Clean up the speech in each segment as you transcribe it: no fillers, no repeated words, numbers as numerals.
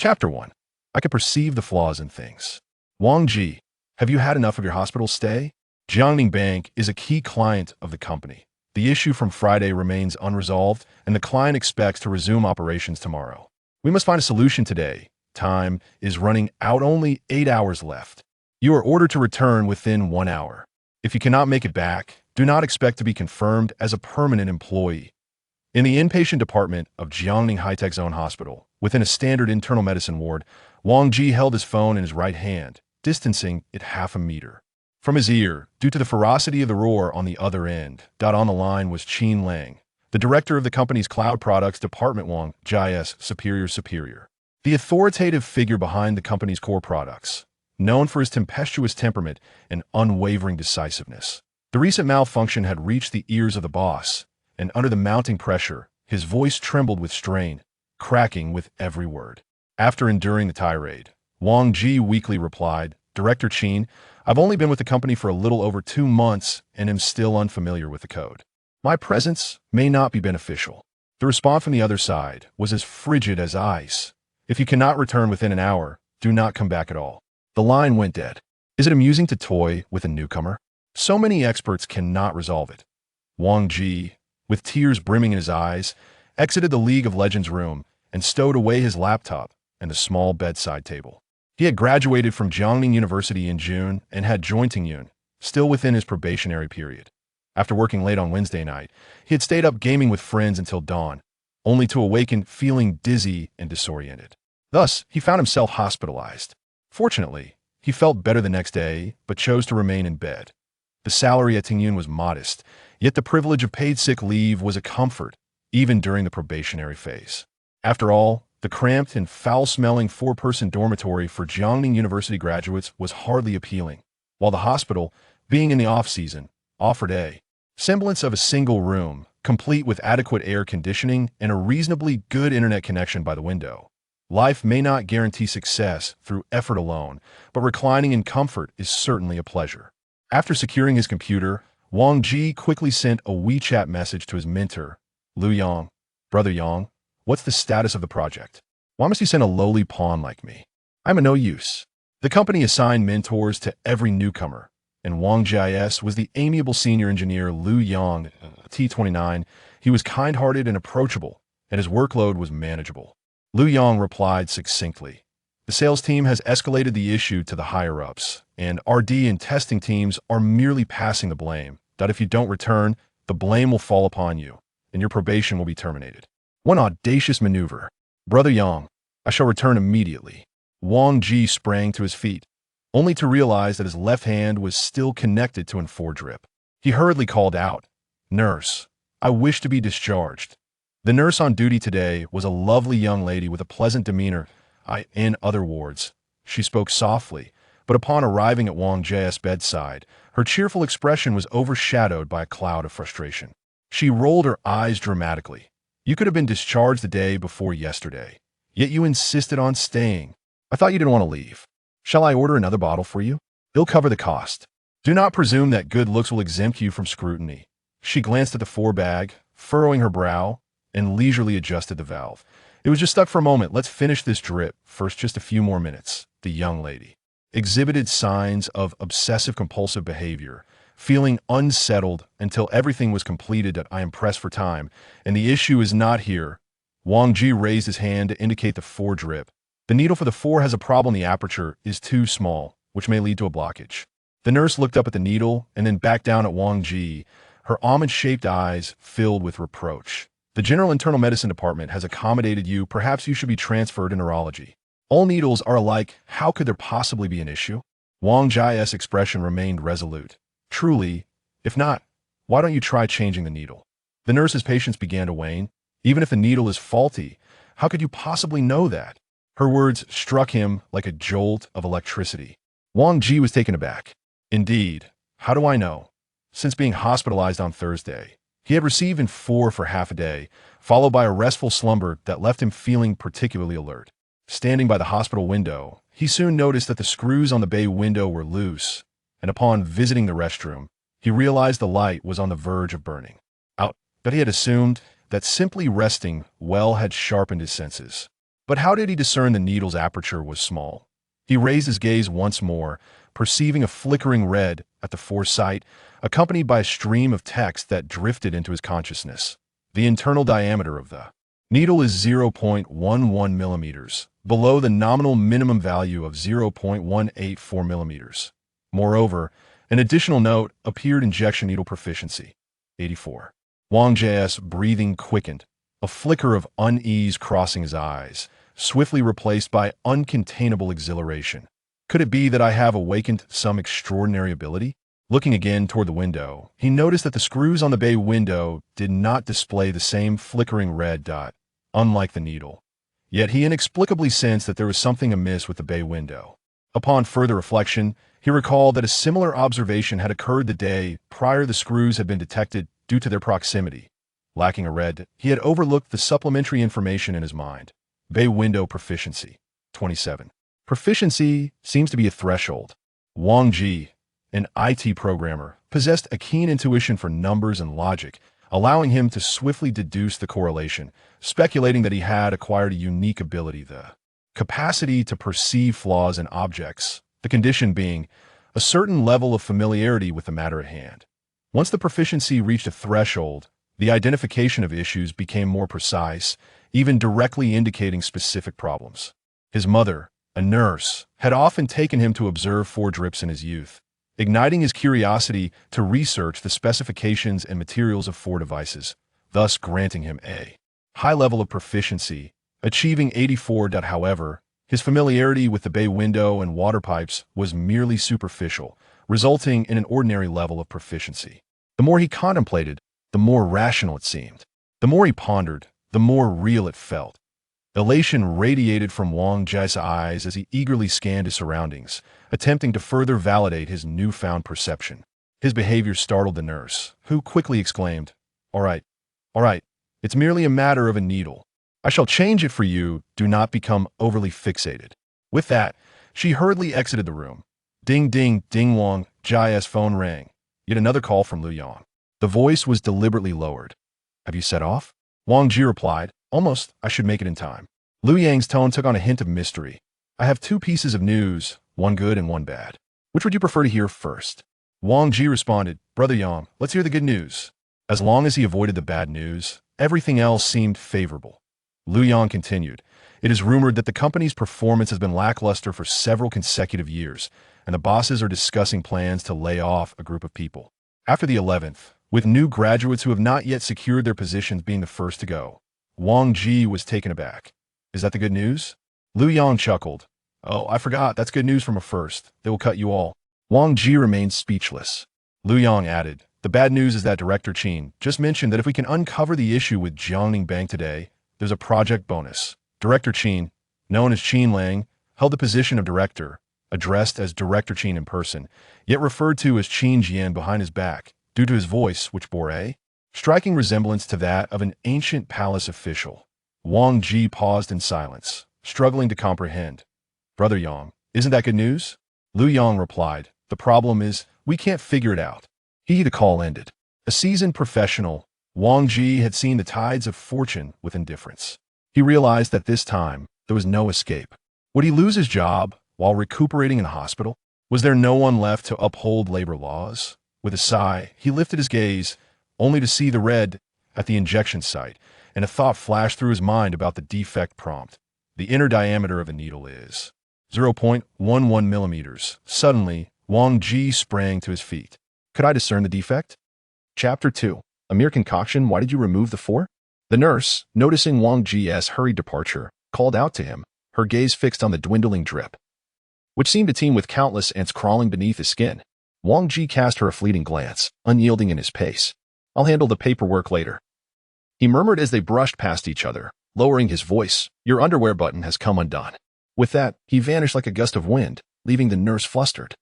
Chapter 1. I could perceive the flaws in things. Wang Ji, have you had enough of your hospital stay? Jiangning Bank is a key client of the company. The issue from Friday remains unresolved, and the client expects to resume operations tomorrow. We must find a solution today. Time is running out, only 8 hours left. You are ordered to return within 1 hour. If you cannot make it back, do not expect to be confirmed as a permanent employee. In the inpatient department of Jiangning High-Tech Zone Hospital, within a standard internal medicine ward, Wang Ji held his phone in his right hand, distancing it half a meter from his ear, due to the ferocity of the roar on the other end. On the line was Qin Lang, the director of the company's cloud products department. Wang Ji's superior, the authoritative figure behind the company's core products, known for his tempestuous temperament and unwavering decisiveness. The recent malfunction had reached the ears of the boss, and under the mounting pressure, his voice trembled with strain, cracking with every word. After enduring the tirade, Wang Ji weakly replied, "Director Qin, I've only been with the company for a little over 2 months and am still unfamiliar with the code. My presence may not be beneficial." The response from the other side was as frigid as ice. "If you cannot return within an hour, do not come back at all." The line went dead. Is it amusing to toy with a newcomer? So many experts cannot resolve it. Wang Ji, with tears brimming in his eyes, exited the League of Legends room and stowed away his laptop and the small bedside table. He had graduated from Jiangning University in June and had joined Tingyun, still within his probationary period. After working late on Wednesday night, he had stayed up gaming with friends until dawn, only to awaken feeling dizzy and disoriented. Thus, he found himself hospitalized. Fortunately, he felt better the next day, but chose to remain in bed. The salary at Tingyun was modest, yet the privilege of paid sick leave was a comfort, even during the probationary phase. After all, the cramped and foul-smelling 4-person dormitory for Jiangning University graduates was hardly appealing, while the hospital, being in the off-season, offered a semblance of a single room, complete with adequate air conditioning and a reasonably good internet connection by the window. Life may not guarantee success through effort alone, but reclining in comfort is certainly a pleasure. After securing his computer, Wang Ji quickly sent a WeChat message to his mentor, Lu Yang. "Brother Yang, what's the status of the project? Why must you send a lowly pawn like me? I'm of no use." The company assigned mentors to every newcomer, and Wang Ji's was the amiable senior engineer Lu Yang, T29. He was kind-hearted and approachable, and his workload was manageable. Lu Yang replied succinctly, "The sales team has escalated the issue to the higher-ups, and RD and testing teams are merely passing the blame. If you don't return, the blame will fall upon you, and your probation will be terminated." One audacious maneuver. "Brother Yang, I shall return immediately." Wang Ji sprang to his feet, only to realize that his left hand was still connected to an foredrip. He hurriedly called out, "Nurse, I wish to be discharged." The nurse on duty today was a lovely young lady with a pleasant demeanor. In other words, she spoke softly, but upon arriving at Wang Ji's bedside, her cheerful expression was overshadowed by a cloud of frustration. She rolled her eyes dramatically. "You could have been discharged the day before yesterday, yet you insisted on staying. I thought you didn't want to leave. Shall I order another bottle for you? It'll cover the cost. Do not presume that good looks will exempt you from scrutiny." She glanced at the forebag, furrowing her brow, and leisurely adjusted the valve. "It was just stuck for a moment. Let's finish this drip first, just a few more minutes." The young lady exhibited signs of obsessive-compulsive behavior, feeling unsettled until everything was completed. "I am pressed for time, and the issue is not here." Wang Ji raised his hand to indicate the foredrip. "The needle for the 4 has a problem. The aperture is too small, which may lead to a blockage." The nurse looked up at the needle and then back down at Wang Ji, her almond-shaped eyes filled with reproach. "The General Internal Medicine Department has accommodated you. Perhaps you should be transferred to neurology. All needles are alike. How could there possibly be an issue?" Wang Ji's expression remained resolute. "Truly, if not, why don't you try changing the needle?" The nurse's patience began to wane. "Even if the needle is faulty, how could you possibly know that?" Her words struck him like a jolt of electricity. Wang Ji was taken aback. "Indeed, how do I know?" Since being hospitalized on Thursday, he had received in 4 for half a day, followed by a restful slumber that left him feeling particularly alert. Standing by the hospital window, he soon noticed that the screws on the bay window were loose, and upon visiting the restroom, he realized the light was on the verge of burning out. But he had assumed that simply resting well had sharpened his senses. But how did he discern the needle's aperture was small? He raised his gaze once more, perceiving a flickering red at the foresight, accompanied by a stream of text that drifted into his consciousness. The internal diameter of the needle is 0.11 millimeters, below the nominal minimum value of 0.184 millimeters. Moreover, an additional note appeared: injection needle proficiency, 84. Wang Ji's breathing quickened, a flicker of unease crossing his eyes, swiftly replaced by uncontainable exhilaration. Could it be that I have awakened some extraordinary ability? Looking again toward the window, he noticed that the screws on the bay window did not display the same flickering red dot, unlike the needle. Yet he inexplicably sensed that there was something amiss with the bay window. Upon further reflection, he recalled that a similar observation had occurred the day prior. The screws had been detected due to their proximity. Lacking a red, he had overlooked the supplementary information in his mind. Bay window proficiency, 27. Proficiency seems to be a threshold. Wang Ji, an IT programmer, possessed a keen intuition for numbers and logic, allowing him to swiftly deduce the correlation, speculating that he had acquired a unique ability: the capacity to perceive flaws in objects, the condition being a certain level of familiarity with the matter at hand. Once the proficiency reached a threshold, the identification of issues became more precise, even directly indicating specific problems. His mother, a nurse, had often taken him to observe forge rips in his youth, igniting his curiosity to research the specifications and materials of forge devices, thus granting him a high level of proficiency, achieving 84. However, his familiarity with the bay window and water pipes was merely superficial, resulting in an ordinary level of proficiency. The more he contemplated, the more rational it seemed. The more he pondered, the more real it felt. Elation radiated from Wang Ji's eyes as he eagerly scanned his surroundings, attempting to further validate his newfound perception. His behavior startled the nurse, who quickly exclaimed, all right, it's merely a matter of a needle. I shall change it for you. Do not become overly fixated." With that, she hurriedly exited the room. Ding, ding, ding. Wang Ji's phone rang. Yet another call from Lu Yang. The voice was deliberately lowered. "Have you set off?" Wang Ji replied, "Almost. I should make it in time." Lu Yang's tone took on a hint of mystery. "I have two pieces of news, one good and one bad. Which would you prefer to hear first?" Wang Ji responded, "Brother Yang, let's hear the good news." As long as he avoided the bad news, everything else seemed favorable. Lu Yang continued, "It is rumored that the company's performance has been lackluster for several consecutive years, and the bosses are discussing plans to lay off a group of people. After the 11th, with new graduates who have not yet secured their positions being the first to go." Wang Ji was taken aback. "Is that the good news?" Lu Yang chuckled. "Oh, I forgot. That's good news from a first. They will cut you all." Wang Ji remained speechless. Lu Yang added, "The bad news is that Director Qin just mentioned that if we can uncover the issue with Jiangning Bank today, there's a project bonus." Director Qin, known as Qin Lang, held the position of director, addressed as Director Qin in person, yet referred to as Qin Jian behind his back, due to his voice, which bore a striking resemblance to that of an ancient palace official. Wang Ji paused in silence, struggling to comprehend. "Brother Yang, isn't that good news?" Lu Yang replied, "The problem is, we can't figure it out." The call ended. A seasoned professional, Wang Ji had seen the tides of fortune with indifference. He realized that this time, there was no escape. Would he lose his job while recuperating in a hospital? Was there no one left to uphold labor laws? With a sigh, he lifted his gaze, only to see the red at the injection site, and a thought flashed through his mind about the defect prompt. The inner diameter of a needle is 0.11 millimeters. Suddenly, Wang Ji sprang to his feet. "Could I discern the defect?" Chapter 2. A mere concoction. Why did you remove the 4? The nurse, noticing Wang Ji's hurried departure, called out to him, her gaze fixed on the dwindling drip, which seemed to teem with countless ants crawling beneath his skin. Wang Ji cast her a fleeting glance, unyielding in his pace. "I'll handle the paperwork later," he murmured as they brushed past each other, lowering his voice. "Your underwear button has come undone." With that, he vanished like a gust of wind, leaving the nurse flustered,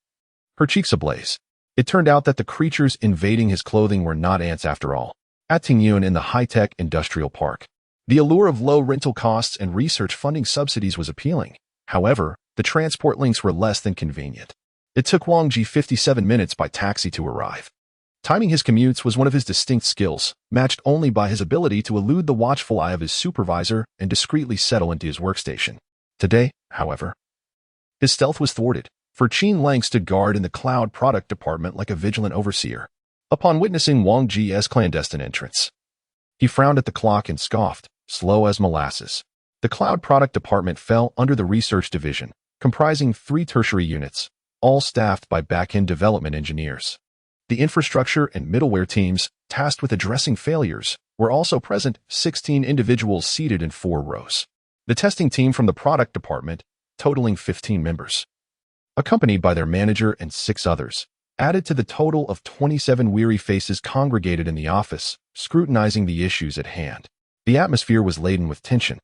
her cheeks ablaze. It turned out that the creatures invading his clothing were not ants after all. At Tingyun in the high-tech industrial park, the allure of low rental costs and research funding subsidies was appealing. However, the transport links were less than convenient. It took Wang Ji 57 minutes by taxi to arrive. Timing his commutes was one of his distinct skills, matched only by his ability to elude the watchful eye of his supervisor and discreetly settle into his workstation. Today, however, his stealth was thwarted, for Qin Lang stood guard in the cloud product department like a vigilant overseer. Upon witnessing Wang Ji's clandestine entrance, he frowned at the clock and scoffed, slow as molasses. The cloud product department fell under the research division, comprising 3 tertiary units, all staffed by back-end development engineers. The infrastructure and middleware teams, tasked with addressing failures, were also present, 16 individuals seated in 4 rows. The testing team from the product department, totaling 15 members, accompanied by their manager and 6 others, added to the total of 27 weary faces congregated in the office, scrutinizing the issues at hand. The atmosphere was laden with tension.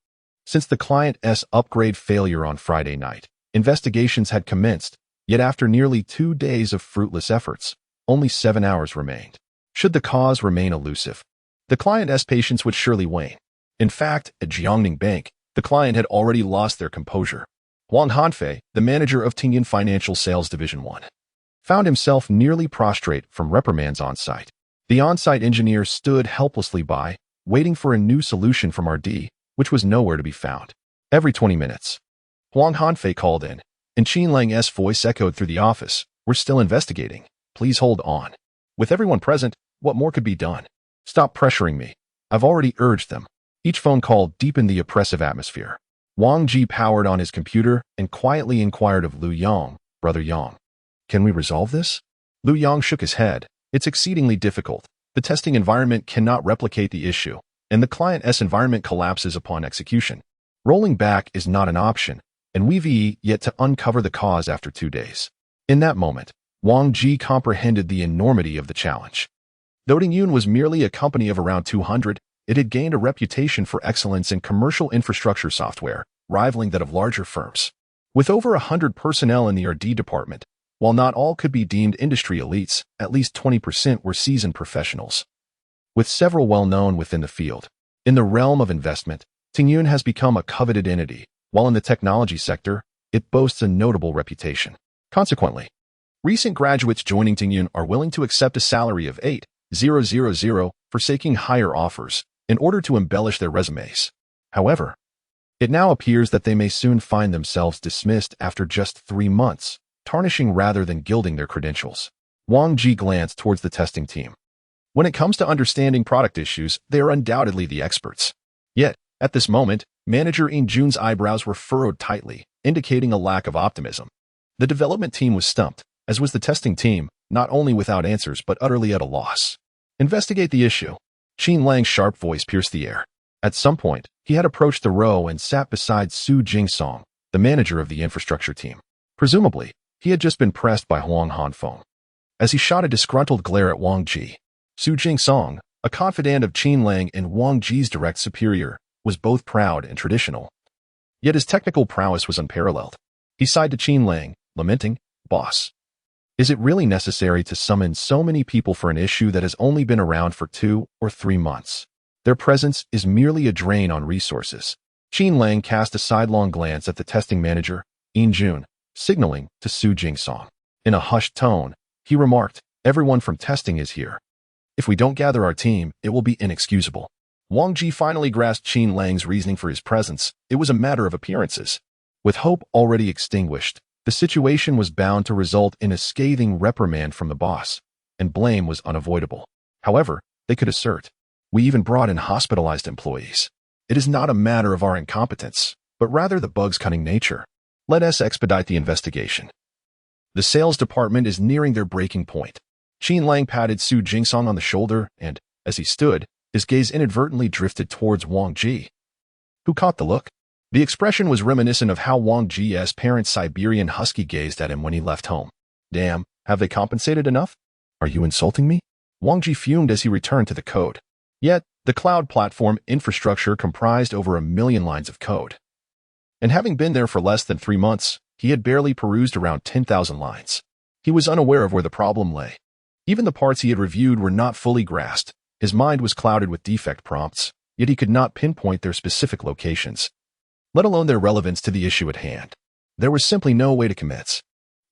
Since the client's upgrade failure on Friday night, investigations had commenced, yet after nearly 2 days of fruitless efforts, only 7 hours remained. Should the cause remain elusive, the client's patience would surely wane. In fact, at Jiangning Bank, the client had already lost their composure. Wang Hanfei, the manager of Tingyun Financial Sales Division 1, found himself nearly prostrate from reprimands on site. The on-site engineer stood helplessly by, waiting for a new solution from RD, which was nowhere to be found. Every 20 minutes, Wang Hanfei called in, and Qin Lang's voice echoed through the office. "We're still investigating. Please hold on." With everyone present, what more could be done? "Stop pressuring me. I've already urged them." Each phone call deepened the oppressive atmosphere. Wang Ji powered on his computer and quietly inquired of Lu Yang, "Brother Yang, can we resolve this?" Lu Yang shook his head. "It's exceedingly difficult. The testing environment cannot replicate the issue, and the client's environment collapses upon execution. Rolling back is not an option, and we've yet to uncover the cause after 2 days." In that moment, Wang Ji comprehended the enormity of the challenge. Though Tingyun was merely a company of around 200, it had gained a reputation for excellence in commercial infrastructure software, rivaling that of larger firms. With over 100 personnel in the RD department, while not all could be deemed industry elites, at least 20% were seasoned professionals, with several well-known within the field. In the realm of investment, Tingyun has become a coveted entity, while in the technology sector, it boasts a notable reputation. Consequently, recent graduates joining Tingyun are willing to accept a salary of 8,000, forsaking higher offers, in order to embellish their resumes. However, it now appears that they may soon find themselves dismissed after just 3 months, tarnishing rather than gilding their credentials. Wang Ji glanced towards the testing team. When it comes to understanding product issues, they are undoubtedly the experts. Yet, at this moment, Manager In Jun's eyebrows were furrowed tightly, indicating a lack of optimism. The development team was stumped, as was the testing team, not only without answers but utterly at a loss. "Investigate the issue." Qin Lang's sharp voice pierced the air. At some point, he had approached the row and sat beside Su Jingsong, the manager of the infrastructure team. Presumably, he had just been pressed by Huang Hanfeng. As he shot a disgruntled glare at Wang Ji, Su Jingsong, a confidant of Qin Lang and Wang Ji's direct superior, was both proud and traditional. Yet his technical prowess was unparalleled. He sighed to Qin Lang, lamenting, "Boss, is it really necessary to summon so many people for an issue that has only been around for 2 or 3 months? Their presence is merely a drain on resources." Qin Lang cast a sidelong glance at the testing manager, In Jun, signaling to Su Jingsong. In a hushed tone, he remarked, "Everyone from testing is here. If we don't gather our team, it will be inexcusable." Wang Ji finally grasped Qin Lang's reasoning for his presence. It was a matter of appearances. With hope already extinguished, the situation was bound to result in a scathing reprimand from the boss, and blame was unavoidable. However, they could assert, "We even brought in hospitalized employees. It is not a matter of our incompetence, but rather the bug's cunning nature. Let us expedite the investigation. The sales department is nearing their breaking point." Qin Lang patted Su Jingsong on the shoulder and, as he stood, his gaze inadvertently drifted towards Wang Ji, who caught the look. The expression was reminiscent of how Wang Ji's parent Siberian husky gazed at him when he left home. "Damn, have they compensated enough? Are you insulting me?" Wang Ji fumed as he returned to the code. Yet, the cloud platform infrastructure comprised over 1 million lines of code. And having been there for less than 3 months, he had barely perused around 10,000 lines. He was unaware of where the problem lay. Even the parts he had reviewed were not fully grasped. His mind was clouded with defect prompts, yet he could not pinpoint their specific locations, let alone their relevance to the issue at hand. There was simply no way to commence.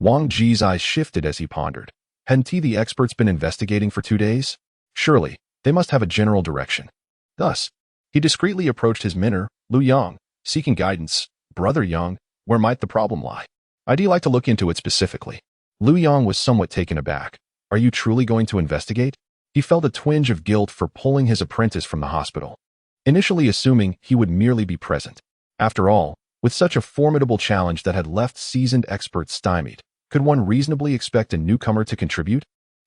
Wang Ji's eyes shifted as he pondered. Hadn't the experts been investigating for 2 days? Surely, they must have a general direction. Thus, he discreetly approached his mentor, Lu Yang, seeking guidance. Brother Yang, where might the problem lie? I'd like to look into it specifically. Lu Yang was somewhat taken aback. Are you truly going to investigate? He felt a twinge of guilt for pulling his apprentice from the hospital, initially assuming he would merely be present. After all, with such a formidable challenge that had left seasoned experts stymied, could one reasonably expect a newcomer to contribute?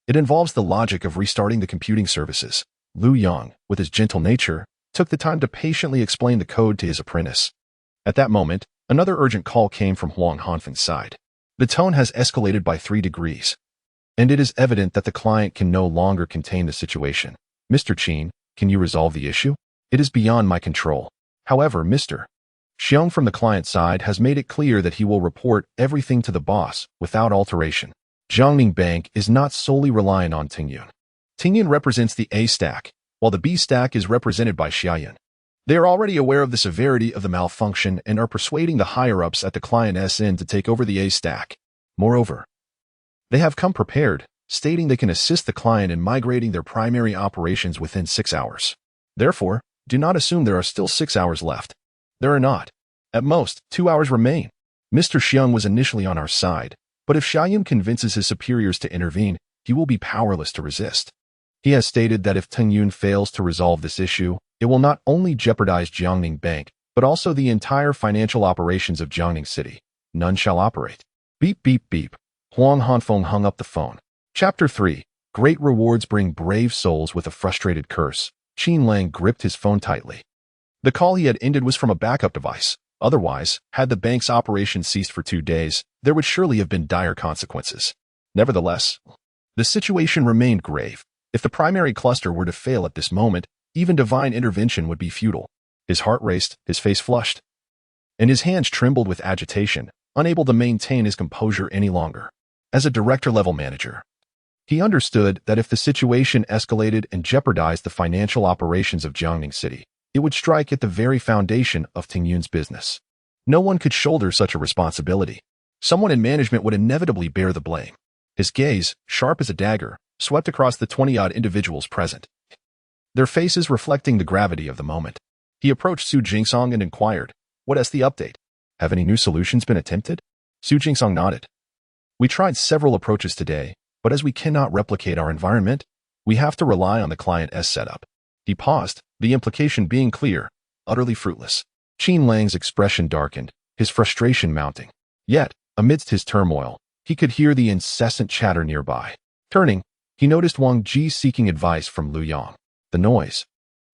It involves the logic of restarting the computing services. Lu Yang, with his gentle nature, took the time to patiently explain the code to his apprentice. At that moment, another urgent call came from Huang Hanfeng's side. The tone has escalated by 3 degrees, and it is evident that the client can no longer contain the situation. Mr. Qin, can you resolve the issue? It is beyond my control. However, Mr. Xiong from the client side has made it clear that he will report everything to the boss without alteration. Jiangning Bank is not solely reliant on Tingyun. Tingyun represents the A stack, while the B stack is represented by Xiaoyan. They are already aware of the severity of the malfunction and are persuading the higher-ups at the client SN to take over the A stack. Moreover, they have come prepared, stating they can assist the client in migrating their primary operations within 6 hours. Therefore, do not assume there are still 6 hours left. There are not. At most, 2 hours remain. Mr. Xiong was initially on our side, but if Xiaoyan convinces his superiors to intervene, he will be powerless to resist. He has stated that if Tingyun fails to resolve this issue, it will not only jeopardize Jiangning Bank, but also the entire financial operations of Jiangning City. None shall operate. Beep, beep, beep. Huang Hanfeng hung up the phone. Chapter 3. Great rewards bring brave souls with a frustrated curse. Qin Lang gripped his phone tightly. The call he had ended was from a backup device. Otherwise, had the bank's operation ceased for 2 days, there would surely have been dire consequences. Nevertheless, the situation remained grave. If the primary cluster were to fail at this moment, even divine intervention would be futile. His heart raced, his face flushed, and his hands trembled with agitation, unable to maintain his composure any longer. As a director-level manager, he understood that if the situation escalated and jeopardized the financial operations of Jiangning City, it would strike at the very foundation of Tingyun's business. No one could shoulder such a responsibility. Someone in management would inevitably bear the blame. His gaze, sharp as a dagger, swept across the 20-odd individuals present, their faces reflecting the gravity of the moment. He approached Su Jingsong and inquired, "What is the update? Have any new solutions been attempted?" Su Jingsong nodded. "We tried several approaches today, but as we cannot replicate our environment, we have to rely on the client S setup." He paused, the implication being clear, utterly fruitless. Qin Lang's expression darkened, his frustration mounting. Yet, amidst his turmoil, he could hear the incessant chatter nearby. Turning, he noticed Wang Ji seeking advice from Lu Yang. The noise,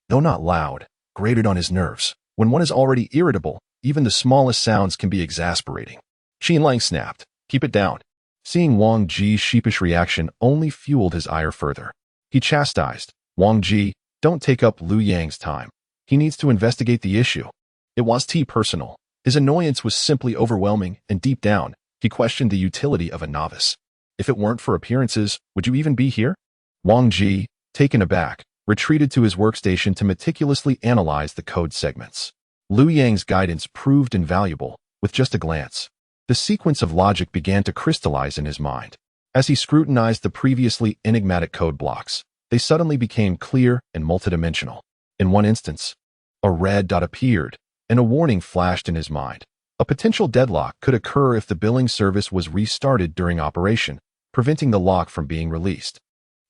though not loud, grated on his nerves. When one is already irritable, even the smallest sounds can be exasperating. Qin Lang snapped, "Keep it down." Seeing Wang Ji's sheepish reaction only fueled his ire further. He chastised, "Wang Ji, don't take up Lu Yang's time. He needs to investigate the issue." It was personal. His annoyance was simply overwhelming, and deep down, he questioned the utility of a novice. If it weren't for appearances, would you even be here? Wang Ji, taken aback, retreated to his workstation to meticulously analyze the code segments. Lu Yang's guidance proved invaluable. With just a glance, the sequence of logic began to crystallize in his mind. As he scrutinized the previously enigmatic code blocks, they suddenly became clear and multidimensional. In one instance, a red dot appeared, and a warning flashed in his mind. A potential deadlock could occur if the billing service was restarted during operation, preventing the lock from being released,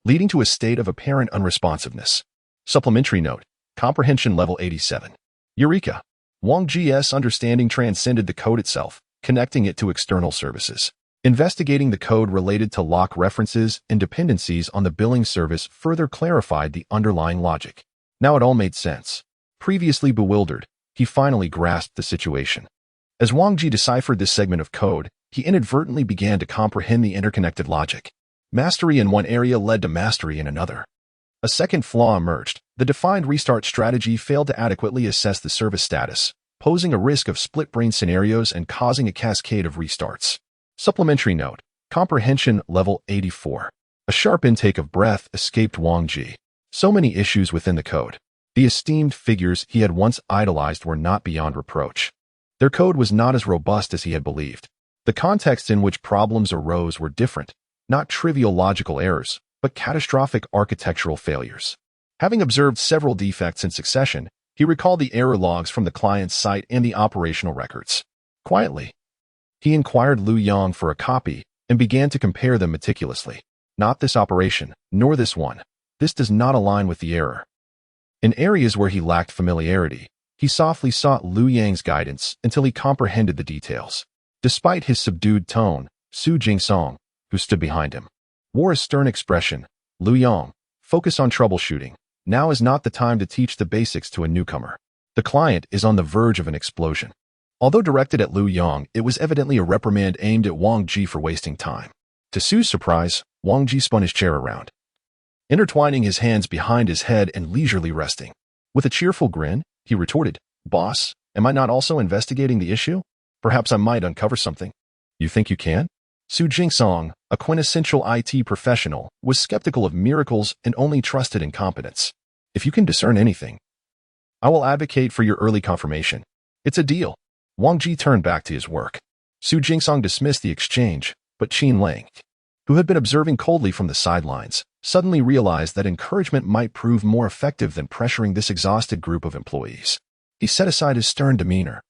leading to a state of apparent unresponsiveness. Supplementary note, comprehension level 87. Eureka! Wang Ji's understanding transcended the code itself, connecting it to external services. Investigating the code related to lock references and dependencies on the billing service further clarified the underlying logic. Now it all made sense. Previously bewildered, he finally grasped the situation. As Wang Ji deciphered this segment of code, he inadvertently began to comprehend the interconnected logic. Mastery in one area led to mastery in another. A second flaw emerged. The defined restart strategy failed to adequately assess the service status, posing a risk of split-brain scenarios and causing a cascade of restarts. Supplementary note, comprehension level 84. A sharp intake of breath escaped Wang Ji. So many issues within the code. The esteemed figures he had once idolized were not beyond reproach. Their code was not as robust as he had believed. The contexts in which problems arose were different, not trivial logical errors, but catastrophic architectural failures. Having observed several defects in succession, he recalled the error logs from the client's site and the operational records. Quietly, he inquired Lu Yang for a copy and began to compare them meticulously. Not this operation, nor this one. This does not align with the error. In areas where he lacked familiarity, he softly sought Lu Yang's guidance until he comprehended the details. Despite his subdued tone, Su Jingsong, who stood behind him, wore a stern expression. Lu Yang, focus on troubleshooting. Now is not the time to teach the basics to a newcomer. The client is on the verge of an explosion. Although directed at Lu Yang, it was evidently a reprimand aimed at Wang Ji for wasting time. To Su's surprise, Wang Ji spun his chair around, intertwining his hands behind his head and leisurely resting. With a cheerful grin, he retorted, "Boss, am I not also investigating the issue? Perhaps I might uncover something." "You think you can?" Su Jingsong, a quintessential IT professional, was skeptical of miracles and only trusted incompetence. "If you can discern anything, I will advocate for your early confirmation. It's a deal." Wang Ji turned back to his work. Su Jingsong dismissed the exchange, but Qin Lang, who had been observing coldly from the sidelines, suddenly realized that encouragement might prove more effective than pressuring this exhausted group of employees. He set aside his stern demeanor,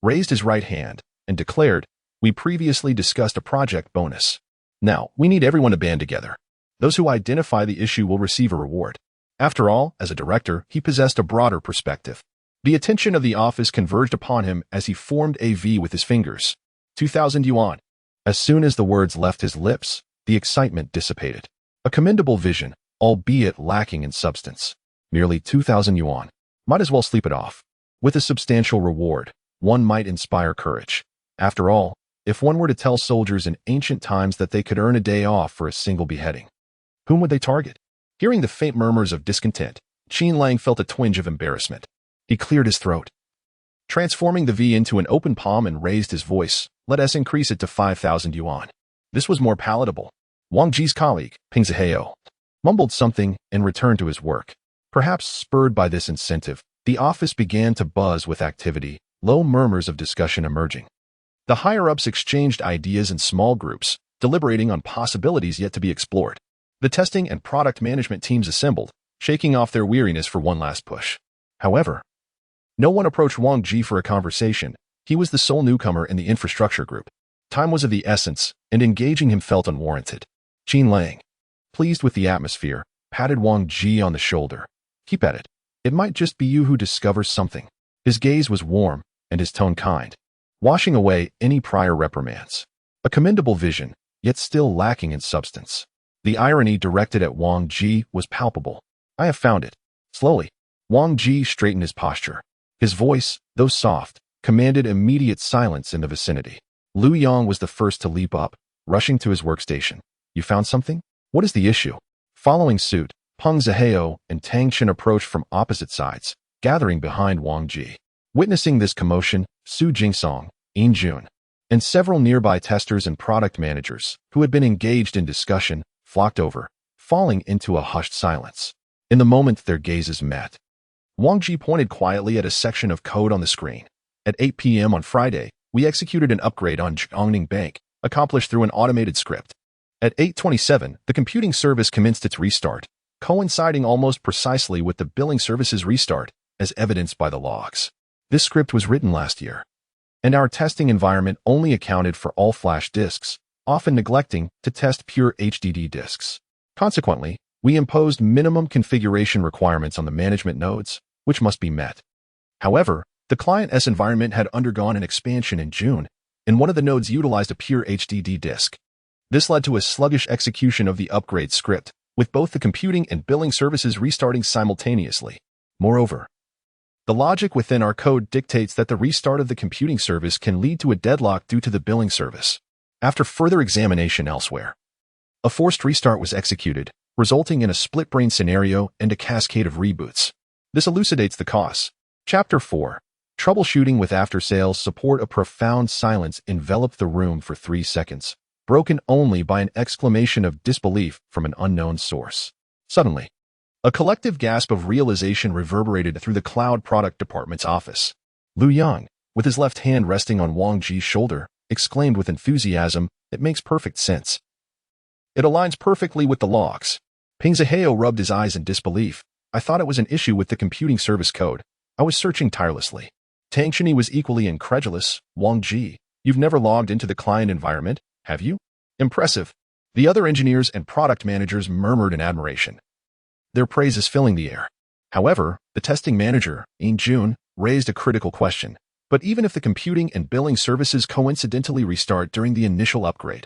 raised his right hand, and declared, "We previously discussed a project bonus. Now, we need everyone to band together. Those who identify the issue will receive a reward." After all, as a director, he possessed a broader perspective. The attention of the office converged upon him as he formed a V with his fingers. 2,000 yuan. As soon as the words left his lips, the excitement dissipated. A commendable vision, albeit lacking in substance. Merely 2,000 yuan. Might as well sleep it off. With a substantial reward, one might inspire courage. After all, if one were to tell soldiers in ancient times that they could earn a day off for a single beheading, whom would they target? Hearing the faint murmurs of discontent, Qin Lang felt a twinge of embarrassment. He cleared his throat, transforming the V into an open palm, and raised his voice. "Let us increase it to 5,000 yuan. This was more palatable. Wang Ji's colleague, Ping Zihao, mumbled something and returned to his work. Perhaps spurred by this incentive, the office began to buzz with activity, low murmurs of discussion emerging. The higher-ups exchanged ideas in small groups, deliberating on possibilities yet to be explored. The testing and product management teams assembled, shaking off their weariness for one last push. However, no one approached Wang Ji for a conversation. He was the sole newcomer in the infrastructure group. Time was of the essence, and engaging him felt unwarranted. Qin Lang, pleased with the atmosphere, patted Wang Ji on the shoulder. "Keep at it. It might just be you who discovers something." His gaze was warm, and his tone kind, washing away any prior reprimands. A commendable vision, yet still lacking in substance. The irony directed at Wang Ji was palpable. "I have found it." Slowly, Wang Ji straightened his posture. His voice, though soft, commanded immediate silence in the vicinity. Lu Yang was the first to leap up, rushing to his workstation. "You found something? What is the issue?" Following suit, Peng Zihao and Tang Chen approached from opposite sides, gathering behind Wang Ji. Witnessing this commotion, Su Jingsong, Yin Jun, and several nearby testers and product managers, who had been engaged in discussion, flocked over, falling into a hushed silence. In the moment their gazes met, Wang Ji pointed quietly at a section of code on the screen. "At 8 p.m. on Friday, we executed an upgrade on Jiangning Bank, accomplished through an automated script. At 8:27, the computing service commenced its restart, coinciding almost precisely with the billing service's restart, as evidenced by the logs. This script was written last year, and our testing environment only accounted for all flash disks, often neglecting to test pure HDD disks. Consequently, we imposed minimum configuration requirements on the management nodes, which must be met. However, the client's environment had undergone an expansion in June, and one of the nodes utilized a pure HDD disk. This led to a sluggish execution of the upgrade script, with both the computing and billing services restarting simultaneously. Moreover, the logic within our code dictates that the restart of the computing service can lead to a deadlock due to the billing service. After further examination elsewhere, a forced restart was executed, resulting in a split-brain scenario and a cascade of reboots. This elucidates the cause. Chapter 4. Troubleshooting with after-sales support. A profound silence enveloped the room for 3 seconds, broken only by an exclamation of disbelief from an unknown source. Suddenly, a collective gasp of realization reverberated through the cloud product department's office. Lu Yang, with his left hand resting on Wang Ji's shoulder, exclaimed with enthusiasm, "It makes perfect sense. It aligns perfectly with the logs. Ping Zihao rubbed his eyes in disbelief. I thought it was an issue with the computing service code. I was searching tirelessly. Tang Shini was equally incredulous. Wang Ji, you've never logged into the client environment, have you? Impressive. The other engineers and product managers murmured in admiration. Their praise is filling the air. However, the testing manager, In Jun, raised a critical question. But even if the computing and billing services coincidentally restart during the initial upgrade,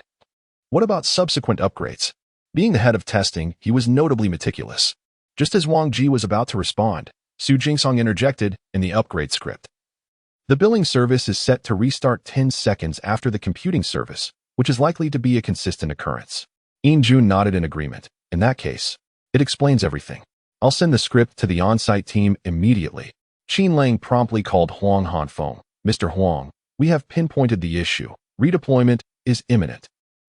what about subsequent upgrades? Being the head of testing, he was notably meticulous. Just as Wang Ji was about to respond, Su Jingsong interjected in the upgrade script. The billing service is set to restart 10 seconds after the computing service, which is likely to be a consistent occurrence. In Jun nodded in agreement. In that case, it explains everything. I'll send the script to the on-site team immediately. Qin Lang promptly called Huang Hanfeng. Mr. Huang, we have pinpointed the issue. Redeployment is imminent.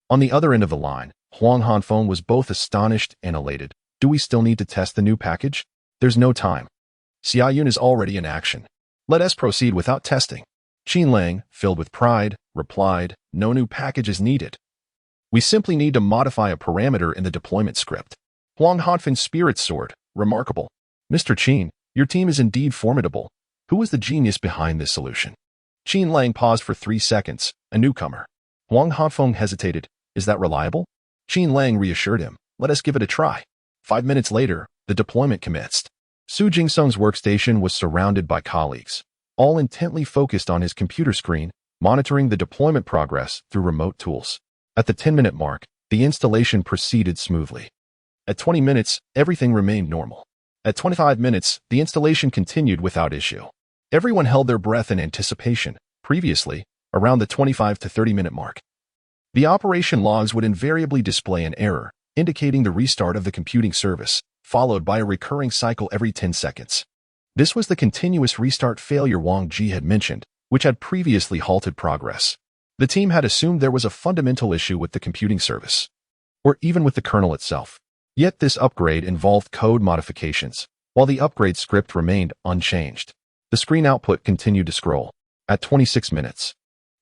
On the other end of the line, Huang Hanfeng was both astonished and elated. Do we still need to test the new package? There's no time. Xiaoyun is already in action. Let us proceed without testing. Qin Lang, filled with pride, replied, no new package is needed. We simply need to modify a parameter in the deployment script. Huang Hanfeng's spirit soared. Remarkable. Mr. Qin, your team is indeed formidable. Who was the genius behind this solution? Qin Lang paused for 3 seconds, a newcomer. Huang Hanfeng hesitated. Is that reliable? Qin Lang reassured him. Let us give it a try. 5 minutes later, the deployment commenced. Su Jingsong's workstation was surrounded by colleagues, all intently focused on his computer screen, monitoring the deployment progress through remote tools. At the 10-minute mark, the installation proceeded smoothly. At 20 minutes, everything remained normal. At 25 minutes, the installation continued without issue. Everyone held their breath in anticipation. Previously, around the 25 to 30-minute mark, the operation logs would invariably display an error, indicating the restart of the computing service, followed by a recurring cycle every 10 seconds. This was the continuous restart failure Wang Ji had mentioned, which had previously halted progress. The team had assumed there was a fundamental issue with the computing service, or even with the kernel itself. Yet this upgrade involved code modifications, while the upgrade script remained unchanged. The screen output continued to scroll. At 26 minutes,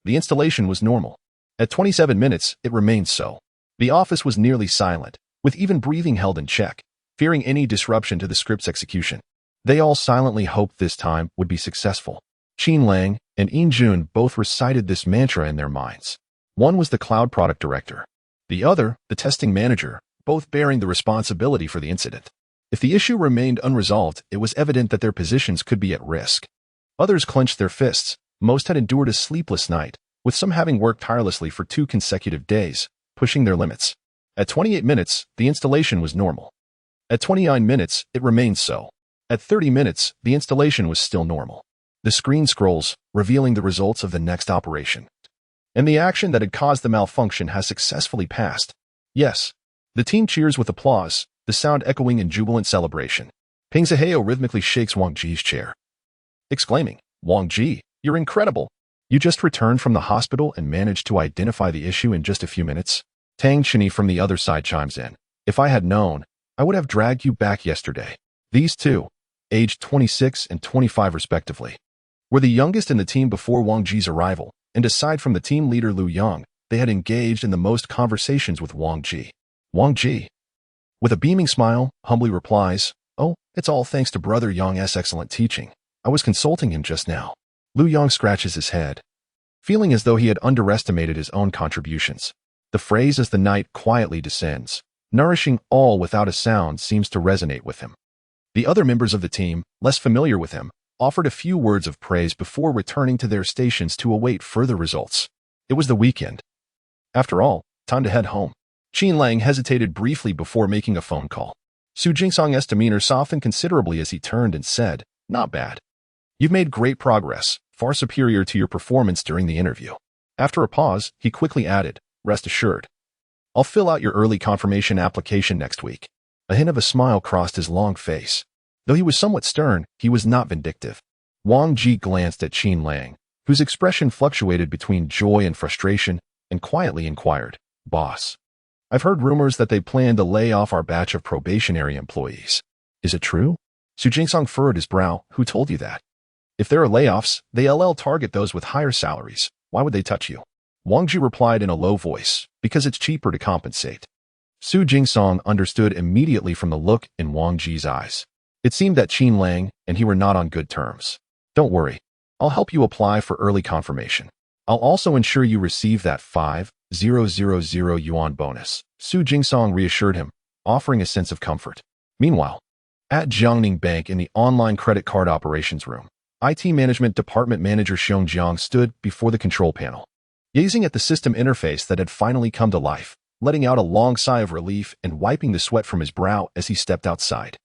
the installation was normal. At 27 minutes, it remained so. The office was nearly silent, with even breathing held in check, fearing any disruption to the script's execution. They all silently hoped this time would be successful. Qin Lang and In Jun both recited this mantra in their minds. One was the cloud product director, the other, the testing manager, both bearing the responsibility for the incident. If the issue remained unresolved, it was evident that their positions could be at risk. Others clenched their fists. Most had endured a sleepless night, with some having worked tirelessly for 2 consecutive days, pushing their limits. At 28 minutes, the installation was normal. At 29 minutes, it remained so. At 30 minutes, the installation was still normal. The screen scrolls, revealing the results of the next operation. And the action that had caused the malfunction has successfully passed. Yes. The team cheers with applause, the sound echoing in jubilant celebration. Ping Zihao rhythmically shakes Wang Ji's chair, exclaiming, Wang Ji, you're incredible. You just returned from the hospital and managed to identify the issue in just a few minutes. Tang Shini from the other side chimes in. If I had known, I would have dragged you back yesterday. These two, aged 26 and 25 respectively, were the youngest in the team before Wang Ji's arrival, and aside from the team leader Lu Yang, they had engaged in the most conversations with Wang Ji. Wang Ji, with a beaming smile, humbly replies, oh, it's all thanks to Brother Yang's excellent teaching. I was consulting him just now. Lu Yang scratches his head, feeling as though he had underestimated his own contributions. The phrase as the night quietly descends, nourishing all without a sound, seems to resonate with him. The other members of the team, less familiar with him, offered a few words of praise before returning to their stations to await further results. It was the weekend. After all, time to head home. Qin Lang hesitated briefly before making a phone call. Su Jingsong's demeanor softened considerably as he turned and said, not bad. You've made great progress, far superior to your performance during the interview. After a pause, he quickly added, rest assured. I'll fill out your early confirmation application next week. A hint of a smile crossed his long face. Though he was somewhat stern, he was not vindictive. Wang Ji glanced at Qin Lang, whose expression fluctuated between joy and frustration, and quietly inquired, Boss, I've heard rumors that they plan to lay off our batch of probationary employees. Is it true? Su Jingsong furrowed his brow. Who told you that? If there are layoffs, they target those with higher salaries. Why would they touch you? Wang Ji replied in a low voice, because it's cheaper to compensate. Su Jingsong understood immediately from the look in Wang Ji's eyes. It seemed that Qin Lang and he were not on good terms. Don't worry. I'll help you apply for early confirmation. I'll also ensure you receive that 5,000 yuan bonus. Su Jingsong reassured him, offering a sense of comfort. Meanwhile, at Jiangning Bank in the online credit card operations room, IT Management Department Manager Xiong Jiang stood before the control panel, gazing at the system interface that had finally come to life, letting out a long sigh of relief and wiping the sweat from his brow as he stepped outside.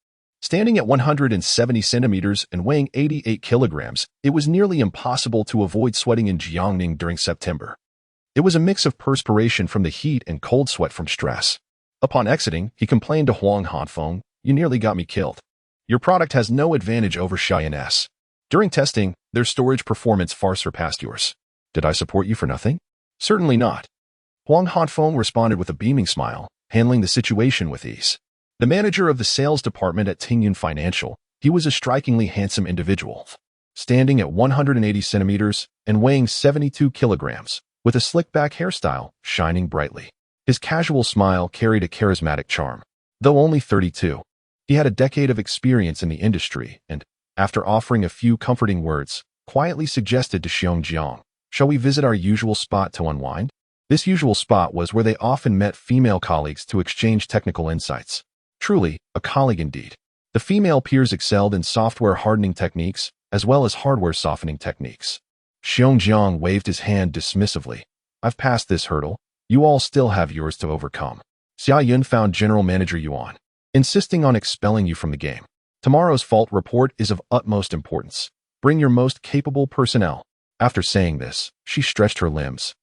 Standing at 170 centimeters and weighing 88 kilograms, it was nearly impossible to avoid sweating in Jiangning during September. It was a mix of perspiration from the heat and cold sweat from stress. Upon exiting, he complained to Huang Hanfeng, "You nearly got me killed. Your product has no advantage over Cheyenne's. During testing, their storage performance far surpassed yours. Did I support you for nothing? Certainly not." Huang Hanfeng responded with a beaming smile, handling the situation with ease. The manager of the sales department at Tingyun Financial, he was a strikingly handsome individual. Standing at 180 centimeters and weighing 72 kilograms, with a slick-back hairstyle shining brightly. His casual smile carried a charismatic charm. Though only 32, he had a decade of experience in the industry and, after offering a few comforting words, quietly suggested to Xiong Jiang, "Shall we visit our usual spot to unwind?" This usual spot was where they often met female colleagues to exchange technical insights. Truly, a colleague indeed. The female peers excelled in software hardening techniques as well as hardware softening techniques. Xiong Jiang waved his hand dismissively. "I've passed this hurdle. You all still have yours to overcome." Xia Yun found General Manager Yuan, insisting on expelling you from the game. "Tomorrow's fault report is of utmost importance. Bring your most capable personnel." After saying this, she stretched her limbs,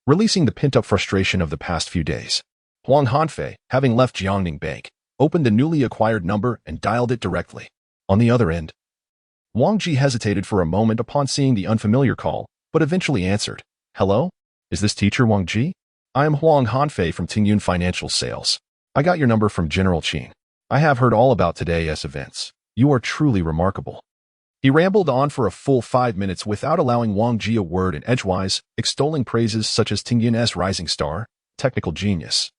releasing the pent-up frustration of the past few days. Huang Hanfei, having left Jiangning Bank, opened the newly acquired number and dialed it directly. On the other end, Wang Ji hesitated for a moment upon seeing the unfamiliar call, but eventually answered. "Hello? Is this teacher Wang Ji? I am Huang Hanfei from Tingyun Financial Sales. I got your number from General Qin. I have heard all about today's events. You are truly remarkable." He rambled on for a full 5 minutes without allowing Wang Ji a word in edgewise, extolling praises such as Tingyun's rising star, technical genius,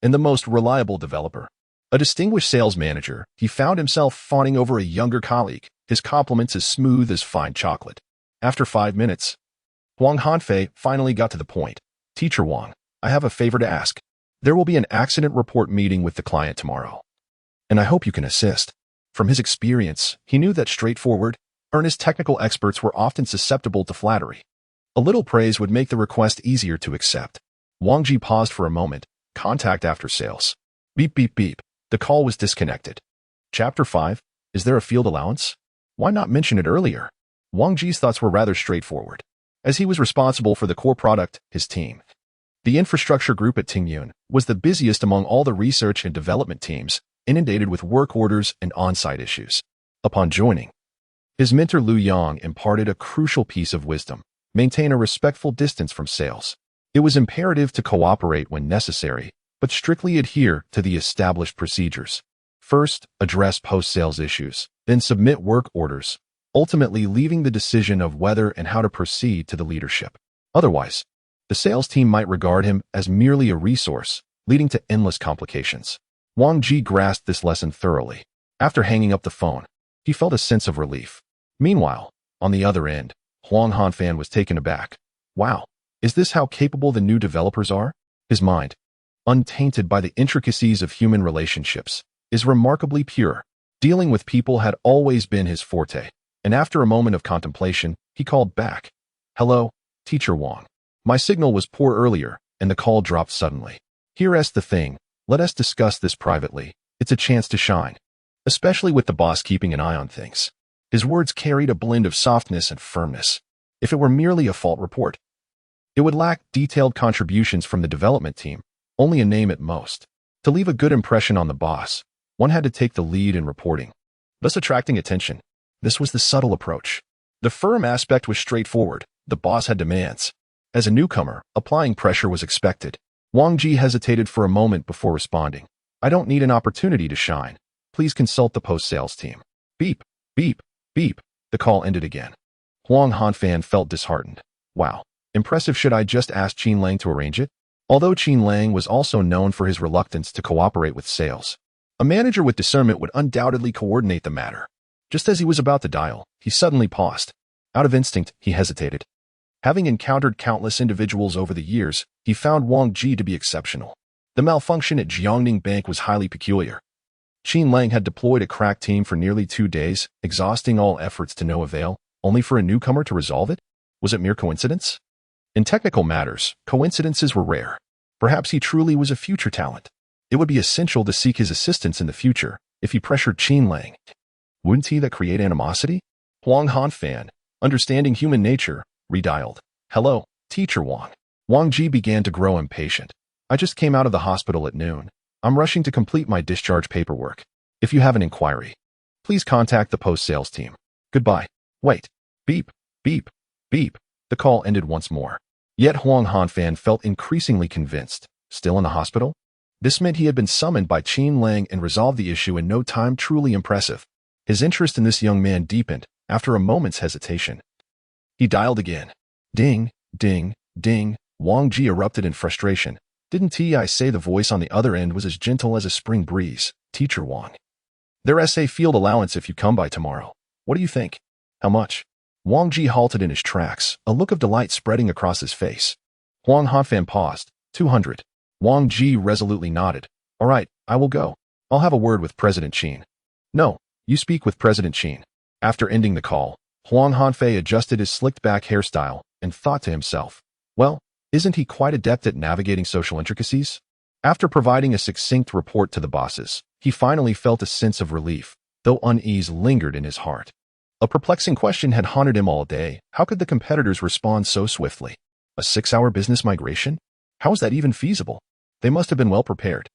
and the most reliable developer. A distinguished sales manager, he found himself fawning over a younger colleague, his compliments as smooth as fine chocolate. After 5 minutes, Huang Hanfei finally got to the point. "Teacher Wang, I have a favor to ask. There will be an accident report meeting with the client tomorrow, and I hope you can assist." From his experience, he knew that straightforward, earnest technical experts were often susceptible to flattery. A little praise would make the request easier to accept. Wang Ji paused for a moment. Contact after sales. Beep, beep, beep. The call was disconnected. Chapter 5. Is there a field allowance? Why not mention it earlier? Wang Ji's thoughts were rather straightforward, as he was responsible for the core product, his team. The infrastructure group at Tingyun was the busiest among all the research and development teams, inundated with work orders and on-site issues. Upon joining, his mentor Lu Yang imparted a crucial piece of wisdom: maintain a respectful distance from sales. It was imperative to cooperate when necessary, but strictly adhere to the established procedures. First, address post-sales issues, then submit work orders, ultimately leaving the decision of whether and how to proceed to the leadership. Otherwise, the sales team might regard him as merely a resource, leading to endless complications. Wang Ji grasped this lesson thoroughly. After hanging up the phone, he felt a sense of relief. Meanwhile, on the other end, Huang Hanfan was taken aback. Wow, is this how capable the new developers are? His mind, untainted by the intricacies of human relationships, is remarkably pure. Dealing with people had always been his forte, and after a moment of contemplation, he called back. "Hello, Teacher Wang. My signal was poor earlier, and the call dropped suddenly. Here's the thing. Let us discuss this privately. It's a chance to shine, especially with the boss keeping an eye on things." His words carried a blend of softness and firmness. If it were merely a fault report, it would lack detailed contributions from the development team, only a name at most. To leave a good impression on the boss, one had to take the lead in reporting, thus attracting attention. This was the subtle approach. The firm aspect was straightforward. The boss had demands. As a newcomer, applying pressure was expected. Wang Ji hesitated for a moment before responding. "I don't need an opportunity to shine. Please consult the post-sales team." Beep, beep, beep. The call ended again. Huang Hanfan felt disheartened. Wow, impressive. Should I just ask Qin Lang to arrange it? Although Qin Lang was also known for his reluctance to cooperate with sales, a manager with discernment would undoubtedly coordinate the matter. Just as he was about to dial, he suddenly paused. Out of instinct, he hesitated. Having encountered countless individuals over the years, he found Wang Ji to be exceptional. The malfunction at Jiangning Bank was highly peculiar. Qin Lang had deployed a crack team for nearly 2 days, exhausting all efforts to no avail, only for a newcomer to resolve it? Was it mere coincidence? In technical matters, coincidences were rare. Perhaps he truly was a future talent. It would be essential to seek his assistance in the future if he pressured Qin Lang. Wouldn't he that create animosity? Huang Hanfan, understanding human nature, redialed. Hello, Teacher Wang. Wang Ji began to grow impatient. I just came out of the hospital at noon. I'm rushing to complete my discharge paperwork. If you have an inquiry, please contact the post-sales team. Goodbye. Wait. Beep, beep, beep. The call ended once more. Yet Huang Hanfan felt increasingly convinced. Still in the hospital? This meant he had been summoned by Qin Lang and resolved the issue in no time. Truly impressive. His interest in this young man deepened after a moment's hesitation. He dialed again. Ding, ding, ding. Wang Ji erupted in frustration. Didn't I say the voice on the other end was as gentle as a spring breeze? Teacher Wang. Their SA field allowance if you come by tomorrow. What do you think? How much? Wang Ji halted in his tracks, a look of delight spreading across his face. Huang Hanfan paused. 200. Wang Ji resolutely nodded. All right, I will go. I'll have a word with President Qin. No, you speak with President Qin. After ending the call, Huang Hanfei adjusted his slicked-back hairstyle and thought to himself, well, isn't he quite adept at navigating social intricacies? After providing a succinct report to the bosses, he finally felt a sense of relief, though unease lingered in his heart. A perplexing question had haunted him all day. How could the competitors respond so swiftly? A 6-hour business migration? How was that even feasible? They must have been well prepared.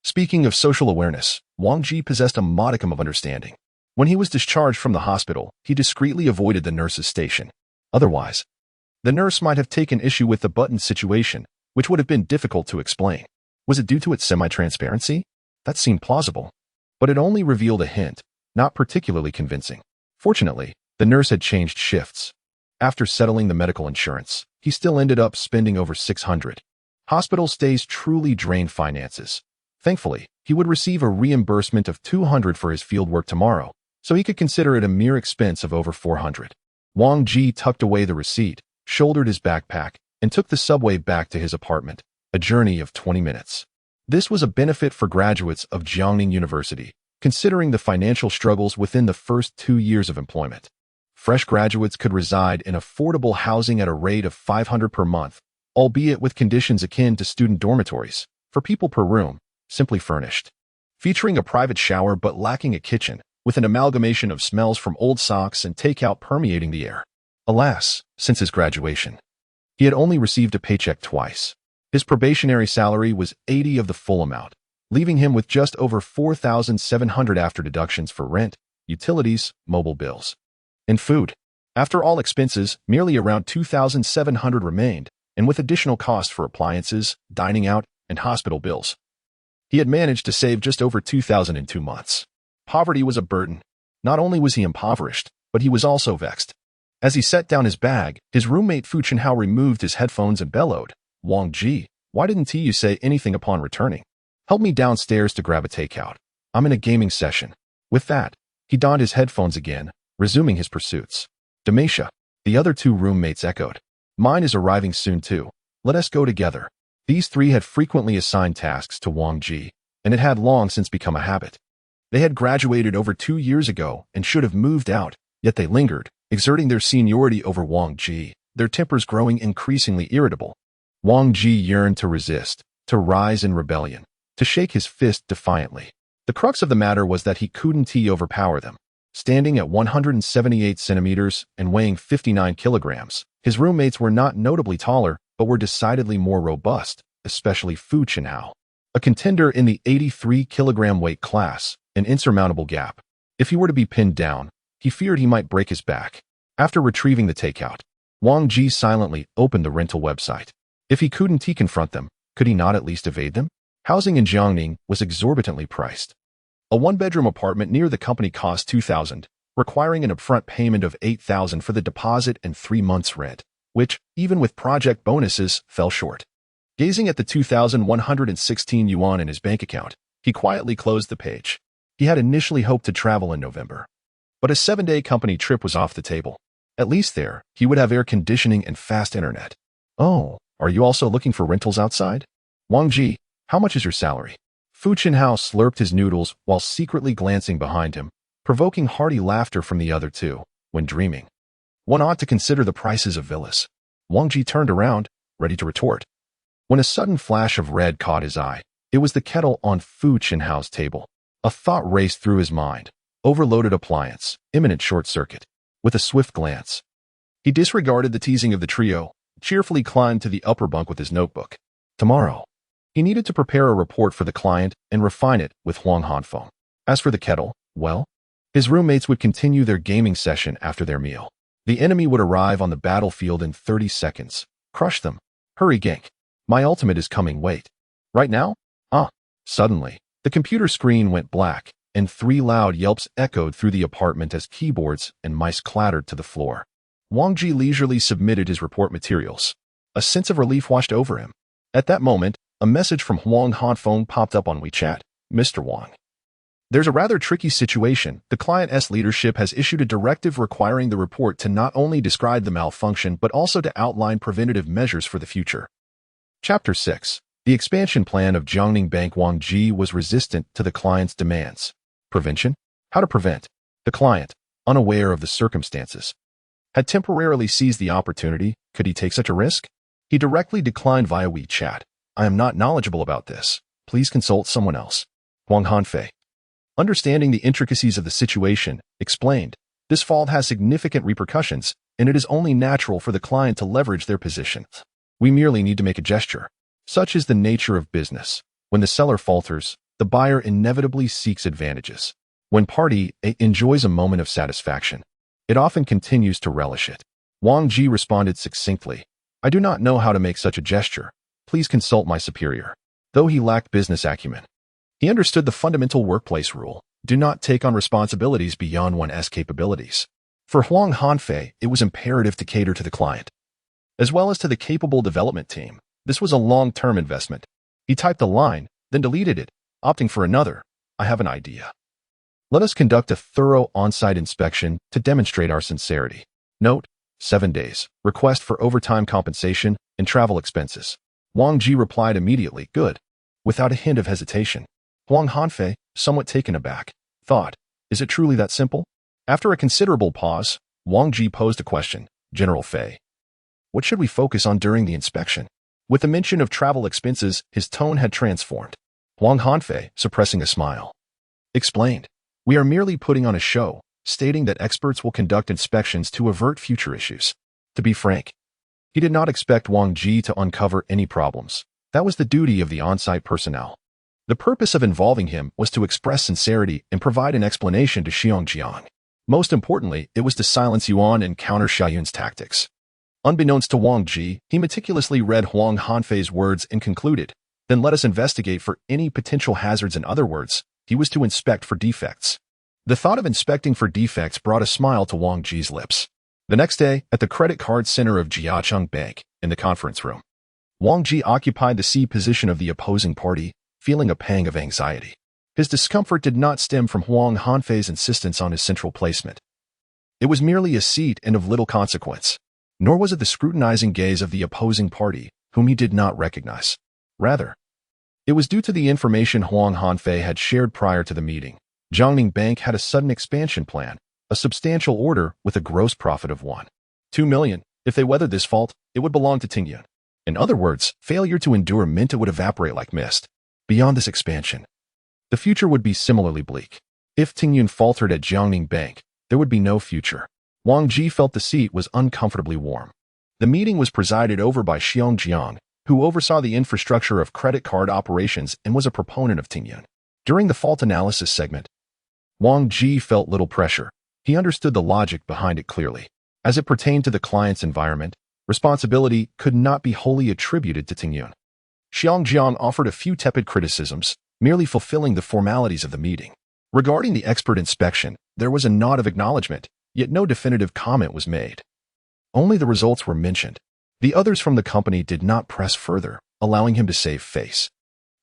Speaking of social awareness, Wang Ji possessed a modicum of understanding. When he was discharged from the hospital, he discreetly avoided the nurse's station. Otherwise, the nurse might have taken issue with the button situation, which would have been difficult to explain. Was it due to its semi-transparency? That seemed plausible. But it only revealed a hint, not particularly convincing. Fortunately, the nurse had changed shifts. After settling the medical insurance, he still ended up spending over 600. Hospital stays truly drained finances. Thankfully, he would receive a reimbursement of 200 for his fieldwork tomorrow, so he could consider it a mere expense of over 400. Wang Ji tucked away the receipt, shouldered his backpack, and took the subway back to his apartment, a journey of 20 minutes. This was a benefit for graduates of Jiangning University, considering the financial struggles within the first 2 years of employment. Fresh graduates could reside in affordable housing at a rate of 500 per month, albeit with conditions akin to student dormitories, for people per room, simply furnished. Featuring a private shower but lacking a kitchen, with an amalgamation of smells from old socks and takeout permeating the air. Alas, since his graduation, he had only received a paycheck twice. His probationary salary was 80 of the full amount, leaving him with just over 4,700 after deductions for rent, utilities, mobile bills, and food. After all expenses, merely around 2,700 remained, and with additional costs for appliances, dining out, and hospital bills. He had managed to save just over 2,000 in 2 months. Poverty was a burden. Not only was he impoverished, but he was also vexed. As he set down his bag, his roommate Fu Chenhao removed his headphones and bellowed, Wang Ji, why didn't you say anything upon returning? Help me downstairs to grab a takeout. I'm in a gaming session. With that, he donned his headphones again, resuming his pursuits. Demacia, the other 2 roommates echoed. Mine is arriving soon too. Let us go together. These 3 had frequently assigned tasks to Wang Ji, and it had long since become a habit. They had graduated over 2 years ago and should have moved out, yet they lingered, exerting their seniority over Wang Ji, their tempers growing increasingly irritable. Wang Ji yearned to resist, to rise in rebellion, to shake his fist defiantly. The crux of the matter was that he couldn't overpower them. Standing at 178 centimeters and weighing 59 kilograms, his roommates were not notably taller, but were decidedly more robust, especially Fu Chenhao. A contender in the 83-kilogram weight class, an insurmountable gap. If he were to be pinned down, he feared he might break his back. After retrieving the takeout, Wang Ji silently opened the rental website. If he couldn't confront them, could he not at least evade them? Housing in Jiangning was exorbitantly priced. A 1-bedroom apartment near the company cost 2,000, requiring an upfront payment of 8,000 for the deposit and 3 months' rent, which, even with project bonuses, fell short. Gazing at the 2,116 yuan in his bank account, he quietly closed the page. He had initially hoped to travel in November, but a 7-day company trip was off the table. At least there, he would have air conditioning and fast internet. Oh, are you also looking for rentals outside? Wang Ji, how much is your salary? Fu Chenhao slurped his noodles while secretly glancing behind him, provoking hearty laughter from the other two. When dreaming, one ought to consider the prices of villas. Wang Ji turned around, ready to retort, when a sudden flash of red caught his eye. It was the kettle on Fu Chenhao's table. A thought raced through his mind. Overloaded appliance, imminent short circuit. With a swift glance, he disregarded the teasing of the trio, cheerfully climbed to the upper bunk with his notebook. Tomorrow, he needed to prepare a report for the client and refine it with Huang Hanfeng. As for the kettle, well, his roommates would continue their gaming session after their meal. The enemy would arrive on the battlefield in 30 seconds. Crush them. Hurry, gank. My ultimate is coming, wait. Right now? Suddenly, the computer screen went black, and 3 loud yelps echoed through the apartment as keyboards and mice clattered to the floor. Wang Ji leisurely submitted his report materials. A sense of relief washed over him. At that moment, a message from Huang Hanfeng popped up on WeChat. Mr. Wang. There's a rather tricky situation. The client's leadership has issued a directive requiring the report to not only describe the malfunction but also to outline preventative measures for the future. Chapter 6. The expansion plan of Jiangning Bank. Wang Ji was resistant to the client's demands. Prevention? How to prevent? The client, unaware of the circumstances, had temporarily seized the opportunity. Could he take such a risk? He directly declined via WeChat. I am not knowledgeable about this. Please consult someone else. Huang Hanfei, understanding the intricacies of the situation, explained, this fault has significant repercussions, and it is only natural for the client to leverage their position. We merely need to make a gesture. Such is the nature of business. When the seller falters, the buyer inevitably seeks advantages. When party A enjoys a moment of satisfaction, it often continues to relish it. Wang Ji responded succinctly, I do not know how to make such a gesture. Please consult my superior. Though he lacked business acumen, he understood the fundamental workplace rule, do not take on responsibilities beyond one's capabilities. For Huang Hanfei, it was imperative to cater to the client, as well as to the capable development team. This was a long-term investment. He typed a line, then deleted it, opting for another. I have an idea. Let us conduct a thorough on-site inspection to demonstrate our sincerity. Note, 7 days. Request for overtime compensation and travel expenses. Wang Ji replied immediately, good, without a hint of hesitation. Huang Hanfei, somewhat taken aback, thought, is it truly that simple? After a considerable pause, Wang Ji posed a question. General Fei, what should we focus on during the inspection? With the mention of travel expenses, his tone had transformed. Huang Hanfei, suppressing a smile, explained, we are merely putting on a show, stating that experts will conduct inspections to avert future issues. To be frank, he did not expect Wang Ji to uncover any problems. That was the duty of the on-site personnel. The purpose of involving him was to express sincerity and provide an explanation to Jiang. Most importantly, it was to silence Yuan and counter Xiaoyun's tactics. Unbeknownst to Wang Ji, he meticulously read Huang Hanfei's words and concluded, then let us investigate for any potential hazards. In other words, he was to inspect for defects. The thought of inspecting for defects brought a smile to Wang Ji's lips. The next day, at the credit card center of Jiangning Bank, in the conference room, Wang Ji occupied the C position of the opposing party, feeling a pang of anxiety. His discomfort did not stem from Huang Hanfei's insistence on his central placement. It was merely a seat and of little consequence. Nor was it the scrutinizing gaze of the opposing party, whom he did not recognize. Rather, it was due to the information Huang Hanfei had shared prior to the meeting. Jiangning Bank had a sudden expansion plan, a substantial order with a gross profit of 1.2 million. If they weathered this fault, it would belong to Tingyun. In other words, failure to endure meant it would evaporate like mist. Beyond this expansion, the future would be similarly bleak. If Tingyun faltered at Jiangning Bank, there would be no future. Wang Ji felt the seat was uncomfortably warm. The meeting was presided over by Xiong Jiang, who oversaw the infrastructure of credit card operations and was a proponent of Tingyun. During the fault analysis segment, Wang Ji felt little pressure. He understood the logic behind it clearly. As it pertained to the client's environment, responsibility could not be wholly attributed to Tingyun. Xiong Jiang offered a few tepid criticisms, merely fulfilling the formalities of the meeting. Regarding the expert inspection, there was a nod of acknowledgement, yet no definitive comment was made. Only the results were mentioned. The others from the company did not press further. allowing him to save face.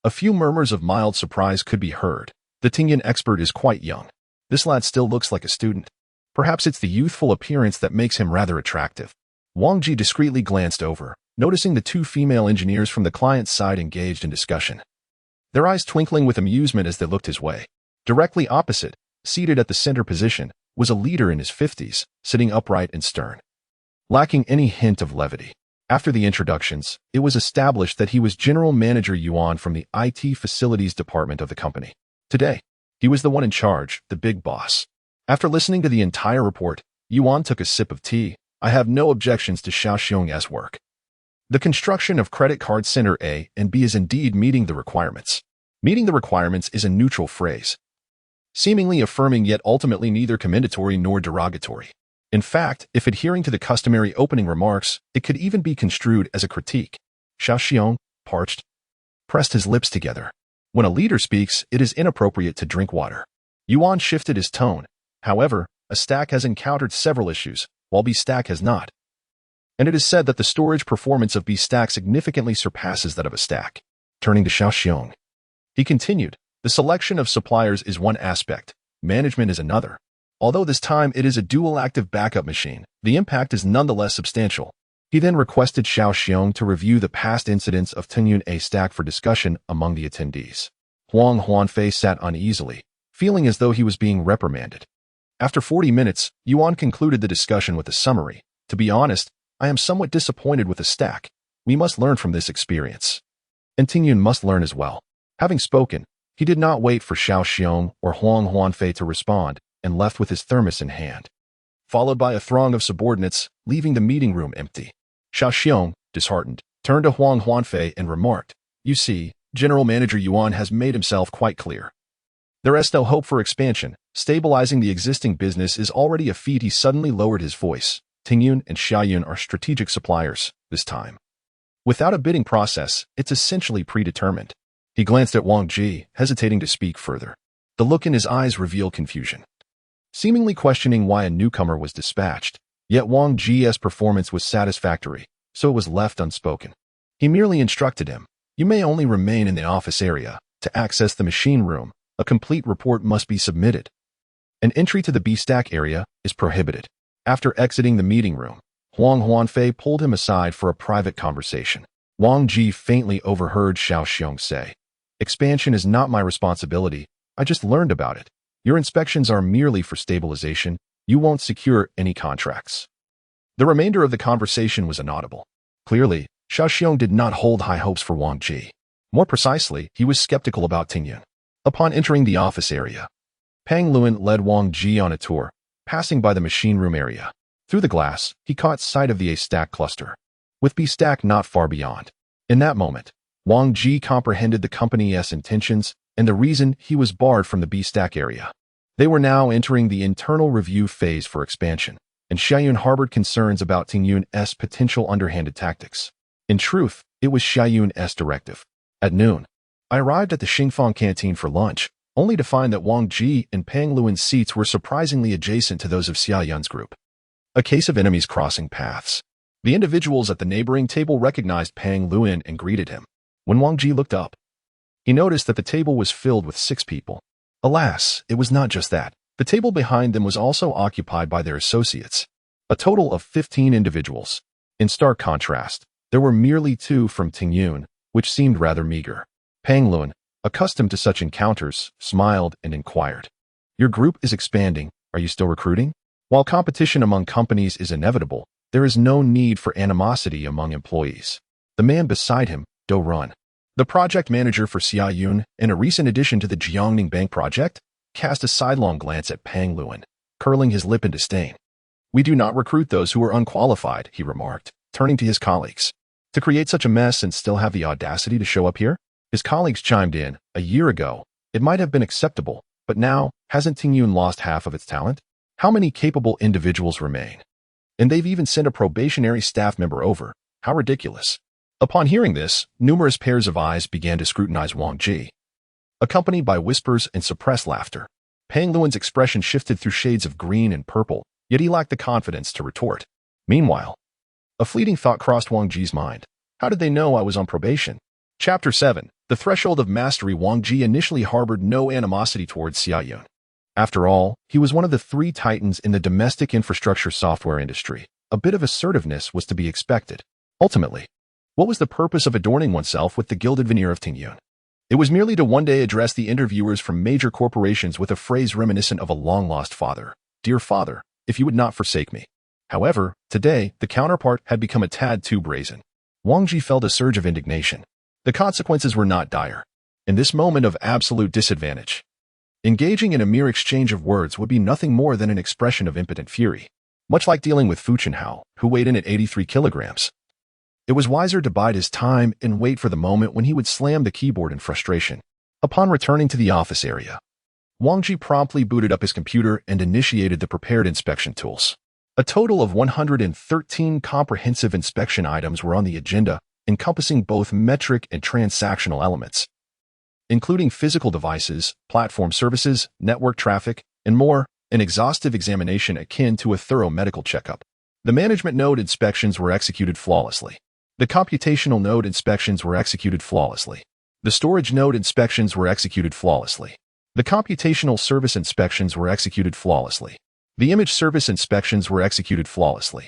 A few murmurs of mild surprise could be heard. The Tingyan expert is quite young. This lad still looks like a student. Perhaps it's the youthful appearance that makes him rather attractive. Wang Ji discreetly glanced over, noticing the two female engineers from the client's side engaged in discussion. Their eyes twinkling with amusement as they looked his way. Directly opposite, seated at the center position, was a leader in his 50s, sitting upright and stern, lacking any hint of levity. After the introductions, it was established that he was General Manager Yuan from the IT Facilities Department of the company. Today, he was the one in charge, the big boss. After listening to the entire report, Yuan took a sip of tea. I have no objections to Xiao Xiong's work. The construction of Credit Card Center A and B is indeed meeting the requirements. Meeting the requirements is a neutral phrase, seemingly affirming yet ultimately neither commendatory nor derogatory. In fact, if adhering to the customary opening remarks, it could even be construed as a critique. Xiao Xiong, parched, pressed his lips together. When a leader speaks, it is inappropriate to drink water. Yuan shifted his tone. However, A stack has encountered several issues, while B stack has not. And it is said that the storage performance of B stack significantly surpasses that of A stack. Turning to Xiao Xiong, he continued, the selection of suppliers is one aspect, management is another. Although this time it is a dual-active backup machine, the impact is nonetheless substantial. He then requested Xiao Xiong to review the past incidents of Tingyun A stack for discussion among the attendees. Huang Huanfei sat uneasily, feeling as though he was being reprimanded. After 40 minutes, Yuan concluded the discussion with a summary. To be honest, I am somewhat disappointed with the stack. We must learn from this experience. And Tingyun must learn as well. Having spoken, he did not wait for Xiao Xiong or Huang Huanfei to respond and left with his thermos in hand, followed by a throng of subordinates, leaving the meeting room empty. Xiao Xiong, disheartened, turned to Huang Huanfei and remarked, "You see, General Manager Yuan has made himself quite clear. There is no hope for expansion. Stabilizing the existing business is already a feat." He suddenly lowered his voice. Tingyun and Xiaoyun are strategic suppliers, this time. Without a bidding process, it's essentially predetermined. He glanced at Wang Ji, hesitating to speak further. The look in his eyes revealed confusion, seemingly questioning why a newcomer was dispatched. Yet Wang Ji's performance was satisfactory, so it was left unspoken. He merely instructed him, "You may only remain in the office area. To access the machine room, a complete report must be submitted. An entry to the B-stack area is prohibited." After exiting the meeting room, Huang Huanfei pulled him aside for a private conversation. Wang Ji faintly overheard Xiao Xiong say, "Expansion is not my responsibility. I just learned about it. Your inspections are merely for stabilization. You won't secure any contracts." The remainder of the conversation was inaudible. Clearly, Xiao Xiong did not hold high hopes for Wang Ji. More precisely, he was skeptical about Tingyun. Upon entering the office area, Pang Luan led Wang Ji on a tour, passing by the machine room area. Through the glass, he caught sight of the A-stack cluster, with B-stack not far beyond. In that moment, Wang Ji comprehended the company's intentions and the reason he was barred from the B-stack area. They were now entering the internal review phase for expansion, and Xiaoyun harbored concerns about Tingyun's potential underhanded tactics. In truth, it was Xiaoyun's directive. At noon, I arrived at the Xingfang canteen for lunch, only to find that Wang Ji and Pang Luan's seats were surprisingly adjacent to those of Xia Yun's group. A case of enemies crossing paths. The individuals at the neighboring table recognized Pang Luan and greeted him. When Wang Ji looked up, he noticed that the table was filled with 6 people. Alas, it was not just that. The table behind them was also occupied by their associates, a total of 15 individuals. In stark contrast, there were merely 2 from Tingyun, which seemed rather meager. Pang Luan, accustomed to such encounters, smiled and inquired, "Your group is expanding. Are you still recruiting?" While competition among companies is inevitable, there is no need for animosity among employees. The man beside him, Do Run, the project manager for Xia Yun and a recent addition to the Jiangning Bank project, cast a sidelong glance at Pang Luan, curling his lip in disdain. "We do not recruit those who are unqualified," he remarked, turning to his colleagues. "To create such a mess and still have the audacity to show up here?" His colleagues chimed in. "A year ago, it might have been acceptable, but now, hasn't Tingyun lost half of its talent? How many capable individuals remain? And they've even sent a probationary staff member over. How ridiculous." Upon hearing this, numerous pairs of eyes began to scrutinize Wang Ji, accompanied by whispers and suppressed laughter. Pang Luan's expression shifted through shades of green and purple, yet he lacked the confidence to retort. Meanwhile, a fleeting thought crossed Wang Ji's mind. How did they know I was on probation? Chapter 7. The Threshold of Mastery. Wang Ji initially harbored no animosity towards Xia Yun. After all, he was one of the three titans in the domestic infrastructure software industry. A bit of assertiveness was to be expected. Ultimately, what was the purpose of adorning oneself with the gilded veneer of Tingyun? It was merely to one day address the interviewers from major corporations with a phrase reminiscent of a long-lost father. Dear father, if you would not forsake me. However, today, the counterpart had become a tad too brazen. Wang Ji felt a surge of indignation. The consequences were not dire. In this moment of absolute disadvantage, engaging in a mere exchange of words would be nothing more than an expression of impotent fury. Much like dealing with Fu Chenhao, who weighed in at 83 kilograms. It was wiser to bide his time and wait for the moment when he would slam the keyboard in frustration. Upon returning to the office area, Wang Ji promptly booted up his computer and initiated the prepared inspection tools. A total of 113 comprehensive inspection items were on the agenda, encompassing both metric and transactional elements, including physical devices, platform services, network traffic, and more, an exhaustive examination akin to a thorough medical checkup. The management node inspections were executed flawlessly. The computational node inspections were executed flawlessly. The storage node inspections were executed flawlessly. The computational service inspections were executed flawlessly. The image service inspections were executed flawlessly.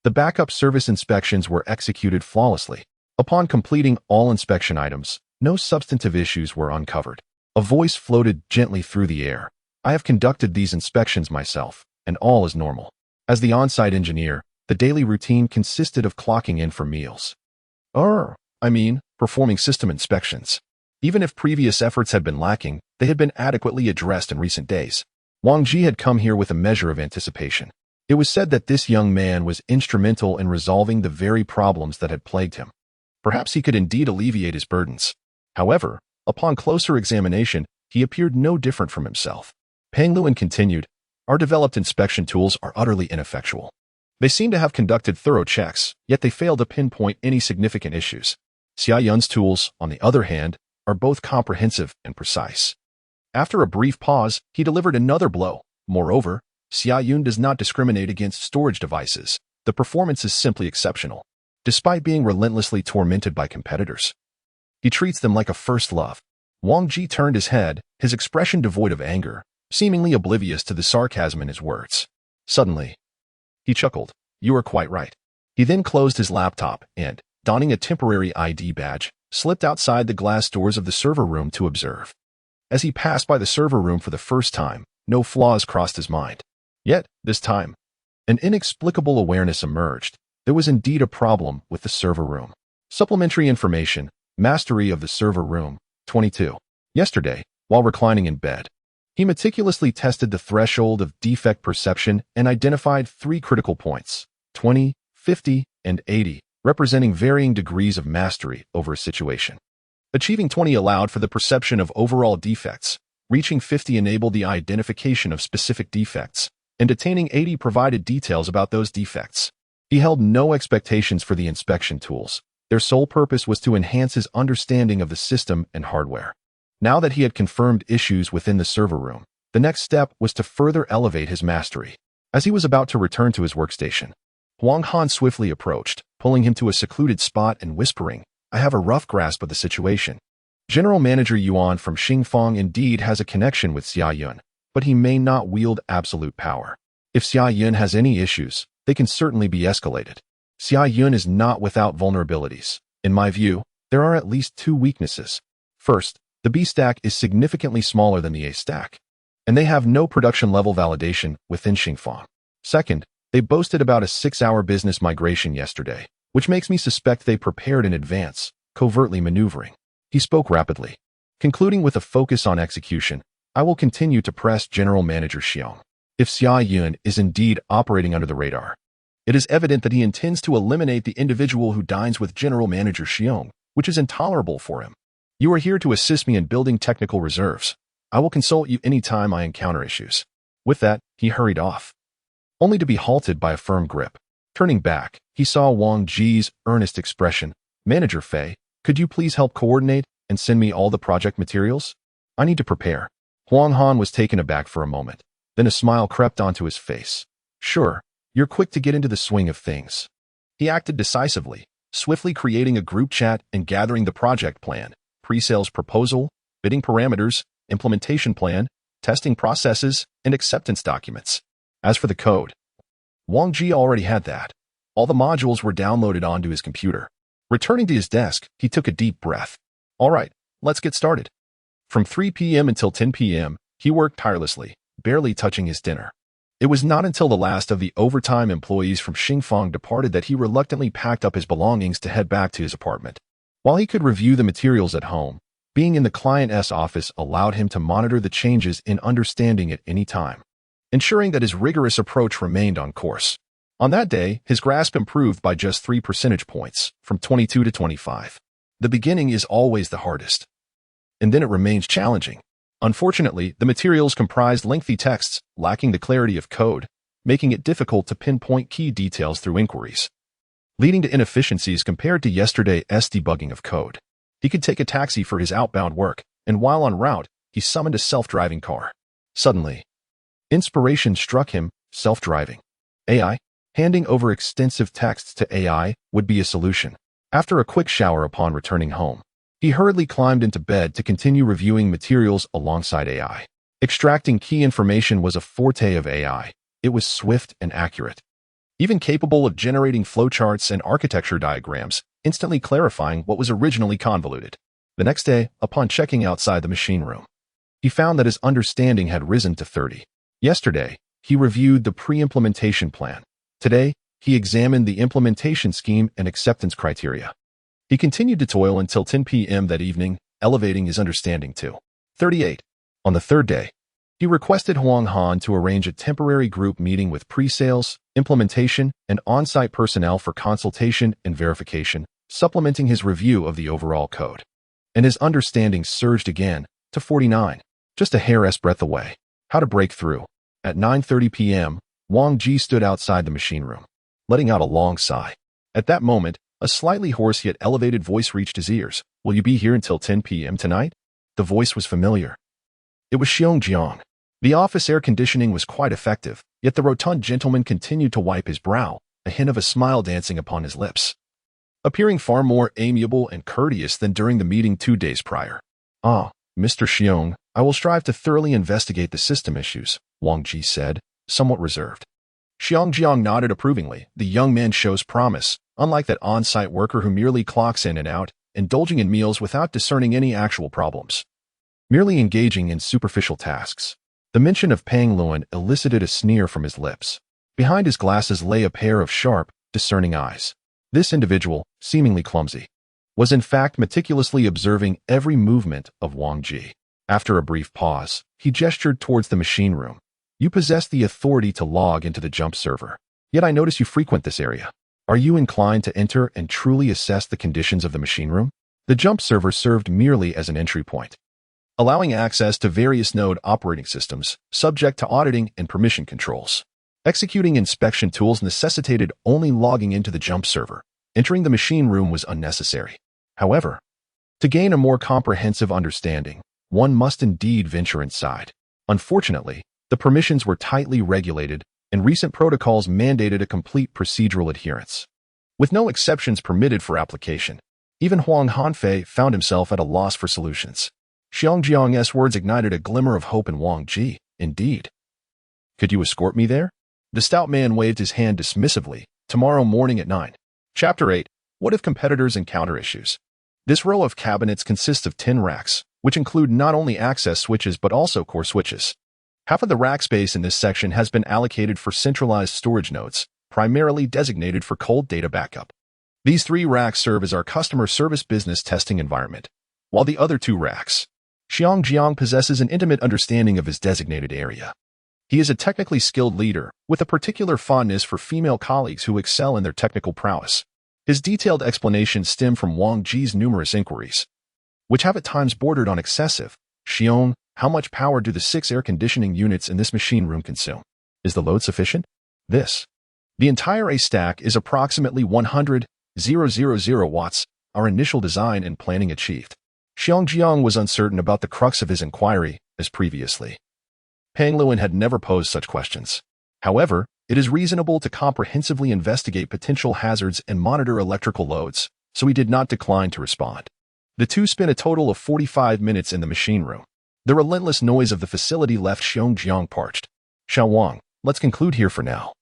The backup service inspections were executed flawlessly. Upon completing all inspection items, no substantive issues were uncovered. A voice floated gently through the air. I have conducted these inspections myself, and all is normal. As the on-site engineer, the daily routine consisted of clocking in for meals. Performing system inspections. Even if previous efforts had been lacking, they had been adequately addressed in recent days. Wang Ji had come here with a measure of anticipation. It was said that this young man was instrumental in resolving the very problems that had plagued him. Perhaps he could indeed alleviate his burdens. However, upon closer examination, he appeared no different from himself. Peng Luan continued, our developed inspection tools are utterly ineffectual. They seem to have conducted thorough checks, yet they failed to pinpoint any significant issues. Xia Yun's tools, on the other hand, are both comprehensive and precise. After a brief pause, he delivered another blow. Moreover, Xia Yun does not discriminate against storage devices. The performance is simply exceptional. Despite being relentlessly tormented by competitors, he treats them like a first love. Wang Ji turned his head, his expression devoid of anger, seemingly oblivious to the sarcasm in his words. Suddenly, he chuckled. You are quite right. He then closed his laptop and, donning a temporary ID badge, slipped outside the glass doors of the server room to observe. As he passed by the server room for the first time, no flaws crossed his mind. Yet, this time, an inexplicable awareness emerged. There was indeed a problem with the server room. Supplementary information, mastery of the server room, 22. Yesterday, while reclining in bed, he meticulously tested the threshold of defect perception and identified 3 critical points, 20, 50, and 80, representing varying degrees of mastery over a situation. Achieving 20 allowed for the perception of overall defects, reaching 50 enabled the identification of specific defects, and attaining 80 provided details about those defects. He held no expectations for the inspection tools. Their sole purpose was to enhance his understanding of the system and hardware. Now that he had confirmed issues within the server room, the next step was to further elevate his mastery. As he was about to return to his workstation, Huang Han swiftly approached, pulling him to a secluded spot and whispering, I have a rough grasp of the situation. General Manager Yuan from Xingfang indeed has a connection with Xia Yun, but he may not wield absolute power. If Xia Yun has any issues, they can certainly be escalated. Xia Yun is not without vulnerabilities. In my view, there are at least 2 weaknesses. First, the B stack is significantly smaller than the A stack, and they have no production-level validation within Xingfang. Second, they boasted about a 6-hour business migration yesterday, which makes me suspect they prepared in advance, covertly maneuvering. He spoke rapidly. Concluding with a focus on execution, I will continue to press General Manager Xiong. If Xia Yun is indeed operating under the radar, it is evident that he intends to eliminate the individual who dines with General Manager Xiong, which is intolerable for him. You are here to assist me in building technical reserves. I will consult you any time I encounter issues. With that, he hurried off, only to be halted by a firm grip. Turning back, he saw Wang Ji's earnest expression. Manager Fei, could you please help coordinate and send me all the project materials? I need to prepare. Huang Han was taken aback for a moment. Then a smile crept onto his face. Sure, you're quick to get into the swing of things. He acted decisively, swiftly creating a group chat and gathering the project plan, pre-sales proposal, bidding parameters, implementation plan, testing processes, and acceptance documents. As for the code, Wang Ji already had that. All the modules were downloaded onto his computer. Returning to his desk, he took a deep breath. All right, let's get started. From 3 p.m. until 10 p.m., he worked tirelessly, barely touching his dinner. It was not until the last of the overtime employees from Xingfang departed that he reluctantly packed up his belongings to head back to his apartment. While he could review the materials at home, being in the client's office allowed him to monitor the changes in understanding at any time, ensuring that his rigorous approach remained on course. On that day, his grasp improved by just 3 percentage points, from 22 to 25. The beginning is always the hardest, and then it remains challenging. Unfortunately, the materials comprised lengthy texts, lacking the clarity of code, making it difficult to pinpoint key details through inquiries, leading to inefficiencies compared to yesterday's debugging of code. He could take a taxi for his outbound work, and while en route, he summoned a self-driving car. Suddenly, inspiration struck him. Self-driving AI? Handing over extensive texts to AI would be a solution. After a quick shower upon returning home, he hurriedly climbed into bed to continue reviewing materials alongside AI. Extracting key information was a forte of AI. It was swift and accurate, even capable of generating flowcharts and architecture diagrams, instantly clarifying what was originally convoluted. The next day, upon checking outside the machine room, he found that his understanding had risen to 30. Yesterday, he reviewed the pre-implementation plan. Today, he examined the implementation scheme and acceptance criteria. He continued to toil until 10 p.m. that evening, elevating his understanding to 38. On the third day, he requested Huang Han to arrange a temporary group meeting with pre-sales, implementation, and on-site personnel for consultation and verification, supplementing his review of the overall code. And his understanding surged again to 49, just a hair's breadth away. How to break through. At 9:30 p.m., Wang Ji stood outside the machine room, letting out a long sigh. At that moment, a slightly hoarse yet elevated voice reached his ears. Will you be here until 10 p.m. tonight? The voice was familiar. It was Jiang. The office air conditioning was quite effective, yet the rotund gentleman continued to wipe his brow, a hint of a smile dancing upon his lips, appearing far more amiable and courteous than during the meeting 2 days prior. Ah, Mr. Xiong, I will strive to thoroughly investigate the system issues, Wang Ji said, somewhat reserved. Jiang nodded approvingly. The young man shows promise, unlike that on-site worker who merely clocks in and out, indulging in meals without discerning any actual problems, merely engaging in superficial tasks. The mention of Pang Luan elicited a sneer from his lips. Behind his glasses lay a pair of sharp, discerning eyes. This individual, seemingly clumsy, was in fact meticulously observing every movement of Wang Ji. After a brief pause, he gestured towards the machine room. You possess the authority to log into the jump server. Yet I notice you frequent this area. Are you inclined to enter and truly assess the conditions of the machine room? The jump server served merely as an entry point, allowing access to various node operating systems, subject to auditing and permission controls. Executing inspection tools necessitated only logging into the jump server. Entering the machine room was unnecessary. However, to gain a more comprehensive understanding, one must indeed venture inside. Unfortunately, the permissions were tightly regulated, and recent protocols mandated a complete procedural adherence, with no exceptions permitted for application. Even Huang Hanfei found himself at a loss for solutions. Jiang's words ignited a glimmer of hope in Wang Ji. Indeed. Could you escort me there? The stout man waved his hand dismissively. Tomorrow morning at 9. Chapter 8. What if competitors encounter issues? This row of cabinets consists of 10 racks, which include not only access switches but also core switches. Half of the rack space in this section has been allocated for centralized storage nodes, primarily designated for cold data backup. These 3 racks serve as our customer service business testing environment, while the other 2 racks. Jiang possesses an intimate understanding of his designated area. He is a technically skilled leader, with a particular fondness for female colleagues who excel in their technical prowess. His detailed explanations stem from Wang Ji's numerous inquiries, which have at times bordered on excessive. Xiong, how much power do the 6 air conditioning units in this machine room consume? Is the load sufficient? The entire A stack is approximately 100,000 watts, our initial design and planning achieved. Jiang was uncertain about the crux of his inquiry, as previously. Pang Luan had never posed such questions. However, It is reasonable to comprehensively investigate potential hazards and monitor electrical loads, so he did not decline to respond. The two spent a total of 45 minutes in the machine room. The relentless noise of the facility left Jiang parched. Xiao Wang, let's conclude here for now.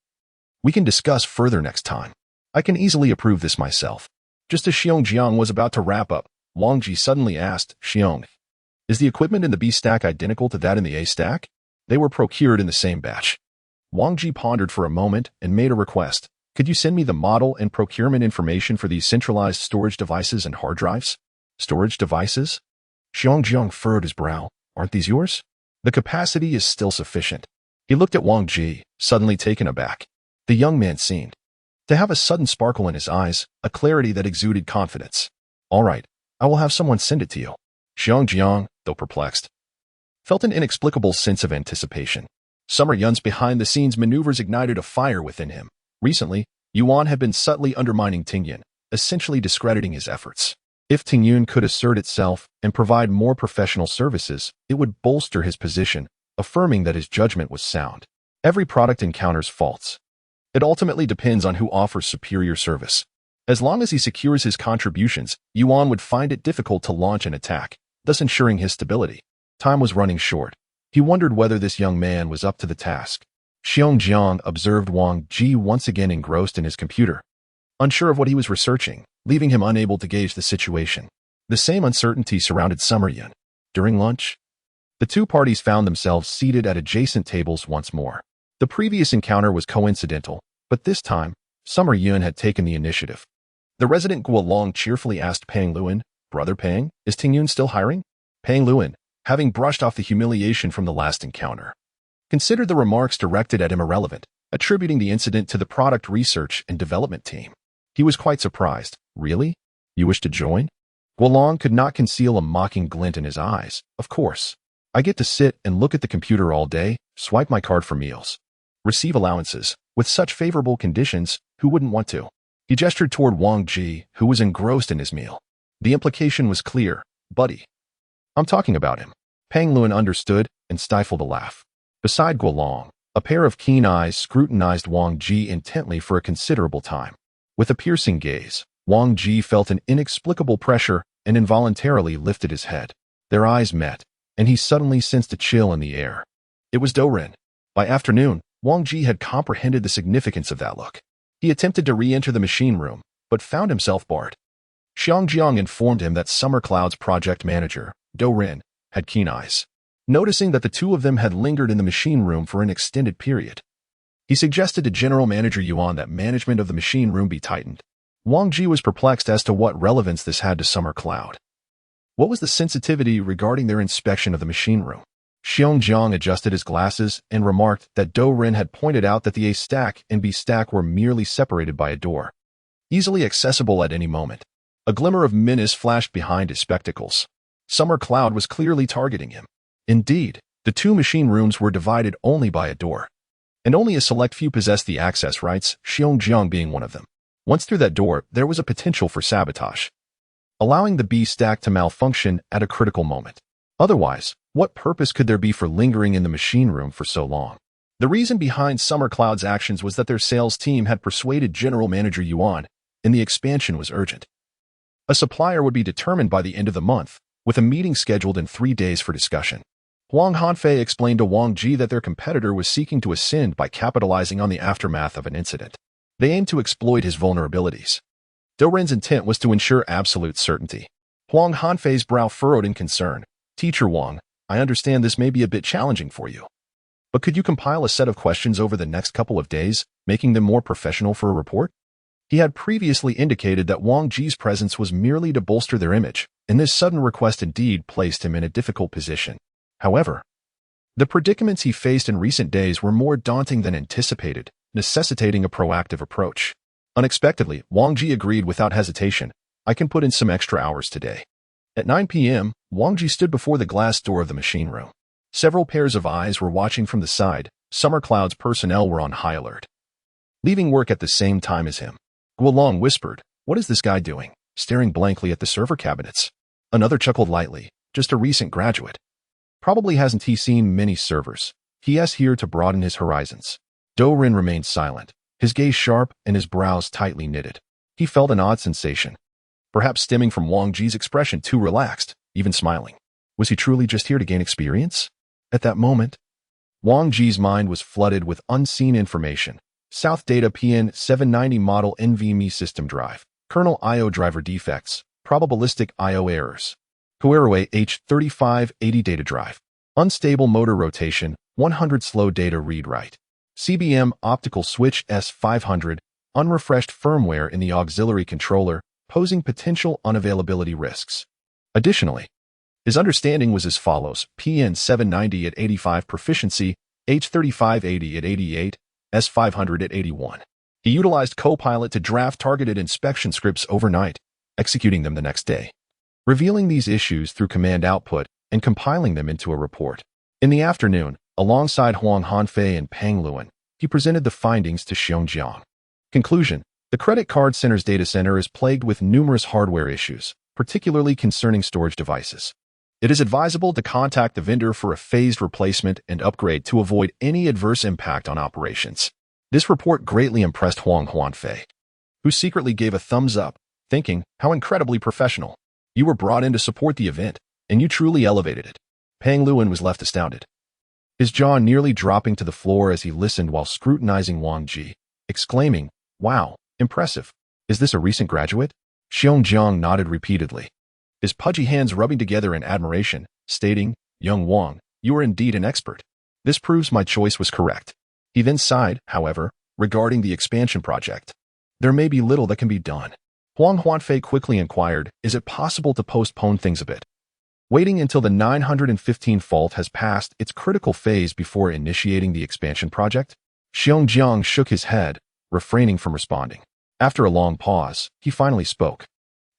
We can discuss further next time. I can easily approve this myself. Just as Jiang was about to wrap up, Wang Ji suddenly asked, Xiong, is the equipment in the B stack identical to that in the A stack? They were procured in the same batch. Wang Ji pondered for a moment and made a request. Could you send me the model and procurement information for these centralized storage devices and hard drives? Storage devices? Jiang furrowed his brow. Aren't these yours? The capacity is still sufficient. He looked at Wang Ji, suddenly taken aback. The young man seemed to have a sudden sparkle in his eyes, a clarity that exuded confidence. All right, I will have someone send it to you. Jiang, though perplexed, felt an inexplicable sense of anticipation. Summer Yun's behind-the-scenes maneuvers ignited a fire within him. Recently, Yuan had been subtly undermining Tingyun, essentially discrediting his efforts. If Tingyun could assert itself and provide more professional services, it would bolster his position, affirming that his judgment was sound. Every product encounters faults. It ultimately depends on who offers superior service. As long as he secures his contributions, Yuan would find it difficult to launch an attack, thus ensuring his stability. Time was running short. He wondered whether this young man was up to the task. Jiang observed Wang Ji once again engrossed in his computer, unsure of what he was researching, leaving him unable to gauge the situation. The same uncertainty surrounded Summer Yun. During lunch, the two parties found themselves seated at adjacent tables once more. The previous encounter was coincidental, but this time, Summer Yun had taken the initiative. The resident Guolong cheerfully asked Pang Luan, Brother Pang, is Tingyun still hiring? Pang Luan, having brushed off the humiliation from the last encounter, considered the remarks directed at him irrelevant, attributing the incident to the product research and development team. He was quite surprised. Really? You wish to join? Guolong could not conceal a mocking glint in his eyes. Of course. I get to sit and look at the computer all day, swipe my card for meals, receive allowances. With such favorable conditions, who wouldn't want to? He gestured toward Wang Ji, who was engrossed in his meal. The implication was clear. Buddy. I'm talking about him. Pang Luan understood and stifled a laugh. Beside Guolong, a pair of keen eyes scrutinized Wang Ji intently for a considerable time. With a piercing gaze, Wang Ji felt an inexplicable pressure and involuntarily lifted his head. Their eyes met, and he suddenly sensed a chill in the air. It was Dourin. By afternoon, Wang Ji had comprehended the significance of that look. He attempted to re-enter the machine room, but found himself barred. Jiang informed him that Summer Cloud's project manager, Dourin, had keen eyes. Noticing that the two of them had lingered in the machine room for an extended period, he suggested to General Manager Yuan that management of the machine room be tightened. Wang Ji was perplexed as to what relevance this had to Summer Cloud. What was the sensitivity regarding their inspection of the machine room? Jiang adjusted his glasses and remarked that Dourin had pointed out that the A stack and B stack were merely separated by a door, easily accessible at any moment. A glimmer of menace flashed behind his spectacles. Summer Cloud was clearly targeting him. Indeed, the two machine rooms were divided only by a door, and only a select few possessed the access rights, Jiang being one of them. Once through that door, there was a potential for sabotage, allowing the B stack to malfunction at a critical moment. Otherwise, what purpose could there be for lingering in the machine room for so long? The reason behind Summer Cloud's actions was that their sales team had persuaded General Manager Yuan, and the expansion was urgent. A supplier would be determined by the end of the month, with a meeting scheduled in 3 days for discussion. Huang Hanfei explained to Wang Ji that their competitor was seeking to ascend by capitalizing on the aftermath of an incident. They aimed to exploit his vulnerabilities. Dourin's intent was to ensure absolute certainty. Huang Hanfei's brow furrowed in concern. Teacher Wang, I understand this may be a bit challenging for you, but could you compile a set of questions over the next couple of days, making them more professional for a report? He had previously indicated that Wang Ji's presence was merely to bolster their image, and this sudden request indeed placed him in a difficult position. However, the predicaments he faced in recent days were more daunting than anticipated, necessitating a proactive approach. Unexpectedly, Wang Ji agreed without hesitation. I can put in some extra hours today. At 9 p.m., Wang Ji stood before the glass door of the machine room. Several pairs of eyes were watching from the side. Summer Cloud's personnel were on high alert, leaving work at the same time as him. Guolong whispered, "What is this guy doing?" staring blankly at the server cabinets. Another chuckled lightly. "Just a recent graduate. Probably hasn't he seen many servers. He is here to broaden his horizons." Rin remained silent, his gaze sharp and his brows tightly knitted. He felt an odd sensation, perhaps stemming from Wang Ji's expression too relaxed, even smiling. Was he truly just here to gain experience? At that moment, Wang Ji's mind was flooded with unseen information. South Data PN 790 model NVMe system drive, kernel I/O driver defects, probabilistic I/O errors. Huawei H3580 data drive, unstable motor rotation, 100 slow data read-write. CBM optical switch S500, unrefreshed firmware in the auxiliary controller, posing potential unavailability risks. Additionally, his understanding was as follows: PN 790 at 85 proficiency, H3580 at 88, S500 at 81. He utilized Copilot to draft targeted inspection scripts overnight, executing them the next day, revealing these issues through command output and compiling them into a report. In the afternoon, alongside Huang Hanfei and Peng Luan, he presented the findings to Xiongjiang. Conclusion: the credit card center's data center is plagued with numerous hardware issues, particularly concerning storage devices. It is advisable to contact the vendor for a phased replacement and upgrade to avoid any adverse impact on operations. This report greatly impressed Huang Hanfei, who secretly gave a thumbs up, thinking, how incredibly professional. You were brought in to support the event, and you truly elevated it. Peng Luan was left astounded, his jaw nearly dropping to the floor as he listened while scrutinizing Wang Ji, exclaiming, "Wow, impressive. Is this a recent graduate?" Xiongjiang nodded repeatedly, his pudgy hands rubbing together in admiration, stating, "Young Wang, you are indeed an expert. This proves my choice was correct." He then sighed, however, regarding the expansion project. There may be little that can be done. Huang Hanfei quickly inquired, is it possible to postpone things a bit? Waiting until the 915 fault has passed its critical phase before initiating the expansion project? Xiongjiang shook his head, refraining from responding. After a long pause, he finally spoke.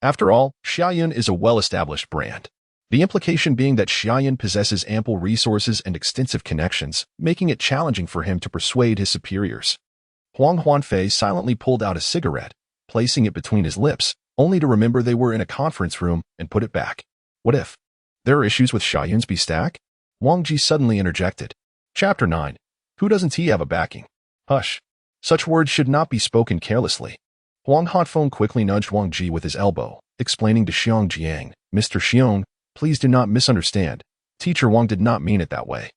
After all, Xiaoyun is a well-established brand. The implication being that Xiaoyun possesses ample resources and extensive connections, making it challenging for him to persuade his superiors. Huang Hanfei silently pulled out a cigarette, placing it between his lips, only to remember they were in a conference room and put it back. What if there are issues with Xiaoyun's B-stack? Wang Ji suddenly interjected. Chapter 9. Who doesn't he have a backing? Hush. Such words should not be spoken carelessly. Huang Hanfei quickly nudged Wang Ji with his elbow, explaining to Xiongjiang, Mr. Xiong, please do not misunderstand. Teacher Wang did not mean it that way.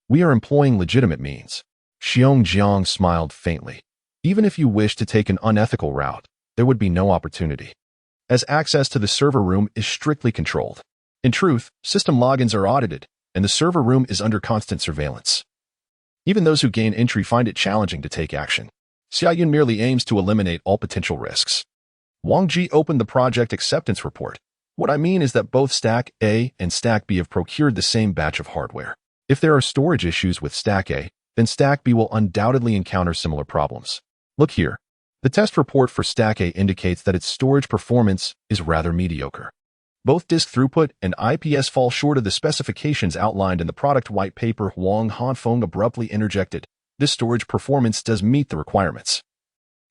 We are employing legitimate means. Xiongjiang smiled faintly. Even if you wish to take an unethical route, there would be no opportunity, as access to the server room is strictly controlled. In truth, system logins are audited, and the server room is under constant surveillance. Even those who gain entry find it challenging to take action. Xiaoyun merely aims to eliminate all potential risks. Wang Ji opened the project acceptance report. What I mean is that both Stack A and Stack B have procured the same batch of hardware. If there are storage issues with Stack A, then Stack B will undoubtedly encounter similar problems. Look here. The test report for Stack A indicates that its storage performance is rather mediocre. Both disk throughput and IPS fall short of the specifications outlined in the product white paper. Huang Hanfei abruptly interjected. This storage performance does meet the requirements.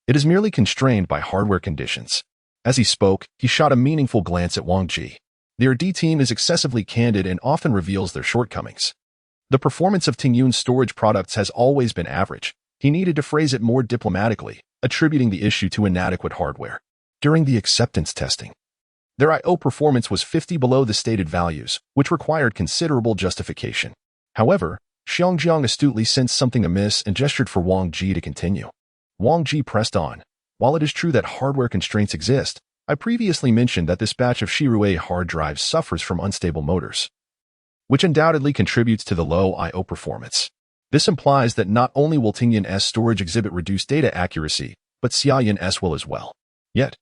It is merely constrained by hardware conditions. As he spoke, he shot a meaningful glance at Wang Ji. Their D team is excessively candid and often reveals their shortcomings. The performance of Tingyun's storage products has always been average. He needed to phrase it more diplomatically, attributing the issue to inadequate hardware. During the acceptance testing, their I/O performance was 50 below the stated values, which required considerable justification. However, Xiongjiang astutely sensed something amiss and gestured for Wang Ji to continue. Wang Ji pressed on. While it is true that hardware constraints exist, I previously mentioned that this batch of Shirui hard drives suffers from unstable motors, which undoubtedly contributes to the low I/O performance. This implies that not only will Tingyun S storage exhibit reduced data accuracy, but Xiaoyun S will as well. Yet,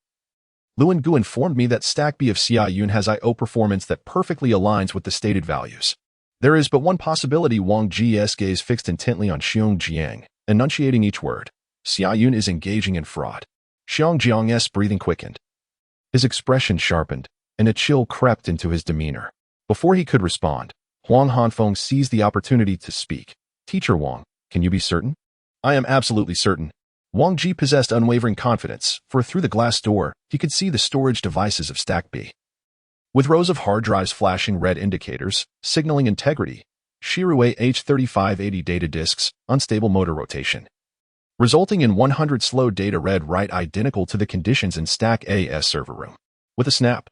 Luan Gu informed me that Stack B of Xiaoyun has I/O performance that perfectly aligns with the stated values. There is but one possibility. Wang Ji's gaze fixed intently on Xiongjiang, enunciating each word. Xiaoyun is engaging in fraud. Xiongjiang's breathing quickened. His expression sharpened, and a chill crept into his demeanor. Before he could respond, Huang Hanfei seized the opportunity to speak. Teacher Wang, can you be certain? I am absolutely certain. Wang Ji possessed unwavering confidence, for through the glass door, he could see the storage devices of Stack B. With rows of hard drives flashing red indicators, signaling integrity, Shirui H3580 data disks, unstable motor rotation. resulting in 100 slow data read-write identical to the conditions in Stack A's server room. With a snap,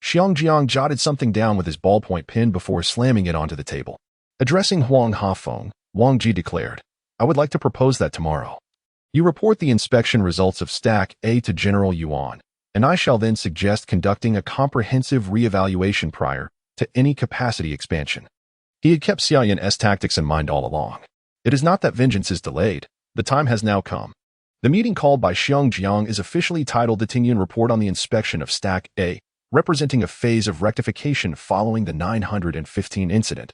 Jiang jotted something down with his ballpoint pen before slamming it onto the table. Addressing Huang Hafeng, Wang Ji declared, "I would like to propose that tomorrow you report the inspection results of Stack A to General Yuan, and I shall then suggest conducting a comprehensive reevaluation prior to any capacity expansion." He had kept Xia Yun's tactics in mind all along. It is not that vengeance is delayed. The time has now come. The meeting called by Jiang is officially titled the Tingyun Report on the Inspection of Stack A, representing a phase of rectification following the 915 incident,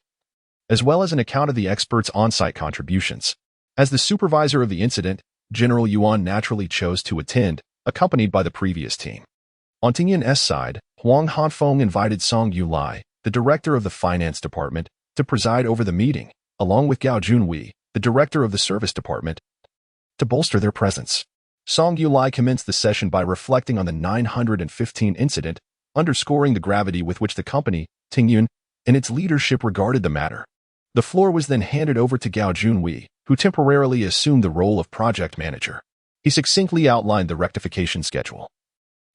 as well as an account of the experts' on-site contributions. As the supervisor of the incident, General Yuan naturally chose to attend, accompanied by the previous team. On Tingyun's side, Huang Hanfeng invited Song Yulai, the director of the finance department, to preside over the meeting, along with Gao Junwei, the director of the service department, to bolster their presence. Song Yulai commenced the session by reflecting on the 915 incident, underscoring the gravity with which the company, Tingyun, and its leadership regarded the matter. The floor was then handed over to Gao Junwei, who temporarily assumed the role of project manager. He succinctly outlined the rectification schedule,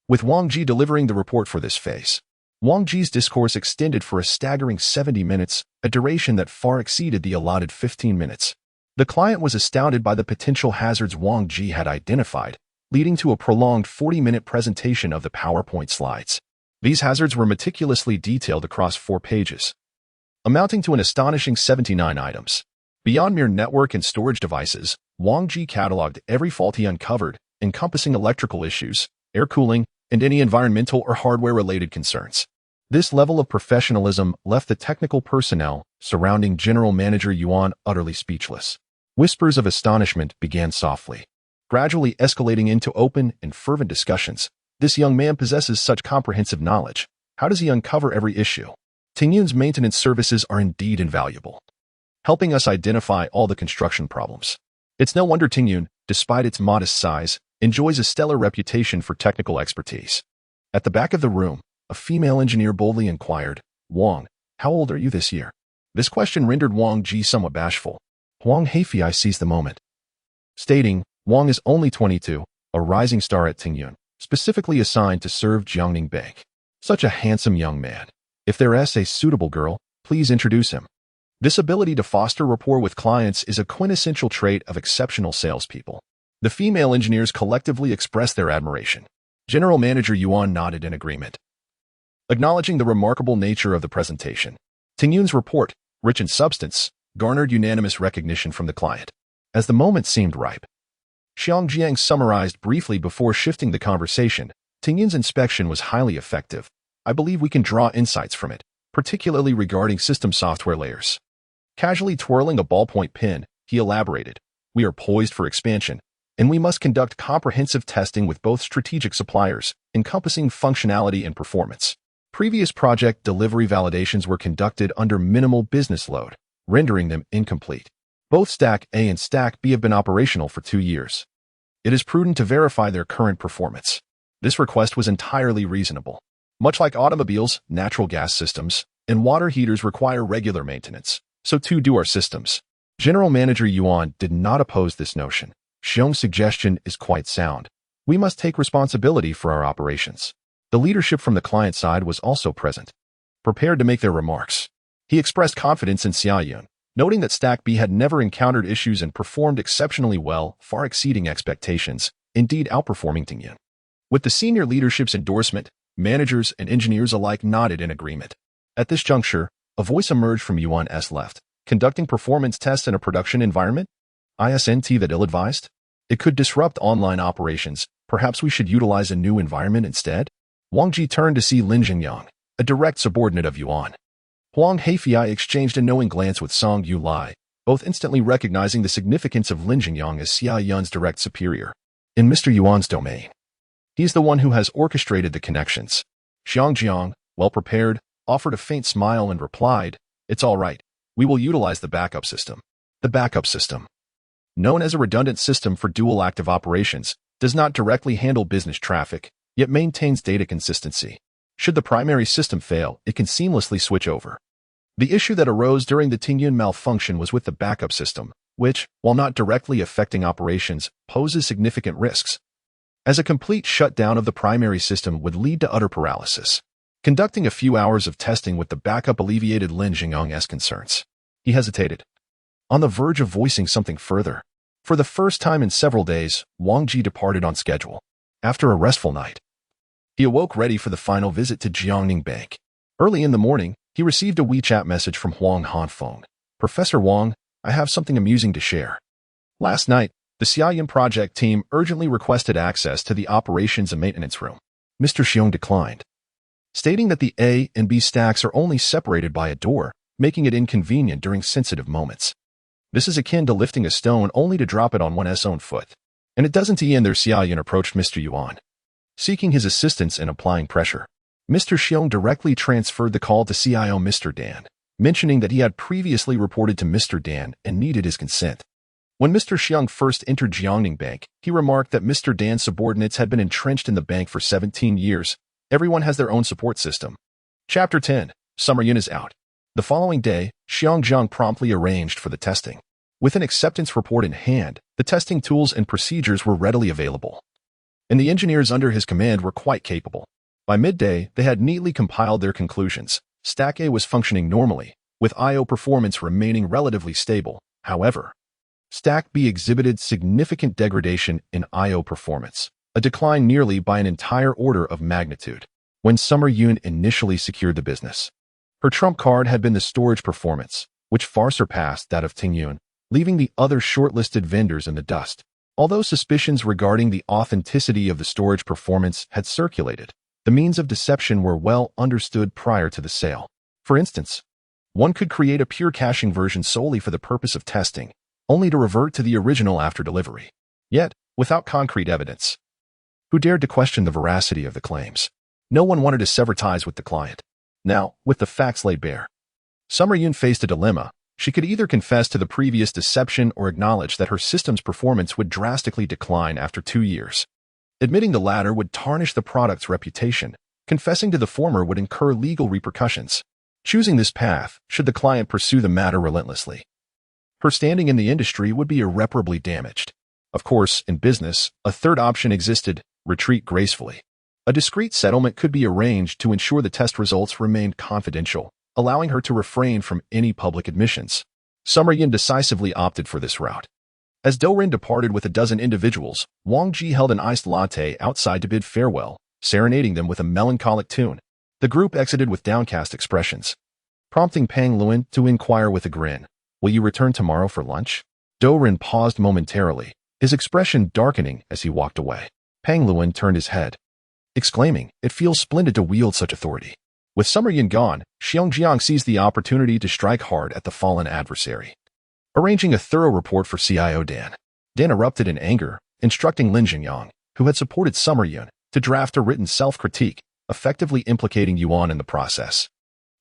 with Wang Ji delivering the report for this phase. Wang Ji's discourse extended for a staggering 70 minutes, a duration that far exceeded the allotted 15 minutes. The client was astounded by the potential hazards Wang Ji had identified, leading to a prolonged 40-minute presentation of the PowerPoint slides. These hazards were meticulously detailed across 4 pages, amounting to an astonishing 79 items. Beyond mere network and storage devices, Wang Ji cataloged every fault he uncovered, encompassing electrical issues, air cooling, and any environmental or hardware-related concerns. This level of professionalism left the technical personnel surrounding General Manager Yuan utterly speechless. Whispers of astonishment began softly, gradually escalating into open and fervent discussions. This young man possesses such comprehensive knowledge. How does he uncover every issue? Tingyun's maintenance services are indeed invaluable, helping us identify all the construction problems. It's no wonder Tingyun, despite its modest size, enjoys a stellar reputation for technical expertise. At the back of the room, a female engineer boldly inquired, "Wang, how old are you this year?" This question rendered Wang Ji somewhat bashful. Huang Heifei seized the moment, stating, "Wang is only 22, a rising star at Tingyun, specifically assigned to serve Jiangning Bank. Such a handsome young man. If there is a suitable girl, please introduce him." This ability to foster rapport with clients is a quintessential trait of exceptional salespeople. The female engineers collectively expressed their admiration. General Manager Yuan nodded in agreement, acknowledging the remarkable nature of the presentation. Tingyun's report, rich in substance, garnered unanimous recognition from the client. As the moment seemed ripe, Jiang summarized briefly before shifting the conversation. Tingyun's inspection was highly effective. I believe we can draw insights from it, particularly regarding system software layers. Casually twirling a ballpoint pen, he elaborated, "We are poised for expansion, and we must conduct comprehensive testing with both strategic suppliers, encompassing functionality and performance. Previous project delivery validations were conducted under minimal business load, rendering them incomplete. Both Stack A and Stack B have been operational for 2 years. It is prudent to verify their current performance." This request was entirely reasonable. Much like automobiles, natural gas systems, and water heaters require regular maintenance, so too do our systems. General Manager Yuan did not oppose this notion. Xiong's suggestion is quite sound. We must take responsibility for our operations. The leadership from the client side was also present, prepared to make their remarks. He expressed confidence in Xia Yun, noting that Stack B had never encountered issues and performed exceptionally well, far exceeding expectations, indeed outperforming Tingyun. With the senior leadership's endorsement, managers and engineers alike nodded in agreement. At this juncture, a voice emerged from Yuan's left. Conducting performance tests in a production environment? Isn't that ill-advised? It could disrupt online operations. Perhaps we should utilize a new environment instead? Wang Ji turned to see Lin Jingyang, a direct subordinate of Yuan. Huang Heifei exchanged a knowing glance with Song Yulai, both instantly recognizing the significance of Lin Jingyang as Xia Yun's direct superior. In Mr. Yuan's domain, he's the one who has orchestrated the connections. Jiang, well prepared, offered a faint smile and replied, "It's all right. We will utilize the backup system." The backup system, known as a redundant system for dual-active operations, does not directly handle business traffic, yet maintains data consistency. Should the primary system fail, it can seamlessly switch over. The issue that arose during the Tingyun malfunction was with the backup system, which, while not directly affecting operations, poses significant risks, as a complete shutdown of the primary system would lead to utter paralysis. Conducting a few hours of testing with the backup alleviated Lin Jingyang's concerns. He hesitated, on the verge of voicing something further. For the first time in several days, Wang Ji departed on schedule. After a restful night, he awoke ready for the final visit to Jiangning Bank. Early in the morning, he received a WeChat message from Huang Hanfeng. Professor Wang, I have something amusing to share. Last night, the Xiaoyan project team urgently requested access to the operations and maintenance room. Mr. Xiong declined, stating that the A and B stacks are only separated by a door, making it inconvenient during sensitive moments. This is akin to lifting a stone only to drop it on one's own foot. And it doesn't end there. Xiaoyan approached Mr. Yuan, seeking his assistance and applying pressure. Mr. Xiong directly transferred the call to CIO Mr. Dan, mentioning that he had previously reported to Mr. Dan and needed his consent. When Mr. Xiong first entered Jiangning Bank, he remarked that Mr. Dan's subordinates had been entrenched in the bank for 17 years. Everyone has their own support system. Chapter 10. Summer Yun is out. The following day, Xiang Zhang promptly arranged for the testing. With an acceptance report in hand, the testing tools and procedures were readily available, and the engineers under his command were quite capable. By midday, they had neatly compiled their conclusions. Stack A was functioning normally, with I/O performance remaining relatively stable. However, Stack B exhibited significant degradation in I/O performance, a decline nearly by an entire order of magnitude. When Summer Yun initially secured the business, her trump card had been the storage performance, which far surpassed that of Ting Yun, leaving the other shortlisted vendors in the dust. Although suspicions regarding the authenticity of the storage performance had circulated, the means of deception were well understood prior to the sale. For instance, one could create a pure caching version solely for the purpose of testing, only to revert to the original after delivery. Yet, without concrete evidence, who dared to question the veracity of the claims? No one wanted to sever ties with the client. Now, with the facts laid bare, Summer Yun faced a dilemma. She could either confess to the previous deception or acknowledge that her system's performance would drastically decline after 2 years. Admitting the latter would tarnish the product's reputation. Confessing to the former would incur legal repercussions. Choosing this path, should the client pursue the matter relentlessly, her standing in the industry would be irreparably damaged. Of course, in business, a third option existed: retreat gracefully. A discreet settlement could be arranged to ensure the test results remained confidential, allowing her to refrain from any public admissions. Summer Yin decisively opted for this route. As Dorin departed with a dozen individuals, Wang Ji held an iced latte outside to bid farewell, serenading them with a melancholic tune. The group exited with downcast expressions, prompting Pang Luan to inquire with a grin, "Will you return tomorrow for lunch?" Dorin paused momentarily, his expression darkening as he walked away. Pang Luan turned his head, exclaiming, "It feels splendid to wield such authority." With Summer Yin gone, Xiong Jiang seized the opportunity to strike hard at the fallen adversary. Arranging a thorough report for CIO Dan, Dan erupted in anger, instructing Lin Jingyang, who had supported Summer Yun, to draft a written self-critique, effectively implicating Yuan in the process.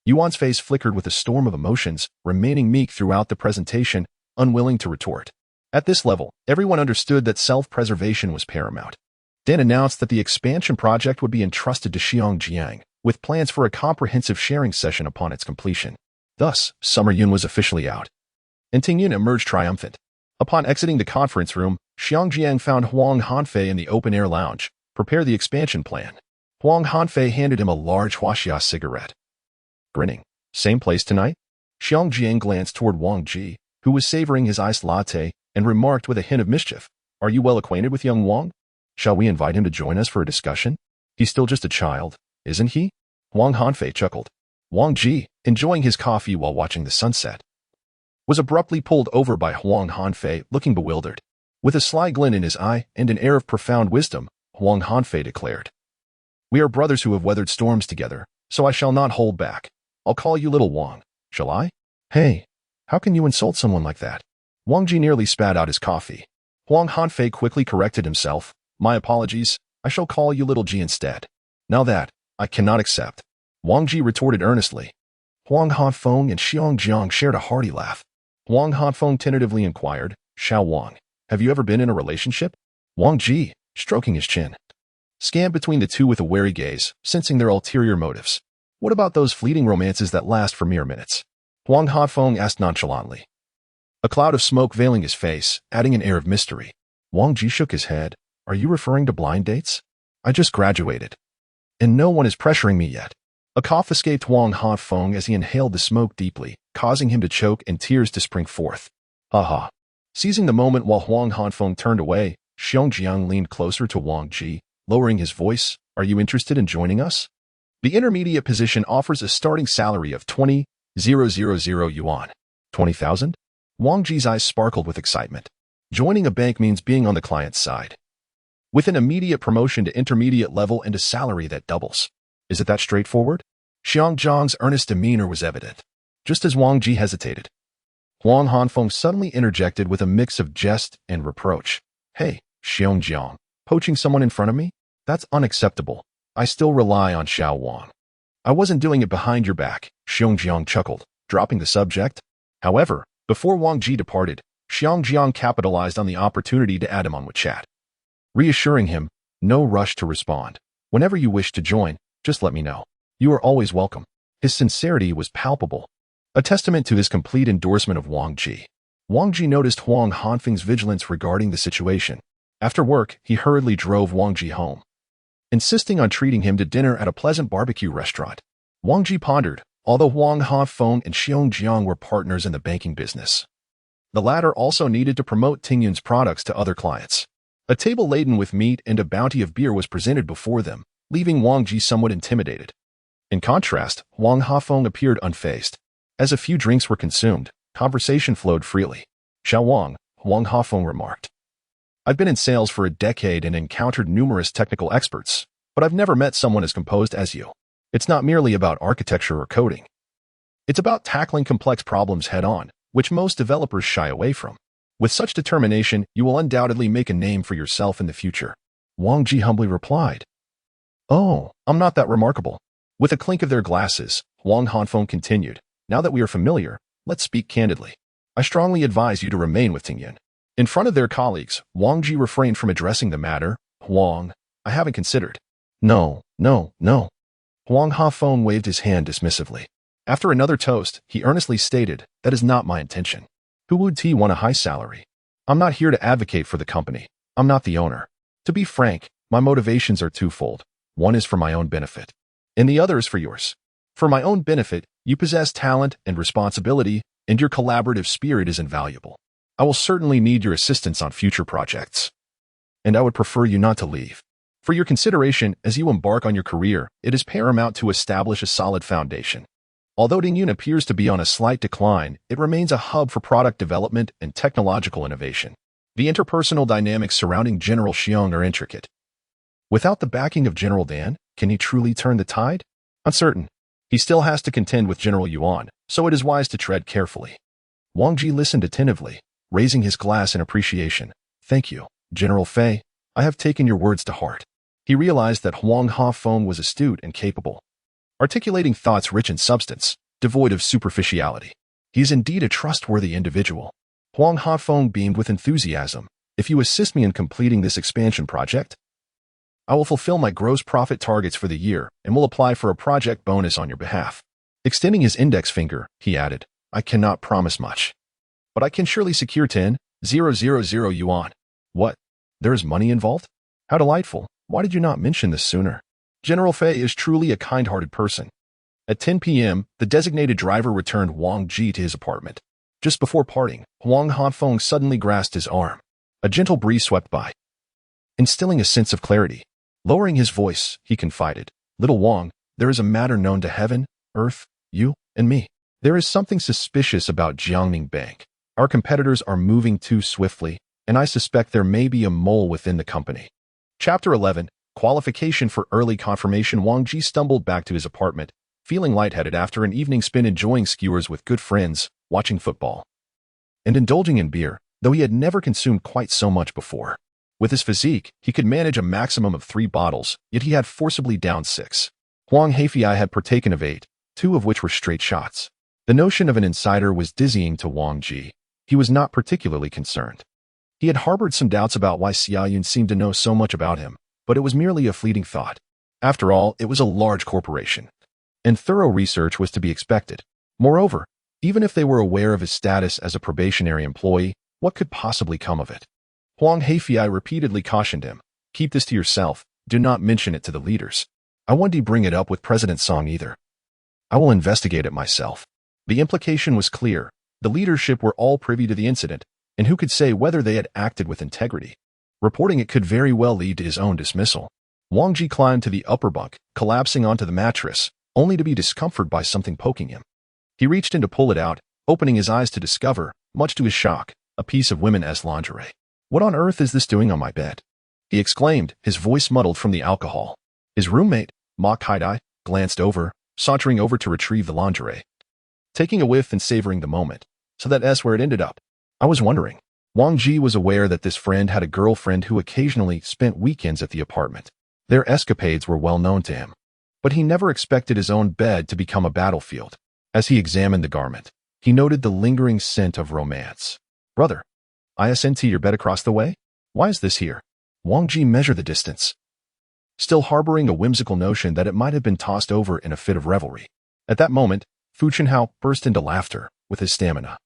Yuan's face flickered with a storm of emotions, remaining meek throughout the presentation, unwilling to retort. At this level, everyone understood that self-preservation was paramount. Dan announced that the expansion project would be entrusted to Xiong Jiang, with plans for a comprehensive sharing session upon its completion. Thus, Summer Yun was officially out, and Ting Yun emerged triumphant. Upon exiting the conference room, Xiong Jiang found Huang Hanfei in the open-air lounge, prepare the expansion plan. Huang Hanfei handed him a large Huaxia cigarette. Grinning, "Same place tonight?" Xiong Jiang glanced toward Wang Ji, who was savoring his iced latte, and remarked with a hint of mischief, "Are you well acquainted with young Wang? Shall we invite him to join us for a discussion? He's still just a child, isn't he?" Huang Hanfei chuckled. Wang Ji, enjoying his coffee while watching the sunset, was abruptly pulled over by Huang Hanfei, looking bewildered. With a sly glint in his eye and an air of profound wisdom, Huang Hanfei declared, "We are brothers who have weathered storms together, so I shall not hold back. I'll call you Little Wang, shall I?" "Hey, how can you insult someone like that?" Wang Ji nearly spat out his coffee. Huang Hanfei quickly corrected himself. "My apologies, I shall call you Little Ji instead." "Now that, I cannot accept," Wang Ji retorted earnestly. Huang Hanfeng and Xiong Jiang shared a hearty laugh. Huang Hanfeng tentatively inquired, "Xiao Wang, have you ever been in a relationship?" Wang Ji, stroking his chin, scanned between the two with a wary gaze, sensing their ulterior motives. "What about those fleeting romances that last for mere minutes?" Huang Hanfeng asked nonchalantly. a cloud of smoke veiling his face, adding an air of mystery. Wang Ji shook his head. Are you referring to blind dates? I just graduated. And no one is pressuring me yet. A cough escaped Wang Hafeng as he inhaled the smoke deeply, causing him to choke and tears to spring forth. Haha. Seizing the moment while Wang Hafeng turned away, Xiong Jiang leaned closer to Wang Ji, lowering his voice. Are you interested in joining us? The intermediate position offers a starting salary of 20,000 yuan. 20,000? Wang Ji's eyes sparkled with excitement. Joining a bank means being on the client's side. With an immediate promotion to intermediate level and a salary that doubles. Is it that straightforward? Xiong Jiang's earnest demeanor was evident. Just as Wang Ji hesitated, Wang Hanfeng suddenly interjected with a mix of jest and reproach. Hey, Xiong Jiang, poaching someone in front of me? That's unacceptable. I still rely on Xiao Wang. I wasn't doing it behind your back, Xiong Jiang chuckled, dropping the subject. However, before Wang Ji departed, Xiong Jiang capitalized on the opportunity to add him on with chat. Reassuring him, no rush to respond. Whenever you wish to join, just let me know. You are always welcome. His sincerity was palpable, a testament to his complete endorsement of Wang Ji. Wang Ji noticed Wang Hanfeng's vigilance regarding the situation. After work, he hurriedly drove Wang Ji home, insisting on treating him to dinner at a pleasant barbecue restaurant. Wang Ji pondered, although Wang Hafeng and Xiong Jiang were partners in the banking business, the latter also needed to promote Tingyun's products to other clients. A table laden with meat and a bounty of beer was presented before them, leaving Wang Ji somewhat intimidated. In contrast, Wang Hafeng appeared unfazed. As a few drinks were consumed, conversation flowed freely. Xiao Wang Hafeng remarked. I've been in sales for a decade and encountered numerous technical experts, but I've never met someone as composed as you. It's not merely about architecture or coding. It's about tackling complex problems head-on, which most developers shy away from. With such determination, you will undoubtedly make a name for yourself in the future. Wang Ji humbly replied. Oh, I'm not that remarkable. With a clink of their glasses, Wang Hanfeng continued. Now that we are familiar, let's speak candidly. I strongly advise you to remain with Tingyun. In front of their colleagues, Wang Ji refrained from addressing the matter. Wang, I haven't considered. No. Wang Hafeng waved his hand dismissively. After another toast, he earnestly stated, that is not my intention. Who would want a high salary? I'm not here to advocate for the company. I'm not the owner. To be frank, my motivations are twofold. One is for my own benefit, and the other is for yours. For my own benefit, you possess talent and responsibility, and your collaborative spirit is invaluable. I will certainly need your assistance on future projects, and I would prefer you not to leave. For your consideration as you embark on your career, it is paramount to establish a solid foundation. Although Tingyun appears to be on a slight decline, it remains a hub for product development and technological innovation. The interpersonal dynamics surrounding General Xiong are intricate. Without the backing of General Dan, can he truly turn the tide? Uncertain. He still has to contend with General Yuan, so it is wise to tread carefully. Wang Ji listened attentively, raising his glass in appreciation. Thank you, General Fei. I have taken your words to heart. He realized that Wang Hafeng was astute and capable, articulating thoughts rich in substance, devoid of superficiality. He is indeed a trustworthy individual. Wang Hafeng beamed with enthusiasm. If you assist me in completing this expansion project, I will fulfill my gross profit targets for the year and will apply for a project bonus on your behalf. Extending his index finger, he added, I cannot promise much, but I can surely secure 10,000 yuan. What? There is money involved? How delightful. Why did you not mention this sooner? General Fei is truly a kind-hearted person. At 10 p.m., the designated driver returned Wang Ji to his apartment. Just before parting, Wang Hanfeng suddenly grasped his arm. A gentle breeze swept by, instilling a sense of clarity. Lowering his voice, he confided, Little Wang, there is a matter known to heaven, earth, you, and me. There is something suspicious about Jiangning Bank. Our competitors are moving too swiftly, and I suspect there may be a mole within the company. Chapter 11, Qualification for Early Confirmation. Wang Ji stumbled back to his apartment, feeling lightheaded after an evening spent enjoying skewers with good friends, watching football, and indulging in beer, though he had never consumed quite so much before. With his physique, he could manage a maximum of 3 bottles, yet he had forcibly downed 6. Huang Haifei had partaken of 8, 2 of which were straight shots. The notion of an insider was dizzying to Wang Ji. He was not particularly concerned. He had harbored some doubts about why Xiaoyun seemed to know so much about him, but it was merely a fleeting thought. After all, it was a large corporation, and thorough research was to be expected. Moreover, Even if they were aware of his status as a probationary employee, what could possibly come of it? Huang Heifei repeatedly cautioned him, "Keep this to yourself. Do not mention it to the leaders. I won't bring it up with President Song either. I will investigate it myself." The implication was clear. The leadership were all privy to the incident, and who could say whether they had acted with integrity? Reporting it could very well lead to his own dismissal. Wang Ji climbed to the upper bunk, collapsing onto the mattress, only to be discomforted by something poking him. He reached in to pull it out, opening his eyes to discover, much to his shock, a piece of women's lingerie. "What on earth is this doing on my bed?" he exclaimed, his voice muddled from the alcohol. His roommate, Ma Kaidai, glanced over, sauntering over to retrieve the lingerie. Taking a whiff and savoring the moment, "So that's where it ended up. I was wondering." Wang Ji was aware that this friend had a girlfriend who occasionally spent weekends at the apartment. Their escapades were well known to him. But he never expected his own bed to become a battlefield. As he examined the garment, he noted the lingering scent of romance. "Brother, isn't your bed across the way? Why is this here?" Wang Ji measured the distance, still harboring a whimsical notion that it might have been tossed over in a fit of revelry. At that moment, Fu Chenhao burst into laughter with his stamina.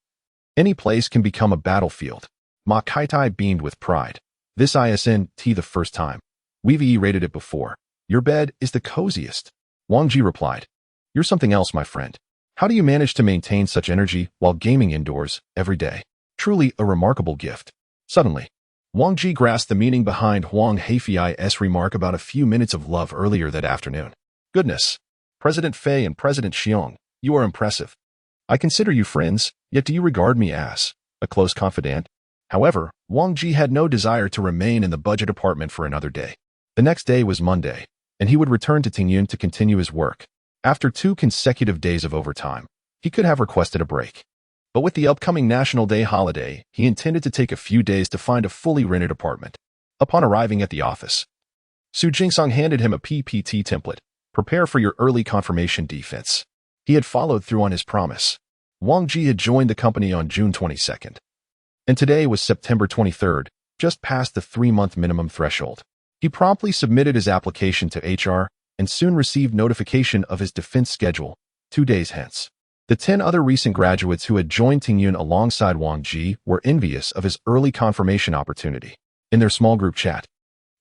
"Any place can become a battlefield." Ma Kaitai beamed with pride. "This isn't the first time. We've rated it before. Your bed is the coziest." Wang Ji replied, "You're something else, my friend. How do you manage to maintain such energy while gaming indoors every day? Truly a remarkable gift." Suddenly, Wang Ji grasped the meaning behind Huang Heifei's remark about a few minutes of love earlier that afternoon. "Goodness, President Fei and President Xiong, you are impressive. I consider you friends, yet do you regard me as a close confidant?" However, Wang Ji had no desire to remain in the budget apartment for another day. The next day was Monday, and he would return to Tingyun to continue his work. After 2 consecutive days of overtime, he could have requested a break. But with the upcoming National Day holiday, he intended to take a few days to find a fully rented apartment. Upon arriving at the office, Su Jingsong handed him a PPT template. "Prepare for your early confirmation defense." He had followed through on his promise. Wang Ji had joined the company on June 22nd. And today was September 23rd, just past the 3-month minimum threshold. He promptly submitted his application to HR and soon received notification of his defense schedule 2 days hence. The 10 other recent graduates who had joined Tingyun alongside Wang Ji were envious of his early confirmation opportunity. In their small group chat,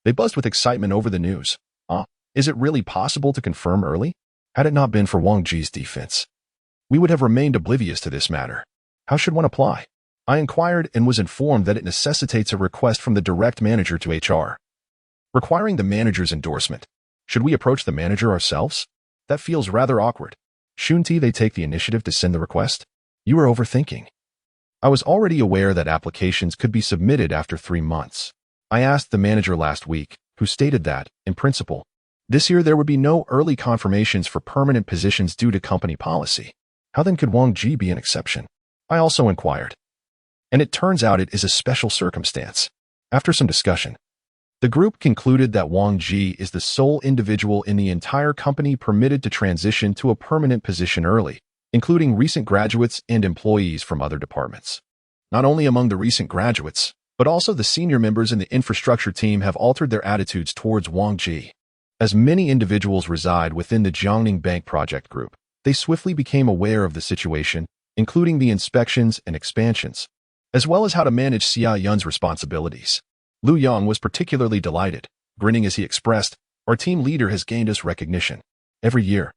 they buzzed with excitement over the news. Is it really possible to confirm early? Had it not been for Wang Ji's defense, we would have remained oblivious to this matter. How should one apply? I inquired and was informed that it necessitates a request from the direct manager to HR, requiring the manager's endorsement. Should we approach the manager ourselves? That feels rather awkward. Shouldn't they take the initiative to send the request? You are overthinking. I was already aware that applications could be submitted after 3 months. I asked the manager last week, who stated that, in principle, this year there would be no early confirmations for permanent positions due to company policy. How then could Wang Ji be an exception? I also inquired. And it turns out it is a special circumstance. After some discussion, the group concluded that Wang Ji is the sole individual in the entire company permitted to transition to a permanent position early, including recent graduates and employees from other departments. Not only among the recent graduates, but also the senior members in the infrastructure team have altered their attitudes towards Wang Ji. As many individuals reside within the Jiangning Bank project group, they swiftly became aware of the situation, including the inspections and expansions, as well as how to manage Xia Yun's responsibilities. Lu Yang was particularly delighted, grinning as he expressed, "Our team leader has gained us recognition. Every year,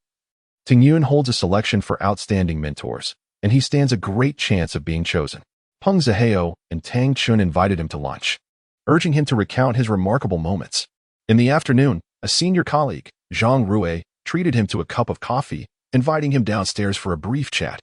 Tingyun holds a selection for outstanding mentors, and he stands a great chance of being chosen." Peng Zihao and Tang Chun invited him to lunch, urging him to recount his remarkable moments. In the afternoon, a senior colleague, Zhang Rue, treated him to a cup of coffee, inviting him downstairs for a brief chat.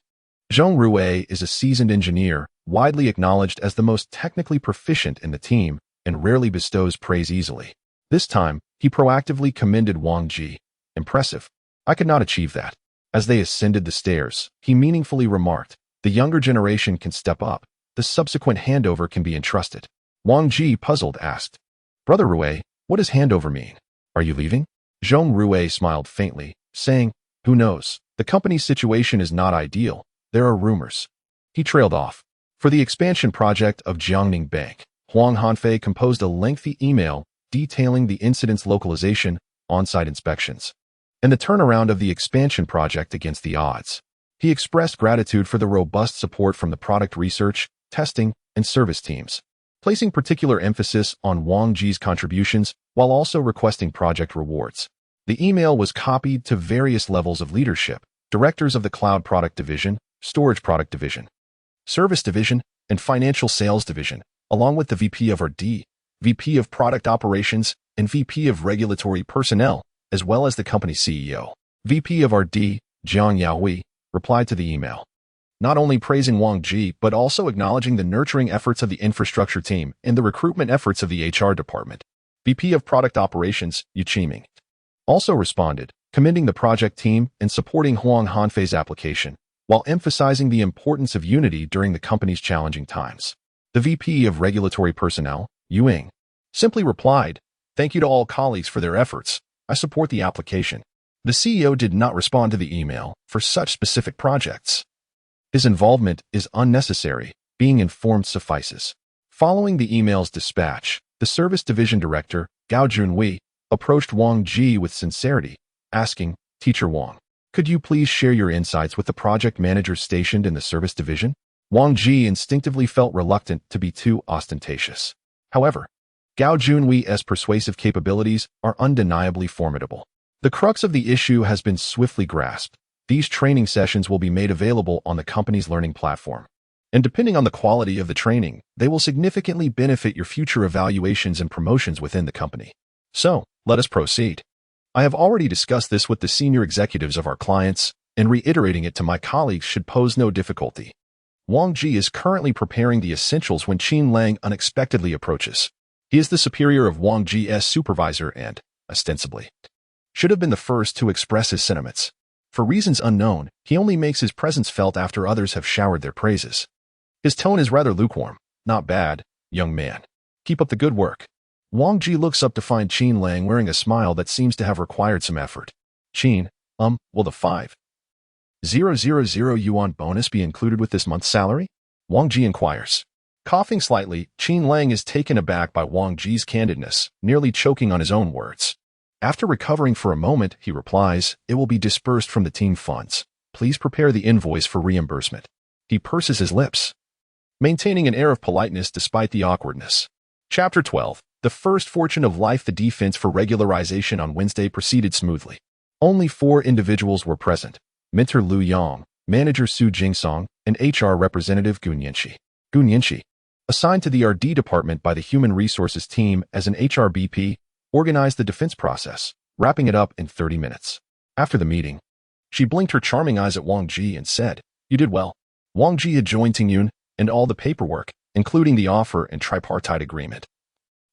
Zhang Rue is a seasoned engineer, widely acknowledged as the most technically proficient in the team, and rarely bestows praise easily. This time, he proactively commended Wang Ji. "Impressive. I could not achieve that." As they ascended the stairs, he meaningfully remarked, "The younger generation can step up. The subsequent handover can be entrusted." Wang Ji, puzzled, asked, "Brother Rue, what does handover mean? Are you leaving?" Zhang Rue smiled faintly, saying, "Who knows? The company's situation is not ideal. There are rumors." He trailed off. For the expansion project of Jiangning Bank, Huang Hanfei composed a lengthy email detailing the incident's localization, on-site inspections, and the turnaround of the expansion project against the odds. He expressed gratitude for the robust support from the product research, testing, and service teams, placing particular emphasis on Wang Ji's contributions while also requesting project rewards. The email was copied to various levels of leadership: directors of the Cloud Product Division, Storage Product Division, Service Division, and Financial Sales Division, along with the VP of R&D, VP of Product Operations, and VP of Regulatory Personnel, as well as the company's CEO. VP of R&D, Jiangning, replied to the email, not only praising Wang Ji but also acknowledging the nurturing efforts of the infrastructure team and the recruitment efforts of the HR department. VP of Product Operations, Yu Qiming, also responded, commending the project team and supporting Huang Hanfei's application, while emphasizing the importance of unity during the company's challenging times. The VP of Regulatory Personnel, Yu Ying, simply replied, "Thank you to all colleagues for their efforts. I support the application." The CEO did not respond to the email for such specific projects. His involvement is unnecessary, being informed suffices. Following the email's dispatch, the Service Division Director, Gao Junhui, approached Wang Ji with sincerity, asking, "Teacher Wang, could you please share your insights with the project managers stationed in the Service Division?" Wang Ji instinctively felt reluctant to be too ostentatious. However, Gao Junhui's persuasive capabilities are undeniably formidable. The crux of the issue has been swiftly grasped. These training sessions will be made available on the company's learning platform. And depending on the quality of the training, they will significantly benefit your future evaluations and promotions within the company. So, let us proceed. I have already discussed this with the senior executives of our clients, and reiterating it to my colleagues should pose no difficulty. Wang Ji is currently preparing the essentials when Qin Lang unexpectedly approaches. He is the superior of Wang Ji's supervisor and, ostensibly, should have been the first to express his sentiments. For reasons unknown, he only makes his presence felt after others have showered their praises. His tone is rather lukewarm. "Not bad, young man. Keep up the good work." Wang Ji looks up to find Qin Lang wearing a smile that seems to have required some effort. "Qin, will the 5,000 yuan bonus be included with this month's salary?" Wang Ji inquires. Coughing slightly, Qin Lang is taken aback by Wang Ji's candidness, nearly choking on his own words. After recovering for a moment, he replies, "It will be dispersed from the team funds. Please prepare the invoice for reimbursement." He purses his lips, maintaining an air of politeness despite the awkwardness. Chapter 12. The first fortune of life. The defense for regularization on Wednesday proceeded smoothly. Only 4 individuals were present: Mentor Lu Yang, Manager Su Jingsong, and HR Representative Gu Nianqi. Gu Nianqi, assigned to the R&D department by the Human Resources team as an HR BP, organized the defense process, wrapping it up in 30 minutes. After the meeting, she blinked her charming eyes at Wang Ji and said, "You did well." Wang Ji had joined Tingyun, and all the paperwork, including the offer and tripartite agreement,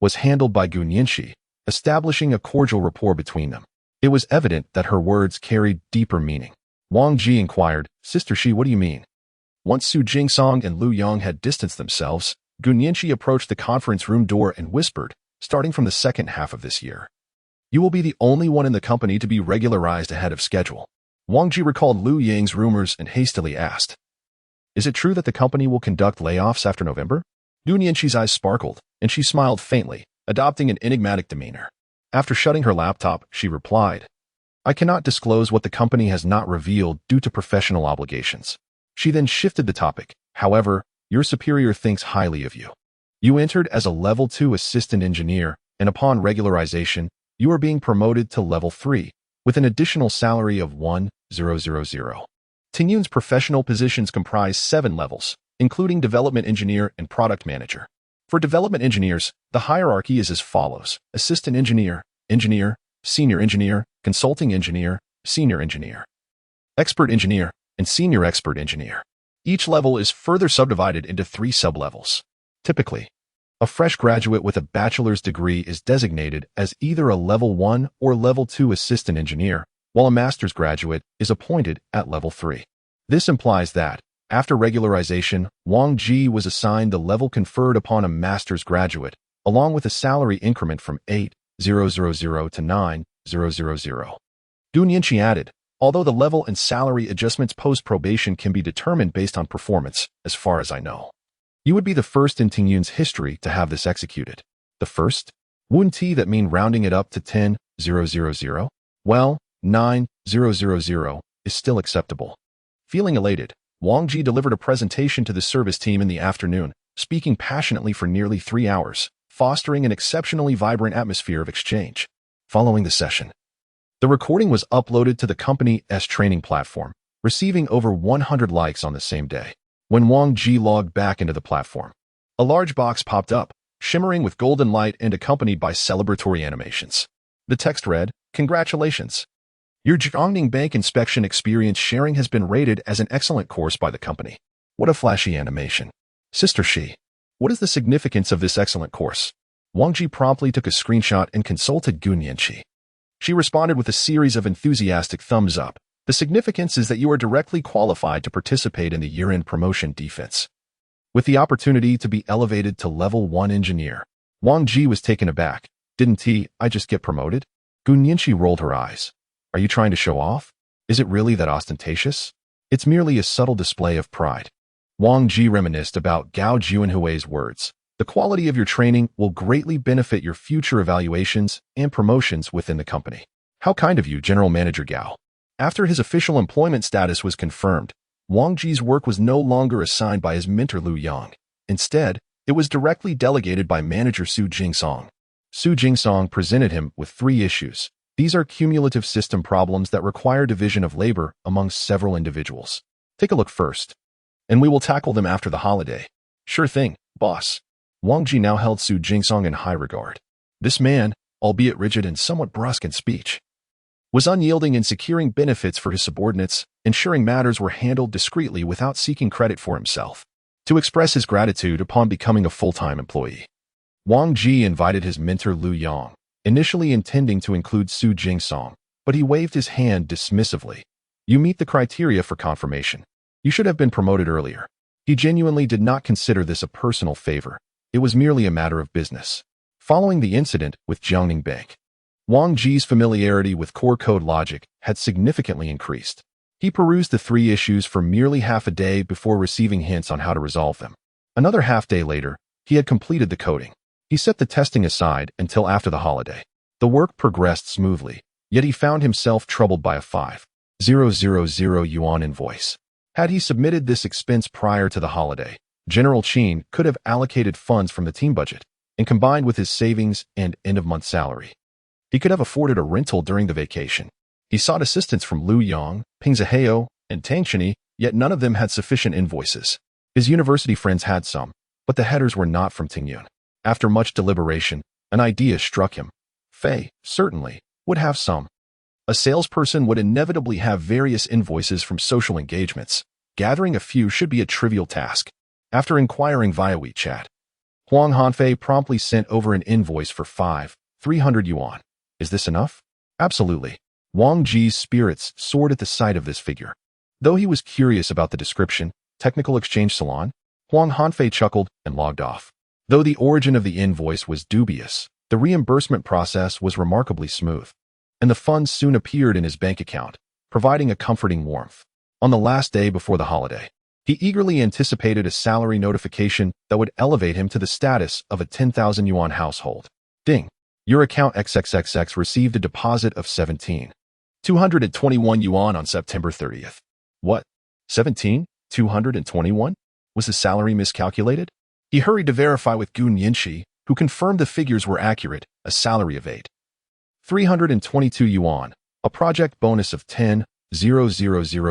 was handled by Gu Nianqi, establishing a cordial rapport between them. It was evident that her words carried deeper meaning. Wang Ji inquired, "Sister Shi, what do you mean?" Once Su Jingsong and Lu Yang had distanced themselves, Gu Nianqi approached the conference room door and whispered, "Starting from the second half of this year, you will be the only one in the company to be regularized ahead of schedule." Wang Ji recalled Lu Yang's rumors and hastily asked, "Is it true that the company will conduct layoffs after November?" Gu Nianqi's eyes sparkled, and she smiled faintly, adopting an enigmatic demeanor. After shutting her laptop, she replied, "I cannot disclose what the company has not revealed due to professional obligations." She then shifted the topic. "However, your superior thinks highly of you. You entered as a Level 2 assistant engineer, and upon regularization, you are being promoted to Level 3, with an additional salary of 1,000. Tingyun's professional positions comprise 7 levels, including development engineer and product manager. For development engineers, the hierarchy is as follows: assistant engineer, engineer, senior engineer, consulting engineer, senior engineer, expert engineer, and senior expert engineer. Each level is further subdivided into 3 sublevels. Typically, a fresh graduate with a bachelor's degree is designated as either a Level 1 or Level 2 assistant engineer, while a master's graduate is appointed at Level 3. This implies that, after regularization, Wang Ji was assigned the level conferred upon a master's graduate, along with a salary increment from 8,000 to 9,000. Gu Nianqi added, "Although the level and salary adjustments post-probation can be determined based on performance, as far as I know, you would be the first in Tingyun's history to have this executed." "The first? Wouldn't that mean rounding it up to 10,000? Well, 9,000 is still acceptable." Feeling elated, Wang Ji delivered a presentation to the service team in the afternoon, speaking passionately for nearly 3 hours, fostering an exceptionally vibrant atmosphere of exchange. Following the session, the recording was uploaded to the company's training platform, receiving over 100 likes on the same day. When Wang Ji logged back into the platform, a large box popped up, shimmering with golden light and accompanied by celebratory animations. The text read, "Congratulations! Your Jiangning Bank inspection experience sharing has been rated as an excellent course by the company." What a flashy animation. Sister Shi, what is the significance of this excellent course? Wang Ji promptly took a screenshot and consulted Gu Nianqi. She responded with a series of enthusiastic thumbs up. The significance is that you are directly qualified to participate in the year-end promotion defense. With the opportunity to be elevated to level 1 engineer, Wang Ji was taken aback. Didn't I just get promoted? Gu Nianqi rolled her eyes. Are you trying to show off? Is it really that ostentatious? It's merely a subtle display of pride. Wang Ji reminisced about Gao Juanhui's words. The quality of your training will greatly benefit your future evaluations and promotions within the company. How kind of you, General Manager Gao. After his official employment status was confirmed, Wang Ji's work was no longer assigned by his mentor Lu Yang. Instead, it was directly delegated by manager Su Jingsong. Su Jingsong presented him with 3 issues. These are cumulative system problems that require division of labor among several individuals. Take a look first, and we will tackle them after the holiday. Sure thing, boss. Wang Ji now held Su Jingsong in high regard. This man, albeit rigid and somewhat brusque in speech, was unyielding in securing benefits for his subordinates, ensuring matters were handled discreetly without seeking credit for himself. To express his gratitude upon becoming a full-time employee, Wang Ji invited his mentor Lu Yang, initially intending to include Su Jingsong, but he waved his hand dismissively. You meet the criteria for confirmation. You should have been promoted earlier. He genuinely did not consider this a personal favor. It was merely a matter of business. Following the incident with Jiangning Bank, Wang Ji's familiarity with core code logic had significantly increased. He perused the 3 issues for merely half a day before receiving hints on how to resolve them. Another half day later, he had completed the coding. He set the testing aside until after the holiday. The work progressed smoothly, yet he found himself troubled by a 5,000 yuan invoice. Had he submitted this expense prior to the holiday, General Qin could have allocated funds from the team budget, and combined with his savings and end-of-month salary, he could have afforded a rental during the vacation. He sought assistance from Lu Yang, Ping Zihao, and Tang Chini, yet none of them had sufficient invoices. His university friends had some, but the headers were not from Tingyun. After much deliberation, an idea struck him. Fei, certainly, would have some. A salesperson would inevitably have various invoices from social engagements. Gathering a few should be a trivial task. After inquiring via WeChat, Huang Hanfei promptly sent over an invoice for 5,300 yuan. Is this enough? Absolutely. Wang Ji's spirits soared at the sight of this figure. Though he was curious about the description, technical exchange salon, Huang Hanfei chuckled and logged off. Though the origin of the invoice was dubious, the reimbursement process was remarkably smooth, and the funds soon appeared in his bank account, providing a comforting warmth. On the last day before the holiday, he eagerly anticipated a salary notification that would elevate him to the status of a 10,000 yuan household. Ding! Your account XXXX received a deposit of 17,221 yuan on September 30th. What? 17,221? Was the salary miscalculated? He hurried to verify with Gu Nianqi, who confirmed the figures were accurate, a salary of 8,322 yuan, a project bonus of 10,000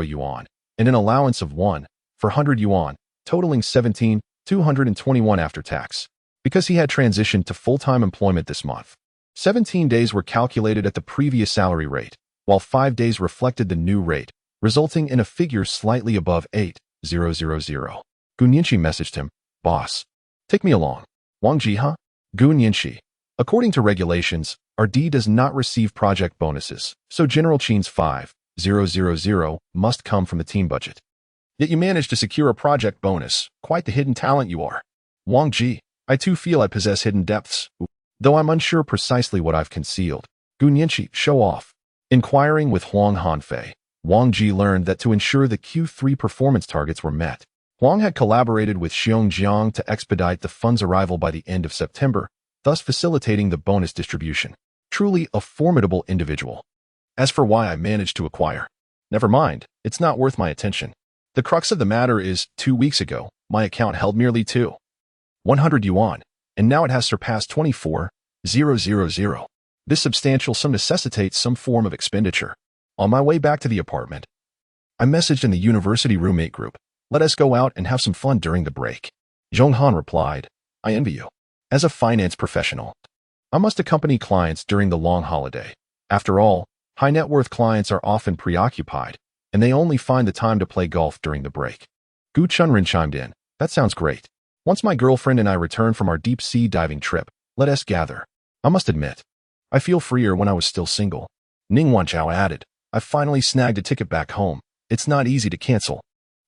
yuan, and an allowance of 1,400 yuan, totaling 17,221 after tax. Because he had transitioned to full-time employment this month, 17 days were calculated at the previous salary rate, while 5 days reflected the new rate, resulting in a figure slightly above 8,000. Gu Nianqi messaged him, Boss, take me along. Wang Ji, huh? Gu Nianqi. According to regulations, RD does not receive project bonuses, so General Qin's 5,000 must come from the team budget. Yet you managed to secure a project bonus. Quite the hidden talent you are. Wang Ji, I too feel I possess hidden depths, though I'm unsure precisely what I've concealed. Gu Nianqi, show off. Inquiring with Huang Hanfei, Wang Ji learned that to ensure the Q3 performance targets were met, Huang had collaborated with Jiang to expedite the funds' arrival by the end of September, thus facilitating the bonus distribution. Truly a formidable individual. As for why I managed to acquire, never mind, it's not worth my attention. The crux of the matter is, 2 weeks ago, my account held merely 100 yuan, and now it has surpassed 24,000. This substantial sum necessitates some form of expenditure. On my way back to the apartment, I messaged in the university roommate group, "Let us go out and have some fun during the break." Zhonghan replied, "I envy you. As a finance professional, I must accompany clients during the long holiday. After all, high net worth clients are often preoccupied, and they only find the time to play golf during the break." Gu Chunrin chimed in, "That sounds great. Once my girlfriend and I return from our deep-sea diving trip, let us gather. I must admit, I feel freer when I was still single." Ning Wanchao added, "I finally snagged a ticket back home. It's not easy to cancel.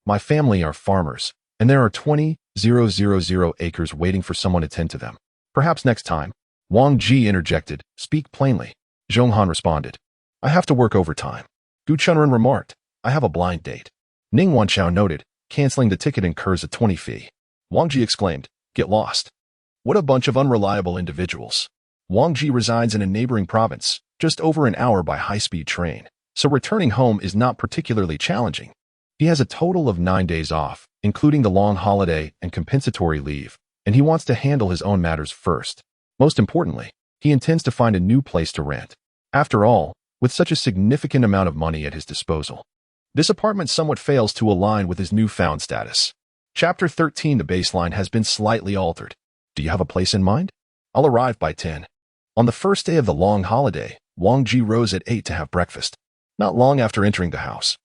My family are farmers, and there are 20,000 acres waiting for someone to tend to them. Perhaps next time." Wang Ji interjected, "Speak plainly." Zhonghan responded, "I have to work overtime." Gu Chunren remarked, "I have a blind date." Ning Wanchao noted, "Canceling the ticket incurs a 20 fee." Wang Ji exclaimed, "Get lost. What a bunch of unreliable individuals." Wang Ji resides in a neighboring province, just over an hour by high-speed train, so returning home is not particularly challenging. He has a total of 9 days off, including the long holiday and compensatory leave, and he wants to handle his own matters first. Most importantly, he intends to find a new place to rent. After all, with such a significant amount of money at his disposal, this apartment somewhat fails to align with his newfound status. Chapter 13. The baseline has been slightly altered. Do you have a place in mind? I'll arrive by 10. On the first day of the long holiday, Wang Ji rose at 8 to have breakfast. Not long after entering the house,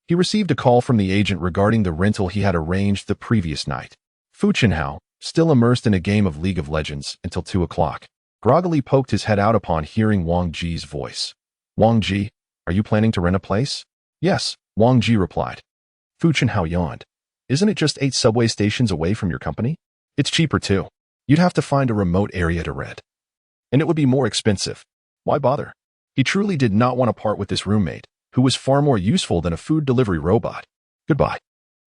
he received a call from the agent regarding the rental he had arranged the previous night. Fu Chenhao, still immersed in a game of League of Legends until 2 o'clock, groggily poked his head out upon hearing Wang Ji's voice. "Wang Ji, are you planning to rent a place?" "Yes," Wang Ji replied. Fu Chenhao yawned. "Isn't it just 8 subway stations away from your company? It's cheaper too. You'd have to find a remote area to rent, and it would be more expensive. Why bother?" He truly did not want to part with this roommate, who was far more useful than a food delivery robot. "Goodbye."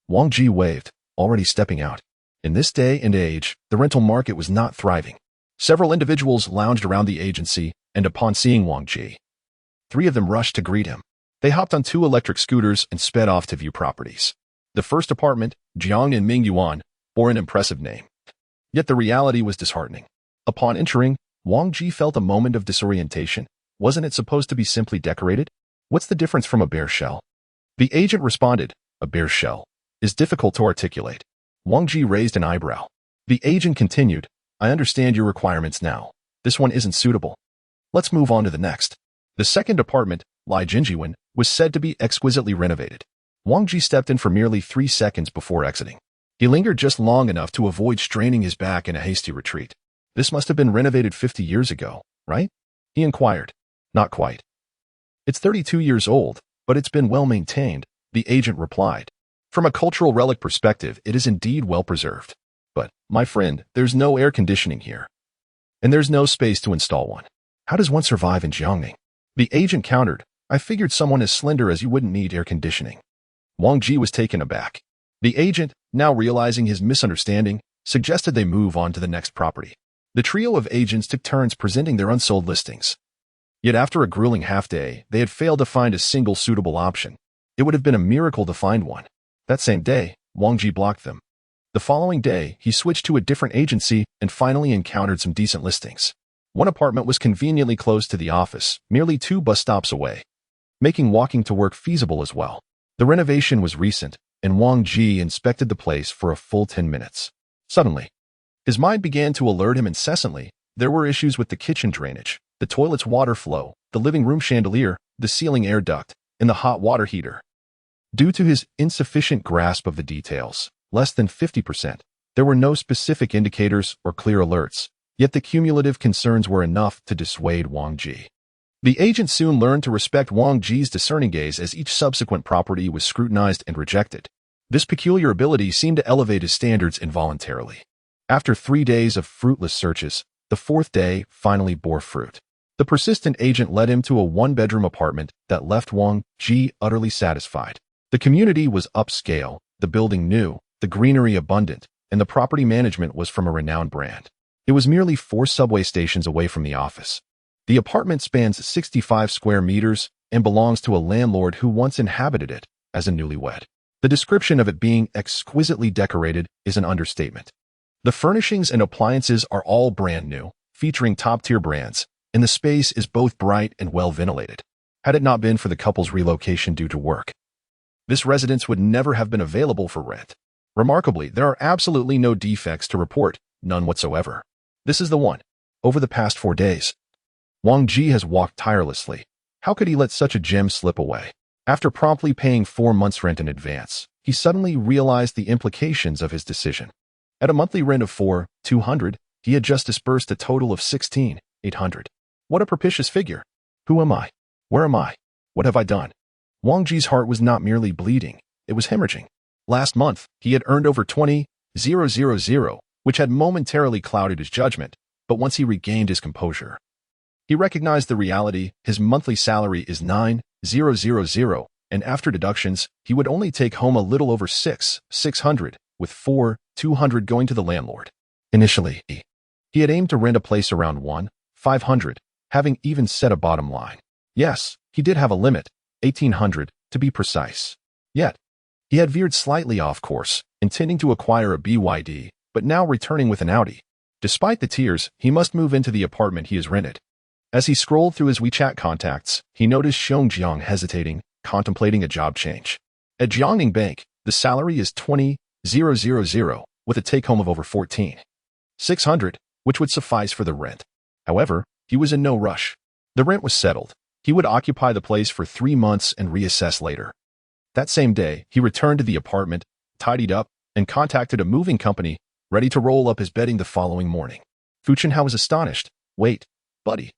Wang Ji waved, already stepping out. In this day and age, the rental market was not thriving. Several individuals lounged around the agency, and upon seeing Wang Ji, 3 of them rushed to greet him. They hopped on 2 electric scooters and sped off to view properties. The first apartment, Jiangning Mingyuan, bore an impressive name. Yet the reality was disheartening. Upon entering, Wang Ji felt a moment of disorientation. Wasn't it supposed to be simply decorated? What's the difference from a bare shell? The agent responded, "A bare shell is difficult to articulate." Wang Ji raised an eyebrow. The agent continued, "I understand your requirements now. This one isn't suitable. Let's move on to the next." The second apartment, Lai Jinjiwen, was said to be exquisitely renovated. Wang Ji stepped in for merely 3 seconds before exiting. He lingered just long enough to avoid straining his back in a hasty retreat. "This must have been renovated 50 years ago, right?" he inquired. "Not quite. It's 32 years old, but it's been well maintained," the agent replied. "From a cultural relic perspective, it is indeed well preserved. But, my friend, there's no air conditioning here, and there's no space to install one. How does one survive in Jiangning?" The agent countered, "I figured someone as slender as you wouldn't need air conditioning." Wang Ji was taken aback. The agent, now realizing his misunderstanding, suggested they move on to the next property. The trio of agents took turns presenting their unsold listings. Yet after a grueling half-day, they had failed to find a single suitable option. It would have been a miracle to find one. That same day, Wang Ji blocked them. The following day, he switched to a different agency and finally encountered some decent listings. One apartment was conveniently close to the office, merely 2 bus stops away, making walking to work feasible as well. The renovation was recent, and Wang Ji inspected the place for a full 10 minutes. Suddenly, his mind began to alert him incessantly. There were issues with the kitchen drainage, the toilet's water flow, the living room chandelier, the ceiling air duct, and the hot water heater. Due to his insufficient grasp of the details, less than 50%, there were no specific indicators or clear alerts, yet the cumulative concerns were enough to dissuade Wang Ji. The agent soon learned to respect Wang Ji's discerning gaze as each subsequent property was scrutinized and rejected. This peculiar ability seemed to elevate his standards involuntarily. After 3 days of fruitless searches, the 4th day finally bore fruit. The persistent agent led him to a 1-bedroom apartment that left Wang Ji utterly satisfied. The community was upscale, the building new, the greenery abundant, and the property management was from a renowned brand. It was merely 4 subway stations away from the office. The apartment spans 65 square meters and belongs to a landlord who once inhabited it as a newlywed. The description of it being exquisitely decorated is an understatement. The furnishings and appliances are all brand new, featuring top-tier brands, and the space is both bright and well-ventilated. Had it not been for the couple's relocation due to work, this residence would never have been available for rent. Remarkably, there are absolutely no defects to report, none whatsoever. This is the one. Over the past 4 days, Wang Ji has walked tirelessly. How could he let such a gem slip away? After promptly paying 4 months' rent in advance, he suddenly realized the implications of his decision. At a monthly rent of 4,200, he had just disbursed a total of 16,800. What a propitious figure. Who am I? Where am I? What have I done? Wang Ji's heart was not merely bleeding, it was hemorrhaging. Last month, he had earned over 20,000, which had momentarily clouded his judgment, but once he regained his composure, he recognized the reality. His monthly salary is 9,000, and after deductions, he would only take home a little over 6,600, with 4,200 going to the landlord. Initially, he had aimed to rent a place around 1,500, having even set a bottom line. Yes, he did have a limit, 1,800 to be precise. Yet, he had veered slightly off course, intending to acquire a BYD, but now returning with an Audi. Despite the tears, he must move into the apartment he has rented. As he scrolled through his WeChat contacts, he noticed Jiang hesitating, contemplating a job change. At Jiangning Bank, the salary is 20,000, with a take-home of over 14,600, which would suffice for the rent. However, he was in no rush. The rent was settled. He would occupy the place for 3 months and reassess later. That same day, he returned to the apartment, tidied up, and contacted a moving company, ready to roll up his bedding the following morning. Fu Chenhao was astonished. Wait, buddy.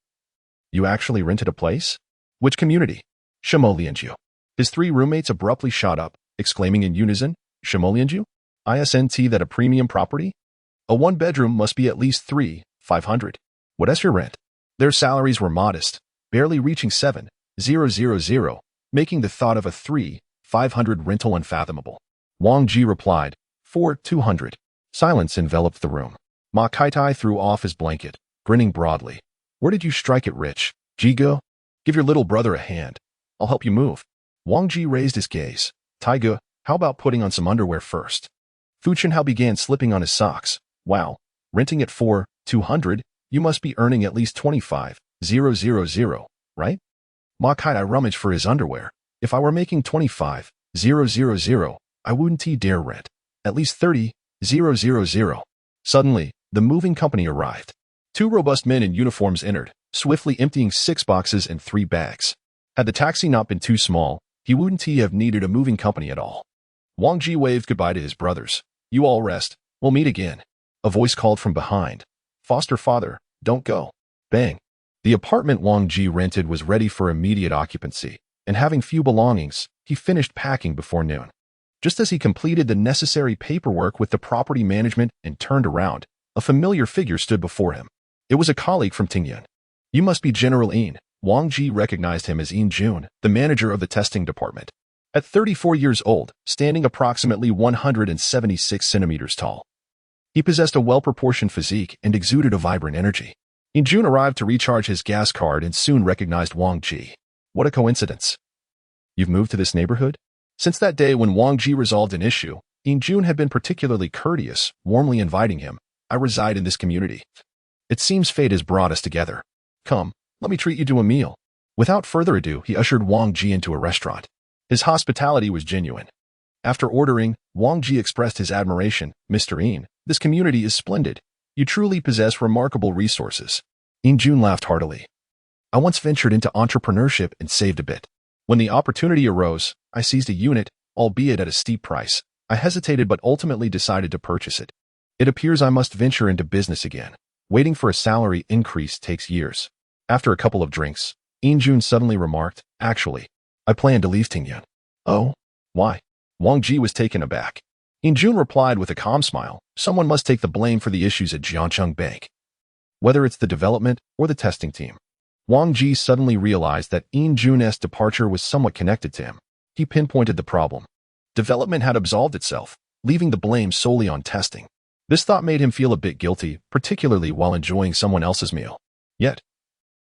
You actually rented a place? Which community? Shimolianju. His 3 roommates abruptly shot up, exclaiming in unison, Shimolianju? ISNT that a premium property? A 1-bedroom must be at least 3,500. What is your rent? Their salaries were modest, barely reaching 7,000, making the thought of a 3,500 rental unfathomable. Wang Ji replied, 4,200. Silence enveloped the room. Ma Kaitai threw off his blanket, grinning broadly. Where did you strike it rich, Jigo? Give your little brother a hand. I'll help you move. Wang Ji raised his gaze. Taiga, how about putting on some underwear first? Fu Chenhao began slipping on his socks. Wow, renting at 4,200, you must be earning at least 25,000, right? Ma Kaitai rummaged for his underwear. If I were making 25,000, I wouldn't dare rent. At least 30,000. Suddenly, the moving company arrived. 2 robust men in uniforms entered, swiftly emptying 6 boxes and 3 bags. Had the taxi not been too small, he wouldn't have needed a moving company at all. Wang Ji waved goodbye to his brothers. You all rest. We'll meet again. A voice called from behind. Foster father, don't go. Bang. The apartment Wang Ji rented was ready for immediate occupancy, and having few belongings, he finished packing before noon. Just as he completed the necessary paperwork with the property management and turned around, a familiar figure stood before him. It was a colleague from Tingyan. You must be General Yin. Wang Ji recognized him as Yin Jun, the manager of the testing department. At 34 years old, standing approximately 176 centimeters tall, he possessed a well-proportioned physique and exuded a vibrant energy. Yin Jun arrived to recharge his gas card and soon recognized Wang Ji. What a coincidence. You've moved to this neighborhood? Since that day when Wang Ji resolved an issue, Yin Jun had been particularly courteous, warmly inviting him. I reside in this community. It seems fate has brought us together. Come, let me treat you to a meal. Without further ado, he ushered Wang Ji into a restaurant. His hospitality was genuine. After ordering, Wang Ji expressed his admiration. Mr. Yin, this community is splendid. You truly possess remarkable resources. Yin Jun laughed heartily. I once ventured into entrepreneurship and saved a bit. When the opportunity arose, I seized a unit, albeit at a steep price. I hesitated but ultimately decided to purchase it. It appears I must venture into business again. Waiting for a salary increase takes years. After a couple of drinks, Yin Jun suddenly remarked, actually, I plan to leave Tingyan. Oh? Why? Wang Ji was taken aback. Yin Jun replied with a calm smile, someone must take the blame for the issues at Jiangning Bank. Whether it's the development or the testing team. Wang Ji suddenly realized that Yin Jun's departure was somewhat connected to him. He pinpointed the problem. Development had absolved itself, leaving the blame solely on testing. This thought made him feel a bit guilty, particularly while enjoying someone else's meal. Yet,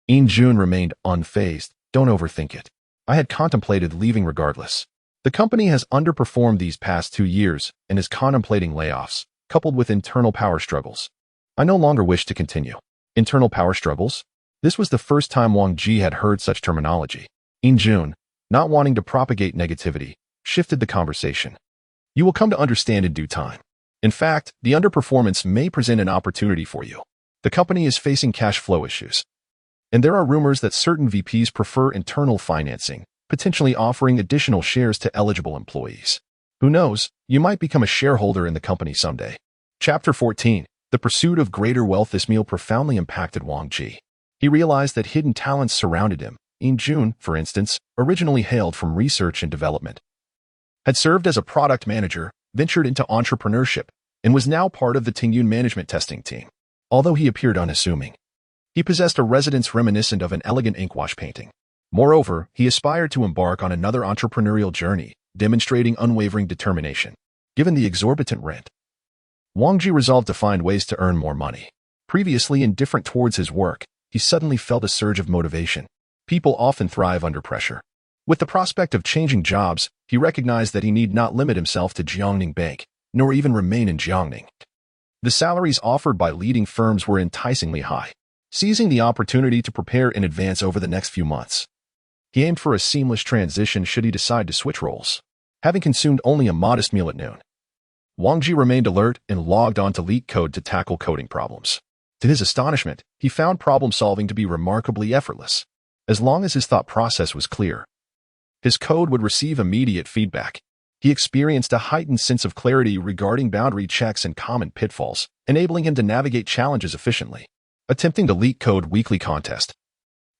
Yin Jun remained unfazed. Don't overthink it. I had contemplated leaving regardless. The company has underperformed these past 2 years and is contemplating layoffs, coupled with internal power struggles. I no longer wish to continue. Internal power struggles? This was the first time Wang Ji had heard such terminology. In June, not wanting to propagate negativity, shifted the conversation. You will come to understand in due time. In fact, the underperformance may present an opportunity for you. The company is facing cash flow issues. And there are rumors that certain VPs prefer internal financing, potentially offering additional shares to eligible employees. Who knows, you might become a shareholder in the company someday. Chapter 14. The pursuit of greater wealth. This meal profoundly impacted Wang Ji. He realized that hidden talents surrounded him. In June, for instance, originally hailed from research and development, had served as a product manager, ventured into entrepreneurship, and was now part of the Tingyun management testing team. Although he appeared unassuming, he possessed a residence reminiscent of an elegant inkwash painting. Moreover, he aspired to embark on another entrepreneurial journey, demonstrating unwavering determination. Given the exorbitant rent, Wang Ji resolved to find ways to earn more money. Previously indifferent towards his work, he suddenly felt a surge of motivation. People often thrive under pressure. With the prospect of changing jobs, he recognized that he need not limit himself to Jiangning Bank, nor even remain in Jiangning. The salaries offered by leading firms were enticingly high. Seizing the opportunity to prepare in advance over the next few months, he aimed for a seamless transition should he decide to switch roles. Having consumed only a modest meal at noon, Wang Ji remained alert and logged on to LeetCode to tackle coding problems. To his astonishment, he found problem-solving to be remarkably effortless. As long as his thought process was clear, his code would receive immediate feedback. He experienced a heightened sense of clarity regarding boundary checks and common pitfalls, enabling him to navigate challenges efficiently. Attempting the LeetCode weekly contest,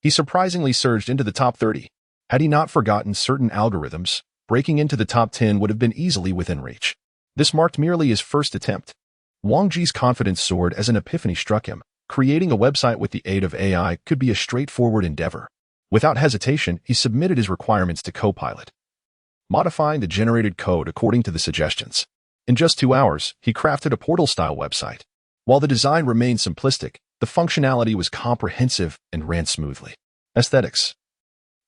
he surprisingly surged into the top 30. Had he not forgotten certain algorithms, breaking into the top 10 would have been easily within reach. This marked merely his first attempt. Wang Ji's confidence soared as an epiphany struck him. Creating a website with the aid of AI could be a straightforward endeavor. Without hesitation, he submitted his requirements to Copilot, modifying the generated code according to the suggestions. In just 2 hours, he crafted a portal-style website. While the design remained simplistic, the functionality was comprehensive and ran smoothly. Aesthetics,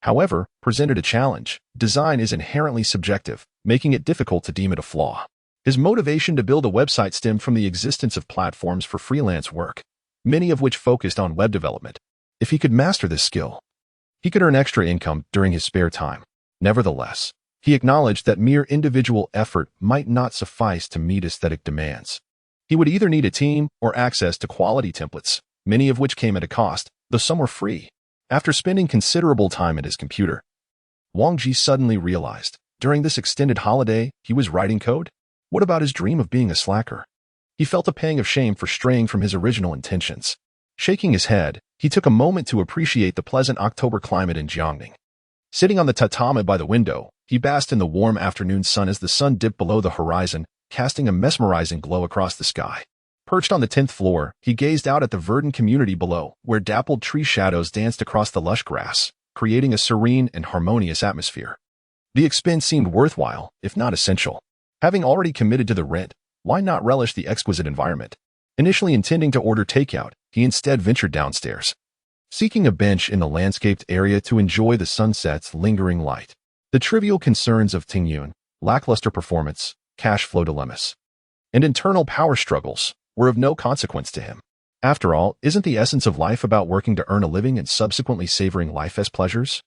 however, presented a challenge. Design is inherently subjective, making it difficult to deem it a flaw. His motivation to build a website stemmed from the existence of platforms for freelance work, many of which focused on web development. If he could master this skill, he could earn extra income during his spare time. Nevertheless, he acknowledged that mere individual effort might not suffice to meet aesthetic demands. He would either need a team or access to quality templates, many of which came at a cost, though some were free. After spending considerable time at his computer, Wang Ji suddenly realized, during this extended holiday, he was writing code? What about his dream of being a slacker? He felt a pang of shame for straying from his original intentions. Shaking his head, he took a moment to appreciate the pleasant October climate in Jiangning. Sitting on the tatami by the window, he basked in the warm afternoon sun as the sun dipped below the horizon, casting a mesmerizing glow across the sky. Perched on the 10th floor, he gazed out at the verdant community below, where dappled tree shadows danced across the lush grass, creating a serene and harmonious atmosphere. The expense seemed worthwhile, if not essential. Having already committed to the rent, why not relish the exquisite environment? Initially intending to order takeout, he instead ventured downstairs, seeking a bench in the landscaped area to enjoy the sunset's lingering light. The trivial concerns of Tingyun, lackluster performance, cash flow dilemmas, and internal power struggles were of no consequence to him. After all, isn't the essence of life about working to earn a living and subsequently savoring life as pleasures?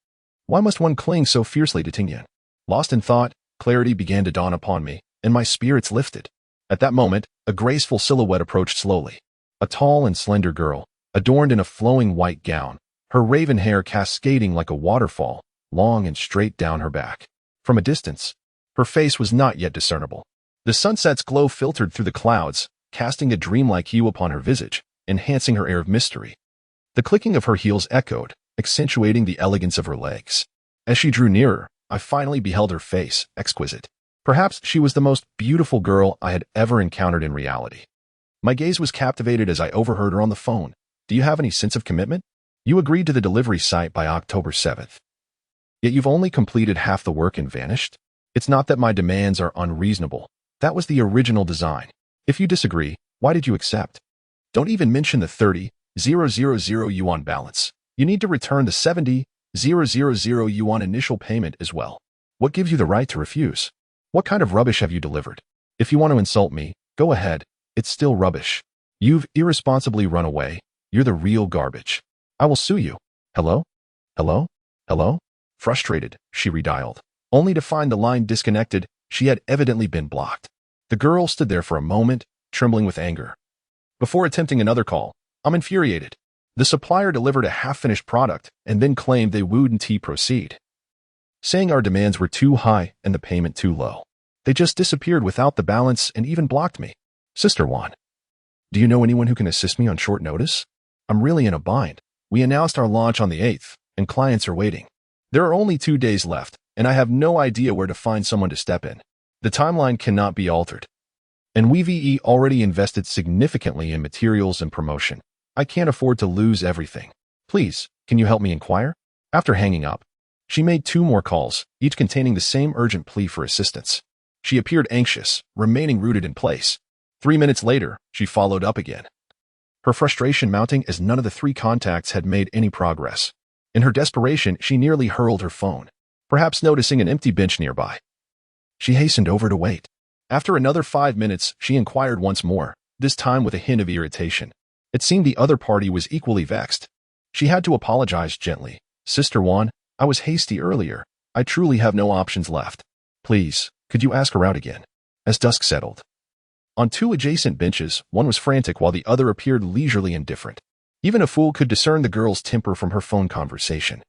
Why must one cling so fiercely to Tingyun? Lost in thought, clarity began to dawn upon me, and my spirits lifted. At that moment, a graceful silhouette approached slowly. A tall and slender girl, adorned in a flowing white gown, her raven hair cascading like a waterfall, long and straight down her back. From a distance, her face was not yet discernible. The sunset's glow filtered through the clouds, casting a dreamlike hue upon her visage, enhancing her air of mystery. The clicking of her heels echoed, accentuating the elegance of her legs. As she drew nearer, I finally beheld her face, exquisite. Perhaps she was the most beautiful girl I had ever encountered in reality. My gaze was captivated as I overheard her on the phone. Do you have any sense of commitment? You agreed to the delivery site by October 7th. Yet you've only completed half the work and vanished? It's not that my demands are unreasonable. That was the original design. If you disagree, why did you accept? Don't even mention the 30,000 yuan balance. You need to return the 70,000 yuan initial payment as well. What gives you the right to refuse? What kind of rubbish have you delivered? If you want to insult me, go ahead. It's still rubbish. You've irresponsibly run away. You're the real garbage. I will sue you. Hello? Hello? Hello? Frustrated, she redialed, only to find the line disconnected. She had evidently been blocked. The girl stood there for a moment, trembling with anger. Before attempting another call, I'm infuriated. The supplier delivered a half-finished product and then claimed they wouldn't proceed, saying our demands were too high and the payment too low. They just disappeared without the balance and even blocked me. Sister Wan, do you know anyone who can assist me on short notice? I'm really in a bind. We announced our launch on the 8th, and clients are waiting. There are only 2 days left, and I have no idea where to find someone to step in. The timeline cannot be altered. And we've already invested significantly in materials and promotion. I can't afford to lose everything. Please, can you help me inquire? After hanging up, she made 2 more calls, each containing the same urgent plea for assistance. She appeared anxious, remaining rooted in place. 3 minutes later, she followed up again, her frustration mounting as none of the 3 contacts had made any progress. In her desperation, she nearly hurled her phone, perhaps noticing an empty bench nearby. She hastened over to wait. After another 5 minutes, she inquired once more, this time with a hint of irritation. It seemed the other party was equally vexed. She had to apologize gently. Sister Wan, I was hasty earlier. I truly have no options left. Please, could you ask her out again? As dusk settled, on 2 adjacent benches, one was frantic while the other appeared leisurely indifferent. Even a fool could discern the girl's temper from her phone conversation.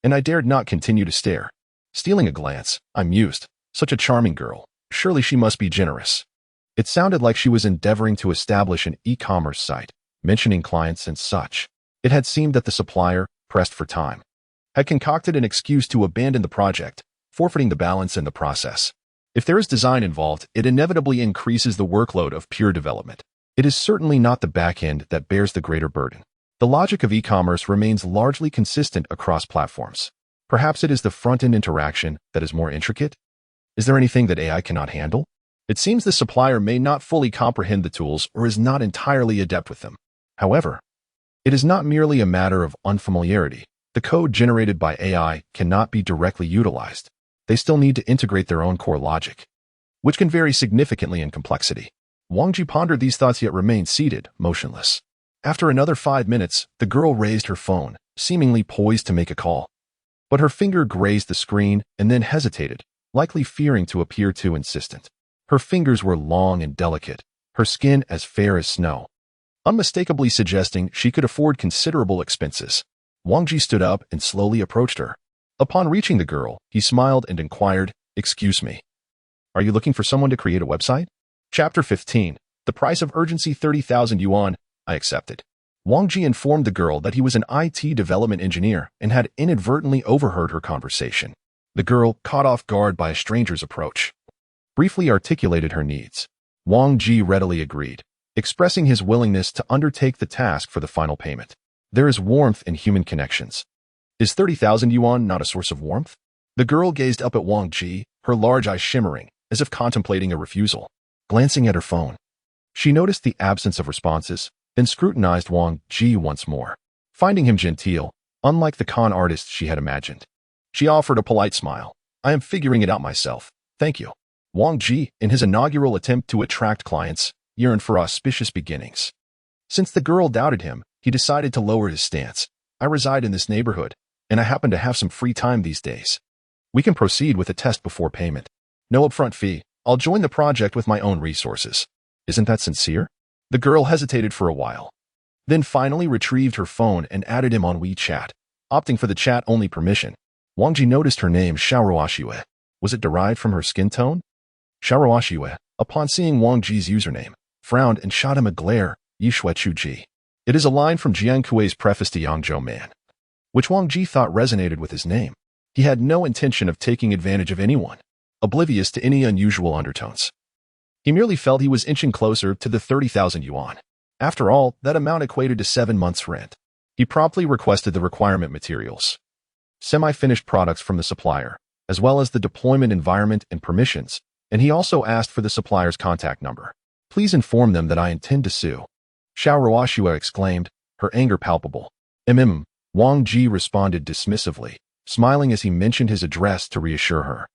And I dared not continue to stare. Stealing a glance, I mused, such a charming girl. Surely she must be generous. It sounded like she was endeavoring to establish an e-commerce site, mentioning clients and such. It had seemed that the supplier, pressed for time, had concocted an excuse to abandon the project, forfeiting the balance in the process. If there is design involved, it inevitably increases the workload of pure development. It is certainly not the back end that bears the greater burden. The logic of e-commerce remains largely consistent across platforms. Perhaps it is the front-end interaction that is more intricate? Is there anything that AI cannot handle? It seems the supplier may not fully comprehend the tools or is not entirely adept with them. However, it is not merely a matter of unfamiliarity. The code generated by AI cannot be directly utilized. They still need to integrate their own core logic, which can vary significantly in complexity. Wang Ji pondered these thoughts yet remained seated, motionless. After another 5 minutes, the girl raised her phone, seemingly poised to make a call. But her finger grazed the screen and then hesitated, likely fearing to appear too insistent. Her fingers were long and delicate, her skin as fair as snow, unmistakably suggesting she could afford considerable expenses. Wang Ji stood up and slowly approached her. Upon reaching the girl, he smiled and inquired, "Excuse me. Are you looking for someone to create a website?" Chapter 15. The price of urgency 30,000 yuan. I accepted. Wang Ji informed the girl that he was an IT development engineer and had inadvertently overheard her conversation. The girl, caught off guard by a stranger's approach, briefly articulated her needs. Wang Ji readily agreed, expressing his willingness to undertake the task for the final payment. There is warmth in human connections. Is 30,000 yuan not a source of warmth? The girl gazed up at Wang Ji, her large eyes shimmering, as if contemplating a refusal. Glancing at her phone, she noticed the absence of responses, then scrutinized Wang Ji once more, finding him genteel, unlike the con artist she had imagined. She offered a polite smile. I am figuring it out myself. Thank you. Wang Ji, in his inaugural attempt to attract clients, yearned for auspicious beginnings. Since the girl doubted him, he decided to lower his stance. I reside in this neighborhood, and I happen to have some free time these days. We can proceed with a test before payment. No upfront fee. I'll join the project with my own resources. Isn't that sincere? The girl hesitated for a while, then finally retrieved her phone and added him on WeChat, opting for the chat-only permission. Wang Ji noticed her name, Xiaoruoxue. Was it derived from her skin tone? Xiaoruoxue, upon seeing Wang Ji's username, frowned and shot him a glare. Yishuechu Ji. It is a line from Jiang Kuei's preface to Yangzhou Man, which Wang Ji thought resonated with his name. He had no intention of taking advantage of anyone, oblivious to any unusual undertones. He merely felt he was inching closer to the 30,000 yuan. After all, that amount equated to 7 months' rent. He promptly requested the requirement materials, semi-finished products from the supplier, as well as the deployment environment and permissions, and he also asked for the supplier's contact number. Please inform them that I intend to sue. Xiaoruoxue exclaimed, her anger palpable. Wang Ji responded dismissively, smiling as he mentioned his address to reassure her.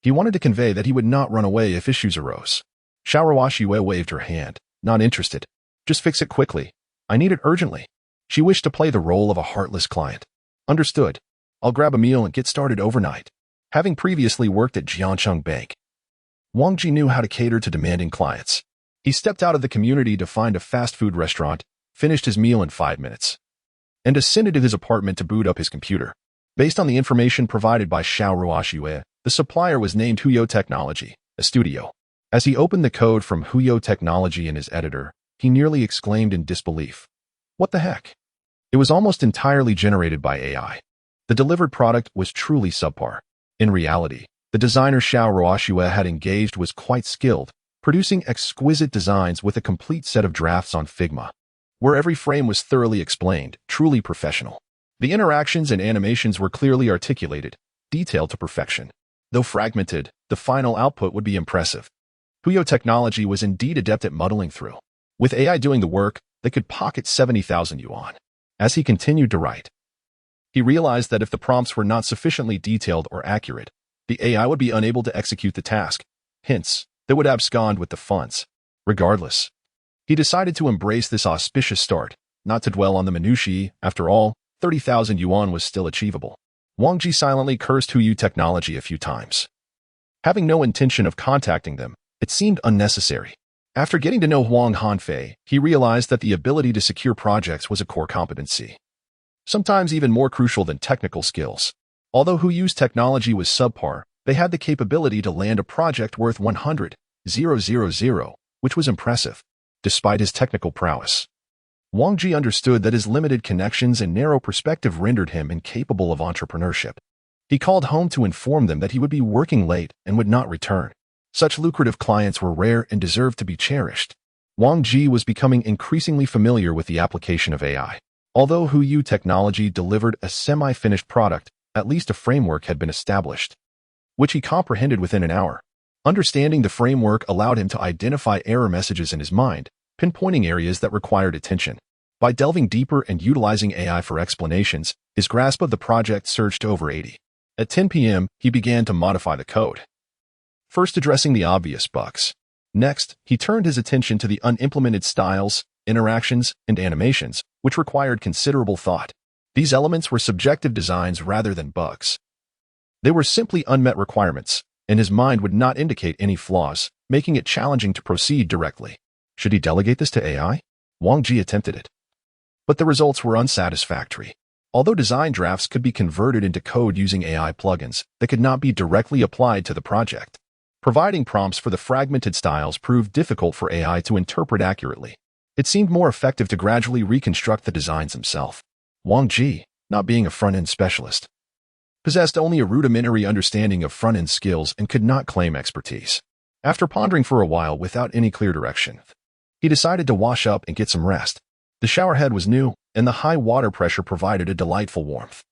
He wanted to convey that he would not run away if issues arose. Xiaoruoxue waved her hand. Not interested. Just fix it quickly. I need it urgently. She wished to play the role of a heartless client. Understood. I'll grab a meal and get started overnight. Having previously worked at Jiangning Bank, Wang Ji knew how to cater to demanding clients. He stepped out of the community to find a fast food restaurant, finished his meal in 5 minutes, and ascended to his apartment to boot up his computer. Based on the information provided by Xiaoruoxue, the supplier was named Huyo Technology, a studio. As he opened the code from Huyo Technology in his editor, he nearly exclaimed in disbelief. What the heck? It was almost entirely generated by AI. The delivered product was truly subpar. In reality, the designer Xiaoruoxue had engaged was quite skilled, producing exquisite designs with a complete set of drafts on Figma, where every frame was thoroughly explained, truly professional. The interactions and animations were clearly articulated, detailed to perfection. Though fragmented, the final output would be impressive. Huyo Technology was indeed adept at muddling through. With AI doing the work, they could pocket 70,000 yuan. As he continued to write, he realized that if the prompts were not sufficiently detailed or accurate, the AI would be unable to execute the task. Hence, they would abscond with the funds. Regardless, he decided to embrace this auspicious start, not to dwell on the minutiae. After all, 30,000 yuan was still achievable. Wang Ji silently cursed Huyo Technology a few times. Having no intention of contacting them, it seemed unnecessary. After getting to know Huang Hanfei, he realized that the ability to secure projects was a core competency, sometimes even more crucial than technical skills. Although Huyo's technology was subpar, they had the capability to land a project worth 100,000, which was impressive. Despite his technical prowess, Wang Ji understood that his limited connections and narrow perspective rendered him incapable of entrepreneurship. He called home to inform them that he would be working late and would not return. Such lucrative clients were rare and deserved to be cherished. Wang Ji was becoming increasingly familiar with the application of AI. Although Huyo Technology delivered a semi-finished product, at least a framework had been established, which he comprehended within an hour. Understanding the framework allowed him to identify error messages in his mind, pinpointing areas that required attention. By delving deeper and utilizing AI for explanations, his grasp of the project surged to over 80. At 10 p.m., he began to modify the code, first addressing the obvious bugs. Next, he turned his attention to the unimplemented styles, interactions, and animations, which required considerable thought. These elements were subjective designs rather than bugs. They were simply unmet requirements, and his mind would not indicate any flaws, making it challenging to proceed directly. Should he delegate this to AI? Wang Ji attempted it, but the results were unsatisfactory. Although design drafts could be converted into code using AI plugins, they could not be directly applied to the project. Providing prompts for the fragmented styles proved difficult for AI to interpret accurately. It seemed more effective to gradually reconstruct the designs himself. Wang Ji, not being a front-end specialist, possessed only a rudimentary understanding of front-end skills and could not claim expertise. After pondering for a while without any clear direction, he decided to wash up and get some rest. The showerhead was new, and the high water pressure provided a delightful warmth,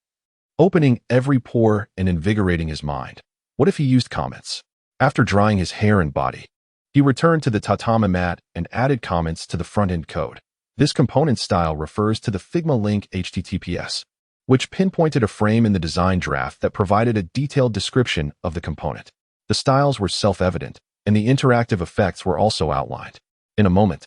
opening every pore and invigorating his mind. What if he used comments? After drying his hair and body, he returned to the tatami mat and added comments to the front-end code. This component style refers to the Figma link HTTPS, which pinpointed a frame in the design draft that provided a detailed description of the component. The styles were self-evident, and the interactive effects were also outlined. In a moment,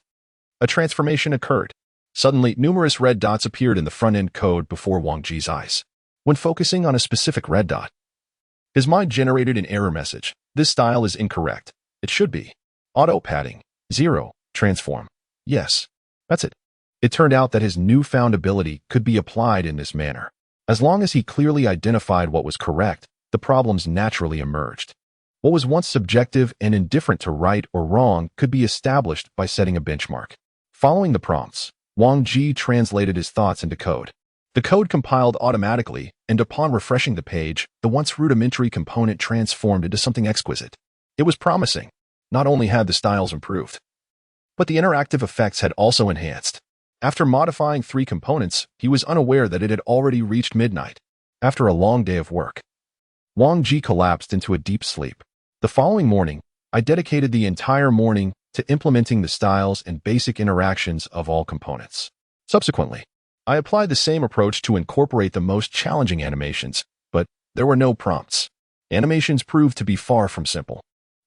a transformation occurred. Suddenly, numerous red dots appeared in the front-end code before Wang Ji's eyes. When focusing on a specific red dot, his mind generated an error message. This style is incorrect. It should be auto padding, 0, transform. Yes, that's it. It turned out that his newfound ability could be applied in this manner. As long as he clearly identified what was correct, the problems naturally emerged. What was once subjective and indifferent to right or wrong could be established by setting a benchmark. Following the prompts, Wang Ji translated his thoughts into code. The code compiled automatically, and upon refreshing the page, the once rudimentary component transformed into something exquisite. It was promising. Not only had the styles improved, but the interactive effects had also enhanced. After modifying 3 components, he was unaware that it had already reached midnight. After a long day of work, Wang Ji collapsed into a deep sleep. The following morning, I dedicated the entire morning to implementing the styles and basic interactions of all components. Subsequently, I applied the same approach to incorporate the most challenging animations, but there were no prompts. Animations proved to be far from simple.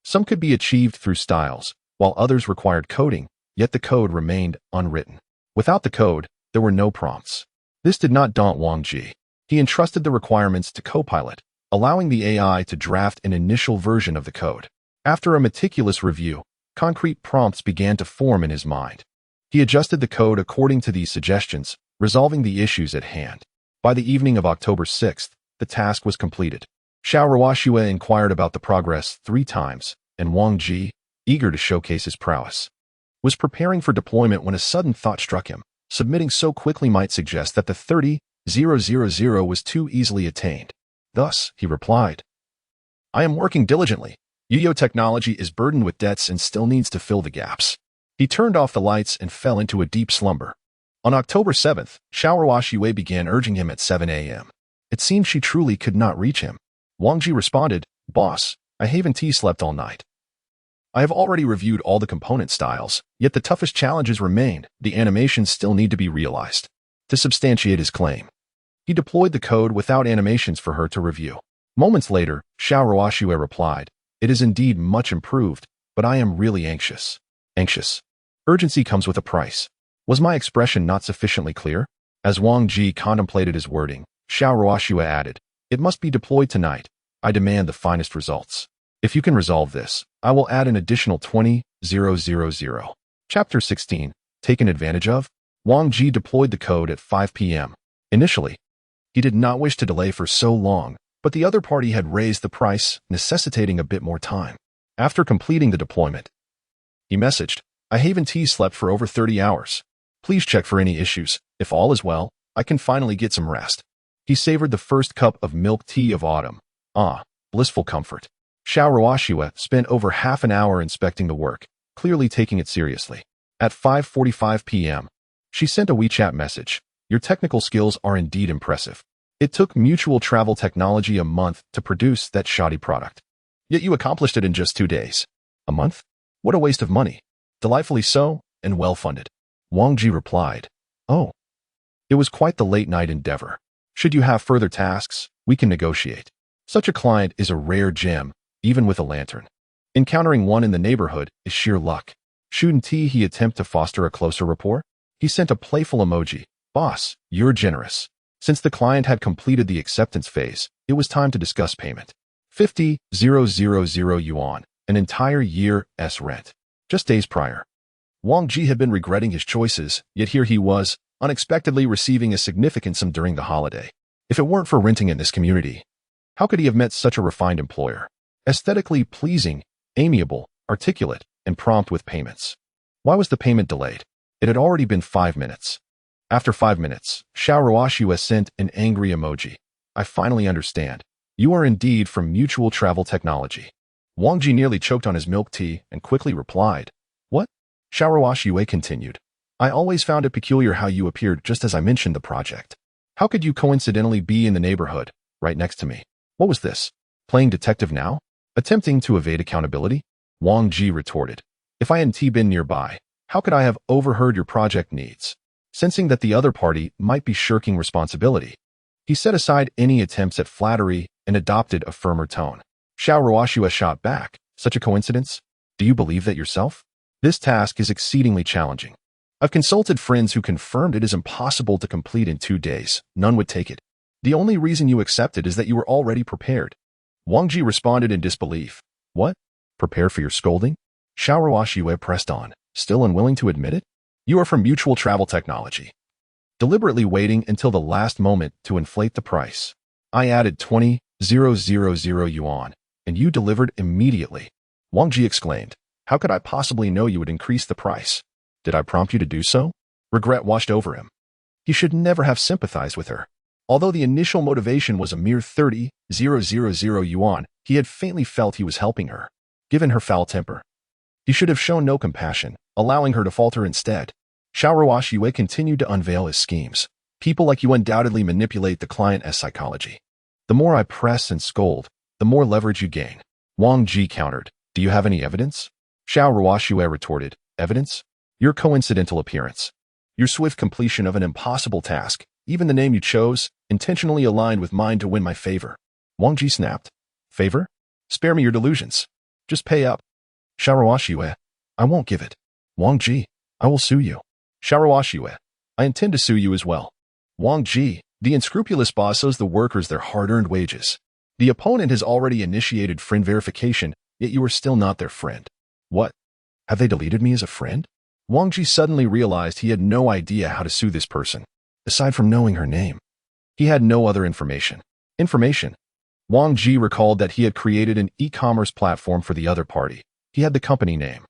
Some could be achieved through styles, while others required coding, yet the code remained unwritten. Without the code, there were no prompts. This did not daunt Wang Ji. He entrusted the requirements to Copilot, allowing the AI to draft an initial version of the code. After a meticulous review, concrete prompts began to form in his mind. He adjusted the code according to these suggestions, resolving the issues at hand. By the evening of October 6th, the task was completed. Xiao Ruoxue inquired about the progress 3 times, and Wang Ji, eager to showcase his prowess, was preparing for deployment when a sudden thought struck him. Submitting so quickly might suggest that the 30,000 was too easily attained. Thus, he replied, "I am working diligently. Yuyo technology is burdened with debts and still needs to fill the gaps." He turned off the lights and fell into a deep slumber. On October 7th, Xiao Ruoxue began urging him at 7 a.m. It seemed she truly could not reach him. Wang Ji responded, "Boss, I haven't slept all night. I have already reviewed all the component styles, yet the toughest challenges remain. The animations still need to be realized." To substantiate his claim, he deployed the code without animations for her to review. Moments later, Xiao Ruoxue replied, "It is indeed much improved, but I am really anxious." Anxious. Urgency comes with a price. Was my expression not sufficiently clear? As Wang Ji contemplated his wording, Xiao Ruoxue added, "It must be deployed tonight. I demand the finest results. If you can resolve this, I will add an additional 20,000. Chapter 16. Taken advantage of? Wang Ji deployed the code at 5 p.m. Initially, he did not wish to delay for so long, but the other party had raised the price, necessitating a bit more time. After completing the deployment, he messaged, "I haven't slept for over 30 hours. Please check for any issues. If all is well, I can finally get some rest." He savored the first cup of milk tea of autumn. Ah, blissful comfort. Xiao Ruoxue spent over half an hour inspecting the work, clearly taking it seriously. At 5:45 p.m., she sent a WeChat message. "Your technical skills are indeed impressive. It took Mutual Travel Technology a month to produce that shoddy product. Yet you accomplished it in just 2 days. A month? What a waste of money. Delightfully so, and well-funded." Wang Ji replied, "Oh, it was quite the late-night endeavor. Should you have further tasks, we can negotiate. Such a client is a rare gem, even with a lantern. Encountering one in the neighborhood is sheer luck." Shouldn't he attempt to foster a closer rapport? He sent a playful emoji. "Boss, you're generous." Since the client had completed the acceptance phase, it was time to discuss payment. 50,000 yuan, an entire year's rent. Just days prior, Wang Ji had been regretting his choices, yet here he was, unexpectedly receiving a significant sum during the holiday. If it weren't for renting in this community, how could he have met such a refined employer? Aesthetically pleasing, amiable, articulate, and prompt with payments. Why was the payment delayed? It had already been 5 minutes. After 5 minutes, Xiao Ruoxue sent an angry emoji. "I finally understand. You are indeed from Mutual Travel Technology." Wang Ji nearly choked on his milk tea and quickly replied, "What?" Xiao Ruoxue continued, "I always found it peculiar how you appeared just as I mentioned the project. How could you coincidentally be in the neighborhood, right next to me? What was this? Playing detective now? Attempting to evade accountability?" Wang Ji retorted, "If I hadn't been nearby, how could I have overheard your project needs?" Sensing that the other party might be shirking responsibility, he set aside any attempts at flattery and adopted a firmer tone. Xiao Ruoxue shot back, "Such a coincidence? Do you believe that yourself? This task is exceedingly challenging. I've consulted friends who confirmed it is impossible to complete in 2 days. None would take it. The only reason you accepted is that you were already prepared." Wang Ji responded in disbelief. "What? Prepare for your scolding?" Xiao Ruoxue pressed on, still unwilling to admit it. "You are from Mutual Travel Technology. Deliberately waiting until the last moment to inflate the price. I added 20,000 yuan, and you delivered immediately." Wang Ji exclaimed, "How could I possibly know you would increase the price? Did I prompt you to do so?" Regret washed over him. He should never have sympathized with her. Although the initial motivation was a mere 30,000 yuan, he had faintly felt he was helping her. Given her foul temper, he should have shown no compassion, allowing her to falter instead. Xiao Ruoxue continued to unveil his schemes. "People like you undoubtedly manipulate the client's psychology. The more I press and scold, the more leverage you gain." Wang Ji countered, "Do you have any evidence?" Xiao Ruoxue retorted, "Evidence? Your coincidental appearance. Your swift completion of an impossible task. Even the name you chose, intentionally aligned with mine to win my favor." Wang Ji snapped, Favor? Spare me your delusions. Just pay up. Sharawashue. I won't give it. Wang Ji. I will sue you. Sharawashue. I intend to sue you as well. Wang Ji. The unscrupulous boss owes the workers their hard-earned wages. The opponent has already initiated friend verification, yet you are still not their friend. What? Have they deleted me as a friend? Wang Ji suddenly realized he had no idea how to sue this person. Aside from knowing her name, he had no other information. Wang Ji recalled that he had created an e-commerce platform for the other party. He had the company name,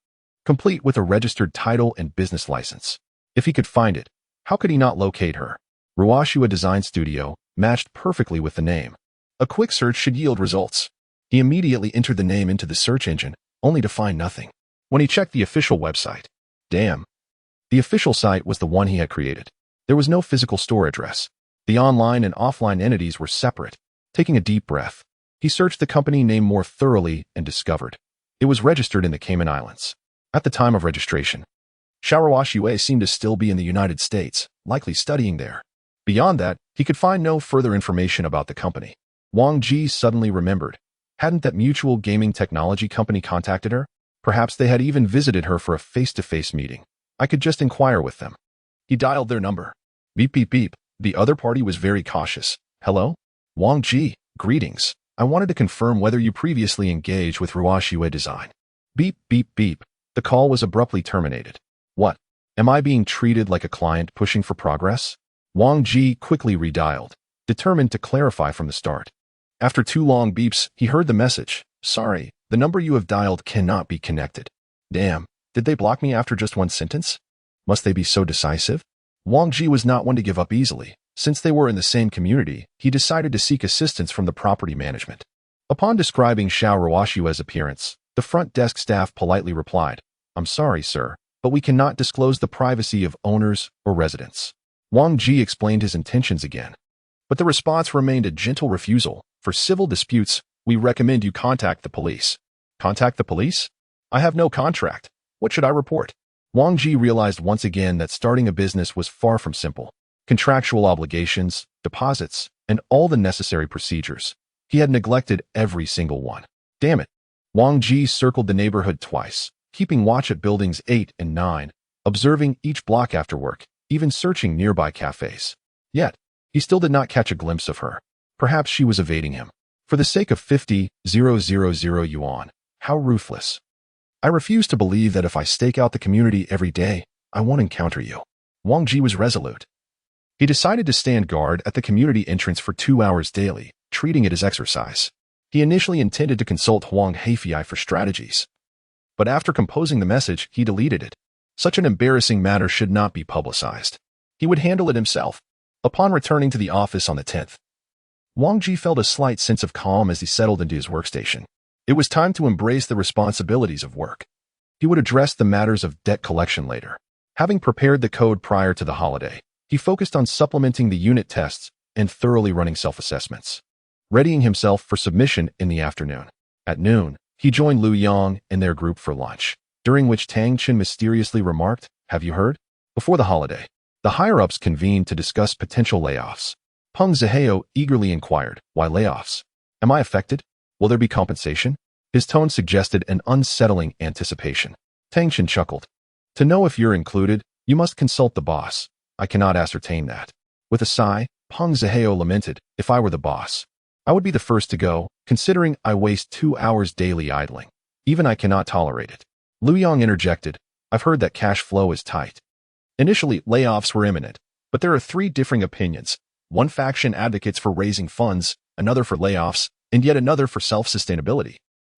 complete with a registered title and business license. If he could find it, how could he not locate her? Ruashua Design Studio matched perfectly with the name. A quick search should yield results. He immediately entered the name into the search engine, only to find nothing. When he checked the official website, damn. The official site was the one he had created. There was no physical store address. The online and offline entities were separate. Taking a deep breath, he searched the company name more thoroughly and discovered it was registered in the Cayman Islands. At the time of registration, Sharawashue seemed to still be in the United States, likely studying there. Beyond that, he could find no further information about the company. Wang Ji suddenly remembered. Hadn't that mutual gaming technology company contacted her? Perhaps they had even visited her for a face-to-face meeting. I could just inquire with them. He dialed their number. Beep, beep, beep. The other party was very cautious. Hello? Wang Ji, greetings. I wanted to confirm whether you previously engaged with Ruashue Design. Beep, beep, beep. The call was abruptly terminated. What? Am I being treated like a client pushing for progress? Wang Ji quickly redialed, determined to clarify from the start. After 2 long beeps, he heard the message. Sorry, the number you have dialed cannot be connected. Damn, did they block me after just 1 sentence? Must they be so decisive? Wang Ji was not one to give up easily. Since they were in the same community, he decided to seek assistance from the property management. Upon describing Xiao Ruashue's appearance, the front desk staff politely replied, I'm sorry, sir, but we cannot disclose the privacy of owners or residents. Wang Ji explained his intentions again, but the response remained a gentle refusal. For civil disputes, we recommend you contact the police. Contact the police? I have no contract. What should I report? Wang Ji realized once again that starting a business was far from simple. Contractual obligations, deposits, and all the necessary procedures. He had neglected every single one. Damn it. Wang Ji circled the neighborhood twice, keeping watch at buildings 8 and 9, observing each block after work, even searching nearby cafes. Yet, he still did not catch a glimpse of her. Perhaps she was evading him. For the sake of 50,000 yuan. How ruthless. I refuse to believe that if I stake out the community every day, I won't encounter you. Wang Ji was resolute. He decided to stand guard at the community entrance for 2 hours daily, treating it as exercise. He initially intended to consult Huang Heifei for strategies, but after composing the message, he deleted it. Such an embarrassing matter should not be publicized. He would handle it himself. Upon returning to the office on the 10th, Wang Ji felt a slight sense of calm as he settled into his workstation. It was time to embrace the responsibilities of work. He would address the matters of debt collection later. Having prepared the code prior to the holiday, he focused on supplementing the unit tests and thoroughly running self-assessments, readying himself for submission in the afternoon. At noon, he joined Lu Yang and their group for lunch, during which Tang Chen mysteriously remarked, Have you heard? Before the holiday, the higher-ups convened to discuss potential layoffs. Peng Zihao eagerly inquired, Why layoffs? Am I affected? Will there be compensation? His tone suggested an unsettling anticipation. Tang Chen chuckled. To know if you're included, you must consult the boss. I cannot ascertain that. With a sigh, Peng Zihao lamented, If I were the boss, I would be the first to go, considering I waste 2 hours daily idling. Even I cannot tolerate it. Lu Yang interjected, I've heard that cash flow is tight. Initially, layoffs were imminent, but there are 3 differing opinions. One faction advocates for raising funds, another for layoffs, and yet another for self-sustainability.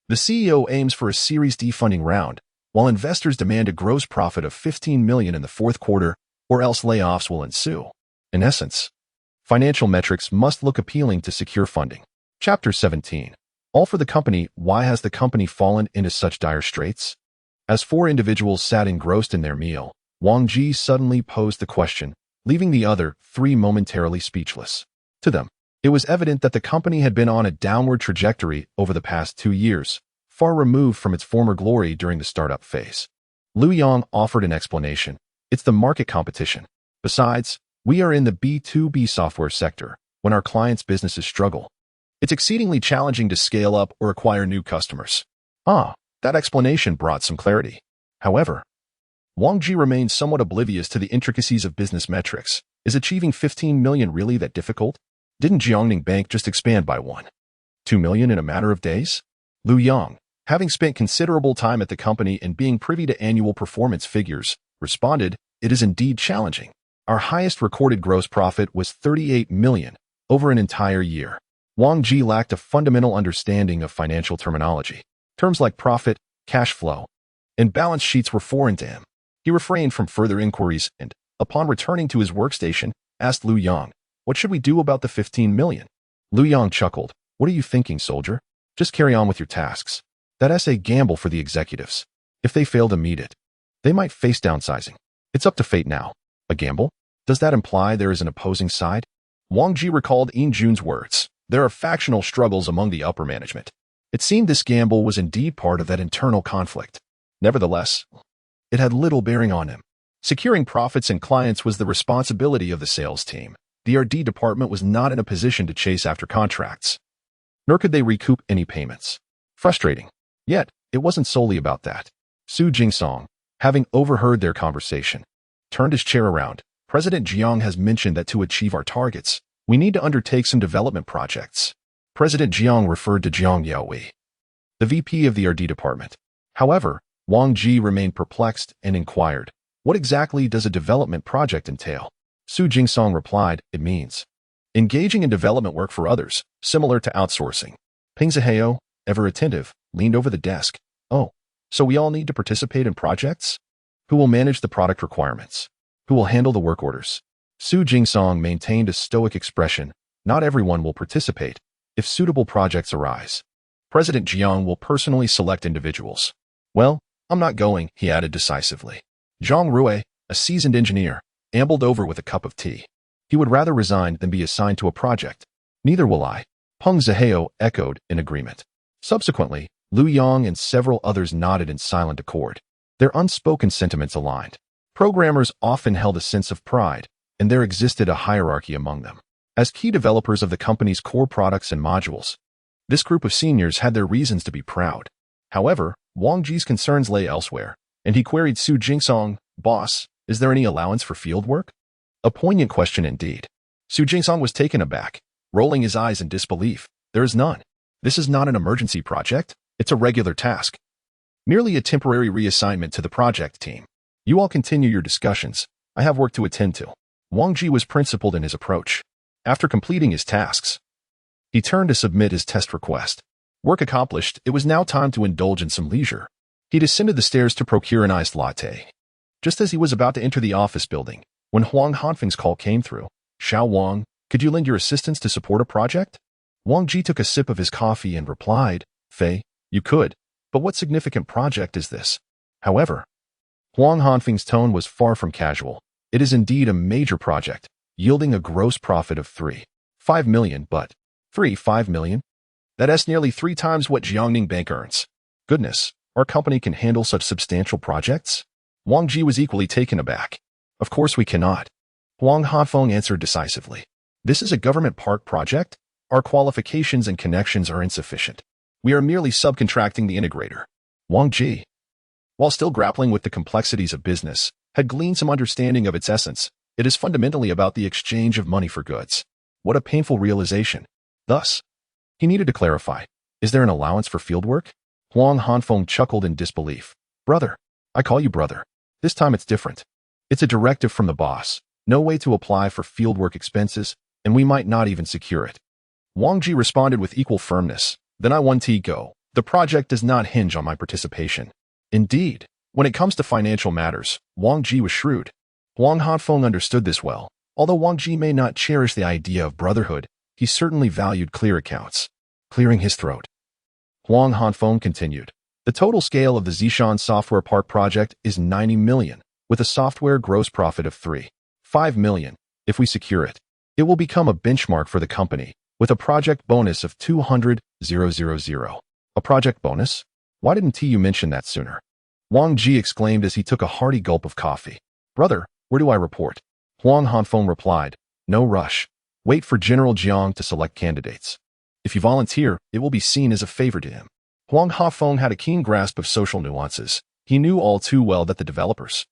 The CEO aims for a Series D funding round, while investors demand a gross profit of 15 million in the 4th quarter, or else layoffs will ensue. In essence, financial metrics must look appealing to secure funding. Chapter 17. All for the company. Why has the company fallen into such dire straits? As 4 individuals sat engrossed in their meal, Wang Ji suddenly posed the question, leaving the other 3 momentarily speechless. To them, it was evident that the company had been on a downward trajectory over the past 2 years, far removed from its former glory during the startup phase. Lu Yang offered an explanation. It's the market competition. Besides, we are in the B2B software sector, when our clients' businesses struggle. It's exceedingly challenging to scale up or acquire new customers. That explanation brought some clarity. However, Wang Ji remains somewhat oblivious to the intricacies of business metrics. Is achieving 15 million really that difficult? Didn't Jiangning Bank just expand by 2 million in a matter of days? Lu Yang, having spent considerable time at the company and being privy to annual performance figures, responded, "It is indeed challenging. Our highest recorded gross profit was 38 million over an entire year." Wang Ji lacked a fundamental understanding of financial terminology. Terms like profit, cash flow, and balance sheets were foreign to him. He refrained from further inquiries and, upon returning to his workstation, asked Lu Yang, "What should we do about the 15 million? Lu Yang chuckled, "What are you thinking, soldier? Just carry on with your tasks. That's a gamble for the executives. If they fail to meet it, they might face downsizing. It's up to fate now." A gamble? Does that imply there is an opposing side? Wang Ji recalled Yin Jun's words. There are factional struggles among the upper management. It seemed this gamble was indeed part of that internal conflict. Nevertheless, it had little bearing on him. Securing profits and clients was the responsibility of the sales team. The RD department was not in a position to chase after contracts, nor could they recoup any payments. Frustrating. Yet, it wasn't solely about that. Su Jingsong, having overheard their conversation, turned his chair around. "President Jiang has mentioned that to achieve our targets, we need to undertake some development projects." President Jiang referred to Jiang Yaoi, the VP of the RD department. However, Wang Ji remained perplexed and inquired, "What exactly does a development project entail?" Su Jingsong replied, "It means engaging in development work for others, similar to outsourcing." Ping Zihao, ever attentive, leaned over the desk. "Oh, so we all need to participate in projects? Who will manage the product requirements? Who will handle the work orders?" Su Jingsong maintained a stoic expression. "Not everyone will participate. If suitable projects arise, President Jiang will personally select individuals." "Well, I'm not going," he added decisively. Zhang Rui, a seasoned engineer, ambled over with a cup of tea. He would rather resign than be assigned to a project. "Neither will I," Peng Zihao echoed in agreement. Subsequently, Lu Yang and several others nodded in silent accord. Their unspoken sentiments aligned. Programmers often held a sense of pride, and there existed a hierarchy among them. As key developers of the company's core products and modules, this group of seniors had their reasons to be proud. However, Wang Ji's concerns lay elsewhere, and he queried Su Jingsong, "Boss, is there any allowance for field work?" A poignant question indeed. Su Jingsong was taken aback, rolling his eyes in disbelief. "There is none. This is not an emergency project. It's a regular task. Merely a temporary reassignment to the project team. You all continue your discussions. I have work to attend to." Wang Ji was principled in his approach. After completing his tasks, he turned to submit his test request. Work accomplished, it was now time to indulge in some leisure. He descended the stairs to procure an iced latte. Just as he was about to enter the office building, when Huang Hanfeng's call came through. "Xiao Wang, could you lend your assistance to support a project?" Wang Ji took a sip of his coffee and replied, "Fei, you could, but what significant project is this?" However, Huang Hanfeng's tone was far from casual. "It is indeed a major project, yielding a gross profit of 3.5 million, but 3.5 million? That's nearly 3 times what Jiangning Bank earns. Goodness, our company can handle such substantial projects?" Wang Ji was equally taken aback. "Of course we cannot," Huang Hanfeng answered decisively. "This is a government park project. Our qualifications and connections are insufficient. We are merely subcontracting the integrator." Wang Ji, while still grappling with the complexities of business, had gleaned some understanding of its essence. It is fundamentally about the exchange of money for goods. What a painful realization. Thus, he needed to clarify, "Is there an allowance for fieldwork?" Huang Hanfeng chuckled in disbelief. "Brother, I call you brother. This time it's different. It's a directive from the boss. No way to apply for fieldwork expenses, and we might not even secure it." Wang Ji responded with equal firmness. "Then I want to go. The project does not hinge on my participation." Indeed, when it comes to financial matters, Wang Ji was shrewd. Huang Hanfeng understood this well. Although Wang Ji may not cherish the idea of brotherhood, he certainly valued clear accounts. Clearing his throat, Huang Hanfeng continued, "The total scale of the Zishan Software Park project is 90 million, with a software gross profit of 3.5 million. If we secure it, it will become a benchmark for the company, with a project bonus of 200,000. A project bonus? Why didn't you mention that sooner?" Wang Ji exclaimed as he took a hearty gulp of coffee. "Brother, where do I report?" Huang Hanfeng replied, "No rush. Wait for General Jiang to select candidates. If you volunteer, it will be seen as a favor to him. Huang Hafeng had a keen grasp of social nuances. He knew all too well that the developers,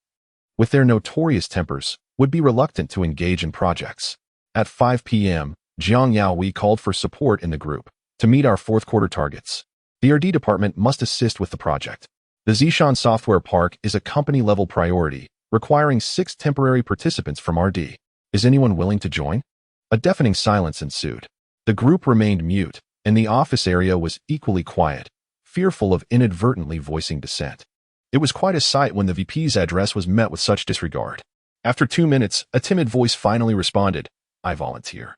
with their notorious tempers, would be reluctant to engage in projects. At 5 p.m., Jiangning called for support in the group to meet our fourth quarter targets. The R&D department must assist with the project. The Zishan Software Park is a company-level priority, requiring 6 temporary participants from R&D. Is anyone willing to join? A deafening silence ensued. The group remained mute, and the office area was equally quiet, fearful of inadvertently voicing dissent. It was quite a sight when the VP's address was met with such disregard. After 2 minutes, a timid voice finally responded, "I volunteer.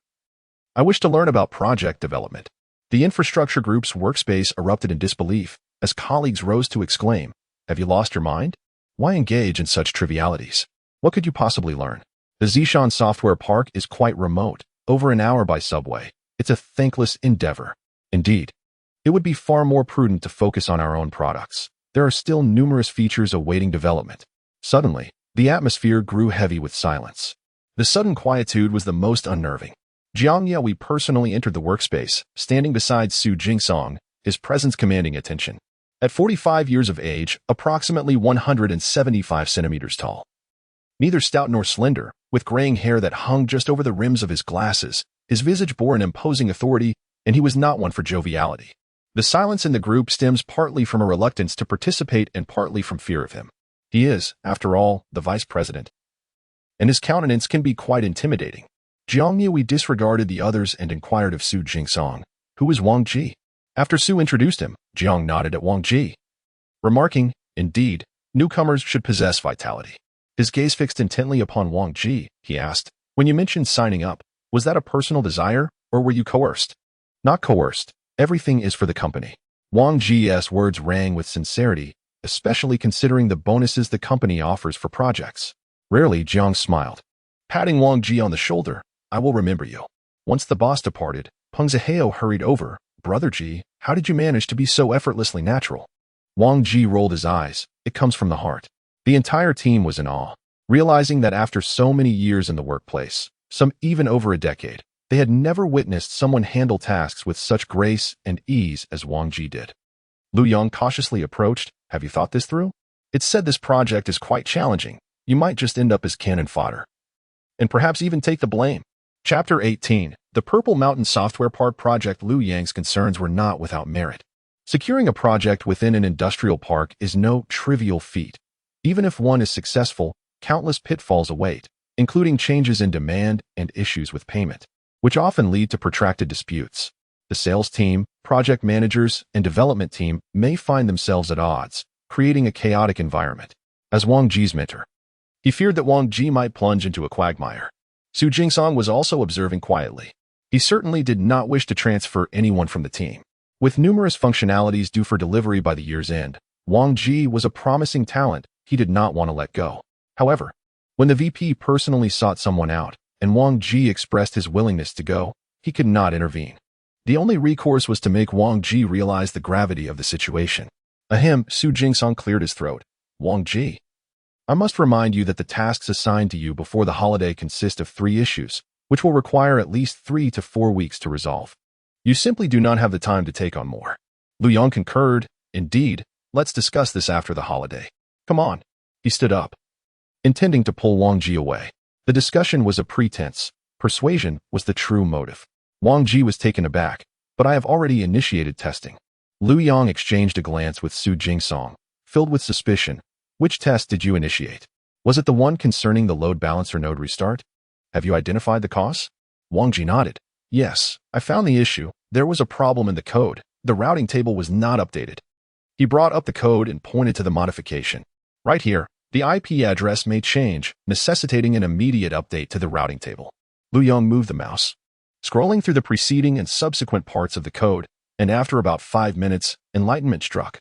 I wish to learn about project development." The infrastructure group's workspace erupted in disbelief as colleagues rose to exclaim, "Have you lost your mind? Why engage in such trivialities? What could you possibly learn? The Zishan Software Park is quite remote, over an hour by subway. It's a thankless endeavor. Indeed, it would be far more prudent to focus on our own products. There are still numerous features awaiting development." Suddenly, the atmosphere grew heavy with silence. The sudden quietude was the most unnerving. Jiang Yui personally entered the workspace, standing beside Su Jingsong, his presence commanding attention. At 45 years of age, approximately 175 centimeters tall, neither stout nor slender, with graying hair that hung just over the rims of his glasses, his visage bore an imposing authority, and he was not one for joviality. The silence in the group stems partly from a reluctance to participate and partly from fear of him. He is, after all, the vice president, and his countenance can be quite intimidating. Jiang Yui disregarded the others and inquired of Su Jingsong, "Who is Wang Ji?" After Su introduced him, Jiang nodded at Wang Ji, remarking, "Indeed, newcomers should possess vitality." His gaze fixed intently upon Wang Ji, he asked, "When you mentioned signing up, was that a personal desire, or were you coerced?" "Not coerced. Everything is for the company." Wang Ji's words rang with sincerity, especially considering the bonuses the company offers for projects. Rarely, Jiang smiled, patting Wang Ji on the shoulder. "I will remember you." Once the boss departed, Peng Zihao hurried over. "Brother Ji, how did you manage to be so effortlessly natural?" Wang Ji rolled his eyes. "It comes from the heart." The entire team was in awe, realizing that after so many years in the workplace, some even over a decade, they had never witnessed someone handle tasks with such grace and ease as Wang Ji did. Lu Yang cautiously approached. "Have you thought this through? It's said this project is quite challenging. You might just end up as cannon fodder, and perhaps even take the blame." Chapter 18. The Purple Mountain Software Park Project. Lu Yang's concerns were not without merit. Securing a project within an industrial park is no trivial feat. Even if one is successful, countless pitfalls await, including changes in demand and issues with payment, which often lead to protracted disputes. The sales team, project managers, and development team may find themselves at odds, creating a chaotic environment. As Wang Ji's mentor, he feared that Wang Ji might plunge into a quagmire. Su Jingsong was also observing quietly. He certainly did not wish to transfer anyone from the team. With numerous functionalities due for delivery by the year's end, Wang Ji was a promising talent he did not want to let go. However, when the VP personally sought someone out, and Wang Ji expressed his willingness to go, he could not intervene. The only recourse was to make Wang Ji realize the gravity of the situation. Ahem, Su Jingsong cleared his throat. "Wang Ji, I must remind you that the tasks assigned to you before the holiday consist of 3 issues, which will require at least 3 to 4 weeks to resolve. You simply do not have the time to take on more." Lu Yang concurred. "Indeed, let's discuss this after the holiday. Come on." He stood up, intending to pull Wang Ji away. The discussion was a pretense. Persuasion was the true motive. Wang Ji was taken aback. "But I have already initiated testing." Lu Yang exchanged a glance with Su Jingsong, filled with suspicion. "Which test did you initiate? Was it the one concerning the load balancer node restart? Have you identified the cause?" Wang Ji nodded. "Yes, I found the issue. There was a problem in the code. The routing table was not updated." He brought up the code and pointed to the modification. "Right here, the IP address may change, necessitating an immediate update to the routing table." Lu Yang moved the mouse, scrolling through the preceding and subsequent parts of the code, and after about 5 minutes, enlightenment struck.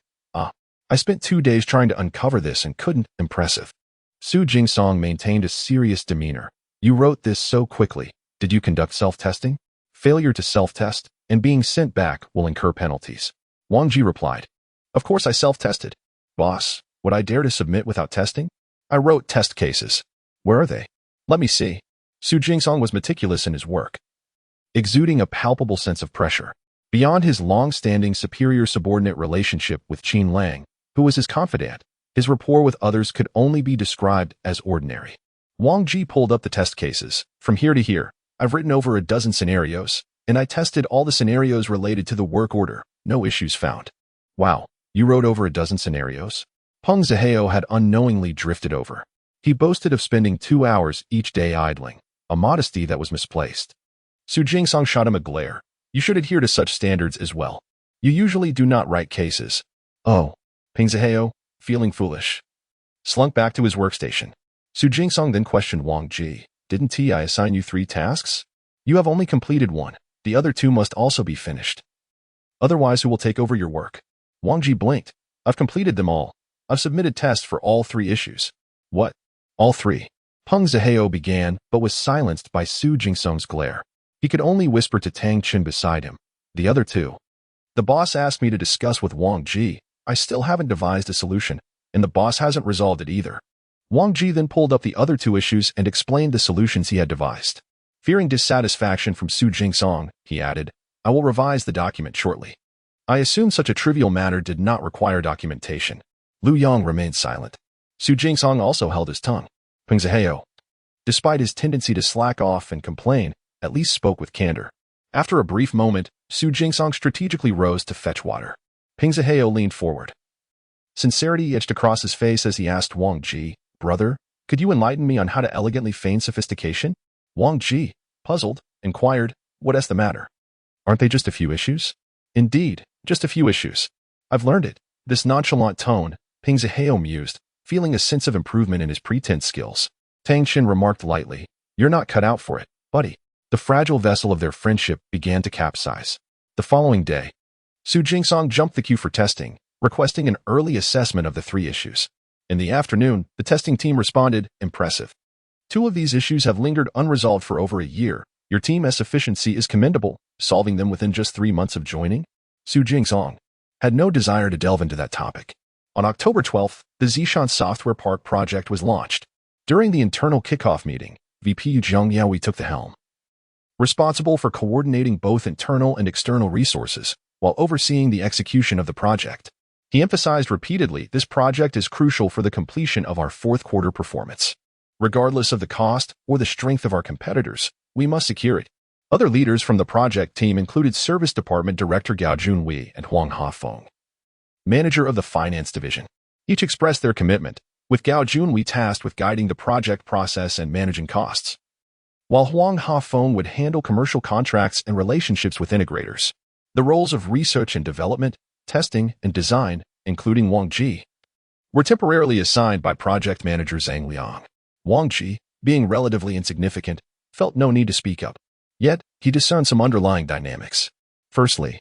I spent 2 days trying to uncover this and couldn't." Impressive. Su Jingsong maintained a serious demeanor. "You wrote this so quickly. Did you conduct self-testing?" "Failure to self-test and being sent back will incur penalties." Wang Ji replied. "Of course I self-tested. Boss, would I dare to submit without testing? I wrote test cases." "Where are they? Let me see." Su Jingsong was meticulous in his work, exuding a palpable sense of pressure. Beyond his long-standing superior-subordinate relationship with Qin Lang, who was his confidant, his rapport with others could only be described as ordinary. Wang Ji pulled up the test cases. From here to here, I've written over a dozen scenarios, and I tested all the scenarios related to the work order. No issues found. Wow, you wrote over a dozen scenarios? Peng Zihao had unknowingly drifted over. He boasted of spending 2 hours each day idling, a modesty that was misplaced. Su Jingsong shot him a glare. You should adhere to such standards as well. You usually do not write cases. Oh, Peng Zihao, feeling foolish, slunk back to his workstation. Su Jingsong then questioned Wang Ji. Didn't I assign you 3 tasks? You have only completed 1. The other 2 must also be finished. Otherwise, who will take over your work? Wang Ji blinked. I've completed them all. I've submitted tests for all 3 issues. What? All 3? Peng Zihao began, but was silenced by Su Jingsong's glare. He could only whisper to Tang Qin beside him. The other 2. The boss asked me to discuss with Wang Ji. I still haven't devised a solution, and the boss hasn't resolved it either. Wang Ji then pulled up the other 2 issues and explained the solutions he had devised. Fearing dissatisfaction from Su Jingsong, he added, I will revise the document shortly. I assume such a trivial matter did not require documentation. Lu Yang remained silent. Su Jingsong also held his tongue. Peng Zihao, despite his tendency to slack off and complain, at least spoke with candor. After a brief moment, Su Jingsong strategically rose to fetch water. Peng Zihao leaned forward. Sincerity etched across his face as he asked Wang Ji, Brother, could you enlighten me on how to elegantly feign sophistication? Wang Ji, puzzled, inquired, What's the matter? Aren't they just a few issues? Indeed, just a few issues. I've learned it. This nonchalant tone, Peng Zihao mused, feeling a sense of improvement in his pretense skills. Tang Qin remarked lightly, You're not cut out for it, buddy. The fragile vessel of their friendship began to capsize. The following day, Su Jingsong jumped the queue for testing, requesting an early assessment of the 3 issues. In the afternoon, the testing team responded, Impressive. 2 of these issues have lingered unresolved for over a year. Your team's efficiency is commendable, solving them within just 3 months of joining. Su Jingsong had no desire to delve into that topic. On October 12th, the Zishan Software Park project was launched. During the internal kickoff meeting, VP Zhang Yaoi took the helm. Responsible for coordinating both internal and external resources, while overseeing the execution of the project. He emphasized repeatedly this project is crucial for the completion of our 4th quarter performance. Regardless of the cost or the strength of our competitors, we must secure it. Other leaders from the project team included Service Department Director Gao Junwei and Huang Hafeng, manager of the Finance Division. Each expressed their commitment, with Gao Junwei tasked with guiding the project process and managing costs, while Huang Hafeng would handle commercial contracts and relationships with integrators. The roles of research and development, testing, and design, including Wang Ji, were temporarily assigned by project manager Zhang Liang. Wang Ji, being relatively insignificant, felt no need to speak up. Yet, he discerned some underlying dynamics. Firstly,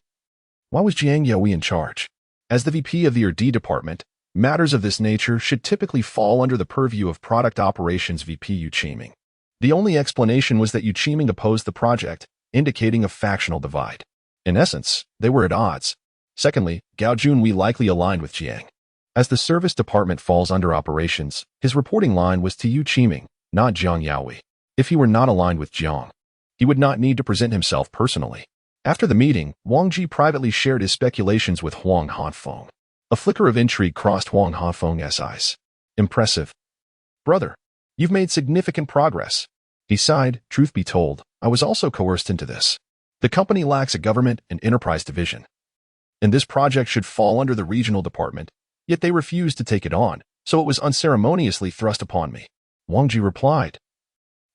why was Jiang Yaoi in charge? As the VP of the R&D department, matters of this nature should typically fall under the purview of Product Operations VP Yu Qiming. The only explanation was that Yu Qiming opposed the project, indicating a factional divide. In essence, they were at odds. Secondly, Gao Junwei likely aligned with Jiang. As the service department falls under operations, his reporting line was to Yu Qiming, not Jiang Yaoi. If he were not aligned with Jiang, he would not need to present himself personally. After the meeting, Wang Ji privately shared his speculations with Huang Hafeng. A flicker of intrigue crossed Huang Hafeng's eyes. Impressive. Brother, you've made significant progress. He sighed. Truth be told, I was also coerced into this. The company lacks a government and enterprise division, and this project should fall under the regional department, yet they refused to take it on, so it was unceremoniously thrust upon me. Wang Ji replied,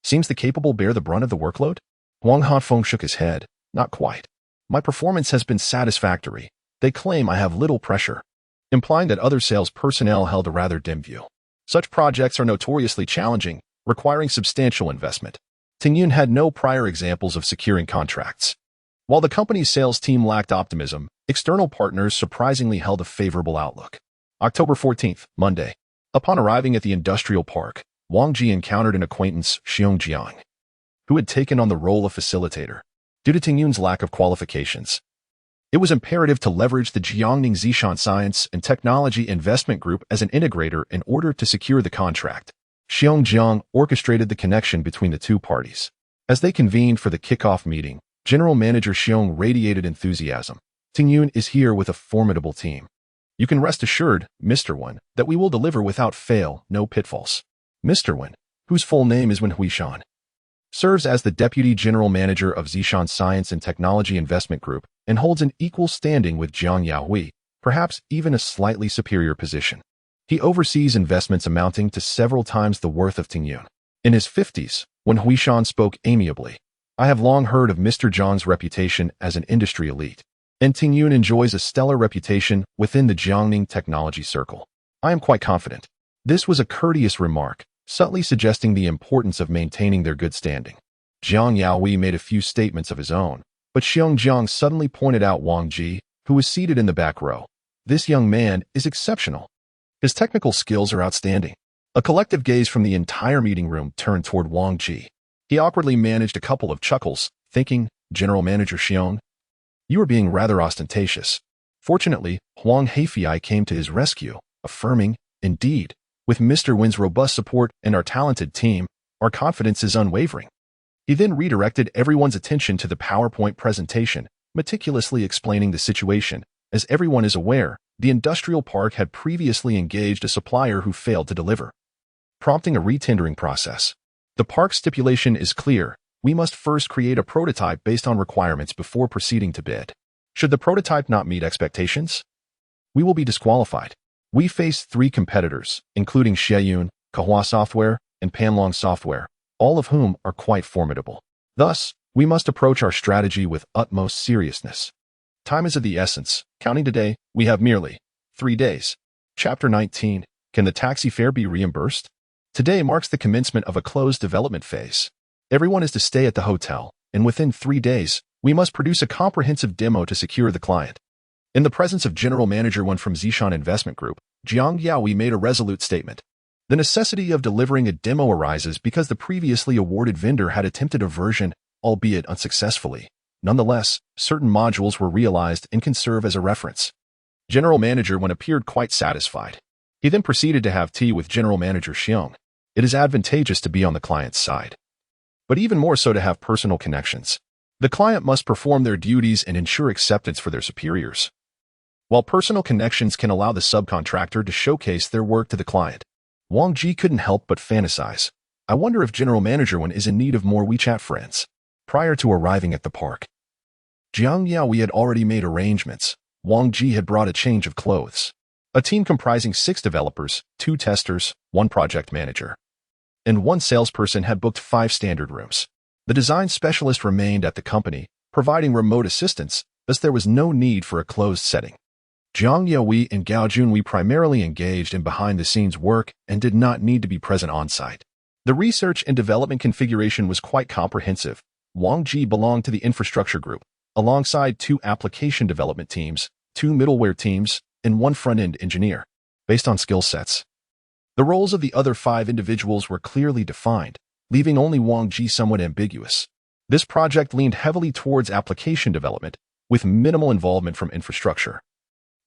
Seems the capable bear the brunt of the workload? Huang Hafeng shook his head. Not quite. My performance has been satisfactory. They claim I have little pressure, implying that other sales personnel held a rather dim view. Such projects are notoriously challenging, requiring substantial investment. Tingyun had no prior examples of securing contracts. While the company's sales team lacked optimism, external partners surprisingly held a favorable outlook. October 14th, Monday. Upon arriving at the industrial park, Wang Ji encountered an acquaintance, Xiong Jiang, who had taken on the role of facilitator. Due to Tingyun's lack of qualifications, it was imperative to leverage the Jiangning Zishan Science and Technology Investment Group as an integrator in order to secure the contract. Xiong Jiang orchestrated the connection between the 2 parties. As they convened for the kickoff meeting, General Manager Xiong radiated enthusiasm. Tingyun is here with a formidable team. You can rest assured, Mr. Wen, that we will deliver without fail, no pitfalls. Mr. Wen, whose full name is Wen Huishan, serves as the Deputy General Manager of Zishan Science and Technology Investment Group and holds an equal standing with Jiang Yahui, perhaps even a slightly superior position. He oversees investments amounting to several times the worth of Tingyun. In his 50s, when Huishan spoke amiably, I have long heard of Mr. Zhang's reputation as an industry elite, and Tingyun enjoys a stellar reputation within the Jiangning technology circle. I am quite confident. This was a courteous remark, subtly suggesting the importance of maintaining their good standing. Jiang Yahui made a few statements of his own, but Xiong Jiang suddenly pointed out Wang Ji, who was seated in the back row. This young man is exceptional. His technical skills are outstanding. A collective gaze from the entire meeting room turned toward Wang Ji. He awkwardly managed a couple of chuckles, thinking, General Manager Xiong, you are being rather ostentatious. Fortunately, Huang Heifei came to his rescue, affirming, indeed, with Mr. Wen's robust support and our talented team, our confidence is unwavering. He then redirected everyone's attention to the PowerPoint presentation, meticulously explaining the situation. As everyone is aware, the industrial park had previously engaged a supplier who failed to deliver, prompting a retendering process. The park stipulation is clear. We must first create a prototype based on requirements before proceeding to bid. Should the prototype not meet expectations, we will be disqualified. We face 3 competitors, including Xieyun, Kahua Software, and Panlong Software, all of whom are quite formidable. Thus, we must approach our strategy with utmost seriousness. Time is of the essence. Counting today, we have merely 3 days. Chapter 19. Can the taxi fare be reimbursed? Today marks the commencement of a closed development phase. Everyone is to stay at the hotel, and within 3 days, we must produce a comprehensive demo to secure the client. In the presence of General Manager Wen from Zishan Investment Group, Jiang Yahui made a resolute statement. The necessity of delivering a demo arises because the previously awarded vendor had attempted a version, albeit unsuccessfully. Nonetheless, certain modules were realized and can serve as a reference. General Manager Wen appeared quite satisfied. He then proceeded to have tea with General Manager Xiong. It is advantageous to be on the client's side, but even more so to have personal connections. The client must perform their duties and ensure acceptance for their superiors, while personal connections can allow the subcontractor to showcase their work to the client. Wang Ji couldn't help but fantasize. I wonder if General Manager Wen is in need of more WeChat friends. Prior to arriving at the park, Jiang Yahui had already made arrangements. Wang Ji had brought a change of clothes. A team comprising 6 developers, 2 testers, 1 project manager, and 1 salesperson had booked 5 standard rooms. The design specialist remained at the company, providing remote assistance, thus there was no need for a closed setting. Jiang Yahui and Gao Junwei primarily engaged in behind-the-scenes work and did not need to be present on-site. The research and development configuration was quite comprehensive. Wang Ji belonged to the infrastructure group, alongside 2 application development teams, 2 middleware teams, and 1 front-end engineer. Based on skill sets, the roles of the other 5 individuals were clearly defined, leaving only Wang Ji somewhat ambiguous. This project leaned heavily towards application development, with minimal involvement from infrastructure,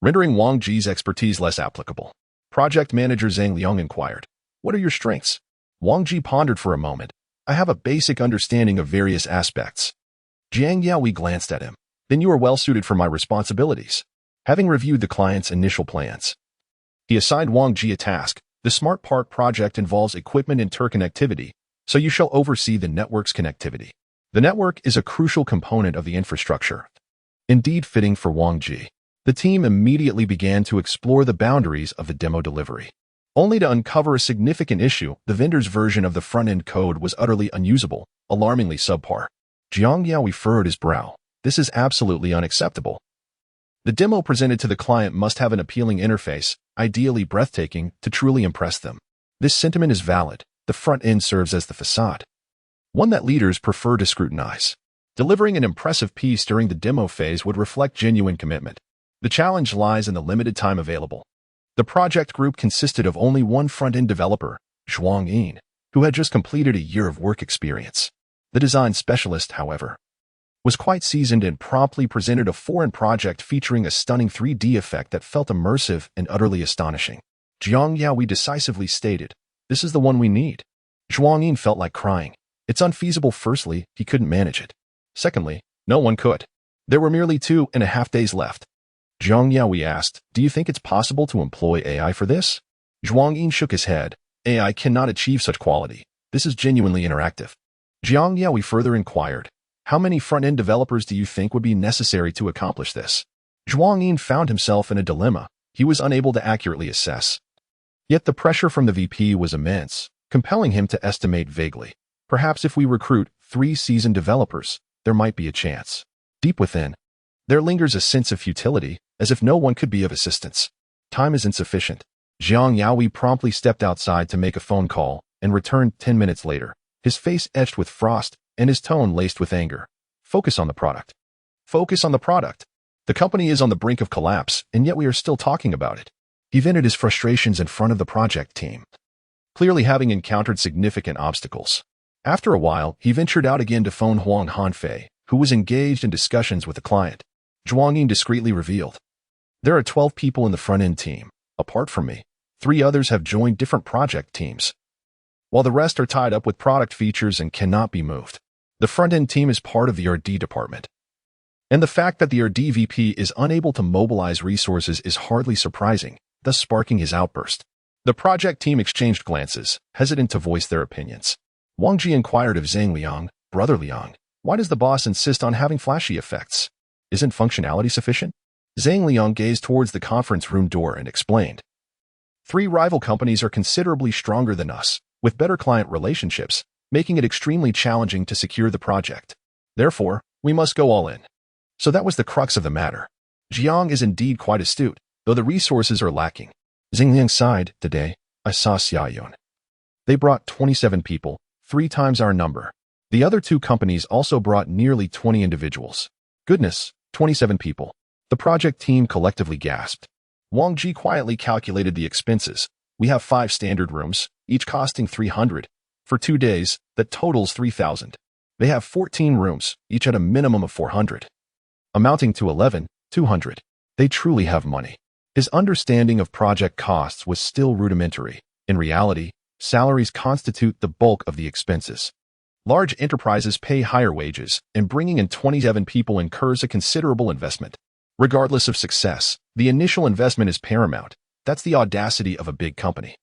rendering Wang Ji's expertise less applicable. Project manager Zhang Liang inquired, "What are your strengths?" Wang Ji pondered for a moment. "I have a basic understanding of various aspects." Jiang Yahui glanced at him. "Then you are well suited for my responsibilities." Having reviewed the client's initial plans, he assigned Wang Ji a task. The Smart Park project involves equipment interconnectivity, so you shall oversee the network's connectivity. The network is a crucial component of the infrastructure. Indeed fitting for Wang Ji. The team immediately began to explore the boundaries of the demo delivery, only to uncover a significant issue. The vendor's version of the front-end code was utterly unusable, alarmingly subpar. Jiang Yahui furrowed his brow. This is absolutely unacceptable. The demo presented to the client must have an appealing interface, ideally breathtaking, to truly impress them. This sentiment is valid. The front end serves as the facade, one that leaders prefer to scrutinize. Delivering an impressive piece during the demo phase would reflect genuine commitment. The challenge lies in the limited time available. The project group consisted of only 1 front-end developer, Zhuang Yin, who had just completed a year of work experience. The design specialist, however, was quite seasoned and promptly presented a foreign project featuring a stunning 3D effect that felt immersive and utterly astonishing. Jiang Yahui decisively stated, "This is the one we need." Zhuang Yin felt like crying. It's unfeasible. Firstly, he couldn't manage it. Secondly, No one could. There were merely 2.5 days left. Jiang Yaoi asked, "Do you think it's possible to employ AI for this?" Zhuang Yin shook his head. AI cannot achieve such quality. This is genuinely interactive. Jiang Yaoi further inquired, "How many front-end developers do you think would be necessary to accomplish this?" Zhuang Yin found himself in a dilemma. He was unable to accurately assess. Yet the pressure from the VP was immense, compelling him to estimate vaguely. Perhaps if we recruit 3 seasoned developers, there might be a chance. Deep within, there lingers a sense of futility, as if no one could be of assistance. Time is insufficient. Jiang Yaoi promptly stepped outside to make a phone call and returned 10 minutes later, his face etched with frost and his tone laced with anger. Focus on the product. Focus on the product. The company is on the brink of collapse, and yet we are still talking about it. He vented his frustrations in front of the project team, clearly having encountered significant obstacles. After a while, he ventured out again to phone Huang Hanfei, who was engaged in discussions with a client. Zhuang Yin discreetly revealed, "There are 12 people in the front-end team. Apart from me, 3 others have joined different project teams, while the rest are tied up with product features and cannot be moved. The front-end team is part of the R&D department. And the fact that the R&D VP is unable to mobilize resources is hardly surprising, thus sparking his outburst." The project team exchanged glances, hesitant to voice their opinions. Wang Ji inquired of Zhang Liang, "Brother Liang, why does the boss insist on having flashy effects? Isn't functionality sufficient?" Zhang Liang gazed towards the conference room door and explained, 3 rival companies are considerably stronger than us, with better client relationships, making it extremely challenging to secure the project. Therefore, we must go all in. So that was the crux of the matter. Jiang is indeed quite astute, though the resources are lacking. Zhang Liang sighed. "Today, I saw Xiaoyun. They brought 27 people, 3 times our number. The other 2 companies also brought nearly 20 individuals. Goodness, 27 people." The project team collectively gasped. Wang Ji quietly calculated the expenses. "We have 5 standard rooms, each costing 300. For 2 days, that totals 3,000. They have 14 rooms, each at a minimum of 400. Amounting to 11,200. They truly have money." His understanding of project costs was still rudimentary. In reality, salaries constitute the bulk of the expenses. Large enterprises pay higher wages, and bringing in 27 people incurs a considerable investment. Regardless of success, the initial investment is paramount. That's the audacity of a big company.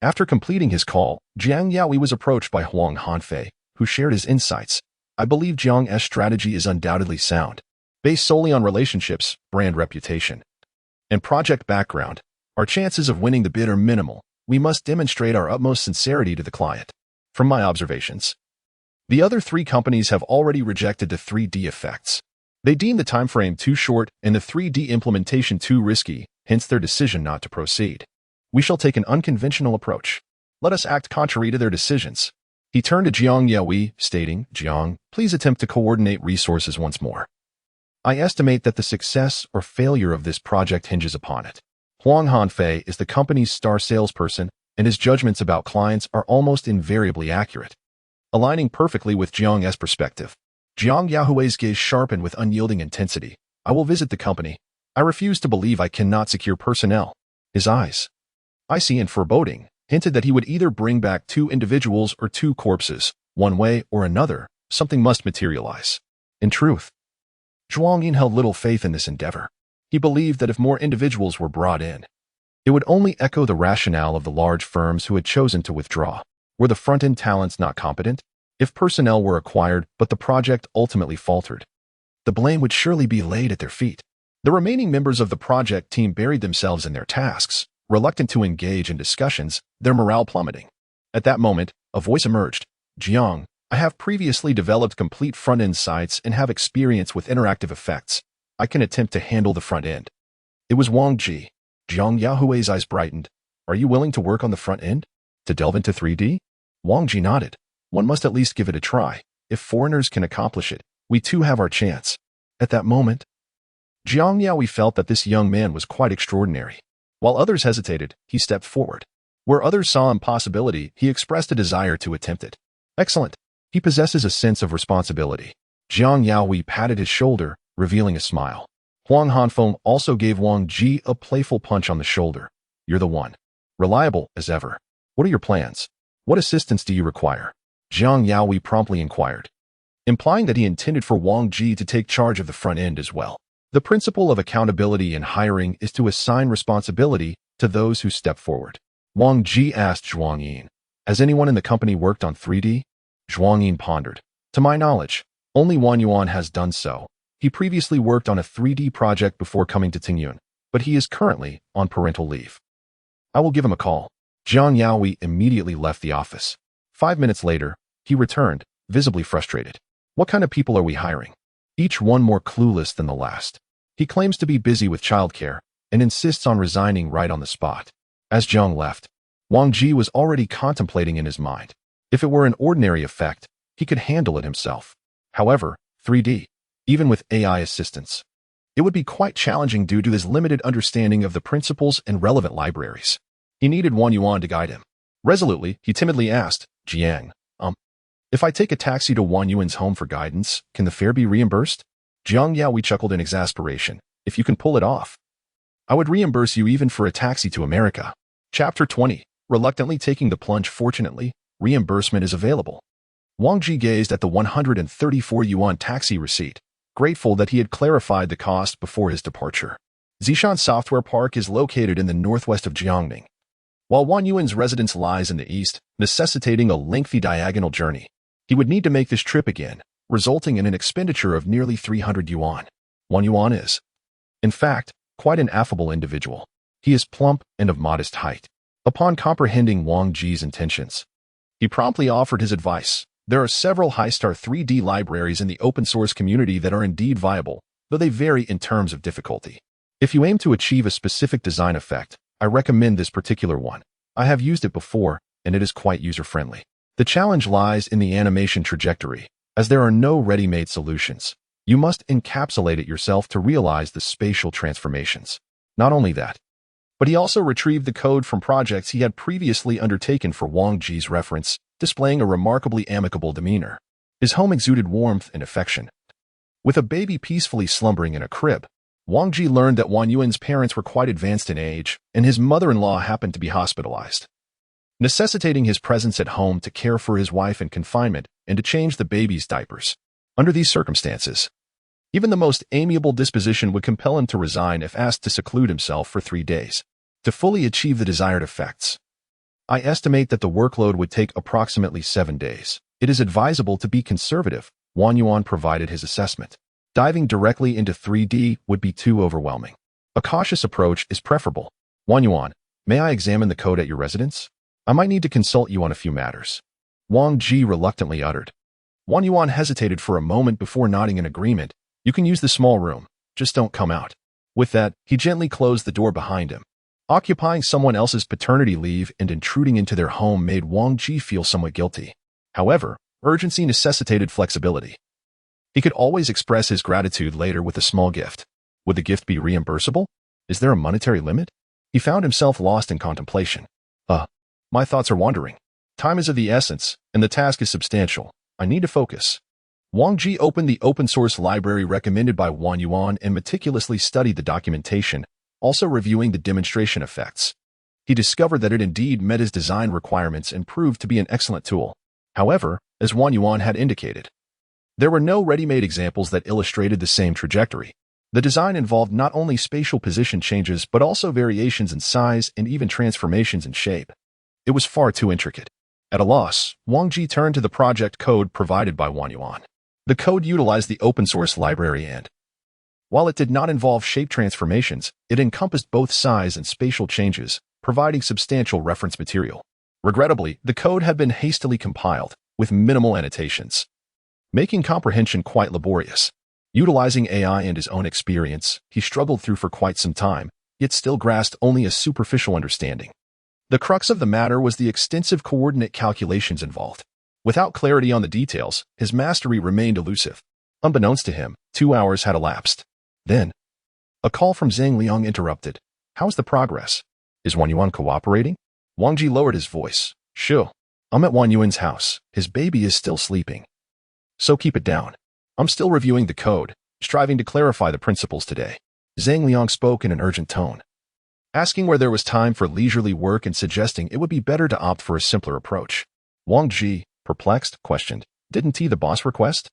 After completing his call, Jiang Yaoi was approached by Huang Hanfei, who shared his insights. "I believe Jiang's strategy is undoubtedly sound, based solely on relationships, brand reputation, and project background. Our chances of winning the bid are minimal. We must demonstrate our utmost sincerity to the client." From my observations, the other 3 companies have already rejected the 3D effects. They deem the time frame too short and the 3D implementation too risky, hence their decision not to proceed. We shall take an unconventional approach. Let us act contrary to their decisions. He turned to Jiang Yaoi, stating, "Jiang, please attempt to coordinate resources once more. I estimate that the success or failure of this project hinges upon it." Huang Hanfei is the company's star salesperson, and his judgments about clients are almost invariably accurate, aligning perfectly with Jiang's perspective. Jiang Yaohui's gaze sharpened with unyielding intensity. "I will visit the company. I refuse to believe I cannot secure personnel." His eyes, icy and foreboding, hinted that he would either bring back 2 individuals or 2 corpses. One way or another, something must materialize. In truth, Zhuang Yin held little faith in this endeavor. He believed that if more individuals were brought in, it would only echo the rationale of the large firms who had chosen to withdraw. Were the front-end talents not competent? If personnel were acquired but the project ultimately faltered, the blame would surely be laid at their feet. The remaining members of the project team buried themselves in their tasks, reluctant to engage in discussions, their morale plummeting. At that moment, a voice emerged. "Jiang, I have previously developed complete front-end sites and have experience with interactive effects. I can attempt to handle the front end." It was Wang Ji. Jiang Yaohui's eyes brightened. "Are you willing to work on the front end? To delve into 3D? Wang Ji nodded. "One must at least give it a try. If foreigners can accomplish it, we too have our chance." At that moment, Jiang Yaoi felt that this young man was quite extraordinary. While others hesitated, he stepped forward. Where others saw impossibility, he expressed a desire to attempt it. "Excellent. He possesses a sense of responsibility." Jiang Yaoi patted his shoulder, revealing a smile. Huang Hanfeng also gave Wang Ji a playful punch on the shoulder. "You're the one. Reliable as ever. What are your plans? What assistance do you require?" Jiang Yaoi promptly inquired. implying that he intended for Wang Ji to take charge of the front end as well. The principle of accountability in hiring is to assign responsibility to those who step forward. Wang Ji asked Zhuang Yin, "Has anyone in the company worked on 3D?" Zhuang Yin pondered. "To my knowledge, only Wang Yuan has done so. He previously worked on a 3D project before coming to Tingyun, but he is currently on parental leave. I will give him a call." Jiang Yaoi immediately left the office. 5 minutes later, he returned, visibly frustrated. "What kind of people are we hiring? Each one more clueless than the last. He claims to be busy with childcare and insists on resigning right on the spot." As Jiang left, Wang Ji was already contemplating in his mind. If it were an ordinary effect, he could handle it himself. However, 3D, even with AI assistance, it would be quite challenging due to his limited understanding of the principles and relevant libraries. He needed Wang Yuan to guide him. Resolutely, he timidly asked, "Jiang, if I take a taxi to Wang Yuan's home for guidance, can the fare be reimbursed?" Jiang Yaoi chuckled in exasperation. "If you can pull it off, I would reimburse you even for a taxi to America." Chapter 20. Reluctantly taking the plunge. Fortunately, reimbursement is available. Wang Ji gazed at the 134 yuan taxi receipt, grateful that he had clarified the cost before his departure. Zishan Software Park is located in the northwest of Jiangning, while Wang Yuan's residence lies in the east, necessitating a lengthy diagonal journey. He would need to make this trip again, resulting in an expenditure of nearly 300 yuan. Wang Yuan is, in fact, quite an affable individual. He is plump and of modest height. Upon comprehending Wang Ji's intentions, he promptly offered his advice. There are several high-star 3D libraries in the open-source community that are indeed viable, though they vary in terms of difficulty. If you aim to achieve a specific design effect, I recommend this particular one. I have used it before, and it is quite user-friendly. The challenge lies in the animation trajectory, as there are no ready-made solutions. You must encapsulate it yourself to realize the spatial transformations. Not only that, but he also retrieved the code from projects he had previously undertaken for Wang Ji's reference, displaying a remarkably amicable demeanor. His home exuded warmth and affection. With a baby peacefully slumbering in a crib, Wang Ji learned that Wang Yuan's parents were quite advanced in age, and his mother-in-law happened to be hospitalized, necessitating his presence at home to care for his wife in confinement and to change the baby's diapers. Under these circumstances, even the most amiable disposition would compel him to resign if asked to seclude himself for 3 days. To fully achieve the desired effects, I estimate that the workload would take approximately 7 days. It is advisable to be conservative. Wang Yuan provided his assessment. Diving directly into 3D would be too overwhelming. A cautious approach is preferable. Wang Yuan, may I examine the code at your residence? I might need to consult you on a few matters. Wang Ji reluctantly uttered. Wang Yuan hesitated for a moment before nodding in agreement. You can use the small room, just don't come out. With that, he gently closed the door behind him. Occupying someone else's paternity leave and intruding into their home made Wang Ji feel somewhat guilty. However, urgency necessitated flexibility. He could always express his gratitude later with a small gift. Would the gift be reimbursable? Is there a monetary limit? He found himself lost in contemplation. My thoughts are wandering. Time is of the essence, and the task is substantial. I need to focus. Wang Ji opened the open-source library recommended by Wang Yuan and meticulously studied the documentation, also reviewing the demonstration effects. He discovered that it indeed met his design requirements and proved to be an excellent tool. However, as Wang Yuan had indicated, there were no ready-made examples that illustrated the same trajectory. The design involved not only spatial position changes but also variations in size and even transformations in shape. It was far too intricate. At a loss, Wang Ji turned to the project code provided by Wang Yuan. The code utilized the open-source library and, while it did not involve shape transformations, it encompassed both size and spatial changes, providing substantial reference material. Regrettably, the code had been hastily compiled, with minimal annotations, making comprehension quite laborious. Utilizing AI and his own experience, he struggled through for quite some time, yet still grasped only a superficial understanding. The crux of the matter was the extensive coordinate calculations involved. Without clarity on the details, his mastery remained elusive. Unbeknownst to him, 2 hours had elapsed. Then, a call from Zhang Liang interrupted. How's the progress? Is Wang Yuan cooperating? Wang Ji lowered his voice. Sure. I'm at Wang Yuan's house. His baby is still sleeping. So keep it down. I'm still reviewing the code, striving to clarify the principles today. Zhang Liang spoke in an urgent tone, asking where there was time for leisurely work and suggesting it would be better to opt for a simpler approach. Wang Ji, perplexed, questioned, Didn't he the boss request?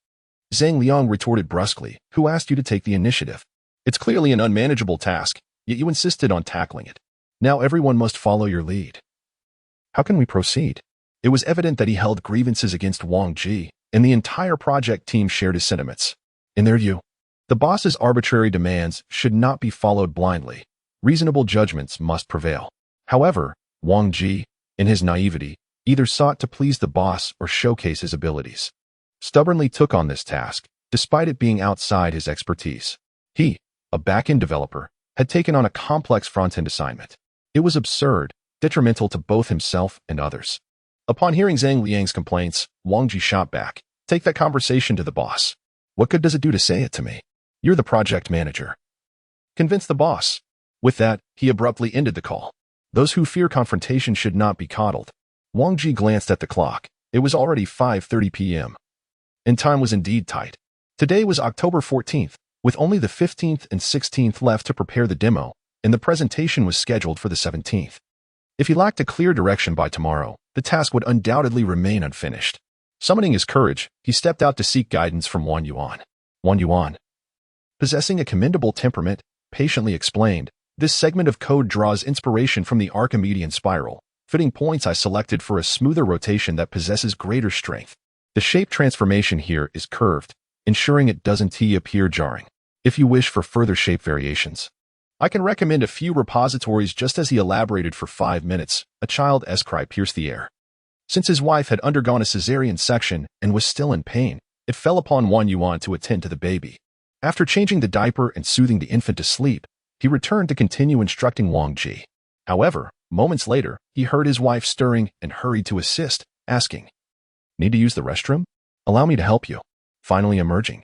Zhang Liang retorted brusquely. Who asked you to take the initiative? It's clearly an unmanageable task, yet you insisted on tackling it. Now everyone must follow your lead. How can we proceed? It was evident that he held grievances against Wang Ji, and the entire project team shared his sentiments. In their view, the boss's arbitrary demands should not be followed blindly. Reasonable judgments must prevail. However, Wang Ji, in his naivety, either sought to please the boss or showcase his abilities. Stubbornly took on this task, despite it being outside his expertise. He, a back-end developer, had taken on a complex front-end assignment. It was absurd, detrimental to both himself and others. Upon hearing Zhang Liang's complaints, Wang Ji shot back. Take that conversation to the boss. What good does it do to say it to me? You're the project manager. Convince the boss. With that, he abruptly ended the call. Those who fear confrontation should not be coddled. Wang Ji glanced at the clock. It was already 5:30 p.m. And time was indeed tight. Today was October 14th, with only the 15th and 16th left to prepare the demo, and the presentation was scheduled for the 17th. If he lacked a clear direction by tomorrow, the task would undoubtedly remain unfinished. Summoning his courage, he stepped out to seek guidance from Wang Yuan. Wang Yuan, possessing a commendable temperament, patiently explained, this segment of code draws inspiration from the Archimedean spiral, fitting points I selected for a smoother rotation that possesses greater strength. The shape transformation here is curved, ensuring it doesn't appear jarring. If you wish for further shape variations, I can recommend a few repositories. Just as he elaborated for 5 minutes, a child's cry pierced the air. Since his wife had undergone a cesarean section and was still in pain, it fell upon Wang Yuan to attend to the baby. After changing the diaper and soothing the infant to sleep, he returned to continue instructing Wang Ji. However, moments later, he heard his wife stirring and hurried to assist, asking, "Need to use the restroom? Allow me to help you." Finally emerging,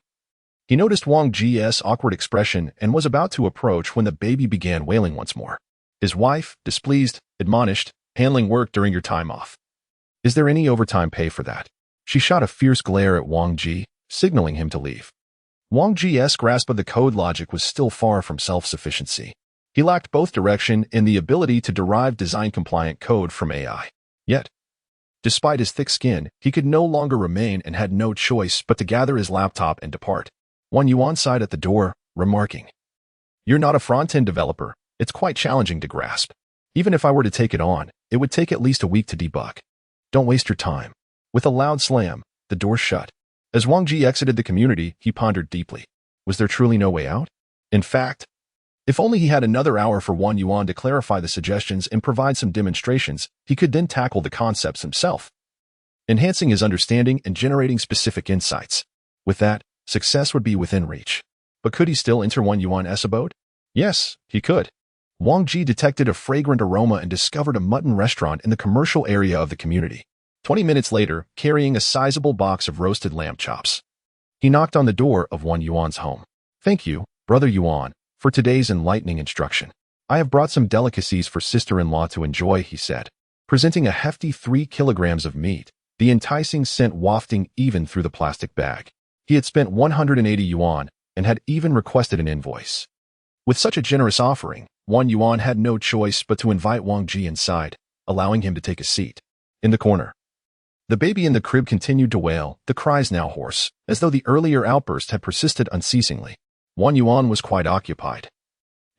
he noticed Wang Ji's awkward expression and was about to approach when the baby began wailing once more. His wife, displeased, admonished, "Handling work during your time off. Is there any overtime pay for that?" She shot a fierce glare at Wang Ji, signaling him to leave. Wang Ji's grasp of the code logic was still far from self-sufficiency. He lacked both direction and the ability to derive design-compliant code from AI. Yet, despite his thick skin, he could no longer remain and had no choice but to gather his laptop and depart. Wang Yuan sighed at the door, remarking, "You're not a front-end developer. It's quite challenging to grasp. Even if I were to take it on, it would take at least a week to debug. Don't waste your time." With a loud slam, the door shut. As Wang Ji exited the community, he pondered deeply. Was there truly no way out? In fact, if only he had another hour for Wang Yuan to clarify the suggestions and provide some demonstrations, he could then tackle the concepts himself, enhancing his understanding and generating specific insights. With that, success would be within reach. But could he still enter Wang Yuan's abode? Yes, he could. Wang Ji detected a fragrant aroma and discovered a mutton restaurant in the commercial area of the community. 20 minutes later, carrying a sizable box of roasted lamb chops, he knocked on the door of Wang Yuan's home. "Thank you, Brother Yuan, for today's enlightening instruction. I have brought some delicacies for sister-in-law to enjoy," he said, presenting a hefty 3 kilograms of meat, the enticing scent wafting even through the plastic bag. He had spent 180 yuan and had even requested an invoice. With such a generous offering, Wang Yuan had no choice but to invite Wang Ji inside, allowing him to take a seat. In the corner, the baby in the crib continued to wail, the cries now hoarse, as though the earlier outburst had persisted unceasingly. Wang Yuan was quite occupied.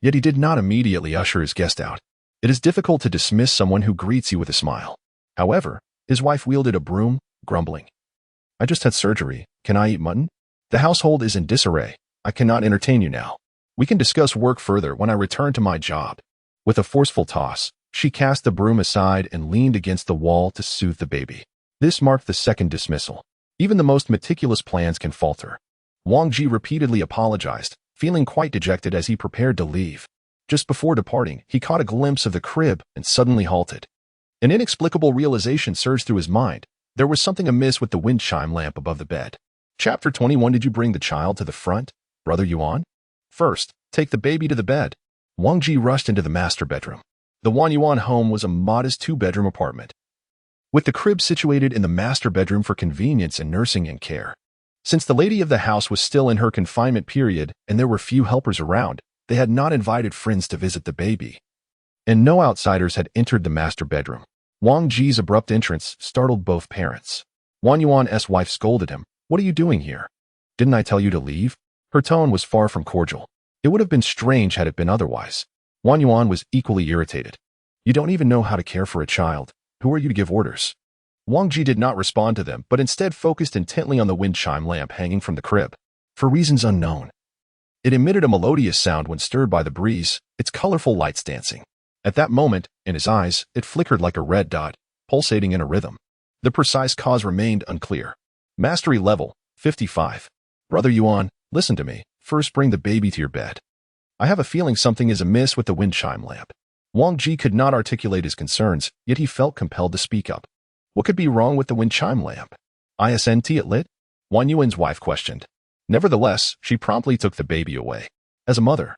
Yet he did not immediately usher his guest out. It is difficult to dismiss someone who greets you with a smile. However, his wife wielded a broom, grumbling, "I just had surgery. Can I eat mutton? The household is in disarray. I cannot entertain you now. We can discuss work further when I return to my job." With a forceful toss, she cast the broom aside and leaned against the wall to soothe the baby. This marked the second dismissal. Even the most meticulous plans can falter. Wang Ji repeatedly apologized, feeling quite dejected as he prepared to leave. Just before departing, he caught a glimpse of the crib and suddenly halted. An inexplicable realization surged through his mind. There was something amiss with the wind chime lamp above the bed. Chapter 21. Did you bring the child to the front, Brother Yuan? First, take the baby to the bed. Wang Ji rushed into the master bedroom. The Wang Yuan home was a modest 2-bedroom apartment, with the crib situated in the master bedroom for convenience and nursing and care. Since the lady of the house was still in her confinement period and there were few helpers around, they had not invited friends to visit the baby, and no outsiders had entered the master bedroom. Wang Ji's abrupt entrance startled both parents. Wang Yuan's wife scolded him, "What are you doing here? Didn't I tell you to leave? Her tone was far from cordial. It would have been strange had it been otherwise. Wang Yuan was equally irritated. You don't even know how to care for a child. Who are you to give orders? Wang Ji did not respond to them, but instead focused intently on the wind chime lamp hanging from the crib. For reasons unknown, it emitted a melodious sound when stirred by the breeze, its colorful lights dancing. At that moment, in his eyes, it flickered like a red dot, pulsating in a rhythm. The precise cause remained unclear. Mastery level, 55. Brother Yuan, listen to me. First bring the baby to your bed. I have a feeling something is amiss with the wind chime lamp. Wang Ji could not articulate his concerns, yet he felt compelled to speak up. What could be wrong with the wind chime lamp? Isn't it lit? Wang Yuan's wife questioned. Nevertheless, she promptly took the baby away. As a mother,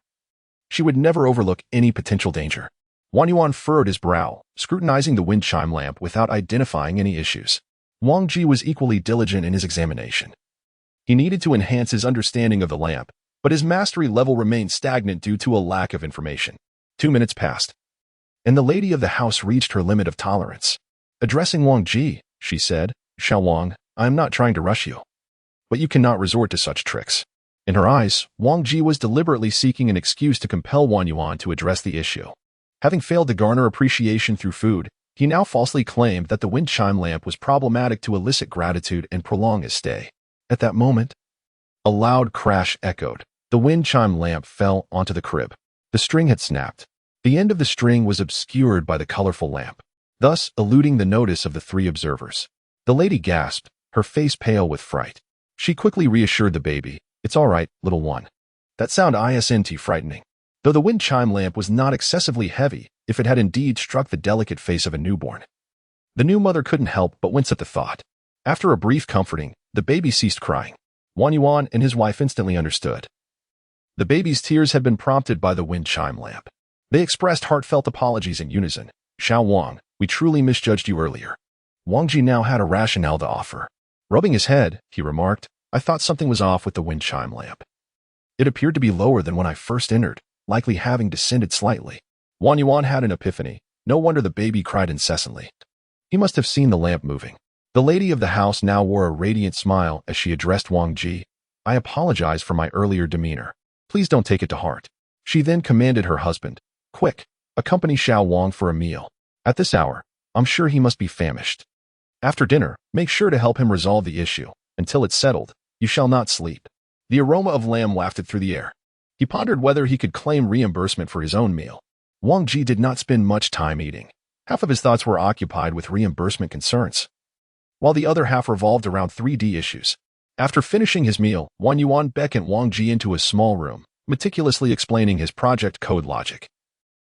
she would never overlook any potential danger. Wang Yuan furrowed his brow, scrutinizing the wind chime lamp without identifying any issues. Wang Ji was equally diligent in his examination. He needed to enhance his understanding of the lamp, but his mastery level remained stagnant due to a lack of information. 2 minutes passed, and the lady of the house reached her limit of tolerance. Addressing Wang Ji, she said, Xiao Wang, I am not trying to rush you, but you cannot resort to such tricks. In her eyes, Wang Ji was deliberately seeking an excuse to compel Wang Yuan to address the issue. Having failed to garner appreciation through food, he now falsely claimed that the wind chime lamp was problematic to elicit gratitude and prolong his stay. At that moment, a loud crash echoed. The wind chime lamp fell onto the crib. The string had snapped. The end of the string was obscured by the colorful lamp, thus eluding the notice of the 3 observers. The lady gasped, her face pale with fright. She quickly reassured the baby, It's all right, little one. That sound isn't frightening. Though the wind chime lamp was not excessively heavy, if it had indeed struck the delicate face of a newborn. The new mother couldn't help but wince at the thought. After a brief comforting, the baby ceased crying. Wang Yuan and his wife instantly understood. The baby's tears had been prompted by the wind chime lamp. They expressed heartfelt apologies in unison. Xiao Wang, we truly misjudged you earlier. Wang Ji now had a rationale to offer. Rubbing his head, he remarked, I thought something was off with the wind chime lamp. It appeared to be lower than when I first entered, likely having descended slightly. Wang Yuan had an epiphany. No wonder the baby cried incessantly. He must have seen the lamp moving. The lady of the house now wore a radiant smile as she addressed Wang Ji. I apologize for my earlier demeanor. Please don't take it to heart. She then commanded her husband, Quick, accompany Xiao Wang for a meal. At this hour, I'm sure he must be famished. After dinner, make sure to help him resolve the issue. Until it's settled, you shall not sleep. The aroma of lamb wafted through the air. He pondered whether he could claim reimbursement for his own meal. Wang Ji did not spend much time eating. Half of his thoughts were occupied with reimbursement concerns, while the other half revolved around 3D issues. After finishing his meal, Wang Yuan beckoned Wang Ji into a small room, meticulously explaining his project code logic,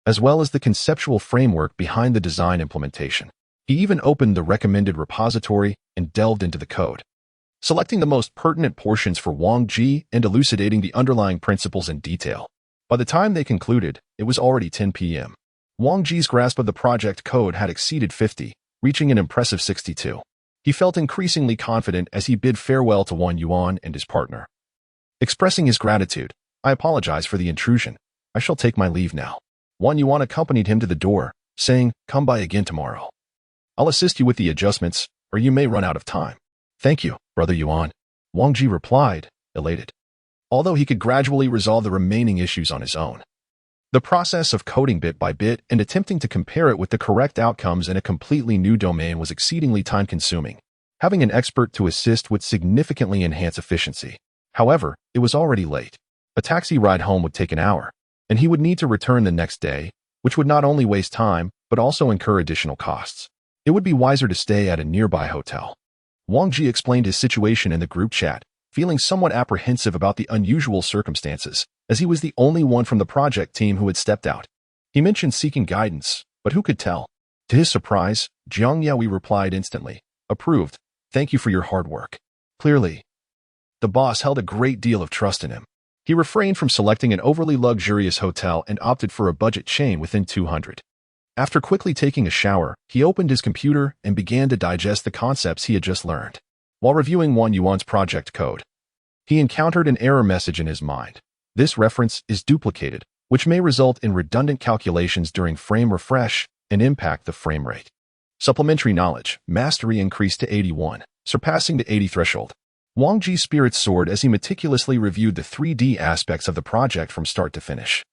as well as the conceptual framework behind the design implementation. He even opened the recommended repository and delved into the code, selecting the most pertinent portions for Wang Ji and elucidating the underlying principles in detail. By the time they concluded, it was already 10 p.m. Wang Ji's grasp of the project code had exceeded 50, reaching an impressive 62. He felt increasingly confident as he bid farewell to Wang Yuan and his partner. Expressing his gratitude, I apologize for the intrusion. I shall take my leave now. Wang Yuan accompanied him to the door, saying, Come by again tomorrow. I'll assist you with the adjustments, or you may run out of time. Thank you, Brother Yuan. Wang Ji replied, elated, although he could gradually resolve the remaining issues on his own. The process of coding bit by bit and attempting to compare it with the correct outcomes in a completely new domain was exceedingly time-consuming. Having an expert to assist would significantly enhance efficiency. However, it was already late. A taxi ride home would take an hour, and he would need to return the next day, which would not only waste time, but also incur additional costs. It would be wiser to stay at a nearby hotel. Wang Ji explained his situation in the group chat, feeling somewhat apprehensive about the unusual circumstances, as he was the only one from the project team who had stepped out. He mentioned seeking guidance, but who could tell? To his surprise, Jiangning replied instantly, Approved. Thank you for your hard work. Clearly, the boss held a great deal of trust in him. He refrained from selecting an overly luxurious hotel and opted for a budget chain within 200. After quickly taking a shower, he opened his computer and began to digest the concepts he had just learned. While reviewing Wang Yuan's project code, he encountered an error message in his mind. This reference is duplicated, which may result in redundant calculations during frame refresh and impact the frame rate. Supplementary knowledge, mastery increased to 81, surpassing the 80 threshold. Wang Ji's spirits soared as he meticulously reviewed the 3D aspects of the project from start to finish.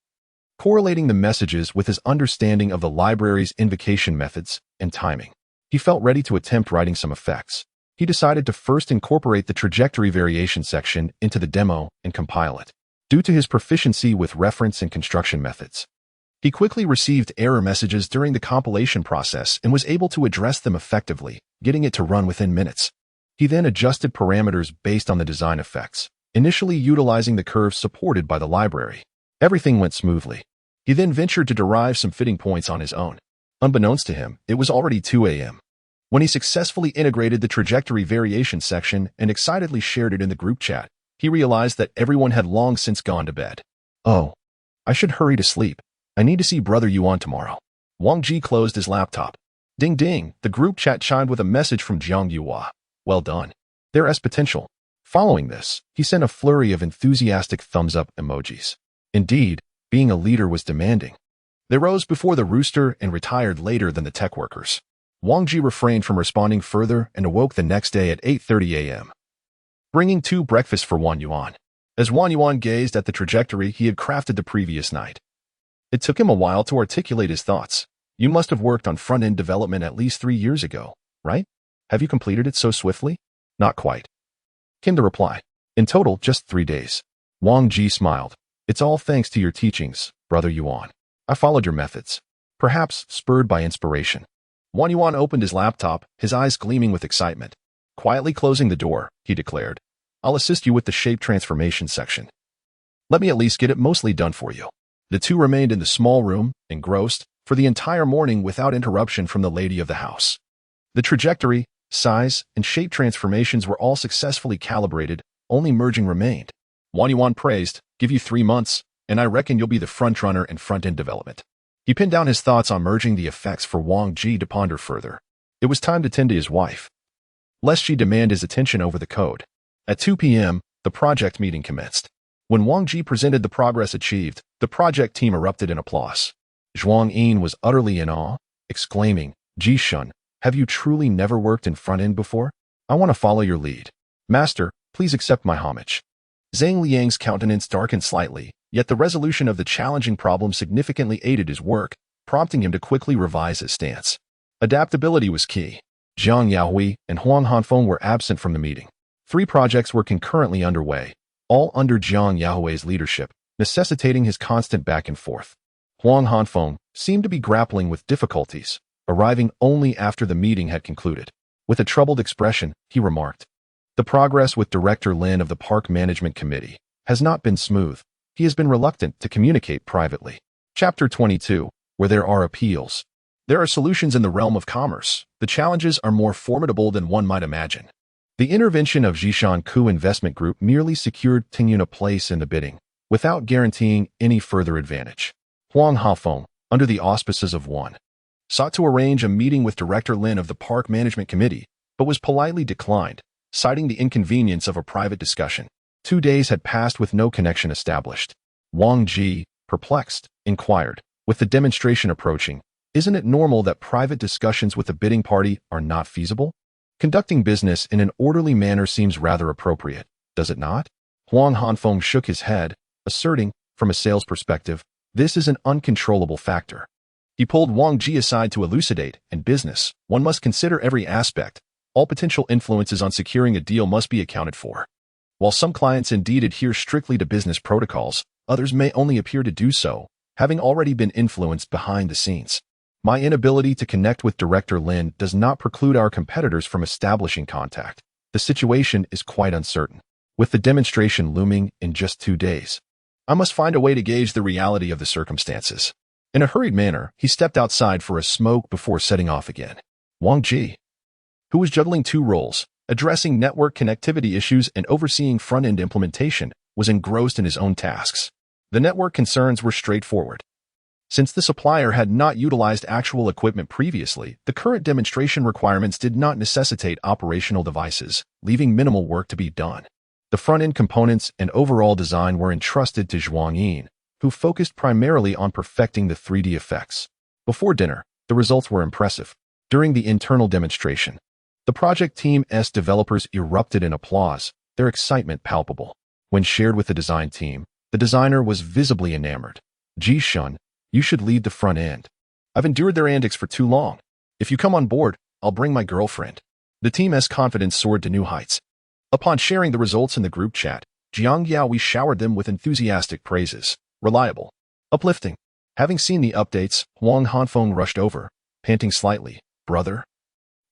Correlating the messages with his understanding of the library's invocation methods and timing, he felt ready to attempt writing some effects. He decided to first incorporate the trajectory variation section into the demo and compile it. Due to his proficiency with reference and construction methods, he quickly received error messages during the compilation process and was able to address them effectively, getting it to run within minutes. He then adjusted parameters based on the design effects, initially utilizing the curves supported by the library. Everything went smoothly. He then ventured to derive some fitting points on his own. Unbeknownst to him, it was already 2 a.m. when he successfully integrated the trajectory variation section and excitedly shared it in the group chat. He realized that everyone had long since gone to bed. Oh, I should hurry to sleep. I need to see Brother Yuan tomorrow. Wang Ji closed his laptop. Ding ding, the group chat chimed with a message from Jiang Yua. Well done. There is potential. Following this, he sent a flurry of enthusiastic thumbs-up emojis. Indeed, being a leader was demanding. They rose before the rooster and retired later than the tech workers. Wang Ji refrained from responding further and awoke the next day at 8:30 a.m., bringing 2 breakfasts for Wang Yuan. As Wang Yuan gazed at the trajectory he had crafted the previous night, it took him a while to articulate his thoughts. You must have worked on front-end development at least 3 years ago, right? Have you completed it so swiftly? Not quite, came the reply. In total, just 3 days. Wang Ji smiled. It's all thanks to your teachings, Brother Yuan. I followed your methods, perhaps spurred by inspiration. Wang Yuan opened his laptop, his eyes gleaming with excitement. Quietly closing the door, he declared, I'll assist you with the shape transformation section. Let me at least get it mostly done for you. The two remained in the small room, engrossed, for the entire morning without interruption from the lady of the house. The trajectory, size, and shape transformations were all successfully calibrated, only merging remained. Wang Yuan praised, give you 3 months, and I reckon you'll be the front-runner in front-end development. He pinned down his thoughts on merging the effects for Wang Ji to ponder further. It was time to tend to his wife, lest she demand his attention over the code. At 2 p.m., the project meeting commenced. When Wang Ji presented the progress achieved, the project team erupted in applause. Zhuang Yin was utterly in awe, exclaiming, Ji Shun, have you truly never worked in front-end before? I want to follow your lead. Master, please accept my homage. Zhang Liang's countenance darkened slightly, yet the resolution of the challenging problem significantly aided his work, prompting him to quickly revise his stance. Adaptability was key. Jiang Yahui and Huang Hanfeng were absent from the meeting. 3 projects were concurrently underway, all under Jiang Yahui's leadership, necessitating his constant back and forth. Huang Hanfeng seemed to be grappling with difficulties, arriving only after the meeting had concluded. With a troubled expression, he remarked, the progress with Director Lin of the Park Management Committee has not been smooth. He has been reluctant to communicate privately. Chapter 22, where there are appeals. There are solutions in the realm of commerce. The challenges are more formidable than one might imagine. The intervention of Zhishan Ku Investment Group merely secured Tingyun a place in the bidding, without guaranteeing any further advantage. Huang Hafeng, under the auspices of Wan, sought to arrange a meeting with Director Lin of the Park Management Committee, but was politely declined, citing the inconvenience of a private discussion. 2 days had passed with no connection established. Wang Ji, perplexed, inquired, with the demonstration approaching, isn't it normal that private discussions with the bidding party are not feasible? Conducting business in an orderly manner seems rather appropriate, does it not? Huang Hanfeng shook his head, asserting, from a sales perspective, this is an uncontrollable factor. He pulled Wang Ji aside to elucidate, in business, one must consider every aspect. All potential influences on securing a deal must be accounted for. While some clients indeed adhere strictly to business protocols, others may only appear to do so, having already been influenced behind the scenes. My inability to connect with Director Lin does not preclude our competitors from establishing contact. The situation is quite uncertain, with the demonstration looming in just 2 days. I must find a way to gauge the reality of the circumstances. In a hurried manner, he stepped outside for a smoke before setting off again. Wang Ji, who was juggling 2 roles, addressing network connectivity issues and overseeing front-end implementation, was engrossed in his own tasks. The network concerns were straightforward. Since the supplier had not utilized actual equipment previously, the current demonstration requirements did not necessitate operational devices, leaving minimal work to be done. The front-end components and overall design were entrusted to Zhuang Yin, who focused primarily on perfecting the 3D effects. Before dinner, the results were impressive. During the internal demonstration, the project team's developers erupted in applause, their excitement palpable. When shared with the design team, the designer was visibly enamored. Ji Shun, you should lead the front end. I've endured their antics for too long. If you come on board, I'll bring my girlfriend. The team's confidence soared to new heights. Upon sharing the results in the group chat, Jiang Yaoi showered them with enthusiastic praises. Reliable. Uplifting. Having seen the updates, Huang Hanfeng rushed over, panting slightly. Brother?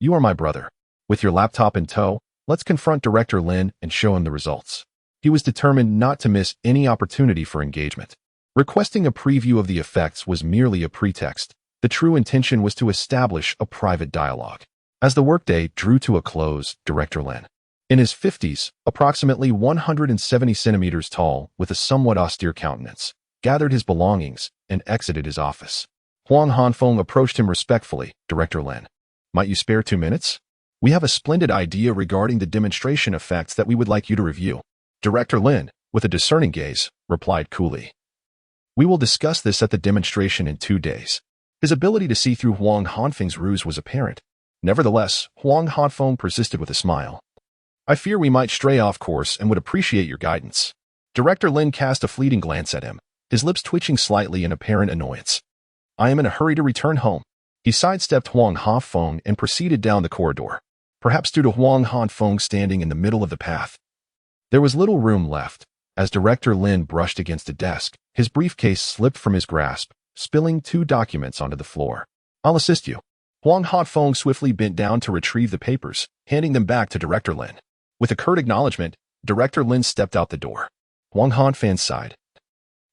You are my brother. With your laptop in tow, let's confront Director Lin and show him the results. He was determined not to miss any opportunity for engagement. Requesting a preview of the effects was merely a pretext. The true intention was to establish a private dialogue. As the workday drew to a close, Director Lin, in his 50s, approximately 170 centimeters tall, with a somewhat austere countenance, gathered his belongings and exited his office. Huang Hanfeng approached him respectfully. Director Lin, might you spare 2 minutes? We have a splendid idea regarding the demonstration effects that we would like you to review. Director Lin, with a discerning gaze, replied coolly. We will discuss this at the demonstration in 2 days. His ability to see through Huang Hanfeng's ruse was apparent. Nevertheless, Huang Hanfeng persisted with a smile. I fear we might stray off course and would appreciate your guidance. Director Lin cast a fleeting glance at him, his lips twitching slightly in apparent annoyance. I am in a hurry to return home. He sidestepped Huang Hanfeng and proceeded down the corridor, perhaps due to Huang Hanfeng standing in the middle of the path. There was little room left. As Director Lin brushed against a desk, his briefcase slipped from his grasp, spilling 2 documents onto the floor. I'll assist you. Huang Hanfeng swiftly bent down to retrieve the papers, handing them back to Director Lin. With a curt acknowledgement, Director Lin stepped out the door. Huang Hanfeng sighed.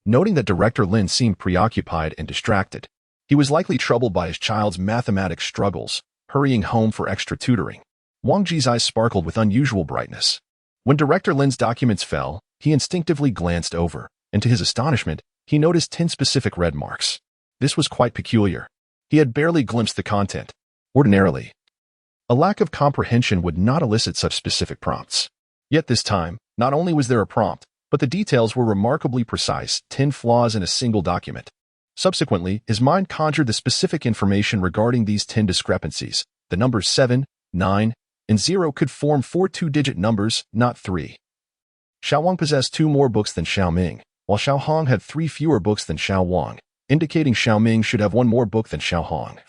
Noting that Director Lin seemed preoccupied and distracted, he was likely troubled by his child's mathematics struggles, hurrying home for extra tutoring. Wang Ji's eyes sparkled with unusual brightness. When Director Lin's documents fell, he instinctively glanced over, and to his astonishment, he noticed 10 specific red marks. This was quite peculiar. He had barely glimpsed the content. Ordinarily, a lack of comprehension would not elicit such specific prompts. Yet this time, not only was there a prompt, but the details were remarkably precise, 10 flaws in a single document. Subsequently, his mind conjured the specific information regarding these 10 discrepancies. The numbers 7, 9, and 0 could form 4 two-digit numbers, not 3. Xiao Wang possessed 2 more books than Xiao Ming, while Xiao Hong had 3 fewer books than Xiao Wang, indicating Xiao Ming should have 1 more book than Xiao Hong.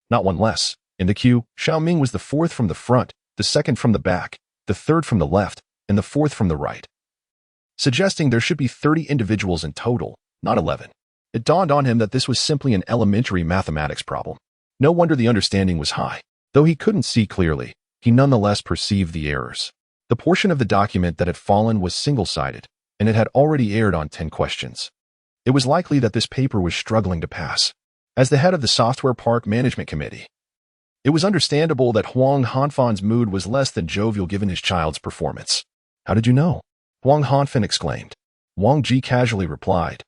Not 1 less. In the queue, Xiao Ming was the 4th from the front, the 2nd from the back, the 3rd from the left, and the 4th from the right, suggesting there should be 30 individuals in total, not 11. It dawned on him that this was simply an elementary mathematics problem. No wonder the understanding was high. Though he couldn't see clearly, he nonetheless perceived the errors. The portion of the document that had fallen was single-sided, and it had already erred on 10 questions. It was likely that this paper was struggling to pass. As the head of the Software Park Management Committee, it was understandable that Huang Hanfeng's mood was less than jovial given his child's performance. How did you know? Huang Hanfeng exclaimed. Wang Ji casually replied.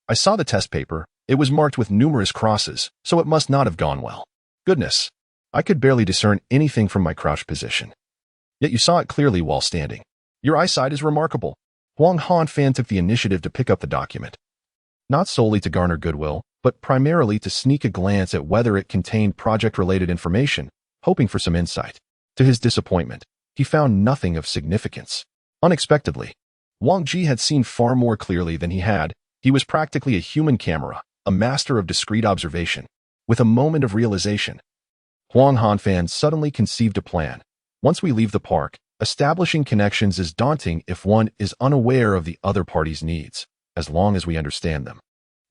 I saw the test paper. It was marked with numerous crosses, so it must not have gone well. Goodness, I could barely discern anything from my crouched position. Yet you saw it clearly while standing. Your eyesight is remarkable. Huang Hanfeng took the initiative to pick up the document, not solely to garner goodwill, but primarily to sneak a glance at whether it contained project-related information, hoping for some insight. To his disappointment, he found nothing of significance. Unexpectedly, Wang Ji had seen far more clearly than he had. He was practically a human camera, a master of discrete observation. With a moment of realization, Huang Hanfeng suddenly conceived a plan. Once we leave the park, establishing connections is daunting if one is unaware of the other party's needs, as long as we understand them.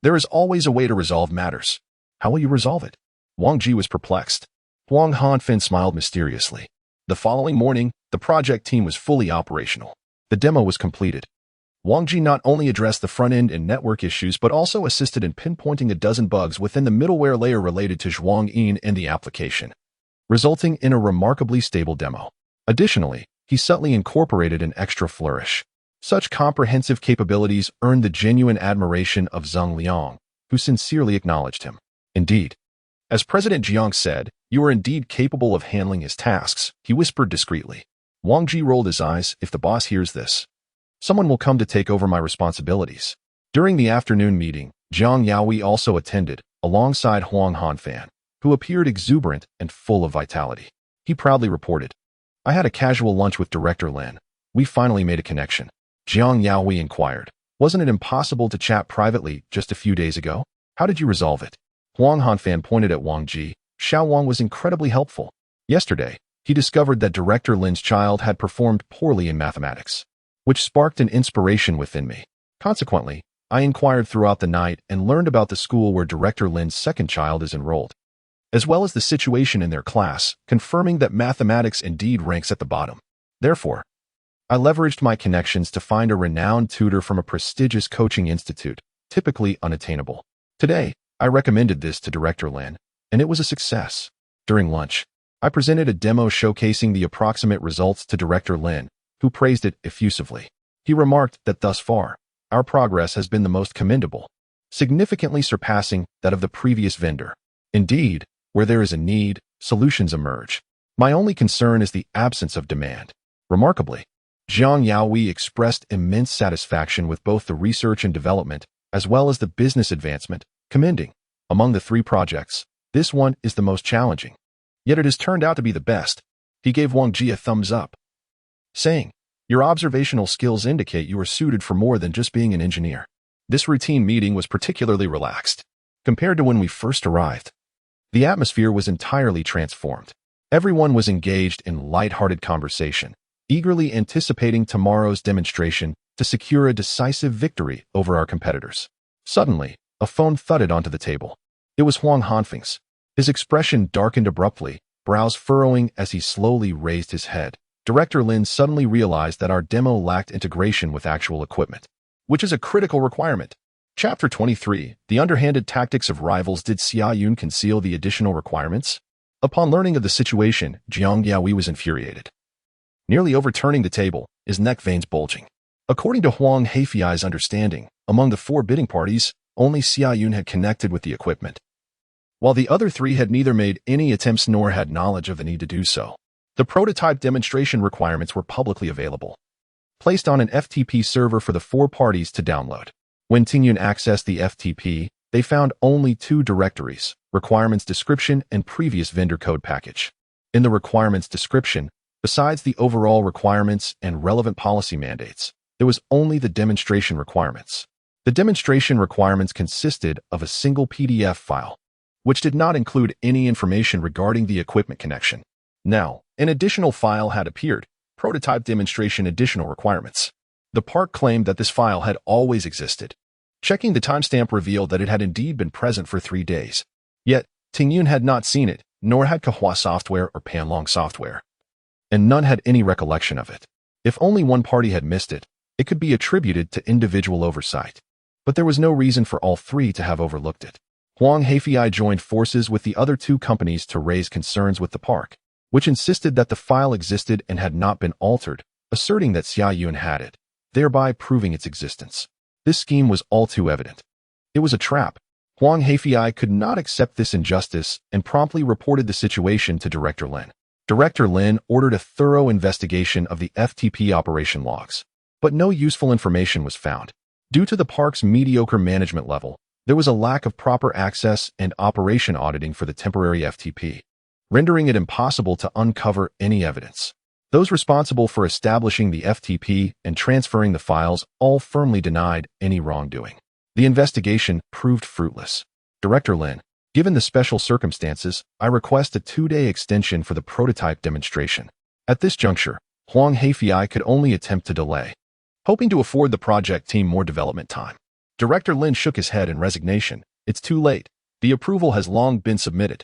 There is always a way to resolve matters. How will you resolve it? Wang Ji was perplexed. Huang Hanfeng smiled mysteriously. The following morning, the project team was fully operational. The demo was completed. Wang Ji not only addressed the front-end and network issues but also assisted in pinpointing a dozen bugs within the middleware layer related to Zhuangyin and the application, resulting in a remarkably stable demo. Additionally, he subtly incorporated an extra flourish. Such comprehensive capabilities earned the genuine admiration of Zheng Liang, who sincerely acknowledged him. Indeed, as President Jiang said, you are indeed capable of handling his tasks, he whispered discreetly. Wang Ji rolled his eyes. If the boss hears this, someone will come to take over my responsibilities. During the afternoon meeting, Jiang Yaoi also attended, alongside Huang Hanfeng, who appeared exuberant and full of vitality. He proudly reported, I had a casual lunch with Director Lin. we finally made a connection. Jiang Yaoi inquired. Wasn't it impossible to chat privately just a few days ago? How did you resolve it? Huang Hanfan pointed at Wang Ji. Xiao Wang was incredibly helpful. Yesterday, he discovered that Director Lin's child had performed poorly in mathematics, which sparked an inspiration within me. Consequently, I inquired throughout the night and learned about the school where Director Lin's second child is enrolled, as well as the situation in their class, confirming that mathematics indeed ranks at the bottom. Therefore, I leveraged my connections to find a renowned tutor from a prestigious coaching institute, typically unattainable. Today, I recommended this to Director Lin, and it was a success. During lunch, I presented a demo showcasing the approximate results to Director Lin, who praised it effusively. He remarked that thus far, our progress has been the most commendable, significantly surpassing that of the previous vendor. Indeed, where there is a need, solutions emerge. My only concern is the absence of demand. Remarkably, Jiang Yaoi expressed immense satisfaction with both the research and development, as well as the business advancement, commending, among the 3 projects, this one is the most challenging. Yet it has turned out to be the best. He gave Wang Ji a thumbs up, saying, your observational skills indicate you are suited for more than just being an engineer. This routine meeting was particularly relaxed. Compared to when we first arrived, the atmosphere was entirely transformed. Everyone was engaged in light-hearted conversation, eagerly anticipating tomorrow's demonstration to secure a decisive victory over our competitors. Suddenly, a phone thudded onto the table. It was Huang Hanfeng's. His expression darkened abruptly, brows furrowing as he slowly raised his head. Director Lin suddenly realized that our demo lacked integration with actual equipment, which is a critical requirement. Chapter 23, The Underhanded Tactics of Rivals. Did Xia Yun conceal the additional requirements? Upon learning of the situation, Jiang Yaoi was infuriated, nearly overturning the table, his neck veins bulging. According to Huang Heifei's understanding, among the 4 bidding parties, only Xia Yun had connected with the equipment, while the other 3 had neither made any attempts nor had knowledge of the need to do so. The prototype demonstration requirements were publicly available, placed on an FTP server for the 4 parties to download. When Tingyun accessed the FTP, they found only 2 directories, requirements description and previous vendor code package. In the requirements description, besides the overall requirements and relevant policy mandates, there was only the demonstration requirements. The demonstration requirements consisted of a single PDF file, which did not include any information regarding the equipment connection. Now, an additional file had appeared, prototype demonstration additional requirements. The park claimed that this file had always existed. Checking the timestamp revealed that it had indeed been present for 3 days. Yet, Tingyun had not seen it, nor had Kahua Software or Panlong Software, and none had any recollection of it. If only one party had missed it, it could be attributed to individual oversight. But there was no reason for all 3 to have overlooked it. Huang Heifei joined forces with the other 2 companies to raise concerns with the park, which insisted that the file existed and had not been altered, asserting that Xia Yun had it, thereby proving its existence. This scheme was all too evident. It was a trap. Huang Heifei could not accept this injustice and promptly reported the situation to Director Lin. Director Lin ordered a thorough investigation of the FTP operation logs, but no useful information was found. Due to the park's mediocre management level, there was a lack of proper access and operation auditing for the temporary FTP, rendering it impossible to uncover any evidence. Those responsible for establishing the FTP and transferring the files all firmly denied any wrongdoing. The investigation proved fruitless. Director Lin, given the special circumstances, I request a 2-day extension for the prototype demonstration. At this juncture, Huang Heifei could only attempt to delay, hoping to afford the project team more development time. Director Lin shook his head in resignation. It's too late. The approval has long been submitted.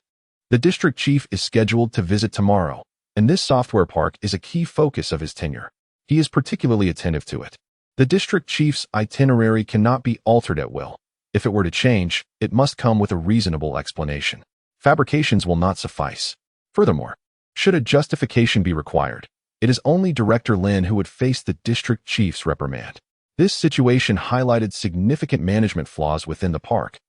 The district chief is scheduled to visit tomorrow, and this software park is a key focus of his tenure. He is particularly attentive to it. The district chief's itinerary cannot be altered at will. If it were to change, it must come with a reasonable explanation. Fabrications will not suffice. Furthermore, should a justification be required, it is only Director Lin who would face the district chief's reprimand. This situation highlighted significant management flaws within the park,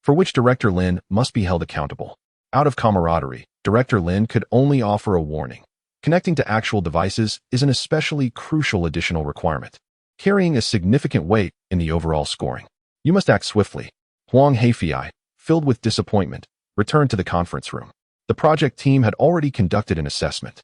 for which Director Lin must be held accountable. Out of camaraderie, Director Lin could only offer a warning. Connecting to actual devices is an especially crucial additional requirement, carrying a significant weight in the overall scoring. You must act swiftly. Huang Heifei, filled with disappointment, returned to the conference room. The project team had already conducted an assessment.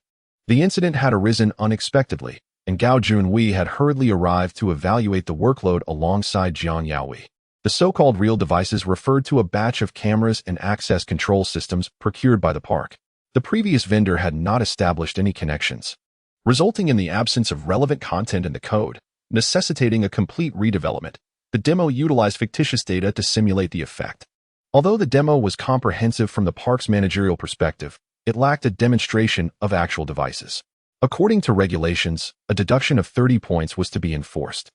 The incident had arisen unexpectedly, and Gao Junhui had hurriedly arrived to evaluate the workload alongside Jiang Yaoi. The so-called real devices referred to a batch of cameras and access control systems procured by the park. The previous vendor had not established any connections, resulting in the absence of relevant content in the code, necessitating a complete redevelopment. The demo utilized fictitious data to simulate the effect. Although the demo was comprehensive from the park's managerial perspective, it lacked a demonstration of actual devices. According to regulations, a deduction of 30 points was to be enforced.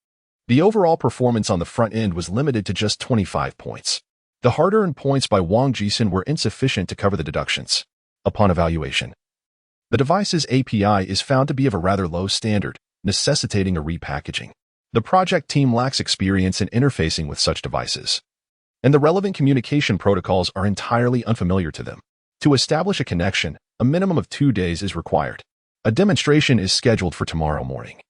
The overall performance on the front end was limited to just 25 points. The hard-earned points by Wang Jisun were insufficient to cover the deductions. Upon evaluation, the device's API is found to be of a rather low standard, necessitating a repackaging. The project team lacks experience in interfacing with such devices, and the relevant communication protocols are entirely unfamiliar to them. To establish a connection, a minimum of 2 days is required. A demonstration is scheduled for tomorrow morning,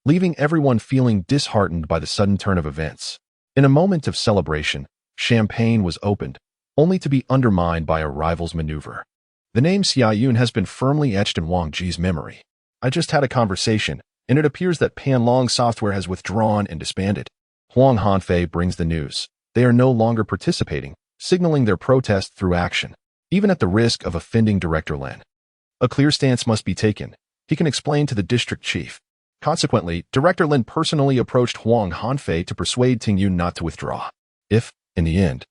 leaving everyone feeling disheartened by the sudden turn of events. In a moment of celebration, champagne was opened, only to be undermined by a rival's maneuver. The name Xia Yun has been firmly etched in Wang Ji's memory. I just had a conversation, and it appears that Panlong Software has withdrawn and disbanded. Huang Hanfei brings the news. They are no longer participating, signaling their protest through action, even at the risk of offending Director Lin. A clear stance must be taken, he can explain to the district chief. Consequently, Director Lin personally approached Huang Hanfei to persuade Ting Yun not to withdraw. If, in the end,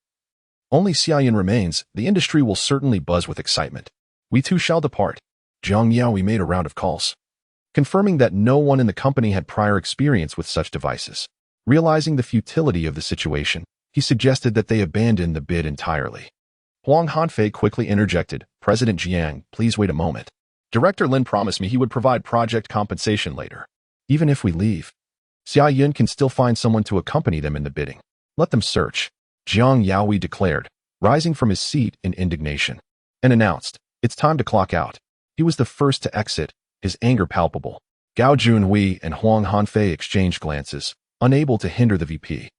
only Xia Yun remains, the industry will certainly buzz with excitement. We too shall depart. Jiang Yaoi made a round of calls, confirming that no one in the company had prior experience with such devices. Realizing the futility of the situation, he suggested that they abandon the bid entirely. Huang Hanfei quickly interjected, President Jiang, please wait a moment. Director Lin promised me he would provide project compensation later. Even if we leave, Xia Yun can still find someone to accompany them in the bidding. Let them search, Jiang Yaoi declared, rising from his seat in indignation, and announced, it's time to clock out. He was the first to exit, his anger palpable. Gao Junhui and Huang Hanfei exchanged glances, unable to hinder the VP,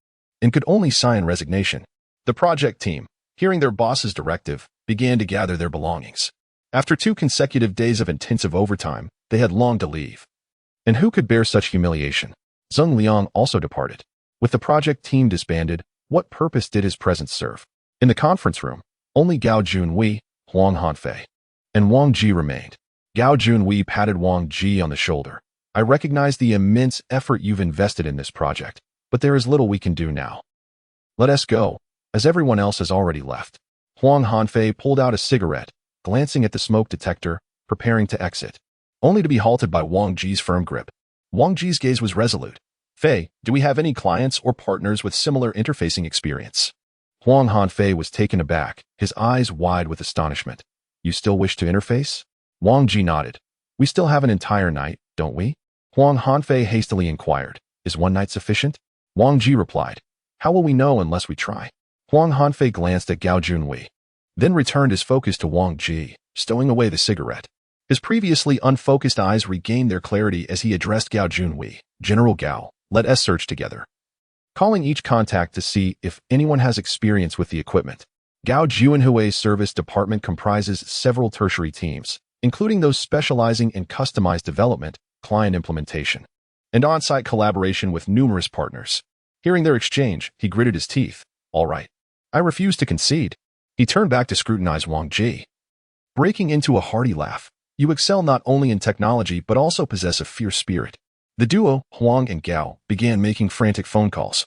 and could only sigh in resignation. The project team, hearing their boss's directive, began to gather their belongings. After 2 consecutive days of intensive overtime, they had longed to leave. And who could bear such humiliation? Zheng Liang also departed. With the project team disbanded, what purpose did his presence serve? In the conference room, only Gao Junhui, Huang Hanfei, and Wang Ji remained. Gao Junhui patted Wang Ji on the shoulder. I recognize the immense effort you've invested in this project, but there is little we can do now. Let us go, as everyone else has already left. Huang Hanfei pulled out a cigarette, glancing at the smoke detector, preparing to exit, only to be halted by Wang Ji's firm grip. Wang Ji's gaze was resolute. Fei, do we have any clients or partners with similar interfacing experience? Huang Hanfei was taken aback, his eyes wide with astonishment. You still wish to interface? Wang Ji nodded. We still have an entire night, don't we? Huang Hanfei hastily inquired. Is 1 night sufficient? Wang Ji replied. How will we know unless we try? Huang Hanfei glanced at Gao Junhui, then returned his focus to Wang Ji, stowing away the cigarette. His previously unfocused eyes regained their clarity as he addressed Gao Junhui. General Gao, let us search together, calling each contact to see if anyone has experience with the equipment. Gao Junhui's service department comprises several tertiary teams, including those specializing in customized development, client implementation, and on-site collaboration with numerous partners. Hearing their exchange, he gritted his teeth. All right. I refuse to concede. He turned back to scrutinize Wang Ji, breaking into a hearty laugh. You excel not only in technology but also possess a fierce spirit. The duo, Huang and Gao, began making frantic phone calls,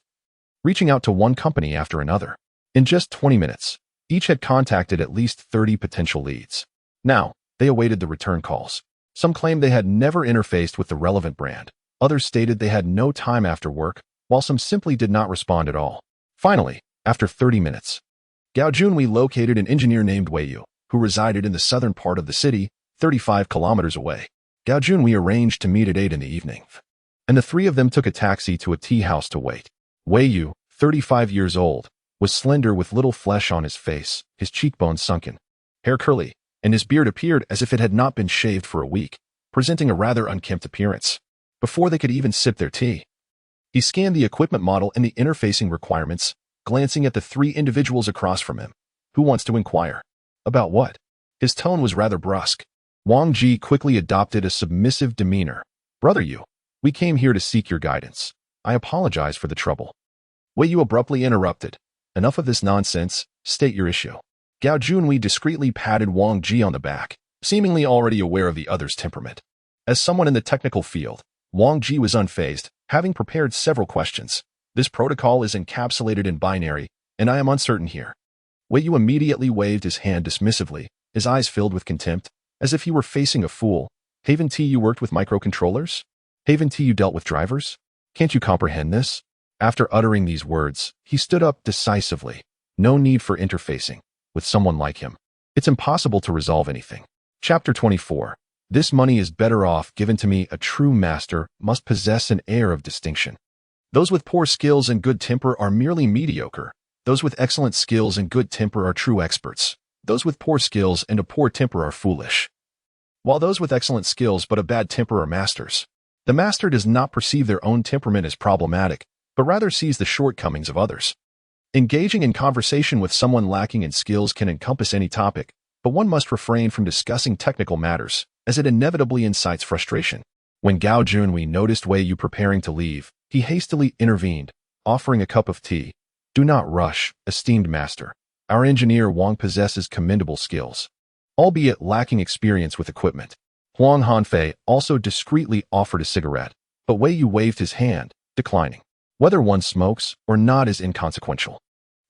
reaching out to one company after another. In just 20 minutes, each had contacted at least 30 potential leads. Now, they awaited the return calls. Some claimed they had never interfaced with the relevant brand. Others stated they had no time after work, while some simply did not respond at all. Finally, after 30 minutes, Gao Junhui located an engineer named Wei Yu, who resided in the southern part of the city, 35 kilometers away. Gao Junhui arranged to meet at 8 in the evening, and the 3 of them took a taxi to a tea house to wait. Wei Yu, 35 years old, was slender with little flesh on his face, his cheekbones sunken, hair curly, and his beard appeared as if it had not been shaved for a week, presenting a rather unkempt appearance. Before they could even sip their tea, he scanned the equipment model and the interfacing requirements, glancing at the 3 individuals across from him. Who wants to inquire? About what? His tone was rather brusque. Wang Ji quickly adopted a submissive demeanor. Brother Yu, We came here to seek your guidance. I apologize for the trouble. Wei Yu abruptly interrupted. Enough of this nonsense. State your issue. Gao Junwei discreetly patted Wang Ji on the back, seemingly already aware of the other's temperament. As someone in the technical field, Wang Ji was unfazed, having prepared several questions. This protocol is encapsulated in binary, and I am uncertain here. Wei Yu immediately waved his hand dismissively, his eyes filled with contempt, as if he were facing a fool. Haven't you worked with microcontrollers? Haven't you dealt with drivers? Can't you comprehend this? After uttering these words, he stood up decisively. No need for interfacing with someone like him. It's impossible to resolve anything. Chapter 24. This money is better off given to me. A true master must possess an air of distinction. Those with poor skills and good temper are merely mediocre. Those with excellent skills and good temper are true experts. Those with poor skills and a poor temper are foolish, while those with excellent skills but a bad temper are masters. The master does not perceive their own temperament as problematic, but rather sees the shortcomings of others. Engaging in conversation with someone lacking in skills can encompass any topic, but one must refrain from discussing technical matters, as it inevitably incites frustration. When Gao Junwei noticed Wei Yu preparing to leave, he hastily intervened, offering a cup of tea. Do not rush, esteemed master. Our engineer Wang possesses commendable skills, albeit lacking experience with equipment. Huang Hanfei also discreetly offered a cigarette, but Wei Yu waved his hand, declining. Whether one smokes or not is inconsequential.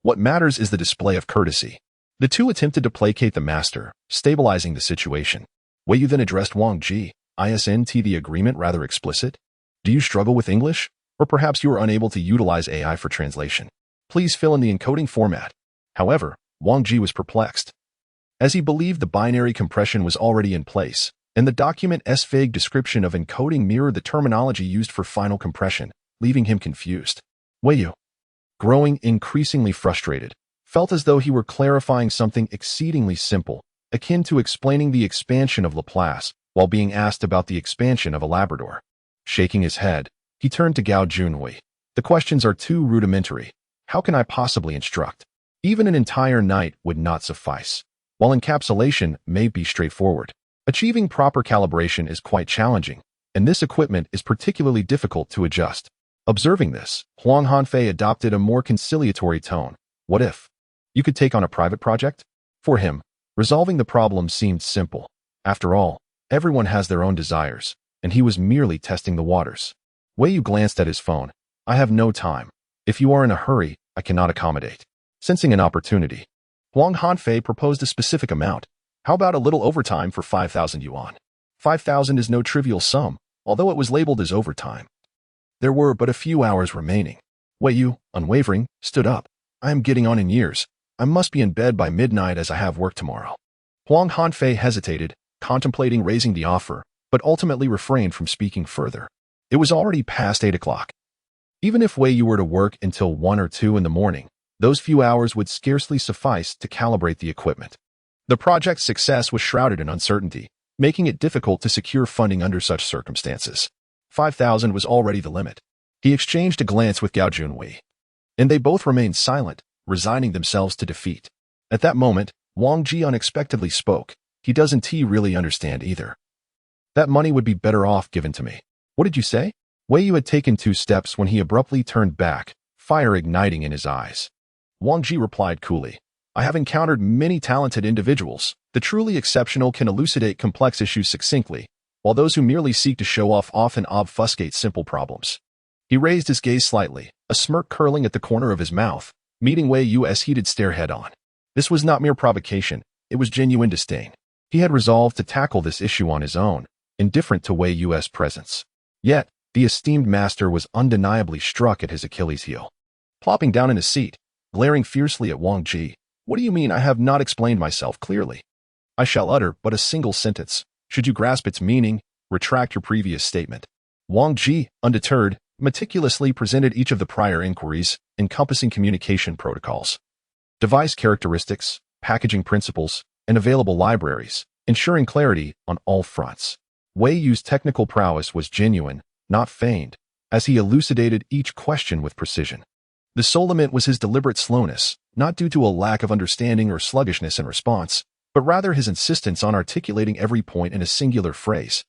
What matters is the display of courtesy. The two attempted to placate the master, stabilizing the situation. Wei Yu then addressed Wang Ji. Isn't the agreement rather explicit? Do you struggle with English? Or perhaps you are unable to utilize AI for translation? Please fill in the encoding format. However, Wang Ji was perplexed, as he believed the binary compression was already in place, and the document's vague description of encoding mirrored the terminology used for final compression, leaving him confused. Wei Yu, growing increasingly frustrated, felt as though he were clarifying something exceedingly simple, akin to explaining the expansion of Laplace while being asked about the expansion of a Labrador. Shaking his head, he turned to Gao Junwei. The questions are too rudimentary. How can I possibly instruct? Even an entire night would not suffice. While encapsulation may be straightforward, achieving proper calibration is quite challenging, and this equipment is particularly difficult to adjust. Observing this, Huang Hanfei adopted a more conciliatory tone. What if you could take on a private project? For him, resolving the problem seemed simple. After all, everyone has their own desires, and he was merely testing the waters. Wei Yu glanced at his phone. I have no time. If you are in a hurry, I cannot accommodate. Sensing an opportunity, Huang Hanfei proposed a specific amount. How about a little overtime for 5,000 yuan? 5,000 is no trivial sum, although it was labeled as overtime. There were but a few hours remaining. Wei Yu, unwavering, stood up. I am getting on in years. I must be in bed by midnight as I have work tomorrow. Huang Hanfei hesitated, contemplating raising the offer, but ultimately refrained from speaking further. It was already past 8 o'clock. Even if Wei Yu were to work until 1 or 2 in the morning, those few hours would scarcely suffice to calibrate the equipment. The project's success was shrouded in uncertainty, making it difficult to secure funding under such circumstances. 5,000 was already the limit. He exchanged a glance with Gao Junwei, and they both remained silent, resigning themselves to defeat. At that moment, Wang Ji unexpectedly spoke. He doesn't really understand either. That money would be better off given to me. What did you say? Wei Yu had taken 2 steps when he abruptly turned back, fire igniting in his eyes. Wang Ji replied coolly. I have encountered many talented individuals. The truly exceptional can elucidate complex issues succinctly, while those who merely seek to show off often obfuscate simple problems. He raised his gaze slightly, a smirk curling at the corner of his mouth, meeting Wei Yu's heated stare head-on. This was not mere provocation, it was genuine disdain. He had resolved to tackle this issue on his own, indifferent to Wei Yu's presence. Yet, the esteemed master was undeniably struck at his Achilles heel. Plopping down in his seat, glaring fiercely at Wang Ji, what do you mean I have not explained myself clearly? I shall utter but a single sentence. Should you grasp its meaning, retract your previous statement. Wang Ji, undeterred, meticulously presented each of the prior inquiries, encompassing communication protocols, device characteristics, packaging principles, and available libraries, ensuring clarity on all fronts. Wei Yu's technical prowess was genuine, not feigned, as he elucidated each question with precision. The sole lament was his deliberate slowness, not due to a lack of understanding or sluggishness in response, but rather his insistence on articulating every point in a singular phrase.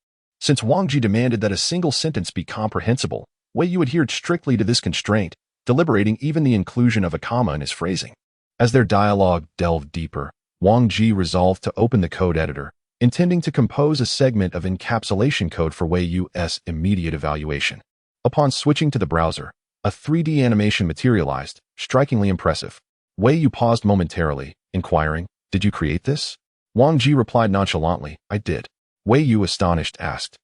Since Wang Ji demanded that a single sentence be comprehensible, Wei Yu adhered strictly to this constraint, deliberating even the inclusion of a comma in his phrasing. As their dialogue delved deeper, Wang Ji resolved to open the code editor, intending to compose a segment of encapsulation code for Wei Yu's immediate evaluation. Upon switching to the browser, a 3D animation materialized, strikingly impressive. Wei Yu paused momentarily, inquiring, "Did you create this?" Wang Ji replied nonchalantly, "I did." Wei Yu, astonished, asked,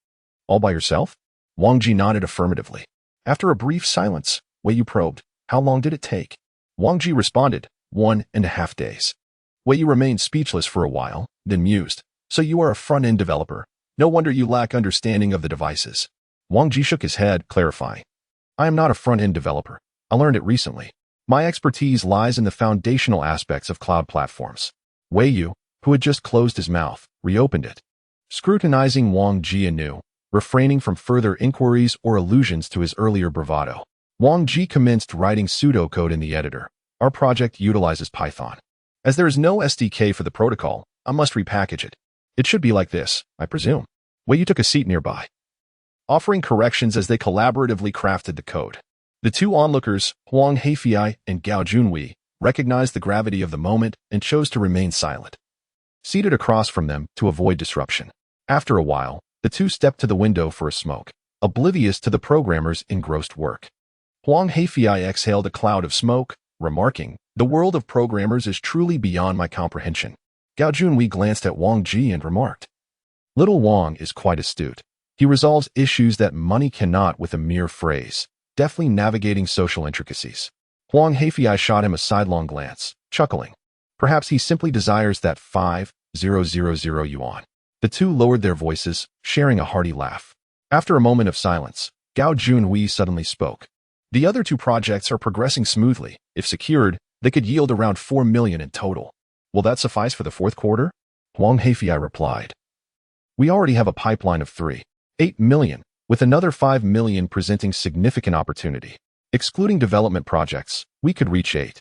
"All by yourself?" Wang Ji nodded affirmatively. After a brief silence, Wei Yu probed, "How long did it take?" Wang Ji responded, 1.5 days. Wei Yu remained speechless for a while, then mused, "So you are a front-end developer. No wonder you lack understanding of the devices." Wang Ji shook his head, clarifying, "I am not a front-end developer. I learned it recently. My expertise lies in the foundational aspects of cloud platforms." Wei Yu, who had just closed his mouth, reopened it, scrutinizing Wang Ji anew, refraining from further inquiries or allusions to his earlier bravado. Wang Ji commenced writing pseudocode in the editor. "Our project utilizes Python. As there is no SDK for the protocol, I must repackage it. It should be like this, I presume." Wei Yu took a seat nearby, offering corrections as they collaboratively crafted the code. The two onlookers, Huang Heifei and Gao Junhui, recognized the gravity of the moment and chose to remain silent, seated across from them to avoid disruption. After a while, the two stepped to the window for a smoke, oblivious to the programmer's engrossed work. Huang Heifei exhaled a cloud of smoke, remarking, "The world of programmers is truly beyond my comprehension." Gao Junhui glanced at Wang Ji and remarked, "Little Wang is quite astute. He resolves issues that money cannot with a mere phrase, deftly navigating social intricacies." Huang Heifei shot him a sidelong glance, chuckling. "Perhaps he simply desires that 5,000 yuan." The two lowered their voices, sharing a hearty laugh. After a moment of silence, Gao Junhui suddenly spoke. "The other two projects are progressing smoothly. If secured, they could yield around 4 million in total. Will that suffice for the fourth quarter?" Huang Heifei replied, "We already have a pipeline of 3.8 million, with another 5 million presenting significant opportunity. Excluding development projects, we could reach 8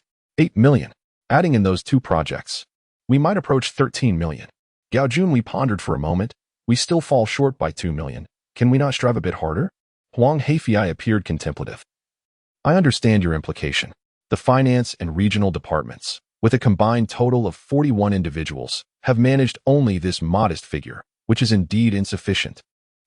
million. Adding in those two projects, we might approach 13 million. Gao Junhui pondered for a moment. "We still fall short by 2 million. Can we not strive a bit harder?" Huang Heifei appeared contemplative. "I understand your implication. The finance and regional departments, with a combined total of 41 individuals, have managed only this modest figure, which is indeed insufficient,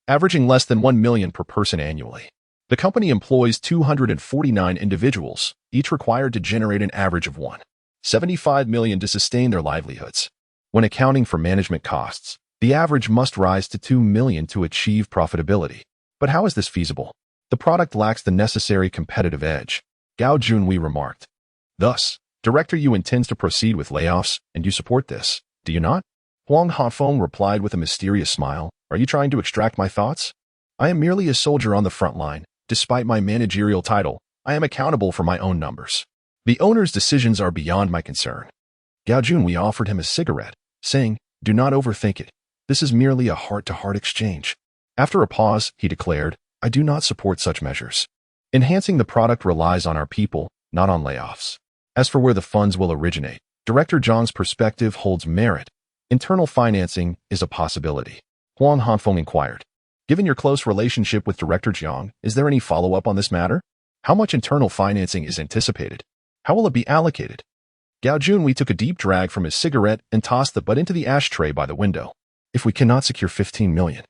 averaging less than 1 million per person annually. The company employs 249 individuals, each required to generate an average of 1.75 million to sustain their livelihoods. When accounting for management costs, the average must rise to 2 million to achieve profitability. But how is this feasible? The product lacks the necessary competitive edge," Gao Junhui remarked. "Thus, Director Yu intends to proceed with layoffs, and you support this, do you not?" Huang Hafeng replied with a mysterious smile. "Are you trying to extract my thoughts? I am merely a soldier on the front line. Despite my managerial title, I am accountable for my own numbers. The owner's decisions are beyond my concern." Gao Junhui offered him a cigarette, saying, "Do not overthink it. This is merely a heart-to-heart exchange." After a pause, he declared, "I do not support such measures. Enhancing the product relies on our people, not on layoffs. As for where the funds will originate, Director Zhang's perspective holds merit. Internal financing is a possibility." Huang Hanfeng inquired, "Given your close relationship with Director Jiang, is there any follow-up on this matter? How much internal financing is anticipated? How will it be allocated?" Gao Junhui took a deep drag from his cigarette and tossed the butt into the ashtray by the window. "If we cannot secure 15 million,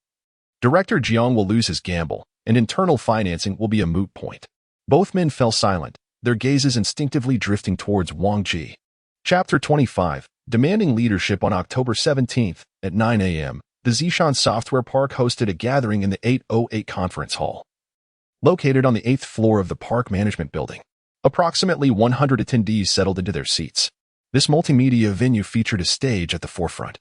Director Jiang will lose his gamble, and internal financing will be a moot point." Both men fell silent, their gazes instinctively drifting towards Wang Ji. Chapter 25, Demanding Leadership. On October 17th, at 9 a.m., the Zishan Software Park hosted a gathering in the 808 Conference Hall, located on the 8th floor of the Park Management Building. Approximately 100 attendees settled into their seats. This multimedia venue featured a stage at the forefront,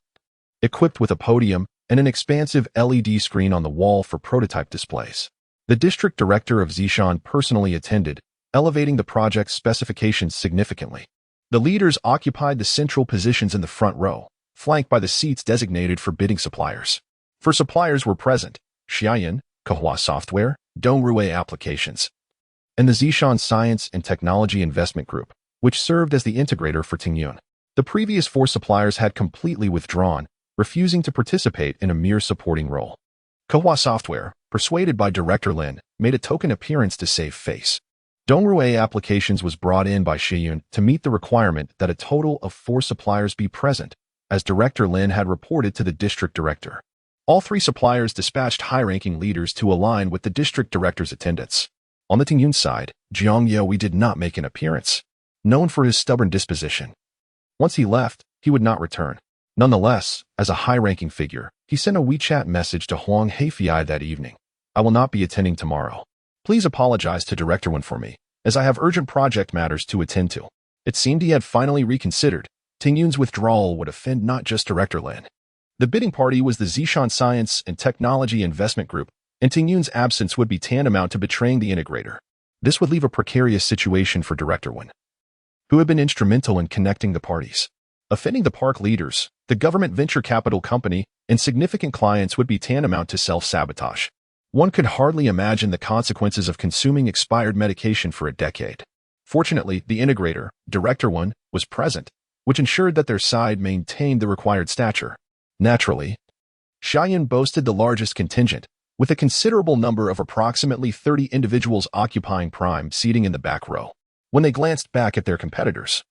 equipped with a podium and an expansive LED screen on the wall for prototype displays. The district director of Zishan personally attended, elevating the project's specifications significantly. The leaders occupied the central positions in the front row, flanked by the seats designated for bidding suppliers. For suppliers were present, Xiaoyan, Kahua Software, Dongruei Applications, and the Zishan Science and Technology Investment Group, which served as the integrator for Tingyun. The previous 4 suppliers had completely withdrawn, refusing to participate in a mere supporting role. Kahua Software, persuaded by Director Lin, made a token appearance to save face. Dongrui Applications was brought in by Shiyun to meet the requirement that a total of 4 suppliers be present, as Director Lin had reported to the district director. All 3 suppliers dispatched high-ranking leaders to align with the district director's attendance. On the Tingyun side, Jiang Yui did not make an appearance, known for his stubborn disposition. Once he left, he would not return. Nonetheless, as a high-ranking figure, he sent a WeChat message to Huang Heifei that evening. I will not be attending tomorrow. Please apologize to Director Wen for me, as I have urgent project matters to attend to. It seemed he had finally reconsidered. Tingyun's withdrawal would offend not just Director Lin. The bidding party was the Zishan Science and Technology Investment Group, and Tingyun's absence would be tantamount to betraying the integrator. This would leave a precarious situation for Director Wen, who had been instrumental in connecting the parties. Offending the park leaders, the government venture capital company, and significant clients would be tantamount to self-sabotage. One could hardly imagine the consequences of consuming expired medication for a decade. Fortunately, the integrator, Director Wen, was present, which ensured that their side maintained the required stature. Naturally, Shiyun boasted the largest contingent, with a considerable number of approximately 30 individuals occupying prime seating in the back row. When they glanced back at their competitors,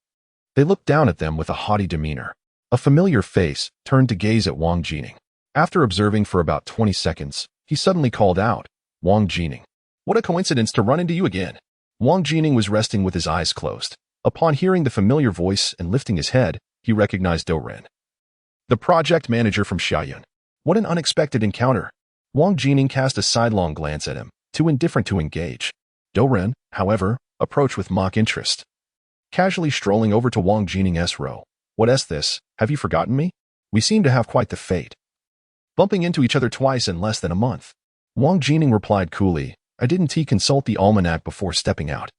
they looked down at them with a haughty demeanor. A familiar face turned to gaze at Wang Jining. After observing for about 20 seconds, he suddenly called out, "Wang Jining, what a coincidence to run into you again." Wang Jining was resting with his eyes closed. Upon hearing the familiar voice and lifting his head, he recognized Do Ren, the project manager from Shiyun. What an unexpected encounter. Wang Jining cast a sidelong glance at him, too indifferent to engage. Do Ren, however, approached with mock interest. Casually strolling over to Wang Jining's row. "What's this? Have you forgotten me? We seem to have quite the fate, bumping into each other twice in less than a month." Wang Jining replied coolly, "I didn't consult the almanac before stepping out.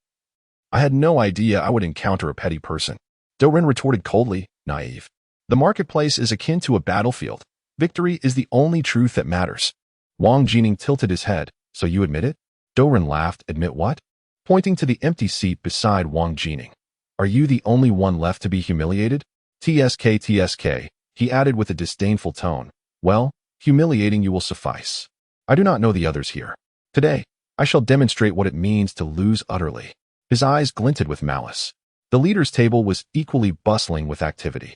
I had no idea I would encounter a petty person." Do Ren retorted coldly, naive. "The marketplace is akin to a battlefield. Victory is the only truth that matters." Wang Jining tilted his head. "So you admit it?" Do Ren laughed. "Admit what?" Pointing to the empty seat beside Wang Jining. "Are you the only one left to be humiliated?" TSK, he added with a disdainful tone. "Well, humiliating you will suffice. I do not know the others here. Today, I shall demonstrate what it means to lose utterly." His eyes glinted with malice. The leaders' table was equally bustling with activity.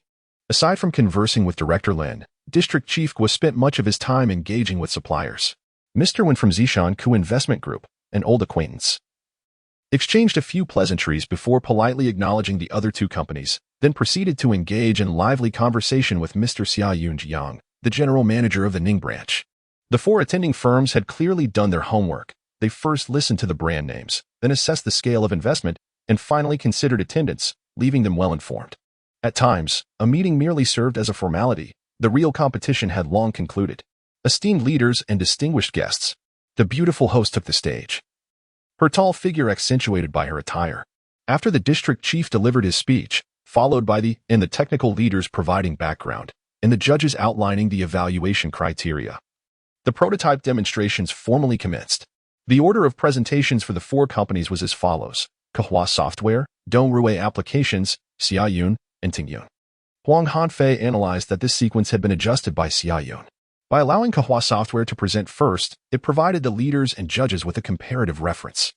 Aside from conversing with Director Lin, District Chief Guo spent much of his time engaging with suppliers. Mr. Wen from Zishan Co-Investment Group, an old acquaintance, exchanged a few pleasantries before politely acknowledging the other 2 companies, then proceeded to engage in lively conversation with Mr. Xiaoyun Jiang, the general manager of the Ning branch. The 4 attending firms had clearly done their homework. They first listened to the brand names, then assessed the scale of investment, and finally considered attendance, leaving them well informed. At times, a meeting merely served as a formality. The real competition had long concluded. Esteemed leaders and distinguished guests, the beautiful host took the stage, her tall figure accentuated by her attire. After the district chief delivered his speech, followed by the technical leaders providing background, and the judges outlining the evaluation criteria, the prototype demonstrations formally commenced. The order of presentations for the 4 companies was as follows: Kahua Software, Dongrui Applications, Xiaoyun, and Tingyun. Huang Hanfei analyzed that this sequence had been adjusted by Xiaoyun. By allowing Kahua Software to present first, it provided the leaders and judges with a comparative reference.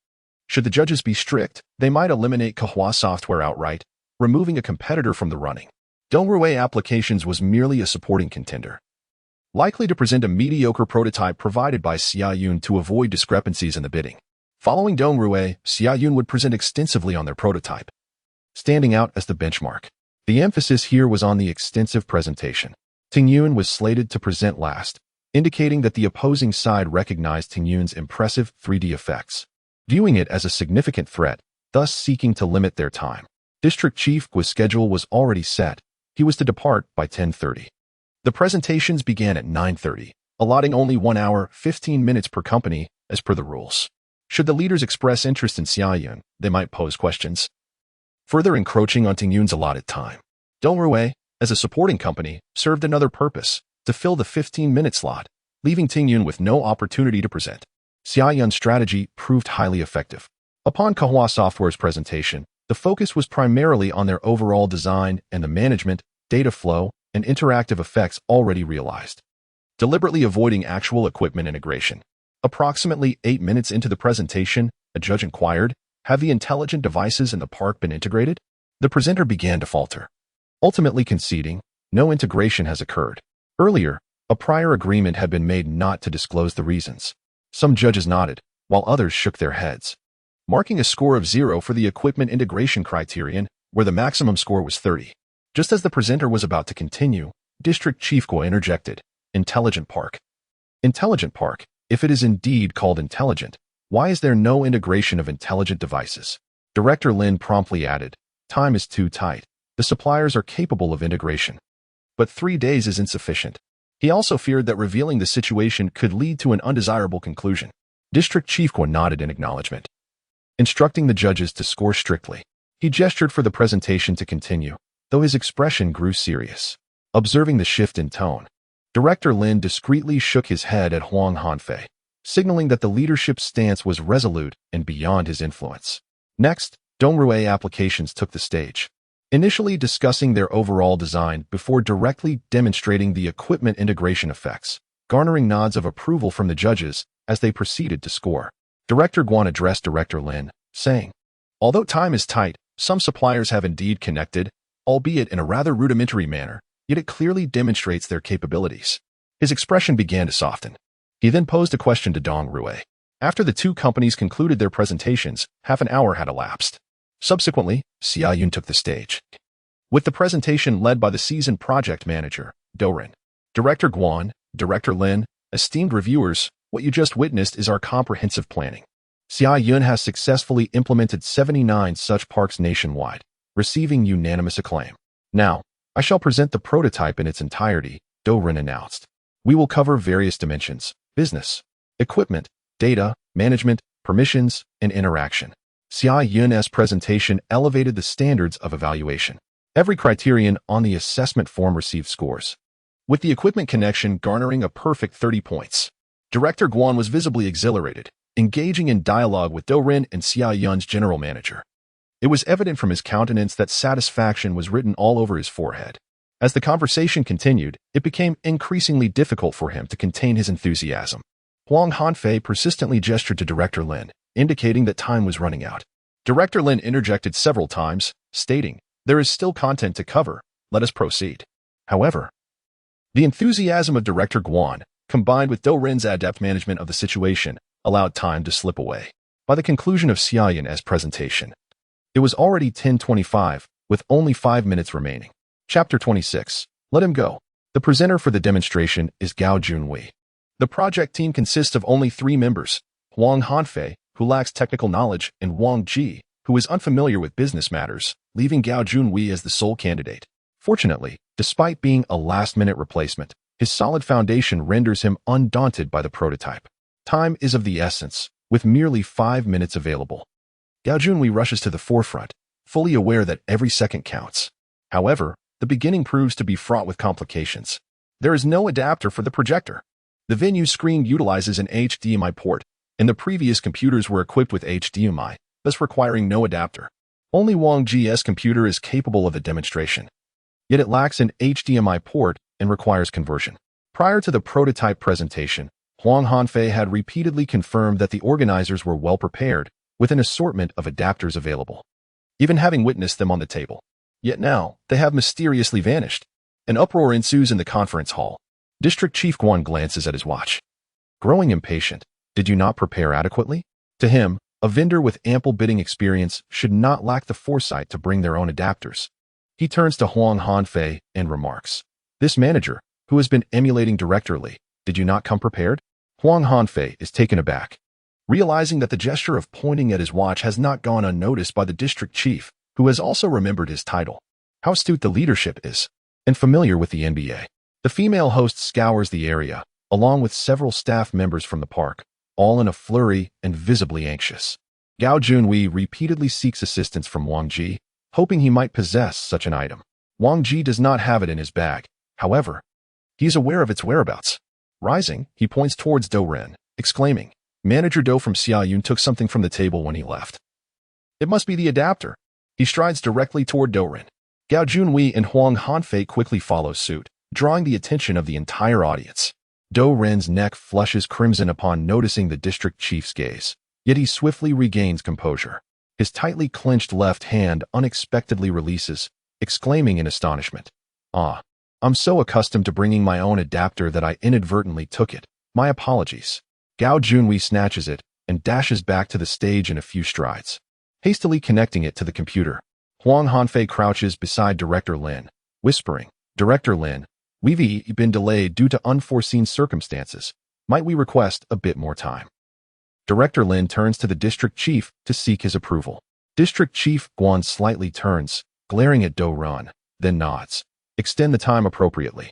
Should the judges be strict, they might eliminate Kahua Software outright, removing a competitor from the running. Dongrui Applications was merely a supporting contender, likely to present a mediocre prototype provided by Xiaoyun to avoid discrepancies in the bidding. Following Dongrui, Xiaoyun would present extensively on their prototype, standing out as the benchmark. The emphasis here was on the extensive presentation. Tingyun was slated to present last, indicating that the opposing side recognized Tingyun's impressive 3D effects, viewing it as a significant threat, thus seeking to limit their time. District Chief Guo's schedule was already set. He was to depart by 10:30. The presentations began at 9:30, allotting only 1 hour, 15 minutes per company, as per the rules. Should the leaders express interest in Xiaoyun, they might pose questions, further encroaching on Tingyun's allotted time. Dongrui, as a supporting company, served another purpose, to fill the 15-minute slot, leaving Tingyun with no opportunity to present. Xiaoyun's strategy proved highly effective. Upon Kahua Software's presentation, the focus was primarily on their overall design and the management, data flow, and interactive effects already realized. deliberately avoiding actual equipment integration. Approximately 8 minutes into the presentation, a judge inquired, "Have the intelligent devices in the park been integrated?" The presenter began to falter, ultimately conceding, "No integration has occurred." Earlier, a prior agreement had been made not to disclose the reasons. Some judges nodded, while others shook their heads, marking a score of 0 for the equipment integration criterion, where the maximum score was 30. Just as the presenter was about to continue, District Chief Guo interjected, "Intelligent park. Intelligent park, if it is indeed called intelligent, why is there no integration of intelligent devices?" Director Lin promptly added, "Time is too tight. The suppliers are capable of integration. But 3 days is insufficient." He also feared that revealing the situation could lead to an undesirable conclusion. District Chief Guo nodded in acknowledgement, instructing the judges to score strictly. He gestured for the presentation to continue, though his expression grew serious. Observing the shift in tone, Director Lin discreetly shook his head at Huang Hanfei, signaling that the leadership's stance was resolute and beyond his influence. Next, Dongruei Applications took the stage, initially discussing their overall design before directly demonstrating the equipment integration effects, garnering nods of approval from the judges as they proceeded to score. Director Guan addressed Director Lin, saying, "Although time is tight, some suppliers have indeed connected, albeit in a rather rudimentary manner, yet it clearly demonstrates their capabilities." His expression began to soften. He then posed a question to Dongruei. After the two companies concluded their presentations, half an hour had elapsed. Subsequently, Xia Yun took the stage, with the presentation led by the seasoned project manager, Dorin. "Director Guan, Director Lin, esteemed reviewers, what you just witnessed is our comprehensive planning. Xia Yun has successfully implemented 79 such parks nationwide, receiving unanimous acclaim. Now, I shall present the prototype in its entirety," Dorin announced. "We will cover various dimensions: business, equipment, data, management, permissions, and interaction." Xia Yun's presentation elevated the standards of evaluation. Every criterion on the assessment form received scores, with the equipment connection garnering a perfect 30 points. Director Guan was visibly exhilarated, engaging in dialogue with Dorin and Xia Yun's general manager. It was evident from his countenance that satisfaction was written all over his forehead. As the conversation continued, it became increasingly difficult for him to contain his enthusiasm. Huang Hanfei persistently gestured to Director Lin, indicating that time was running out. Director Lin interjected several times, stating, "There is still content to cover, let us proceed." However, the enthusiasm of Director Guan, combined with Dorin's adept management of the situation, allowed time to slip away. By the conclusion of Xia Yun's presentation, it was already 10:25, with only 5 minutes remaining. Chapter 26. Let him go. The presenter for the demonstration is Gao Junwei. The project team consists of only 3 members: Huang Hanfei, who lacks technical knowledge, and Wang Ji, who is unfamiliar with business matters, leaving Gao Junwei as the sole candidate. Fortunately, despite being a last-minute replacement, his solid foundation renders him undaunted by the prototype. Time is of the essence, with merely 5 minutes available. Gao Junwei rushes to the forefront, fully aware that every second counts. However, the beginning proves to be fraught with complications. There is no adapter for the projector. The venue screen utilizes an HDMI port, and the previous computers were equipped with HDMI, thus requiring no adapter. Only Wang Ji's computer is capable of the demonstration, yet it lacks an HDMI port and requires conversion. Prior to the prototype presentation, Huang Hanfei had repeatedly confirmed that the organizers were well prepared, with an assortment of adapters available, even having witnessed them on the table. Yet now, they have mysteriously vanished. An uproar ensues in the conference hall. District Chief Guan glances at his watch. Growing impatient, "Did you not prepare adequately?" To him, a vendor with ample bidding experience should not lack the foresight to bring their own adapters. He turns to Huang Hanfei and remarks, "This manager, who has been emulating Director Li, did you not come prepared?" Huang Hanfei is taken aback, realizing that the gesture of pointing at his watch has not gone unnoticed by the district chief, who has also remembered his title. How astute the leadership is, and familiar with the NBA. The female host scours the area, along with several staff members from the park, all in a flurry and visibly anxious. Gao Junwei repeatedly seeks assistance from Wang Ji, hoping he might possess such an item. Wang Ji does not have it in his bag. However, he is aware of its whereabouts. Rising, he points towards Do Ren, exclaiming, "Manager Do from Xia Yun took something from the table when he left. It must be the adapter." He strides directly toward Do Ren. Gao Junwei and Huang Hanfei quickly follow suit, drawing the attention of the entire audience. Do Ren's neck flushes crimson upon noticing the district chief's gaze, yet he swiftly regains composure. His tightly clenched left hand unexpectedly releases, exclaiming in astonishment, "Ah, I'm so accustomed to bringing my own adapter that I inadvertently took it. My apologies." Gao Junwei snatches it and dashes back to the stage in a few strides, hastily connecting it to the computer. Huang Hanfei crouches beside Director Lin, whispering, "Director Lin, we've been delayed due to unforeseen circumstances. Might we request a bit more time?" Director Lin turns to the district chief to seek his approval. District Chief Guan slightly turns, glaring at Do Ren, then nods. "Extend the time appropriately."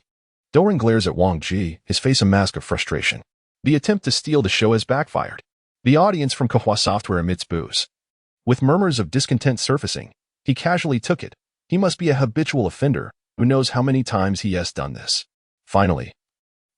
Do Ren glares at Wang Ji, his face a mask of frustration. The attempt to steal the show has backfired. The audience from Kahua Software emits boos. With murmurs of discontent surfacing, he casually took it. He must be a habitual offender who knows how many times he has done this. Finally,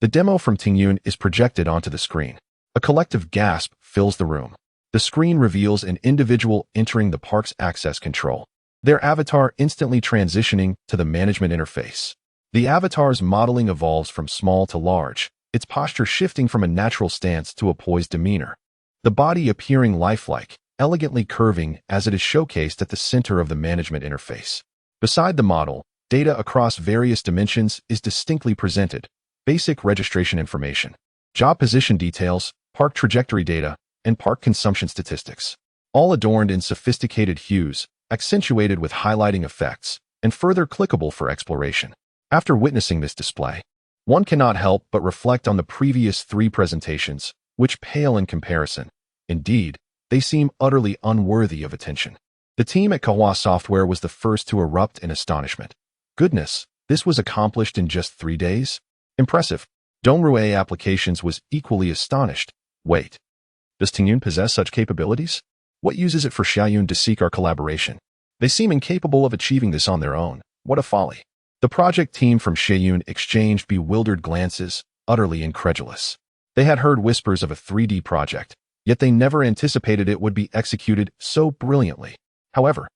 the demo from Tingyun is projected onto the screen. A collective gasp fills the room. The screen reveals an individual entering the park's access control, their avatar instantly transitioning to the management interface. The avatar's modeling evolves from small to large, its posture shifting from a natural stance to a poised demeanor. The body appearing lifelike, elegantly curving as it is showcased at the center of the management interface. Beside the model, data across various dimensions is distinctly presented. Basic registration information, job position details, park trajectory data, and park consumption statistics. All adorned in sophisticated hues, accentuated with highlighting effects, and further clickable for exploration. After witnessing this display, one cannot help but reflect on the previous 3 presentations, which pale in comparison. Indeed, they seem utterly unworthy of attention. The team at Kahua Software was the first to erupt in astonishment. Goodness, this was accomplished in just 3 days? Impressive. Dongruei Applications was equally astonished. Wait, does Tingyun possess such capabilities? What uses it for Xiaoyun to seek our collaboration? They seem incapable of achieving this on their own. What a folly. The project team from Xiaoyun exchanged bewildered glances, utterly incredulous. They had heard whispers of a 3D project, yet they never anticipated it would be executed so brilliantly. However,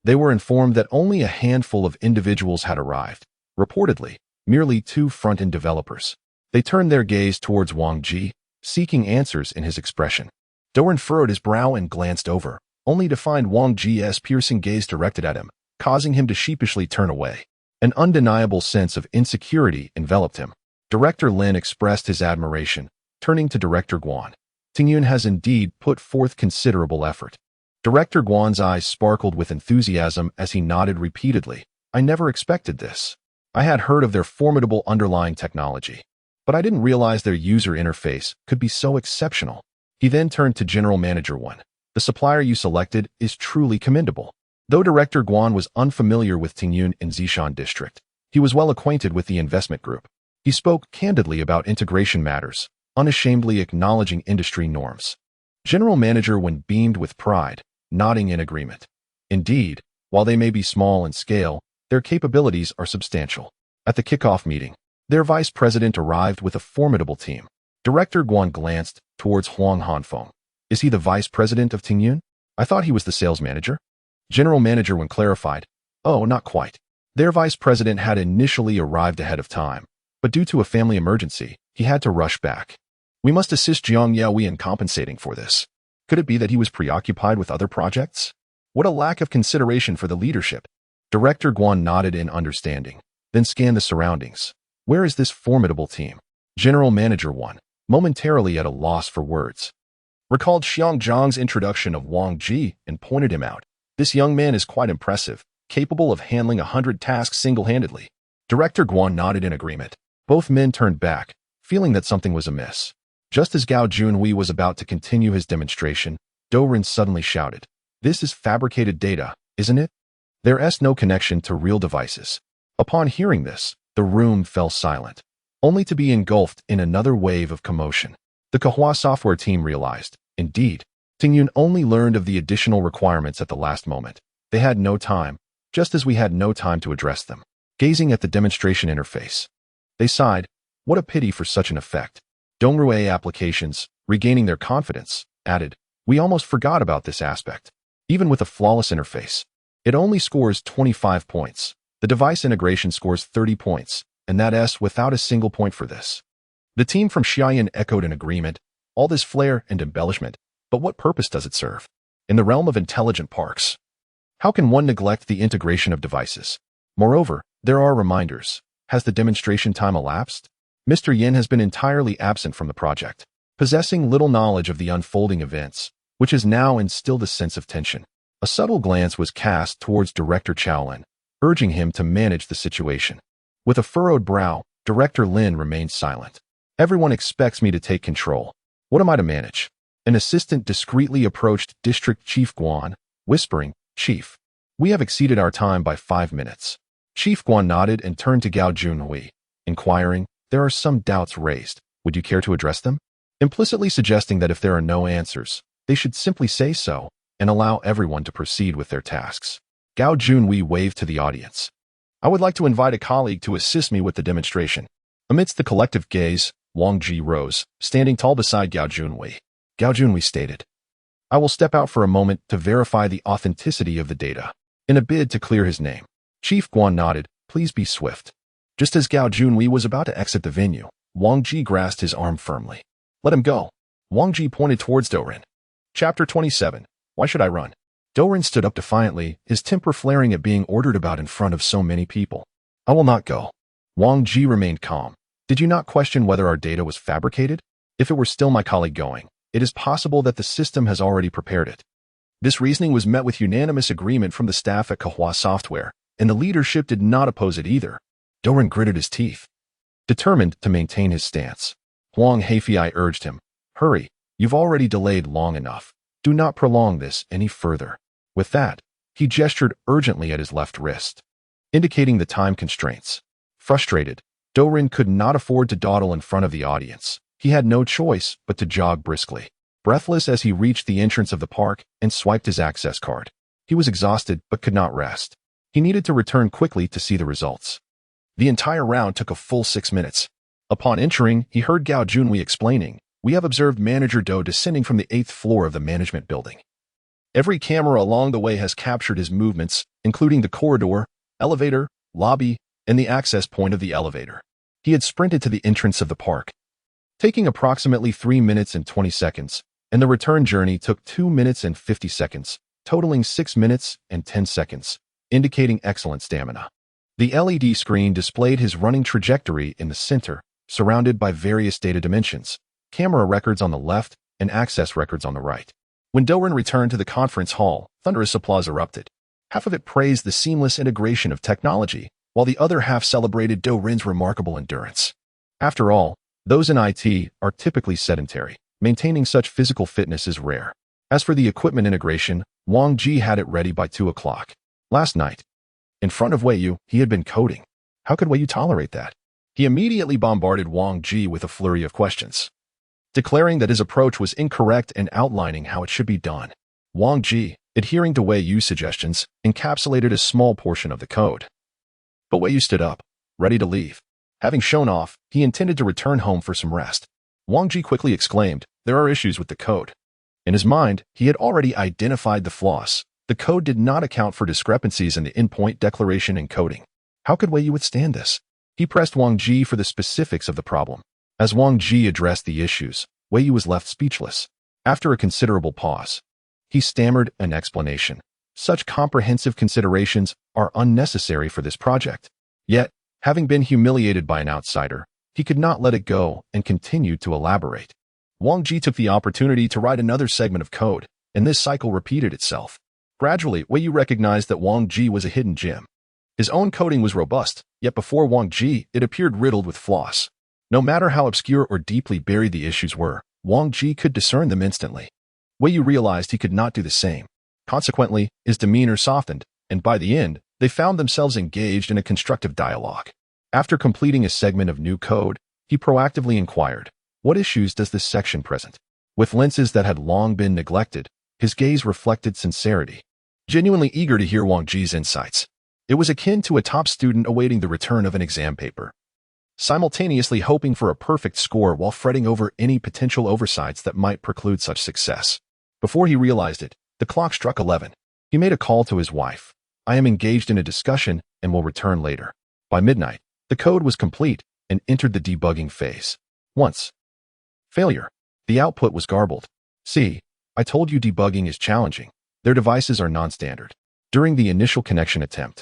they were informed that only a handful of individuals had arrived, reportedly, merely 2 front-end developers. They turned their gaze towards Wang Ji, seeking answers in his expression. Do Ren furrowed his brow and glanced over, only to find Wang Ji's piercing gaze directed at him, causing him to sheepishly turn away. An undeniable sense of insecurity enveloped him. Director Lin expressed his admiration, turning to Director Guan. Tingyun has indeed put forth considerable effort. Director Guan's eyes sparkled with enthusiasm as he nodded repeatedly. "I never expected this. I had heard of their formidable underlying technology, but I didn't realize their user interface could be so exceptional." He then turned to General Manager 1. "The supplier you selected is truly commendable." Though Director Guan was unfamiliar with Tingyun in Zishan District, he was well acquainted with the investment group. He spoke candidly about integration matters, unashamedly acknowledging industry norms. General Manager Wen beamed with pride, nodding in agreement. Indeed, while they may be small in scale, their capabilities are substantial. At the kickoff meeting, their vice president arrived with a formidable team. Director Guan glanced towards Huang Hanfeng. "Is he the vice president of Tingyun? I thought he was the sales manager." General Manager Wen clarified, "Oh, not quite. Their vice president had initially arrived ahead of time, but due to a family emergency, he had to rush back. We must assist Jiang Yaoi in compensating for this. Could it be that he was preoccupied with other projects? What a lack of consideration for the leadership." Director Guan nodded in understanding, then scanned the surroundings. Where is this formidable team? General Manager 1, momentarily at a loss for words, recalled Xiang Zhang's introduction of Wang Ji and pointed him out. This young man is quite impressive, capable of handling 100 tasks single-handedly. Director Guan nodded in agreement. Both men turned back, feeling that something was amiss. Just as Gao Junwei was about to continue his demonstration, Do Ren suddenly shouted, "This is fabricated data, isn't it? There is no connection to real devices." Upon hearing this, the room fell silent, only to be engulfed in another wave of commotion. The Kahua Software team realized, indeed, Tingyun only learned of the additional requirements at the last moment. They had no time, just as we had no time to address them. Gazing at the demonstration interface, they sighed, "What a pity for such an effect." Dongruei Applications, regaining their confidence, added, "We almost forgot about this aspect. Even with a flawless interface, it only scores 25 points. The device integration scores 30 points, and that is without a single point for this." The team from Xiaoyan echoed an agreement. All this flair and embellishment, but what purpose does it serve? In the realm of intelligent parks, how can one neglect the integration of devices? Moreover, there are reminders. Has the demonstration time elapsed? Mr. Yin has been entirely absent from the project, possessing little knowledge of the unfolding events, which has now instilled a sense of tension. A subtle glance was cast towards Director Chaolin, urging him to manage the situation. With a furrowed brow, Director Lin remained silent. Everyone expects me to take control. What am I to manage? An assistant discreetly approached District Chief Guan, whispering, "Chief, we have exceeded our time by 5 minutes." Chief Guan nodded and turned to Gao Junhui, inquiring, "There are some doubts raised. Would you care to address them?" Implicitly suggesting that if there are no answers, they should simply say so and allow everyone to proceed with their tasks. Gao Junhui waved to the audience. "I would like to invite a colleague to assist me with the demonstration." Amidst the collective gaze, Wang Ji rose, standing tall beside Gao Junhui. Gao Junhui stated, "I will step out for a moment to verify the authenticity of the data." In a bid to clear his name, Chief Guan nodded, "Please be swift." Just as Gao Junhui was about to exit the venue, Wang Ji grasped his arm firmly. "Let him go." Wang Ji pointed towards Dourin. Chapter 27. Why should I run? Dourin stood up defiantly, his temper flaring at being ordered about in front of so many people. "I will not go." Wang Ji remained calm. "Did you not question whether our data was fabricated? If it were still my colleague going, it is possible that the system has already prepared it." This reasoning was met with unanimous agreement from the staff at Kahua Software, and the leadership did not oppose it either. Dourin gritted his teeth, determined to maintain his stance. Huang Heifei urged him, "Hurry, you've already delayed long enough. Do not prolong this any further." With that, he gestured urgently at his left wrist, indicating the time constraints. Frustrated, Dourin could not afford to dawdle in front of the audience. He had no choice but to jog briskly, breathless as he reached the entrance of the park and swiped his access card. He was exhausted but could not rest. He needed to return quickly to see the results. The entire round took a full 6 minutes. Upon entering, he heard Gao Junhui explaining, "We have observed Manager Do descending from the 8th floor of the management building. Every camera along the way has captured his movements, including the corridor, elevator, lobby, and the access point of the elevator." He had sprinted to the entrance of the park, taking approximately 3 minutes and 20 seconds, and the return journey took 2 minutes and 50 seconds, totaling 6 minutes and 10 seconds, indicating excellent stamina. The LED screen displayed his running trajectory in the center, surrounded by various data dimensions, camera records on the left and access records on the right. When Dourin returned to the conference hall, thunderous applause erupted. Half of it praised the seamless integration of technology, while the other half celebrated Dourin's remarkable endurance. After all, those in IT are typically sedentary. Maintaining such physical fitness is rare. As for the equipment integration, Wang Ji had it ready by 2 o'clock. Last night, in front of Wei Yu, he had been coding. How could Wei Yu tolerate that? He immediately bombarded Wang Ji with a flurry of questions, declaring that his approach was incorrect and outlining how it should be done. Wang Ji, adhering to Wei Yu's suggestions, encapsulated a small portion of the code. But Wei Yu stood up, ready to leave. Having shown off, he intended to return home for some rest. Wang Ji quickly exclaimed, "There are issues with the code." In his mind, he had already identified the flaws. The code did not account for discrepancies in the endpoint declaration and coding. How could Wei Yu withstand this? He pressed Wang Ji for the specifics of the problem. As Wang Ji addressed the issues, Wei Yu was left speechless. After a considerable pause, he stammered an explanation. Such comprehensive considerations are unnecessary for this project. Yet, having been humiliated by an outsider, he could not let it go and continued to elaborate. Wang Ji took the opportunity to write another segment of code, and this cycle repeated itself. Gradually, Wei Yu recognized that Wang Ji was a hidden gem. His own coding was robust, yet before Wang Ji, it appeared riddled with flaws. No matter how obscure or deeply buried the issues were, Wang Ji could discern them instantly. Wei Yu realized he could not do the same. Consequently, his demeanor softened, and by the end, they found themselves engaged in a constructive dialogue. After completing a segment of new code, he proactively inquired, "What issues does this section present?" With lenses that had long been neglected, his gaze reflected sincerity, genuinely eager to hear Wang Ji's insights. It was akin to a top student awaiting the return of an exam paper, simultaneously hoping for a perfect score while fretting over any potential oversights that might preclude such success. Before he realized it, the clock struck 11. He made a call to his wife. "I am engaged in a discussion and will return later." By midnight, the code was complete and entered the debugging phase. Once. Failure. The output was garbled. See, I told you debugging is challenging. Their devices are non-standard. During the initial connection attempt,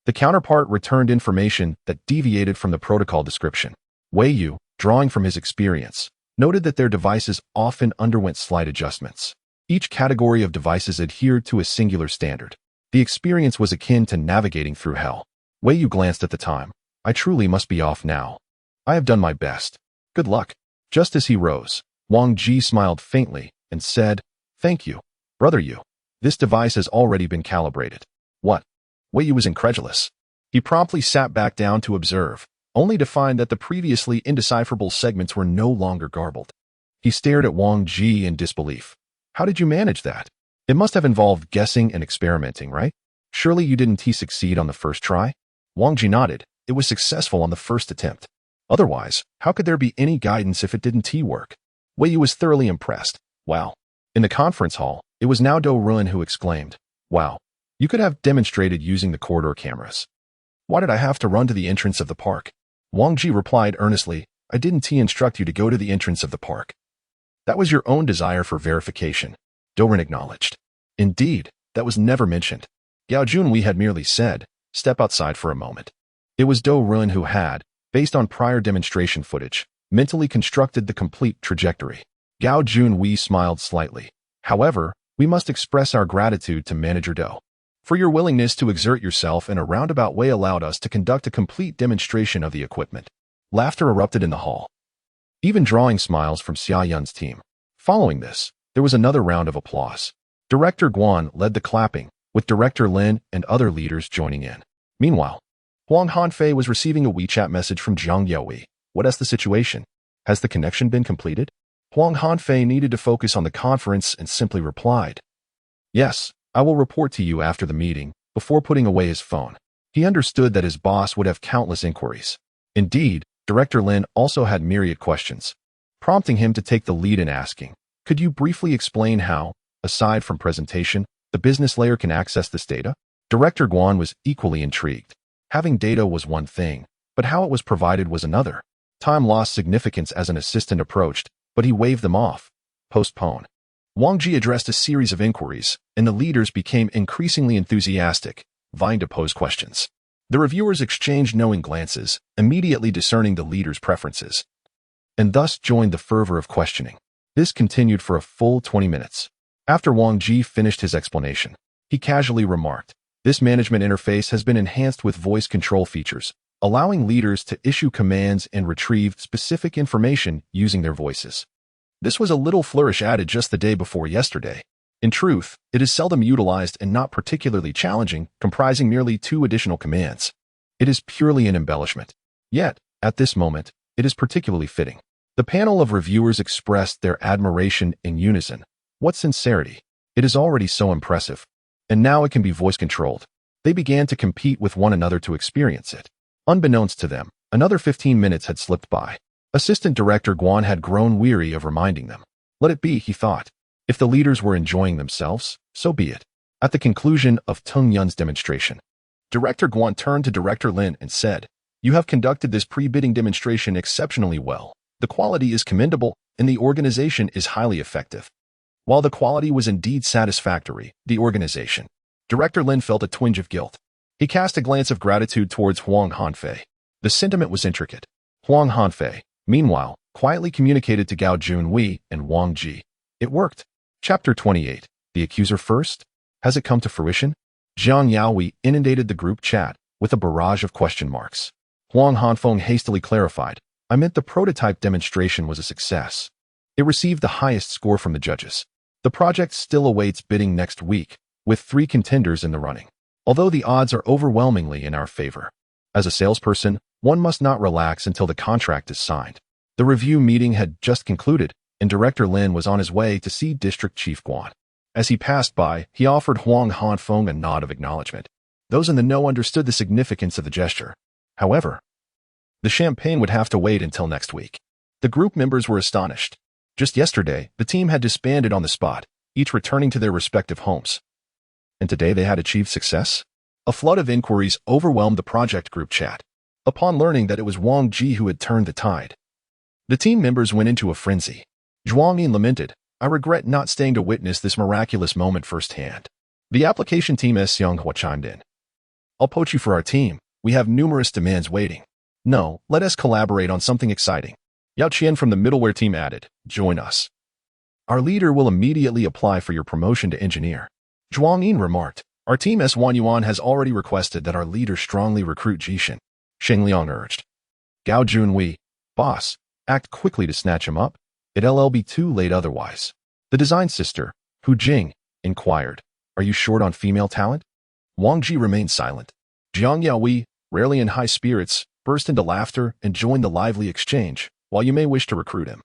the counterpart returned information that deviated from the protocol description. Wang Wu, drawing from his experience, noted that their devices often underwent slight adjustments. Each category of devices adhered to a singular standard. The experience was akin to navigating through hell. Wang Wu glanced at the time. I truly must be off now. I have done my best. Good luck. Just as he rose, Wang Ji smiled faintly and said, Thank you, Brother Yu. This device has already been calibrated. What? Wang Wu was incredulous. He promptly sat back down to observe, only to find that the previously indecipherable segments were no longer garbled. He stared at Wang Ji in disbelief. How did you manage that? It must have involved guessing and experimenting, right? Surely you didn't succeed on the first try? Wang Ji nodded. It was successful on the first attempt. Otherwise, how could there be any guidance if it didn't work? Wang Wu was thoroughly impressed. Wow. In the conference hall, it was now Do Ruin who exclaimed, Wow. You could have demonstrated using the corridor cameras. Why did I have to run to the entrance of the park? Wang Ji replied earnestly, I didn't instruct you to go to the entrance of the park. That was your own desire for verification. Do Ruin acknowledged. Indeed, that was never mentioned. Yao Junwei had merely said, step outside for a moment. It was Do Ruin who had, based on prior demonstration footage, mentally constructed the complete trajectory. Yao Junwei smiled slightly. However, we must express our gratitude to Manager Do. For your willingness to exert yourself in a roundabout way allowed us to conduct a complete demonstration of the equipment. Laughter erupted in the hall, even drawing smiles from Xia Yun's team. Following this, there was another round of applause. Director Guan led the clapping, with Director Lin and other leaders joining in. Meanwhile, Huang Hanfei was receiving a WeChat message from Zhang Yaoi. What is the situation? Has the connection been completed? Huang Hanfei needed to focus on the conference and simply replied, Yes, I will report to you after the meeting, before putting away his phone. He understood that his boss would have countless inquiries. Indeed, Director Lin also had myriad questions, prompting him to take the lead in asking, Could you briefly explain how, aside from presentation, the business layer can access this data? Director Guan was equally intrigued. Having data was one thing, but how it was provided was another. Time lost significance as an assistant approached, but he waved them off. Postpone. Wang Ji addressed a series of inquiries, and the leaders became increasingly enthusiastic, vying to pose questions. The reviewers exchanged knowing glances, immediately discerning the leaders' preferences, and thus joined the fervor of questioning. This continued for a full 20 minutes. After Wang Ji finished his explanation, he casually remarked, This management interface has been enhanced with voice control features, allowing leaders to issue commands and retrieve specific information using their voices. This was a little flourish added just the day before yesterday. In truth, it is seldom utilized and not particularly challenging, comprising merely 2 additional commands. It is purely an embellishment. Yet, at this moment, it is particularly fitting. The panel of reviewers expressed their admiration in unison. What sincerity! It is already so impressive. And now it can be voice-controlled. They began to compete with one another to experience it. Unbeknownst to them, another 15 minutes had slipped by. Assistant Director Guan had grown weary of reminding them. Let it be, he thought. If the leaders were enjoying themselves, so be it. At the conclusion of Tung Yun's demonstration, Director Guan turned to Director Lin and said, You have conducted this pre-bidding demonstration exceptionally well. The quality is commendable, and the organization is highly effective. While the quality was indeed satisfactory, the organization. Director Lin felt a twinge of guilt. He cast a glance of gratitude towards Huang Hanfei. The sentiment was intricate. Huang Hanfei, meanwhile, quietly communicated to Gao Junwei and Wang Ji. It worked. Chapter 28. The accuser first? Has it come to fruition? Zhang Yaoi inundated the group chat with a barrage of question marks. Huang Hanfeng hastily clarified, I meant the prototype demonstration was a success. It received the highest score from the judges. The project still awaits bidding next week, with 3 contenders in the running. Although the odds are overwhelmingly in our favor. As a salesperson, one must not relax until the contract is signed. The review meeting had just concluded, and Director Lin was on his way to see District Chief Guan. As he passed by, he offered Huang Hanfeng a nod of acknowledgement. Those in the know understood the significance of the gesture. However, the champagne would have to wait until next week. The group members were astonished. Just yesterday, the team had disbanded on the spot, each returning to their respective homes. And today they had achieved success? A flood of inquiries overwhelmed the project group chat. Upon learning that it was Wang Ji who had turned the tide, The team members went into a frenzy. Jiangning lamented, "I regret not staying to witness this miraculous moment firsthand." The application team S. Xianghua chimed in. "I'll poach you for our team. We have numerous demands waiting." "No, let us collaborate on something exciting." Yao Qian from the middleware team added, "Join us. Our leader will immediately apply for your promotion to engineer." Zhuang Yin remarked, "Our team S. Wan Yuan has already requested that our leader strongly recruit Jishin." Sheng Liang urged. Gao Junwei, "Boss, act quickly to snatch him up. It'll be too late otherwise." The design sister, Hu Jing, inquired, "Are you short on female talent?" Wang Ji remained silent. Jiang Yaoi, rarely in high spirits, burst into laughter and joined the lively exchange. "While you may wish to recruit him,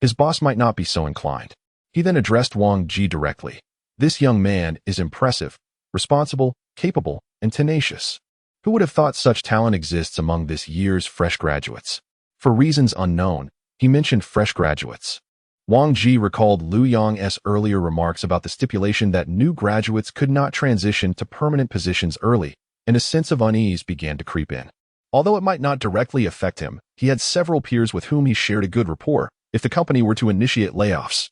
his boss might not be so inclined." He then addressed Wang Ji directly. "This young man is impressive, responsible, capable, and tenacious. Who would have thought such talent exists among this year's fresh graduates?" For reasons unknown, he mentioned fresh graduates. Wang Ji recalled Liu Yang's earlier remarks about the stipulation that new graduates could not transition to permanent positions early, and a sense of unease began to creep in. Although it might not directly affect him, he had several peers with whom he shared a good rapport. If the company were to initiate layoffs,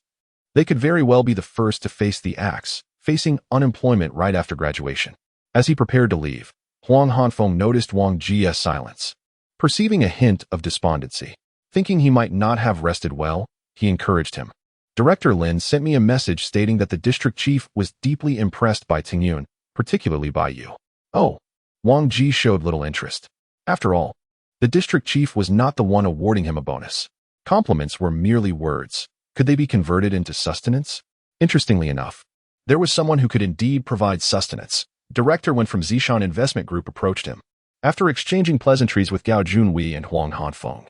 they could very well be the first to face the axe, facing unemployment right after graduation. As he prepared to leave, Huang Hanfeng noticed Wang Ji's silence. Perceiving a hint of despondency, thinking he might not have rested well, he encouraged him. "Director Lin sent me a message stating that the district chief was deeply impressed by Tingyun, particularly by you." "Oh." Wang Ji showed little interest. After all, the district chief was not the one awarding him a bonus. Compliments were merely words. Could they be converted into sustenance? Interestingly enough, there was someone who could indeed provide sustenance. Director Wen from Zishan Investment Group approached him. After exchanging pleasantries with Gao Junwei and Huang Hanfeng,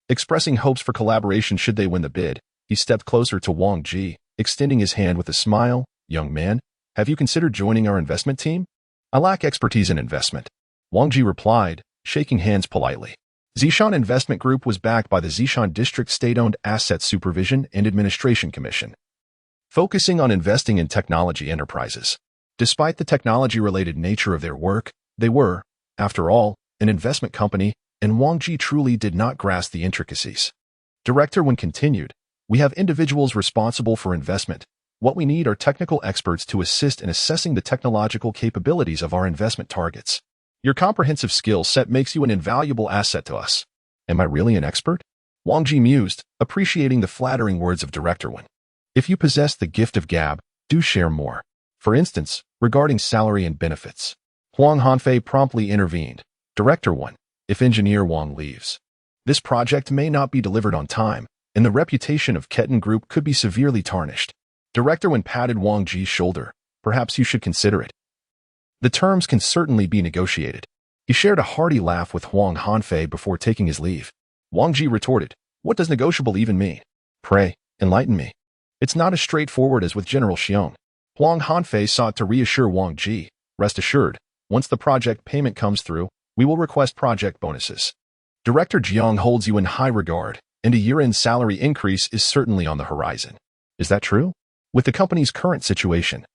expressing hopes for collaboration should they win the bid, he stepped closer to Wang Ji, extending his hand with a smile. "Young man, have you considered joining our investment team?" "I lack expertise in investment," Wang Ji replied, shaking hands politely. Zishan Investment Group was backed by the Zishan District State-Owned Asset Supervision and Administration Commission, focusing on investing in technology enterprises. Despite the technology-related nature of their work, they were, after all, an investment company, and Wang Ji truly did not grasp the intricacies. Director Wen continued, "We have individuals responsible for investment. What we need are technical experts to assist in assessing the technological capabilities of our investment targets. Your comprehensive skill set makes you an invaluable asset to us." "Am I really an expert?" Wang Ji mused, appreciating the flattering words of Director Wen. "If you possess the gift of gab, do share more. For instance, regarding salary and benefits." Huang Hanfei promptly intervened. "Director Wen, if Engineer Wang leaves, this project may not be delivered on time, and the reputation of Keton Group could be severely tarnished." Director Wen patted Wang Ji's shoulder. "Perhaps you should consider it. The terms can certainly be negotiated." He shared a hearty laugh with Huang Hanfei before taking his leave. Wang Ji retorted, "What does negotiable even mean? Pray, enlighten me." "It's not as straightforward as with General Xiong." Huang Hanfei sought to reassure Wang Ji. "Rest assured, once the project payment comes through, we will request project bonuses. Director Jiang holds you in high regard, and a year-end salary increase is certainly on the horizon." "Is that true? With the company's current situation,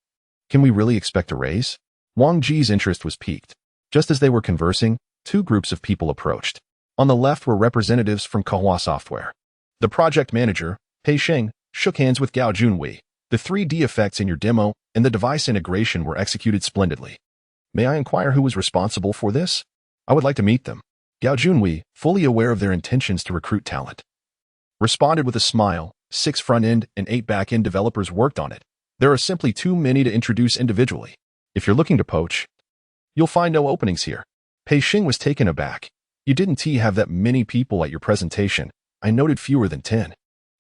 can we really expect a raise?" Wang Ji's interest was piqued. Just as they were conversing, two groups of people approached. On the left were representatives from Kahua Software. The project manager, Pei Sheng, shook hands with Gao Junwei. "The 3D effects in your demo and the device integration were executed splendidly. May I inquire who was responsible for this? I would like to meet them." Gao Junwei, fully aware of their intentions to recruit talent, responded with a smile. 6 front-end and 8 back-end developers worked on it. There are simply too many to introduce individually. If you're looking to poach, you'll find no openings here." Pei Sheng was taken aback. "You didn't have that many people at your presentation. I noted fewer than 10.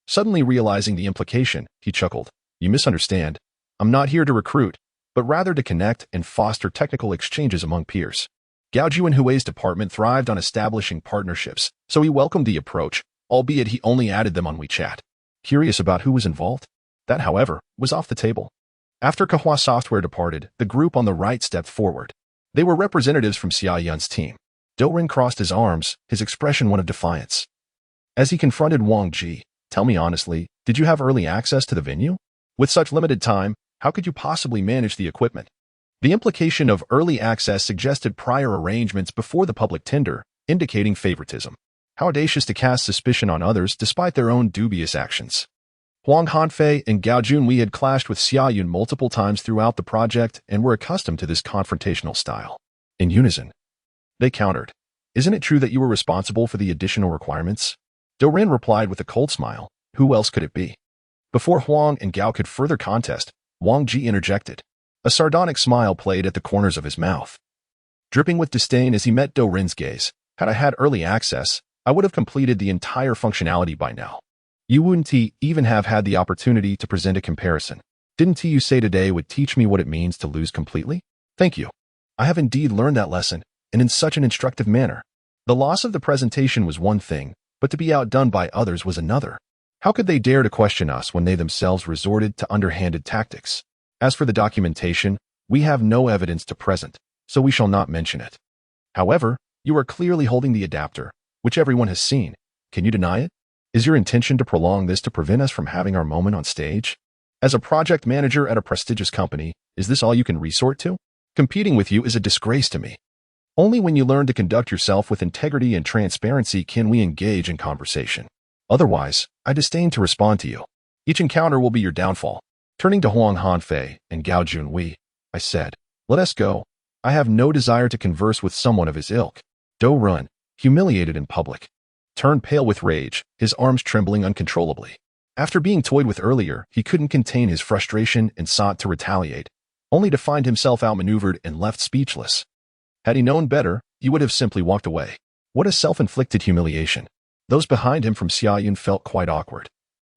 Suddenly realizing the implication, he chuckled. "You misunderstand. I'm not here to recruit, but rather to connect and foster technical exchanges among peers." Gao Junhui's department thrived on establishing partnerships, so he welcomed the approach, albeit he only added them on WeChat. Curious about who was involved? That, however, was off the table. After Kahua Software departed, the group on the right stepped forward. They were representatives from Xia Yun's team. Dorin crossed his arms, his expression one of defiance. As he confronted Wang Ji, "Tell me honestly, did you have early access to the venue? With such limited time, how could you possibly manage the equipment?" The implication of early access suggested prior arrangements before the public tender, indicating favoritism. How audacious to cast suspicion on others despite their own dubious actions. Huang Hanfei and Gao Junwei had clashed with Xia Yun multiple times throughout the project and were accustomed to this confrontational style. In unison, they countered. Isn't it true that you were responsible for the additional requirements? Dou Ren replied with a cold smile. Who else could it be? Before Huang and Gao could further contest, Wang Ji interjected. A sardonic smile played at the corners of his mouth, dripping with disdain as he met Dou Ren's gaze. Had I had early access, I would have completed the entire functionality by now. You wouldn't even have had the opportunity to present a comparison. Didn't you say today would teach me what it means to lose completely? Thank you. I have indeed learned that lesson, and in such an instructive manner. The loss of the presentation was one thing, but to be outdone by others was another. How could they dare to question us when they themselves resorted to underhanded tactics? As for the documentation, we have no evidence to present, so we shall not mention it. However, you are clearly holding the adapter, which everyone has seen. Can you deny it? Is your intention to prolong this to prevent us from having our moment on stage? As a project manager at a prestigious company, is this all you can resort to? Competing with you is a disgrace to me. Only when you learn to conduct yourself with integrity and transparency can we engage in conversation. Otherwise, I disdain to respond to you. Each encounter will be your downfall. Turning to Huang Hanfei and Gao Junwei, I said, let us go. I have no desire to converse with someone of his ilk. Dou Ren, humiliated in public, turned pale with rage, his arms trembling uncontrollably. After being toyed with earlier, he couldn't contain his frustration and sought to retaliate, only to find himself outmaneuvered and left speechless. Had he known better, he would have simply walked away. What a self-inflicted humiliation. Those behind him from Xia Yun felt quite awkward.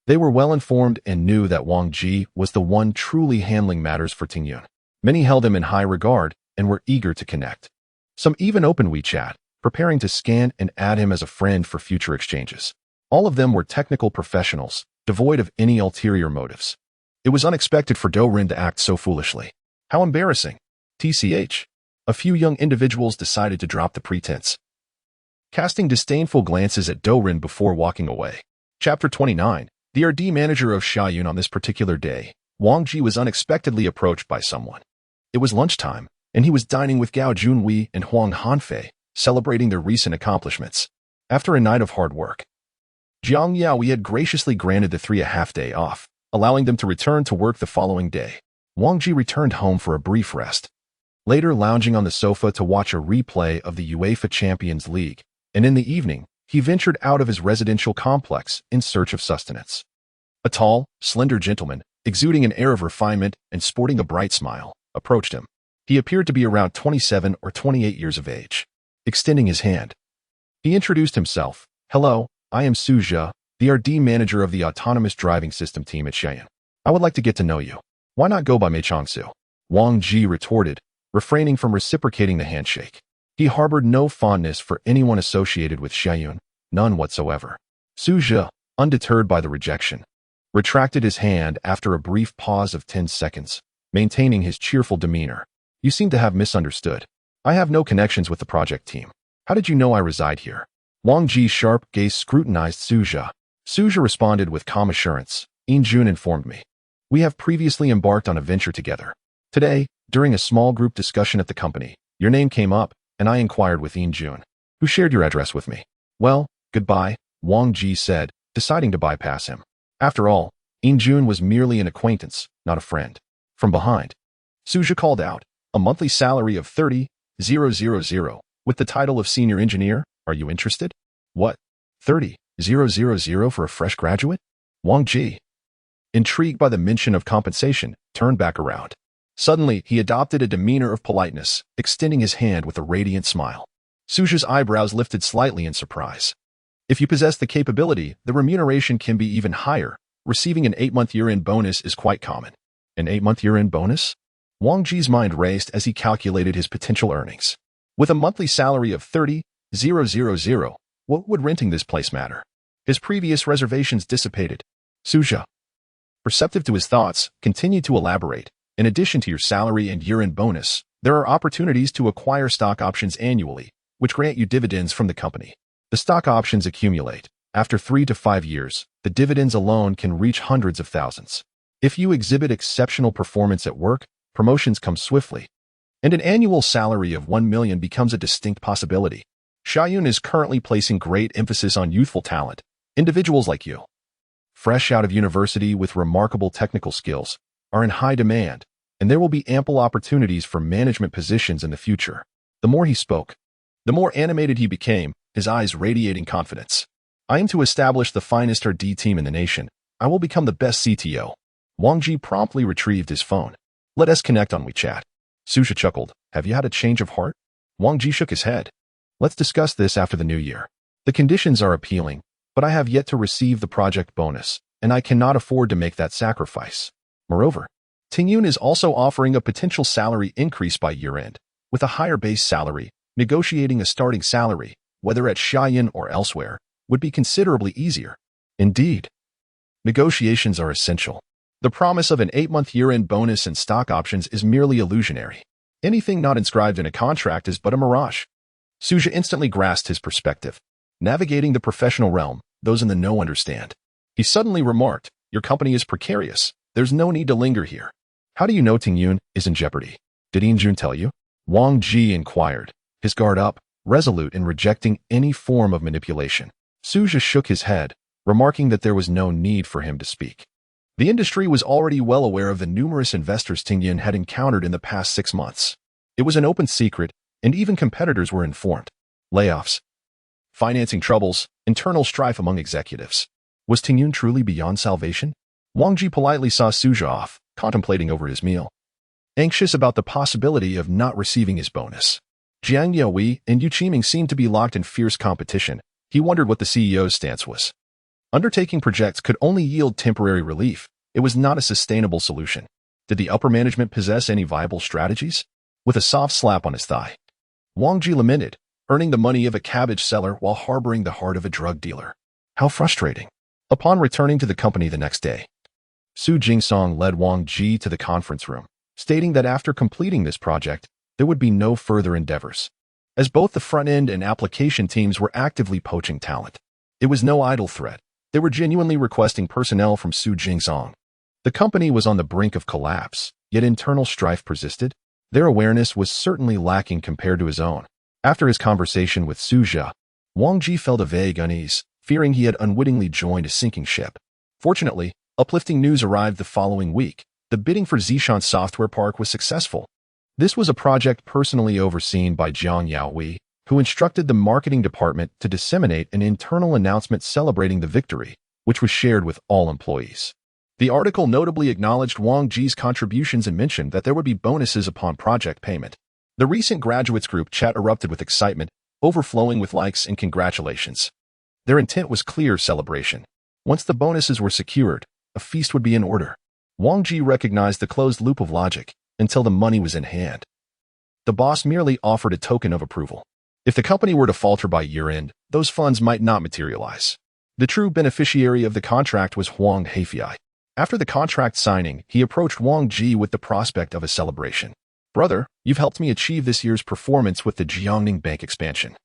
They were well informed and knew that Wang Ji was the one truly handling matters for Tingyun. Many held him in high regard and were eager to connect. Some even opened WeChat, preparing to scan and add him as a friend for future exchanges. All of them were technical professionals, devoid of any ulterior motives. It was unexpected for Dou Ren to act so foolishly. How embarrassing. TCH. A few young individuals decided to drop the pretense, casting disdainful glances at Dou Ren before walking away. Chapter 29. The RD manager of Xia Yun on this particular day, Wang Ji was unexpectedly approached by someone. It was lunchtime, and he was dining with Gao Junwei and Huang Hanfei, celebrating their recent accomplishments. After a night of hard work, Jiangning had graciously granted the three a half-day off, allowing them to return to work the following day. Wang Ji returned home for a brief rest, later lounging on the sofa to watch a replay of the UEFA Champions League, and in the evening, he ventured out of his residential complex in search of sustenance. A tall, slender gentleman, exuding an air of refinement and sporting a bright smile, approached him. He appeared to be around 27 or 28 years of age. Extending his hand, he introduced himself. Hello, I am Su Zhe, the RD manager of the autonomous driving system team at Xia Yun. I would like to get to know you. Why not go by Mei Changsu? Wang Ji retorted, refraining from reciprocating the handshake. He harbored no fondness for anyone associated with Xia Yun, none whatsoever. Su Zhe, undeterred by the rejection, retracted his hand after a brief pause of 10 seconds, maintaining his cheerful demeanor. You seem to have misunderstood. I have no connections with the project team. How did you know I reside here? Wang Ji's sharp gaze scrutinized Su Zhe. Su Zhe responded with calm assurance. Jun informed me. We have previously embarked on a venture together. Today, during a small group discussion at the company, your name came up, and I inquired with Jun, who shared your address with me. Well, goodbye, Wang Ji said, deciding to bypass him. After all, Jun was merely an acquaintance, not a friend. From behind, Su Zhe called out, a monthly salary of 30,000, with the title of senior engineer. Are you interested? What? 30,000 for a fresh graduate? Wang Ji, intrigued by the mention of compensation, turned back around. Suddenly, he adopted a demeanor of politeness, extending his hand with a radiant smile. Su Zhe's eyebrows lifted slightly in surprise. If you possess the capability, the remuneration can be even higher. Receiving an 8-month year-end bonus is quite common. An 8-month year-end bonus? Wang Ji's mind raced as he calculated his potential earnings. With a monthly salary of 30,000, what would renting this place matter? His previous reservations dissipated. Su Zhe, perceptive to his thoughts, continued to elaborate. In addition to your salary and year-end bonus, there are opportunities to acquire stock options annually, which grant you dividends from the company. The stock options accumulate. After 3 to 5 years, the dividends alone can reach hundreds of thousands. If you exhibit exceptional performance at work, promotions come swiftly, and an annual salary of 1 million becomes a distinct possibility. Xiaoyun is currently placing great emphasis on youthful talent, individuals like you, fresh out of university with remarkable technical skills, are in high demand, and there will be ample opportunities for management positions in the future. The more he spoke, the more animated he became, his eyes radiating confidence. I aim to establish the finest R&D team in the nation. I will become the best CTO. Wang Ji promptly retrieved his phone. Let us connect on WeChat. Susha chuckled. Have you had a change of heart? Wang Ji shook his head. Let's discuss this after the new year. The conditions are appealing, but I have yet to receive the project bonus, and I cannot afford to make that sacrifice. Moreover, Tingyun is also offering a potential salary increase by year-end. With a higher base salary, negotiating a starting salary, whether at Xiaoyun or elsewhere, would be considerably easier. Indeed, negotiations are essential. The promise of an 8-month year-end bonus and stock options is merely illusionary. Anything not inscribed in a contract is but a mirage. Suja instantly grasped his perspective. Navigating the professional realm, those in the know understand. He suddenly remarked, your company is precarious. There's no need to linger here. How do you know Tingyun is in jeopardy? Did Injun tell you? Wang Ji inquired, his guard up, resolute in rejecting any form of manipulation. Suja shook his head, remarking that there was no need for him to speak. The industry was already well aware of the numerous investors Tingyun had encountered in the past 6 months. It was an open secret, and even competitors were informed. Layoffs, financing troubles, internal strife among executives. Was Tingyun truly beyond salvation? Wang Ji politely saw Suja off, contemplating over his meal, anxious about the possibility of not receiving his bonus. Jiang Yaoi and Yu Qiming seemed to be locked in fierce competition. He wondered what the CEO's stance was. Undertaking projects could only yield temporary relief. It was not a sustainable solution. Did the upper management possess any viable strategies? With a soft slap on his thigh, Wang Ji lamented, earning the money of a cabbage seller while harboring the heart of a drug dealer. How frustrating. Upon returning to the company the next day, Su Jingsong led Wang Ji to the conference room, stating that after completing this project, there would be no further endeavors, as both the front-end and application teams were actively poaching talent. It was no idle threat. They were genuinely requesting personnel from Su Jingsong. The company was on the brink of collapse, yet internal strife persisted. Their awareness was certainly lacking compared to his own. After his conversation with Suja, Wang Ji felt a vague unease, fearing he had unwittingly joined a sinking ship. Fortunately, uplifting news arrived the following week. The bidding for Zishan Software Park was successful. This was a project personally overseen by Jiang Yaoi, who instructed the marketing department to disseminate an internal announcement celebrating the victory, which was shared with all employees. The article notably acknowledged Wang Ji's contributions and mentioned that there would be bonuses upon project payment. The recent graduates group chat erupted with excitement, overflowing with likes and congratulations. Their intent was clear: celebration. Once the bonuses were secured, a feast would be in order. Wang Ji recognized the closed loop of logic until the money was in hand. The boss merely offered a token of approval. If the company were to falter by year-end, those funds might not materialize. The true beneficiary of the contract was Huang Heifei. After the contract signing, he approached Wang Ji with the prospect of a celebration. Brother, you've helped me achieve this year's performance with the Jiangning Bank expansion.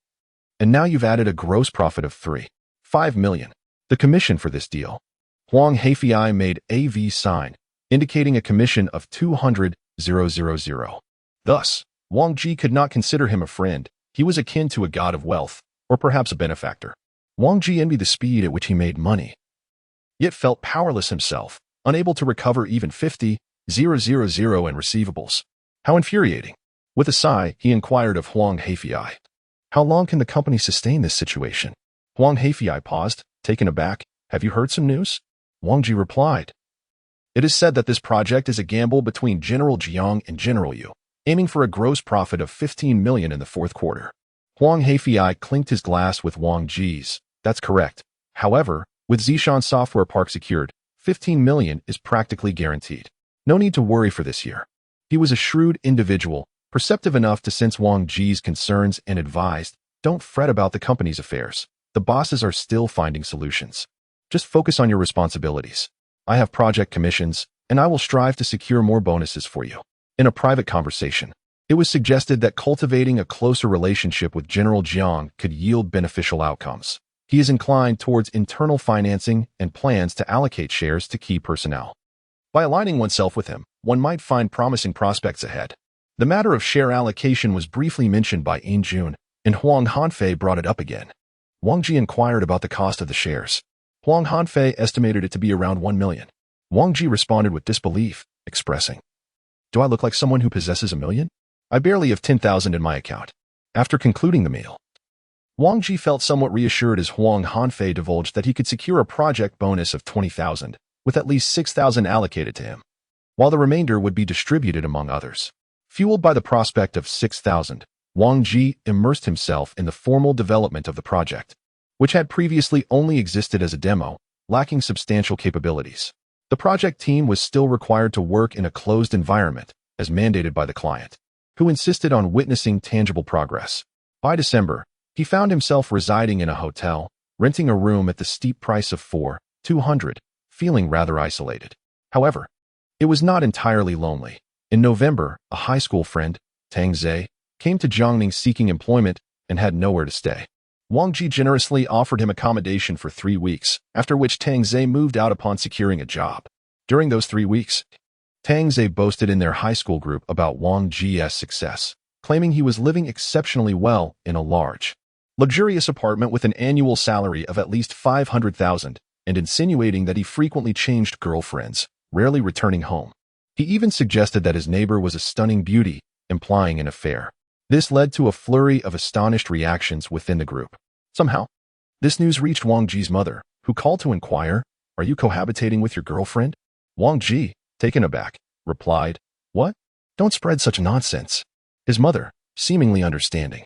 And now you've added a gross profit of 3.5 million. The commission for this deal. Huang Heifei made a V sign, indicating a commission of 200,000. Thus, Wang Ji could not consider him a friend. He was akin to a god of wealth, or perhaps a benefactor. Wang Ji envied the speed at which he made money, yet felt powerless himself, unable to recover even 50,000 in receivables. How infuriating. With a sigh, he inquired of Huang Heifei, how long can the company sustain this situation? Huang Heifei paused, taken aback. Have you heard some news? Wang Ji replied, it is said that this project is a gamble between General Jiang and General Yu, aiming for a gross profit of 15 million in the fourth quarter. Huang Heifei clinked his glass with Wang Ji's. That's correct. However, with Zishan Software Park secured, 15 million is practically guaranteed. No need to worry for this year. He was a shrewd individual, perceptive enough to sense Wang Ji's concerns and advised, don't fret about the company's affairs. The bosses are still finding solutions. Just focus on your responsibilities. I have project commissions, and I will strive to secure more bonuses for you. In a private conversation, it was suggested that cultivating a closer relationship with General Jiang could yield beneficial outcomes. He is inclined towards internal financing and plans to allocate shares to key personnel. By aligning oneself with him, one might find promising prospects ahead. The matter of share allocation was briefly mentioned by Injun, and Huang Hanfei brought it up again. Wang Ji inquired about the cost of the shares. Huang Hanfei estimated it to be around 1 million. Wang Ji responded with disbelief, expressing, "Do I look like someone who possesses 1 million? I barely have 10,000 in my account." After concluding the meal, Wang Ji felt somewhat reassured as Huang Hanfei divulged that he could secure a project bonus of 20,000, with at least 6,000 allocated to him, while the remainder would be distributed among others. Fueled by the prospect of 6,000, Wang Ji immersed himself in the formal development of the project, which had previously only existed as a demo, lacking substantial capabilities. The project team was still required to work in a closed environment, as mandated by the client, who insisted on witnessing tangible progress. By December, he found himself residing in a hotel, renting a room at the steep price of 4,200, feeling rather isolated. However, it was not entirely lonely. In November, a high school friend, Tang Zhe, came to Jiangning seeking employment and had nowhere to stay. Wang Ji generously offered him accommodation for 3 weeks, after which Tang Zhe moved out upon securing a job. During those 3 weeks, Tang Zhe boasted in their high school group about Wang Ji's success, claiming he was living exceptionally well in a large, luxurious apartment with an annual salary of at least 500,000, and insinuating that he frequently changed girlfriends, rarely returning home. He even suggested that his neighbor was a stunning beauty, implying an affair. This led to a flurry of astonished reactions within the group. Somehow, this news reached Wang Ji's mother, who called to inquire, "Are you cohabitating with your girlfriend?" Wang Ji, taken aback, replied, "What? Don't spread such nonsense." His mother, seemingly understanding,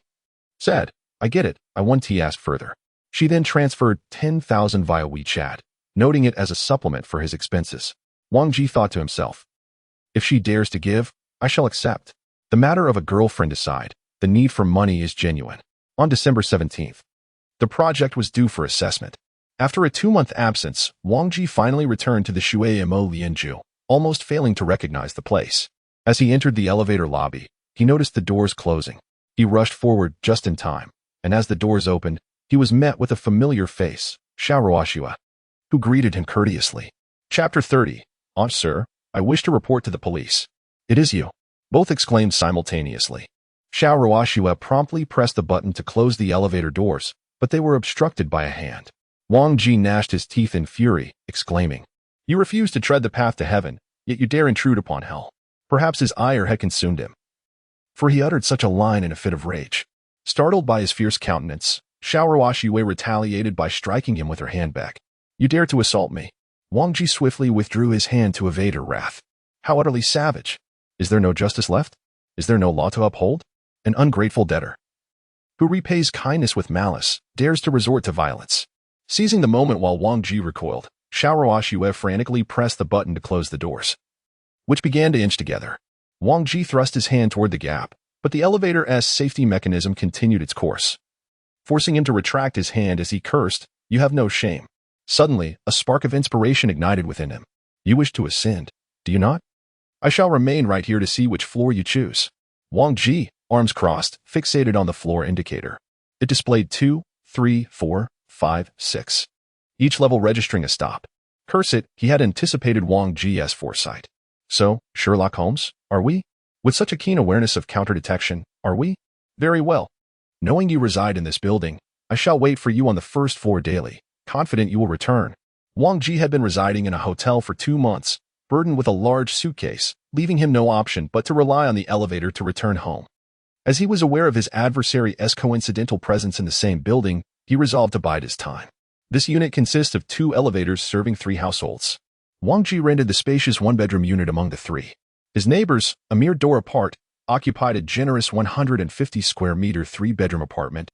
said, "I get it, I want to ask further." She then transferred 10,000 via WeChat, noting it as a supplement for his expenses. Wang Ji thought to himself, "If she dares to give, I shall accept." The matter of a girlfriend aside, the need for money is genuine. On December 17th, the project was due for assessment. After a 2-month absence, Wang Ji finally returned to the Shuai-Mo Lianzhu, almost failing to recognize the place. As he entered the elevator lobby, he noticed the doors closing. He rushed forward just in time, and as the doors opened, he was met with a familiar face, Xiaoruoxua, who greeted him courteously. Chapter 30. Sir, I wish to report to the police." "It is you," both exclaimed simultaneously. Xiaoruoxua promptly pressed the button to close the elevator doors, but they were obstructed by a hand. Wang Ji gnashed his teeth in fury, exclaiming, "You refuse to tread the path to heaven, yet you dare intrude upon hell." Perhaps his ire had consumed him, for he uttered such a line in a fit of rage. Startled by his fierce countenance, Xiaoruoxua retaliated by striking him with her handbag. "You dare to assault me?" Wang Ji swiftly withdrew his hand to evade her wrath. How utterly savage! Is there no justice left? Is there no law to uphold? An ungrateful debtor, who repays kindness with malice, dares to resort to violence. Seizing the moment while Wang Ji recoiled, Xiaoruoxua frantically pressed the button to close the doors, which began to inch together. Wang Ji thrust his hand toward the gap, but the elevator's safety mechanism continued its course, forcing him to retract his hand as he cursed, "You have no shame." Suddenly, a spark of inspiration ignited within him. "You wish to ascend, do you not? I shall remain right here to see which floor you choose." Wang Ji, arms crossed, fixated on the floor indicator. It displayed 2, 3, 4, 5, 6, each level registering a stop. Curse it, he had anticipated Wang Ji's foresight. "So, Sherlock Holmes, are we? With such a keen awareness of counter-detection, are we? Very well. Knowing you reside in this building, I shall wait for you on the first floor daily, confident you will return." Wang Ji had been residing in a hotel for 2 months, burdened with a large suitcase, leaving him no option but to rely on the elevator to return home. As he was aware of his adversary's coincidental presence in the same building, he resolved to bide his time. This unit consists of 2 elevators serving 3 households. Wang Ji rented the spacious 1-bedroom unit among the 3. His neighbors, a mere door apart, occupied a generous 150 square meter 3-bedroom apartment,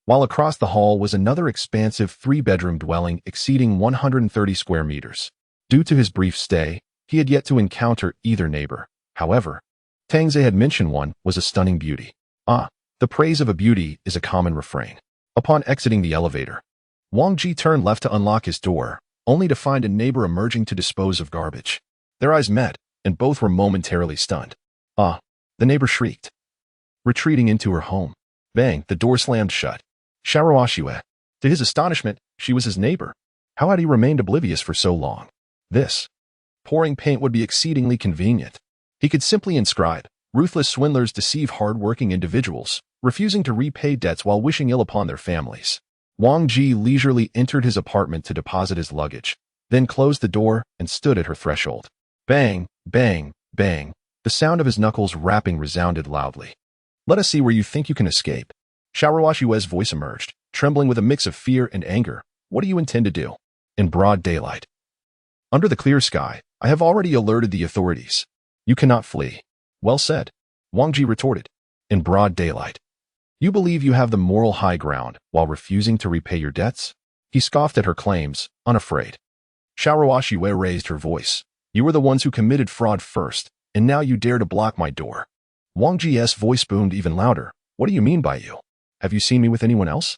while across the hall was another expansive 3-bedroom dwelling exceeding 130 square meters. Due to his brief stay, he had yet to encounter either neighbor. However, Tang Zhe had mentioned one was a stunning beauty. The praise of a beauty is a common refrain. Upon exiting the elevator, Wang Ji turned left to unlock his door, only to find a neighbor emerging to dispose of garbage. Their eyes met, and both were momentarily stunned. The neighbor shrieked, retreating into her home. Bang, the door slammed shut. Xiaoruoxua. To his astonishment, she was his neighbor. How had he remained oblivious for so long? This pouring paint would be exceedingly convenient. He could simply inscribe, Ruthless swindlers deceive hard-working individuals, refusing to repay debts while wishing ill upon their families. Wang Ji leisurely entered his apartment to deposit his luggage, then closed the door and stood at her threshold. Bang, bang, bang. The sound of his knuckles rapping resounded loudly. Let us see where you think you can escape. Xiaoruoxue's voice emerged, trembling with a mix of fear and anger. What do you intend to do? In broad daylight. Under the clear sky, I have already alerted the authorities. You cannot flee. Well said, Wang Ji retorted. In broad daylight. You believe you have the moral high ground while refusing to repay your debts? He scoffed at her claims, unafraid. Xiaoruoxue raised her voice. You were the ones who committed fraud first, and now you dare to block my door. Wang Ji's voice boomed even louder. What do you mean by you? Have you seen me with anyone else?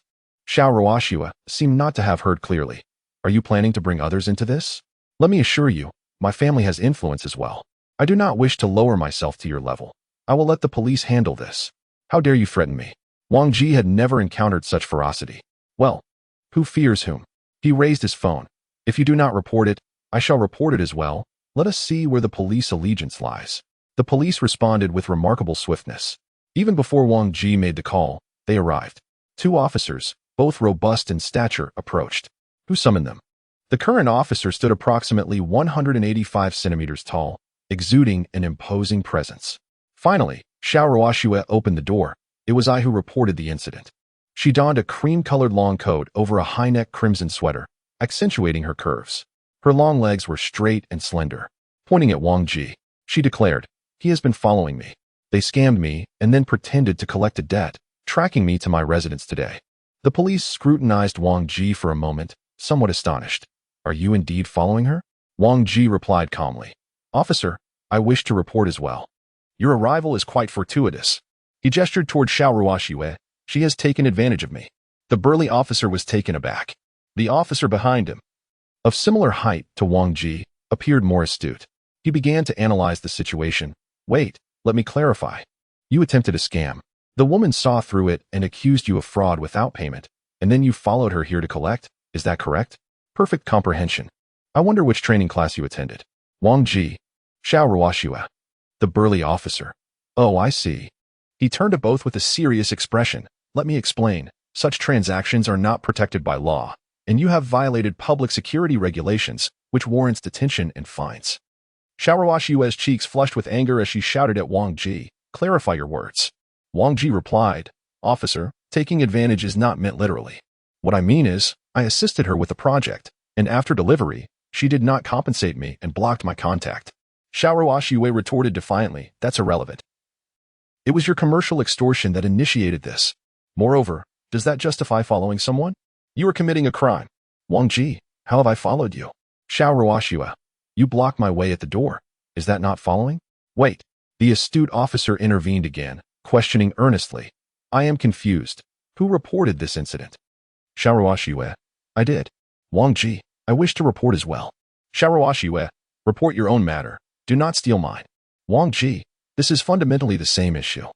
Xiaoruoxue seemed not to have heard clearly. Are you planning to bring others into this? Let me assure you, my family has influence as well. I do not wish to lower myself to your level. I will let the police handle this. How dare you threaten me? Wang Ji had never encountered such ferocity. Well, who fears whom? He raised his phone. If you do not report it, I shall report it as well. Let us see where the police allegiance lies. The police responded with remarkable swiftness. Even before Wang Ji made the call, they arrived. 2 officers, both robust in stature, approached. Who summoned them? The current officer stood approximately 185 centimeters tall, exuding an imposing presence. Finally, Xiaoruoxue opened the door. It was I who reported the incident. She donned a cream-colored long coat over a high-neck crimson sweater, accentuating her curves. Her long legs were straight and slender. Pointing at Wang Ji, she declared, he has been following me. They scammed me and then pretended to collect a debt, tracking me to my residence today. The police scrutinized Wang Ji for a moment, somewhat astonished. Are you indeed following her? Wang Ji replied calmly. Officer, I wish to report as well. Your arrival is quite fortuitous. He gestured toward Xiaoruoxue. She has taken advantage of me. The burly officer was taken aback. The officer behind him, of similar height to Wang Ji, appeared more astute. He began to analyze the situation. Wait, let me clarify. You attempted a scam. The woman saw through it and accused you of fraud without payment, and then you followed her here to collect. Is that correct? Perfect comprehension. I wonder which training class you attended. Wang Ji. Xiaoruoxue. The burly officer. Oh, I see. He turned to both with a serious expression. Let me explain. Such transactions are not protected by law, and you have violated public security regulations, which warrants detention and fines. Xiaoruoxue's cheeks flushed with anger as she shouted at Wang Ji, clarify your words. Wang Ji replied, Officer, taking advantage is not meant literally. What I mean is, I assisted her with the project, and after delivery, she did not compensate me and blocked my contact. Xiaoruoxue retorted defiantly, that's irrelevant. It was your commercial extortion that initiated this. Moreover, does that justify following someone? You are committing a crime. Wang Ji, how have I followed you? Xiaoruoxue, you blocked my way at the door. Is that not following? Wait. The astute officer intervened again, questioning earnestly. I am confused. Who reported this incident? Xiaoruoxue, I did. Wang Ji, I wish to report as well. Xiaoruoxue, report your own matter. Do not steal mine. Wang Ji, this is fundamentally the same issue.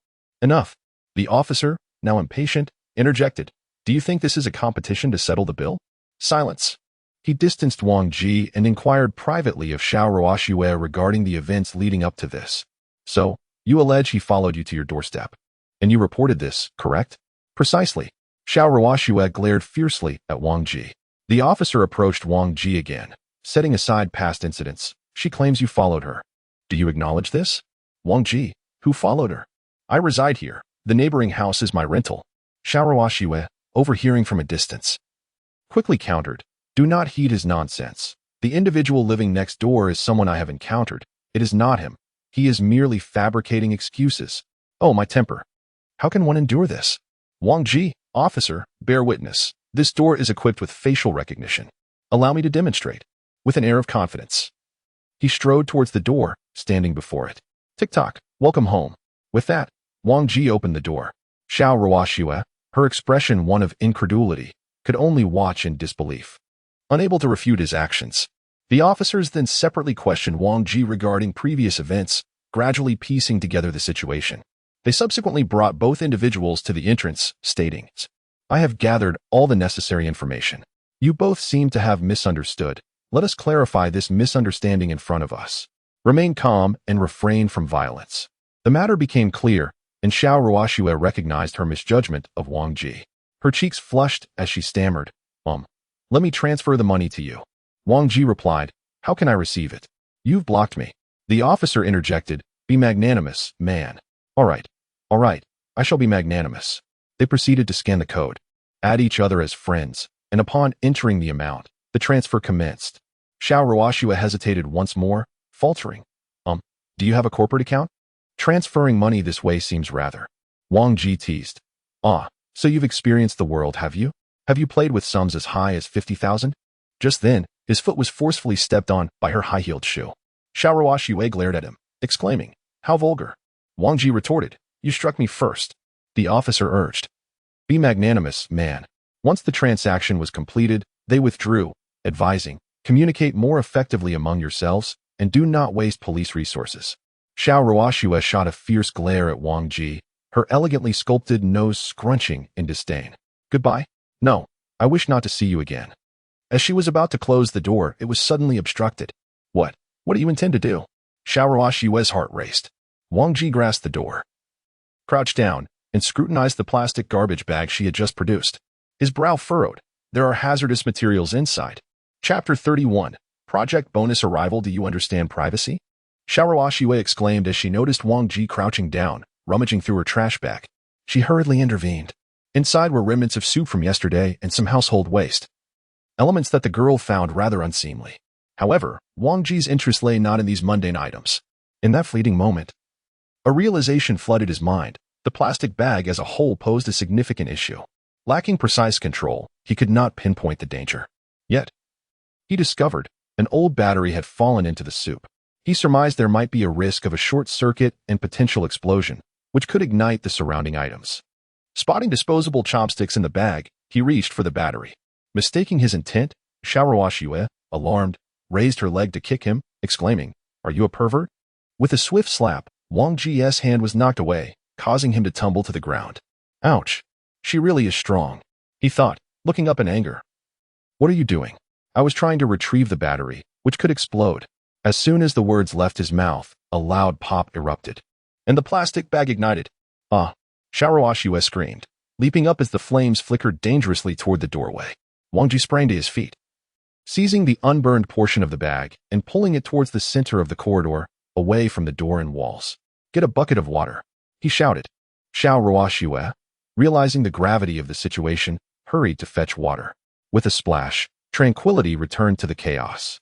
Enough. The officer, now impatient, interjected. Do you think this is a competition to settle the bill? Silence. He distanced Wang Ji and inquired privately of Xiaoruoxue regarding the events leading up to this. So, you allege he followed you to your doorstep. And you reported this, correct? Precisely. Xiaoruoxue glared fiercely at Wang Ji. The officer approached Wang Ji again. Setting aside past incidents, she claims you followed her. Do you acknowledge this? Wang Ji, who followed her? I reside here. The neighboring house is my rental. Xiaoruoxue, overhearing from a distance, quickly countered. Do not heed his nonsense. The individual living next door is someone I have encountered. It is not him. He is merely fabricating excuses. Oh, my temper. How can one endure this? Wang Ji, officer, bear witness. This door is equipped with facial recognition. Allow me to demonstrate. With an air of confidence, he strode towards the door, standing before it. Tick-tock, welcome home. With that, Wang Ji opened the door. Xiaoruoxue, her expression one of incredulity, could only watch in disbelief. Unable to refute his actions, the officers then separately questioned Wang Ji regarding previous events, gradually piecing together the situation. They subsequently brought both individuals to the entrance, stating, I have gathered all the necessary information. You both seem to have misunderstood. Let us clarify this misunderstanding in front of us. Remain calm and refrain from violence. The matter became clear, and Xiao Ruoxue recognized her misjudgment of Wang Ji. Her cheeks flushed as she stammered, let me transfer the money to you. Wang Ji replied, how can I receive it? You've blocked me. The officer interjected, be magnanimous, man. All right, I shall be magnanimous. They proceeded to scan the code, add each other as friends, and upon entering the amount, the transfer commenced. Xiao Ruoxue hesitated once more, faltering, do you have a corporate account? Transferring money this way seems rather. Wang Ji teased. So you've experienced the world, have you? Have you played with sums as high as 50,000? Just then, his foot was forcefully stepped on by her high-heeled shoe. Xiao Ruoxue glared at him, exclaiming, how vulgar. Wang Ji retorted, you struck me first. The officer urged, be magnanimous, man. Once the transaction was completed, they withdrew, advising, communicate more effectively among yourselves, and do not waste police resources. Xiao Ruoxue shot a fierce glare at Wang Ji, her elegantly sculpted nose scrunching in disdain. Goodbye? No, I wish not to see you again. As she was about to close the door, it was suddenly obstructed. What do you intend to do? Xiao Ruoxue's heart raced. Wang Ji grasped the door, crouched down, and scrutinized the plastic garbage bag she had just produced. His brow furrowed. There are hazardous materials inside. Chapter 31. Project Bonus Arrival. Do you understand privacy? Xiao Ruoxue exclaimed as she noticed Wang Ji crouching down, rummaging through her trash bag. She hurriedly intervened. Inside were remnants of soup from yesterday and some household waste. Elements that the girl found rather unseemly. However, Wang Ji's interest lay not in these mundane items. In that fleeting moment, a realization flooded his mind. The plastic bag as a whole posed a significant issue. Lacking precise control, he could not pinpoint the danger. Yet, he discovered an old battery had fallen into the soup. He surmised there might be a risk of a short circuit and potential explosion, which could ignite the surrounding items. Spotting disposable chopsticks in the bag, he reached for the battery. Mistaking his intent, Xiao Ruoxue, alarmed, raised her leg to kick him, exclaiming, are you a pervert? With a swift slap, Wang Ji's hand was knocked away, causing him to tumble to the ground. Ouch! She really is strong, he thought, looking up in anger. What are you doing? I was trying to retrieve the battery, which could explode. As soon as the words left his mouth, a loud pop erupted, and the plastic bag ignited. Xiao Ruoxue screamed, leaping up as the flames flickered dangerously toward the doorway. Wang Ji sprang to his feet, seizing the unburned portion of the bag and pulling it towards the center of the corridor, away from the door and walls. Get a bucket of water, he shouted. Xiao Ruoxue, realizing the gravity of the situation, hurried to fetch water. With a splash, tranquility returned to the chaos.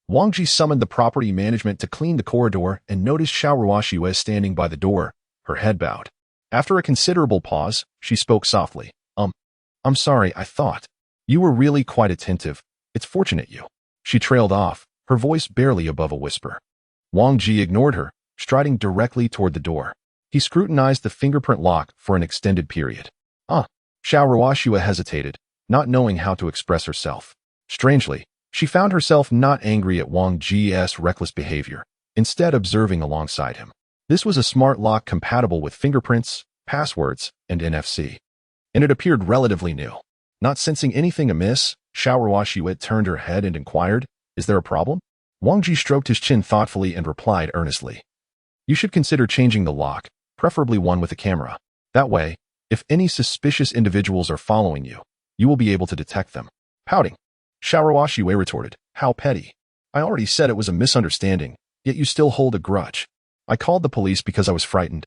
Wang Ji summoned the property management to clean the corridor and noticed Xiao Ruoxue standing by the door, her head bowed. After a considerable pause, she spoke softly. I'm sorry, I thought. You were really quite attentive. It's fortunate you. She trailed off, her voice barely above a whisper. Wang Ji ignored her, striding directly toward the door. He scrutinized the fingerprint lock for an extended period. Xiao Ruoxue hesitated, not knowing how to express herself. Strangely, she found herself not angry at Wang Ji's reckless behavior, instead observing alongside him. This was a smart lock compatible with fingerprints, passwords, and NFC. And it appeared relatively new. Not sensing anything amiss, Xiao Ruoxue turned her head and inquired, is there a problem? Wang Ji stroked his chin thoughtfully and replied earnestly. You should consider changing the lock, preferably one with a camera. That way, if any suspicious individuals are following you, you will be able to detect them. Pouting, Xiao Ruoxue retorted, how petty. I already said it was a misunderstanding, yet you still hold a grudge. I called the police because I was frightened.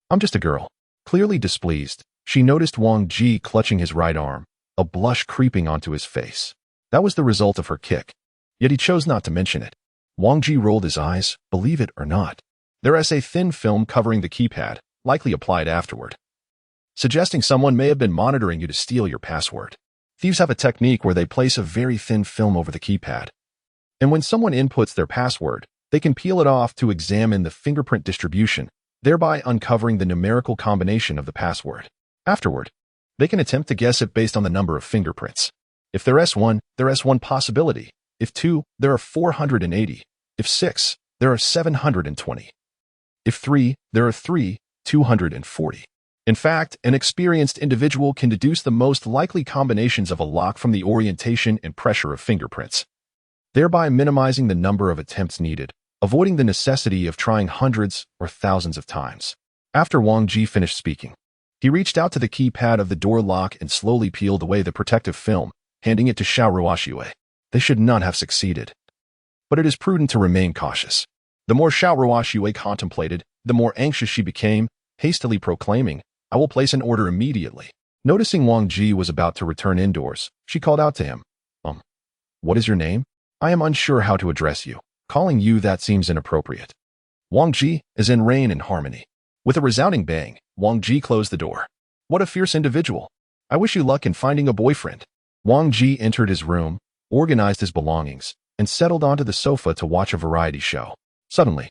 I'm just a girl. Clearly displeased, she noticed Wang Ji clutching his right arm, a blush creeping onto his face. That was the result of her kick. Yet he chose not to mention it. Wang Ji rolled his eyes, believe it or not. There is a thin film covering the keypad, likely applied afterward, suggesting someone may have been monitoring you to steal your password. Thieves have a technique where they place a very thin film over the keypad. And when someone inputs their password, they can peel it off to examine the fingerprint distribution, thereby uncovering the numerical combination of the password. Afterward, they can attempt to guess it based on the number of fingerprints. If there is one, there is one possibility. If 2, there are 480. If 6, there are 720. If 3, there are 240. In fact, an experienced individual can deduce the most likely combinations of a lock from the orientation and pressure of fingerprints, thereby minimizing the number of attempts needed. avoiding the necessity of trying hundreds or thousands of times. After Wang Ji finished speaking, he reached out to the keypad of the door lock and slowly peeled away the protective film, handing it to Xiao Ruoxue. They should not have succeeded. But it is prudent to remain cautious. The more Xiao Ruoxue contemplated, the more anxious she became, hastily proclaiming, "I will place an order immediately." Noticing Wang Ji was about to return indoors, she called out to him, "What is your name? I am unsure how to address you. Calling you that seems inappropriate." Wang Ji is in reign and harmony. With a resounding bang, Wang Ji closed the door. "What a fierce individual. I wish you luck in finding a boyfriend." Wang Ji entered his room, organized his belongings, and settled onto the sofa to watch a variety show. Suddenly,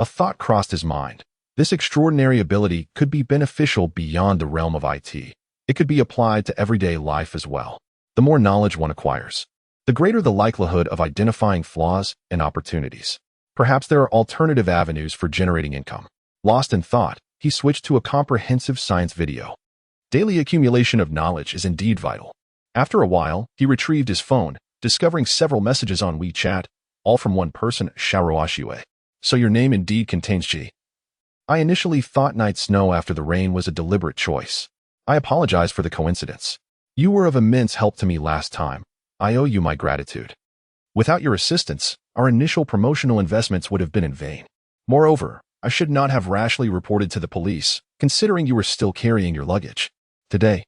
a thought crossed his mind. This extraordinary ability could be beneficial beyond the realm of IT. It could be applied to everyday life as well. The more knowledge one acquires, the greater the likelihood of identifying flaws and opportunities. Perhaps there are alternative avenues for generating income. Lost in thought, he switched to a comprehensive science video. Daily accumulation of knowledge is indeed vital. After a while, he retrieved his phone, discovering several messages on WeChat, all from one person, Xiao Ruoxue. "So your name indeed contains G. I initially thought night snow after the rain was a deliberate choice. I apologize for the coincidence. You were of immense help to me last time. I owe you my gratitude. Without your assistance, our initial promotional investments would have been in vain. Moreover, I should not have rashly reported to the police, considering you were still carrying your luggage. Today,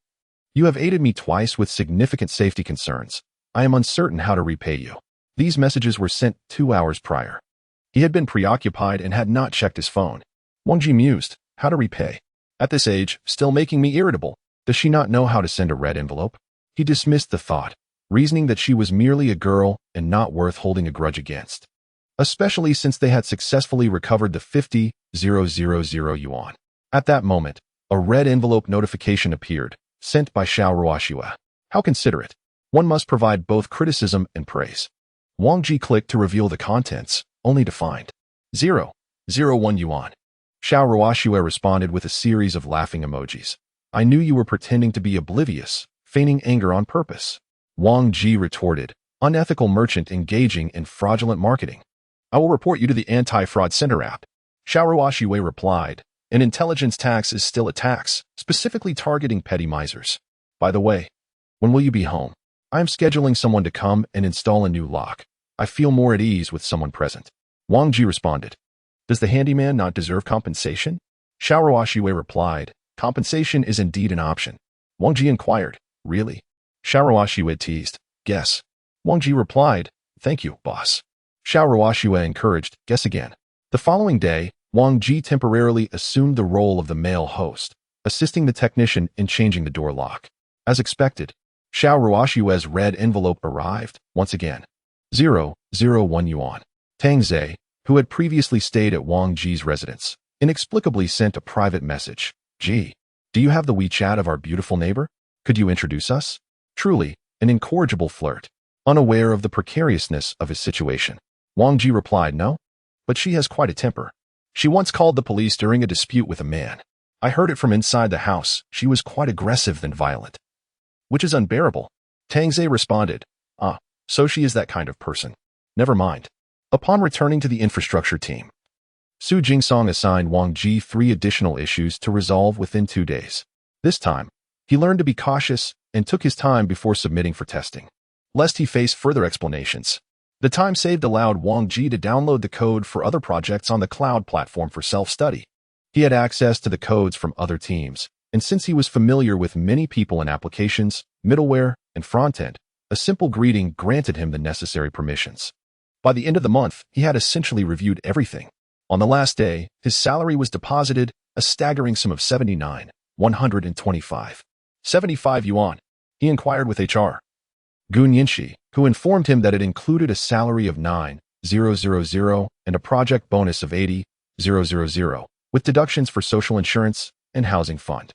you have aided me twice with significant safety concerns. I am uncertain how to repay you." These messages were sent 2 hours prior. He had been preoccupied and had not checked his phone. Wang Ji mused, "How to repay? At this age, still making me irritable. Does she not know how to send a red envelope?" He dismissed the thought, reasoning that she was merely a girl and not worth holding a grudge against, especially since they had successfully recovered the 50,000 yuan. At that moment, a red envelope notification appeared, sent by Xiao Ruoxue. How considerate. One must provide both criticism and praise. Wang Ji clicked to reveal the contents, only to find 0.01 yuan. Xiao Ruoxue responded with a series of laughing emojis. "I knew you were pretending to be oblivious, feigning anger on purpose." Wang Ji retorted, "Unethical merchant engaging in fraudulent marketing. I will report you to the Anti-Fraud Center app." Xiao Ruoxue replied, "An intelligence tax is still a tax, specifically targeting petty misers. By the way, when will you be home? I am scheduling someone to come and install a new lock. I feel more at ease with someone present." Wang Ji responded, "Does the handyman not deserve compensation?" Xiao Ruoxue replied, "Compensation is indeed an option." Wang Ji inquired, "Really?" Xiao Ruoxue teased, "Guess." Wang Ji replied, "Thank you, boss." Xiao Ruoxue encouraged, "Guess again." The following day, Wang Ji temporarily assumed the role of the male host, assisting the technician in changing the door lock. As expected, Xiao Ruoxue's red envelope arrived, once again. 0.01 yuan. Tang Zhe, who had previously stayed at Wang Ji's residence, inexplicably sent a private message. "Ji, do you have the WeChat of our beautiful neighbor? Could you introduce us?" Truly, an incorrigible flirt. Unaware of the precariousness of his situation, Wang Ji replied, "No, but she has quite a temper. She once called the police during a dispute with a man. I heard it from inside the house. She was quite aggressive and violent, which is unbearable." Tang Zhe responded, "Ah, so she is that kind of person. Never mind." Upon returning to the infrastructure team, Su Jingsong assigned Wang Ji 3 additional issues to resolve within 2 days. This time, he learned to be cautious and took his time before submitting for testing, lest he face further explanations. The time saved allowed Wang Ji to download the code for other projects on the cloud platform for self-study. He had access to the codes from other teams, and since he was familiar with many people and applications, middleware, and front-end, a simple greeting granted him the necessary permissions. By the end of the month, he had essentially reviewed everything. On the last day, his salary was deposited, a staggering sum of 75 yuan. He inquired with HR Gun Yinshi, who informed him that it included a salary of 9,000 and a project bonus of 80,000, with deductions for social insurance and housing fund.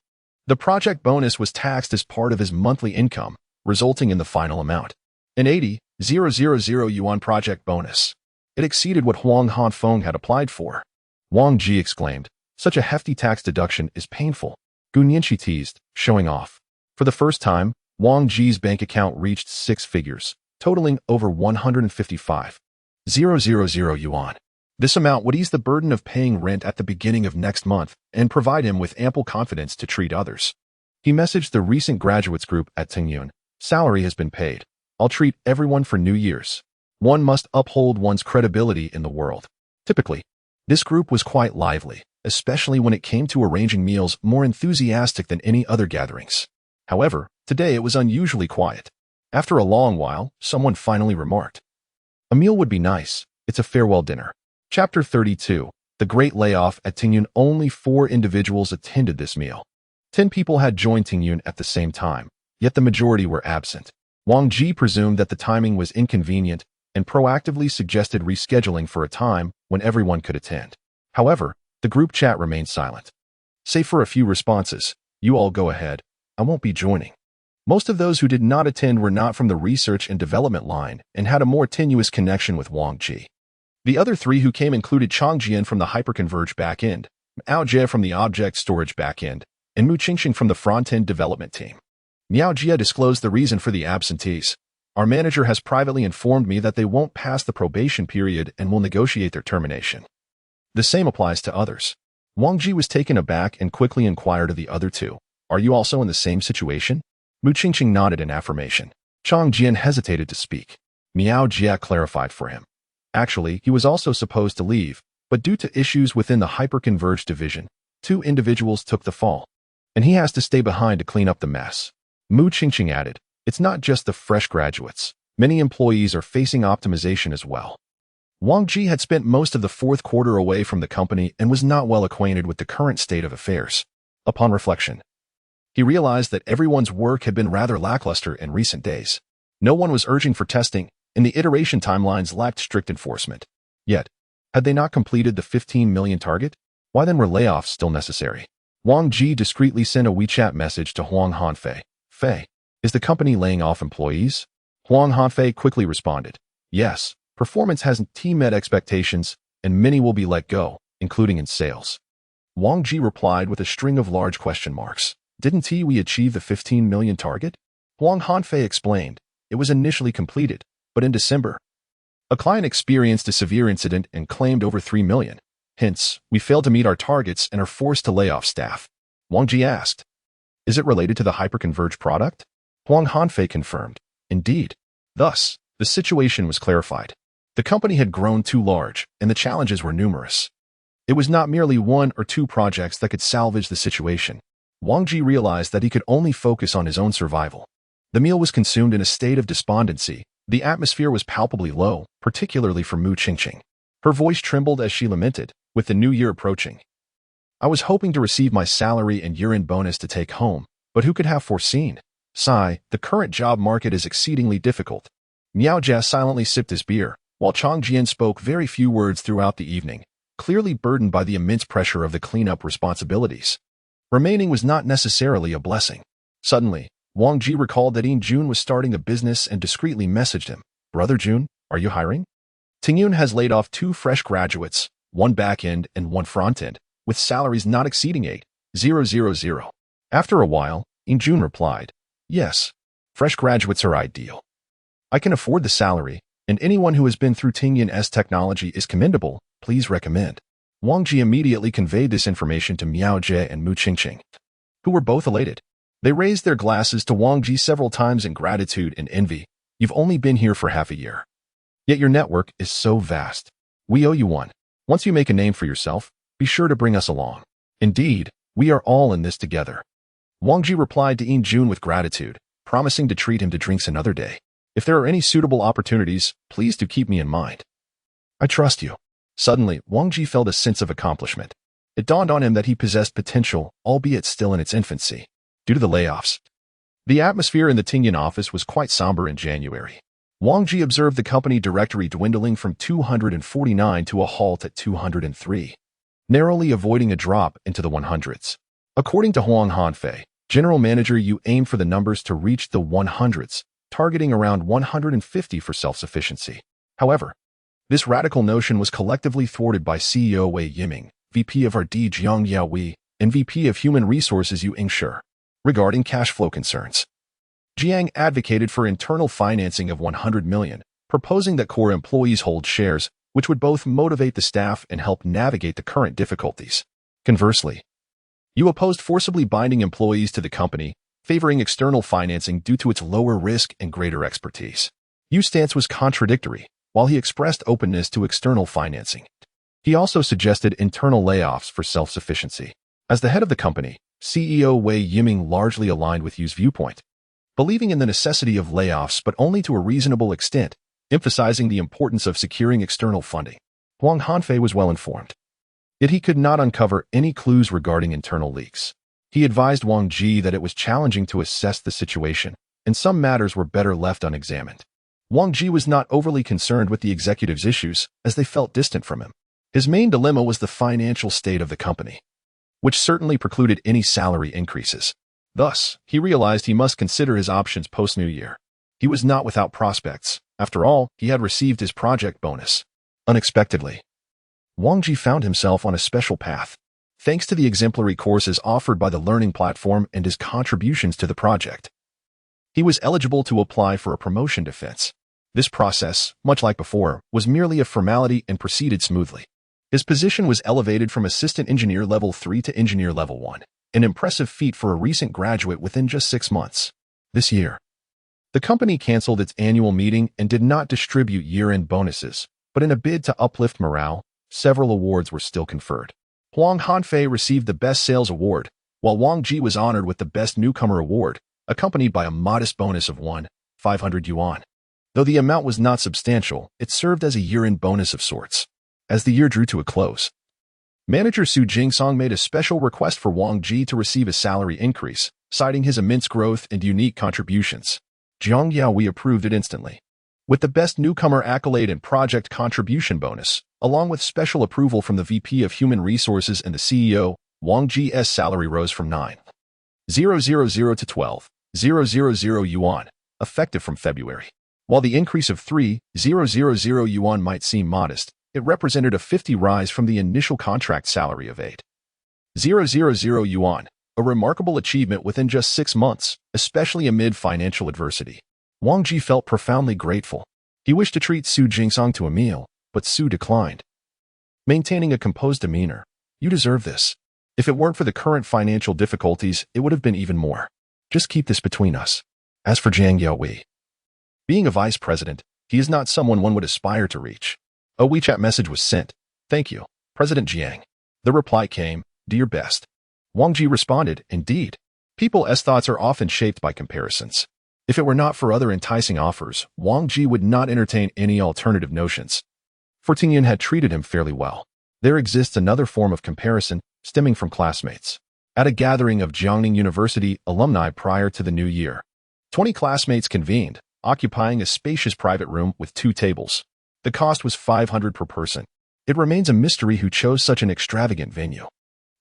The project bonus was taxed as part of his monthly income, resulting in the final amount, an 80,000 yuan project bonus. It exceeded what Huang Hanfeng had applied for. Wang Ji exclaimed, "Such a hefty tax deduction is painful." Gun Yinshi teased, showing off. For the first time, Wang Ji's bank account reached 6 figures, totaling over 155,000 yuan. This amount would ease the burden of paying rent at the beginning of next month and provide him with ample confidence to treat others. He messaged the recent graduates group at Tingyun. Salary has been paid. I'll treat everyone for New Year's. One must uphold one's credibility in the world. Typically, this group was quite lively, especially when it came to arranging meals, more enthusiastic than any other gatherings. However, today it was unusually quiet. After a long while, someone finally remarked, "A meal would be nice. It's a farewell dinner." Chapter 32. The Great Layoff at Tingyun. Only 4 individuals attended this meal. 10 people had joined Tingyun at the same time, yet the majority were absent. Wang Ji presumed that the timing was inconvenient and proactively suggested rescheduling for a time when everyone could attend. However, the group chat remained silent. Save for a few responses, "You all go ahead. I won't be joining." Most of those who did not attend were not from the research and development line and had a more tenuous connection with Wang Ji. The other 3 who came included Chang Jian from the hyperconverged backend, Miao Jie from the object storage backend, and Mu Qingxing from the front-end development team. Miao Jie disclosed the reason for the absentees. "Our manager has privately informed me that they won't pass the probation period and will negotiate their termination." The same applies to others. Wang Ji was taken aback and quickly inquired of the other 2, "Are you also in the same situation?" Mu Qingxing nodded in affirmation. Chang Jian hesitated to speak. Miao Jie clarified for him. Actually, he was also supposed to leave, but due to issues within the hyperconverged division, 2 individuals took the fall, and he has to stay behind to clean up the mess. Mu Qingxing added, "It's not just the fresh graduates. Many employees are facing optimization as well." Wang Ji had spent most of the 4th quarter away from the company and was not well acquainted with the current state of affairs. Upon reflection, he realized that everyone's work had been rather lackluster in recent days. No one was urging for testing, and the iteration timelines lacked strict enforcement. Yet, had they not completed the 15 million target? Why then were layoffs still necessary? Wang Ji discreetly sent a WeChat message to Huang Hanfei. "Fei, is the company laying off employees?" Huang Hanfei quickly responded, "Yes, performance hasn't met expectations, and many will be let go, including in sales." Wang Ji replied with a string of large question marks. "Didn't we achieve the 15 million target?" Huang Hanfei explained, "It was initially completed, but in December, a client experienced a severe incident and claimed over 3 million. Hence, we failed to meet our targets and are forced to lay off staff." Wang Ji asked, "Is it related to the hyperconverged product?" Huang Hanfei confirmed, "Indeed." Thus, the situation was clarified. The company had grown too large, and the challenges were numerous. It was not merely 1 or 2 projects that could salvage the situation. Wang Ji realized that he could only focus on his own survival. The meal was consumed in a state of despondency. The atmosphere was palpably low, particularly for Mu Qingxing. Her voice trembled as she lamented, with the new year approaching. "I was hoping to receive my salary and year-end bonus to take home, but who could have foreseen? Sigh, the current job market is exceedingly difficult." Miao Jie silently sipped his beer, while Chang Jian spoke very few words throughout the evening, clearly burdened by the immense pressure of the cleanup responsibilities. Remaining was not necessarily a blessing. Suddenly, Wang Ji recalled that Jun was starting a business and discreetly messaged him, "Brother Jun, are you hiring?" Tingyun has laid off 2 fresh graduates, 1 back-end and 1 front-end, with salaries not exceeding 8,000. After a while, Jun replied, "Yes, fresh graduates are ideal. I can afford the salary, and anyone who has been through Tingyun's technology is commendable. Please recommend." Wang Ji immediately conveyed this information to Miao Jie and Mu Qingxing, who were both elated. They raised their glasses to Wang Ji several times in gratitude and envy. "You've only been here for half a year. Yet your network is so vast. We owe you one. Once you make a name for yourself, be sure to bring us along. Indeed, we are all in this together." Wang Ji replied to Jun with gratitude, promising to treat him to drinks another day. "If there are any suitable opportunities, please do keep me in mind. I trust you." Suddenly, Wang Ji felt a sense of accomplishment. It dawned on him that he possessed potential, albeit still in its infancy. Due to the layoffs, the atmosphere in the Tingyun office was quite somber in January. Wang Ji observed the company directory dwindling from 249 to a halt at 203, narrowly avoiding a drop into the 100s. According to Huang Hanfei, General Manager, you aim for the numbers to reach the 100s, targeting around 150 for self-sufficiency. However, this radical notion was collectively thwarted by CEO Wei Yiming, VP of RD Jiang Yaoi, and VP of Human Resources Yu Ingshi. Regarding cash flow concerns, Jiang advocated for internal financing of 100 million, proposing that core employees hold shares, which would both motivate the staff and help navigate the current difficulties. Conversely, you opposed forcibly binding employees to the company, favoring external financing due to its lower risk and greater expertise. Yu's stance was contradictory, while he expressed openness to external financing. He also suggested internal layoffs for self-sufficiency. As the head of the company, CEO Wei Yiming largely aligned with Yu's viewpoint, believing in the necessity of layoffs but only to a reasonable extent, emphasizing the importance of securing external funding. Wang Hanfei was well informed. Yet he could not uncover any clues regarding internal leaks. He advised Wang Ji that it was challenging to assess the situation, and some matters were better left unexamined. Wang Ji was not overly concerned with the executive's issues, as they felt distant from him. His main dilemma was the financial state of the company, which certainly precluded any salary increases. Thus, he realized he must consider his options post-New Year. He was not without prospects. After all, he had received his project bonus. Unexpectedly, Wang Ji found himself on a special path, thanks to the exemplary courses offered by the learning platform and his contributions to the project. He was eligible to apply for a promotion defense. This process, much like before, was merely a formality and proceeded smoothly. His position was elevated from Assistant Engineer Level 3 to Engineer Level 1, an impressive feat for a recent graduate within just 6 months. This year, the company canceled its annual meeting and did not distribute year-end bonuses, but in a bid to uplift morale, several awards were still conferred. Wang Hanfei received the Best Sales Award, while Wang Ji was honored with the Best Newcomer Award, accompanied by a modest bonus of 500 yuan. Though the amount was not substantial, it served as a year-end bonus of sorts. As the year drew to a close, manager Su Jingsong made a special request for Wang Ji to receive a salary increase, citing his immense growth and unique contributions. Jiang Yaoi approved it instantly. With the Best Newcomer accolade and project contribution bonus, along with special approval from the VP of Human Resources and the CEO, Wang Ji's salary rose from 9,000 to 12,000 yuan, effective from February. While the increase of 3,000 yuan might seem modest, it represented a 50 rise from the initial contract salary of 8,000 yuan, a remarkable achievement within just 6 months, especially amid financial adversity. Wang Ji felt profoundly grateful. He wished to treat Su Jingsong to a meal, but Su declined. Maintaining a composed demeanor, "You deserve this. If it weren't for the current financial difficulties, it would have been even more. Just keep this between us." As for Jiang Yaoi, being a vice president, he is not someone one would aspire to reach. A WeChat message was sent. "Thank you, President Jiang." The reply came, "Do your best." Wang Ji responded, "Indeed. People's thoughts are often shaped by comparisons." If it were not for other enticing offers, Wang Ji would not entertain any alternative notions. For Tingyun had treated him fairly well. There exists another form of comparison stemming from classmates. At a gathering of Jiangning University alumni prior to the new year, 20 classmates convened, occupying a spacious private room with 2 tables. The cost was 500 per person. It remains a mystery who chose such an extravagant venue.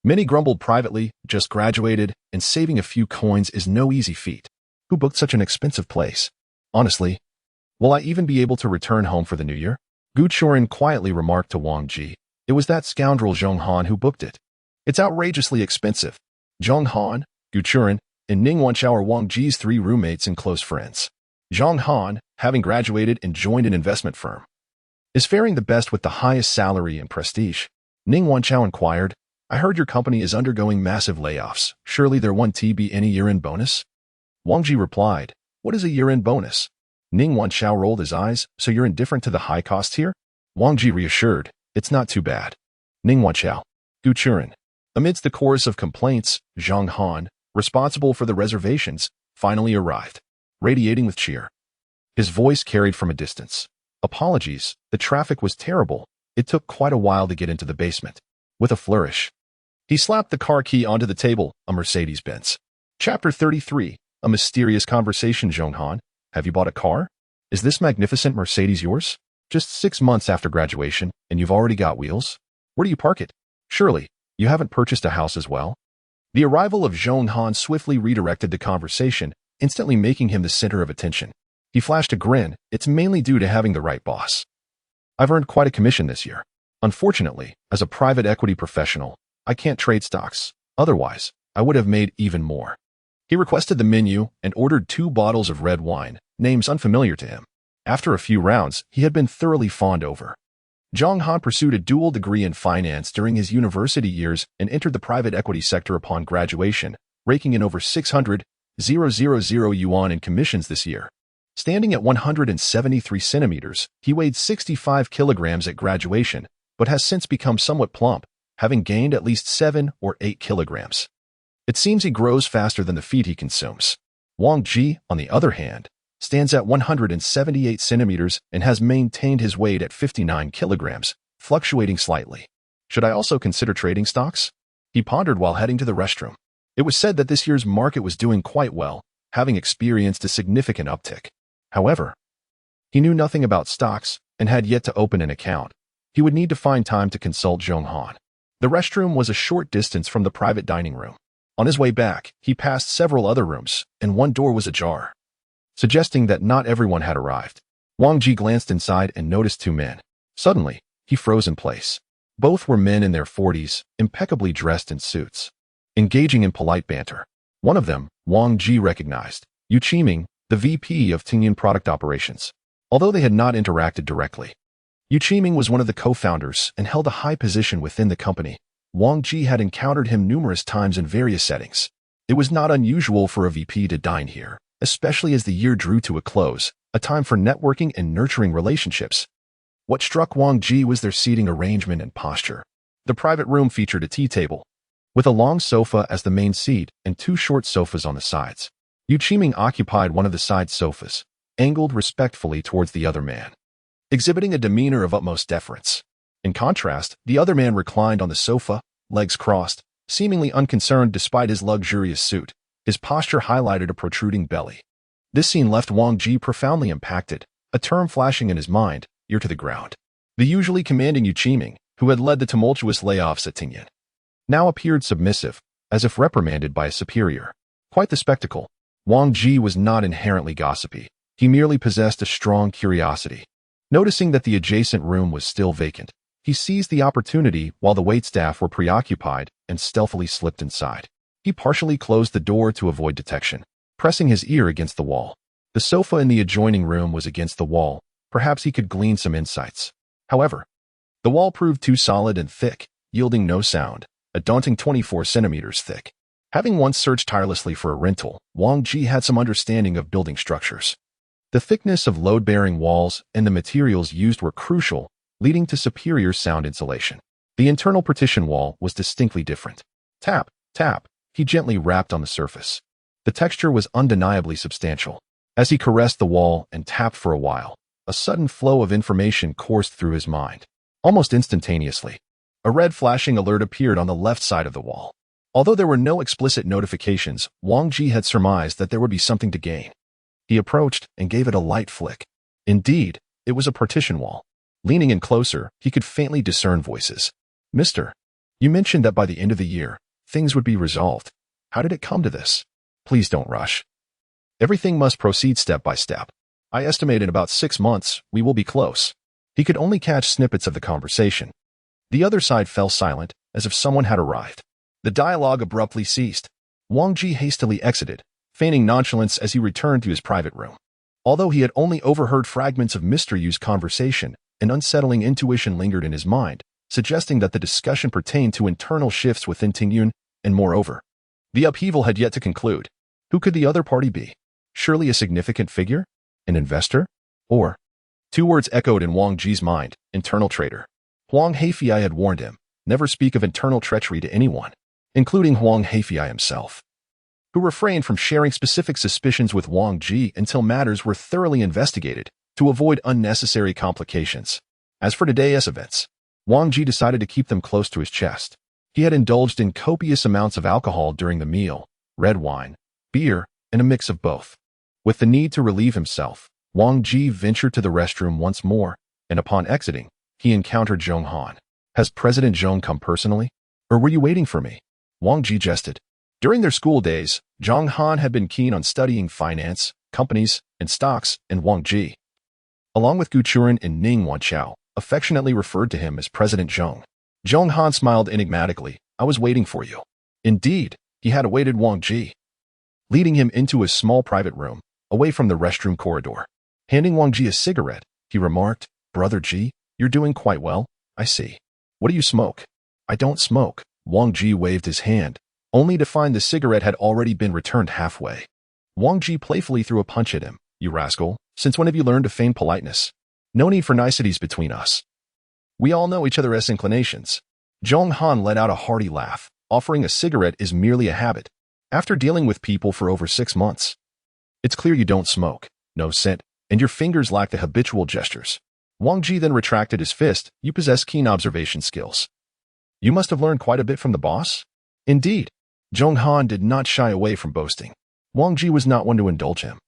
Many grumbled privately, just graduated, and saving a few coins is no easy feat. Who booked such an expensive place? Honestly, will I even be able to return home for the new year? Gu Churin quietly remarked to Wang Ji. It was that scoundrel Zhong Han who booked it. It's outrageously expensive. Zhong Han, Gu Churin, and Ning Wanchao are Wang Ji's 3 roommates and close friends. Zhong Han, having graduated and joined an investment firm, is faring the best with the highest salary and prestige. Ning Wanchao inquired, "I heard your company is undergoing massive layoffs. Surely there won't be any year-end bonus?" Wang Ji replied, "What is a year-end bonus?" Ning Wanchao rolled his eyes, "So you're indifferent to the high cost here?" Wang Ji reassured, "It's not too bad." Ning Wanchao, Gu Churin. Amidst the chorus of complaints, Zhang Han, responsible for the reservations, finally arrived, radiating with cheer. His voice carried from a distance. "Apologies, the traffic was terrible. It took quite a while to get into the basement." With a flourish, he slapped the car key onto the table, a Mercedes-Benz. Chapter 33, A Mysterious Conversation. Zhong Han, have you bought a car? Is this magnificent Mercedes yours? Just 6 months after graduation, and you've already got wheels? Where do you park it? Surely, you haven't purchased a house as well? The arrival of Zhong Han swiftly redirected the conversation, instantly making him the center of attention. He flashed a grin. "It's mainly due to having the right boss. I've earned quite a commission this year. Unfortunately, as a private equity professional, I can't trade stocks. Otherwise, I would have made even more." He requested the menu and ordered 2 bottles of red wine, names unfamiliar to him. After a few rounds, he had been thoroughly fawned over. Zhang Han pursued a dual degree in finance during his university years and entered the private equity sector upon graduation, raking in over 600,000 yuan in commissions this year. Standing at 173 centimeters, he weighed 65 kilograms at graduation, but has since become somewhat plump, having gained at least 7 or 8 kilograms. It seems he grows faster than the feed he consumes. Wang Ji, on the other hand, stands at 178 centimeters and has maintained his weight at 59 kilograms, fluctuating slightly. Should I also consider trading stocks? He pondered while heading to the restroom. It was said that this year's market was doing quite well, having experienced a significant uptick. However, he knew nothing about stocks and had yet to open an account. He would need to find time to consult Zhang Han. The restroom was a short distance from the private dining room. On his way back, he passed several other rooms, and one door was ajar, suggesting that not everyone had arrived. Wang Ji glanced inside and noticed two men. Suddenly, he froze in place. Both were men in their 40s, impeccably dressed in suits, engaging in polite banter. One of them, Wang Ji recognized, Yu Qiming, the VP of Tingyun Product Operations. Although they had not interacted directly, Yu Qiming was one of the co-founders and held a high position within the company. Wang Ji had encountered him numerous times in various settings. It was not unusual for a VP to dine here, especially as the year drew to a close, a time for networking and nurturing relationships. What struck Wang Ji was their seating arrangement and posture. The private room featured a tea table, with a long sofa as the main seat and two short sofas on the sides. Yu Qiming occupied one of the side sofas, angled respectfully towards the other man, exhibiting a demeanor of utmost deference. In contrast, the other man reclined on the sofa, legs crossed, seemingly unconcerned despite his luxurious suit. His posture highlighted a protruding belly. This scene left Wang Ji profoundly impacted, a term flashing in his mind, ear to the ground. The usually commanding Yu Qiming, who had led the tumultuous layoffs at Tingyun, now appeared submissive, as if reprimanded by a superior. Quite the spectacle. Wang Ji was not inherently gossipy. He merely possessed a strong curiosity. Noticing that the adjacent room was still vacant, he seized the opportunity while the waitstaff were preoccupied and stealthily slipped inside. He partially closed the door to avoid detection, pressing his ear against the wall. The sofa in the adjoining room was against the wall. Perhaps he could glean some insights. However, the wall proved too solid and thick, yielding no sound, a daunting 24 centimeters thick. Having once searched tirelessly for a rental, Wang Ji had some understanding of building structures. The thickness of load-bearing walls and the materials used were crucial, leading to superior sound insulation. The internal partition wall was distinctly different. Tap, tap, he gently rapped on the surface. The texture was undeniably substantial. As he caressed the wall and tapped for a while, a sudden flow of information coursed through his mind. Almost instantaneously, a red flashing alert appeared on the left side of the wall. Although there were no explicit notifications, Wang Ji had surmised that there would be something to gain. He approached and gave it a light flick. Indeed, it was a partition wall. Leaning in closer, he could faintly discern voices. "Mister, you mentioned that by the end of the year, things would be resolved. How did it come to this? Please don't rush. Everything must proceed step by step. I estimate in about 6 months, we will be close." He could only catch snippets of the conversation. The other side fell silent, as if someone had arrived. The dialogue abruptly ceased. Wang Ji hastily exited, feigning nonchalance as he returned to his private room. Although he had only overheard fragments of Mr. Yu's conversation, an unsettling intuition lingered in his mind, suggesting that the discussion pertained to internal shifts within Tingyun, and moreover, the upheaval had yet to conclude. Who could the other party be? Surely a significant figure? An investor? Or? Two words echoed in Wang Ji's mind: internal traitor. Huang Heifei had warned him, never speak of internal treachery to anyone, including Huang Heifei himself, who refrained from sharing specific suspicions with Wang Ji until matters were thoroughly investigated to avoid unnecessary complications. As for today's events, Wang Ji decided to keep them close to his chest. He had indulged in copious amounts of alcohol during the meal, red wine, beer, and a mix of both. With the need to relieve himself, Wang Ji ventured to the restroom once more, and upon exiting, he encountered Zhang Han. "Has President Zhang come personally? Or were you waiting for me?" Wang Ji jested. During their school days, Zhang Han had been keen on studying finance, companies, and stocks, and Wang Ji, along with Gu Churen and Ning Wanqiao, affectionately referred to him as President Zhang. Zhang Han smiled enigmatically. "I was waiting for you." Indeed, he had awaited Wang Ji, leading him into a small private room, away from the restroom corridor. Handing Wang Ji a cigarette, he remarked, "Brother Ji, You're doing quite well, I see. What do you smoke? I don't smoke. Wang Ji waved his hand, only to find the cigarette had already been returned halfway. Wang Ji playfully threw a punch at him. You rascal, since when have you learned to feign politeness? No need for niceties between us. We all know each other's inclinations. Zhong Han let out a hearty laugh. Offering a cigarette is merely a habit. After dealing with people for over 6 months. It's clear you don't smoke, no scent, and your fingers lack the habitual gestures. Wang Ji then retracted his fist. You possess keen observation skills. You must have learned quite a bit from the boss? Indeed. Zhong Han did not shy away from boasting. Wang Ji was not one to indulge him.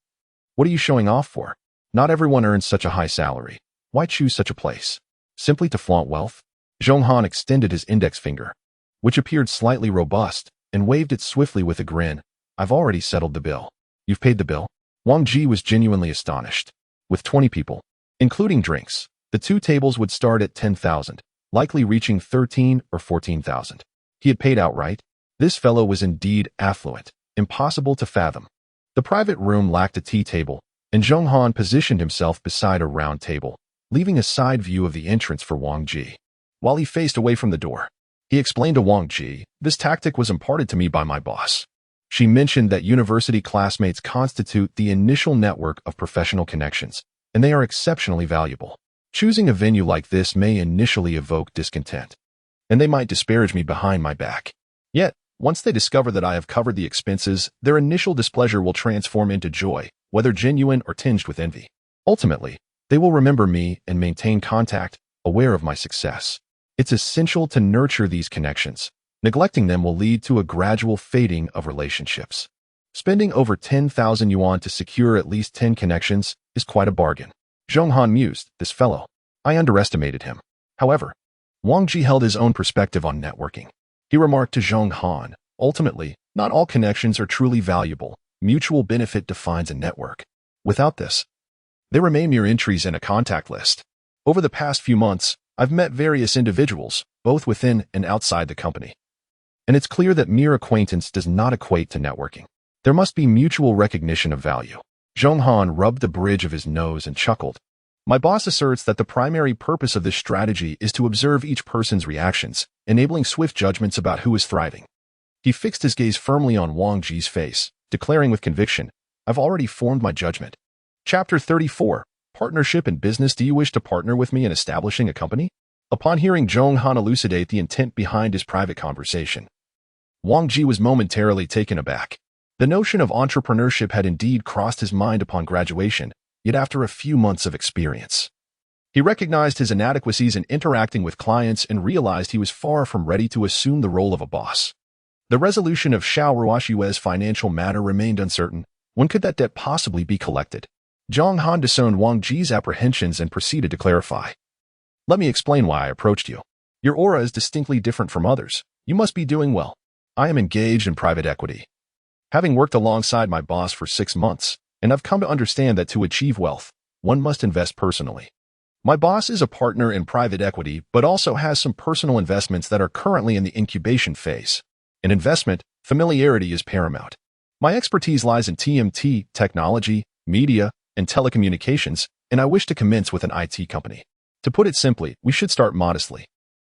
What are you showing off for? Not everyone earns such a high salary. Why choose such a place? Simply to flaunt wealth? Zhong Han extended his index finger, which appeared slightly robust, and waved it swiftly with a grin. I've already settled the bill. You've paid the bill? Wang Ji was genuinely astonished. With 20 people, including drinks, the 2 tables would start at 10,000, likely reaching 13 or 14,000. He had paid outright. This fellow was indeed affluent, impossible to fathom. The private room lacked a tea table, and Zhong Han positioned himself beside a round table, leaving a side view of the entrance for Wang Ji. While he faced away from the door, he explained to Wang Ji, this tactic was imparted to me by my boss. She mentioned that university classmates constitute the initial network of professional connections, and they are exceptionally valuable. Choosing a venue like this may initially evoke discontent, and they might disparage me behind my back. Yet, once they discover that I have covered the expenses, their initial displeasure will transform into joy, whether genuine or tinged with envy. Ultimately, they will remember me and maintain contact, aware of my success. It's essential to nurture these connections. Neglecting them will lead to a gradual fading of relationships. Spending over 10,000 yuan to secure at least 10 connections is quite a bargain. Zhong Han mused, this fellow. I underestimated him. However, Wang Ji held his own perspective on networking. He remarked to Zhong Han, ultimately, not all connections are truly valuable. Mutual benefit defines a network. Without this, they remain mere entries in a contact list. Over the past few months, I've met various individuals, both within and outside the company. And it's clear that mere acquaintance does not equate to networking. There must be mutual recognition of value. Zhong Han rubbed the bridge of his nose and chuckled. My boss asserts that the primary purpose of this strategy is to observe each person's reactions, enabling swift judgments about who is thriving. He fixed his gaze firmly on Wang Ji's face, declaring with conviction, I've already formed my judgment. Chapter 34. Partnership in business. Do you wish to partner with me in establishing a company? Upon hearing Zhong Han elucidate the intent behind his private conversation, Wang Ji was momentarily taken aback. The notion of entrepreneurship had indeed crossed his mind upon graduation, yet after a few months of experience, he recognized his inadequacies in interacting with clients and realized he was far from ready to assume the role of a boss. The resolution of Xiao Ruoshue's financial matter remained uncertain. When could that debt possibly be collected? Zhong Han discerned Wang Ji's apprehensions and proceeded to clarify. Let me explain why I approached you. Your aura is distinctly different from others. You must be doing well. I am engaged in private equity, having worked alongside my boss for 6 months, and I've come to understand that to achieve wealth, one must invest personally. My boss is a partner in private equity, but also has some personal investments that are currently in the incubation phase. In investment, familiarity is paramount. My expertise lies in TMT, technology, media, and telecommunications, and I wish to commence with an IT company. To put it simply, we should start modestly.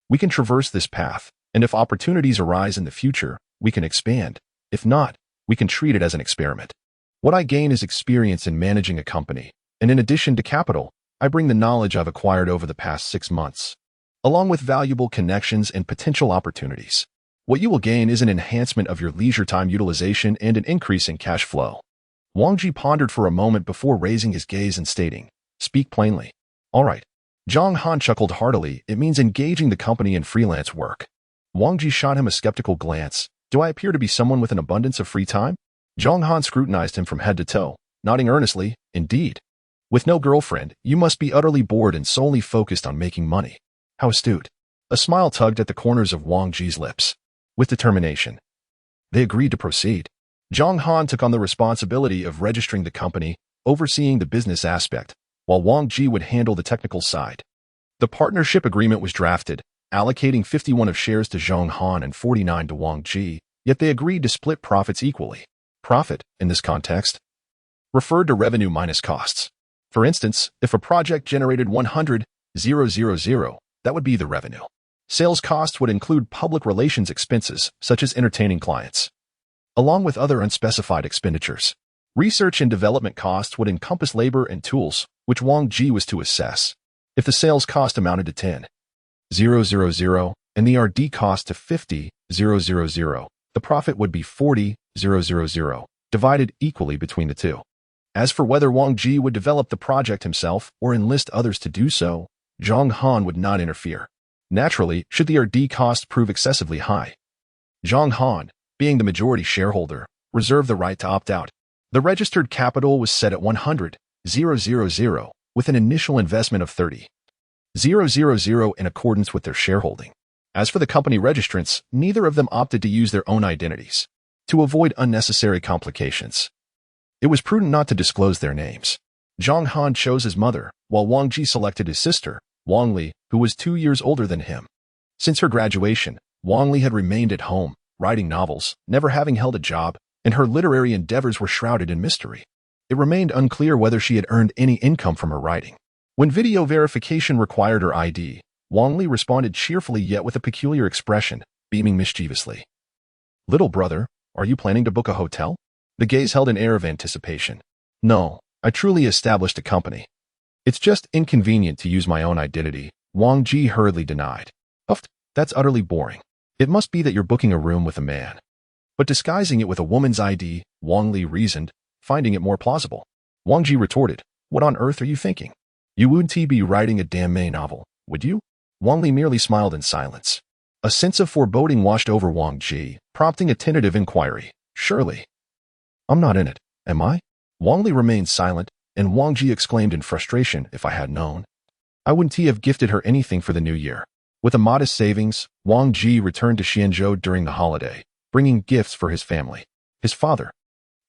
We can traverse this path, and if opportunities arise in the future, we can expand. If not, we can treat it as an experiment. What I gain is experience in managing a company, and in addition to capital, I bring the knowledge I've acquired over the past 6 months, along with valuable connections and potential opportunities. What you will gain is an enhancement of your leisure time utilization and an increase in cash flow. Wang Ji pondered for a moment before raising his gaze and stating, speak plainly. All right. Zhong Han chuckled heartily. It means engaging the company in freelance work. Wang Ji shot him a skeptical glance. Do I appear to be someone with an abundance of free time? Zhong Han scrutinized him from head to toe, nodding earnestly, indeed. With no girlfriend, you must be utterly bored and solely focused on making money. How astute. A smile tugged at the corners of Wang Ji's lips. With determination, they agreed to proceed. Zhong Han took on the responsibility of registering the company, overseeing the business aspect, while Wang Ji would handle the technical side. The partnership agreement was drafted, allocating 51 of shares to Zhong Han and 49 to Wang Ji, yet they agreed to split profits equally. Profit, in this context, referred to revenue minus costs. For instance, if a project generated 100 000, that would be the revenue. Sales costs would include public relations expenses, such as entertaining clients, along with other unspecified expenditures. Research and development costs would encompass labor and tools, which Wang Ji was to assess. If the sales cost amounted to 10,000 and the R&D cost to 50,000, the profit would be 40,000, divided equally between the two. As for whether Wang Ji would develop the project himself or enlist others to do so, Zhang Han would not interfere. Naturally, should the R&D cost prove excessively high, Zhang Han, being the majority shareholder, reserved the right to opt out. The registered capital was set at 100,000 with an initial investment of 30,000 in accordance with their shareholding. As for the company registrants, neither of them opted to use their own identities to avoid unnecessary complications. It was prudent not to disclose their names. Zhang Han chose his mother, while Wang Ji selected his sister, Wang Li, who was 2 years older than him. Since her graduation, Wang Li had remained at home, writing novels, never having held a job, and her literary endeavors were shrouded in mystery. It remained unclear whether she had earned any income from her writing. When video verification required her ID, Wang Li responded cheerfully yet with a peculiar expression, beaming mischievously. "Little brother, are you planning to book a hotel?" The gaze held an air of anticipation. "No, I truly established a company. It's just inconvenient to use my own identity," Wang Ji hurriedly denied. That's utterly boring. It must be that you're booking a room with a man." But disguising it with a woman's ID, Wang Li reasoned, finding it more plausible. Wang Ji retorted, "What on earth are you thinking? You wouldn't be writing a damn May novel, would you?" Wang Li merely smiled in silence. A sense of foreboding washed over Wang Ji, prompting a tentative inquiry. "Surely. I'm not in it, am I?" Wang Li remained silent, and Wang Ji exclaimed in frustration, "If I had known, I wouldn't have gifted her anything for the new year." With a modest savings, Wang Ji returned to Xianzhou during the holiday, bringing gifts for his family. His father,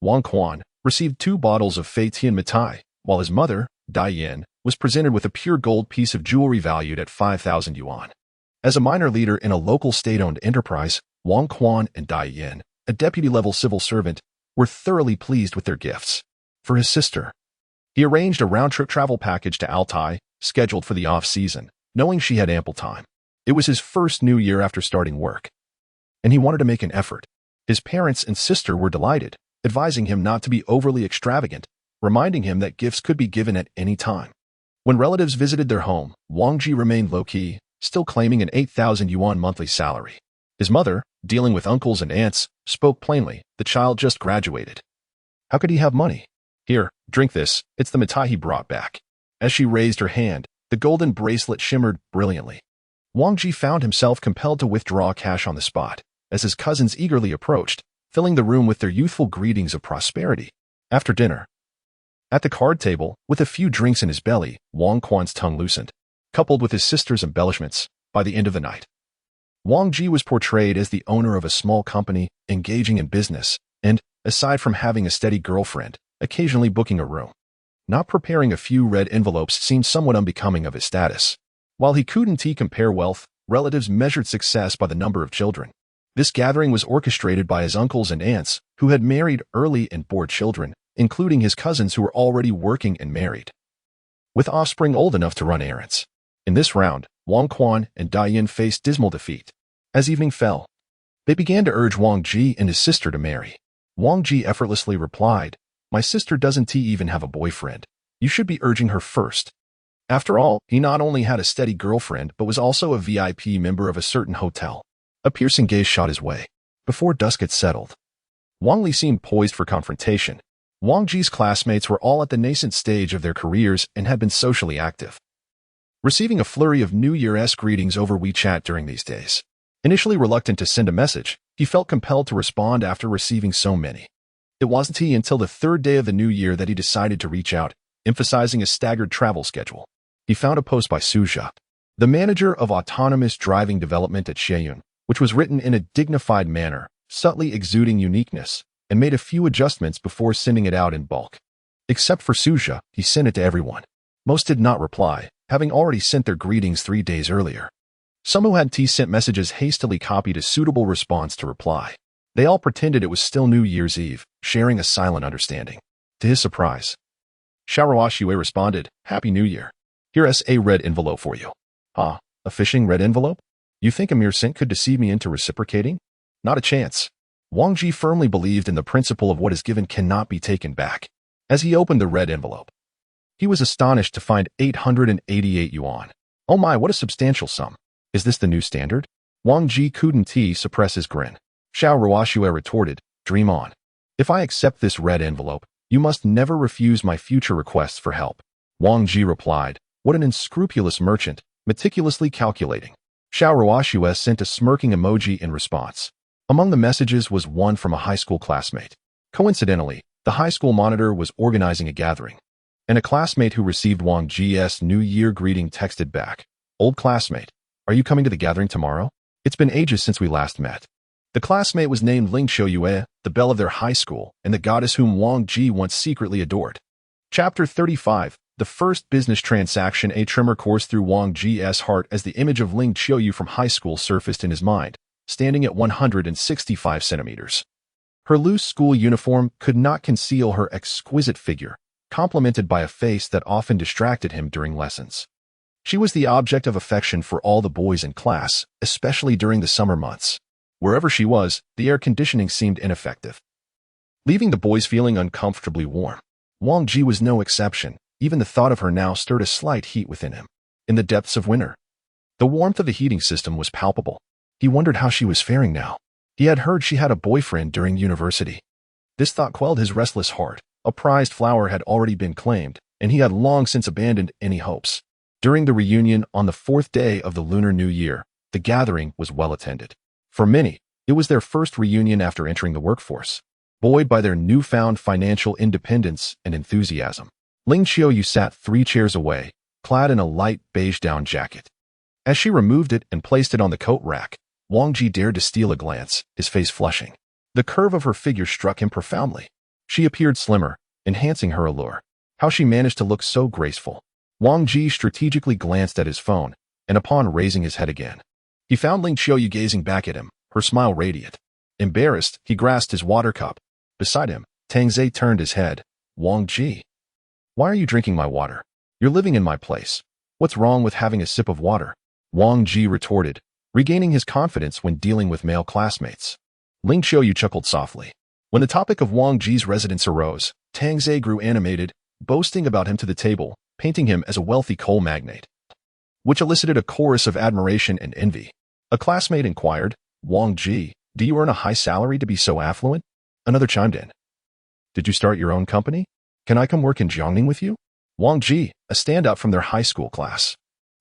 Wang Quan, received 2 bottles of Fei Tian Mitai, while his mother, Dai Yin, was presented with a pure gold piece of jewelry valued at 5,000 yuan. As a minor leader in a local state-owned enterprise, Wang Quan and Dai Yin, a deputy-level civil servant, were thoroughly pleased with their gifts. For his sister, he arranged a round-trip travel package to Altai, scheduled for the off-season, knowing she had ample time. It was his first new year after starting work, and he wanted to make an effort. His parents and sister were delighted, advising him not to be overly extravagant, reminding him that gifts could be given at any time. When relatives visited their home, Wang Ji remained low-key, still claiming an 8,000 yuan monthly salary. His mother, dealing with uncles and aunts, spoke plainly, "The child just graduated. How could he have money? Here, drink this, it's the mitai he brought back." As she raised her hand, the golden bracelet shimmered brilliantly. Wang Ji found himself compelled to withdraw cash on the spot, as his cousins eagerly approached, filling the room with their youthful greetings of prosperity. After dinner, at the card table, with a few drinks in his belly, Wang Quan's tongue loosened. Coupled with his sister's embellishments, by the end of the night, Wang Ji was portrayed as the owner of a small company, engaging in business, and, aside from having a steady girlfriend, occasionally booking a room. Not preparing a few red envelopes seemed somewhat unbecoming of his status. While he couldn't compare wealth, relatives measured success by the number of children. This gathering was orchestrated by his uncles and aunts, who had married early and bore children, including his cousins who were already working and married, with offspring old enough to run errands. In this round, Wang Quan and Dai Yin faced dismal defeat. As evening fell, they began to urge Wang Ji and his sister to marry. Wang Ji effortlessly replied, "My sister doesn't even have a boyfriend. You should be urging her first." After all, he not only had a steady girlfriend but was also a VIP member of a certain hotel. A piercing gaze shot his way. Before dusk had settled, Wang Li seemed poised for confrontation. Wang Ji's classmates were all at the nascent stage of their careers and had been socially active, receiving a flurry of New Year's greetings over WeChat during these days. Initially reluctant to send a message, he felt compelled to respond after receiving so many. It wasn't until the 3rd day of the new year that he decided to reach out, emphasizing a staggered travel schedule. He found a post by Suja, the manager of autonomous driving development at Xianyun, which was written in a dignified manner, subtly exuding uniqueness, and made a few adjustments before sending it out in bulk. Except for Suja, he sent it to everyone. Most did not reply, having already sent their greetings 3 days earlier. Some who had sent messages hastily copied a suitable response to reply. They all pretended it was still New Year's Eve, sharing a silent understanding. To his surprise, Xiaoruoxue responded, "Happy New Year. Here's a red envelope for you. Ah, a phishing red envelope? You think a mere cent could deceive me into reciprocating? Not a chance. Wang Ji firmly believed in the principle of what is given cannot be taken back. As he opened the red envelope, he was astonished to find 888 yuan. Oh my, what a substantial sum. Is this the new standard? Wang Ji couldn't suppress his grin. Xiao Ruoxue retorted, dream on. If I accept this red envelope, you must never refuse my future requests for help. Wang Ji replied, what an unscrupulous merchant, meticulously calculating. Xiao Ruoxue sent a smirking emoji in response. Among the messages was one from a high school classmate. Coincidentally, the high school monitor was organizing a gathering, and a classmate who received Wang Ji's New Year greeting texted back, old classmate, are you coming to the gathering tomorrow? It's been ages since we last met. The classmate was named Ling Qiuyue, the belle of their high school, and the goddess whom Wang Ji once secretly adored. Chapter 35. The first business transaction. A tremor coursed through Wang Ji's heart as the image of Ling Qiuyu from high school surfaced in his mind, standing at 165 centimeters. Her loose school uniform could not conceal her exquisite figure, complemented by a face that often distracted him during lessons. She was the object of affection for all the boys in class, especially during the summer months. Wherever she was, the air conditioning seemed ineffective, leaving the boys feeling uncomfortably warm. Wang Ji was no exception. Even the thought of her now stirred a slight heat within him. In the depths of winter, the warmth of the heating system was palpable. He wondered how she was faring now. He had heard she had a boyfriend during university. This thought quelled his restless heart. A prized flower had already been claimed, and he had long since abandoned any hopes. During the reunion on the 4th day of the Lunar New Year, the gathering was well attended. For many, it was their first reunion after entering the workforce. Buoyed by their newfound financial independence and enthusiasm, Ling Qiuyu sat 3 chairs away, clad in a light beige down jacket. As she removed it and placed it on the coat rack, Wang Ji dared to steal a glance, his face flushing. The curve of her figure struck him profoundly. She appeared slimmer, enhancing her allure. How she managed to look so graceful. Wang Ji strategically glanced at his phone, and upon raising his head again, he found Ling Qiuyu gazing back at him, her smile radiant. Embarrassed, he grasped his water cup. Beside him, Tang Zhe turned his head. Wang Ji, why are you drinking my water? You're living in my place. What's wrong with having a sip of water? Wang Ji retorted, regaining his confidence when dealing with male classmates. Ling Qiuyu chuckled softly. When the topic of Wang Ji's residence arose, Tang Zhe grew animated, boasting about him to the table, painting him as a wealthy coal magnate, which elicited a chorus of admiration and envy. A classmate inquired, Wang Ji, do you earn a high salary to be so affluent? Another chimed in. Did you start your own company? Can I come work in Jiangning with you? Wang Ji, a standout from their high school class,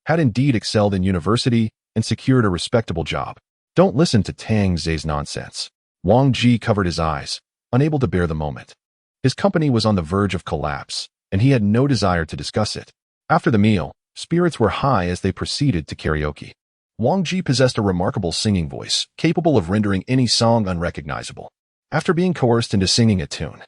had indeed excelled in university and secured a respectable job. Don't listen to Tang Zhe's nonsense. Wang Ji covered his eyes, unable to bear the moment. His company was on the verge of collapse, and he had no desire to discuss it. After the meal, spirits were high as they proceeded to karaoke. Wang Ji possessed a remarkable singing voice, capable of rendering any song unrecognizable. After being coerced into singing a tune,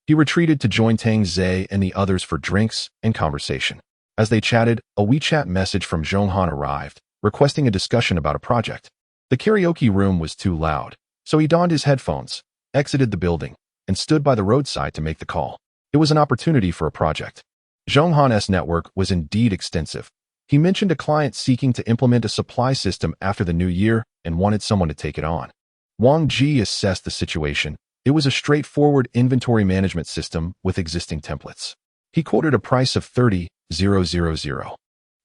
he retreated to join Tang Zhe and the others for drinks and conversation. As they chatted, a WeChat message from Zhonghan arrived, requesting a discussion about a project. The karaoke room was too loud, so he donned his headphones, exited the building, and stood by the roadside to make the call. It was an opportunity for a project. Zhonghan's network was indeed extensive. He mentioned a client seeking to implement a supply system after the new year and wanted someone to take it on. Wang Ji assessed the situation. It was a straightforward inventory management system with existing templates. He quoted a price of 30,000.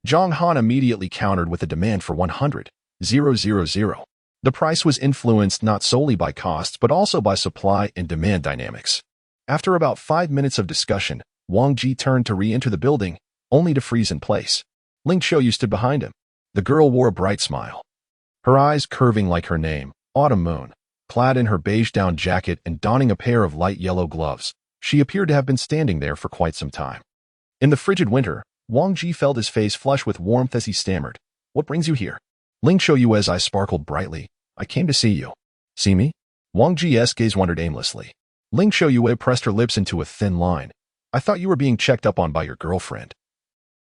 Zhonghan immediately countered with a demand for 100,000. The price was influenced not solely by costs but also by supply and demand dynamics. After about 5 minutes of discussion, Wang Ji turned to re-enter the building, only to freeze in place. Ling Qiuyu stood behind him. The girl wore a bright smile, her eyes curving like her name, Autumn Moon. Clad in her beige down jacket and donning a pair of light yellow gloves, she appeared to have been standing there for quite some time. In the frigid winter, Wang Ji felt his face flush with warmth as he stammered, "What brings you here?" Ling Qiuyu's eyes sparkled brightly. "I came to see you." "See me?" Wang Ji's gaze wandered aimlessly. Ling Qiuyu pressed her lips into a thin line. "I thought you were being checked up on by your girlfriend.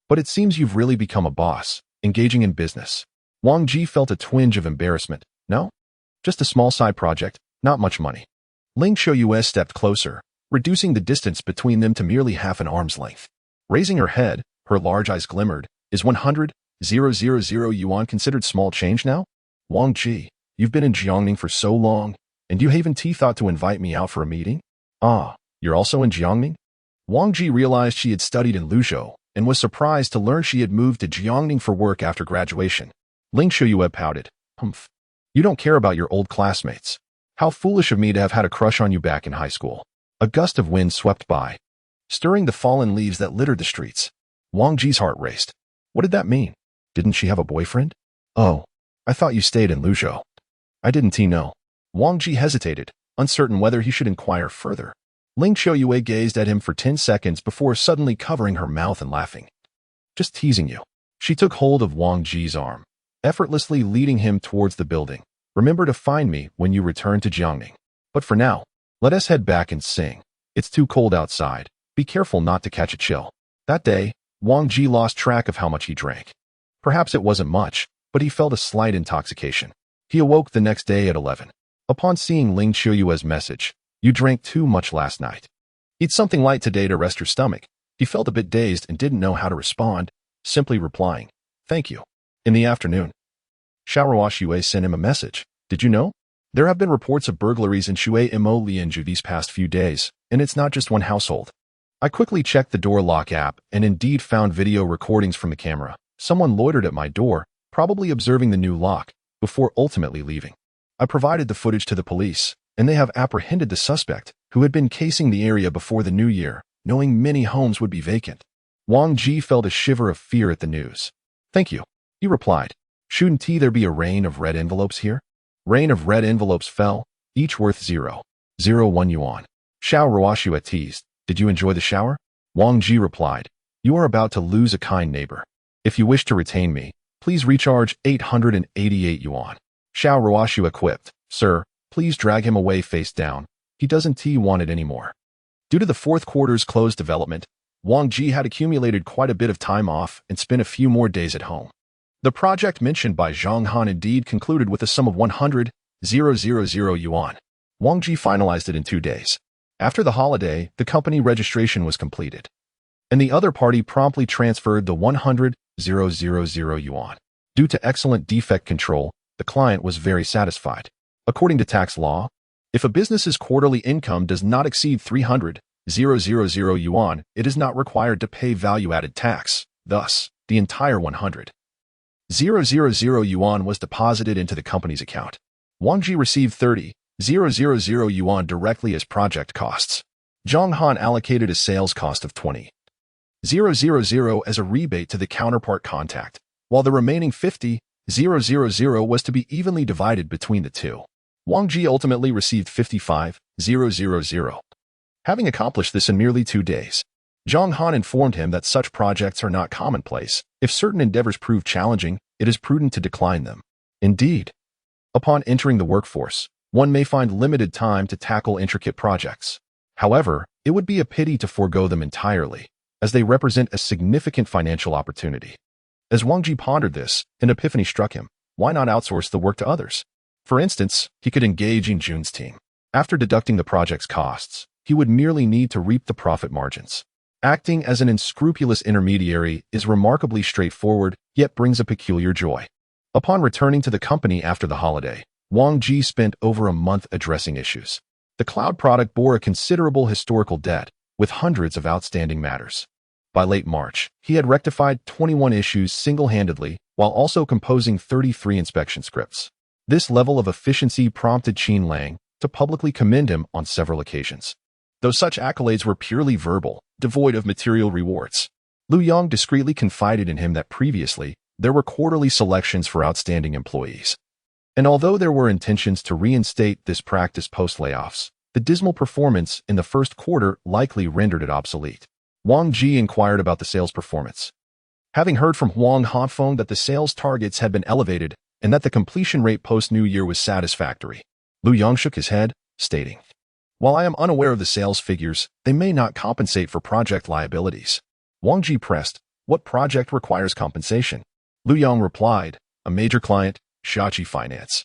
But it seems you've really become a boss, engaging in business." Wang Ji felt a twinge of embarrassment. "No? Just a small side project, not much money." Ling Qiuyu stepped closer, reducing the distance between them to merely half an arm's length. Raising her head, her large eyes glimmered, Is 100,000 yuan considered small change now? Wang Ji, you've been in Jiangning for so long, and you haven't thought to invite me out for a meeting? Ah, you're also in Jiangning? Wang Ji realized she had studied in Luzhou and was surprised to learn she had moved to Jiangning for work after graduation. Ling Shuyue pouted. Humph. You don't care about your old classmates. How foolish of me to have had a crush on you back in high school. A gust of wind swept by, stirring the fallen leaves that littered the streets. Wang Ji's heart raced. What did that mean? Didn't she have a boyfriend? Oh, I thought you stayed in Luzhou. I didn't know. Wang Ji hesitated, uncertain whether he should inquire further. Ling Shuyue gazed at him for 10 seconds before suddenly covering her mouth and laughing. Just teasing you. She took hold of Wang Ji's arm, effortlessly leading him towards the building. Remember to find me when you return to Jiangning. But for now, let us head back and sing. It's too cold outside. Be careful not to catch a chill. That day, Wang Ji lost track of how much he drank. Perhaps it wasn't much, but he felt a slight intoxication. He awoke the next day at 11. Upon seeing Ling Shuyue's message, you drank too much last night. Eat something light today to rest your stomach. He felt a bit dazed and didn't know how to respond, simply replying, thank you. In the afternoon, Xiaohua Xue sent him a message. Did you know? There have been reports of burglaries in Xue Mo Lianju these past few days, and it's not just one household. I quickly checked the door lock app and indeed found video recordings from the camera. Someone loitered at my door, probably observing the new lock, before ultimately leaving. I provided the footage to the police, and they have apprehended the suspect, who had been casing the area before the new year, knowing many homes would be vacant. Wang Ji felt a shiver of fear at the news. Thank you, he replied. Shouldn't there be a rain of red envelopes here? Rain of red envelopes fell, each worth 0.01 yuan. Xiaohua Xue teased. Did you enjoy the shower? Wang Ji replied. You are about to lose a kind neighbor. If you wish to retain me, please recharge 888 yuan. Xiaohua Xue quipped. Sir, please drag him away face down. He doesn't want it anymore. Due to the fourth quarter's closed development, Wang Ji had accumulated quite a bit of time off and spent a few more days at home. The project mentioned by Zhang Han indeed concluded with a sum of 100,000 yuan. Wang Ji finalized it in 2 days. After the holiday, the company registration was completed, and the other party promptly transferred the 100,000 yuan. Due to excellent defect control, the client was very satisfied. According to tax law, if a business's quarterly income does not exceed 300,000 yuan, it is not required to pay value-added tax. Thus, the entire 100,000 yuan was deposited into the company's account. Wang Ji received 30,000 yuan directly as project costs. Zhang Han allocated a sales cost of 20,000 as a rebate to the counterpart contact, while the remaining 50,000 was to be evenly divided between the two. Wang Ji ultimately received 55,000. Having accomplished this in merely 2 days, Zhang Han informed him that such projects are not commonplace. If certain endeavors prove challenging, it is prudent to decline them. Indeed, upon entering the workforce, one may find limited time to tackle intricate projects. However, it would be a pity to forego them entirely, as they represent a significant financial opportunity. As Wang Ji pondered this, an epiphany struck him. Why not outsource the work to others? For instance, he could engage in Jun's team. After deducting the project's costs, he would merely need to reap the profit margins. Acting as an unscrupulous intermediary is remarkably straightforward, yet brings a peculiar joy. Upon returning to the company after the holiday, Wang Ji spent over a month addressing issues. The cloud product bore a considerable historical debt, with hundreds of outstanding matters. By late March, he had rectified 21 issues single-handedly, while also composing 33 inspection scripts. This level of efficiency prompted Qin Lang to publicly commend him on several occasions. Though such accolades were purely verbal, devoid of material rewards, Lu Yang discreetly confided in him that previously, there were quarterly selections for outstanding employees. And although there were intentions to reinstate this practice post-layoffs, the dismal performance in the first quarter likely rendered it obsolete. Wang Ji inquired about the sales performance. Having heard from Huang Hanfeng that the sales targets had been elevated and that the completion rate post-New Year was satisfactory, Lu Yang shook his head, stating, "While I am unaware of the sales figures, they may not compensate for project liabilities." Wang Ji pressed, "What project requires compensation?" Lu Yang replied, "A major client, Shachi Finance,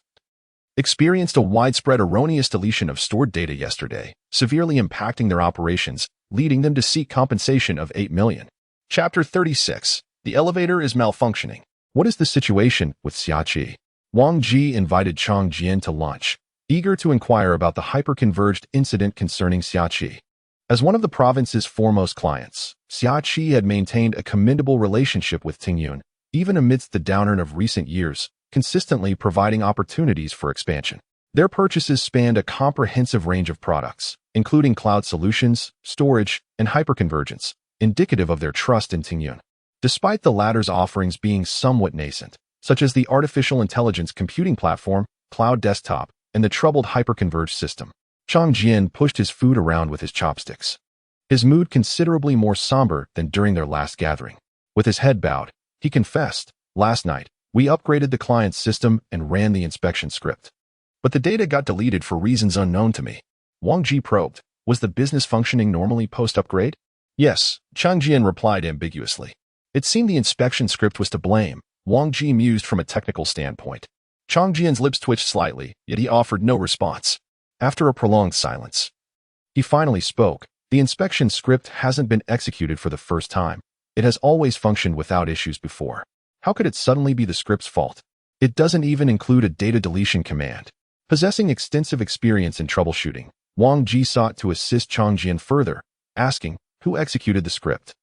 experienced a widespread erroneous deletion of stored data yesterday, severely impacting their operations, leading them to seek compensation of 8 million. Chapter 36. The elevator is malfunctioning. What is the situation with Xiaoqi? Wang Ji invited Chang Jian to lunch, eager to inquire about the hyperconverged incident concerning Xiaoqi. As one of the province's foremost clients, Xiaoqi had maintained a commendable relationship with Tingyun, even amidst the downturn of recent years, consistently providing opportunities for expansion. Their purchases spanned a comprehensive range of products, including cloud solutions, storage, and hyperconvergence, indicative of their trust in Tingyun. Despite the latter's offerings being somewhat nascent, such as the artificial intelligence computing platform, cloud desktop, and the troubled hyperconverged system, Chang Jian pushed his food around with his chopsticks. His mood considerably more somber than during their last gathering. With his head bowed, he confessed, "Last night, we upgraded the client's system and ran the inspection script. But the data got deleted for reasons unknown to me." Wang Ji probed, "Was the business functioning normally post-upgrade?" "Yes," Chang Jian replied ambiguously. It seemed the inspection script was to blame, Wang Ji mused from a technical standpoint. Chang Jian's lips twitched slightly, yet he offered no response. After a prolonged silence, he finally spoke. "The inspection script hasn't been executed for the first time. It has always functioned without issues before. How could it suddenly be the script's fault? It doesn't even include a data deletion command." Possessing extensive experience in troubleshooting, Wang Ji sought to assist Chang Jian further, asking, "Who executed the script?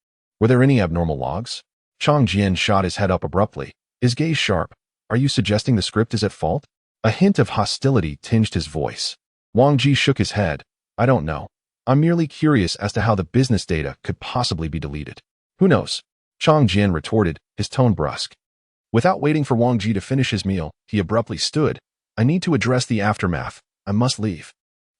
Were there any abnormal logs?" Chang Jian shot his head up abruptly, his gaze sharp. "Are you suggesting the script is at fault?" A hint of hostility tinged his voice. Wang Ji shook his head. "I don't know. I'm merely curious as to how the business data could possibly be deleted." "Who knows?" Chang Jian retorted, his tone brusque. Without waiting for Wang Ji to finish his meal, he abruptly stood. "I need to address the aftermath. I must leave.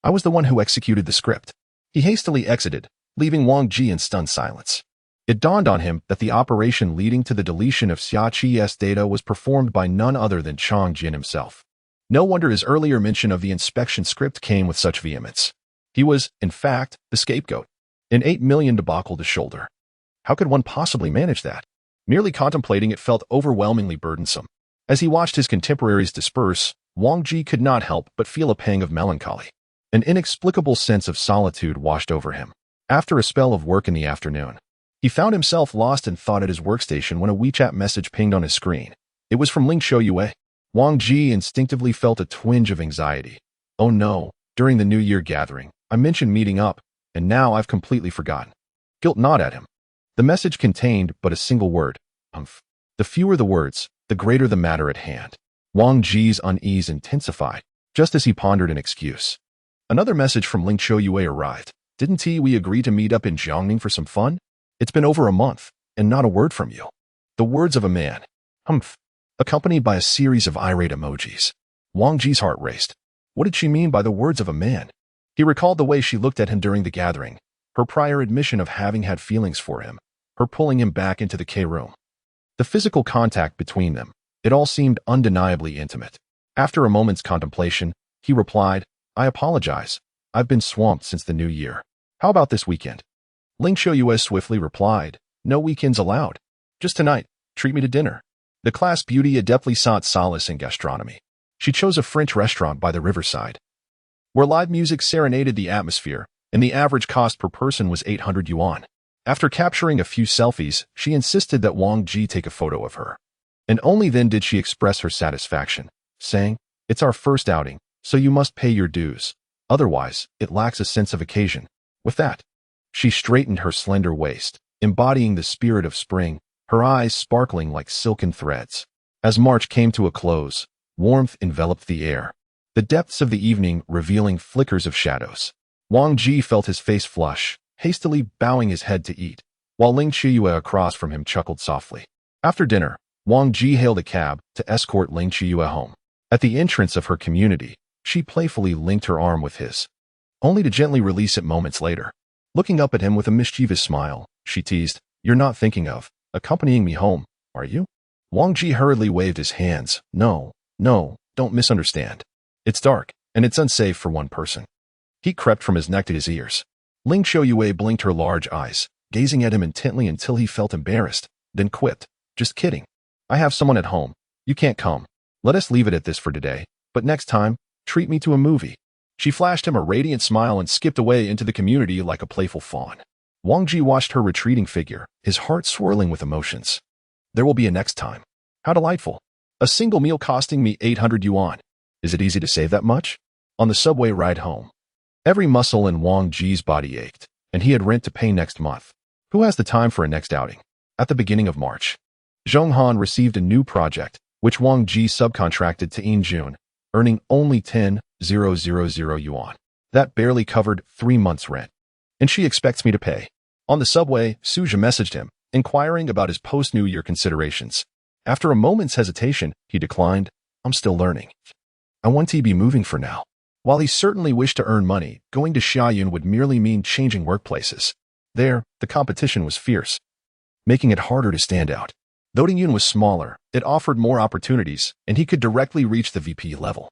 I was the one who executed the script." He hastily exited, leaving Wang Ji in stunned silence. It dawned on him that the operation leading to the deletion of Xiaoqi's data was performed by none other than Chang Jian himself. No wonder his earlier mention of the inspection script came with such vehemence. He was, in fact, the scapegoat. An 8 million debacle to shoulder. How could one possibly manage that? Merely contemplating it felt overwhelmingly burdensome. As he watched his contemporaries disperse, Wang Ji could not help but feel a pang of melancholy. An inexplicable sense of solitude washed over him. After a spell of work in the afternoon, he found himself lost in thought at his workstation when a WeChat message pinged on his screen. It was from Ling Shouyue. Wang Ji instinctively felt a twinge of anxiety. "Oh no, during the New Year gathering, I mentioned meeting up, and now I've completely forgotten." Guilt gnawed at him. The message contained but a single word, "Humph." The fewer the words, the greater the matter at hand. Wang Ji's unease intensified, just as he pondered an excuse. Another message from Ling Shouyue arrived. "Didn't we agree to meet up in Jiangning for some fun? It's been over a month, and not a word from you." The words of a man. "Humph," accompanied by a series of irate emojis. Wang Ji's heart raced. What did she mean by the words of a man? He recalled the way she looked at him during the gathering, her prior admission of having had feelings for him, her pulling him back into the K-room. The physical contact between them, it all seemed undeniably intimate. After a moment's contemplation, he replied, "I apologize. I've been swamped since the New Year. How about this weekend?" Ling Shouyue swiftly replied, "No weekends allowed. Just tonight, treat me to dinner." The class beauty adeptly sought solace in gastronomy. She chose a French restaurant by the riverside, where live music serenaded the atmosphere, and the average cost per person was 800 yuan. After capturing a few selfies, she insisted that Wang Ji take a photo of her. And only then did she express her satisfaction, saying, "It's our first outing, so you must pay your dues. Otherwise, it lacks a sense of occasion." With that, she straightened her slender waist, embodying the spirit of spring, her eyes sparkling like silken threads. As March came to a close, warmth enveloped the air, the depths of the evening revealing flickers of shadows. Wang Ji felt his face flush, hastily bowing his head to eat, while Ling Shouyue across from him chuckled softly. After dinner, Wang Ji hailed a cab to escort Ling Shouyue home. At the entrance of her community, she playfully linked her arm with his, only to gently release it moments later. Looking up at him with a mischievous smile, she teased, "You're not thinking of accompanying me home, are you?" Wang Ji hurriedly waved his hands. No, don't misunderstand. It's dark, and it's unsafe for one person." Heat crept from his neck to his ears. Ling Shouyue blinked her large eyes, gazing at him intently until he felt embarrassed, then quipped, "Just kidding. I have someone at home. You can't come. Let us leave it at this for today, but next time, treat me to a movie." She flashed him a radiant smile and skipped away into the community like a playful fawn. Wang Ji watched her retreating figure, his heart swirling with emotions. There will be a next time. How delightful. A single meal costing me 800 yuan. Is it easy to save that much? On the subway ride home, every muscle in Wang Ji's body ached, and he had rent to pay next month. Who has the time for a next outing? At the beginning of March, Zhonghan received a new project, which Wang Ji subcontracted to in June, earning only 10,000 yuan. That barely covered 3 months' rent. And she expects me to pay. On the subway, Suja messaged him, inquiring about his post-New Year considerations. After a moment's hesitation, he declined, I'm still learning. I want to be moving for now. While he certainly wished to earn money, going to Xiaoyun would merely mean changing workplaces. There, the competition was fierce, making it harder to stand out. Though Yun was smaller, it offered more opportunities, and he could directly reach the VP level.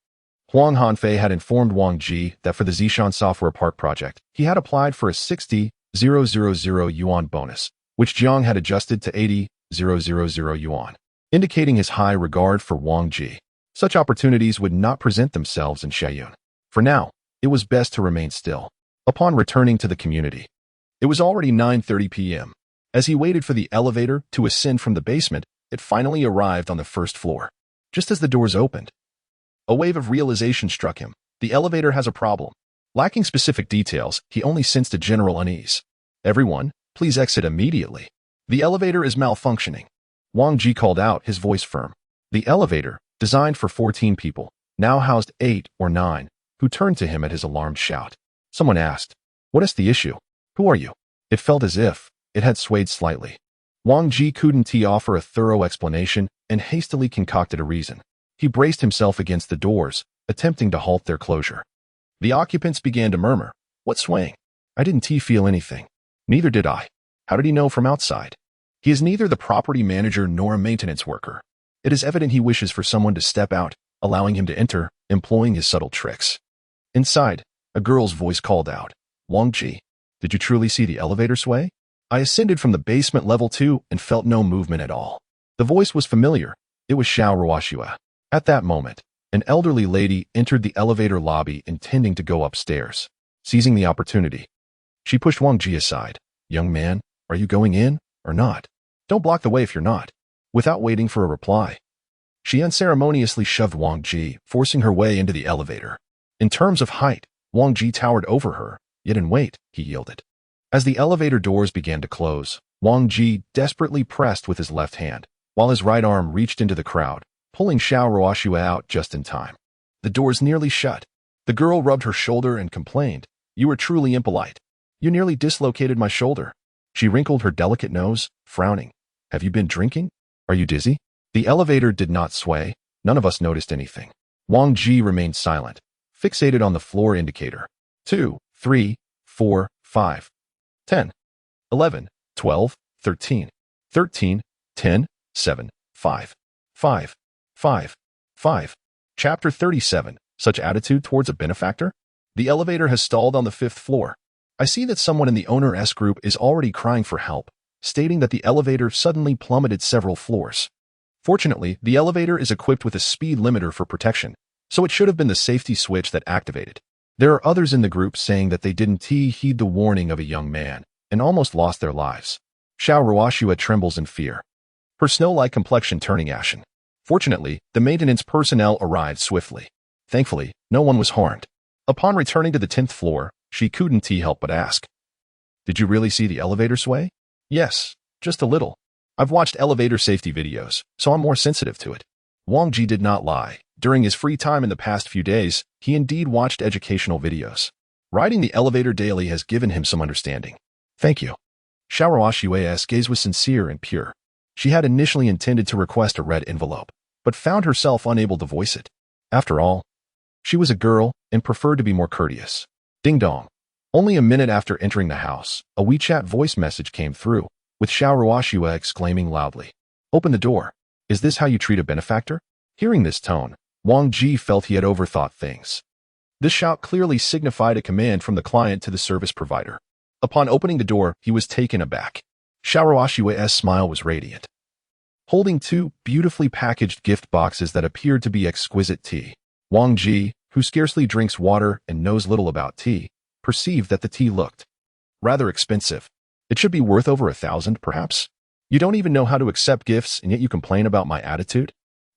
Huang Hanfei had informed Wang Ji that for the Zishan Software Park project, he had applied for a 60,000 yuan bonus, which Jiang had adjusted to 80,000 yuan, indicating his high regard for Wang Ji. Such opportunities would not present themselves in Xiaoyun. For now, it was best to remain still. Upon returning to the community, it was already 9:30 p.m. As he waited for the elevator to ascend from the basement, it finally arrived on the first floor. Just as the doors opened, a wave of realization struck him. The elevator has a problem. Lacking specific details, he only sensed a general unease. Everyone, please exit immediately. The elevator is malfunctioning. Wang Ji called out, his voice firm. The elevator, designed for 14 people, now housed 8 or 9, who turned to him at his alarmed shout. Someone asked, what is the issue? Who are you? It felt as if it had swayed slightly. Wang Ji couldn't offer a thorough explanation and hastily concocted a reason. He braced himself against the doors, attempting to halt their closure. The occupants began to murmur. What swaying? I didn't feel anything. Neither did I. How did he know from outside? He is neither the property manager nor a maintenance worker. It is evident he wishes for someone to step out, allowing him to enter, employing his subtle tricks. Inside, a girl's voice called out, Wang Ji, did you truly see the elevator sway? I ascended from the basement level 2 and felt no movement at all. The voice was familiar. It was Xiao Ruoxue. At that moment, an elderly lady entered the elevator lobby intending to go upstairs. Seizing the opportunity, she pushed Wang Ji aside. Young man, are you going in or not? Don't block the way if you're not. Without waiting for a reply, she unceremoniously shoved Wang Ji, forcing her way into the elevator. In terms of height, Wang Ji towered over her, yet in weight, he yielded. As the elevator doors began to close, Wang Ji desperately pressed with his left hand, while his right arm reached into the crowd, pulling Xiao Ruoxue out just in time. The doors nearly shut. The girl rubbed her shoulder and complained, you were truly impolite. You nearly dislocated my shoulder. She wrinkled her delicate nose, frowning. Have you been drinking? Are you dizzy? The elevator did not sway. None of us noticed anything. Wang Ji remained silent, fixated on the floor indicator. 2, 3, 4, 5, 10, 11, 12, 13, 13, 10, 7, 5, 5, 5, 5. Chapter 37. Such attitude towards a benefactor? The elevator has stalled on the 5th floor. I see that someone in the owner-S group is already crying for help, stating that the elevator suddenly plummeted several floors. Fortunately, the elevator is equipped with a speed limiter for protection, so it should have been the safety switch that activated. There are others in the group saying that they didn't heed the warning of a young man and almost lost their lives. Xiao Ruoxue trembles in fear, her snow-like complexion turning ashen. Fortunately, the maintenance personnel arrived swiftly. Thankfully, no one was harmed. Upon returning to the 10th floor, she couldn't help but ask, did you really see the elevator sway? Yes, just a little. I've watched elevator safety videos, so I'm more sensitive to it. Wang Ji did not lie. During his free time in the past few days, he indeed watched educational videos. Riding the elevator daily has given him some understanding. Thank you. Xiao Ruoxue's gaze was sincere and pure. She had initially intended to request a red envelope, but found herself unable to voice it. After all, she was a girl and preferred to be more courteous. Ding dong. Only a minute after entering the house, a WeChat voice message came through, with Xiao Ruoxue exclaiming loudly, open the door. Is this how you treat a benefactor? Hearing this tone, Wang Ji felt he had overthought things. This shout clearly signified a command from the client to the service provider. Upon opening the door, he was taken aback. Xiao Ruoxue's smile was radiant. Holding 2 beautifully packaged gift boxes that appeared to be exquisite tea, Wang Ji, who scarcely drinks water and knows little about tea, perceived that the tea looked rather expensive. It should be worth over 1,000, perhaps. You don't even know how to accept gifts, and yet you complain about my attitude?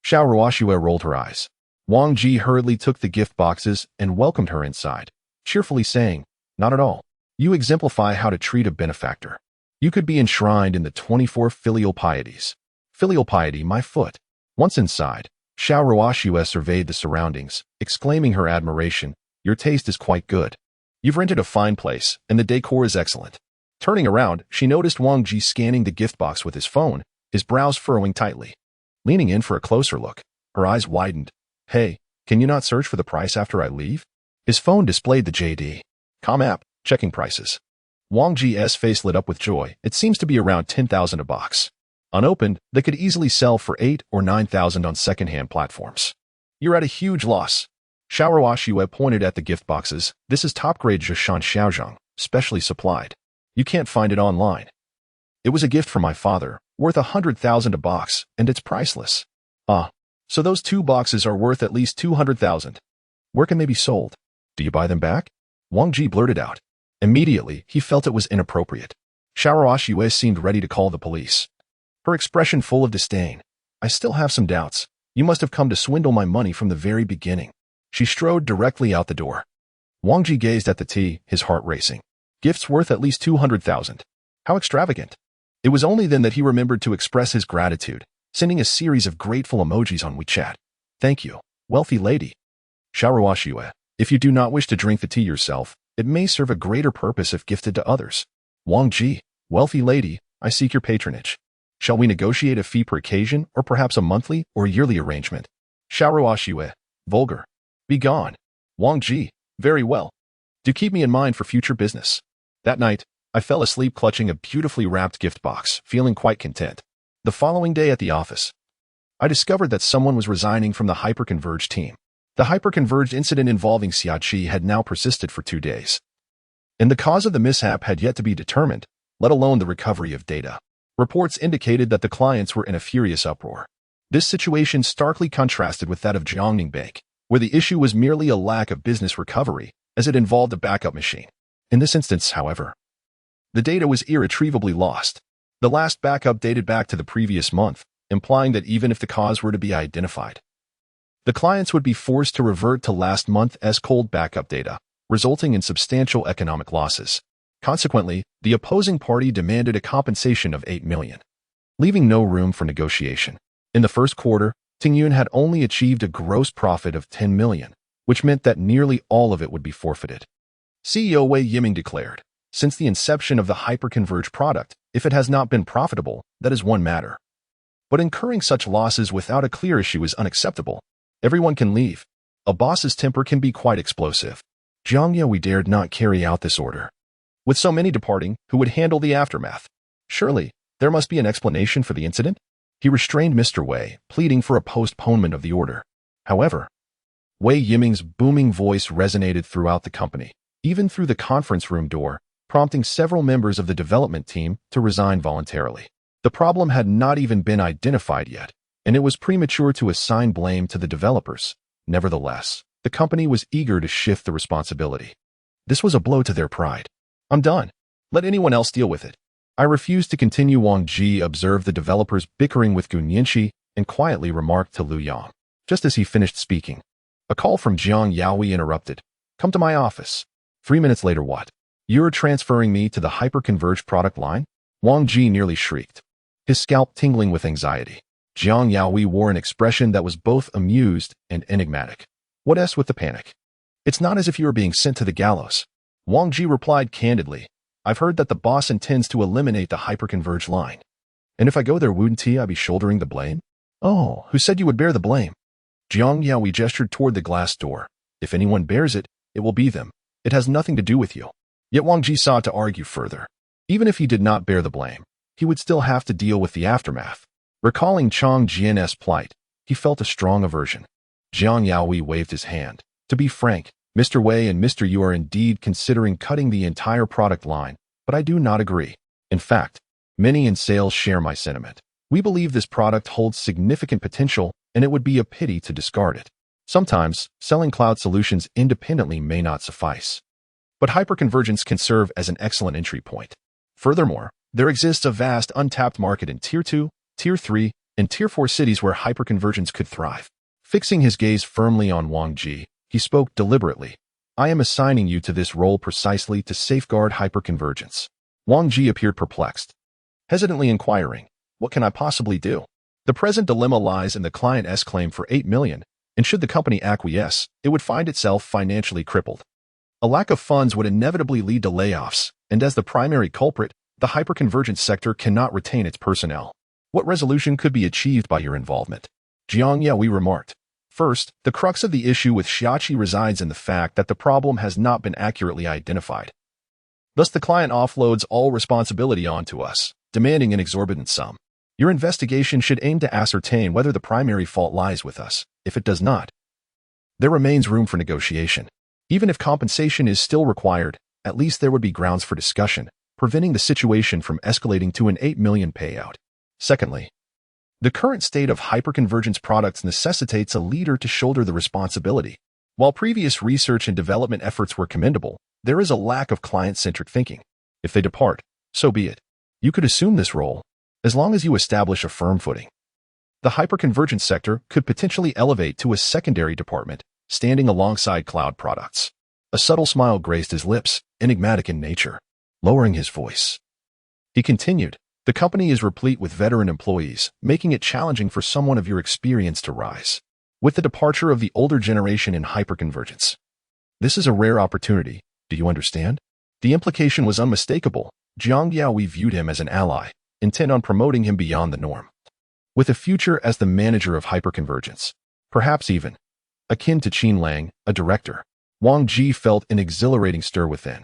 Xiao Ruoxue rolled her eyes. Wang Ji hurriedly took the gift boxes and welcomed her inside, cheerfully saying, "Not at all. You exemplify how to treat a benefactor. You could be enshrined in the 24 filial pieties." Filial piety, my foot. Once inside, Xiao Ruoxue surveyed the surroundings, exclaiming her admiration, "Your taste is quite good. You've rented a fine place, and the decor is excellent." Turning around, she noticed Wang Ji scanning the gift box with his phone, his brows furrowing tightly. Leaning in for a closer look, her eyes widened. "Hey, can you not search for the price after I leave?" His phone displayed the JD. "Com app, checking prices." Wang Ji's face lit up with joy. It seems to be around 10,000 a box. Unopened, they could easily sell for 8 or 9,000 on second-hand platforms. "You're at a huge loss." Xiao Ruoxue pointed at the gift boxes. "This is top-grade Zhishan Xiaozhong, specially supplied. You can't find it online. It was a gift from my father, worth 100,000 a box, and it's priceless." "Ah, so those 2 boxes are worth at least 200,000. Where can they be sold? Do you buy them back?" Wang Ji blurted out. Immediately, he felt it was inappropriate. Xiao Ruoxue seemed ready to call the police. Her expression full of disdain. "I still have some doubts. You must have come to swindle my money from the very beginning." She strode directly out the door. Wang Ji gazed at the tea, his heart racing. Gifts worth at least 200,000. How extravagant. It was only then that he remembered to express his gratitude, sending a series of grateful emojis on WeChat. "Thank you, wealthy lady." Xiao Ruoxue, if you do not wish to drink the tea yourself, it may serve a greater purpose if gifted to others. Wang Ji, wealthy lady, I seek your patronage. Shall we negotiate a fee per occasion, or perhaps a monthly or yearly arrangement? Xiao Ruoxue, vulgar. Be gone. Wang Ji, very well. Do keep me in mind for future business. That night, I fell asleep clutching a beautifully wrapped gift box, feeling quite content. The following day at the office, I discovered that someone was resigning from the hyperconverged team. The hyperconverged incident involving Xiaoqi had now persisted for 2 days. And the cause of the mishap had yet to be determined, let alone the recovery of data. Reports indicated that the clients were in a furious uproar. This situation starkly contrasted with that of Jiangning Bank, where the issue was merely a lack of business recovery, as it involved a backup machine. In this instance, however, the data was irretrievably lost. The last backup dated back to the previous month, implying that even if the cause were to be identified, the clients would be forced to revert to last month's cold backup data, resulting in substantial economic losses. Consequently, the opposing party demanded a compensation of 8 million, leaving no room for negotiation. In the first quarter, Tingyun had only achieved a gross profit of 10 million, which meant that nearly all of it would be forfeited. CEO Wei Yiming declared, "Since the inception of the hyperconverged product, if it has not been profitable, that is one matter. But incurring such losses without a clear issue is unacceptable. Everyone can leave. A boss's temper can be quite explosive. Jiangye, we dared not carry out this order. With so many departing, who would handle the aftermath? Surely, there must be an explanation for the incident?" He restrained Mr. Wei, pleading for a postponement of the order. However, Wei Yiming's booming voice resonated throughout the company, even through the conference room door, prompting several members of the development team to resign voluntarily. The problem had not even been identified yet, and it was premature to assign blame to the developers. Nevertheless, the company was eager to shift the responsibility. This was a blow to their pride. "I'm done. Let anyone else deal with it. I refuse to continue." Wang Ji observed the developers bickering with Gun Yinshi and quietly remarked to Lu Yang. Just as he finished speaking, a call from Jiang Yaoi interrupted. "Come to my office." 3 minutes later, what? "You're transferring me to the hyperconverged product line?" Wang Ji nearly shrieked, his scalp tingling with anxiety. Jiang Yaoi wore an expression that was both amused and enigmatic. "What's with the panic? It's not as if you were being sent to the gallows." Wang Ji replied candidly, "I've heard that the boss intends to eliminate the hyperconverged line. And if I go there, wouldn't I be shouldering the blame?" "Oh, who said you would bear the blame?" Jiang Yaoi gestured toward the glass door. "If anyone bears it, it will be them. It has nothing to do with you." Yet Wang Ji sought to argue further. Even if he did not bear the blame, he would still have to deal with the aftermath. Recalling Chang Jian's plight, he felt a strong aversion. Jiang Yaoi waved his hand. "To be frank, Mr. Wei and Mr. Yu are indeed considering cutting the entire product line, but I do not agree. In fact, many in sales share my sentiment. We believe this product holds significant potential, and it would be a pity to discard it. Sometimes, selling cloud solutions independently may not suffice. But hyperconvergence can serve as an excellent entry point. Furthermore, There exists a vast untapped market in Tier 2, Tier 3, and Tier 4 cities where hyperconvergence could thrive. Fixing his gaze firmly on Wang Ji, he spoke deliberately. I am assigning you to this role precisely to safeguard hyperconvergence. Wang Ji appeared perplexed, hesitantly inquiring, what can I possibly do? The present dilemma lies in the client's claim for $8 million, and should the company acquiesce, it would find itself financially crippled. A lack of funds would inevitably lead to layoffs, and as the primary culprit, the hyperconvergence sector cannot retain its personnel. What resolution could be achieved by your involvement? Jiangning remarked. First, the crux of the issue with Xiaoqi resides in the fact that the problem has not been accurately identified. Thus, the client offloads all responsibility onto us, demanding an exorbitant sum. Your investigation should aim to ascertain whether the primary fault lies with us. If it does not, there remains room for negotiation. Even if compensation is still required, at least there would be grounds for discussion, preventing the situation from escalating to an $8 million payout. Secondly, the current state of hyperconvergence products necessitates a leader to shoulder the responsibility. While previous research and development efforts were commendable, there is a lack of client-centric thinking. If they depart, so be it. You could assume this role, as long as you establish a firm footing. The hyperconvergence sector could potentially elevate to a secondary department, standing alongside cloud products. A subtle smile graced his lips, enigmatic in nature. Lowering his voice, he continued, the company is replete with veteran employees, making it challenging for someone of your experience to rise. With the departure of the older generation in hyperconvergence, this is a rare opportunity, do you understand? The implication was unmistakable. Jiangning viewed him as an ally, intent on promoting him beyond the norm. With a future as the manager of hyperconvergence, perhaps even akin to Qin Lang, a director, Wang Ji felt an exhilarating stir within.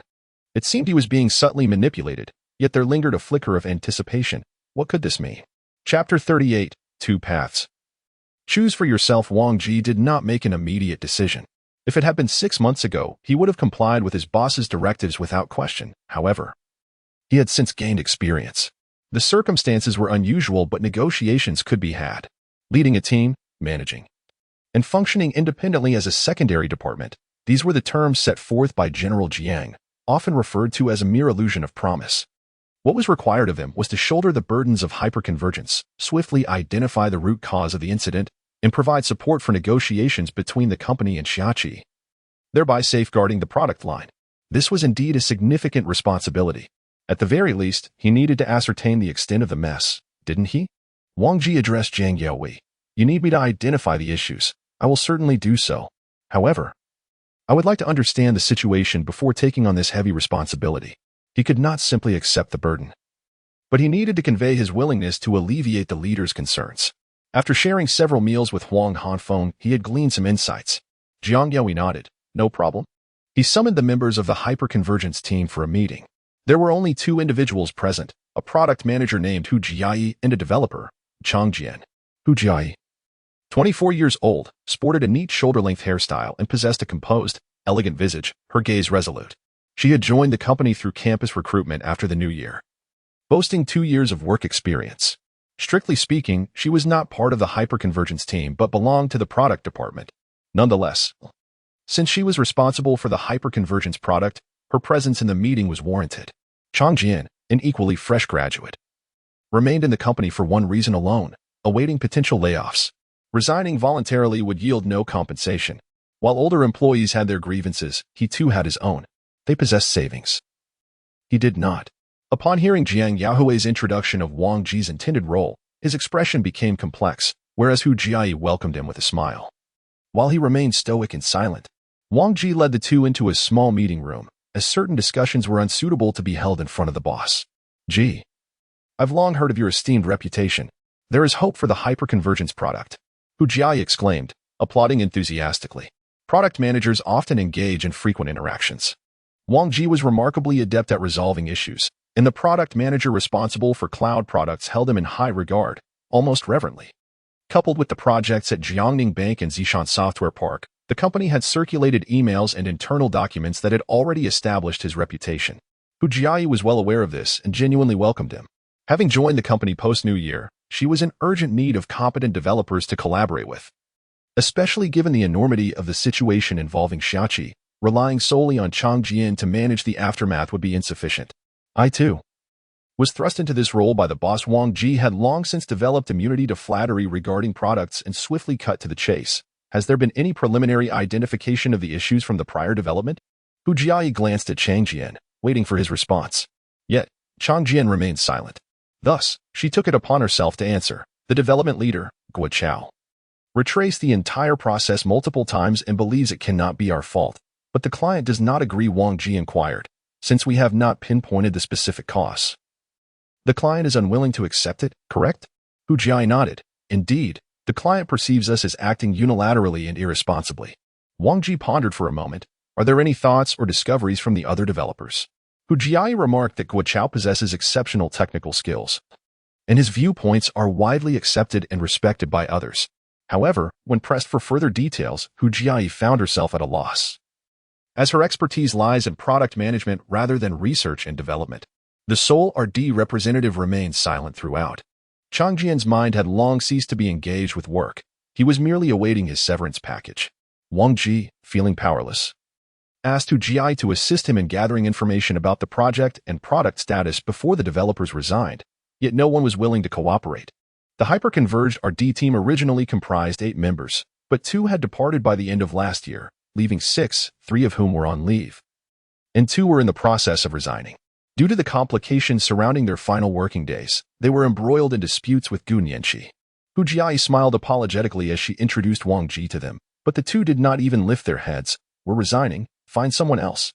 It seemed he was being subtly manipulated, yet there lingered a flicker of anticipation. What could this mean? Chapter 38, Two Paths. Choose for yourself. Wang Ji did not make an immediate decision. If it had been 6 months ago, he would have complied with his boss's directives without question. However, he had since gained experience. The circumstances were unusual, but negotiations could be had. Leading a team, managing, and functioning independently as a secondary department, these were the terms set forth by General Jiang, often referred to as a mere illusion of promise. What was required of him was to shoulder the burdens of hyperconvergence, swiftly identify the root cause of the incident, and provide support for negotiations between the company and Xiaoqi, thereby safeguarding the product line. This was indeed a significant responsibility. At the very least, he needed to ascertain the extent of the mess, didn't he? Wang Ji addressed Jiangning. You need me to identify the issues. I will certainly do so. However, I would like to understand the situation before taking on this heavy responsibility. He could not simply accept the burden, but he needed to convey his willingness to alleviate the leader's concerns. After sharing several meals with Huang Hanfeng, he had gleaned some insights. Jiangning nodded. No problem. He summoned the members of the hyperconvergence team for a meeting. There were only 2 individuals present, a product manager named Hu Jiai and a developer, Chang Jian. Hu Jiai, 24 years old, sported a neat shoulder-length hairstyle and possessed a composed, elegant visage, her gaze resolute. She had joined the company through campus recruitment after the new year, boasting 2 years of work experience. Strictly speaking, she was not part of the hyperconvergence team but belonged to the product department. Nonetheless, since she was responsible for the hyperconvergence product, her presence in the meeting was warranted. Chang Jian, an equally fresh graduate, remained in the company for one reason alone, awaiting potential layoffs. Resigning voluntarily would yield no compensation. While older employees had their grievances, he too had his own. They possessed savings. He did not. Upon hearing Jianghui's introduction of Wang Ji's intended role, his expression became complex, whereas Hu Jiai welcomed him with a smile. While he remained stoic and silent, Wang Ji led the two into a small meeting room, as certain discussions were unsuitable to be held in front of the boss. Ji, I've long heard of your esteemed reputation. There is hope for the hyperconvergence product. Hu Jiai exclaimed, applauding enthusiastically. Product managers often engage in frequent interactions. Wang Ji was remarkably adept at resolving issues, and the product manager responsible for cloud products held him in high regard, almost reverently. Coupled with the projects at Jiangning Bank and Zishan Software Park, the company had circulated emails and internal documents that had already established his reputation. Hu Jiai was well aware of this and genuinely welcomed him. Having joined the company post-New Year, she was in urgent need of competent developers to collaborate with. Especially given the enormity of the situation involving Xiaoqi, relying solely on Chang Jian to manage the aftermath would be insufficient. I too was thrust into this role by the boss. Wang Ji had long since developed immunity to flattery regarding products and swiftly cut to the chase. Has there been any preliminary identification of the issues from the prior development? Hu Jiayi glanced at Chang Jian, waiting for his response. Yet, Chang Jian remained silent. Thus, she took it upon herself to answer. The development leader, Guo Chao, retraced the entire process multiple times and believes it cannot be our fault. But the client does not agree, Wang Ji inquired, since we have not pinpointed the specific costs. The client is unwilling to accept it, correct? Hu Jiayi nodded. Indeed, the client perceives us as acting unilaterally and irresponsibly. Wang Ji pondered for a moment. Are there any thoughts or discoveries from the other developers? Hu Jiayi remarked that Guo Chao possesses exceptional technical skills, and his viewpoints are widely accepted and respected by others. However, when pressed for further details, Hu Jiayi found herself at a loss, as her expertise lies in product management rather than research and development. The sole RD representative remained silent throughout. Chang Jian's mind had long ceased to be engaged with work. He was merely awaiting his severance package. Wang Ji, feeling powerless, asked Hu Jiayi to assist him in gathering information about the project and product status before the developers resigned, yet no one was willing to cooperate. The hyper-converged RD team originally comprised 8 members, but 2 had departed by the end of last year, leaving 6, 3 of whom were on leave, and 2 were in the process of resigning. Due to the complications surrounding their final working days, they were embroiled in disputes with Gu Nianqi. Hu Jiayi smiled apologetically as she introduced Wang Ji to them, but the 2 did not even lift their heads. We're resigning, find someone else.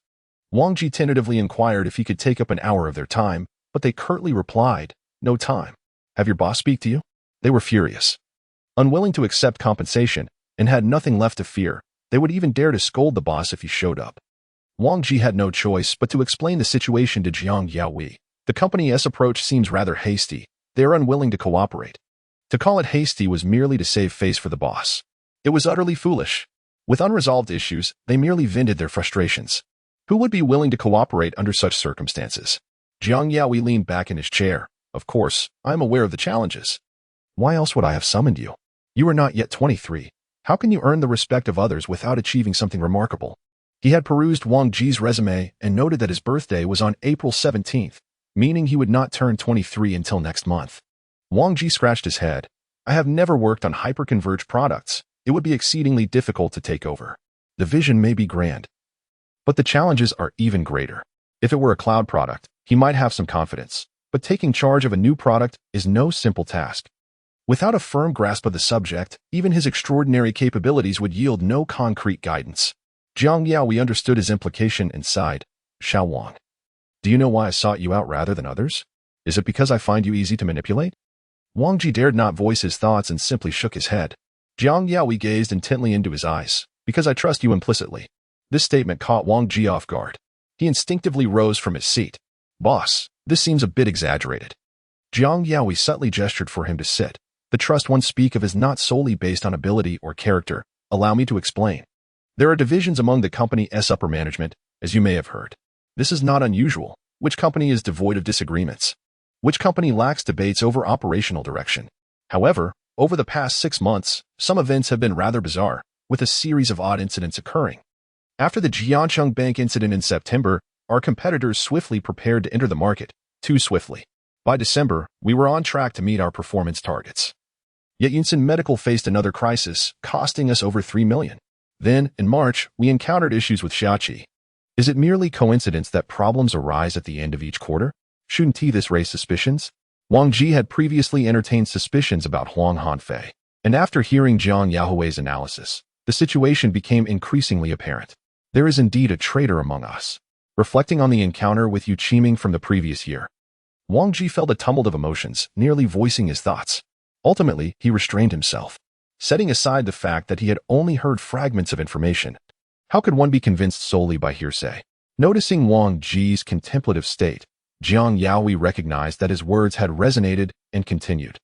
Wang Ji tentatively inquired if he could take up an hour of their time, but they curtly replied, no time. Have your boss speak to you? They were furious. Unwilling to accept compensation, and had nothing left to fear, they would even dare to scold the boss if he showed up. Wang Ji had no choice but to explain the situation to Jiang Yaohui. The company's approach seems rather hasty. They are unwilling to cooperate. To call it hasty was merely to save face for the boss. It was utterly foolish. With unresolved issues, they merely vented their frustrations. Who would be willing to cooperate under such circumstances? Jiang Yaohui leaned back in his chair. Of course, I am aware of the challenges. Why else would I have summoned you? You are not yet 23. How can you earn the respect of others without achieving something remarkable? He had perused Wang Ji's resume and noted that his birthday was on April 17th, meaning he would not turn 23 until next month. Wang Ji scratched his head. I have never worked on hyperconverged products. It would be exceedingly difficult to take over. The vision may be grand, but the challenges are even greater. If it were a cloud product, he might have some confidence, but taking charge of a new product is no simple task. Without a firm grasp of the subject, even his extraordinary capabilities would yield no concrete guidance. Jiang Yaohui understood his implication and sighed. Xiao Wang, do you know why I sought you out rather than others? Is it because I find you easy to manipulate? Wang Ji dared not voice his thoughts and simply shook his head. Jiang Yaohui gazed intently into his eyes. Because I trust you implicitly. This statement caught Wang Ji off guard. He instinctively rose from his seat. Boss, this seems a bit exaggerated. Jiang Yaohui subtly gestured for him to sit. The trust one speak of is not solely based on ability or character. Allow me to explain. There are divisions among the company's upper management, as you may have heard. This is not unusual. Which company is devoid of disagreements? Which company lacks debates over operational direction? However, over the past 6 months, some events have been rather bizarre, with a series of odd incidents occurring. After the Jiangning Bank incident in September, our competitors swiftly prepared to enter the market, too swiftly. By December, we were on track to meet our performance targets. Yet Yunsan Medical faced another crisis, costing us over 3 million. Then, in March, we encountered issues with Xiaoqi. Is it merely coincidence that problems arise at the end of each quarter? Shouldn't this raise suspicions? Wang Ji had previously entertained suspicions about Huang Hanfei, and after hearing Jiang Yaohui's analysis, the situation became increasingly apparent. There is indeed a traitor among us. Reflecting on the encounter with Yu Qiming from the previous year, Wang Ji felt a tumult of emotions, nearly voicing his thoughts. Ultimately, he restrained himself, setting aside the fact that he had only heard fragments of information. How could one be convinced solely by hearsay? Noticing Wang Ji's contemplative state, Jiang Yaohui recognized that his words had resonated and continued.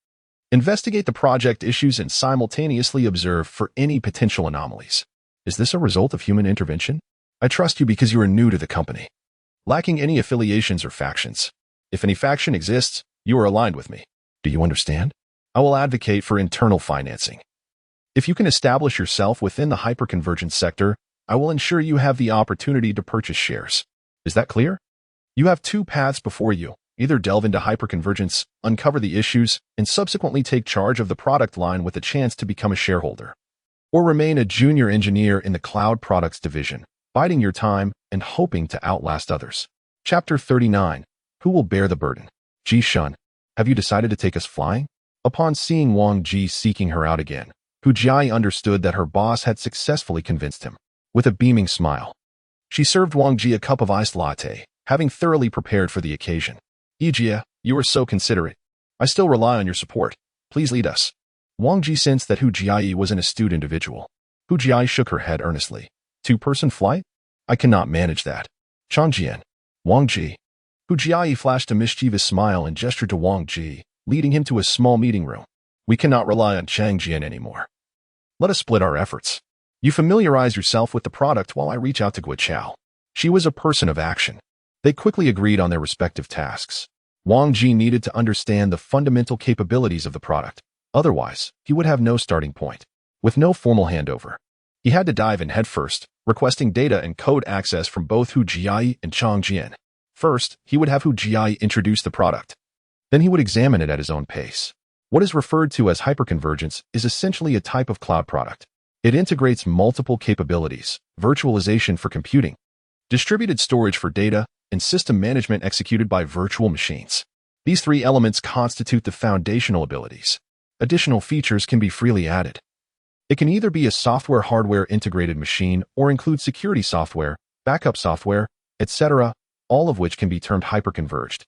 Investigate the project issues and simultaneously observe for any potential anomalies. Is this a result of human intervention? I trust you because you are new to the company, lacking any affiliations or factions. If any faction exists, you are aligned with me. Do you understand? I will advocate for internal financing. If you can establish yourself within the hyperconvergence sector, I will ensure you have the opportunity to purchase shares. Is that clear? You have 2 paths before you, Either delve into hyperconvergence, uncover the issues, and subsequently take charge of the product line with a chance to become a shareholder. Or remain a junior engineer in the cloud products division, biding your time and hoping to outlast others. Chapter 39. Who will bear the burden? Ji Shun, have you decided to take us flying? Upon seeing Wang Ji seeking her out again, Hu Jiayi understood that her boss had successfully convinced him. With a beaming smile, she served Wang Ji a cup of iced latte, having thoroughly prepared for the occasion. Yijie, you are so considerate. I still rely on your support. Please lead us. Wang Ji sensed that Hu Jiayi was an astute individual. Hu Jiayi shook her head earnestly. Two-person flight? I cannot manage that. Changjian. Wang Ji. Hu Jiayi flashed a mischievous smile and gestured to Wang Ji, leading him to a small meeting room. We cannot rely on Changjian anymore. Let us split our efforts. You familiarize yourself with the product while I reach out to Guo. She was a person of action. They quickly agreed on their respective tasks. Wang Ji needed to understand the fundamental capabilities of the product. Otherwise, he would have no starting point. With no formal handover, he had to dive in headfirst, requesting data and code access from both Hu Jiayi and Changjian. First, he would have Hu Jiayi introduce the product. Then he would examine it at his own pace. What is referred to as hyperconvergence is essentially a type of cloud product. It integrates multiple capabilities: virtualization for computing, distributed storage for data, and system management executed by virtual machines. These three elements constitute the foundational abilities. Additional features can be freely added. It can either be a software-hardware integrated machine or include security software, backup software, etc., all of which can be termed hyperconverged.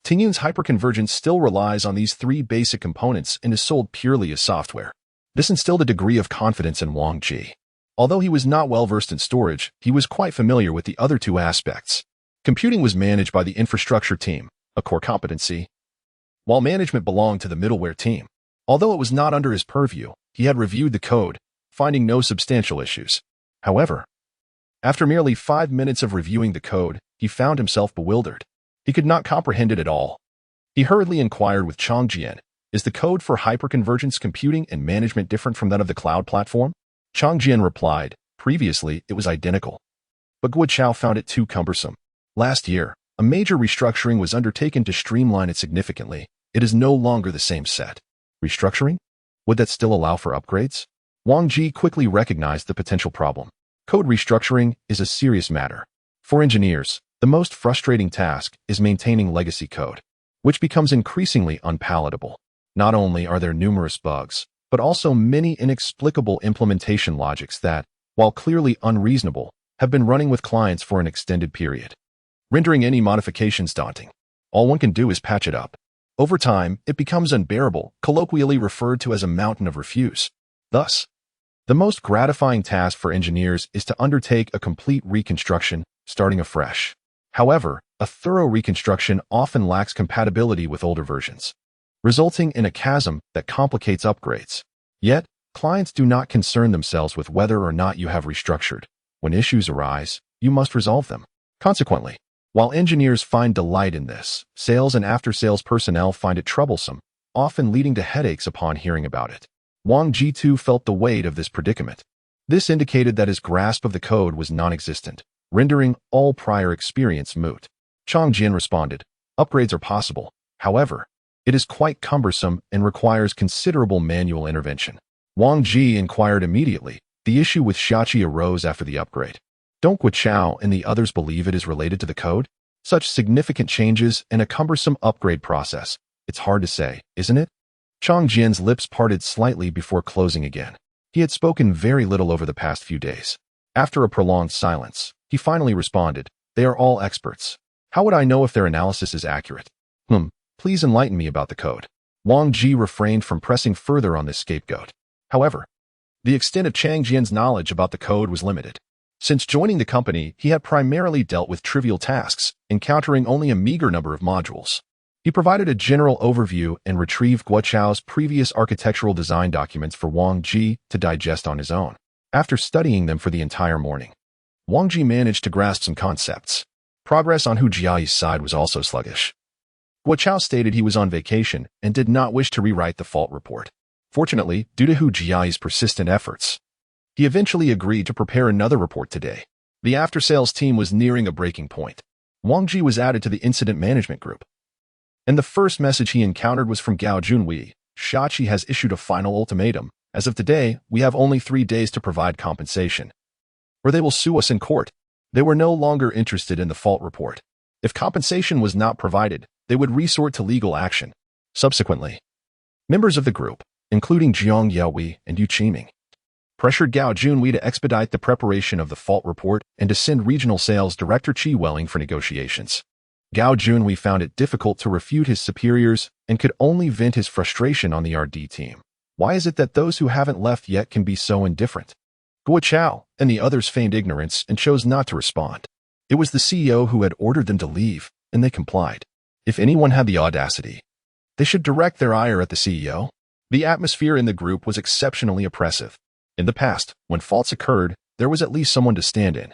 Tingyun's hyperconvergence still relies on these three basic components and is sold purely as software. This instilled a degree of confidence in Wang Ji. Although he was not well-versed in storage, he was quite familiar with the other two aspects. Computing was managed by the infrastructure team, a core competency, while management belonged to the middleware team. Although it was not under his purview, he had reviewed the code, finding no substantial issues. However, after merely 5 minutes of reviewing the code, he found himself bewildered. He could not comprehend it at all. He hurriedly inquired with Changjian, is the code for hyperconvergence computing and management different from that of the cloud platform? Changjian replied, previously it was identical. But Guo found it too cumbersome. Last year, a major restructuring was undertaken to streamline it significantly. It is no longer the same set. Restructuring? Would that still allow for upgrades? Wang Ji quickly recognized the potential problem. Code restructuring is a serious matter. For engineers, the most frustrating task is maintaining legacy code, which becomes increasingly unpalatable. Not only are there numerous bugs, but also many inexplicable implementation logics that, while clearly unreasonable, have been running with clients for an extended period, rendering any modifications daunting. All one can do is patch it up. Over time, it becomes unbearable, colloquially referred to as a mountain of refuse. Thus, the most gratifying task for engineers is to undertake a complete reconstruction, starting afresh. However, a thorough reconstruction often lacks compatibility with older versions, resulting in a chasm that complicates upgrades. Yet, clients do not concern themselves with whether or not you have restructured. When issues arise, you must resolve them. Consequently, while engineers find delight in this, sales and after-sales personnel find it troublesome, often leading to headaches upon hearing about it. Wang Ji too felt the weight of this predicament. This indicated that his grasp of the code was non-existent, rendering all prior experience moot. Changjian responded, upgrades are possible. However, it is quite cumbersome and requires considerable manual intervention. Wang Ji inquired immediately. The issue with Xiaoqi arose after the upgrade. Don't Guo and the others believe it is related to the code? Such significant changes and a cumbersome upgrade process. It's hard to say, isn't it? Changjian's lips parted slightly before closing again. He had spoken very little over the past few days. After a prolonged silence, he finally responded, they are all experts. How would I know if their analysis is accurate? Please enlighten me about the code. Wang Ji refrained from pressing further on this scapegoat. However, the extent of Changjian's knowledge about the code was limited. Since joining the company, he had primarily dealt with trivial tasks, encountering only a meager number of modules. He provided a general overview and retrieved Guo previous architectural design documents for Wang Ji to digest on his own. After studying them for the entire morning, Wang Ji managed to grasp some concepts. Progress on Hu Jiayi's side was also sluggish. Guo stated he was on vacation and did not wish to rewrite the fault report. Fortunately, due to Hu Jiayi's persistent efforts, he eventually agreed to prepare another report today. The after-sales team was nearing a breaking point. Wang Ji was added to the incident management group. And the first message he encountered was from Gao Junwei. Shachi has issued a final ultimatum. As of today, we have only 3 days to provide compensation, or they will sue us in court. They were no longer interested in the fault report. If compensation was not provided, they would resort to legal action. Subsequently, members of the group, including Jiang Yaowei and Yu Qiming, pressured Gao Junwei to expedite the preparation of the fault report and to send regional sales director Qi Welling for negotiations. Gao Junwei found it difficult to refute his superiors and could only vent his frustration on the RD team. Why is it that those who haven't left yet can be so indifferent? Guo Chao and the others feigned ignorance and chose not to respond. It was the CEO who had ordered them to leave, and they complied. If anyone had the audacity, they should direct their ire at the CEO. The atmosphere in the group was exceptionally oppressive. In the past, when faults occurred, there was at least someone to stand in.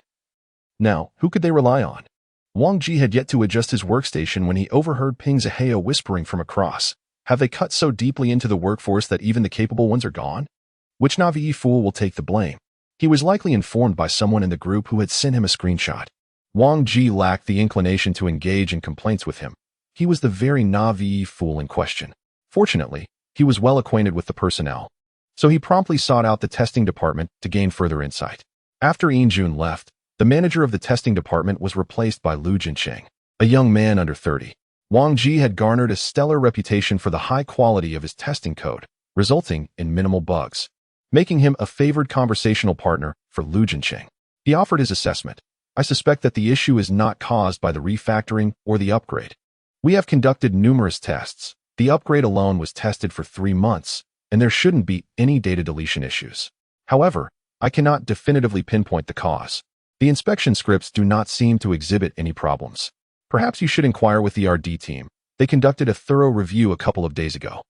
Now, who could they rely on? Wang Ji had yet to adjust his workstation when he overheard Ping Zihao whispering from across. Have they cut so deeply into the workforce that even the capable ones are gone? Which Navi fool will take the blame? He was likely informed by someone in the group who had sent him a screenshot. Wang Ji lacked the inclination to engage in complaints with him. He was the very Navi fool in question. Fortunately, he was well acquainted with the personnel, so he promptly sought out the testing department to gain further insight. After Yin Jun left, the manager of the testing department was replaced by Lu Jincheng, a young man under 30. Wang Ji had garnered a stellar reputation for the high quality of his testing code, resulting in minimal bugs, making him a favored conversational partner for Lu Jincheng. He offered his assessment. I suspect that the issue is not caused by the refactoring or the upgrade. We have conducted numerous tests. The upgrade alone was tested for 3 months, and there shouldn't be any data deletion issues. However, I cannot definitively pinpoint the cause. The inspection scripts do not seem to exhibit any problems. Perhaps you should inquire with the RD team. They conducted a thorough review a couple of days ago.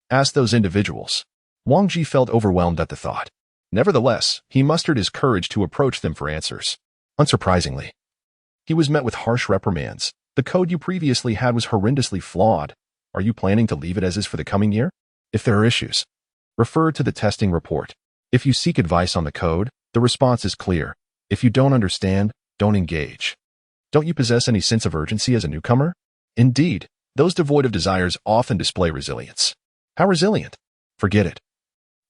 Ask those individuals. Wang Ji felt overwhelmed at the thought. Nevertheless, he mustered his courage to approach them for answers. Unsurprisingly, he was met with harsh reprimands. The code you previously had was horrendously flawed. Are you planning to leave it as is for the coming year? If there are issues, refer to the testing report. If you seek advice on the code, the response is clear. If you don't understand, don't engage. Don't you possess any sense of urgency as a newcomer? Indeed, those devoid of desires often display resilience. How resilient? Forget it.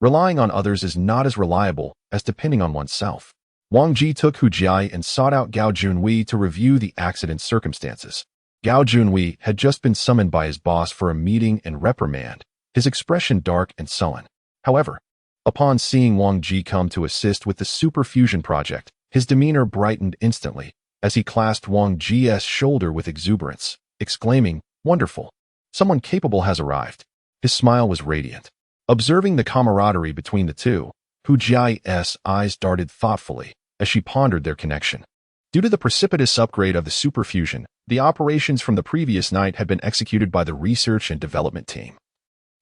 Relying on others is not as reliable as depending on oneself. Wang Ji took Hu Jiai and sought out Gao Junwei to review the accident's circumstances. Gao Junwei had just been summoned by his boss for a meeting and reprimand, his expression dark and sullen. However, upon seeing Wang Ji come to assist with the superfusion project, his demeanor brightened instantly as he clasped Wang Ji's shoulder with exuberance, exclaiming, "Wonderful! Someone capable has arrived." His smile was radiant. Observing the camaraderie between the two, Hu Jiai's eyes darted thoughtfully as she pondered their connection. Due to the precipitous upgrade of the superfusion, the operations from the previous night had been executed by the research and development team,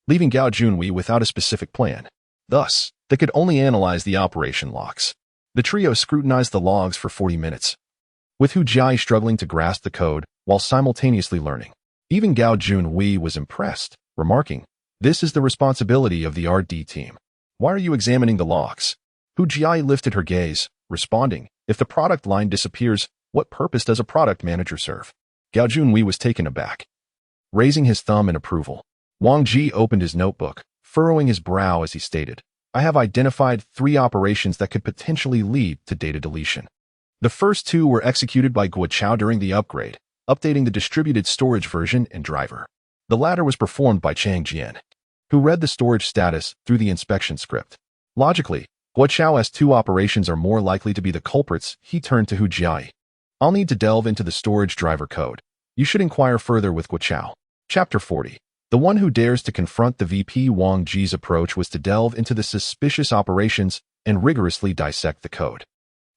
leaving Gao Junwei without a specific plan. Thus, they could only analyze the operation logs. The trio scrutinized the logs for 40 minutes, with Hu Jai struggling to grasp the code while simultaneously learning. Even Gao Junwei was impressed, remarking, "This is the responsibility of the RD team. Why are you examining the logs?" Hu Jai lifted her gaze, responding, "If the product line disappears, what purpose does a product manager serve?" Gao Junwei was taken aback, raising his thumb in approval. Wang Ji opened his notebook, furrowing his brow as he stated, "I have identified 3 operations that could potentially lead to data deletion. The first 2 were executed by Guo Chao during the upgrade, updating the distributed storage version and driver. The latter was performed by Chang Jian, who read the storage status through the inspection script. Logically, Guo Chao's 2 operations are more likely to be the culprits. He turned to Hu Jiai. I'll need to delve into the storage driver code. You should inquire further with Guo Chao. Chapter 40. The one who dares to confront the VP. Wang Ji's approach was to delve into the suspicious operations and rigorously dissect the code.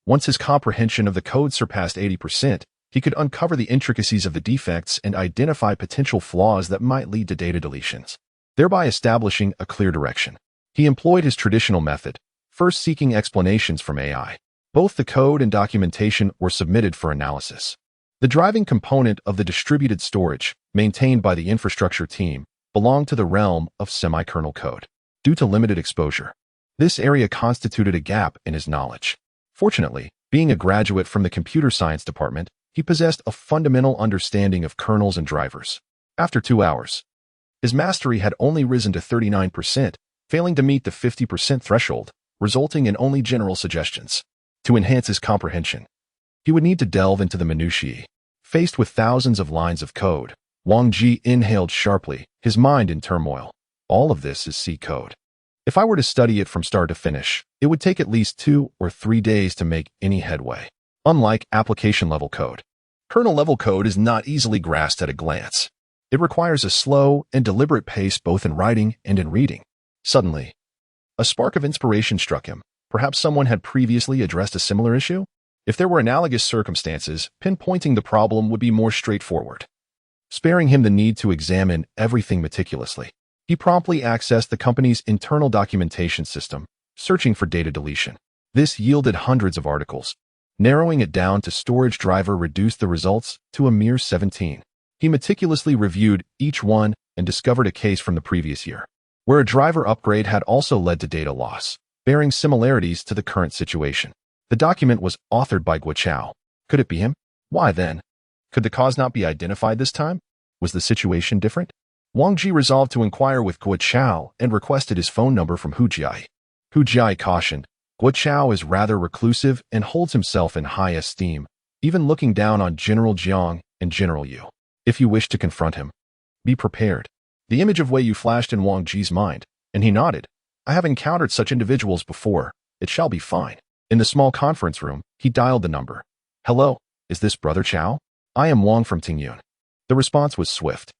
Once his comprehension of the code surpassed 80%, he could uncover the intricacies of the defects and identify potential flaws that might lead to data deletions, thereby establishing a clear direction. He employed his traditional method, first seeking explanations from AI. Both the code and documentation were submitted for analysis. The driving component of the distributed storage, maintained by the infrastructure team, belonged to the realm of semi-kernel code. Due to limited exposure, this area constituted a gap in his knowledge. Fortunately, being a graduate from the computer science department, he possessed a fundamental understanding of kernels and drivers. After 2 hours, his mastery had only risen to 39%, failing to meet the 50% threshold, resulting in only general suggestions. To enhance his comprehension, he would need to delve into the minutiae. Faced with thousands of lines of code, Wang Ji inhaled sharply, his mind in turmoil. All of this is C code. If I were to study it from start to finish, it would take at least 2 or 3 days to make any headway. Unlike application-level code, kernel-level code is not easily grasped at a glance. It requires a slow and deliberate pace both in writing and in reading. Suddenly, a spark of inspiration struck him. Perhaps someone had previously addressed a similar issue? If there were analogous circumstances, pinpointing the problem would be more straightforward, sparing him the need to examine everything meticulously. He promptly accessed the company's internal documentation system, searching for data deletion. This yielded hundreds of articles. Narrowing it down to storage driver reduced the results to a mere 17. He meticulously reviewed each one and discovered a case from the previous year, where a driver upgrade had also led to data loss, bearing similarities to the current situation. The document was authored by Guo. Could it be him? Why then? Could the cause not be identified this time? Was the situation different? Wang Ji resolved to inquire with Guo and requested his phone number from Hu Jia. Hu Jia cautioned, Guo is rather reclusive and holds himself in high esteem, even looking down on General Jiang and General Yu. If you wish to confront him, be prepared. The image of Wei Yu flashed in Wang Ji's mind, and he nodded. I have encountered such individuals before. It shall be fine. In the small conference room, he dialed the number. Hello, is this Brother Chow? I am Wang from Tingyun. The response was swift.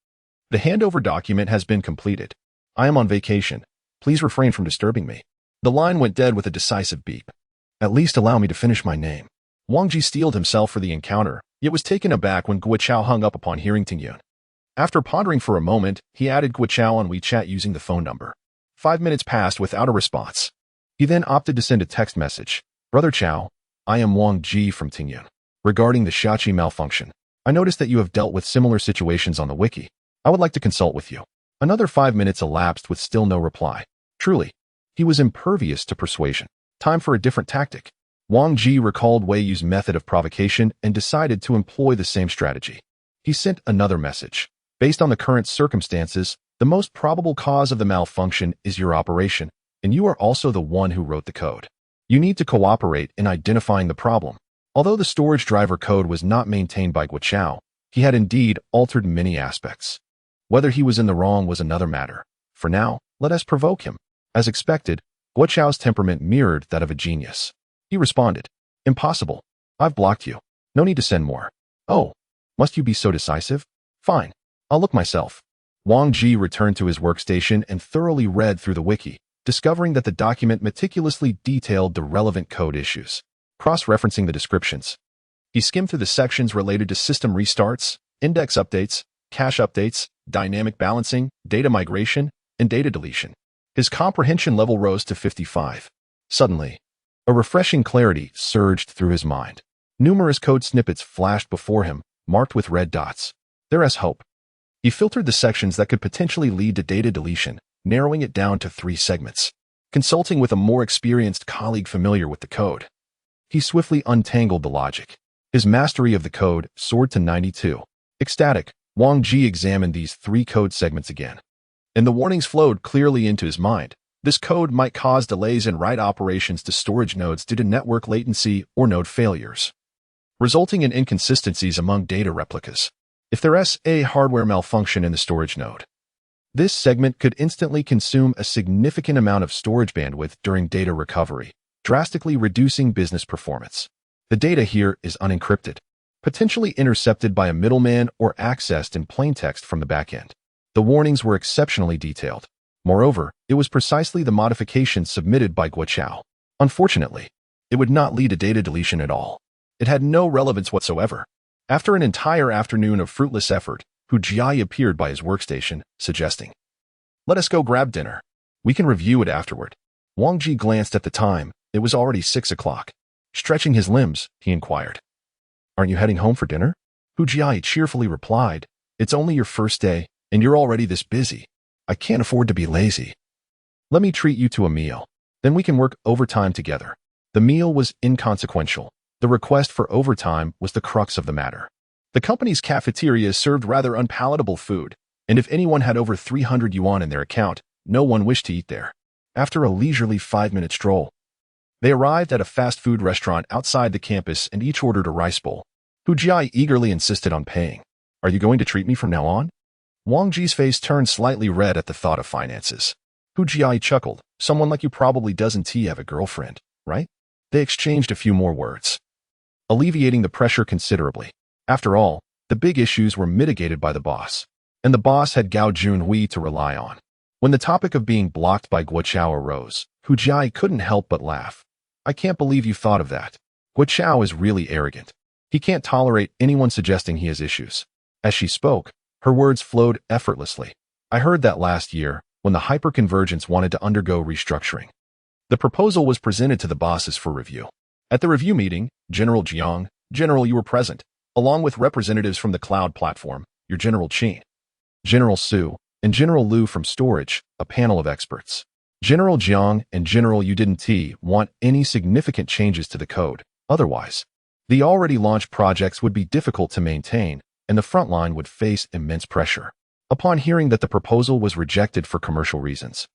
The handover document has been completed. I am on vacation. Please refrain from disturbing me. The line went dead with a decisive beep. At least allow me to finish my name. Wang Ji steeled himself for the encounter, yet was taken aback when Guo hung up upon hearing Tingyun. After pondering for a moment, he added Guo on WeChat using the phone number. 5 minutes passed without a response. He then opted to send a text message. Brother Chow, I am Wang Ji from Tingyun. Regarding the Shachi malfunction, I noticed that you have dealt with similar situations on the wiki. I would like to consult with you. Another 5 minutes elapsed with still no reply. Truly, he was impervious to persuasion. Time for a different tactic. Wang Ji recalled Wei Yu's method of provocation and decided to employ the same strategy. He sent another message. Based on the current circumstances, the most probable cause of the malfunction is your operation, and you are also the one who wrote the code. You need to cooperate in identifying the problem. Although the storage driver code was not maintained by Guo, he had indeed altered many aspects. Whether he was in the wrong was another matter. For now, let us provoke him. As expected, Guo's temperament mirrored that of a genius. He responded, Impossible. I've blocked you. No need to send more. Oh, must you be so decisive? Fine. I'll look myself. Wang Ji returned to his workstation and thoroughly read through the wiki, discovering that the document meticulously detailed the relevant code issues. Cross-referencing the descriptions, he skimmed through the sections related to system restarts, index updates, cache updates, dynamic balancing, data migration, and data deletion. His comprehension level rose to 55. Suddenly, a refreshing clarity surged through his mind. Numerous code snippets flashed before him, marked with red dots. There is hope. He filtered the sections that could potentially lead to data deletion, narrowing it down to 3 segments. Consulting with a more experienced colleague familiar with the code, he swiftly untangled the logic. His mastery of the code soared to 92. Ecstatic, Wang Ji examined these 3 code segments again, and the warnings flowed clearly into his mind. This code might cause delays in write operations to storage nodes due to network latency or node failures, resulting in inconsistencies among data replicas. If there is a hardware malfunction in the storage node, this segment could instantly consume a significant amount of storage bandwidth during data recovery, drastically reducing business performance. The data here is unencrypted, potentially intercepted by a middleman or accessed in plaintext from the backend. The warnings were exceptionally detailed. Moreover, it was precisely the modification submitted by Guo. Unfortunately, it would not lead to data deletion at all. It had no relevance whatsoever. After an entire afternoon of fruitless effort, Hu Jia appeared by his workstation, suggesting, Let us go grab dinner. We can review it afterward. Wang Ji glanced at the time. It was already 6 o'clock. Stretching his limbs, he inquired, Aren't you heading home for dinner? Hu Jia cheerfully replied, It's only your first day, and you're already this busy. I can't afford to be lazy. Let me treat you to a meal. Then we can work overtime together. The meal was inconsequential. The request for overtime was the crux of the matter. The company's cafeteria served rather unpalatable food, and if anyone had over 300 yuan in their account, no one wished to eat there. After a leisurely 5-minute stroll, they arrived at a fast food restaurant outside the campus and each ordered a rice bowl. Hu Jia eagerly insisted on paying. "Are you going to treat me from now on?" Wang Ji's face turned slightly red at the thought of finances. Hu Jia chuckled. "Someone like you probably doesn't have a girlfriend, right?" They exchanged a few more words, alleviating the pressure considerably. After all, the big issues were mitigated by the boss, and the boss had Gao Junhui to rely on. When the topic of being blocked by Guo Chao arose, Hu Jia couldn't help but laugh. "I can't believe you thought of that. Guo Chao is really arrogant. He can't tolerate anyone suggesting he has issues." As she spoke, her words flowed effortlessly. "I heard that last year, when the hyperconvergence wanted to undergo restructuring. The proposal was presented to the bosses for review. At the review meeting, General Jiang, General, you were present, along with representatives from the cloud platform, your General Qin, General Su, and General Liu from storage, a panel of experts. General Jiang and General Yu didn't want any significant changes to the code. Otherwise, the already launched projects would be difficult to maintain, and the front line would face immense pressure." Upon hearing that the proposal was rejected for commercial reasons,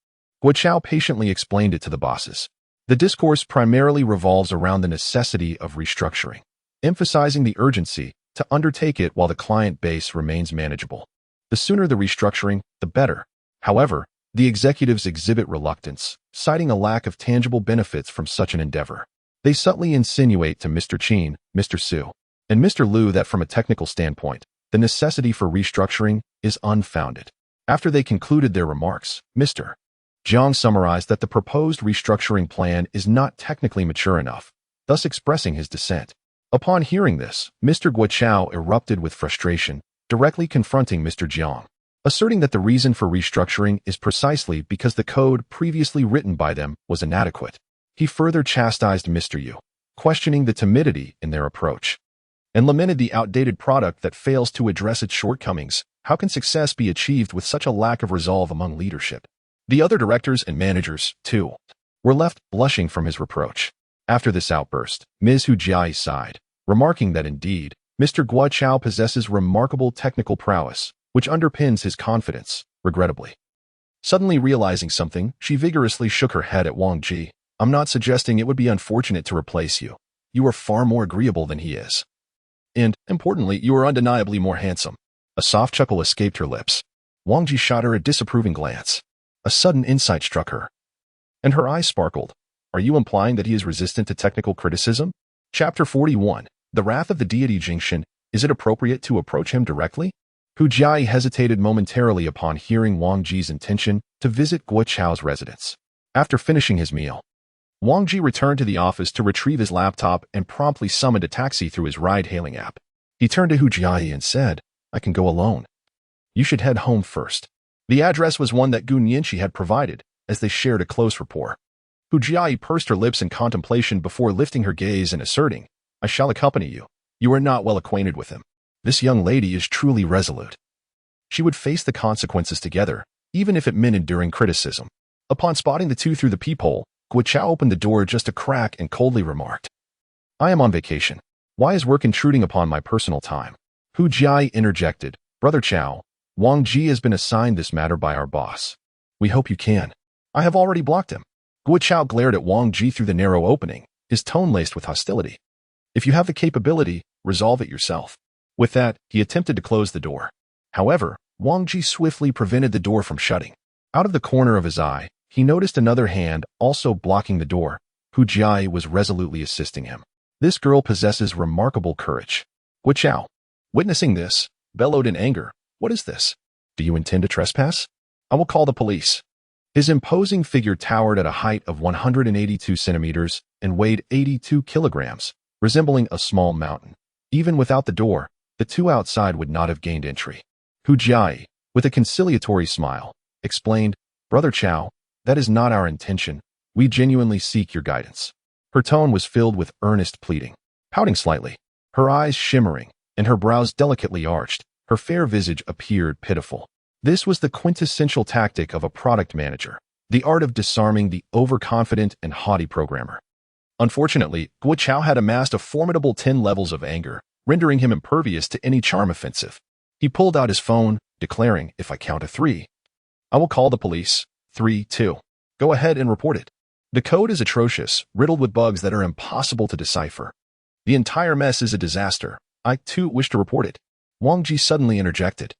Guo Chao patiently explained it to the bosses. The discourse primarily revolves around the necessity of restructuring, emphasizing the urgency to undertake it while the client base remains manageable. The sooner the restructuring, the better. However, the executives exhibit reluctance, citing a lack of tangible benefits from such an endeavor. They subtly insinuate to Mr. Qin, Mr. Su, and Mr. Liu that from a technical standpoint, the necessity for restructuring is unfounded. After they concluded their remarks, Mr. Jiang summarized that the proposed restructuring plan is not technically mature enough, thus expressing his dissent. Upon hearing this, Mr. Guo Chao erupted with frustration, directly confronting Mr. Jiang, asserting that the reason for restructuring is precisely because the code previously written by them was inadequate. He further chastised Mr. Yu, questioning the timidity in their approach, and lamented the outdated product that fails to address its shortcomings. How can success be achieved with such a lack of resolve among leadership? The other directors and managers, too, were left blushing from his reproach. After this outburst, Ms. Hu Jia sighed, remarking that indeed, Mr. Guo Chao possesses remarkable technical prowess, which underpins his confidence, regrettably. Suddenly realizing something, she vigorously shook her head at Wang Ji. "I'm not suggesting it would be unfortunate to replace you. You are far more agreeable than he is. And, importantly, you are undeniably more handsome." A soft chuckle escaped her lips. Wang Ji shot her a disapproving glance. A sudden insight struck her, and her eyes sparkled. "Are you implying that he is resistant to technical criticism?" Chapter 41. The Wrath of the Deity Jingshan. Is it appropriate to approach him directly? Hu Jia hesitated momentarily upon hearing Wang Ji's intention to visit Guo Chao's residence. After finishing his meal, Wang Ji returned to the office to retrieve his laptop and promptly summoned a taxi through his ride-hailing app. He turned to Hu Jia and said, "I can go alone. You should head home first." The address was one that Gu Nianqi had provided, as they shared a close rapport. Hu Jia pursed her lips in contemplation before lifting her gaze and asserting, "I shall accompany you. You are not well acquainted with him. This young lady is truly resolute. She would face the consequences together, even if it meant enduring criticism." Upon spotting the two through the peephole, Guo Chao opened the door just a crack and coldly remarked, "I am on vacation. Why is work intruding upon my personal time?" Hu Jia interjected, "Brother Chao, Wang Ji has been assigned this matter by our boss. We hope you can." "I have already blocked him." Guo Chao glared at Wang Ji through the narrow opening, his tone laced with hostility. "If you have the capability, resolve it yourself." With that, he attempted to close the door. However, Wang Ji swiftly prevented the door from shutting. Out of the corner of his eye, he noticed another hand also blocking the door. Hu Jia was resolutely assisting him. This girl possesses remarkable courage. Guo Chao, witnessing this, bellowed in anger, "What is this? Do you intend to trespass? I will call the police." His imposing figure towered at a height of 182 centimeters and weighed 82 kilograms, resembling a small mountain. Even without the door, the two outside would not have gained entry. Hu Jia, with a conciliatory smile, explained, "Brother Chao, that is not our intention. We genuinely seek your guidance." Her tone was filled with earnest pleading. Pouting slightly, her eyes shimmering, and her brows delicately arched, her fair visage appeared pitiful. This was the quintessential tactic of a product manager, the art of disarming the overconfident and haughty programmer. Unfortunately, Guo Chao had amassed a formidable 10 levels of anger, rendering him impervious to any charm offensive. He pulled out his phone, declaring, "If I count to 3, I will call the police. 3, 2. Go ahead and report it." The code is atrocious, riddled with bugs that are impossible to decipher. The entire mess is a disaster. I, too, wish to report it. Wang Ji suddenly interjected.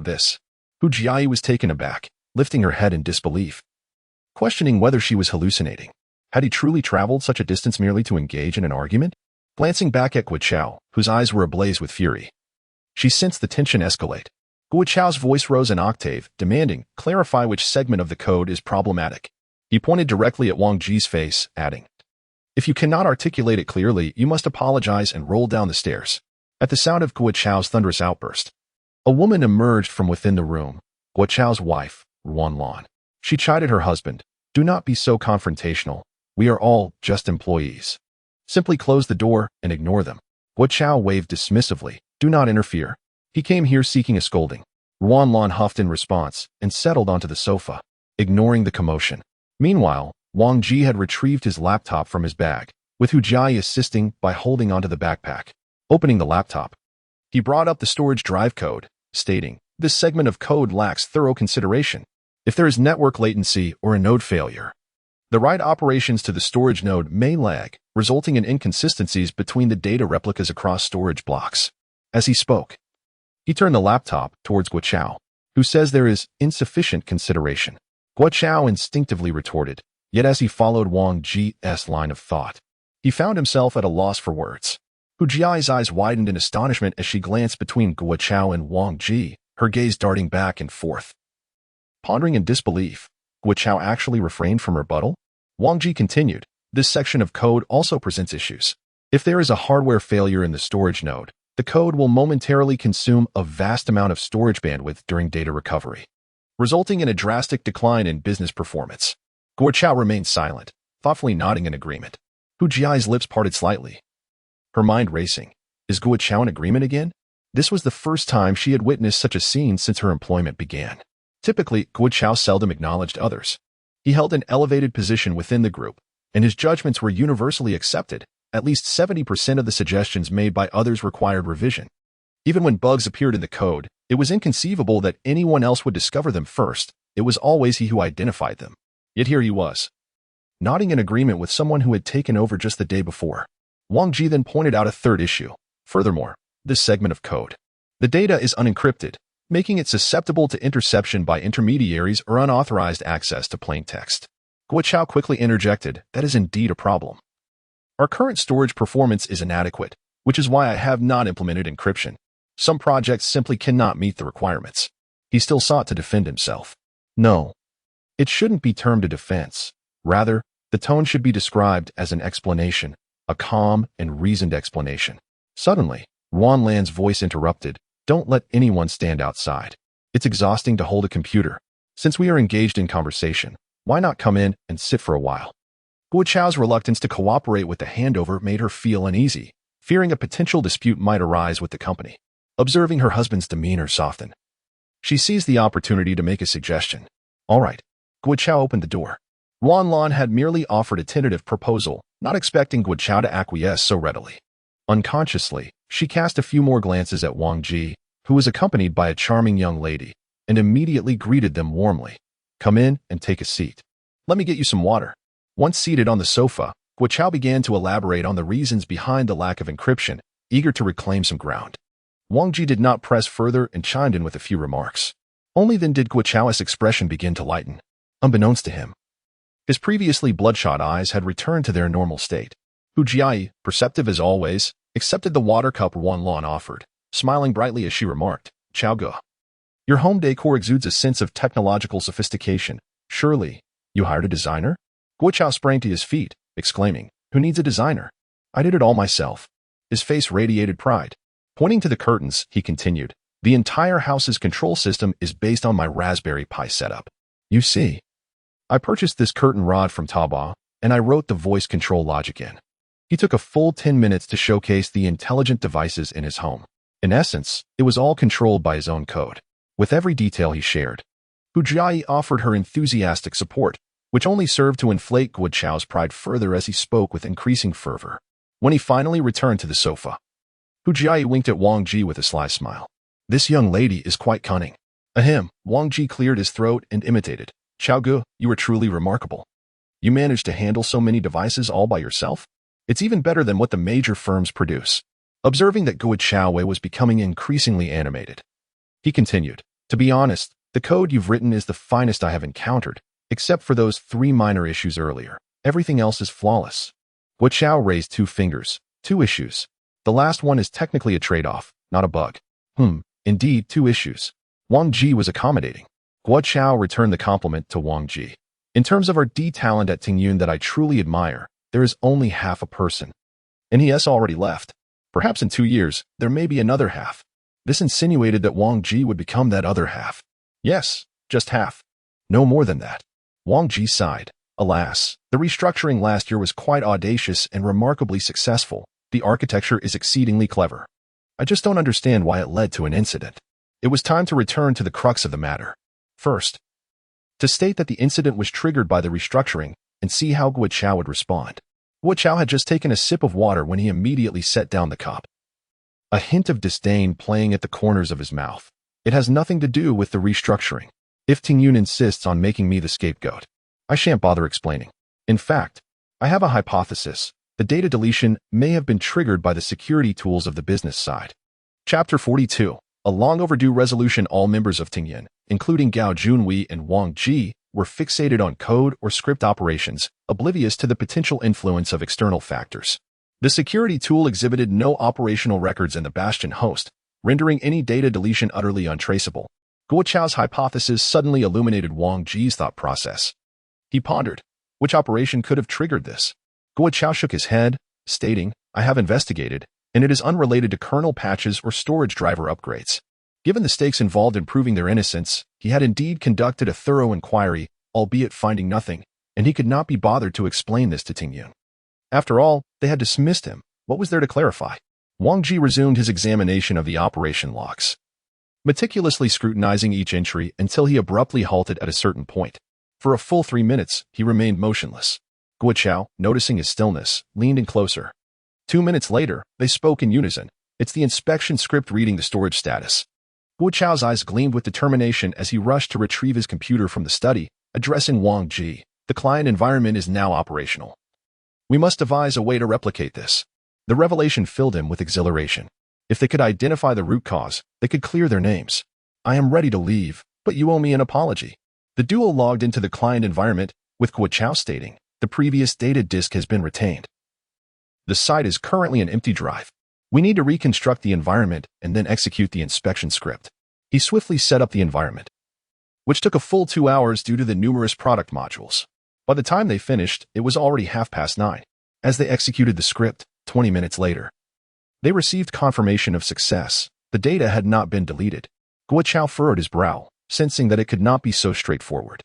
This. Hu Jiayi was taken aback, lifting her head in disbelief, questioning whether she was hallucinating. Had he truly traveled such a distance merely to engage in an argument? Glancing back at Guo Chao, whose eyes were ablaze with fury, she sensed the tension escalate. Guo Chao's voice rose an octave, demanding, "Clarify which segment of the code is problematic." He pointed directly at Wang Ji's face, adding, "If you cannot articulate it clearly, you must apologize and roll down the stairs." At the sound of Guo Chao's thunderous outburst, a woman emerged from within the room, Guo Chao's wife, Ruan Lan. She chided her husband, "Do not be so confrontational. We are all just employees. Simply close the door and ignore them." Guo Chao waved dismissively, "Do not interfere. He came here seeking a scolding." Ruan Lan huffed in response and settled onto the sofa, ignoring the commotion. Meanwhile, Wang Ji had retrieved his laptop from his bag, with Hu Jiayi assisting by holding onto the backpack. Opening the laptop, he brought up the storage drive code, stating, "This segment of code lacks thorough consideration. If there is network latency or a node failure, the write operations to the storage node may lag, resulting in inconsistencies between the data replicas across storage blocks." As he spoke, he turned the laptop towards Guo Chao, who says there is insufficient consideration. Guo Chao instinctively retorted, yet as he followed Wang Ji's line of thought, he found himself at a loss for words. Hu Jiayi's eyes widened in astonishment as she glanced between Guo Chao and Wang Ji, her gaze darting back and forth. Pondering in disbelief, Guo Chao actually refrained from rebuttal. Wang Ji continued, "This section of code also presents issues. If there is a hardware failure in the storage node, the code will momentarily consume a vast amount of storage bandwidth during data recovery, resulting in a drastic decline in business performance." Guo Chao remained silent, thoughtfully nodding in agreement. Hu Jiayi's lips parted slightly, her mind racing. Is Guo Chao in agreement again? This was the first time she had witnessed such a scene since her employment began. Typically, Guo Chao seldom acknowledged others. He held an elevated position within the group, and his judgments were universally accepted. At least 70% of the suggestions made by others required revision. Even when bugs appeared in the code, it was inconceivable that anyone else would discover them first. It was always he who identified them. Yet here he was, nodding in agreement with someone who had taken over just the day before. Wang Ji then pointed out a third issue. Furthermore, this segment of code, the data is unencrypted, making it susceptible to interception by intermediaries or unauthorized access to plain text. Guo Chao quickly interjected, "That is indeed a problem. Our current storage performance is inadequate, which is why I have not implemented encryption. Some projects simply cannot meet the requirements." He still sought to defend himself. No, it shouldn't be termed a defense. Rather, the tone should be described as an explanation, a calm and reasoned explanation. Suddenly, Ruan Lan's voice interrupted, "Don't let anyone stand outside. It's exhausting to hold a computer. Since we are engaged in conversation, why not come in and sit for a while?" Guo Chao's reluctance to cooperate with the handover made her feel uneasy, fearing a potential dispute might arise with the company. Observing her husband's demeanor soften, she seized the opportunity to make a suggestion. "All right." Guo Chao opened the door. Ruan Lan had merely offered a tentative proposal, not expecting Guo Chao to acquiesce so readily. Unconsciously, she cast a few more glances at Wang Ji, who was accompanied by a charming young lady, and immediately greeted them warmly. "Come in and take a seat. Let me get you some water." Once seated on the sofa, Guo Chao began to elaborate on the reasons behind the lack of encryption, eager to reclaim some ground. Wang Ji did not press further and chimed in with a few remarks. Only then did Guo Chao's expression begin to lighten. Unbeknownst to him, his previously bloodshot eyes had returned to their normal state. Hu Jiayi, perceptive as always, accepted the water cup Ruan Lan offered, smiling brightly as she remarked, "Chao Ge, your home decor exudes a sense of technological sophistication. Surely, you hired a designer?" Guo Chao sprang to his feet, exclaiming, "Who needs a designer? I did it all myself." His face radiated pride. Pointing to the curtains, he continued, "The entire house's control system is based on my Raspberry Pi setup. You see, I purchased this curtain rod from Taobao, and I wrote the voice control logic in." He took a full 10 minutes to showcase the intelligent devices in his home. In essence, it was all controlled by his own code. With every detail he shared, Hu Jiayi offered her enthusiastic support, which only served to inflate Guo Chao's pride further as he spoke with increasing fervor. When he finally returned to the sofa, Hu Jiayi winked at Wang Ji with a sly smile. "This young lady is quite cunning. Ahem, Wang Ji cleared his throat and imitated. Xiao Gu, you are truly remarkable. You managed to handle so many devices all by yourself? It's even better than what the major firms produce. Observing that Guo Chaowei was becoming increasingly animated, he continued, to be honest, the code you've written is the finest I have encountered, except for those 3 minor issues earlier. Everything else is flawless. Guo Chao raised 2 fingers. 2 issues. The last one is technically a trade-off, not a bug. Indeed, 2 issues. Wang Ji was accommodating. Guo Chao returned the compliment to Wang Ji. In terms of our D talent at Tingyun that I truly admire, there is only half a person. And he has already left. Perhaps in 2 years, there may be another half. This insinuated that Wang Ji would become that other half. Yes, just half. No more than that. Wang Ji sighed. Alas, the restructuring last year was quite audacious and remarkably successful. The architecture is exceedingly clever. I just don't understand why it led to an incident. It was time to return to the crux of the matter. First, to state that the incident was triggered by the restructuring and see how Guo Chao would respond. Guo Chao had just taken a sip of water when he immediately set down the cup. A hint of disdain playing at the corners of his mouth. It has nothing to do with the restructuring. If Tingyun insists on making me the scapegoat, I shan't bother explaining. In fact, I have a hypothesis. The data deletion may have been triggered by the security tools of the business side. Chapter 42. A long overdue resolution. All members of Tingyun, including Gao Junwei and Wang Ji, were fixated on code or script operations, oblivious to the potential influence of external factors. The security tool exhibited no operational records in the Bastion host, rendering any data deletion utterly untraceable. Guo Chao's hypothesis suddenly illuminated Wang Ji's thought process. He pondered, which operation could have triggered this? Guo Chao shook his head, stating, I have investigated, and it is unrelated to kernel patches or storage driver upgrades. Given the stakes involved in proving their innocence, he had indeed conducted a thorough inquiry, albeit finding nothing, and he could not be bothered to explain this to Tingyun. After all, they had dismissed him. What was there to clarify? Wang Ji resumed his examination of the operation logs, meticulously scrutinizing each entry until he abruptly halted at a certain point. For a full 3 minutes, he remained motionless. Guo Chao, noticing his stillness, leaned in closer. 2 minutes later, they spoke in unison. It's the inspection script reading the storage status. Guo Chao's eyes gleamed with determination as he rushed to retrieve his computer from the study, addressing Wang Ji. The client environment is now operational. We must devise a way to replicate this. The revelation filled him with exhilaration. If they could identify the root cause, they could clear their names. I am ready to leave, but you owe me an apology. The duo logged into the client environment, with Guo Chao stating, the previous data disk has been retained. The site is currently an empty drive. We need to reconstruct the environment and then execute the inspection script. He swiftly set up the environment, which took a full 2 hours due to the numerous product modules. By the time they finished, it was already 9:30. As they executed the script, 20 minutes later, they received confirmation of success. The data had not been deleted. Guo Chao furrowed his brow, sensing that it could not be so straightforward.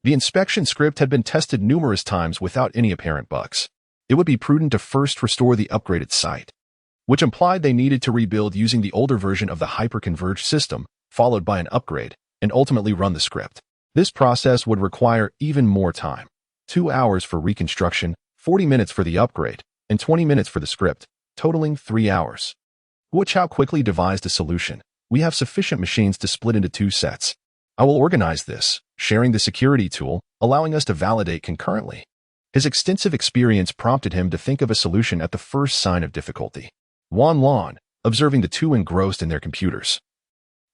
The inspection script had been tested numerous times without any apparent bugs. It would be prudent to first restore the upgraded site, which implied they needed to rebuild using the older version of the hyper-converged system, followed by an upgrade, and ultimately run the script. This process would require even more time. 2 hours for reconstruction, 40 minutes for the upgrade, and 20 minutes for the script, totaling 3 hours. Guo Chao quickly devised a solution. We have sufficient machines to split into 2 sets. I will organize this, sharing the security tool, allowing us to validate concurrently. His extensive experience prompted him to think of a solution at the first sign of difficulty. Wan Lan, observing the two engrossed in their computers,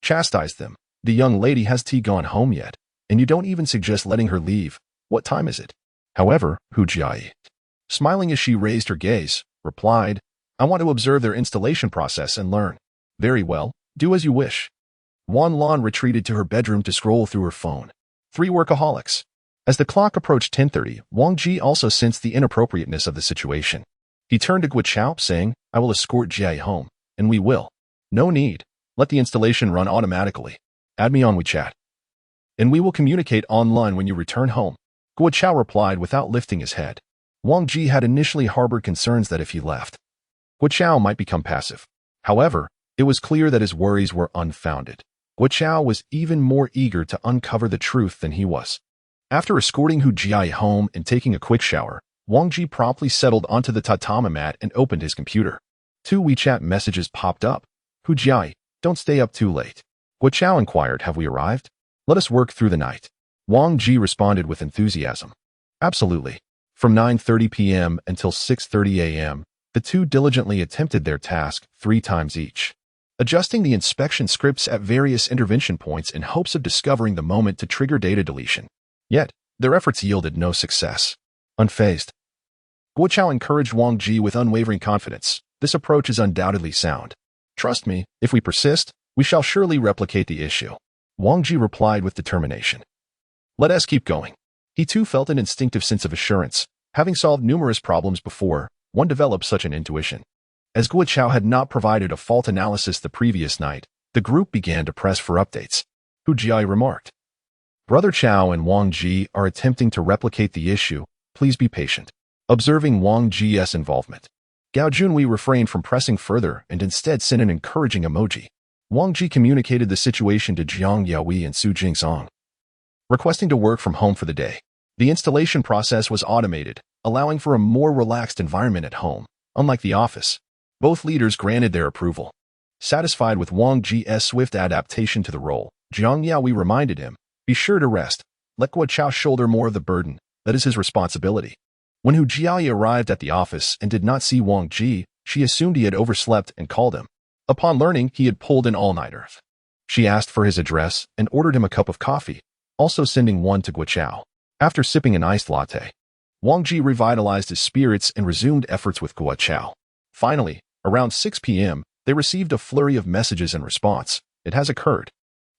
chastised them. The young lady has gone home yet, and you don't even suggest letting her leave. What time is it? However, Hu Jiai, smiling as she raised her gaze, replied, I want to observe their installation process and learn. Very well, do as you wish. Wan Lan retreated to her bedroom to scroll through her phone. 3 workaholics. As the clock approached 10:30, Wang Ji also sensed the inappropriateness of the situation. He turned to Guo Chao, saying, I will escort Jiai home, and we will. No need. Let the installation run automatically. Add me on WeChat, and we will communicate online when you return home. Guo Chao replied without lifting his head. Wang Ji had initially harbored concerns that if he left, Guo Chao might become passive. However, it was clear that his worries were unfounded. Guo Chao was even more eager to uncover the truth than he was. After escorting Hu Jiai home and taking a quick shower, Wang Ji promptly settled onto the tatami mat and opened his computer. 2 WeChat messages popped up. Hu Jiai, don't stay up too late. Guo Chao inquired, have we arrived? Let us work through the night. Wang Ji responded with enthusiasm. Absolutely. From 9:30 p.m. until 6:30 a.m., the two diligently attempted their task 3 times each, adjusting the inspection scripts at various intervention points in hopes of discovering the moment to trigger data deletion. Yet, their efforts yielded no success. Unfazed, Guo Chao encouraged Wang Ji with unwavering confidence. This approach is undoubtedly sound. Trust me, if we persist, we shall surely replicate the issue. Wang Ji replied with determination. Let us keep going. He too felt an instinctive sense of assurance. Having solved numerous problems before, one developed such an intuition. As Guo Chao had not provided a fault analysis the previous night, the group began to press for updates. Hu Jiai remarked. Brother Chao and Wang Ji are attempting to replicate the issue. Please be patient. Observing Wang Ji's involvement, Gao Junwei refrained from pressing further and instead sent an encouraging emoji. Wang Ji communicated the situation to Jiang Yaoi and Su Jingsong, requesting to work from home for the day. The installation process was automated, allowing for a more relaxed environment at home. Unlike the office, both leaders granted their approval. Satisfied with Wang Ji's swift adaptation to the role, Jiang Yaoi reminded him, be sure to rest. Let Guo Chao shoulder more of the burden. That is his responsibility. When Hu Jiai arrived at the office and did not see Wang Ji, she assumed he had overslept and called him. Upon learning he had pulled an all-nighter, she asked for his address and ordered him a cup of coffee, also sending one to Guo Chao. After sipping an iced latte, Wang Ji revitalized his spirits and resumed efforts with Guo Chao. Finally, around 6 p.m., they received a flurry of messages in response. It has occurred.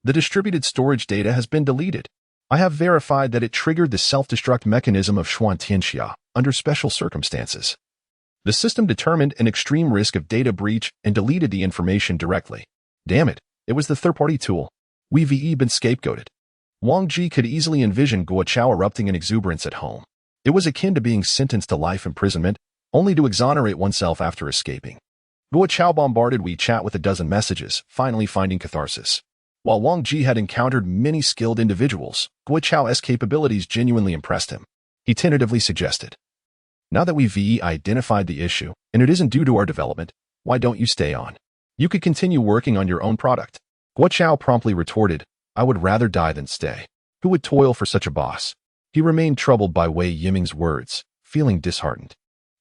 The distributed storage data has been deleted. I have verified that it triggered the self-destruct mechanism of Xuantianxia under special circumstances. The system determined an extreme risk of data breach and deleted the information directly. Damn it, it was the third-party tool. We've been scapegoated. Wang Ji could easily envision Guo Chao erupting in exuberance at home. It was akin to being sentenced to life imprisonment, only to exonerate oneself after escaping. Guo Chao bombarded WeChat with a dozen messages, finally finding catharsis. While Wang Ji had encountered many skilled individuals, Guo Chao's capabilities genuinely impressed him. He tentatively suggested, now that we've identified the issue, and it isn't due to our development, why don't you stay on? You could continue working on your own product. Guo Chao promptly retorted, I would rather die than stay. Who would toil for such a boss? He remained troubled by Wei Yiming's words, feeling disheartened.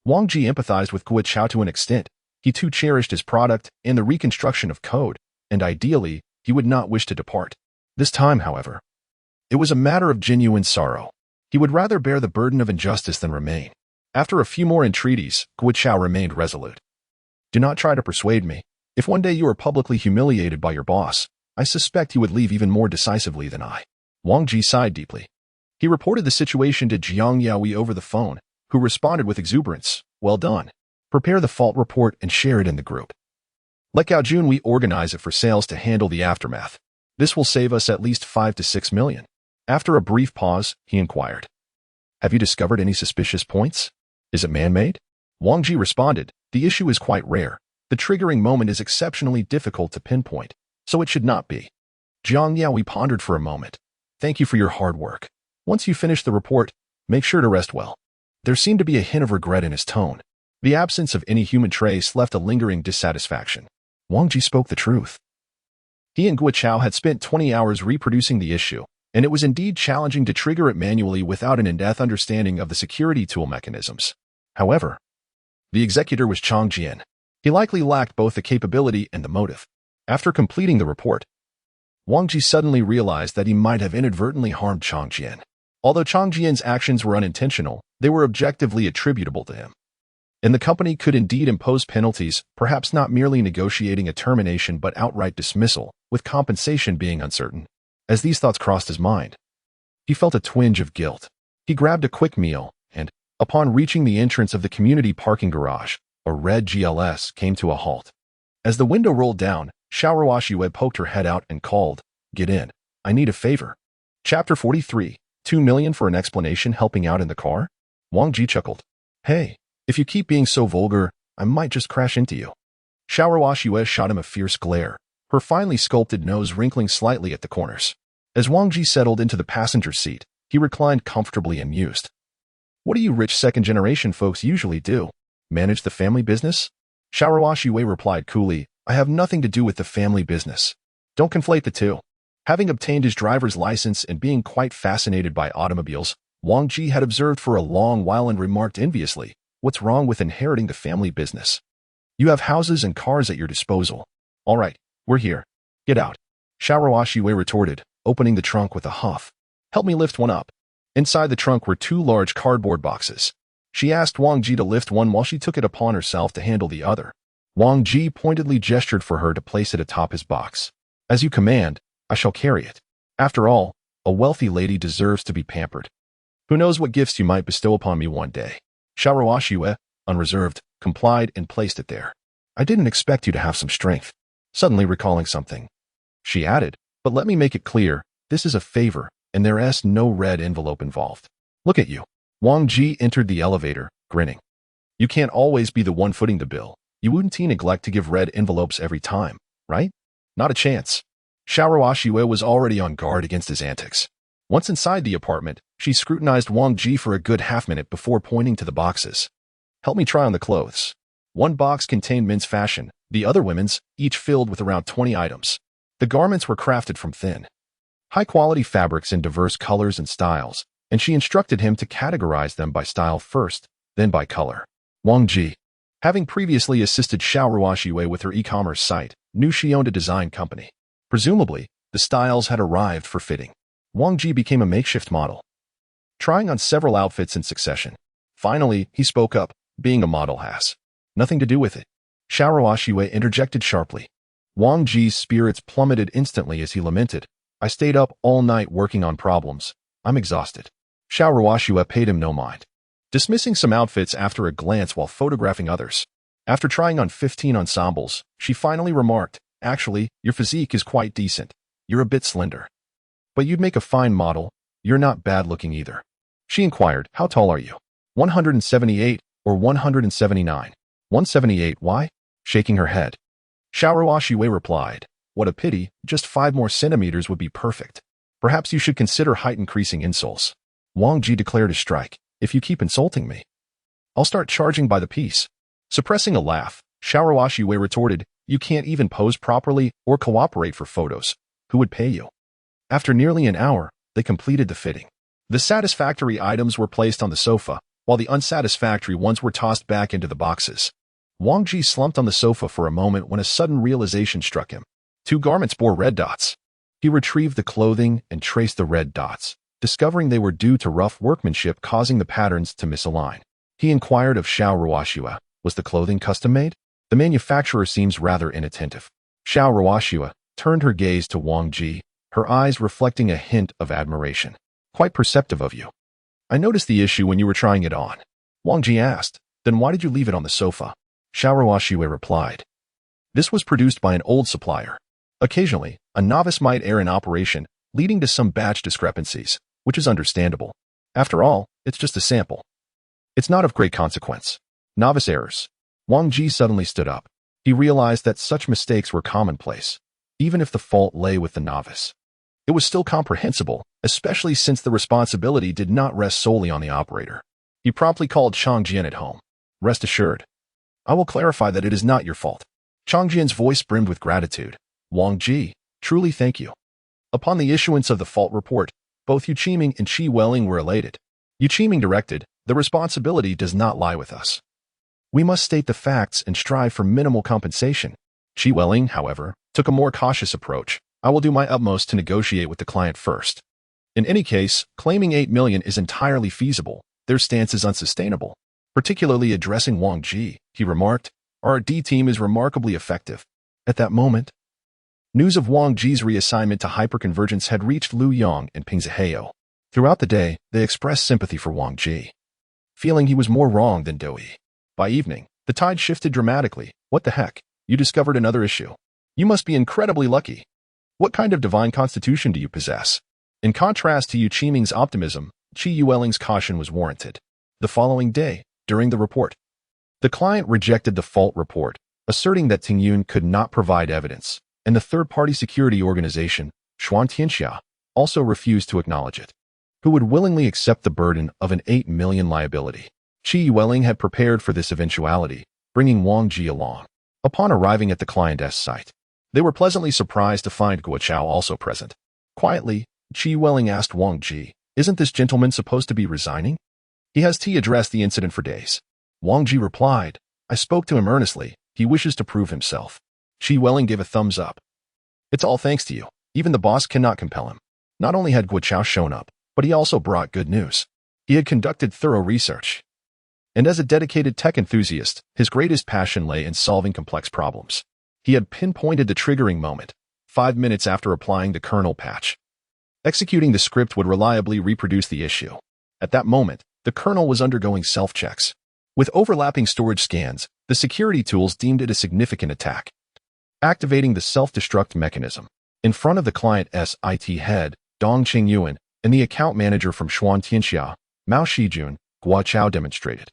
Wang Ji empathized with Guo Chao to an extent. He too cherished his product and the reconstruction of code, and ideally, he would not wish to depart. This time, however, it was a matter of genuine sorrow. He would rather bear the burden of injustice than remain. After a few more entreaties, Guo Chao remained resolute. Do not try to persuade me. If one day you are publicly humiliated by your boss, I suspect he would leave even more decisively than I. Wang Ji sighed deeply. He reported the situation to Jiang Yaoi over the phone, who responded with exuberance. Well done. Prepare the fault report and share it in the group. Let Gao Junwei organize it for sales to handle the aftermath. This will save us at least 5 to 6 million. After a brief pause, he inquired, have you discovered any suspicious points? Is it man-made? Wang Ji responded, the issue is quite rare. The triggering moment is exceptionally difficult to pinpoint, so it should not be. Jiang Yaoi pondered for a moment. Thank you for your hard work. Once you finish the report, make sure to rest well. There seemed to be a hint of regret in his tone. The absence of any human trace left a lingering dissatisfaction. Wang Ji spoke the truth. He and Guo Chao had spent 20 hours reproducing the issue, and it was indeed challenging to trigger it manually without an in-depth understanding of the security tool mechanisms. However, the executor was Chang Jian. He likely lacked both the capability and the motive. After completing the report, Wang Ji suddenly realized that he might have inadvertently harmed Chang Jian. Although Chang Jian's actions were unintentional, they were objectively attributable to him. And the company could indeed impose penalties, perhaps not merely negotiating a termination but outright dismissal, with compensation being uncertain. As these thoughts crossed his mind, he felt a twinge of guilt. He grabbed a quick meal, and, upon reaching the entrance of the community parking garage, a red GLS came to a halt. As the window rolled down, Xiaoruo Yue poked her head out and called, Get in. I need a favor. Chapter 43, 2 million for an explanation helping out in the car? Wang Ji chuckled. Hey, if you keep being so vulgar, I might just crash into you. Xiaoruo Yue shot him a fierce glare, her finely sculpted nose wrinkling slightly at the corners. As Wang Ji settled into the passenger seat, he reclined comfortably and mused. What do you rich second-generation folks usually do? Manage the family business? Xiaoruo Yue replied coolly, I have nothing to do with the family business. Don't conflate the two. Having obtained his driver's license and being quite fascinated by automobiles, Wang Ji had observed for a long while and remarked enviously, "What's wrong with inheriting the family business? You have houses and cars at your disposal. All right, we're here. Get out." Xiaoruo retorted, opening the trunk with a huff. "Help me lift one up." Inside the trunk were two large cardboard boxes. She asked Wang Ji to lift one while she took it upon herself to handle the other. Wang Ji pointedly gestured for her to place it atop his box. "As you command, I shall carry it. After all, a wealthy lady deserves to be pampered. Who knows what gifts you might bestow upon me one day." Xiaoruo, unreserved, complied and placed it there. "I didn't expect you to have some strength." Suddenly recalling something, she added, "But let me make it clear, this is a favor, and there's no red envelope involved. Look at you." Wang Ji entered the elevator, grinning. "You can't always be the one footing the bill. You wouldn't neglect to give red envelopes every time, right? Not a chance." Xiaoruo was already on guard against his antics. Once inside the apartment, she scrutinized Wang Ji for a good half-minute before pointing to the boxes. "Help me try on the clothes." One box contained men's fashion, the other women's, each filled with around 20 items. The garments were crafted from thin, high-quality fabrics in diverse colors and styles, and she instructed him to categorize them by style first, then by color. Wang Ji, having previously assisted Xiaoruo with her e-commerce site, knew she owned a design company. Presumably, the styles had arrived for fitting. Wang Ji became a makeshift model, trying on several outfits in succession. Finally, he spoke up, "Being a model has nothing to do with it." Xiaoruo interjected sharply. Wang Ji's spirits plummeted instantly as he lamented, "I stayed up all night working on problems. I'm exhausted." Xiaoruo paid him no mind, dismissing some outfits after a glance while photographing others. After trying on 15 ensembles, she finally remarked, "Actually, your physique is quite decent. You're a bit slender. But you'd make a fine model. You're not bad looking either." She inquired, "How tall are you?" 178 or 179. 178, why? Shaking her head. Xiaoruo replied, "What a pity, just 5 more centimeters would be perfect. Perhaps you should consider height increasing insoles." Wang Ji declared a strike. "If you keep insulting me, I'll start charging by the piece." Suppressing a laugh, Xiaoruo retorted, "You can't even pose properly or cooperate for photos. Who would pay you?" After nearly an hour, they completed the fitting. The satisfactory items were placed on the sofa, while the unsatisfactory ones were tossed back into the boxes. Wang Ji slumped on the sofa for a moment when a sudden realization struck him. 2 garments bore red dots. He retrieved the clothing and traced the red dots, discovering they were due to rough workmanship causing the patterns to misalign. He inquired of Xiaoruo, "Was the clothing custom-made? The manufacturer seems rather inattentive." Xiaoruo turned her gaze to Wang Ji, her eyes reflecting a hint of admiration. "Quite perceptive of you. I noticed the issue when you were trying it on." Wang Ji asked, "Then why did you leave it on the sofa?" Xiaoruo replied, "This was produced by an old supplier. Occasionally, a novice might err in operation, leading to some batch discrepancies, which is understandable. After all, it's just a sample. It's not of great consequence." Novice errors. Wang Ji suddenly stood up. He realized that such mistakes were commonplace, even if the fault lay with the novice. It was still comprehensible, especially since the responsibility did not rest solely on the operator. He promptly called Changjian at home. "Rest assured, I will clarify that it is not your fault." Changjian's voice brimmed with gratitude. "Wang Ji, truly thank you." Upon the issuance of the fault report, both Yu Qiming and Qi Welling were elated. Yu Qiming directed, "The responsibility does not lie with us. We must state the facts and strive for minimal compensation." Qi Welling, however, took a more cautious approach. "I will do my utmost to negotiate with the client first. In any case, claiming 8 million is entirely feasible. Their stance is unsustainable." Particularly addressing Wang Ji, he remarked, "Our D team is remarkably effective." At that moment, news of Wang Ji's reassignment to hyperconvergence had reached Lu Yong and Ping Zihao. Throughout the day, they expressed sympathy for Wang Ji, feeling he was more wrong than Doi. By evening, the tide shifted dramatically. "What the heck? You discovered another issue. You must be incredibly lucky. What kind of divine constitution do you possess?" In contrast to Yu Qiming's optimism, Qi Yueling's caution was warranted. The following day, during the report, the client rejected the fault report, asserting that Tingyun could not provide evidence, and the third-party security organization, Xuantianxia, also refused to acknowledge it. Who would willingly accept the burden of an 8 million liability? Qi Yueling had prepared for this eventuality, bringing Wang Ji along. Upon arriving at the client's site, They were pleasantly surprised to find Guo Chao also present. Quietly, Qi Welling asked Wang Ji, "Isn't this gentleman supposed to be resigning? He has addressed the incident for days." Wang Ji replied, "I spoke to him earnestly. He wishes to prove himself." Qi Welling gave a thumbs up. "It's all thanks to you. Even the boss cannot compel him." Not only had Guo Chao shown up, but he also brought good news. He had conducted thorough research. And as a dedicated tech enthusiast, his greatest passion lay in solving complex problems. He had pinpointed the triggering moment, 5 minutes after applying the kernel patch. Executing the script would reliably reproduce the issue. At that moment, the kernel was undergoing self-checks. With overlapping storage scans, the security tools deemed it a significant attack. Activating the self-destruct mechanism. In front of the client's IT head, Dong Qingyuan, and the account manager from Xuan Tianxia, Mao Shijun, Guo Chao demonstrated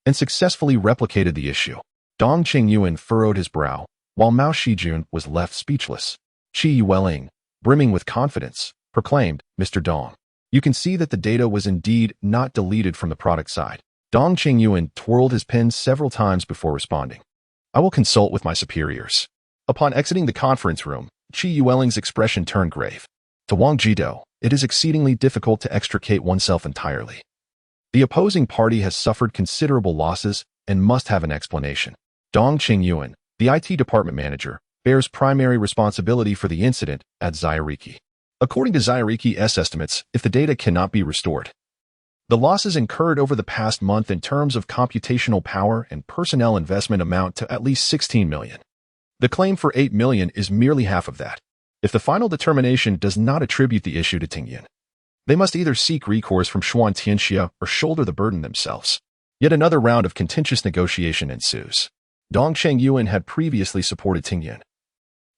and successfully replicated the issue. Dong Qingyuan furrowed his brow, while Mao Shijun was left speechless. Qi Welling, brimming with confidence, proclaimed, "Mr. Dong, you can see that the data was indeed not deleted from the product side." Dong Qingyuan twirled his pen several times before responding. "I will consult with my superiors." Upon exiting the conference room, Qi Welling's expression turned grave. To Wang Jido, it is exceedingly difficult to extricate oneself entirely. The opposing party has suffered considerable losses and must have an explanation. Dong Qingyuan, the IT department manager, bears primary responsibility for the incident at Zyariki. According to Zyariki's estimates, if the data cannot be restored, the losses incurred over the past month in terms of computational power and personnel investment amount to at least 16 million. The claim for 8 million is merely half of that. If the final determination does not attribute the issue to Tingyan, they must either seek recourse from Xuan Tianxia or shoulder the burden themselves. Yet another round of contentious negotiation ensues. Dong Qingyuan had previously supported Tingyan,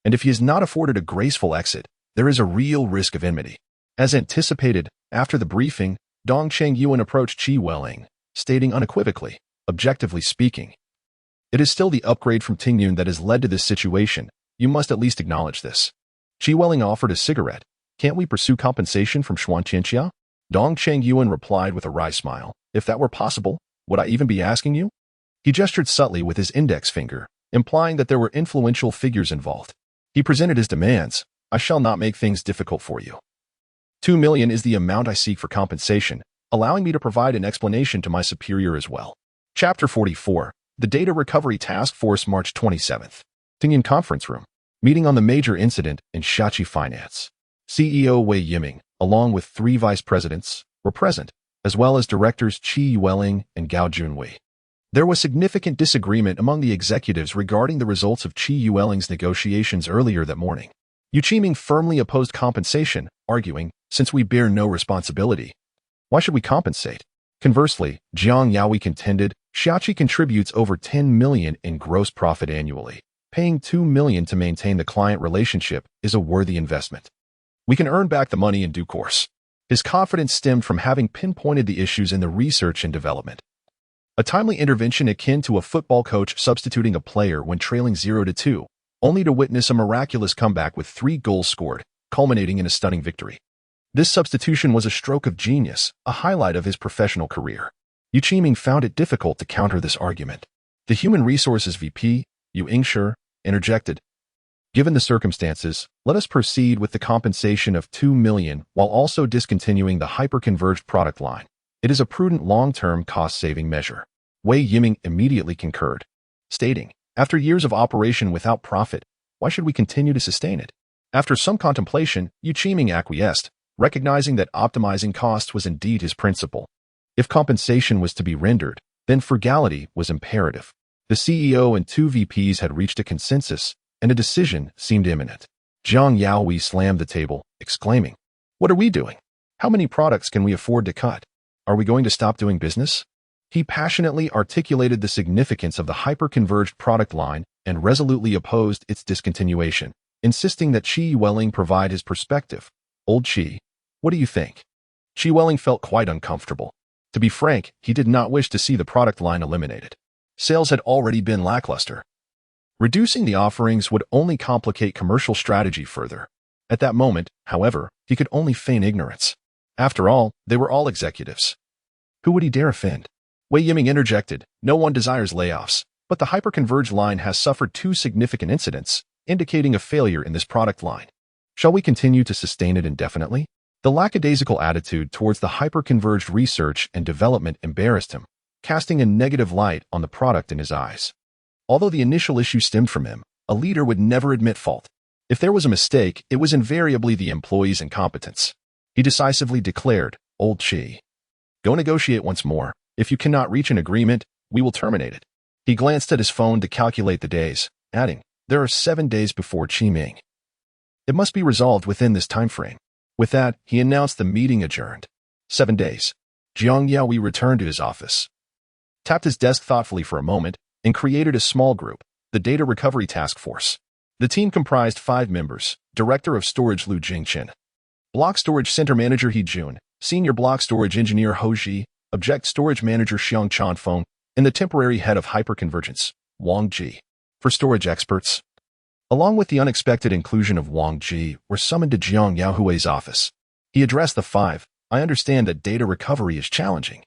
and if he is not afforded a graceful exit, there is a real risk of enmity. As anticipated, after the briefing, Dong Qingyuan approached Qi Welling, stating unequivocally, "Objectively speaking, it is still the upgrade from Tingyun that has led to this situation. You must at least acknowledge this." Qi Welling offered a cigarette. "Can't we pursue compensation from Xuan Tianxia?" Dong Qingyuan replied with a wry smile, "If that were possible, would I even be asking you?" He gestured subtly with his index finger, implying that there were influential figures involved. He presented his demands. "I shall not make things difficult for you. 2 million is the amount I seek for compensation, allowing me to provide an explanation to my superior as well." Chapter 44. The Data Recovery Task Force, March 27th. Tingyan Conference Room. Meeting on the major incident in Shachi Finance. CEO Wei Yiming, along with 3 vice presidents, were present, as well as directors Qi Welling and Gao Junwei. There was significant disagreement among the executives regarding the results of Qi Welling's negotiations earlier that morning. Yu Qiming firmly opposed compensation, arguing, "Since we bear no responsibility, why should we compensate?" Conversely, Jiang Yaoi contended, "Shachi contributes over 10 million in gross profit annually. Paying 2 million to maintain the client relationship is a worthy investment. We can earn back the money in due course." His confidence stemmed from having pinpointed the issues in the research and development. A timely intervention akin to a football coach substituting a player when trailing 0-2, only to witness a miraculous comeback with 3 goals scored, culminating in a stunning victory. This substitution was a stroke of genius, a highlight of his professional career. Yu Qiming found it difficult to counter this argument. The Human Resources VP, Yu Ingshi, interjected, "Given the circumstances, let us proceed with the compensation of 2 million while also discontinuing the hyper-converged product line. It is a prudent long-term cost-saving measure." Wei Yiming immediately concurred, stating, "After years of operation without profit, why should we continue to sustain it?" After some contemplation, Yu Qiming acquiesced, recognizing that optimizing costs was indeed his principle. If compensation was to be rendered, then frugality was imperative. The CEO and 2 VPs had reached a consensus, and a decision seemed imminent. Jiang Yaoi slammed the table, exclaiming, "What are we doing? How many products can we afford to cut? Are we going to stop doing business?" He passionately articulated the significance of the hyper-converged product line and resolutely opposed its discontinuation, insisting that Qi Welling provide his perspective. "Old Qi, what do you think?" Qi Welling felt quite uncomfortable. To be frank, he did not wish to see the product line eliminated. Sales had already been lackluster. Reducing the offerings would only complicate commercial strategy further. At that moment, however, he could only feign ignorance. After all, they were all executives. Who would he dare offend? Wei Yiming interjected, "No one desires layoffs, but the hyperconverged line has suffered 2 significant incidents. indicating a failure in this product line. Shall we continue to sustain it indefinitely? The lackadaisical attitude towards the hyper-converged research and development embarrassed him, casting a negative light on the product in his eyes. Although the initial issue stemmed from him, a leader would never admit fault. If there was a mistake, it was invariably the employee's incompetence. He decisively declared, "Old Chi, go negotiate once more. If you cannot reach an agreement, we will terminate it." He glanced at his phone to calculate the days, adding, "There are 7 days before Qiming. It must be resolved within this time frame." With that, he announced the meeting adjourned. 7 days. Jiang Yaoi returned to his office, tapped his desk thoughtfully for a moment, and created a small group, the Data Recovery Task Force. The team comprised 5 members: Director of Storage Lu Jingchen, Block Storage Center Manager He Jun, Senior Block Storage Engineer Ho Ji, Object Storage Manager Xiang Chanfeng, and the temporary head of Hyperconvergence, Wang Ji. For storage experts, along with the unexpected inclusion of Wang Ji, were summoned to Jiang Yaohui's office. He addressed the 5. "I understand that data recovery is challenging,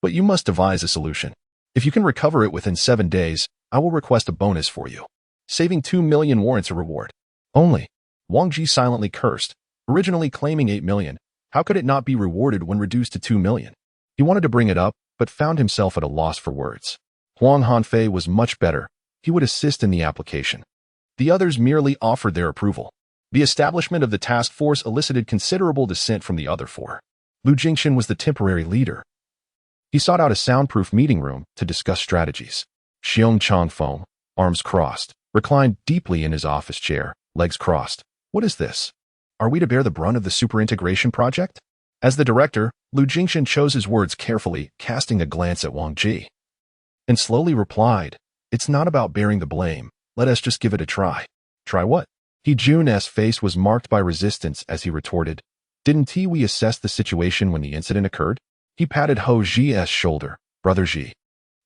but you must devise a solution. If you can recover it within 7 days, I will request a bonus for you. Saving 2 million warrants a reward." Only. Wang Ji silently cursed, originally claiming 8 million. How could it not be rewarded when reduced to 2 million? He wanted to bring it up, but found himself at a loss for words. Huang Hanfei was much better. He would assist in the application. The others merely offered their approval. The establishment of the task force elicited considerable dissent from the other 4. Lu Jingchen was the temporary leader. He sought out a soundproof meeting room to discuss strategies. Xiong Chanfeng, arms crossed, reclined deeply in his office chair, legs crossed. "What is this? Are we to bear the brunt of the superintegration project?" As the director, Lu Jingchen chose his words carefully, casting a glance at Wang Ji, and slowly replied, "It's not about bearing the blame. Let us just give it a try." "Try what?" He Jun's face was marked by resistance as he retorted, "Didn't we assess the situation when the incident occurred?" He patted Ho Ji's shoulder. "Brother Ji,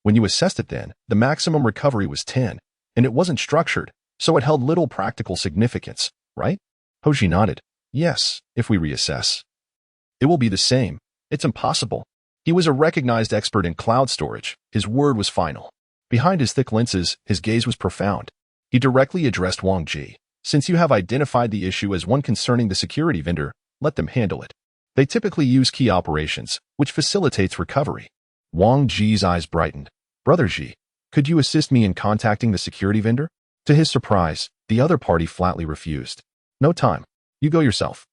when you assessed it then, the maximum recovery was 10, and it wasn't structured, so it held little practical significance, right?" Ho Ji nodded. "Yes, if we reassess, it will be the same. It's impossible." He was a recognized expert in cloud storage. His word was final. Behind his thick lenses, his gaze was profound. He directly addressed Wang Ji. "Since you have identified the issue as one concerning the security vendor, let them handle it. They typically use key operations, which facilitates recovery." Wang Ji's eyes brightened. "Brother Ji, could you assist me in contacting the security vendor?" To his surprise, the other party flatly refused. "No time. You go yourself."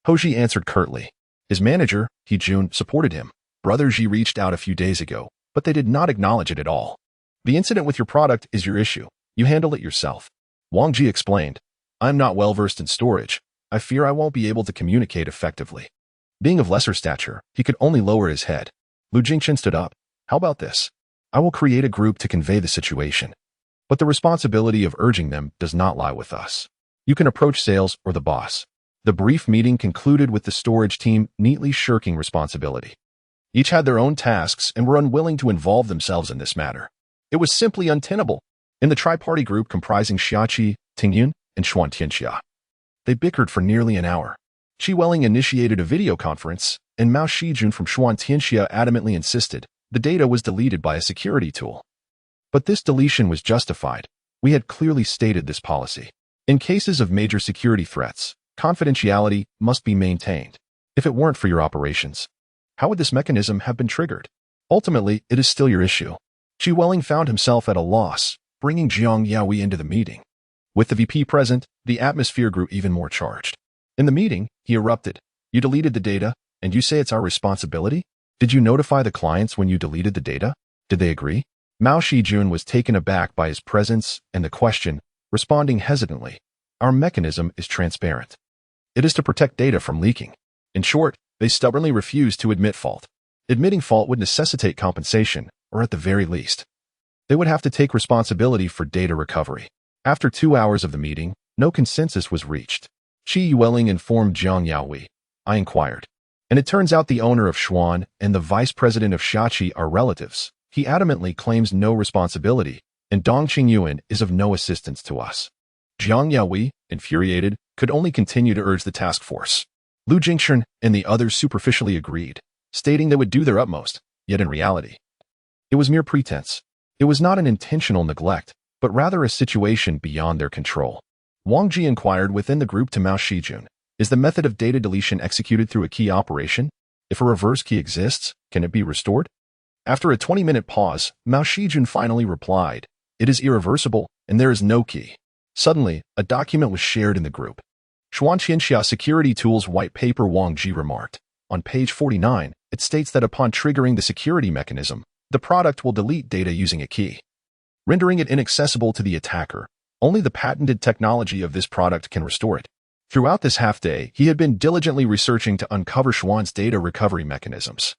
Ho Ji answered curtly. His manager, He Jun, supported him. "Brother Ji reached out a few days ago, but they did not acknowledge it at all. The incident with your product is your issue. You handle it yourself." Wang Ji explained, "I'm not well versed in storage. I fear I won't be able to communicate effectively." Being of lesser stature, he could only lower his head. Lu Jingchen stood up. "How about this? I will create a group to convey the situation. But the responsibility of urging them does not lie with us. You can approach sales or the boss." The brief meeting concluded with the storage team neatly shirking responsibility. Each had their own tasks and were unwilling to involve themselves in this matter. It was simply untenable. In the tri-party group comprising Xiaqi, Tingyun, and Xuan Tianxia, they bickered for nearly an hour. Qi Welling initiated a video conference, and Mao Shijun from Xuan Tianxia adamantly insisted the data was deleted by a security tool. But this deletion was justified. We had clearly stated this policy. In cases of major security threats, confidentiality must be maintained. If it weren't for your operations, how would this mechanism have been triggered? Ultimately, it is still your issue. Qi Welling found himself at a loss, bringing Jiang Yaoi into the meeting. With the VP present, the atmosphere grew even more charged. In the meeting, he erupted. "You deleted the data, and you say it's our responsibility? Did you notify the clients when you deleted the data? Did they agree?" Mao Shijun was taken aback by his presence and the question, responding hesitantly. "Our mechanism is transparent. It is to protect data from leaking." In short, they stubbornly refused to admit fault. Admitting fault would necessitate compensation, or at the very least, they would have to take responsibility for data recovery. After 2 hours of the meeting, no consensus was reached. Qi Welling informed Jiang Yaoi. "I inquired, and it turns out the owner of Xuan and the vice president of Xiaqi are relatives. He adamantly claims no responsibility, and Dong Qingyuan is of no assistance to us." Jiang Yaoi, infuriated, could only continue to urge the task force. Lu Jingchen and the others superficially agreed, stating they would do their utmost, yet in reality, it was mere pretense. It was not an intentional neglect, but rather a situation beyond their control. Wang Ji inquired within the group to Mao Shijun. Is the method of data deletion executed through a key operation? If a reverse key exists, can it be restored? After a 20-minute pause, Mao Shijun finally replied, "It is irreversible, and there is no key." Suddenly, a document was shared in the group. Xuantianxia Security Tools White Paper. Wang Ji remarked. On page 49, it states that upon triggering the security mechanism, the product will delete data using a key, rendering it inaccessible to the attacker. Only the patented technology of this product can restore it. Throughout this half-day, he had been diligently researching to uncover Xuan's data recovery mechanisms.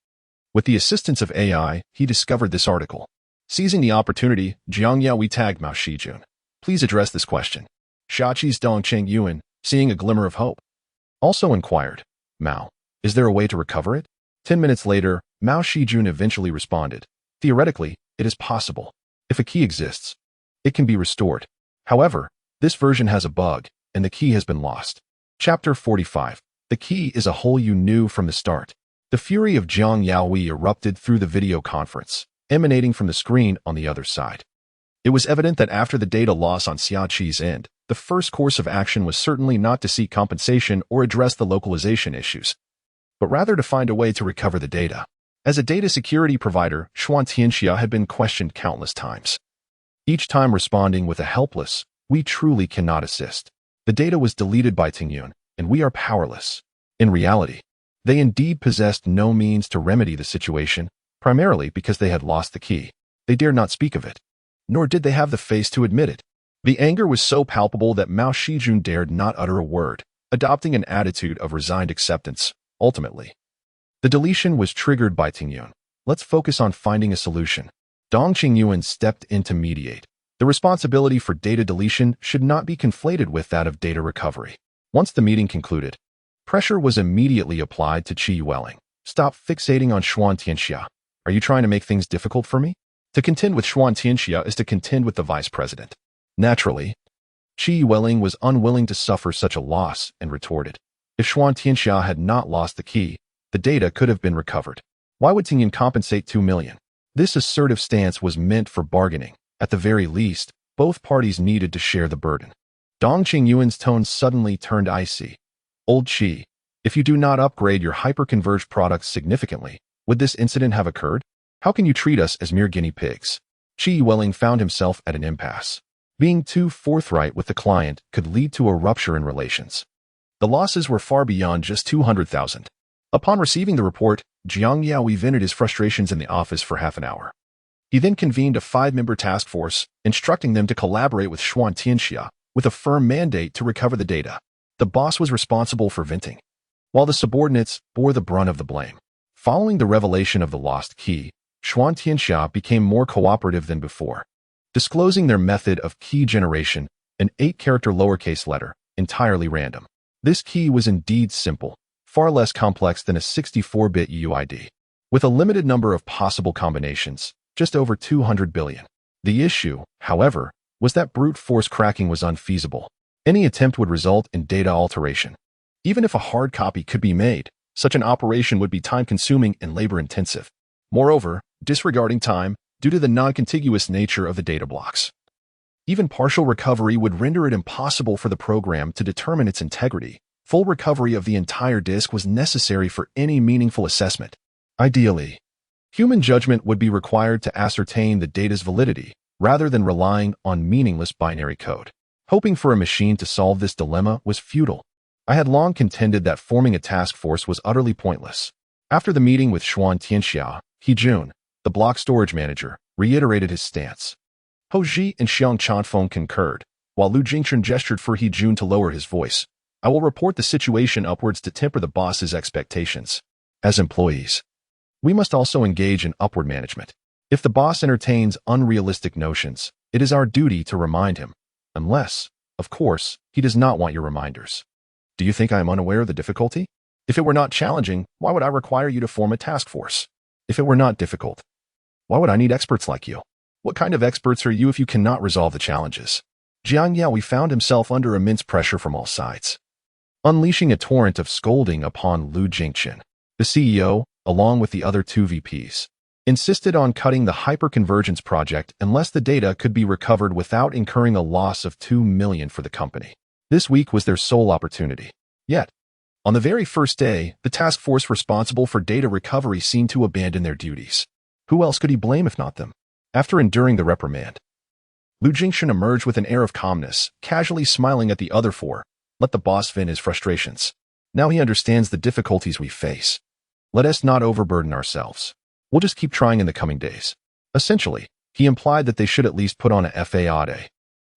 With the assistance of AI, he discovered this article. Seizing the opportunity, Jiang Yaoi tagged Mao Shijun. Please address this question. Shaqi's Dongqing Yuan, seeing a glimmer of hope, also inquired, Mao, is there a way to recover it? 10 minutes later, Mao Shijun eventually responded. Theoretically, it is possible. If a key exists, it can be restored. However, this version has a bug, and the key has been lost. Chapter 45. The key is a hole you knew from the start. The fury of Jiang Yaoi erupted through the video conference, emanating from the screen on the other side. It was evident that after the data loss on Xiaqi's end, the first course of action was certainly not to seek compensation or address the localization issues, but rather to find a way to recover the data. As a data security provider, Xuantianxia had been questioned countless times, each time responding with a helpless, "We truly cannot assist. The data was deleted by Tingyun, and we are powerless." In reality, they indeed possessed no means to remedy the situation, primarily because they had lost the key. They dared not speak of it, nor did they have the face to admit it. The anger was so palpable that Mao Shijun dared not utter a word, adopting an attitude of resigned acceptance. Ultimately, the deletion was triggered by Tingyun. Let's focus on finding a solution. Dongqing Yuan stepped in to mediate. The responsibility for data deletion should not be conflated with that of data recovery. Once the meeting concluded, pressure was immediately applied to Qi Yueling. Stop fixating on Xuantianxia. Are you trying to make things difficult for me? To contend with Xuantianxia is to contend with the vice president. Naturally, Qi Yueling was unwilling to suffer such a loss and retorted. If Xuantianxia had not lost the key, the data could have been recovered. Why would Tingyun compensate 2 million? This assertive stance was meant for bargaining. At the very least, both parties needed to share the burden. Dongqing Yuan's tone suddenly turned icy. Old Qi, if you do not upgrade your hyper-converged products significantly, would this incident have occurred? How can you treat us as mere guinea pigs? Qi Yueling found himself at an impasse. Being too forthright with the client could lead to a rupture in relations. The losses were far beyond just 200,000. Upon receiving the report, Jiang Yaoi vented his frustrations in the office for half an hour. He then convened a 5-member task force, instructing them to collaborate with Xuantianxia with a firm mandate to recover the data. The boss was responsible for venting, while the subordinates bore the brunt of the blame. Following the revelation of the lost key, Xuantianxia became more cooperative than before, disclosing their method of key generation, an 8-character lowercase letter, entirely random. This key was indeed simple, far less complex than a 64-bit UID. With a limited number of possible combinations, just over 200 billion. The issue, however, was that brute force cracking was unfeasible. Any attempt would result in data alteration. Even if a hard copy could be made, such an operation would be time-consuming and labor-intensive. Moreover, disregarding time, due to the non-contiguous nature of the data blocks, even partial recovery would render it impossible for the program to determine its integrity. Full recovery of the entire disk was necessary for any meaningful assessment. Ideally, human judgment would be required to ascertain the data's validity, rather than relying on meaningless binary code. Hoping for a machine to solve this dilemma was futile. I had long contended that forming a task force was utterly pointless. After the meeting with Xuantianxia, He Jun, the block storage manager, reiterated his stance. Ho Ji and Xiang Chanfeng concurred, while Lu Jingchen gestured for He Jun to lower his voice. I will report the situation upwards to temper the boss's expectations. As employees, we must also engage in upward management. If the boss entertains unrealistic notions, it is our duty to remind him, unless, of course, he does not want your reminders. Do you think I am unaware of the difficulty? If it were not challenging, why would I require you to form a task force? If it were not difficult, why would I need experts like you? What kind of experts are you if you cannot resolve the challenges? Jiang Yaoi found himself under immense pressure from all sides, unleashing a torrent of scolding upon Lu Jingchen. The CEO, along with the other 2 VPs, insisted on cutting the hyperconvergence project unless the data could be recovered without incurring a loss of 2 million for the company. This week was their sole opportunity. Yet, on the very first day, the task force responsible for data recovery seemed to abandon their duties. Who else could he blame if not them? After enduring the reprimand, Lu Jingxun emerged with an air of calmness, casually smiling at the other four. Let the boss vent his frustrations. Now he understands the difficulties we face. Let us not overburden ourselves. We'll just keep trying in the coming days. Essentially, he implied that they should at least put on a FAAD,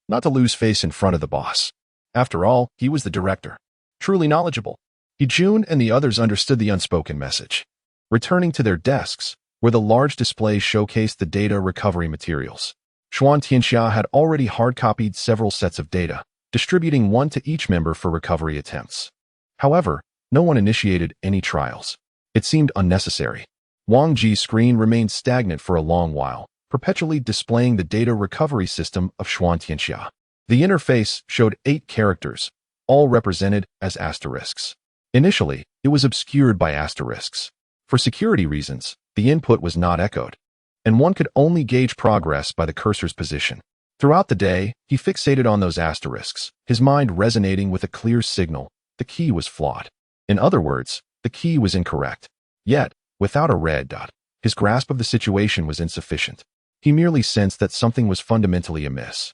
not to lose face in front of the boss. After all, he was the director, truly knowledgeable. Jun and the others understood the unspoken message. Returning to their desks, where the large display showcased the data recovery materials, Xuan Tianxia had already hard-copied several sets of data, distributing one to each member for recovery attempts. However, no one initiated any trials. It seemed unnecessary. Wang Ji's screen remained stagnant for a long while, perpetually displaying the data recovery system of Xuan Tianxia. The interface showed 8 characters, all represented as asterisks. Initially, it was obscured by asterisks. For security reasons, the input was not echoed, and one could only gauge progress by the cursor's position. Throughout the day, he fixated on those asterisks, his mind resonating with a clear signal. The key was flawed. In other words, the key was incorrect. Yet, without a red dot, his grasp of the situation was insufficient. He merely sensed that something was fundamentally amiss.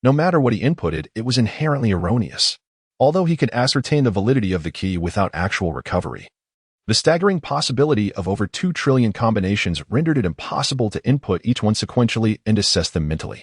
No matter what he inputted, it was inherently erroneous. Although he could ascertain the validity of the key without actual recovery, the staggering possibility of over 2 trillion combinations rendered it impossible to input each one sequentially and assess them mentally.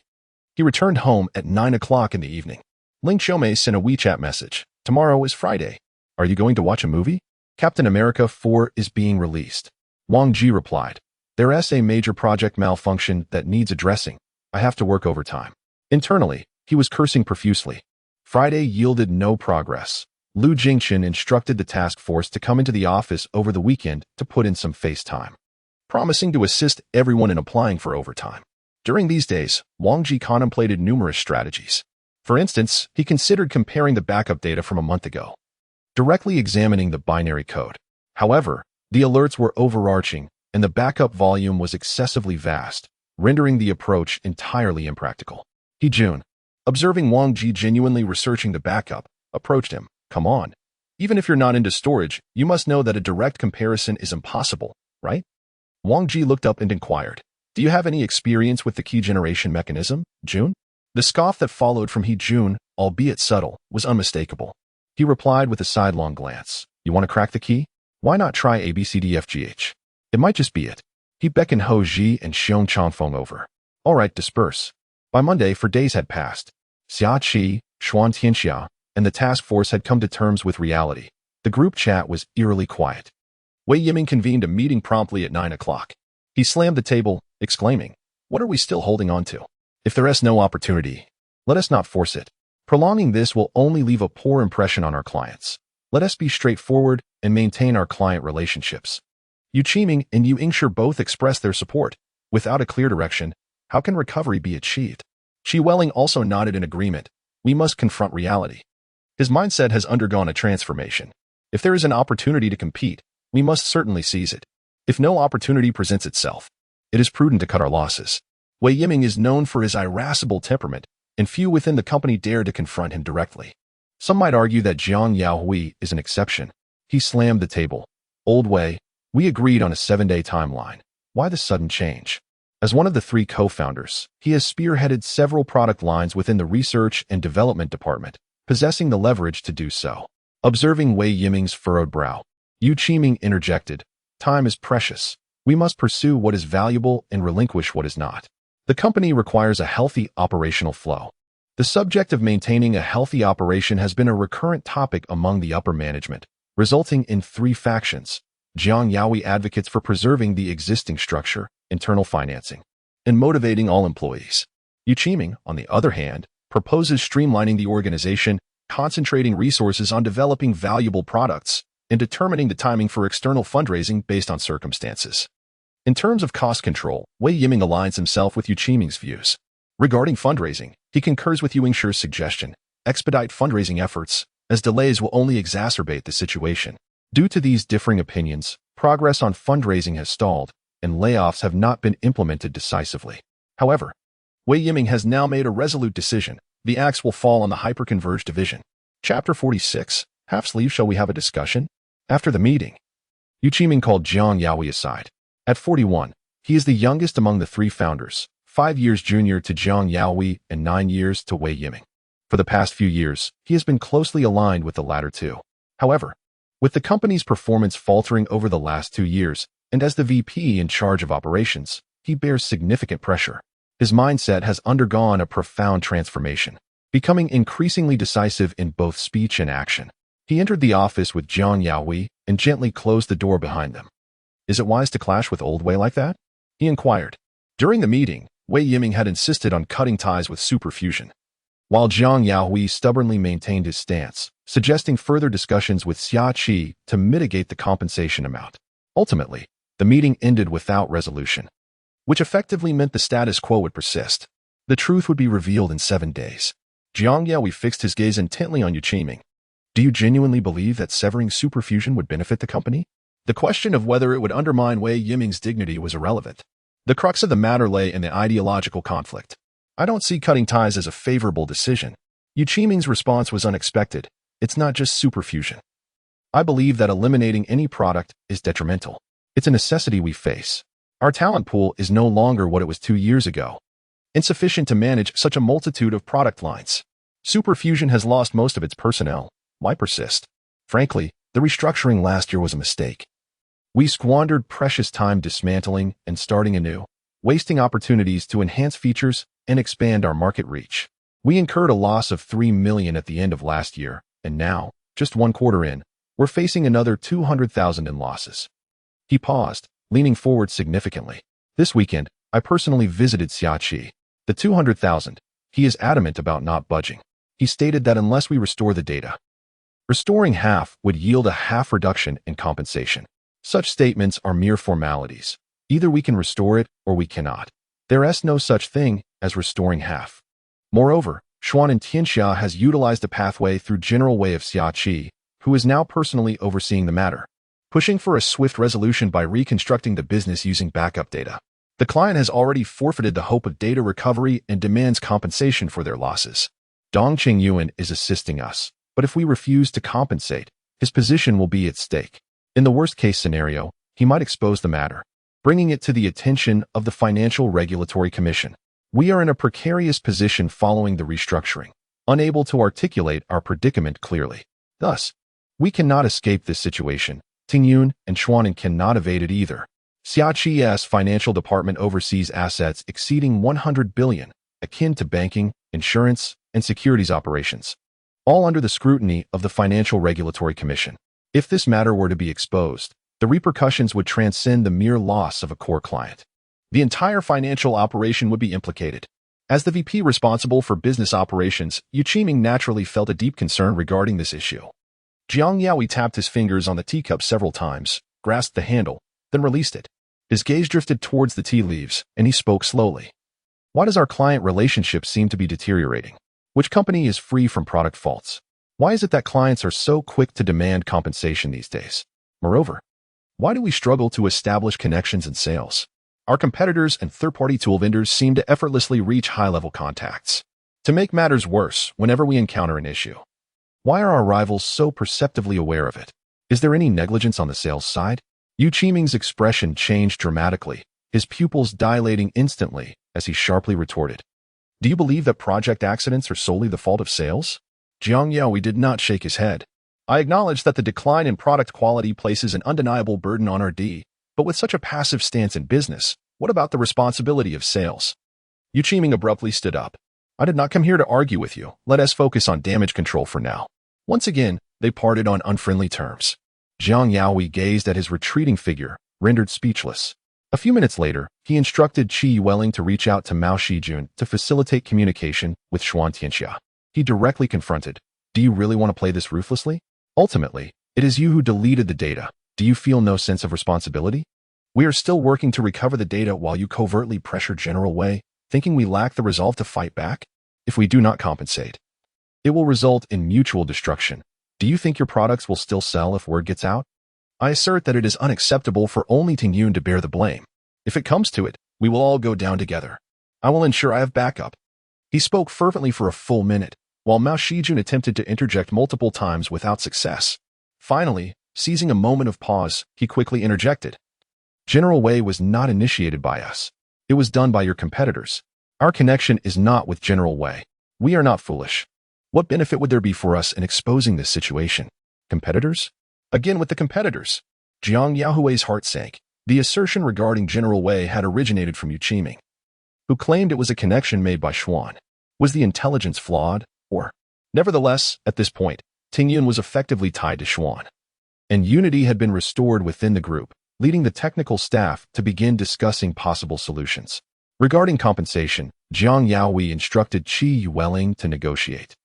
He returned home at 9 o'clock in the evening. Ling Xiaomei sent a WeChat message. Tomorrow is Friday. Are you going to watch a movie? Captain America 4 is being released. Wang Ji replied. There's a major project malfunction that needs addressing. I have to work overtime. Internally, he was cursing profusely. Friday yielded no progress. Lu Jingxun instructed the task force to come into the office over the weekend to put in some face time, promising to assist everyone in applying for overtime. During these days, Wang Ji contemplated numerous strategies. For instance, he considered comparing the backup data from a month ago, directly examining the binary code. However, the alerts were overarching, and the backup volume was excessively vast, rendering the approach entirely impractical. Jun, observing Wang Ji genuinely researching the backup, approached him. Come on. Even if you're not into storage, you must know that a direct comparison is impossible, right? Wang Ji looked up and inquired. Do you have any experience with the key generation mechanism, Jun? The scoff that followed from Jun, albeit subtle, was unmistakable. He replied with a sidelong glance. You want to crack the key? Why not try ABCDFGH? It might just be it. He beckoned Ho Ji and Xiong Changfeng over. All right, disperse. By Monday, for days had passed. Xia Qi, Xuan Tianxia, and the task force had come to terms with reality. The group chat was eerily quiet. Wei Yiming convened a meeting promptly at 9 o'clock. He slammed the table, exclaiming, What are we still holding on to? If there is no opportunity, let us not force it. Prolonging this will only leave a poor impression on our clients. Let us be straightforward and maintain our client relationships. Yu Qiming and Yu Yingshi both expressed their support. Without a clear direction, how can recovery be achieved? Qi Welling also nodded in agreement. We must confront reality. His mindset has undergone a transformation. If there is an opportunity to compete, we must certainly seize it. If no opportunity presents itself, it is prudent to cut our losses. Wei Yiming is known for his irascible temperament, and few within the company dare to confront him directly. Some might argue that Jiang Yaohui is an exception. He slammed the table. Old Wei, we agreed on a 7-day timeline. Why the sudden change? As one of the 3 co-founders, he has spearheaded several product lines within the research and development department, possessing the leverage to do so. Observing Wei Yiming's furrowed brow, Yu Qiming interjected, Time is precious. We must pursue what is valuable and relinquish what is not. The company requires a healthy operational flow. The subject of maintaining a healthy operation has been a recurrent topic among the upper management, resulting in 3 factions. Jiang Yaohui advocates for preserving the existing structure, internal financing, and motivating all employees. Yu Qiming, on the other hand, proposes streamlining the organization, concentrating resources on developing valuable products, and determining the timing for external fundraising based on circumstances. In terms of cost control, Wei Yiming aligns himself with Yu Qiming's views. Regarding fundraising, he concurs with Yu Yingshi's suggestion, expedite fundraising efforts, as delays will only exacerbate the situation. Due to these differing opinions, progress on fundraising has stalled, and layoffs have not been implemented decisively. However, Wei Yiming has now made a resolute decision. The axe will fall on the hyperconverged division. Chapter 46. Half sleeve, shall we have a discussion? After the meeting, Yu Qiming called Jiang Yaoi aside. At 41, he is the youngest among the three founders, 5 years junior to Jiang Yaoi and 9 years to Wei Yiming. For the past few years, he has been closely aligned with the latter two. However, with the company's performance faltering over the last 2 years, and as the VP in charge of operations, he bears significant pressure. His mindset has undergone a profound transformation, becoming increasingly decisive in both speech and action. He entered the office with Jiang Yaoi and gently closed the door behind them. "Is it wise to clash with old Wei like that?" he inquired. During the meeting, Wei Yiming had insisted on cutting ties with Superfusion, while Jiang Yaoi stubbornly maintained his stance, suggesting further discussions with Xia Qi to mitigate the compensation amount. Ultimately, the meeting ended without resolution, which effectively meant the status quo would persist. The truth would be revealed in 7 days. Jiang Yaoi fixed his gaze intently on Yu Qiming. "Do you genuinely believe that severing Superfusion would benefit the company?" The question of whether it would undermine Wei Yiming's dignity was irrelevant. The crux of the matter lay in the ideological conflict. "I don't see cutting ties as a favorable decision." Yu Qiming's response was unexpected. "It's not just Superfusion. I believe that eliminating any product is detrimental. It's a necessity we face. Our talent pool is no longer what it was 2 years ago, insufficient to manage such a multitude of product lines. Superfusion has lost most of its personnel. Why persist? Frankly, the restructuring last year was a mistake. We squandered precious time dismantling and starting anew, wasting opportunities to enhance features and expand our market reach. We incurred a loss of 3 million at the end of last year, and now, just 1 quarter in, we're facing another 200,000 in losses." He paused, leaning forward significantly. "This weekend, I personally visited Xia Qi. The 200,000, he is adamant about not budging. He stated that unless we restore the data, restoring half would yield a half reduction in compensation. Such statements are mere formalities. Either we can restore it or we cannot. There is no such thing as restoring half. Moreover, Xuan and Tianxia has utilized a pathway through General Wei of Xia Qi, who is now personally overseeing the matter, pushing for a swift resolution by reconstructing the business using backup data. The client has already forfeited the hope of data recovery and demands compensation for their losses. Dongqing Yuan is assisting us, but if we refuse to compensate, his position will be at stake. In the worst-case scenario, he might expose the matter, bringing it to the attention of the Financial Regulatory Commission. We are in a precarious position following the restructuring, unable to articulate our predicament clearly. Thus, we cannot escape this situation. Tingyun and Xuanan cannot evade it either. Xia Qi's financial department oversees assets exceeding 100 billion, akin to banking, insurance, and securities operations, all under the scrutiny of the Financial Regulatory Commission. If this matter were to be exposed, the repercussions would transcend the mere loss of a core client. The entire financial operation would be implicated. As the VP responsible for business operations, Yu Qiming naturally felt a deep concern regarding this issue. Jiang Yaoi tapped his fingers on the teacup several times, grasped the handle, then released it. His gaze drifted towards the tea leaves, and he spoke slowly. "Why does our client relationship seem to be deteriorating? Which company is free from product faults? Why is it that clients are so quick to demand compensation these days? Moreover, why do we struggle to establish connections and sales? Our competitors and third-party tool vendors seem to effortlessly reach high-level contacts. To make matters worse, whenever we encounter an issue, why are our rivals so perceptively aware of it? Is there any negligence on the sales side?" Yu Qiming's expression changed dramatically, his pupils dilating instantly as he sharply retorted. "Do you believe that project accidents are solely the fault of sales?" Jiang Yaoi did not shake his head. "I acknowledge that the decline in product quality places an undeniable burden on R&D, but with such a passive stance in business, what about the responsibility of sales?" Yu Qiming abruptly stood up. "I did not come here to argue with you. Let us focus on damage control for now." Once again, they parted on unfriendly terms. Jiang Yaoi gazed at his retreating figure, rendered speechless. A few minutes later, he instructed Qi Yueling to reach out to Mao Shijun to facilitate communication with Xuan Tianxia. He directly confronted, "Do you really want to play this ruthlessly? Ultimately, it is you who deleted the data. Do you feel no sense of responsibility? We are still working to recover the data while you covertly pressure General Wei, thinking we lack the resolve to fight back? If we do not compensate, it will result in mutual destruction. Do you think your products will still sell if word gets out? I assert that it is unacceptable for only Tingyun to bear the blame. If it comes to it, we will all go down together. I will ensure I have backup." He spoke fervently for a full minute, while Mao Shijun attempted to interject multiple times without success. Finally, seizing a moment of pause, he quickly interjected. General Wei was not initiated by us. It was done by your competitors. Our connection is not with General Wei. We are not foolish. What benefit would there be for us in exposing this situation? Competitors? Again with the competitors. Jiang Yaohui's heart sank. The assertion regarding General Wei had originated from Yu Qiming, who claimed it was a connection made by Xuan. Was the intelligence flawed, or? Nevertheless, at this point, Ting Yun was effectively tied to Xuan, and unity had been restored within the group, leading the technical staff to begin discussing possible solutions. Regarding compensation, Jiang Yaohui instructed Qi Yueling to negotiate,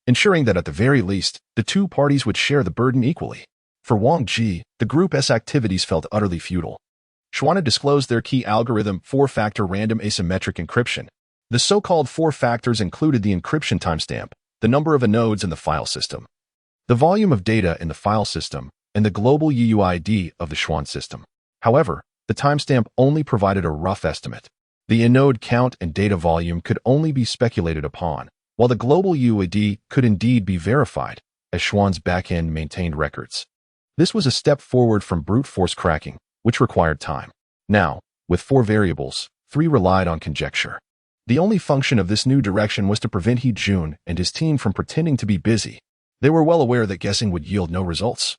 ensuring that at the very least, the two parties would share the burden equally. For Wang Ji, the group's activities felt utterly futile. Xuan had disclosed their key algorithm, 4-factor random asymmetric encryption. The so-called 4 factors included the encryption timestamp, the number of nodes in the file system, the volume of data in the file system, and the global UUID of the Xuan system. However, the timestamp only provided a rough estimate. The node count and data volume could only be speculated upon, while the global UUID could indeed be verified, as Xuan's backend maintained records. This was a step forward from brute force cracking, which required time. Now, with 4 variables, 3 relied on conjecture. The only function of this new direction was to prevent He Jun and his team from pretending to be busy. They were well aware that guessing would yield no results.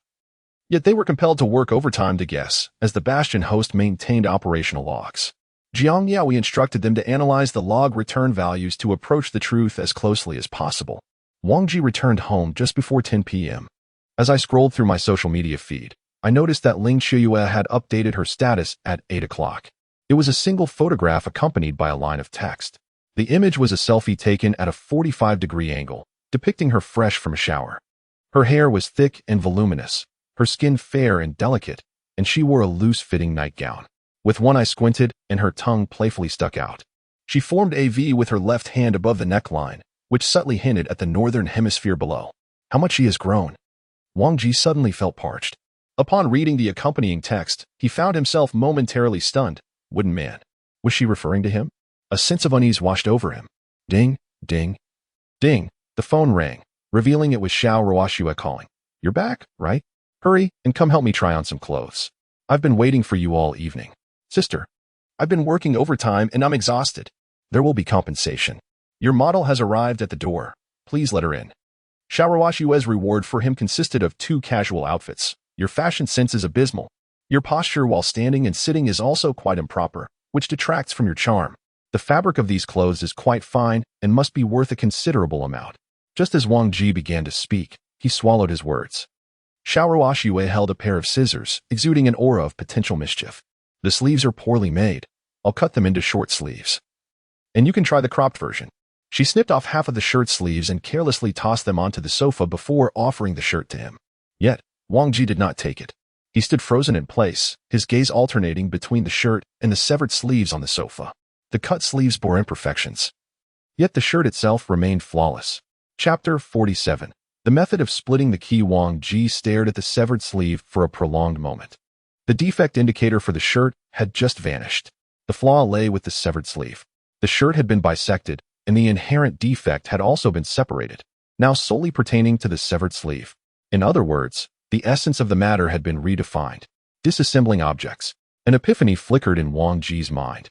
Yet they were compelled to work overtime to guess, as the Bastion host maintained operational logs. Jiang Yaohui instructed them to analyze the log return values to approach the truth as closely as possible. Wang Ji returned home just before 10 p.m. As I scrolled through my social media feed, I noticed that Ling Shiyue had updated her status at 8 o'clock. It was a single photograph accompanied by a line of text. The image was a selfie taken at a 45-degree angle, depicting her fresh from a shower. Her hair was thick and voluminous, her skin fair and delicate, and she wore a loose-fitting nightgown. With one eye squinted and her tongue playfully stuck out. She formed a V with her left hand above the neckline, which subtly hinted at the northern hemisphere below. How much she has grown. Wang Ji suddenly felt parched. Upon reading the accompanying text, he found himself momentarily stunned. Wooden man. Was she referring to him? A sense of unease washed over him. Ding, ding, ding. The phone rang, revealing it was Xiao Ruoxue calling. You're back, right? Hurry and come help me try on some clothes. I've been waiting for you all evening. Sister, I've been working overtime and I'm exhausted. There will be compensation. Your model has arrived at the door. Please let her in. Xiao Ruoxue's reward for him consisted of 2 casual outfits. Your fashion sense is abysmal. Your posture while standing and sitting is also quite improper, which detracts from your charm. The fabric of these clothes is quite fine and must be worth a considerable amount. Just as Wang Ji began to speak, he swallowed his words. Xiao Ruoxue held a pair of scissors, exuding an aura of potential mischief. The sleeves are poorly made. I'll cut them into short sleeves. And you can try the cropped version. She snipped off half of the shirt sleeves and carelessly tossed them onto the sofa before offering the shirt to him. Yet, Wang Ji did not take it. He stood frozen in place, his gaze alternating between the shirt and the severed sleeves on the sofa. The cut sleeves bore imperfections. Yet the shirt itself remained flawless. Chapter 47. The method of splitting the key. Wang Ji stared at the severed sleeve for a prolonged moment. The defect indicator for the shirt had just vanished. The flaw lay with the severed sleeve. The shirt had been bisected, and the inherent defect had also been separated, now solely pertaining to the severed sleeve. In other words, the essence of the matter had been redefined. Disassembling objects. An epiphany flickered in Wang Ji's mind.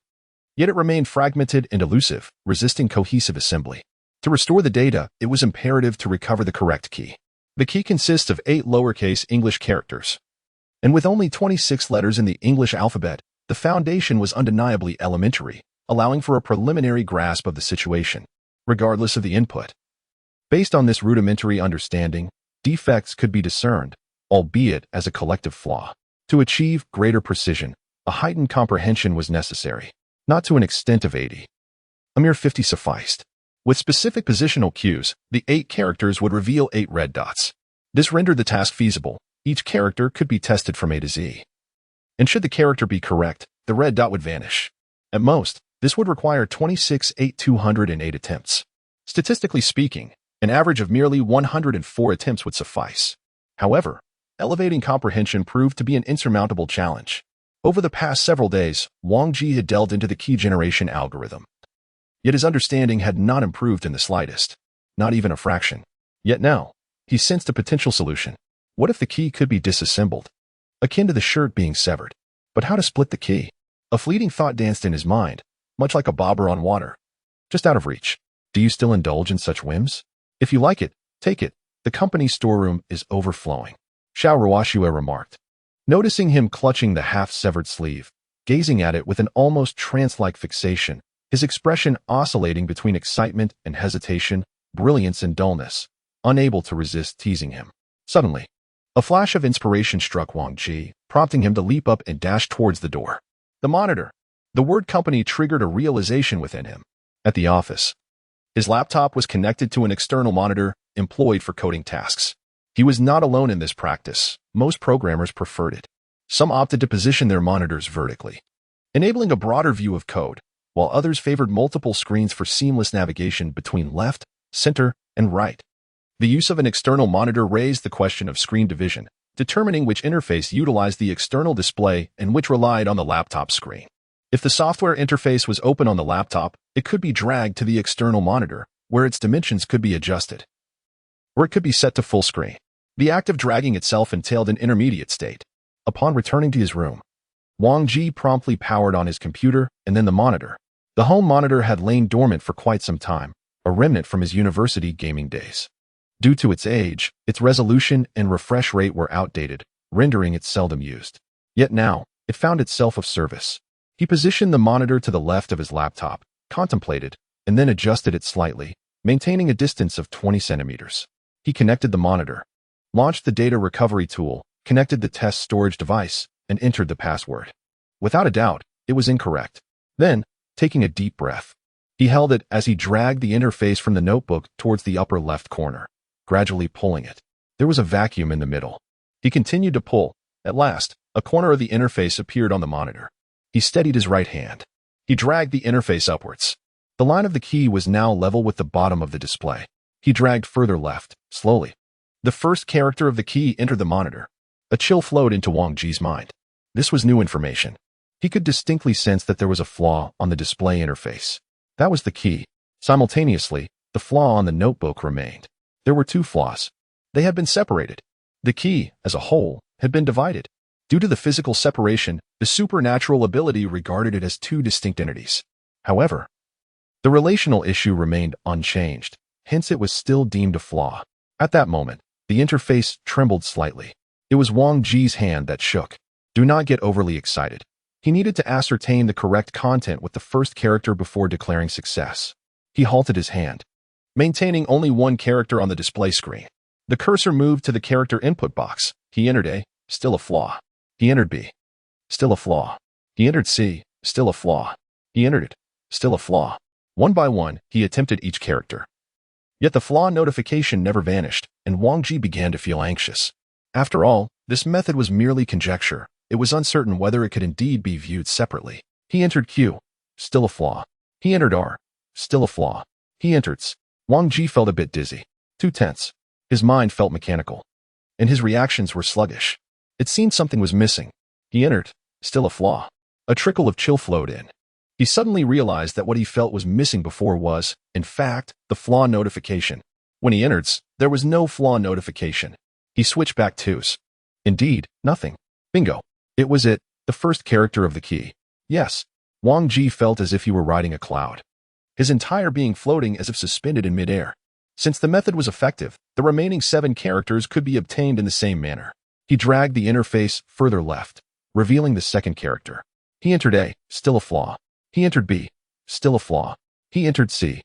Yet it remained fragmented and elusive, resisting cohesive assembly. To restore the data, it was imperative to recover the correct key. The key consists of 8 lowercase English characters. And with only 26 letters in the English alphabet, the foundation was undeniably elementary, allowing for a preliminary grasp of the situation, regardless of the input. Based on this rudimentary understanding, defects could be discerned, albeit as a collective flaw. To achieve greater precision, a heightened comprehension was necessary, not to an extent of 80. A mere 50 sufficed. With specific positional cues, the 8 characters would reveal 8 red dots. This rendered the task feasible. Each character could be tested from A to Z. And should the character be correct, the red dot would vanish. At most, this would require 26,208 attempts. Statistically speaking, an average of merely 104 attempts would suffice. However, elevating comprehension proved to be an insurmountable challenge. Over the past several days, Wang Ji had delved into the key generation algorithm. Yet his understanding had not improved in the slightest. not even a fraction. Yet now, he sensed a potential solution. What if the key could be disassembled? Akin to the shirt being severed. But how to split the key? A fleeting thought danced in his mind, much like a bobber on water. Just out of reach. Do you still indulge in such whims? If you like it, take it. The company's storeroom is overflowing, Xiao Ruoxue remarked. Noticing him clutching the half-severed sleeve, gazing at it with an almost trance-like fixation, his expression oscillating between excitement and hesitation, brilliance and dullness, unable to resist teasing him. Suddenly, a flash of inspiration struck Wang Ji, prompting him to leap up and dash towards the door. The monitor. The word company triggered a realization within him. At the office, his laptop was connected to an external monitor employed for coding tasks. He was not alone in this practice. Most programmers preferred it. Some opted to position their monitors vertically, enabling a broader view of code, while others favored multiple screens for seamless navigation between left, center, and right. The use of an external monitor raised the question of screen division, determining which interface utilized the external display and which relied on the laptop screen. If the software interface was open on the laptop, it could be dragged to the external monitor, where its dimensions could be adjusted. Or it could be set to full screen. The act of dragging itself entailed an intermediate state. Upon returning to his room, Wang Ji promptly powered on his computer and then the monitor. The home monitor had lain dormant for quite some time, a remnant from his university gaming days. Due to its age, its resolution and refresh rate were outdated, rendering it seldom used. Yet now, it found itself of service. He positioned the monitor to the left of his laptop, contemplated, and then adjusted it slightly, maintaining a distance of 20 centimeters. He connected the monitor, launched the data recovery tool, connected the test storage device, and entered the password. Without a doubt, it was incorrect. Then, taking a deep breath, he held it as he dragged the interface from the notebook towards the upper left corner, gradually pulling it. There was a vacuum in the middle. He continued to pull. At last, a corner of the interface appeared on the monitor. He steadied his right hand. He dragged the interface upwards. The line of the key was now level with the bottom of the display. He dragged further left, slowly. The first character of the key entered the monitor. A chill flowed into Wang Ji's mind. This was new information. He could distinctly sense that there was a flaw on the display interface. That was the key. Simultaneously, the flaw on the notebook remained. There were two flaws. They had been separated. The key, as a whole, had been divided. Due to the physical separation, the supernatural ability regarded it as two distinct entities. However, the relational issue remained unchanged, hence it was still deemed a flaw. At that moment, the interface trembled slightly. It was Wang Ji's hand that shook. Do not get overly excited. He needed to ascertain the correct content with the first character before declaring success. He halted his hand, maintaining only one character on the display screen. The cursor moved to the character input box. He entered A, still a flaw. He entered B, still a flaw. He entered C, still a flaw. He entered it, still a flaw. One by one, he attempted each character. Yet the flaw notification never vanished, and Wang Ji began to feel anxious. After all, this method was merely conjecture. It was uncertain whether it could indeed be viewed separately. He entered Q, still a flaw. He entered R, still a flaw. He entered S. Wang Ji felt a bit dizzy, too tense. His mind felt mechanical, and his reactions were sluggish. It seemed something was missing. He entered, still a flaw. A trickle of chill flowed in. He suddenly realized that what he felt was missing before was, in fact, the flaw notification. When he entered S, there was no flaw notification. He switched back to S. Indeed, nothing. Bingo. It was it, the first character of the key. Yes. Wang Ji felt as if he were riding a cloud. His entire being floating as if suspended in midair. Since the method was effective, the remaining 7 characters could be obtained in the same manner. He dragged the interface further left, revealing the second character. He entered A, still a flaw. He entered B, still a flaw. He entered C,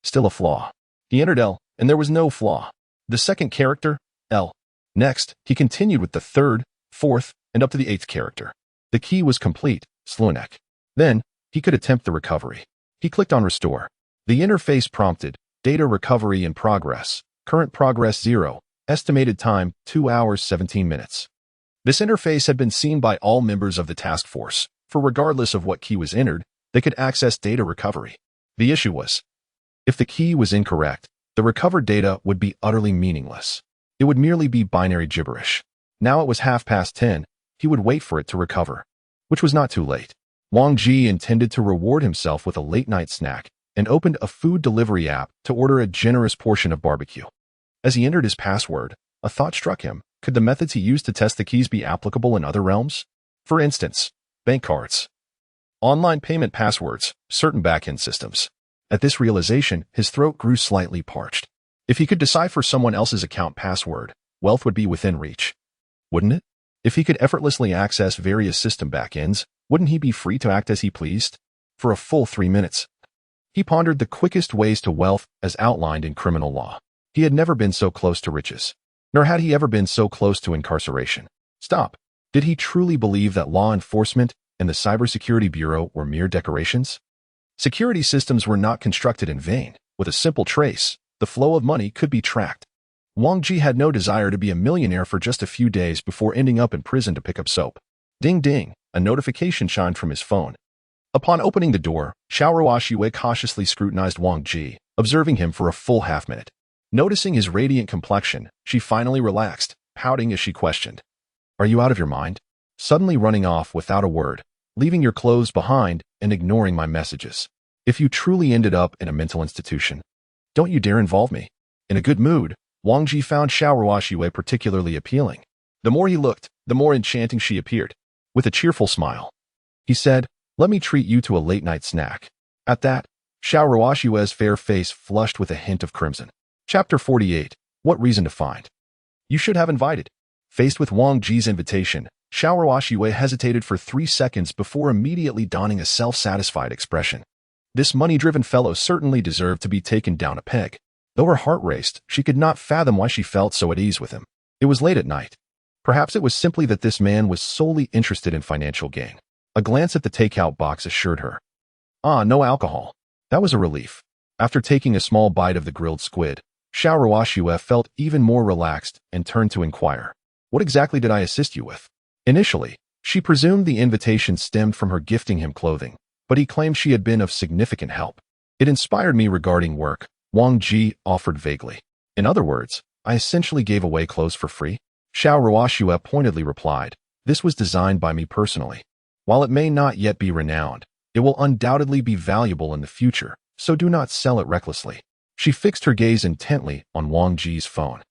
still a flaw. He entered L, and there was no flaw. The second character, L. Next, he continued with the third, fourth, and up to the 8th character. The key was complete, Slunek. Then, he could attempt the recovery. He clicked on Restore. The interface prompted, Data recovery in progress. Current progress 0. Estimated time, 2 hours 17 minutes. This interface had been seen by all members of the task force, for regardless of what key was entered, they could access data recovery. The issue was, if the key was incorrect, the recovered data would be utterly meaningless. It would merely be binary gibberish. Now it was 10:30. He would wait for it to recover, which was not too late. Wang Ji intended to reward himself with a late-night snack. and opened a food delivery app to order a generous portion of barbecue. As he entered his password, a thought struck him. Could the methods he used to test the keys be applicable in other realms? For instance, bank cards, online payment passwords, certain back-end systems. At this realization, his throat grew slightly parched. If he could decipher someone else's account password, wealth would be within reach, wouldn't it? If he could effortlessly access various system backends, wouldn't he be free to act as he pleased? For a full 3 minutes, he pondered the quickest ways to wealth as outlined in criminal law. He had never been so close to riches, nor had he ever been so close to incarceration. Stop. Did he truly believe that law enforcement and the Cybersecurity Bureau were mere decorations? Security systems were not constructed in vain. With a simple trace, the flow of money could be tracked. Wang Ji had no desire to be a millionaire for just a few days before ending up in prison to pick up soap. Ding ding, a notification chimed from his phone. Upon opening the door, Xiaoruo Xue cautiously scrutinized Wang Ji, observing him for a full half-minute. Noticing his radiant complexion, she finally relaxed, pouting as she questioned. Are you out of your mind? Suddenly running off without a word, leaving your clothes behind and ignoring my messages. If you truly ended up in a mental institution, don't you dare involve me. In a good mood, Wang Ji found Xiaoruo Xue particularly appealing. The more he looked, the more enchanting she appeared. With a cheerful smile, he said, let me treat you to a late-night snack. At that, Xiaoruo Xue's fair face flushed with a hint of crimson. Chapter 48. What reason to find? You should have invited. Faced with Wang Ji's invitation, Xiaoruo Xue hesitated for 3 seconds before immediately donning a self-satisfied expression. This money-driven fellow certainly deserved to be taken down a peg. Though her heart raced, she could not fathom why she felt so at ease with him. It was late at night. Perhaps it was simply that this man was solely interested in financial gain. A glance at the takeout box assured her. Ah, no alcohol. That was a relief. After taking a small bite of the grilled squid, Xiaoruo Xue felt even more relaxed and turned to inquire. What exactly did I assist you with? Initially, she presumed the invitation stemmed from her gifting him clothing, but he claimed she had been of significant help. It inspired me regarding work, Wang Ji offered vaguely. In other words, I essentially gave away clothes for free? Xiaoruo Xue pointedly replied, this was designed by me personally. While it may not yet be renowned, it will undoubtedly be valuable in the future, so do not sell it recklessly. She fixed her gaze intently on Wang Ji's phone,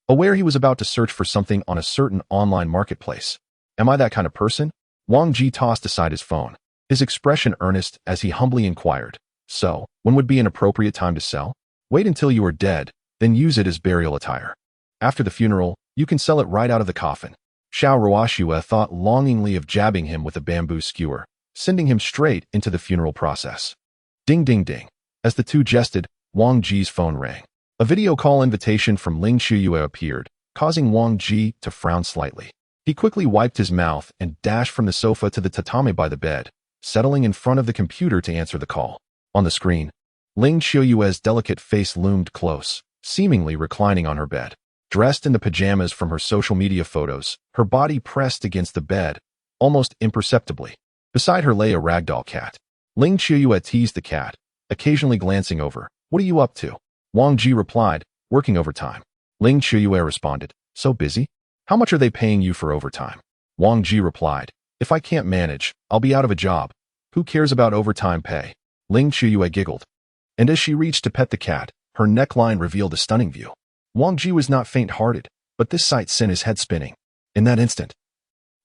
aware he was about to search for something on a certain online marketplace. Am I that kind of person? Wang Ji tossed aside his phone, his expression earnest as he humbly inquired. So, when would be an appropriate time to sell? Wait until you are dead, then use it as burial attire. After the funeral, you can sell it right out of the coffin. Xiaoruo Xue thought longingly of jabbing him with a bamboo skewer, sending him straight into the funeral process. Ding ding ding. As the two jested, Wang Ji's phone rang. A video call invitation from Ling Shuyue appeared, causing Wang Ji to frown slightly. He quickly wiped his mouth and dashed from the sofa to the tatami by the bed, settling in front of the computer to answer the call. On the screen, Ling Shuyue's delicate face loomed close, seemingly reclining on her bed. Dressed in the pajamas from her social media photos, her body pressed against the bed, almost imperceptibly. Beside her lay a ragdoll cat. Ling Shuyue teased the cat, occasionally glancing over. What are you up to? Wang Ji replied, working overtime. Ling Shuyue responded, so busy? How much are they paying you for overtime? Wang Ji replied, if I can't manage, I'll be out of a job. Who cares about overtime pay? Ling Shuyue giggled. And as she reached to pet the cat, her neckline revealed a stunning view. Wang Ji was not faint-hearted, but this sight sent his head spinning. In that instant,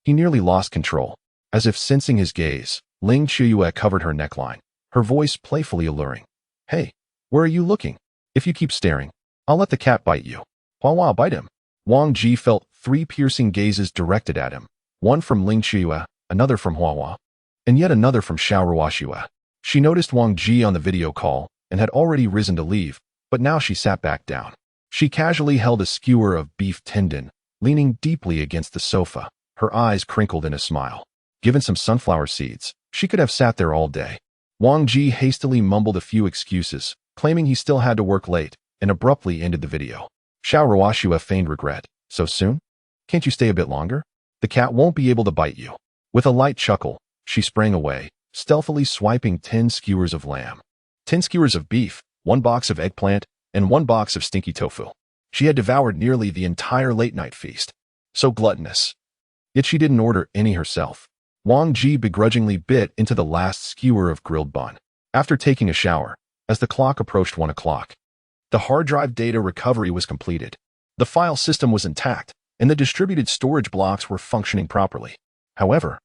he nearly lost control. As if sensing his gaze, Ling Shuyue covered her neckline, her voice playfully alluring. Hey, where are you looking? If you keep staring, I'll let the cat bite you. Hua bite him. Wang Ji felt 3 piercing gazes directed at him, one from Ling Shuyue, another from Hua, and yet another from Xiaoruo Xue. She noticed Wang Ji on the video call and had already risen to leave, but now she sat back down. She casually held a skewer of beef tendon, leaning deeply against the sofa, her eyes crinkled in a smile. Given some sunflower seeds, she could have sat there all day. Wang Ji hastily mumbled a few excuses, claiming he still had to work late, and abruptly ended the video. Xiaoruo Xue feigned regret. So soon? Can't you stay a bit longer? The cat won't be able to bite you. With a light chuckle, she sprang away, stealthily swiping 10 skewers of lamb, 10 skewers of beef, 1 box of eggplant, and 1 box of stinky tofu. She had devoured nearly the entire late-night feast. So gluttonous. Yet she didn't order any herself. Wang Ji begrudgingly bit into the last skewer of grilled bun. After taking a shower, as the clock approached 1 o'clock. The hard drive data recovery was completed. The file system was intact, and the distributed storage blocks were functioning properly. However,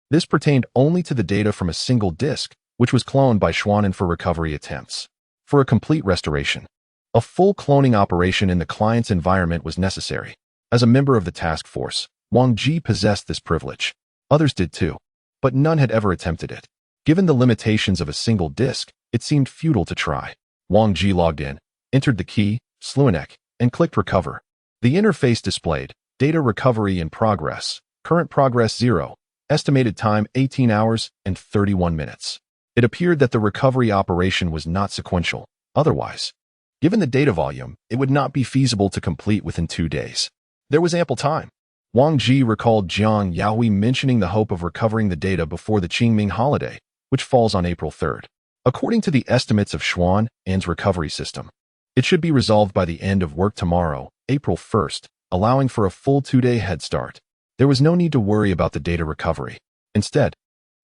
this pertained only to the data from a single disk, which was cloned by Xuanan for recovery attempts. For a complete restoration, a full cloning operation in the client's environment was necessary. As a member of the task force, Wang Ji possessed this privilege. Others did too, but none had ever attempted it. Given the limitations of a single disk, it seemed futile to try. Wang Ji logged in, entered the key, Sluanek, and clicked Recover. The interface displayed, Data Recovery in Progress, Current Progress 0, Estimated Time 18 hours and 31 minutes. It appeared that the recovery operation was not sequential. Otherwise, given the data volume, it would not be feasible to complete within 2 days. There was ample time. Wang Ji recalled Jiang Yahui mentioning the hope of recovering the data before the Qingming holiday, which falls on April 3rd. According to the estimates of Xuanan's recovery system, it should be resolved by the end of work tomorrow, April 1st, allowing for a full 2-day head start. There was no need to worry about the data recovery. Instead,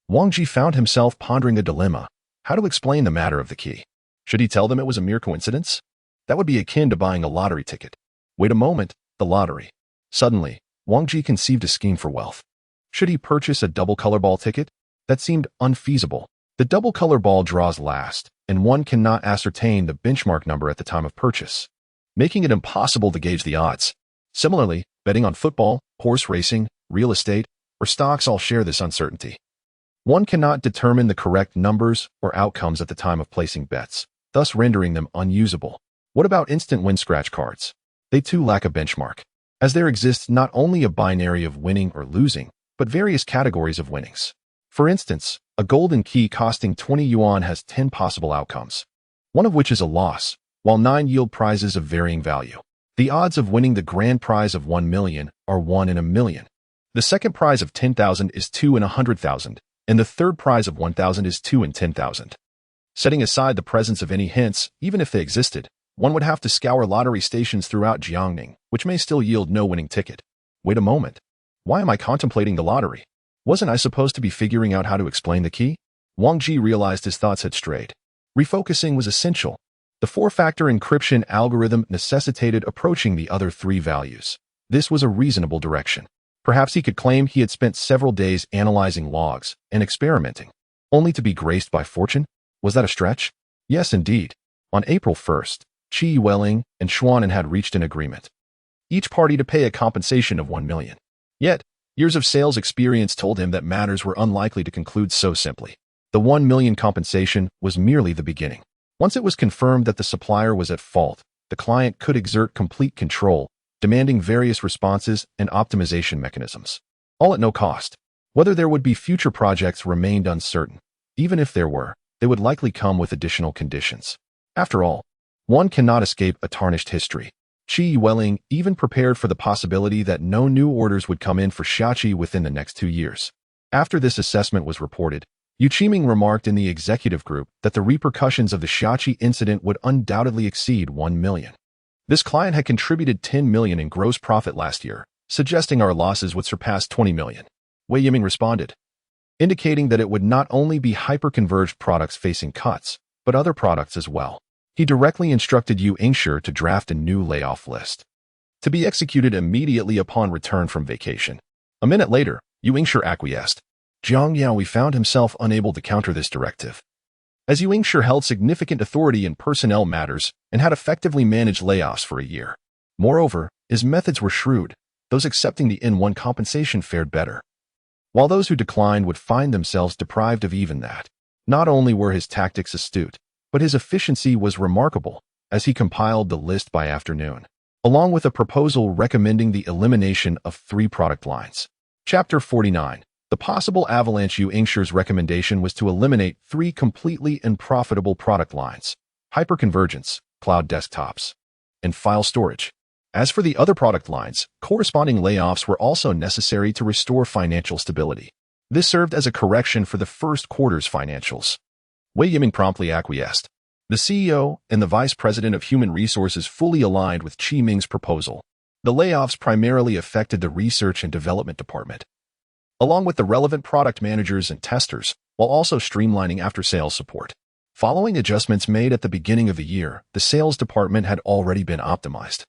Wang Ji found himself pondering a dilemma: how to explain the matter of the key. Should he tell them it was a mere coincidence? That would be akin to buying a lottery ticket. Wait a moment, the lottery. Suddenly, Wang Ji conceived a scheme for wealth. Should he purchase a double color ball ticket? That seemed unfeasible. The double color ball draws last, and one cannot ascertain the benchmark number at the time of purchase, making it impossible to gauge the odds. Similarly, betting on football, horse racing, real estate, or stocks all share this uncertainty. One cannot determine the correct numbers or outcomes at the time of placing bets, thus rendering them unusable. What about instant win scratch cards? They too lack a benchmark, as there exists not only a binary of winning or losing, but various categories of winnings. For instance, a golden key costing 20 yuan has 10 possible outcomes, one of which is a loss, while 9 yield prizes of varying value. The odds of winning the grand prize of 1 million are 1 in a million. The second prize of 10,000 is 2 in 100,000, and the third prize of 1,000 is 2 in 10,000. Setting aside the presence of any hints, even if they existed, one would have to scour lottery stations throughout Jiangning, which may still yield no winning ticket. Wait a moment. Why am I contemplating the lottery? Wasn't I supposed to be figuring out how to explain the key? Wang Ji realized his thoughts had strayed. Refocusing was essential. The 4-factor encryption algorithm necessitated approaching the other 3 values. This was a reasonable direction. Perhaps he could claim he had spent several days analyzing logs and experimenting, only to be graced by fortune. Was that a stretch? Yes, indeed. On April 1st, Qi Yueling and Xuanan had reached an agreement, each party to pay a compensation of 1 million. Yet, years of sales experience told him that matters were unlikely to conclude so simply. The 1 million compensation was merely the beginning. Once it was confirmed that the supplier was at fault, the client could exert complete control, demanding various responses and optimization mechanisms, all at no cost. Whether there would be future projects remained uncertain. Even if there were, they would likely come with additional conditions. After all, one cannot escape a tarnished history. Qi Yueling even prepared for the possibility that no new orders would come in for Xiaoqi within the next 2 years. After this assessment was reported, Yu Qiming remarked in the executive group that the repercussions of the Xiaoqi incident would undoubtedly exceed 1 million. This client had contributed 10 million in gross profit last year, suggesting our losses would surpass 20 million. Wei Yiming responded, indicating that it would not only be hyper-converged products facing cuts, but other products as well. He directly instructed Yu Ingshi to draft a new layoff list, to be executed immediately upon return from vacation. A minute later, Yu Ingshi acquiesced. Jiang Yahui found himself unable to counter this directive, as Yu Ingshi held significant authority in personnel matters and had effectively managed layoffs for a year. Moreover, his methods were shrewd. Those accepting the N1 compensation fared better, while those who declined would find themselves deprived of even that. Not only were his tactics astute, but his efficiency was remarkable, as he compiled the list by afternoon, along with a proposal recommending the elimination of 3 product lines. Chapter 49. The possible avalanche. Yu Ingshi's recommendation was to eliminate 3 completely unprofitable product lines: hyperconvergence, cloud desktops, and file storage. As for the other product lines, corresponding layoffs were also necessary to restore financial stability. This served as a correction for the first quarter's financials. Wei Yiming promptly acquiesced. The CEO and the Vice President of Human Resources fully aligned with Qi Ming's proposal. The layoffs primarily affected the Research and Development Department, along with the relevant product managers and testers, while also streamlining after-sales support. Following adjustments made at the beginning of the year, the sales department had already been optimized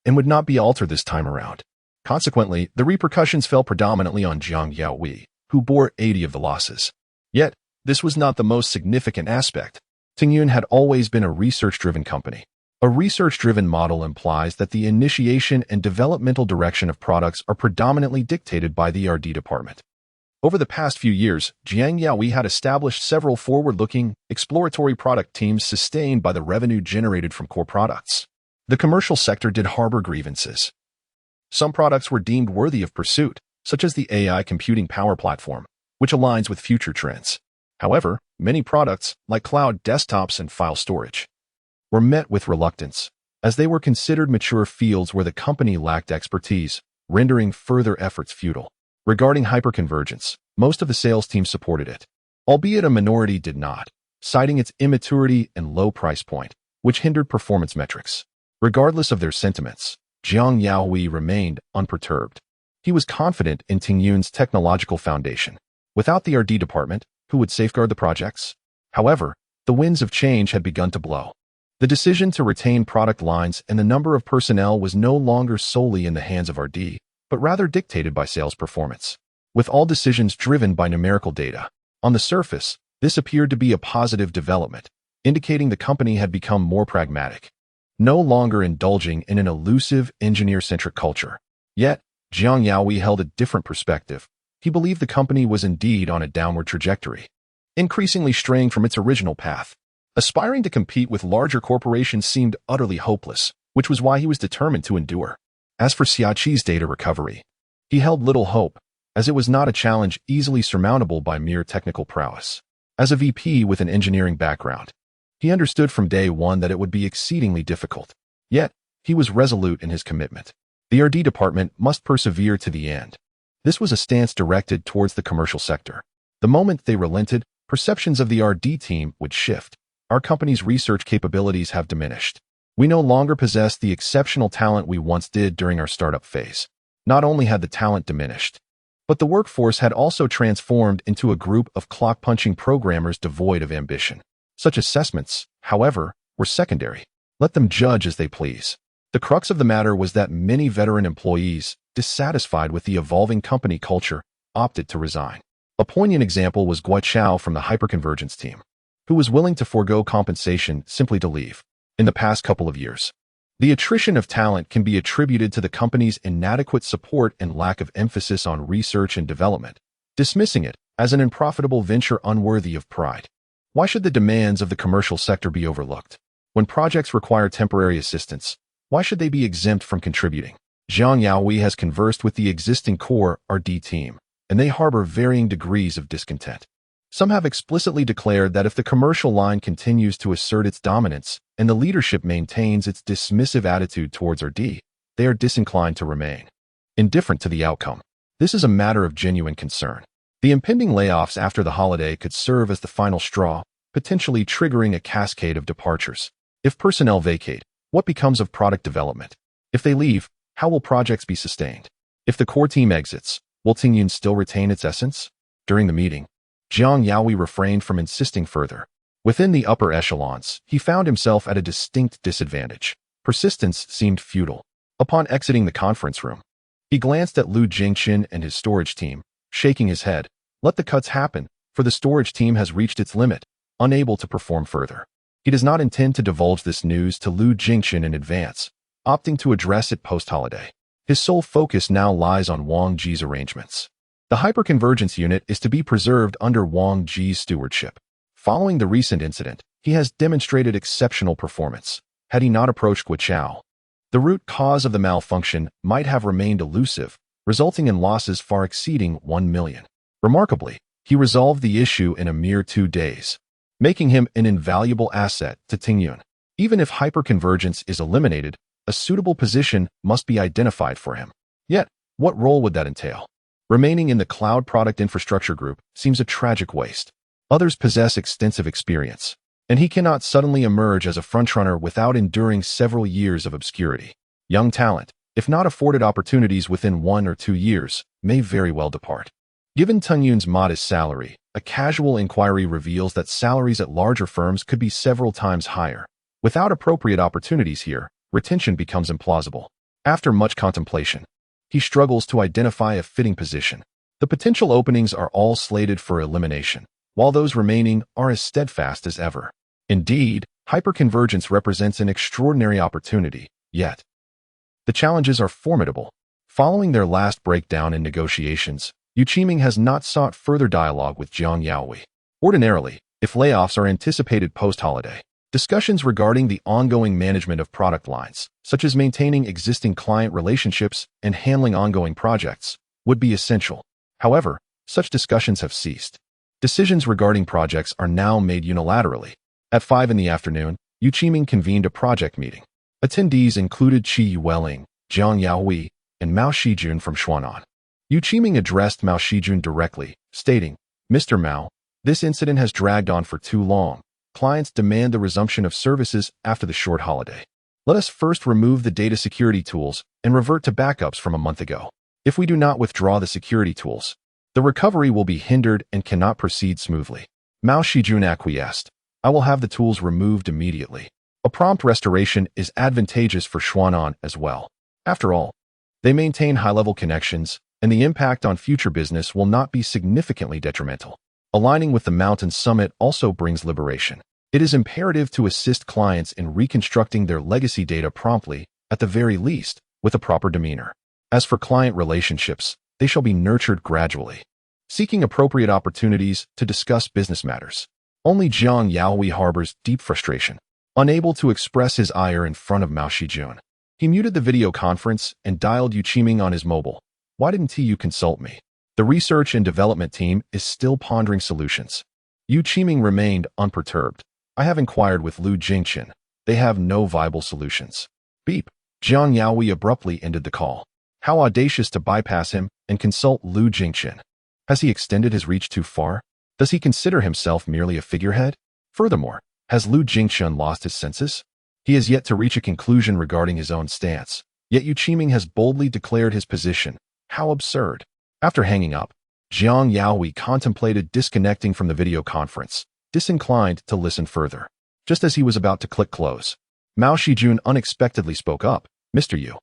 and would not be altered this time around. Consequently, the repercussions fell predominantly on Jiangning, who bore 80 of the losses. Yet, this was not the most significant aspect. Tingyun had always been a research-driven company. A research-driven model implies that the initiation and developmental direction of products are predominantly dictated by the R&D department. Over the past few years, Jiangning had established several forward-looking, exploratory product teams sustained by the revenue generated from core products. The commercial sector did harbor grievances. Some products were deemed worthy of pursuit, such as the AI computing power platform, which aligns with future trends. However, many products, like cloud desktops and file storage, were met with reluctance, as they were considered mature fields where the company lacked expertise, rendering further efforts futile. Regarding hyperconvergence, most of the sales team supported it, albeit a minority did not, citing its immaturity and low price point, which hindered performance metrics. Regardless of their sentiments, Jiang Yaohui remained unperturbed. He was confident in Tingyun's technological foundation. Without the R&D department, who would safeguard the projects? However, the winds of change had begun to blow. The decision to retain product lines and the number of personnel was no longer solely in the hands of R&D, but rather dictated by sales performance. With all decisions driven by numerical data, on the surface, this appeared to be a positive development, indicating the company had become more pragmatic, no longer indulging in an elusive, engineer-centric culture. Yet, Jiang Yaohui held a different perspective. He believed the company was indeed on a downward trajectory, increasingly straying from its original path. Aspiring to compete with larger corporations seemed utterly hopeless, which was why he was determined to endure. As for Xiaqi's data recovery, he held little hope, as it was not a challenge easily surmountable by mere technical prowess. As a VP with an engineering background, he understood from day one that it would be exceedingly difficult. Yet, he was resolute in his commitment. The R&D department must persevere to the end. This was a stance directed towards the commercial sector. The moment they relented, perceptions of the R&D team would shift. Our company's research capabilities have diminished. We no longer possess the exceptional talent we once did during our startup phase. Not only had the talent diminished, but the workforce had also transformed into a group of clock-punching programmers devoid of ambition. Such assessments, however, were secondary. Let them judge as they please. The crux of the matter was that many veteran employees, dissatisfied with the evolving company culture, opted to resign. A poignant example was Guo Chao from the hyperconvergence team, who was willing to forego compensation simply to leave. In the past couple of years, the attrition of talent can be attributed to the company's inadequate support and lack of emphasis on research and development, dismissing it as an unprofitable venture unworthy of pride. Why should the demands of the commercial sector be overlooked? When projects require temporary assistance, why should they be exempt from contributing? Jiang Yaohui has conversed with the existing core R&D team, and they harbor varying degrees of discontent. Some have explicitly declared that if the commercial line continues to assert its dominance and the leadership maintains its dismissive attitude towards R&D, they are disinclined to remain indifferent to the outcome. This is a matter of genuine concern. The impending layoffs after the holiday could serve as the final straw, potentially triggering a cascade of departures. If personnel vacate, what becomes of product development? If they leave, how will projects be sustained? If the core team exits, will Tingyun still retain its essence? During the meeting, Jiang Yaohui refrained from insisting further. Within the upper echelons, he found himself at a distinct disadvantage. Persistence seemed futile. Upon exiting the conference room, he glanced at Lu Jingqin and his storage team, shaking his head. Let the cuts happen, for the storage team has reached its limit, unable to perform further. He does not intend to divulge this news to Lu Jingqin in advance, opting to address it post-holiday. His sole focus now lies on Wang Ji's arrangements. The hyperconvergence unit is to be preserved under Wang Ji's stewardship. Following the recent incident, he has demonstrated exceptional performance. Had he not approached Guo Chao, the root cause of the malfunction might have remained elusive, resulting in losses far exceeding 1 million. Remarkably, he resolved the issue in a mere 2 days, making him an invaluable asset to Tingyun. Even if hyperconvergence is eliminated, a suitable position must be identified for him. Yet, what role would that entail? Remaining in the cloud product infrastructure group seems a tragic waste. Others possess extensive experience, and he cannot suddenly emerge as a frontrunner without enduring several years of obscurity. Young talent, if not afforded opportunities within 1 or 2 years, may very well depart. Given Tung Yun's modest salary, a casual inquiry reveals that salaries at larger firms could be several times higher. Without appropriate opportunities here, retention becomes implausible. After much contemplation, he struggles to identify a fitting position. The potential openings are all slated for elimination, while those remaining are as steadfast as ever. Indeed, hyperconvergence represents an extraordinary opportunity, yet the challenges are formidable. Following their last breakdown in negotiations, Yu Qiming has not sought further dialogue with Jiang Yaoi. Ordinarily, if layoffs are anticipated post-holiday, discussions regarding the ongoing management of product lines, such as maintaining existing client relationships and handling ongoing projects, would be essential. However, such discussions have ceased. Decisions regarding projects are now made unilaterally. At 5 in the afternoon, Yu Qiming convened a project meeting. Attendees included Qi Yueling, Jiang Yaoi, and Mao Shijun from Xuanan. Yu Qiming addressed Mao Shijun directly, stating, "Mr. Mao, this incident has dragged on for too long. Clients demand the resumption of services after the short holiday. Let us first remove the data security tools and revert to backups from a month ago. If we do not withdraw the security tools, the recovery will be hindered and cannot proceed smoothly." Mao Shijun acquiesced. "I will have the tools removed immediately. A prompt restoration is advantageous for Xuanan as well. After all, they maintain high-level connections, and the impact on future business will not be significantly detrimental. Aligning with the Mountain Summit also brings liberation. It is imperative to assist clients in reconstructing their legacy data promptly, at the very least, with a proper demeanor. As for client relationships, they shall be nurtured gradually, seeking appropriate opportunities to discuss business matters." Only Jiang Yaoi harbors deep frustration, unable to express his ire in front of Mao Shijun. He muted the video conference and dialed Yu Qiming on his mobile. "Why didn't you consult me? The research and development team is still pondering solutions." Yu Qiming remained unperturbed. "I have inquired with Lu Jingchen. They have no viable solutions." Beep. Jiang Yaoi abruptly ended the call. How audacious to bypass him and consult Lu Jingchen. Has he extended his reach too far? Does he consider himself merely a figurehead? Furthermore, has Lu Jingchen lost his senses? He has yet to reach a conclusion regarding his own stance. Yet Yu Qiming has boldly declared his position. How absurd. After hanging up, Jiang Yaoi contemplated disconnecting from the video conference, disinclined to listen further. Just as he was about to click close, Mao Shijun unexpectedly spoke up. "Mr. Yu,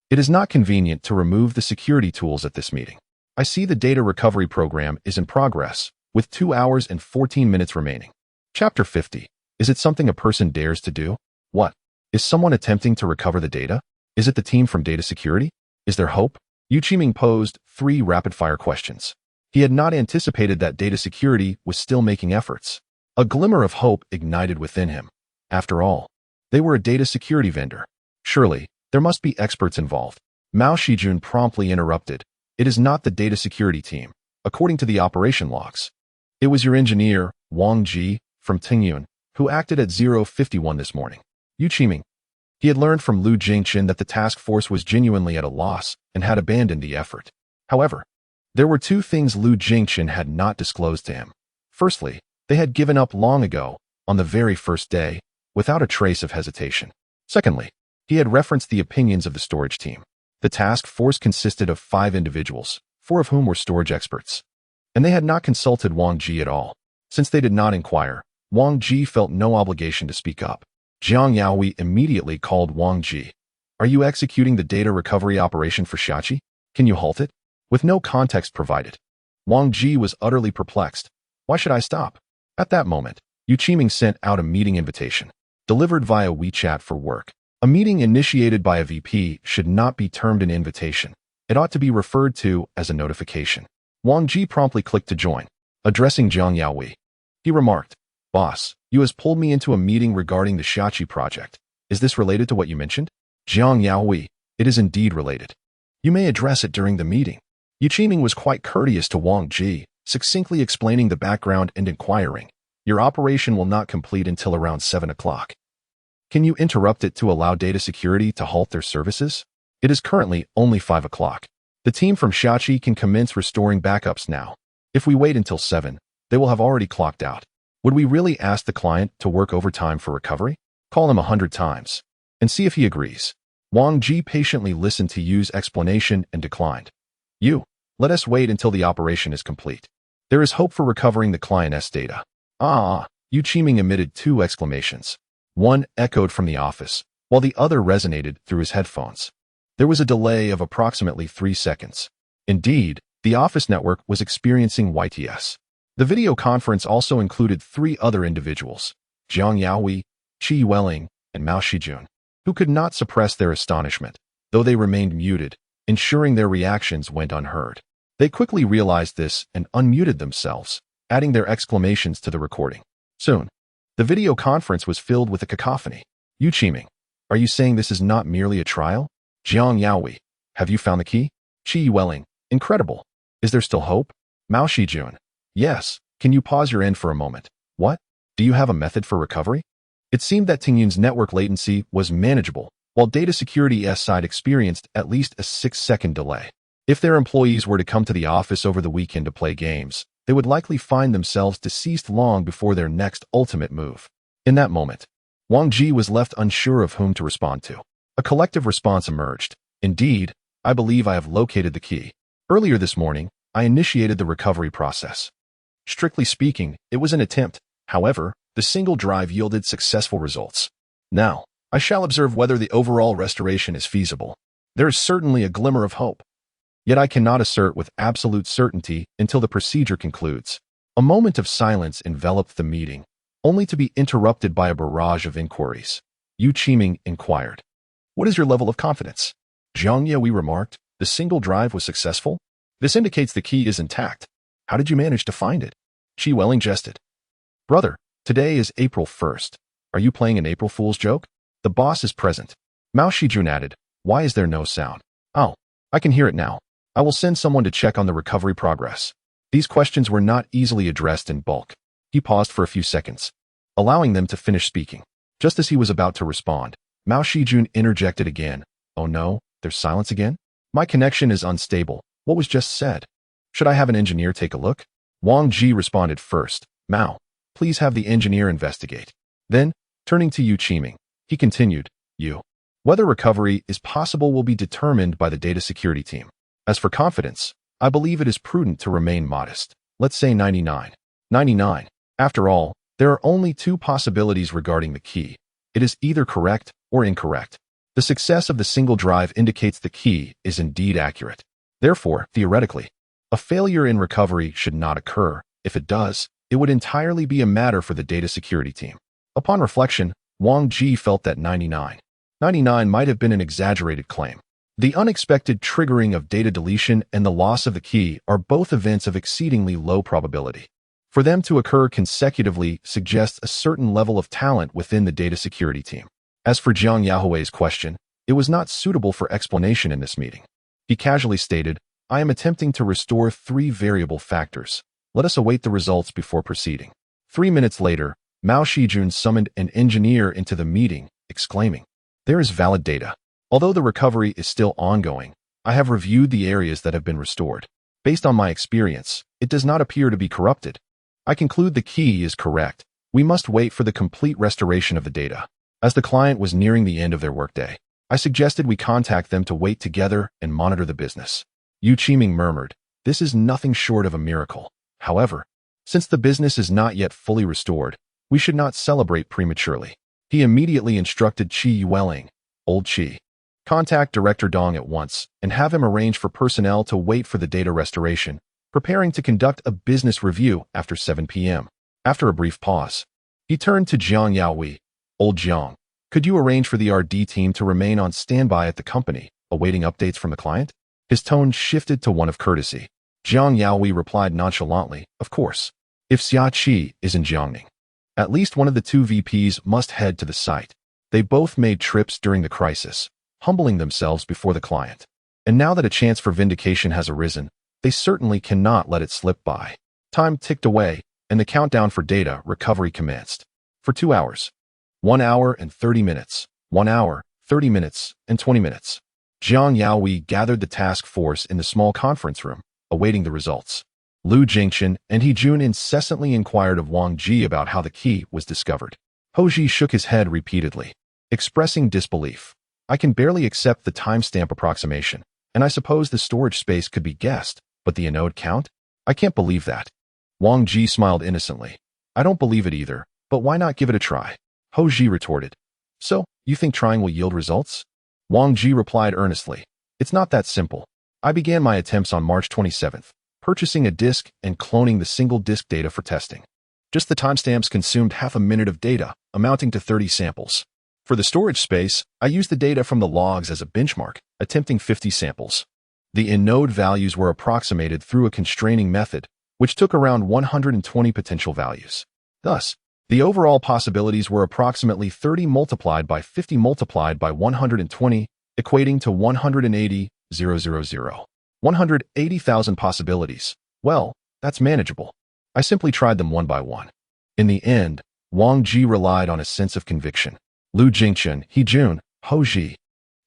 it is not convenient to remove the security tools at this meeting. I see the data recovery program is in progress, with 2 hours and 14 minutes remaining." Chapter 50. Is it something a person dares to do? What? Is someone attempting to recover the data? Is it the team from data security? Is there hope? Yu Qiming posed 3 rapid-fire questions. He had not anticipated that data security was still making efforts. A glimmer of hope ignited within him. After all, they were a data security vendor. Surely, there must be experts involved. Mao Shijun promptly interrupted. "It is not the data security team, according to the operation logs. It was your engineer, Wang Ji, from Tingyun, who acted at 051 this morning." Yu Qiming. He had learned from Lu Jingchen that the task force was genuinely at a loss and had abandoned the effort. However, there were 2 things Lu Jingchen had not disclosed to him. Firstly, they had given up long ago, on the very first day, without a trace of hesitation. Secondly, he had referenced the opinions of the storage team. The task force consisted of 5 individuals, 4 of whom were storage experts. And they had not consulted Wang Ji at all. Since they did not inquire, Wang Ji felt no obligation to speak up. Jiang Yaoi immediately called Wang Ji. "Are you executing the data recovery operation for Shachi? Can you halt it?" With no context provided, Wang Ji was utterly perplexed. "Why should I stop?" At that moment, Yu Qiming sent out a meeting invitation, delivered via WeChat for work. A meeting initiated by a VP should not be termed an invitation. It ought to be referred to as a notification. Wang Ji promptly clicked to join. Addressing Jiang Yaoi, he remarked, "Boss, you has pulled me into a meeting regarding the Shachi project. Is this related to what you mentioned?" Jiang Yaoi, "It is indeed related. You may address it during the meeting." Yu Qiming was quite courteous to Wang Ji, succinctly explaining the background and inquiring, "Your operation will not complete until around 7 o'clock. Can you interrupt it to allow data security to halt their services? It is currently only 5 o'clock. The team from Shachi can commence restoring backups now. If we wait until 7, they will have already clocked out. Would we really ask the client to work overtime for recovery? Call him 100 times and see if he agrees." Wang Ji patiently listened to Yu's explanation and declined. "You, Let us wait until the operation is complete. There is hope for recovering the client's data. Yu Qiming emitted two exclamations. One echoed from the office, while the other resonated through his headphones. There was a delay of approximately 3 seconds. Indeed, the office network was experiencing YTS. The video conference also included 3 other individuals, Jiang Yaohui, Qi Yueling, and Mao Shijun, who could not suppress their astonishment, though they remained muted, ensuring their reactions went unheard. They quickly realized this and unmuted themselves, adding their exclamations to the recording. Soon, the video conference was filled with a cacophony. Yu Qiming, are you saying this is not merely a trial? Jiang Yaohui, have you found the key? Qi Yueling, incredible. Is there still hope? Mao Shijun, yes. Can you pause your end for a moment? What? Do you have a method for recovery? It seemed that Tingyun's network latency was manageable, while data security's side experienced at least a 6-second delay. If their employees were to come to the office over the weekend to play games, they would likely find themselves deceased long before their next ultimate move. In that moment, Wang Ji was left unsure of whom to respond to. A collective response emerged. Indeed, I believe I have located the key. Earlier this morning, I initiated the recovery process. Strictly speaking, it was an attempt. However, the single drive yielded successful results. Now, I shall observe whether the overall restoration is feasible. There is certainly a glimmer of hope. Yet I cannot assert with absolute certainty until the procedure concludes. A moment of silence enveloped the meeting, only to be interrupted by a barrage of inquiries. Yu Qiming inquired, "What is your level of confidence?" Jiang Yaohui remarked, "The single drive was successful? This indicates the key is intact. How did you manage to find it?" Qi Yueling jested. "Brother, today is April 1st. Are you playing an April Fool's joke? The boss is present." Mao Shijun added, "Why is there no sound?" "Oh, I can hear it now. I will send someone to check on the recovery progress." These questions were not easily addressed in bulk. He paused for a few seconds, allowing them to finish speaking. Just as he was about to respond, Mao Shijun interjected again. "Oh no, there's silence again? My connection is unstable. What was just said? Should I have an engineer take a look?" Wang Ji responded first. "Mao, please have the engineer investigate." Then, turning to Yu Qiming, he continued, Whether recovery is possible will be determined by the data security team. As for confidence, I believe it is prudent to remain modest. Let's say 99. 99. After all, there are only 2 possibilities regarding the key. It is either correct or incorrect. The success of the single drive indicates the key is indeed accurate. Therefore, theoretically, a failure in recovery should not occur. If it does, it would entirely be a matter for the data security team. Upon reflection, Wang Ji felt that 99 might have been an exaggerated claim. The unexpected triggering of data deletion and the loss of the key are both events of exceedingly low probability. For them to occur consecutively suggests a certain level of talent within the data security team. As for Jiang Yaohui's question, it was not suitable for explanation in this meeting. He casually stated, "I am attempting to restore 3 variable factors. Let us await the results before proceeding." 3 minutes later, Mao Shijun summoned an engineer into the meeting, exclaiming, "There is valid data. Although the recovery is still ongoing, I have reviewed the areas that have been restored. Based on my experience, it does not appear to be corrupted. I conclude the key is correct. We must wait for the complete restoration of the data." As the client was nearing the end of their workday, I suggested we contact them to wait together and monitor the business. Yu Qiming murmured, "This is nothing short of a miracle. However, since the business is not yet fully restored, we should not celebrate prematurely." He immediately instructed Qi Yueling, "Old Qi, contact Director Dong at once and have him arrange for personnel to wait for the data restoration, preparing to conduct a business review after 7 p.m. After a brief pause, he turned to Jiang Yaohui. "Old Jiang, could you arrange for the RD team to remain on standby at the company, awaiting updates from the client?" His tone shifted to one of courtesy. Jiang Yaohui replied nonchalantly, "Of course. If Xia Qi is in Jiangning, at least one of the 2 VPs must head to the site." They both made trips during the crisis, humbling themselves before the client. And now that a chance for vindication has arisen, they certainly cannot let it slip by. Time ticked away, and the countdown for data recovery commenced. For 2 hours. 1 hour and 30 minutes. 1 hour, 30 minutes, and 20 minutes. Jiang Yaohui gathered the task force in the small conference room, awaiting the results. Lu Jingchen and He Jun incessantly inquired of Wang Ji about how the key was discovered. Ho Ji shook his head repeatedly, expressing disbelief. "I can barely accept the timestamp approximation, and I suppose the storage space could be guessed. But the anode count? I can't believe that. Wang Ji smiled innocently. I don't believe it either, but why not give it a try? Ho Ji retorted. So, you think trying will yield results? Wang Ji replied earnestly. It's not that simple. I began my attempts on March 27th, purchasing a disk and cloning the single disk data for testing. Just the timestamps consumed half a minute of data, amounting to 30 samples. For the storage space, I used the data from the logs as a benchmark, attempting 50 samples. The in-node values were approximated through a constraining method, which took around 120 potential values. Thus, the overall possibilities were approximately 30 multiplied by 50 multiplied by 120, equating to 180,000. 180,000 possibilities. Well, that's manageable. I simply tried them one by one. In the end, Wang Ji relied on a sense of conviction. Lu Jingchen, He Jun, Ho Ji,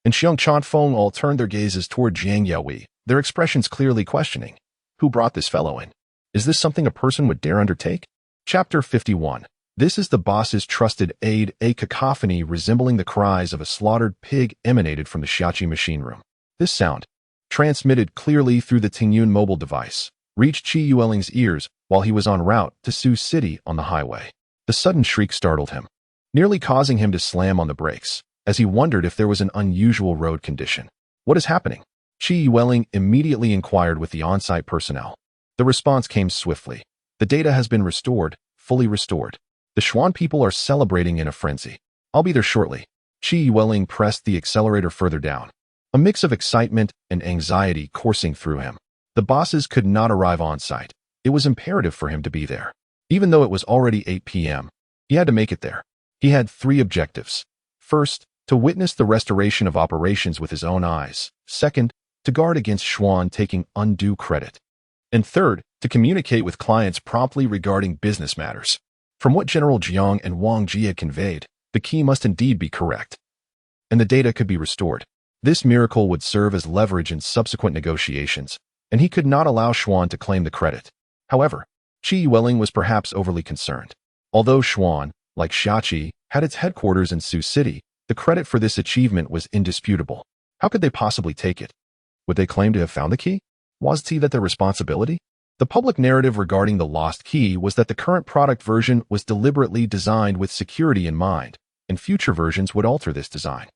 and Xiong Chanfeng all turned their gazes toward Jiang Yaohui, their expressions clearly questioning. Who brought this fellow in? Is this something a person would dare undertake? Chapter 51. This is the boss's trusted aide. A cacophony resembling the cries of a slaughtered pig emanated from the Xiaoqi machine room. This sound, transmitted clearly through the Tingyun mobile device, reached Qi Yueling's ears while he was en route to Sioux City on the highway. The sudden shriek startled him, nearly causing him to slam on the brakes, as he wondered if there was an unusual road condition. What is happening? Qi Yueling immediately inquired with the on-site personnel. The response came swiftly. The data has been restored, fully restored. The Xuan people are celebrating in a frenzy. I'll be there shortly. Qi Yueling pressed the accelerator further down. A mix of excitement and anxiety coursing through him. The bosses could not arrive on site. It was imperative for him to be there. Even though it was already 8 p.m., he had to make it there. He had 3 objectives. First, to witness the restoration of operations with his own eyes. Second, to guard against Xuan taking undue credit. And third, to communicate with clients promptly regarding business matters. From what General Jiang and Wang Ji had conveyed, the key must indeed be correct, and the data could be restored. This miracle would serve as leverage in subsequent negotiations, and he could not allow Xuan to claim the credit. However, Qi Yueling was perhaps overly concerned. Although Xuan, like Xiaoqi, had its headquarters in Sioux City, the credit for this achievement was indisputable. How could they possibly take it? Would they claim to have found the key? Was that their responsibility? The public narrative regarding the lost key was that the current product version was deliberately designed with security in mind, and future versions would alter this design.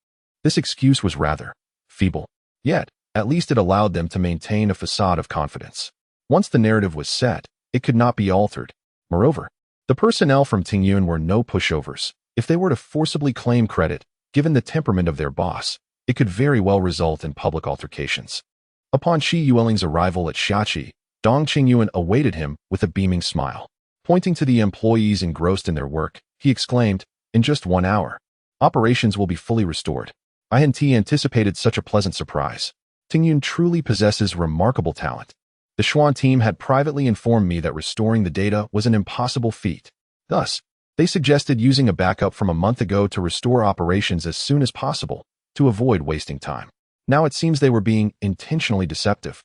This excuse was rather feeble. Yet, at least it allowed them to maintain a facade of confidence. Once the narrative was set, it could not be altered. Moreover, the personnel from Tingyun were no pushovers. If they were to forcibly claim credit, given the temperament of their boss, it could very well result in public altercations. Upon Qi Yueling's arrival at Xiaoqi, Dong Qingyuan awaited him with a beaming smile. Pointing to the employees engrossed in their work, he exclaimed, in just 1 hour, operations will be fully restored. I hadn't anticipated such a pleasant surprise. Tingyun truly possesses remarkable talent. The Xuan team had privately informed me that restoring the data was an impossible feat. Thus, they suggested using a backup from a month ago to restore operations as soon as possible, to avoid wasting time. Now it seems they were being intentionally deceptive.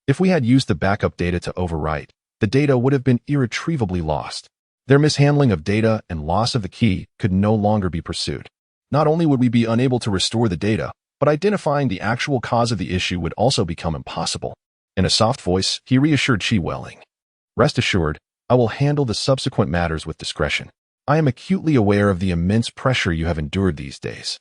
If we had used the backup data to overwrite, the data would have been irretrievably lost. Their mishandling of data and loss of the key could no longer be pursued. Not only would we be unable to restore the data, but identifying the actual cause of the issue would also become impossible. In a soft voice, he reassured Qi Yueling. Rest assured, I will handle the subsequent matters with discretion. I am acutely aware of the immense pressure you have endured these days.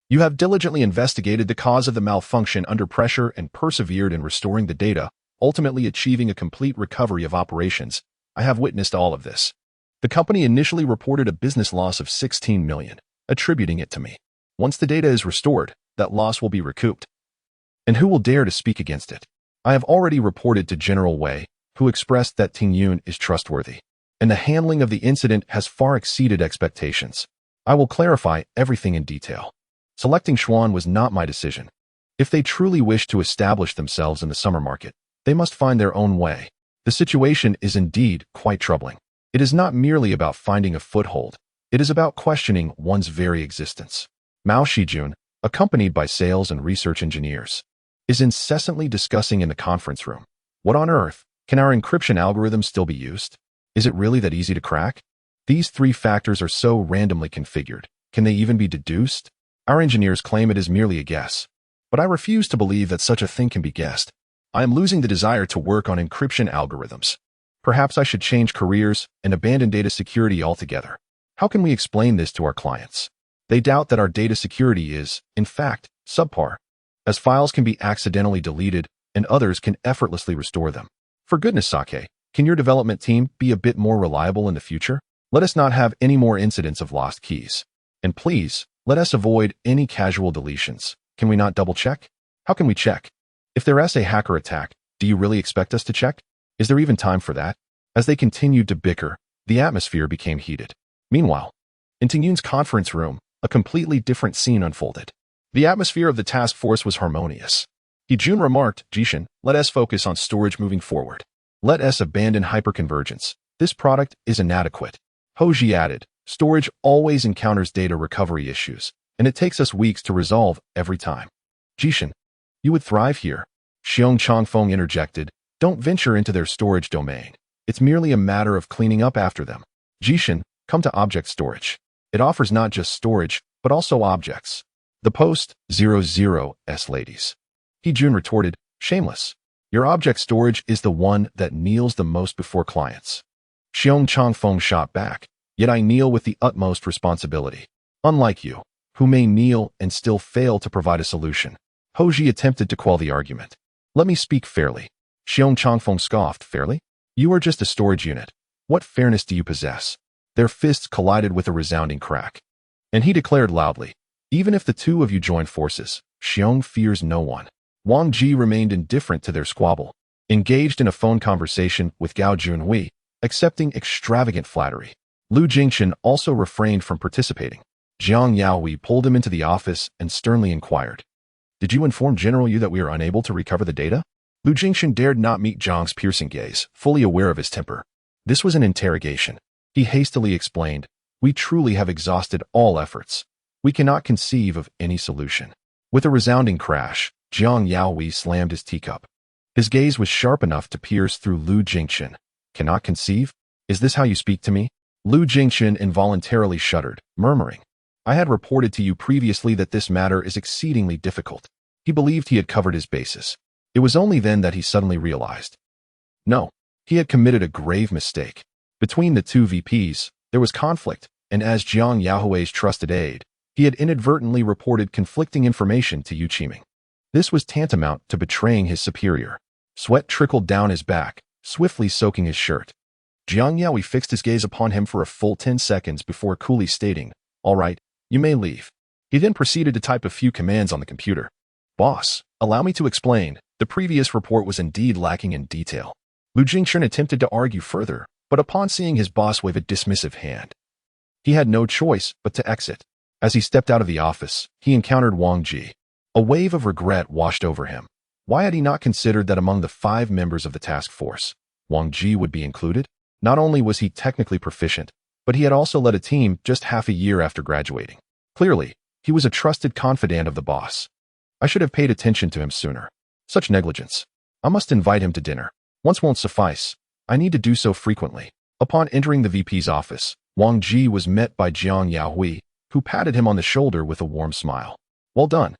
You have diligently investigated the cause of the malfunction under pressure and persevered in restoring the data, ultimately achieving a complete recovery of operations. I have witnessed all of this. The company initially reported a business loss of 16 million, attributing it to me. Once the data is restored, that loss will be recouped. And who will dare to speak against it? I have already reported to General Wei, who expressed that Tingyun is trustworthy, and the handling of the incident has far exceeded expectations. I will clarify everything in detail. Selecting Xuan was not my decision. If they truly wish to establish themselves in the summer market, they must find their own way. The situation is indeed quite troubling. It is not merely about finding a foothold. It is about questioning one's very existence. Mao Shijun, accompanied by sales and research engineers, is incessantly discussing in the conference room. What on earth? Can our encryption algorithm still be used? Is it really that easy to crack? These 3 factors are so randomly configured. Can they even be deduced? Our engineers claim it is merely a guess. But I refuse to believe that such a thing can be guessed. I am losing the desire to work on encryption algorithms. Perhaps I should change careers and abandon data security altogether. How can we explain this to our clients? They doubt that our data security is, in fact, subpar, as files can be accidentally deleted and others can effortlessly restore them. For goodness sake, can your development team be a bit more reliable in the future? Let us not have any more incidents of lost keys. And please, let us avoid any casual deletions. Can we not double-check? How can we check? If there's a hacker attack, do you really expect us to check? Is there even time for that? As they continued to bicker, the atmosphere became heated. Meanwhile, in Tingyun's conference room, a completely different scene unfolded. The atmosphere of the task force was harmonious. Jun remarked, Jishin, let us focus on storage moving forward. Let us abandon hyperconvergence. This product is inadequate. Hoji added, storage always encounters data recovery issues, and it takes us weeks to resolve every time. Jishin, you would thrive here. Xiong Changfeng interjected, don't venture into their storage domain. It's merely a matter of cleaning up after them. Jishin, come to object storage. It offers not just storage, but also objects. The post-00s ladies. Jun retorted, shameless. Your object storage is the one that kneels the most before clients. Xiong Changfeng shot back, yet I kneel with the utmost responsibility. Unlike you, who may kneel and still fail to provide a solution. Hoji attempted to quell the argument. Let me speak fairly. Xiong Changfeng scoffed, fairly? You are just a storage unit. What fairness do you possess? Their fists collided with a resounding crack. And he declared loudly, even if the two of you join forces, Xiong fears no one. Wang Ji remained indifferent to their squabble, engaged in a phone conversation with Gao Junhui, accepting extravagant flattery. Lu Jingchen also refrained from participating. Jiang Yaohui pulled him into the office and sternly inquired, did you inform General Yu that we are unable to recover the data? Lu Jingchen dared not meet Zhang's piercing gaze, fully aware of his temper. This was an interrogation. He hastily explained, we truly have exhausted all efforts. We cannot conceive of any solution. With a resounding crash, Jiang Yaohui slammed his teacup. His gaze was sharp enough to pierce through Lu Jingchen. Cannot conceive? Is this how you speak to me? Lu Jingchen involuntarily shuddered, murmuring, I had reported to you previously that this matter is exceedingly difficult. He believed he had covered his bases. It was only then that he suddenly realized. No, he had committed a grave mistake. Between the two VPs, there was conflict, and as Jiang Yaohui's trusted aide, he had inadvertently reported conflicting information to Yu Qiming. This was tantamount to betraying his superior. Sweat trickled down his back, swiftly soaking his shirt. Jiang Yaohui fixed his gaze upon him for a full 10 seconds before coolly stating, all right, you may leave. He then proceeded to type a few commands on the computer. Boss, allow me to explain. The previous report was indeed lacking in detail. Lu Jingchen attempted to argue further, but upon seeing his boss wave a dismissive hand, he had no choice but to exit. As he stepped out of the office, he encountered Wang Ji. A wave of regret washed over him. Why had he not considered that among the 5 members of the task force, Wang Ji would be included? Not only was he technically proficient, but he had also led a team just half a year after graduating. Clearly, he was a trusted confidant of the boss. I should have paid attention to him sooner. Such negligence. I must invite him to dinner. Once won't suffice. I need to do so frequently. Upon entering the VP's office, Wang Ji was met by Jiang Yaohui, who patted him on the shoulder with a warm smile. Well done.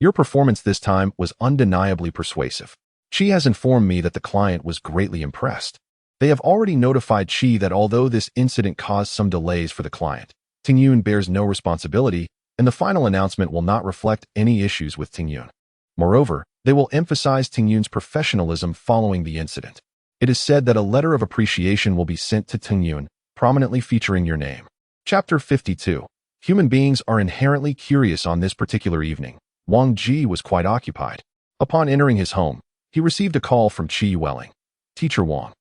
Your performance this time was undeniably persuasive. Qi has informed me that the client was greatly impressed. They have already notified Qi that although this incident caused some delays for the client, Tingyun bears no responsibility, and the final announcement will not reflect any issues with Tingyun. Moreover, they will emphasize Tingyun's professionalism following the incident. It is said that a letter of appreciation will be sent to Tingyun, prominently featuring your name. Chapter 52. Human beings are inherently curious on this particular evening. Wang Ji was quite occupied. Upon entering his home, he received a call from Qi Yueling. Teacher Wang,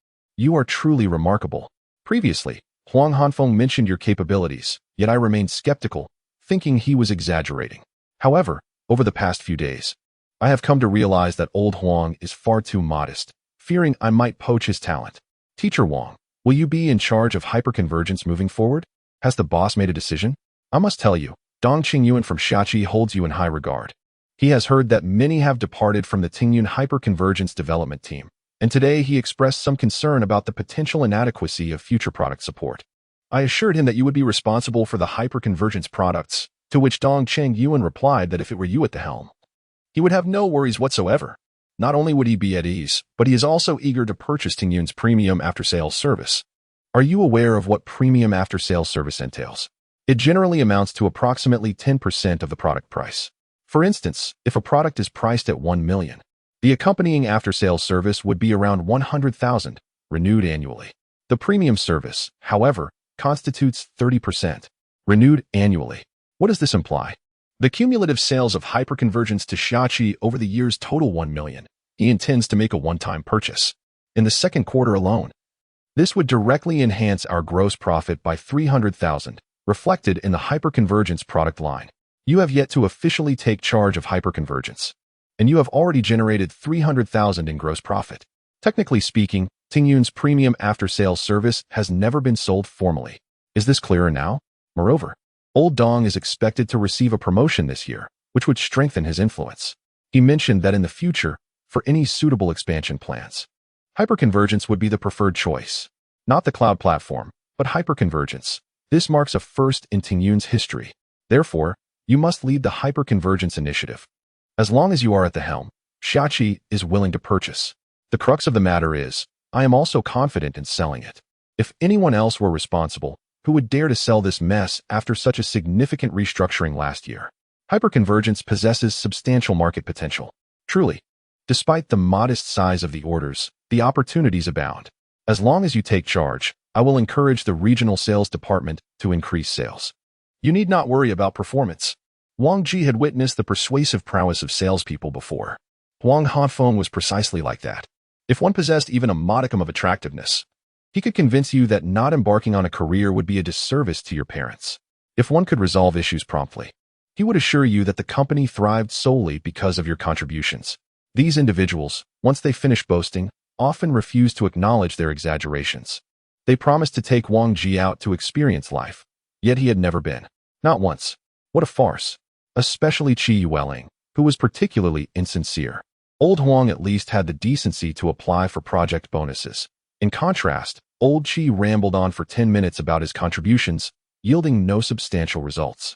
you are truly remarkable. Previously, Huang Hanfeng mentioned your capabilities, yet I remained skeptical, thinking he was exaggerating. However, over the past few days, I have come to realize that old Huang is far too modest, fearing I might poach his talent. Teacher Wang, will you be in charge of hyperconvergence moving forward? Has the boss made a decision? I must tell you, Dong Qingyuan from Shachi holds you in high regard. He has heard that many have departed from the Tingyun hyperconvergence development team, and today he expressed some concern about the potential inadequacy of future product support. I assured him that you would be responsible for the hyperconvergence products, to which Dong Qingyuan replied that if it were you at the helm, he would have no worries whatsoever. Not only would he be at ease, but he is also eager to purchase Tingyun's premium after-sales service. Are you aware of what premium after-sales service entails? It generally amounts to approximately 10% of the product price. For instance, if a product is priced at 1 million, the accompanying after-sales service would be around 100,000, renewed annually. The premium service, however, constitutes 30%, renewed annually. What does this imply? The cumulative sales of hyperconvergence to Xiaoqi over the years total 1 million. He intends to make a one-time purchase in the second quarter alone. This would directly enhance our gross profit by 300,000, reflected in the hyperconvergence product line. You have yet to officially take charge of hyperconvergence, and you have already generated 300,000 in gross profit. Technically speaking, Tingyun's premium after-sales service has never been sold formally. Is this clearer now? Moreover, Old Dong is expected to receive a promotion this year, which would strengthen his influence. He mentioned that in the future, for any suitable expansion plans, hyperconvergence would be the preferred choice. Not the cloud platform, but hyperconvergence. This marks a first in Tingyun's history. Therefore, you must lead the hyperconvergence initiative. As long as you are at the helm, Xiaoqi is willing to purchase. The crux of the matter is, I am also confident in selling it. If anyone else were responsible, who would dare to sell this mess after such a significant restructuring last year? Hyperconvergence possesses substantial market potential. Truly, despite the modest size of the orders, the opportunities abound. As long as you take charge, I will encourage the regional sales department to increase sales. You need not worry about performance. Wang Ji had witnessed the persuasive prowess of salespeople before. Huang Hanfeng was precisely like that. If one possessed even a modicum of attractiveness, he could convince you that not embarking on a career would be a disservice to your parents. If one could resolve issues promptly, he would assure you that the company thrived solely because of your contributions. These individuals, once they finish boasting, often refuse to acknowledge their exaggerations. They promised to take Wang Ji out to experience life, yet he had never been. Not once. What a farce. Especially Qi Yueling, who was particularly insincere. Old Huang at least had the decency to apply for project bonuses. In contrast, Old Qi rambled on for 10 minutes about his contributions, yielding no substantial results.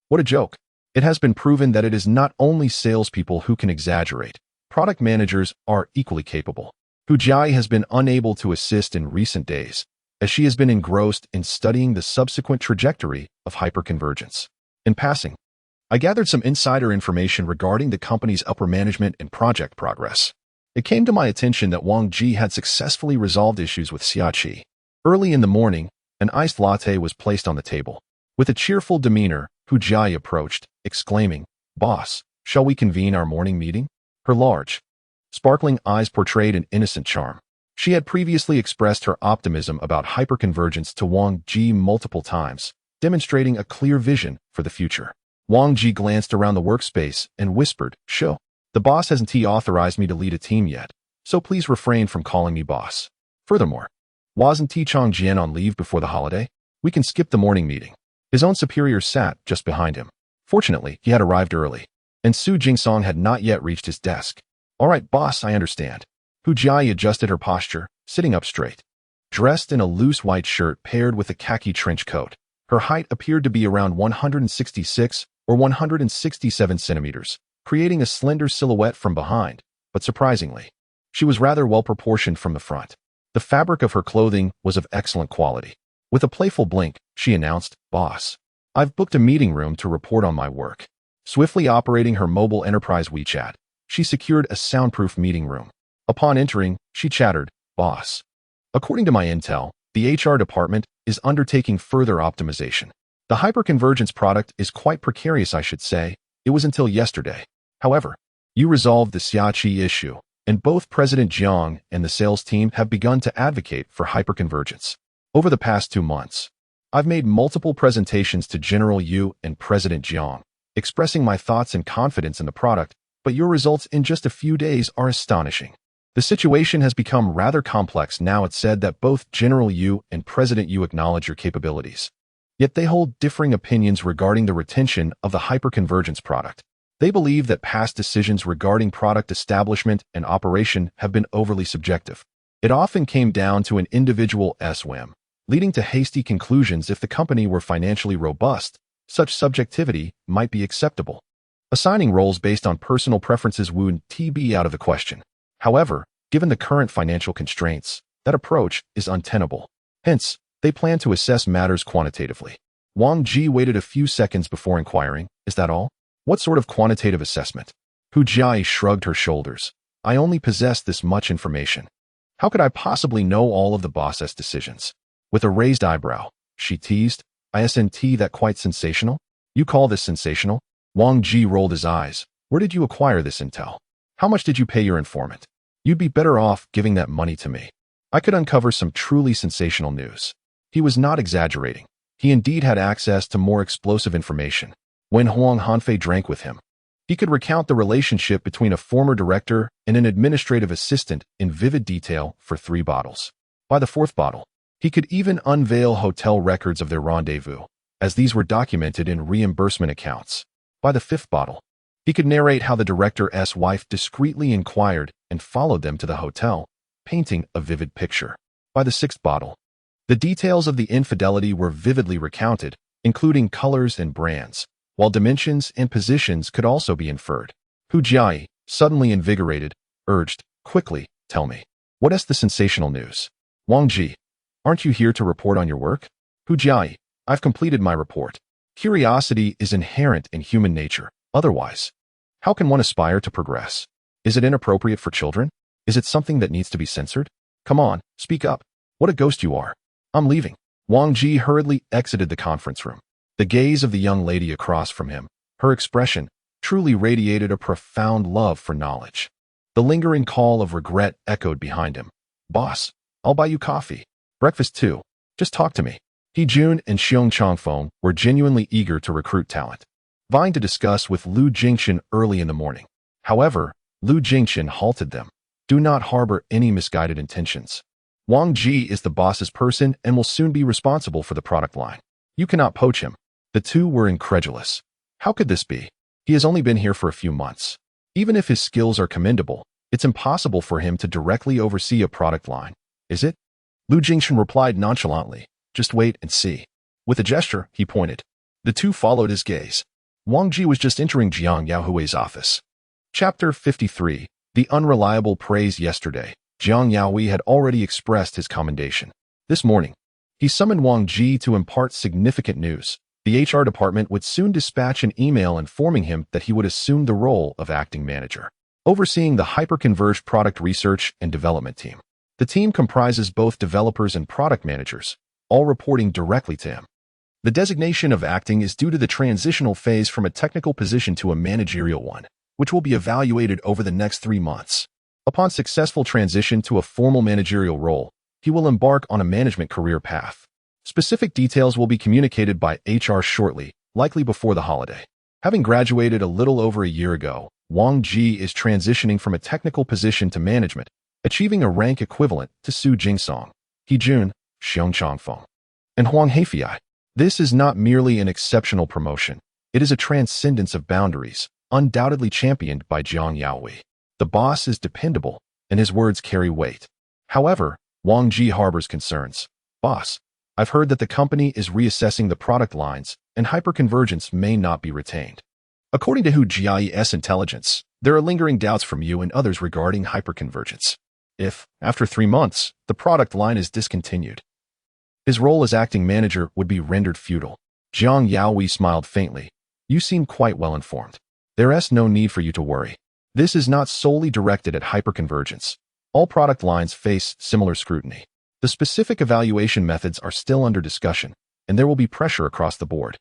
What a joke. It has been proven that it is not only salespeople who can exaggerate. Product managers are equally capable. Hu Jai has been unable to assist in recent days, as she has been engrossed in studying the subsequent trajectory of hyperconvergence. In passing, I gathered some insider information regarding the company's upper management and project progress. It came to my attention that Wang Ji had successfully resolved issues with Xiaoqi. Early in the morning, an iced latte was placed on the table. With a cheerful demeanor, Hu Jai approached, exclaiming, "Boss, shall we convene our morning meeting?" Her large, sparkling eyes portrayed an innocent charm. She had previously expressed her optimism about hyperconvergence to Wang Ji multiple times, demonstrating a clear vision for the future. Wang Ji glanced around the workspace and whispered, "Sure. The boss hasn't authorized me to lead a team yet, so please refrain from calling me boss. Furthermore, wasn't Changjian on leave before the holiday? We can skip the morning meeting." His own superior sat just behind him. Fortunately, he had arrived early, and Su Jingsong had not yet reached his desk. "All right, boss, I understand." Hu Jai adjusted her posture, sitting up straight. Dressed in a loose white shirt paired with a khaki trench coat, her height appeared to be around 166 or 167 centimeters. Creating a slender silhouette from behind, but surprisingly, she was rather well-proportioned from the front. The fabric of her clothing was of excellent quality. With a playful blink, she announced, "Boss, I've booked a meeting room to report on my work." Swiftly operating her mobile enterprise WeChat, she secured a soundproof meeting room. Upon entering, she chattered, "Boss, according to my intel, the HR department is undertaking further optimization. The hyperconvergence product is quite precarious, I should say. It was until yesterday. However, you resolved the Xiaoqi issue, and both President Jiang and the sales team have begun to advocate for hyperconvergence. Over the past 2 months, I've made multiple presentations to General Yu and President Jiang, expressing my thoughts and confidence in the product, but your results in just a few days are astonishing. The situation has become rather complex now. It's said that both General Yu and President Yu acknowledge your capabilities. Yet they hold differing opinions regarding the retention of the hyperconvergence product. They believe that past decisions regarding product establishment and operation have been overly subjective. It often came down to an individual's whim, leading to hasty conclusions. If the company were financially robust, such subjectivity might be acceptable. Assigning roles based on personal preferences would be out of the question. However, given the current financial constraints, that approach is untenable. Hence, they plan to assess matters quantitatively. Wang Ji waited a few seconds before inquiring, "Is that all? What sort of quantitative assessment?" Hu Jiai shrugged her shoulders. "I only possess this much information. How could I possibly know all of the boss's decisions?" With a raised eyebrow, she teased, "Isn't that quite sensational? You call this sensational?" Wang Ji rolled his eyes. "Where did you acquire this intel? How much did you pay your informant? You'd be better off giving that money to me. I could uncover some truly sensational news." He was not exaggerating. He indeed had access to more explosive information. When Huang Hanfei drank with him, he could recount the relationship between a former director and an administrative assistant in vivid detail for 3 bottles. By the 4th bottle, he could even unveil hotel records of their rendezvous, as these were documented in reimbursement accounts. By the 5th bottle, he could narrate how the director's wife discreetly inquired and followed them to the hotel, painting a vivid picture. By the 6th bottle, the details of the infidelity were vividly recounted, including colors and brands, while dimensions and positions could also be inferred. Hu Jiai, suddenly invigorated, urged, "Quickly, tell me. What is the sensational news?" "Wang Ji, aren't you here to report on your work?" "Hu Jiai, I've completed my report. Curiosity is inherent in human nature. Otherwise, how can one aspire to progress? Is it inappropriate for children? Is it something that needs to be censored? Come on, speak up. What a ghost you are." "I'm leaving." Wang Ji hurriedly exited the conference room. The gaze of the young lady across from him, her expression, truly radiated a profound love for knowledge. The lingering call of regret echoed behind him. "Boss, I'll buy you coffee. Breakfast too. Just talk to me." He Jun and Xiong Changfeng were genuinely eager to recruit talent, vying to discuss with Lu Jingxin early in the morning. However, Lu Jingxin halted them. "Do not harbor any misguided intentions. Wang Ji is the boss's person and will soon be responsible for the product line. You cannot poach him." The two were incredulous. How could this be? He has only been here for a few months. Even if his skills are commendable, it's impossible for him to directly oversee a product line, is it? Lu Jingxin replied nonchalantly, "Just wait and see." With a gesture, he pointed. The two followed his gaze. Wang Ji was just entering Jiang Yaohui's office. Chapter 53. The unreliable praise. Yesterday, Jiang Yaohui had already expressed his commendation. This morning, he summoned Wang Ji to impart significant news. The HR department would soon dispatch an email informing him that he would assume the role of acting manager, overseeing the hyper-converged product research and development team. The team comprises both developers and product managers, all reporting directly to him. The designation of acting is due to the transitional phase from a technical position to a managerial one, which will be evaluated over the next 3 months. Upon successful transition to a formal managerial role, he will embark on a management career path. Specific details will be communicated by HR shortly, likely before the holiday. Having graduated a little over a year ago, Wang Ji is transitioning from a technical position to management, achieving a rank equivalent to Su Jingsong, He Jun, Xiong Changfeng, and Huang Heifei. This is not merely an exceptional promotion. It is a transcendence of boundaries, undoubtedly championed by Jiang Yaohui. The boss is dependable, and his words carry weight. However, Wang Ji harbors concerns. "Boss, I've heard that the company is reassessing the product lines, and hyperconvergence may not be retained. According to Hu Jiai's intelligence, there are lingering doubts from you and others regarding hyperconvergence. If, after 3 months, the product line is discontinued, his role as acting manager would be rendered futile." Jiang Yaohui smiled faintly. "You seem quite well informed. There is no need for you to worry. This is not solely directed at hyperconvergence. All product lines face similar scrutiny. The specific evaluation methods are still under discussion, and there will be pressure across the board.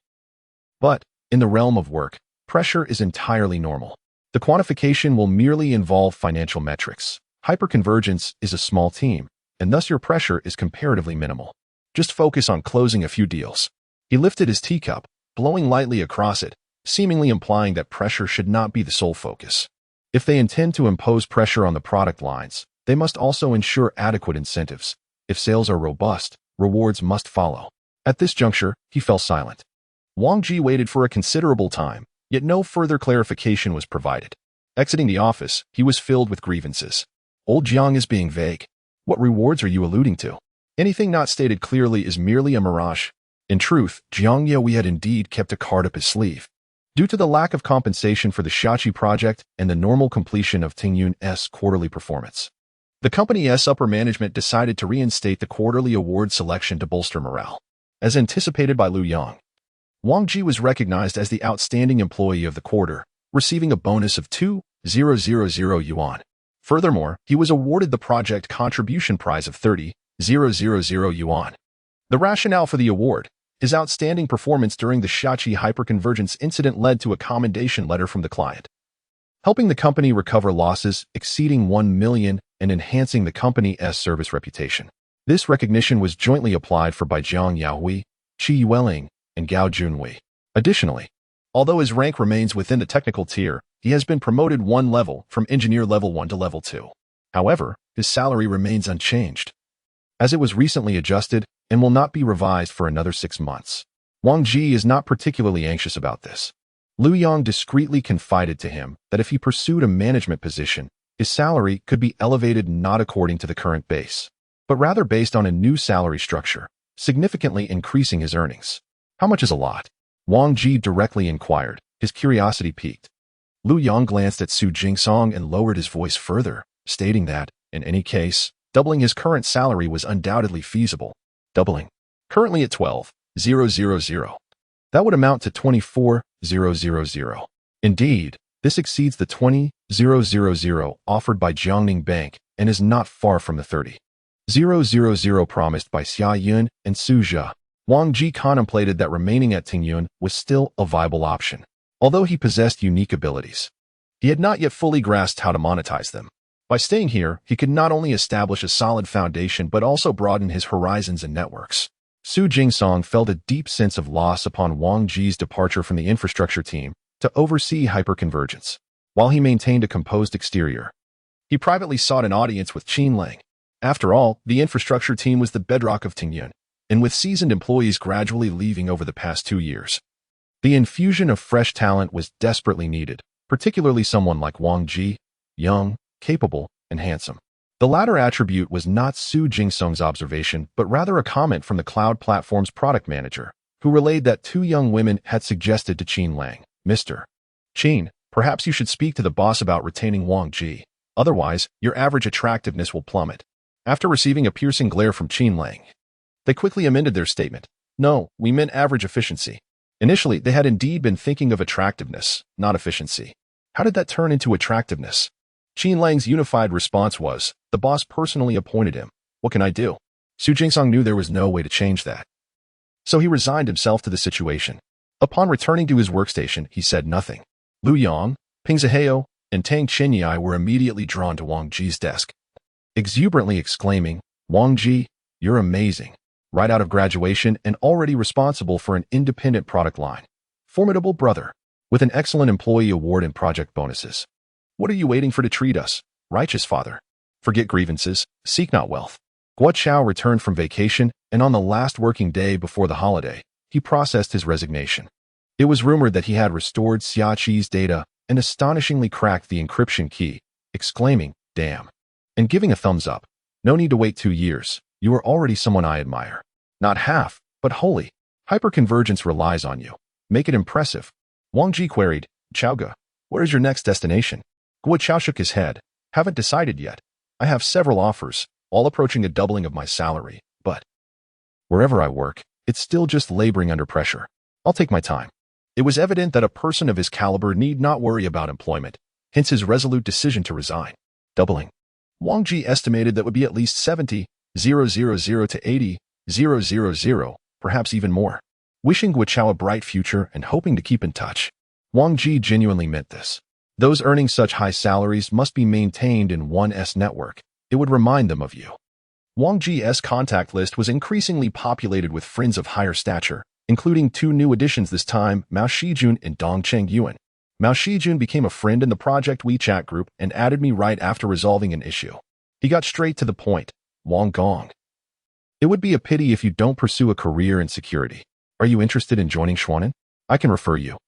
But, in the realm of work, pressure is entirely normal. The quantification will merely involve financial metrics. Hyperconvergence is a small team, and thus your pressure is comparatively minimal. Just focus on closing a few deals." He lifted his teacup, blowing lightly across it, seemingly implying that pressure should not be the sole focus. If they intend to impose pressure on the product lines, they must also ensure adequate incentives. If sales are robust, rewards must follow. At this juncture, he fell silent. Wang Ji waited for a considerable time, yet no further clarification was provided. Exiting the office, he was filled with grievances. Old Jiang is being vague. What rewards are you alluding to? Anything not stated clearly is merely a mirage. In truth, Jiang Yaohui had indeed kept a card up his sleeve. Due to the lack of compensation for the Shachi project and the normal completion of Tingyun's quarterly performance, the company's upper management decided to reinstate the quarterly award selection to bolster morale. As anticipated by Liu Yang, Wang Ji was recognized as the outstanding employee of the quarter, receiving a bonus of 2,000 yuan. Furthermore, he was awarded the project contribution prize of 30,000 yuan. The rationale for the award, his outstanding performance during the Shachi hyperconvergence incident, led to a commendation letter from the client, helping the company recover losses exceeding 1 million and enhancing the company's service reputation. This recognition was jointly applied for by Jiang Yahui, Qi Yueling, and Gao Junwei. Additionally, although his rank remains within the technical tier, he has been promoted one level from engineer level 1 to level 2. However, his salary remains unchanged, as it was recently adjusted and will not be revised for another 6 months. Wang Ji is not particularly anxious about this. Liu Yang discreetly confided to him that if he pursued a management position, his salary could be elevated not according to the current base, but rather based on a new salary structure, significantly increasing his earnings. How much is a lot? Wang Ji directly inquired, his curiosity piqued. Liu Yang glanced at Su Jingsong and lowered his voice further, stating that, in any case, doubling his current salary was undoubtedly feasible. Doubling. Currently at 12,000. That would amount to 24,000. Indeed, this exceeds the 20,000 offered by Jiangning Bank and is not far from the 30,000 promised by Xia Yun and Su Jia. Wang Ji contemplated that remaining at Tingyun was still a viable option. Although he possessed unique abilities, he had not yet fully grasped how to monetize them. By staying here, he could not only establish a solid foundation but also broaden his horizons and networks. Su Jingsong felt a deep sense of loss upon Wang Ji's departure from the infrastructure team to oversee hyperconvergence. While he maintained a composed exterior, he privately sought an audience with Qin Lang. After all, the infrastructure team was the bedrock of Tingyun, and with seasoned employees gradually leaving over the past 2 years, the infusion of fresh talent was desperately needed, particularly someone like Wang Ji, young, capable, and handsome. The latter attribute was not Su Jingsong's observation, but rather a comment from the cloud platform's product manager, who relayed that 2 young women had suggested to Qin Lang, Mr. Qin, perhaps you should speak to the boss about retaining Wang Ji. Otherwise, your average attractiveness will plummet. After receiving a piercing glare from Qin Lang, they quickly amended their statement. No, we meant average efficiency. Initially, they had indeed been thinking of attractiveness, not efficiency. How did that turn into attractiveness? Qin Lang's unified response was, the boss personally appointed him. What can I do? Su Jingsong knew there was no way to change that, so he resigned himself to the situation. Upon returning to his workstation, he said nothing. Liu Yang, Ping Zihao, and Tang Qinyai were immediately drawn to Wang Ji's desk, exuberantly exclaiming, Wang Ji, you're amazing. Right out of graduation and already responsible for an independent product line. Formidable brother, with an excellent employee award and project bonuses. What are you waiting for to treat us, righteous father? Forget grievances, seek not wealth. Guo Chao returned from vacation, and on the last working day before the holiday, he processed his resignation. It was rumored that he had restored Xia Qi's data and astonishingly cracked the encryption key, exclaiming, damn, and giving a thumbs up. No need to wait 2 years. You are already someone I admire. Not half, but wholly. Hyperconvergence relies on you. Make it impressive. Wang Ji queried, Chaoga, where is your next destination? Guo Chao shook his head. Haven't decided yet. I have several offers, all approaching a doubling of my salary, but wherever I work, it's still just laboring under pressure. I'll take my time. It was evident that a person of his caliber need not worry about employment, hence his resolute decision to resign. Doubling. Wang Ji estimated that would be at least 70,000 to 80,000, perhaps even more. Wishing Guo Chao a bright future and hoping to keep in touch, Wang Ji genuinely meant this. Those earning such high salaries must be maintained in one's network. It would remind them of you. Wang Ji's contact list was increasingly populated with friends of higher stature, including 2 new additions this time, Mao Shijun and Dong Chengyuan. Mao Shijun became a friend in the project WeChat group and added me right after resolving an issue. He got straight to the point. Wang Gong. It would be a pity if you don't pursue a career in security. Are you interested in joining Schwanen? I can refer you.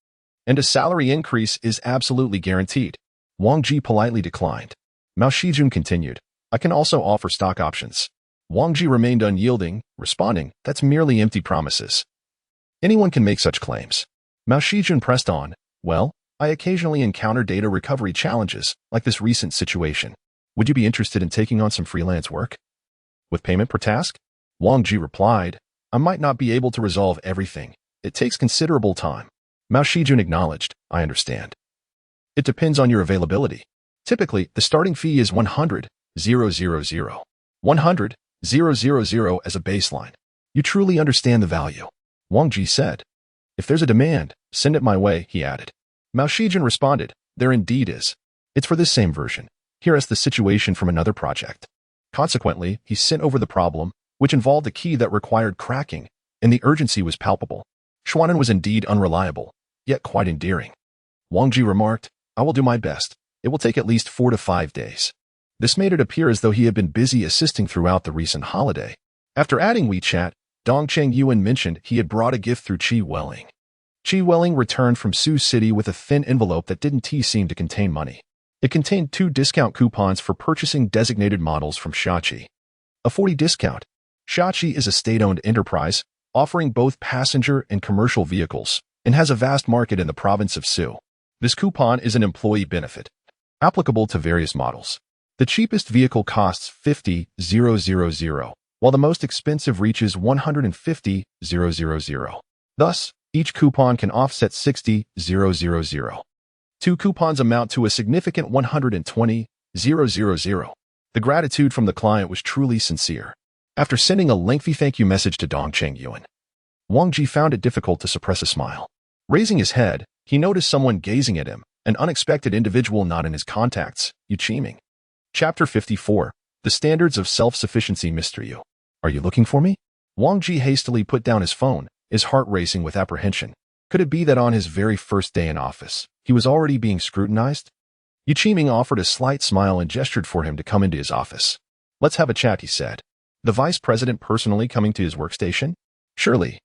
And a salary increase is absolutely guaranteed. Wang Ji politely declined. Mao Shijun continued. I can also offer stock options. Wang Ji remained unyielding, responding, that's merely empty promises. Anyone can make such claims. Mao Shijun pressed on. Well, I occasionally encounter data recovery challenges, like this recent situation. Would you be interested in taking on some freelance work? With payment per task? Wang Ji replied, I might not be able to resolve everything. It takes considerable time. Mao Shijun acknowledged, I understand. It depends on your availability. Typically, the starting fee is 100,000. 100,000 as a baseline. You truly understand the value. Wang Ji said. If there's a demand, send it my way, he added. Mao Shijun responded, there indeed is. It's for this same version. Here is the situation from another project. Consequently, he sent over the problem, which involved a key that required cracking, and the urgency was palpable. Xuanan was indeed unreliable, yet quite endearing. Wang Ji remarked, I will do my best. It will take at least 4 to 5 days. This made it appear as though he had been busy assisting throughout the recent holiday. After adding WeChat, Dongcheng Yuan mentioned he had brought a gift through Qi Welling. Qi Welling returned from Sioux City with a thin envelope that didn't seem to contain money. It contained 2 discount coupons for purchasing designated models from Shachi. A 40 discount. Shachi is a state-owned enterprise, offering both passenger and commercial vehicles, and has a vast market in the province of Sioux. This coupon is an employee benefit, applicable to various models. The cheapest vehicle costs 50,000, while the most expensive reaches 150,000. Thus, each coupon can offset 60,000. 2 coupons amount to a significant 120,000. The gratitude from the client was truly sincere. After sending a lengthy thank you message to Dongcheng Yuan, Wang Ji found it difficult to suppress a smile. Raising his head, he noticed someone gazing at him, an unexpected individual not in his contacts, Yu Qiming. Chapter 54. The Standards of Self-Sufficiency Mr. Yu. Are you looking for me? Wang Ji hastily put down his phone, his heart racing with apprehension. Could it be that on his very first day in office, he was already being scrutinized? Yu Qiming offered a slight smile and gestured for him to come into his office. Let's have a chat, he said. The vice president personally coming to his workstation? Surely.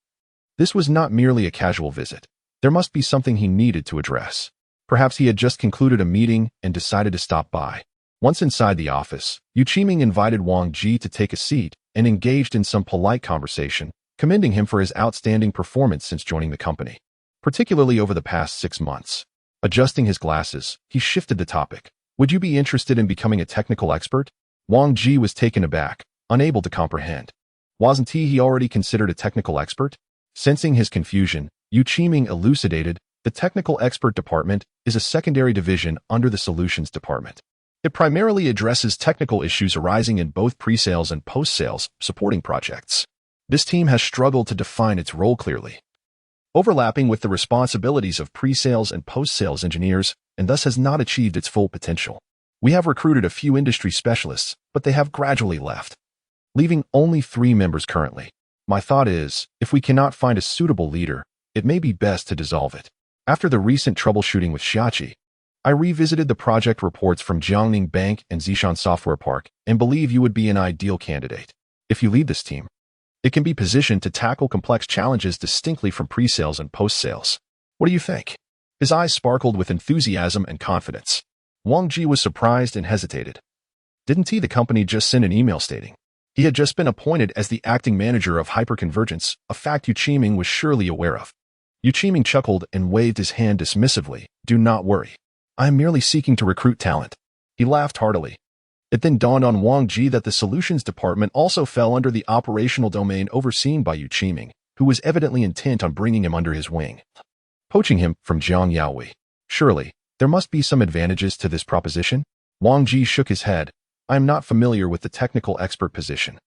This was not merely a casual visit. There must be something he needed to address. Perhaps he had just concluded a meeting and decided to stop by. Once inside the office, Yu Qiming invited Wang Ji to take a seat and engaged in some polite conversation, commending him for his outstanding performance since joining the company, particularly over the past 6 months. Adjusting his glasses, he shifted the topic. Would you be interested in becoming a technical expert? Wang Ji was taken aback, unable to comprehend. Wasn't he already considered a technical expert? Sensing his confusion, Yu Qiming elucidated, the technical expert department is a secondary division under the solutions department. It primarily addresses technical issues arising in both pre-sales and post-sales supporting projects. This team has struggled to define its role clearly, overlapping with the responsibilities of pre-sales and post-sales engineers, and thus has not achieved its full potential. We have recruited a few industry specialists, but they have gradually left, leaving only 3 members currently. My thought is, if we cannot find a suitable leader, it may be best to dissolve it. After the recent troubleshooting with Shachi, I revisited the project reports from Jiangning Bank and Zishan Software Park and believe you would be an ideal candidate. If you lead this team, it can be positioned to tackle complex challenges distinctly from pre-sales and post-sales. What do you think? His eyes sparkled with enthusiasm and confidence. Wang Ji was surprised and hesitated. Didn't the company just send an email stating he had just been appointed as the acting manager of hyperconvergence, a fact Yu Qiming was surely aware of? Yu Qiming chuckled and waved his hand dismissively. Do not worry. I am merely seeking to recruit talent. He laughed heartily. It then dawned on Wang Ji that the solutions department also fell under the operational domain overseen by Yu Qiming, who was evidently intent on bringing him under his wing, poaching him from Jiang Yaoi. Surely, there must be some advantages to this proposition? Wang Ji shook his head. I am not familiar with the technical expert position.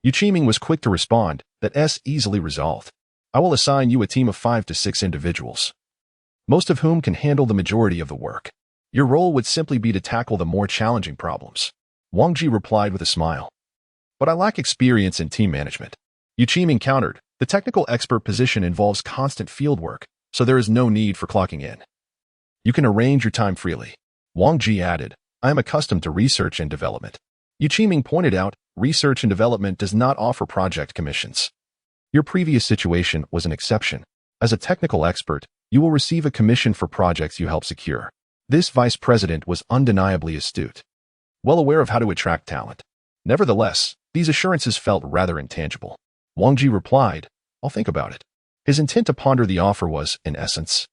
Yu Qiming was quick to respond, that's easily resolved. I will assign you a team of 5 to 6 individuals, most of whom can handle the majority of the work. Your role would simply be to tackle the more challenging problems. Wang Ji replied with a smile. But I lack experience in team management. Yu Qiming countered, the technical expert position involves constant field work, so there is no need for clocking in. You can arrange your time freely. Wang Ji added, I am accustomed to research and development. Yu Qiming pointed out, research and development does not offer project commissions. Your previous situation was an exception. As a technical expert, you will receive a commission for projects you help secure. This vice president was undeniably astute, well aware of how to attract talent. Nevertheless, these assurances felt rather intangible. Wang Ji replied, I'll think about it. His intent to ponder the offer was, in essence,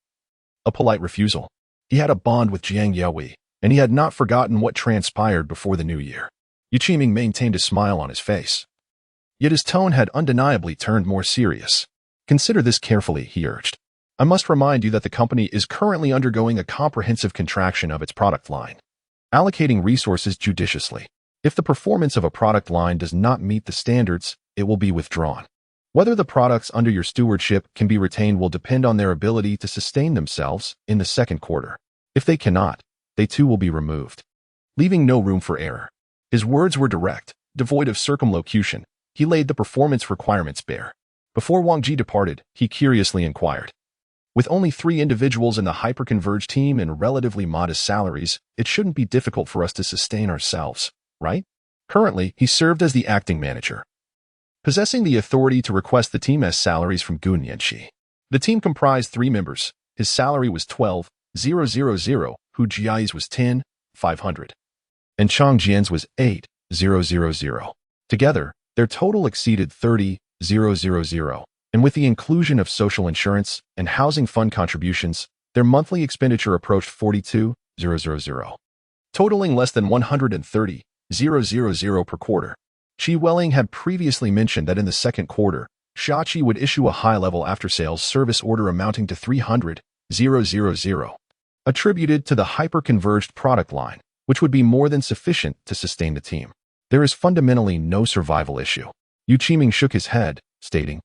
a polite refusal. He had a bond with Jiangning, and he had not forgotten what transpired before the new year. Jiangning maintained a smile on his face. Yet his tone had undeniably turned more serious. Consider this carefully, he urged. I must remind you that the company is currently undergoing a comprehensive contraction of its product line. Allocating resources judiciously. If the performance of a product line does not meet the standards, it will be withdrawn. Whether the products under your stewardship can be retained will depend on their ability to sustain themselves in the second quarter. If they cannot, they too will be removed, leaving no room for error. His words were direct, devoid of circumlocution. He laid the performance requirements bare. Before Wang Ji departed, he curiously inquired. With only 3 individuals in the hyperconverged team and relatively modest salaries, it shouldn't be difficult for us to sustain ourselves, right? Currently, he served as the acting manager, possessing the authority to request the team's salaries from Gun Yanxi. The team comprised 3 members. His salary was 12,000, Hu Jiai's was 10,500, and Chang Jian's was 8,000. Together, their total exceeded 30,000, and with the inclusion of social insurance and housing fund contributions, their monthly expenditure approached 42,000, totaling less than 130,000 per quarter. Qi Welling had previously mentioned that in the second quarter, Shachi would issue a high-level after-sales service order amounting to 300,000, attributed to the hyper-converged product line, which would be more than sufficient to sustain the team. There is fundamentally no survival issue. Yu Qiming shook his head, stating,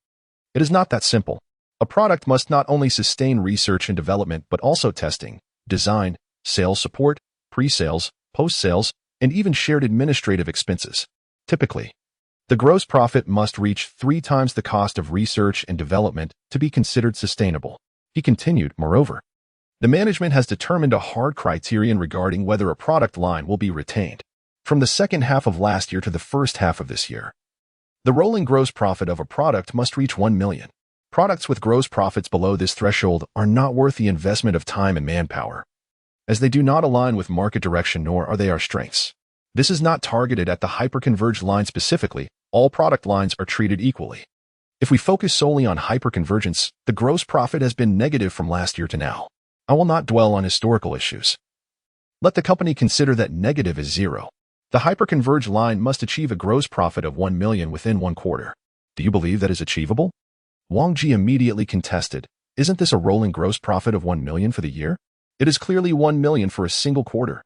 it is not that simple. A product must not only sustain research and development but also testing, design, sales support, pre-sales, post-sales, and even shared administrative expenses. Typically, the gross profit must reach 3 times the cost of research and development to be considered sustainable. He continued, moreover, the management has determined a hard criterion regarding whether a product line will be retained. From the second half of last year to the first half of this year, the rolling gross profit of a product must reach 1 million. Products with gross profits below this threshold are not worth the investment of time and manpower, as they do not align with market direction nor are they our strengths. This is not targeted at the hyperconverged line specifically. All product lines are treated equally. If we focus solely on hyperconvergence, the gross profit has been negative from last year to now. I will not dwell on historical issues. Let the company consider that negative is 0. The hyperconverged line must achieve a gross profit of 1 million within 1 quarter. Do you believe that is achievable? Wang Ji immediately contested. Isn't this a rolling gross profit of 1 million for the year? It is clearly 1 million for a single quarter.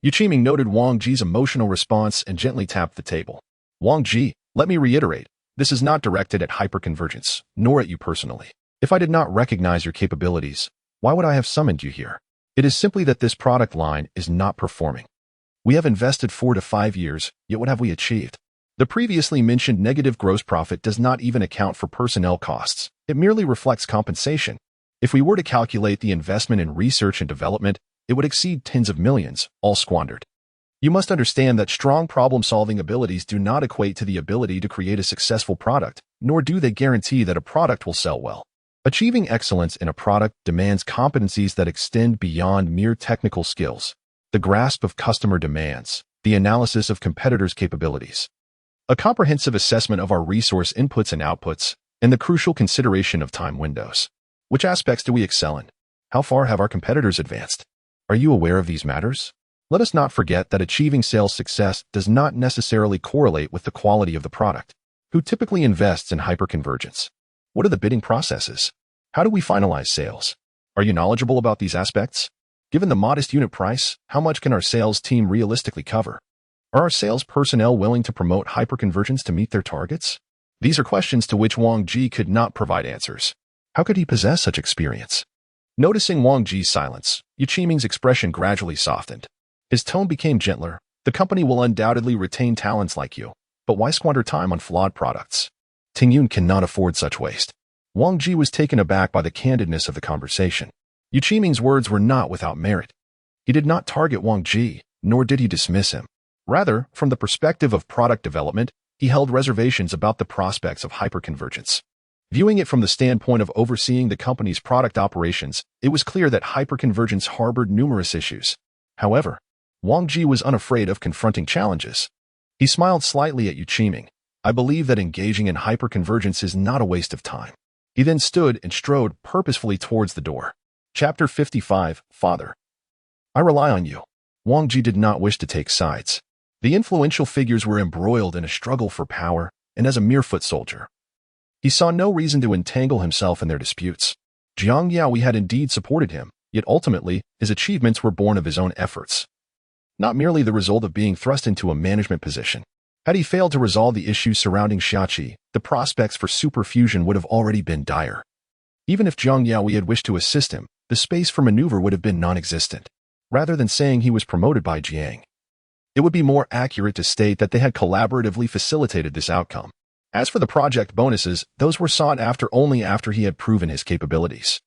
Yu Qiming noted Wang Ji's emotional response and gently tapped the table. Wang Ji, let me reiterate, this is not directed at hyperconvergence, nor at you personally. If I did not recognize your capabilities, why would I have summoned you here? It is simply that this product line is not performing. We have invested 4 to 5 years, yet what have we achieved? The previously mentioned negative gross profit does not even account for personnel costs. It merely reflects compensation. If we were to calculate the investment in research and development, it would exceed tens of millions, all squandered. You must understand that strong problem-solving abilities do not equate to the ability to create a successful product, nor do they guarantee that a product will sell well. Achieving excellence in a product demands competencies that extend beyond mere technical skills, the grasp of customer demands, the analysis of competitors' capabilities, a comprehensive assessment of our resource inputs and outputs, and the crucial consideration of time windows. Which aspects do we excel in? How far have our competitors advanced? Are you aware of these matters? Let us not forget that achieving sales success does not necessarily correlate with the quality of the product. Who typically invests in hyperconvergence? What are the bidding processes? How do we finalize sales? Are you knowledgeable about these aspects? Given the modest unit price, how much can our sales team realistically cover? Are our sales personnel willing to promote hyperconvergence to meet their targets? These are questions to which Wang Ji could not provide answers. How could he possess such experience? Noticing Wang Ji's silence, Yu Qiming's expression gradually softened. His tone became gentler. The company will undoubtedly retain talents like you, but why squander time on flawed products? Tingyun cannot afford such waste. Wang Ji was taken aback by the candidness of the conversation. Yu Qiming's words were not without merit. He did not target Wang Ji, nor did he dismiss him. Rather, from the perspective of product development, he held reservations about the prospects of hyperconvergence. Viewing it from the standpoint of overseeing the company's product operations, it was clear that hyperconvergence harbored numerous issues. However, Wang Ji was unafraid of confronting challenges. He smiled slightly at Yu Qiming. I believe that engaging in hyperconvergence is not a waste of time. He then stood and strode purposefully towards the door. Chapter 55, Father. I rely on you. Wang Ji did not wish to take sides. The influential figures were embroiled in a struggle for power, and as a mere foot soldier, he saw no reason to entangle himself in their disputes. Jiang Yaoi had indeed supported him, yet ultimately, his achievements were born of his own efforts, not merely the result of being thrust into a management position. Had he failed to resolve the issues surrounding Xiaoqi, the prospects for superfusion would have already been dire. Even if Jiang Yaoi had wished to assist him, the space for maneuver would have been non-existent. Rather than saying he was promoted by Jiang, it would be more accurate to state that they had collaboratively facilitated this outcome. As for the project bonuses, those were sought after only after he had proven his capabilities.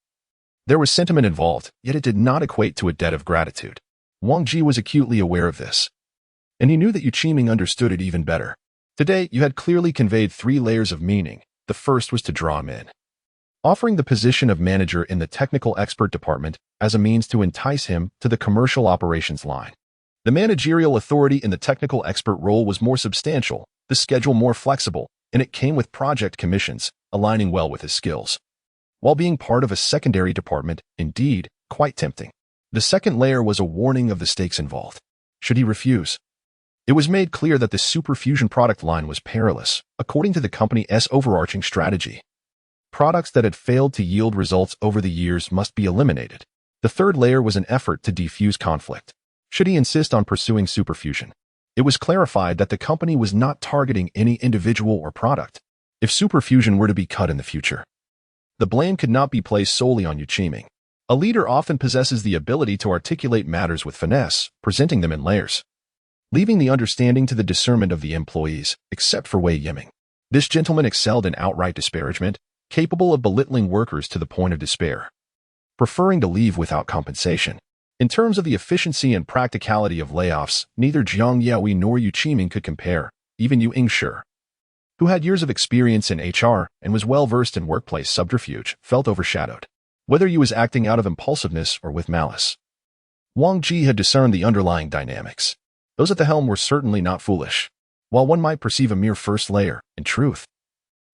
There was sentiment involved, yet it did not equate to a debt of gratitude. Wang Ji was acutely aware of this, and he knew that Yu Qiming understood it even better. Today, you had clearly conveyed 3 layers of meaning. The first was to draw him in, offering the position of manager in the technical expert department as a means to entice him to the commercial operations line. The managerial authority in the technical expert role was more substantial, the schedule more flexible, and it came with project commissions, aligning well with his skills, while being part of a secondary department, indeed, quite tempting. The second layer was a warning of the stakes involved. Should he refuse? It was made clear that the superfusion product line was perilous, according to the company's overarching strategy. Products that had failed to yield results over the years must be eliminated. The third layer was an effort to defuse conflict. Should he insist on pursuing superfusion, it was clarified that the company was not targeting any individual or product. If superfusion were to be cut in the future, the blame could not be placed solely on Yu Qiming. A leader often possesses the ability to articulate matters with finesse, presenting them in layers, leaving the understanding to the discernment of the employees, except for Wei Yiming. This gentleman excelled in outright disparagement, capable of belittling workers to the point of despair, preferring to leave without compensation. In terms of the efficiency and practicality of layoffs, neither Jiang Yaoi nor Yu Qiming could compare. Even Yu Yingshi, who had years of experience in HR and was well-versed in workplace subterfuge, felt overshadowed, whether he was acting out of impulsiveness or with malice. Wang Ji had discerned the underlying dynamics. Those at the helm were certainly not foolish. While one might perceive a mere first layer, in truth,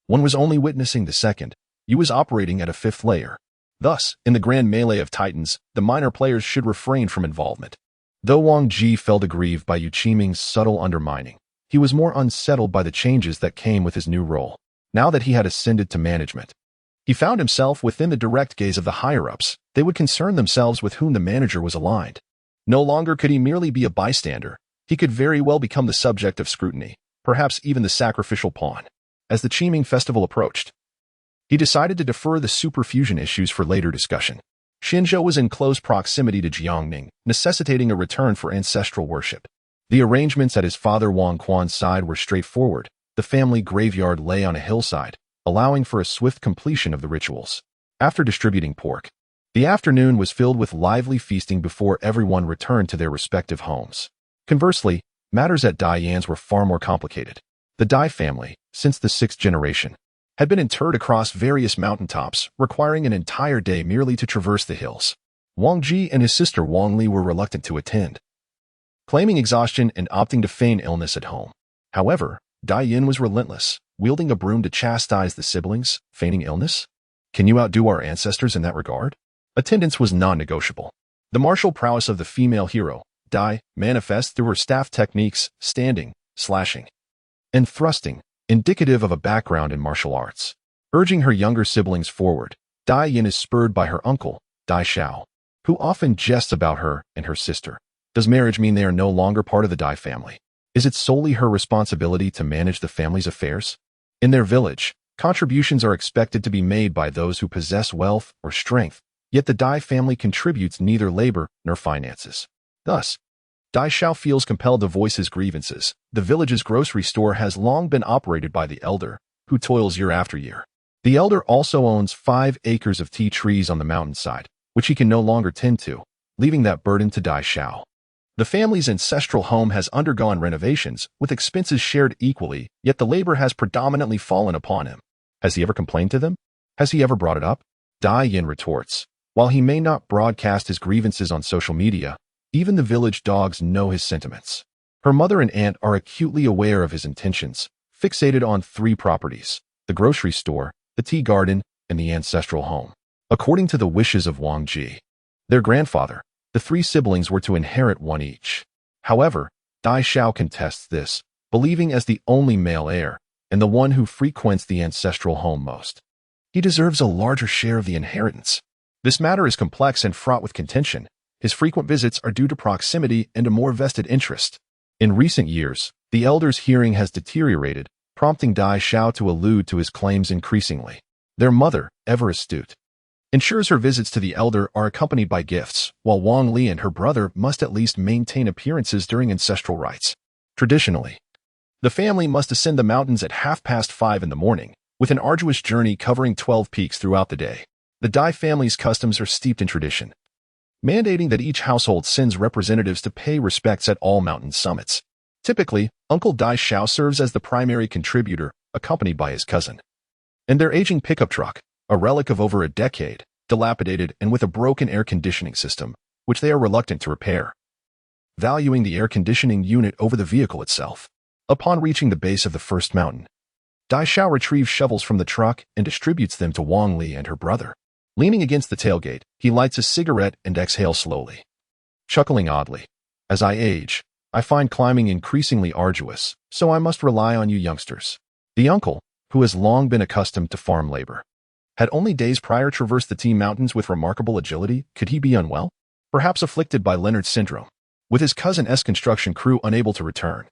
one was only witnessing the second. He was operating at a 5th layer. Thus, in the grand melee of titans, the minor players should refrain from involvement. Though Wang Ji felt aggrieved by Yu Qiming's subtle undermining, he was more unsettled by the changes that came with his new role. Now that he had ascended to management, he found himself within the direct gaze of the higher-ups. They would concern themselves with whom the manager was aligned. No longer could he merely be a bystander. He could very well become the subject of scrutiny, perhaps even the sacrificial pawn. As the Qiming festival approached, he decided to defer the superfusion issues for later discussion. Xinzhou was in close proximity to Jiangning, necessitating a return for ancestral worship. The arrangements at his father Wang Quan's side were straightforward. The family graveyard lay on a hillside, allowing for a swift completion of the rituals. After distributing pork, the afternoon was filled with lively feasting before everyone returned to their respective homes. Conversely, matters at Dai Yan's were far more complicated. The Dai family, since the 6th generation, had been interred across various mountaintops, requiring an entire day merely to traverse the hills. Wang Ji and his sister Wang Li were reluctant to attend, claiming exhaustion and opting to feign illness at home. However, Dai Yin was relentless, wielding a broom to chastise the siblings, feigning illness. Can you outdo our ancestors in that regard? Attendance was non-negotiable. The martial prowess of the female hero, Dai, manifests through her staff techniques, standing, slashing, and thrusting, indicative of a background in martial arts. Urging her younger siblings forward, Dai Yin is spurred by her uncle, Dai Xiao, who often jests about her and her sister. Does marriage mean they are no longer part of the Dai family? Is it solely her responsibility to manage the family's affairs? In their village, contributions are expected to be made by those who possess wealth or strength, yet the Dai family contributes neither labor nor finances. Thus, Dai Xiao feels compelled to voice his grievances. The village's grocery store has long been operated by the elder, who toils year after year. The elder also owns 5 acres of tea trees on the mountainside, which he can no longer tend to, leaving that burden to Dai Xiao. The family's ancestral home has undergone renovations, with expenses shared equally, yet the labor has predominantly fallen upon him. Has he ever complained to them? Has he ever brought it up? Dai Yin retorts. While he may not broadcast his grievances on social media, even the village dogs know his sentiments. Her mother and aunt are acutely aware of his intentions, fixated on 3 properties: the grocery store, the tea garden, and the ancestral home. According to the wishes of Wang Ji, Their grandfather. The three siblings were to inherit one each. However, Dai Xiao contests this, believing as the only male heir, and the one who frequents the ancestral home most. He deserves a larger share of the inheritance. This matter is complex and fraught with contention. His frequent visits are due to proximity and a more vested interest. In recent years, the elder's hearing has deteriorated, prompting Dai Xiao to allude to his claims increasingly. Their mother, ever astute, ensures her visits to the elder are accompanied by gifts, while Wang Li and her brother must at least maintain appearances during ancestral rites. Traditionally, the family must ascend the mountains at 5:30 in the morning, with an arduous journey covering 12 peaks throughout the day. The Dai family's customs are steeped in tradition, mandating that each household sends representatives to pay respects at all mountain summits. Typically, Uncle Dai Xiao serves as the primary contributor, accompanied by his cousin. And their aging pickup truck, a relic of over a decade, dilapidated and with a broken air conditioning system, which they are reluctant to repair, valuing the air conditioning unit over the vehicle itself. Upon reaching the base of the first mountain, Dai Xiao retrieves shovels from the truck and distributes them to Wang Li and her brother. Leaning against the tailgate, he lights a cigarette and exhales slowly, chuckling oddly. As I age, I find climbing increasingly arduous, so I must rely on you youngsters. The uncle, who has long been accustomed to farm labor, had only days prior traversed the Team Mountains with remarkable agility. Could he be unwell? Perhaps afflicted by Leonard syndrome, with his cousin's construction crew unable to return,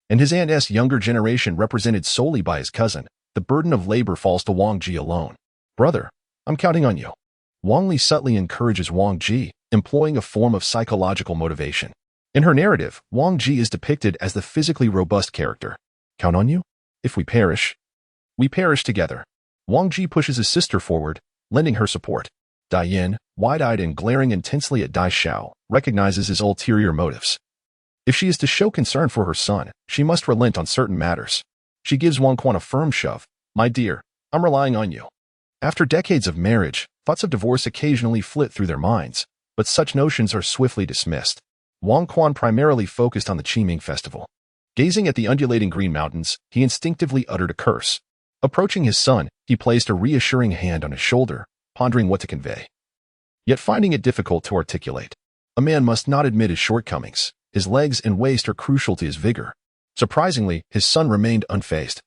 and his aunt's younger generation represented solely by his cousin, the burden of labor falls to Wang Ji alone. Brother, I'm counting on you. Wang Li subtly encourages Wang Ji, employing a form of psychological motivation. In her narrative, Wang Ji is depicted as the physically robust character. Count on you? If we perish together. Wang Ji pushes his sister forward, lending her support. Dai Yin, wide-eyed and glaring intensely at Dai Xiao, recognizes his ulterior motives. If she is to show concern for her son, she must relent on certain matters. She gives Wang Quan a firm shove. My dear, I'm relying on you. After decades of marriage, thoughts of divorce occasionally flit through their minds, but such notions are swiftly dismissed. Wang Quan primarily focused on the Qiming festival. Gazing at the undulating green mountains, he instinctively uttered a curse. Approaching his son, he placed a reassuring hand on his shoulder, pondering what to convey, yet finding it difficult to articulate. A man must not admit his shortcomings. His legs and waist are crucial to his vigor. Surprisingly, his son remained unfazed,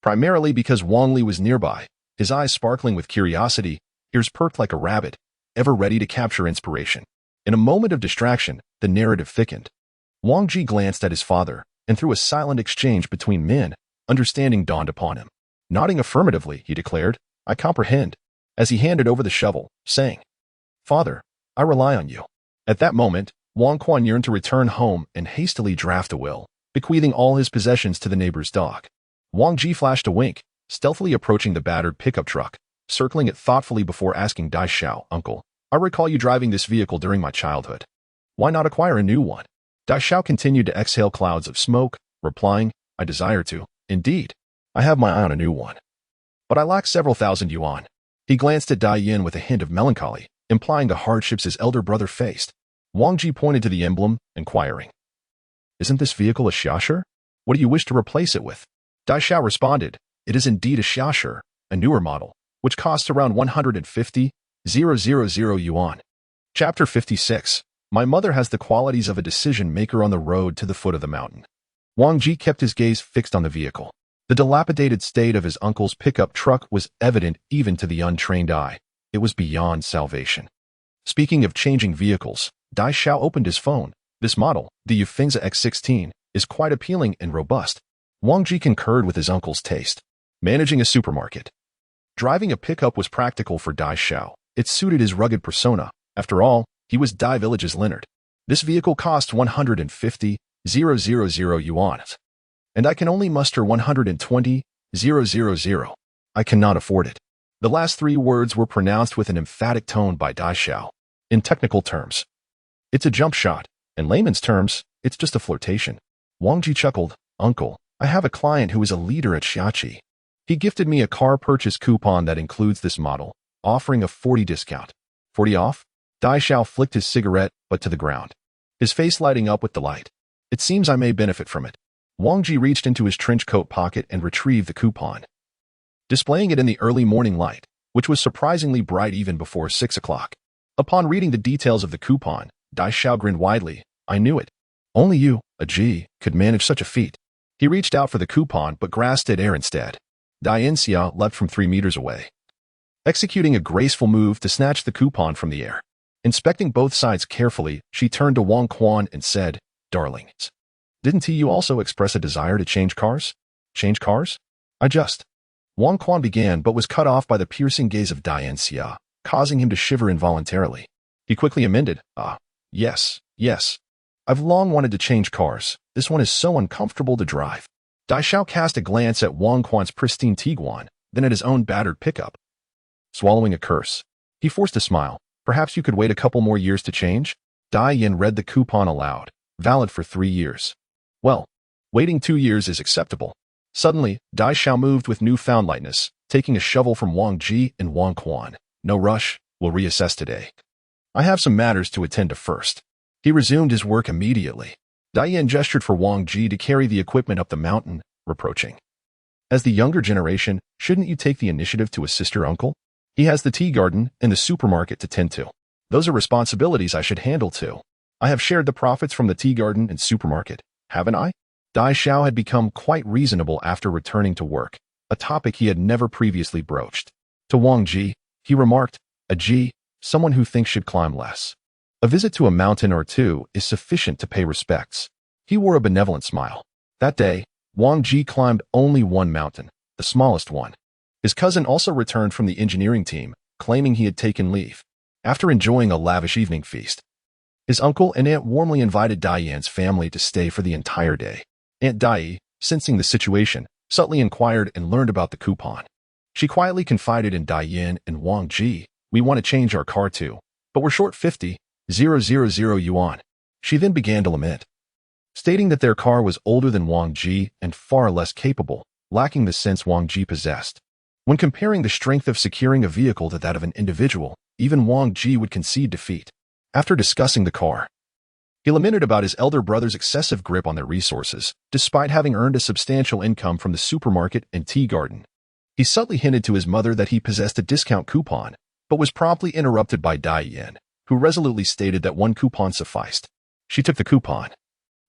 primarily because Wang Li was nearby, his eyes sparkling with curiosity, ears perked like a rabbit, ever ready to capture inspiration. In a moment of distraction, the narrative thickened. Wang Ji glanced at his father, and through a silent exchange between men, understanding dawned upon him. Nodding affirmatively, he declared, I comprehend, as he handed over the shovel, saying, Father, I rely on you. At that moment, Wang Quan yearned to return home and hastily draft a will, bequeathing all his possessions to the neighbor's dog. Wang Ji flashed a wink, stealthily approaching the battered pickup truck, circling it thoughtfully before asking Dai Xiao, Uncle, I recall you driving this vehicle during my childhood. Why not acquire a new one? Dai Xiao continued to exhale clouds of smoke, replying, I desire to. Indeed, I have my eye on a new one. But I lack several thousand yuan. He glanced at Dai Yin with a hint of melancholy, implying the hardships his elder brother faced. Wang Ji pointed to the emblem, inquiring, Isn't this vehicle a xiaoshi? What do you wish to replace it with? Dai Xiao responded, It is indeed a xiaoshi, a newer model, which costs around 150,000 yuan. Chapter 56. My mother has the qualities of a decision-maker on the road to the foot of the mountain. Wang Ji kept his gaze fixed on the vehicle. The dilapidated state of his uncle's pickup truck was evident even to the untrained eye. It was beyond salvation. Speaking of changing vehicles, Dai Xiao opened his phone. This model, the Yufengza X16, is quite appealing and robust. Wang Ji concurred with his uncle's taste. Managing a supermarket. Driving a pickup was practical for Dai Xiao. It suited his rugged persona. After all, he was Dai Village's Leonard. This vehicle cost 150,000 yuan, and I can only muster 120,000. I cannot afford it. The last three words were pronounced with an emphatic tone by Dai Xiao. In technical terms, it's a jump shot. In layman's terms, it's just a flirtation. Wang Ji chuckled, Uncle, I have a client who is a leader at Xiaoqi. He gifted me a car purchase coupon that includes this model, offering a 40 discount. 40 off? Dai Xiao flicked his cigarette, but to the ground, his face lighting up with delight. It seems I may benefit from it. Wang Ji reached into his trench coat pocket and retrieved the coupon, displaying it in the early morning light, which was surprisingly bright even before 6 o'clock. Upon reading the details of the coupon, Dai Xiao grinned widely. I knew it. Only you, a G, could manage such a feat. He reached out for the coupon but grasped at air instead. Dai Xia leapt from 3 meters away, executing a graceful move to snatch the coupon from the air. Inspecting both sides carefully, she turned to Wang Quan and said, Darlings, didn't you also express a desire to change cars? Change cars? Wang Quan began but was cut off by the piercing gaze of Dai Xia, causing him to shiver involuntarily. He quickly amended, yes. I've long wanted to change cars. This one is so uncomfortable to drive. Dai Xiao cast a glance at Wang Quan's pristine Tiguan, then at his own battered pickup. Swallowing a curse, he forced a smile. Perhaps you could wait a couple more years to change? Dai Yin read the coupon aloud, valid for 3 years. Well, waiting 2 years is acceptable. Suddenly, Dai Xiao moved with newfound lightness, taking a shovel from Wang Ji and Wang Quan. No rush, we'll reassess today. I have some matters to attend to first. He resumed his work immediately. Dai Yin gestured for Wang Ji to carry the equipment up the mountain, reproaching. As the younger generation, shouldn't you take the initiative to assist your uncle? He has the tea garden and the supermarket to tend to. Those are responsibilities I should handle too. I have shared the profits from the tea garden and supermarket, haven't I? Dai Xiao had become quite reasonable after returning to work, a topic he had never previously broached. To Wang Ji, he remarked, a G, someone who thinks should climb less. A visit to a mountain or two is sufficient to pay respects. He wore a benevolent smile. That day, Wang Ji climbed only one mountain, the smallest one. His cousin also returned from the engineering team, claiming he had taken leave. After enjoying a lavish evening feast, his uncle and aunt warmly invited Dai Yan's family to stay for the entire day. Aunt Dai, sensing the situation, subtly inquired and learned about the coupon. She quietly confided in Dai Yan and Wang Ji, we want to change our car too, but we're short 50,000 yuan. She then began to lament, stating that their car was older than Wang Ji and far less capable, lacking the sense Wang Ji possessed. When comparing the strength of securing a vehicle to that of an individual, even Wang Ji would concede defeat. After discussing the car, he lamented about his elder brother's excessive grip on their resources, despite having earned a substantial income from the supermarket and tea garden. He subtly hinted to his mother that he possessed a discount coupon, but was promptly interrupted by Dai Yan, who resolutely stated that one coupon sufficed. She took the coupon,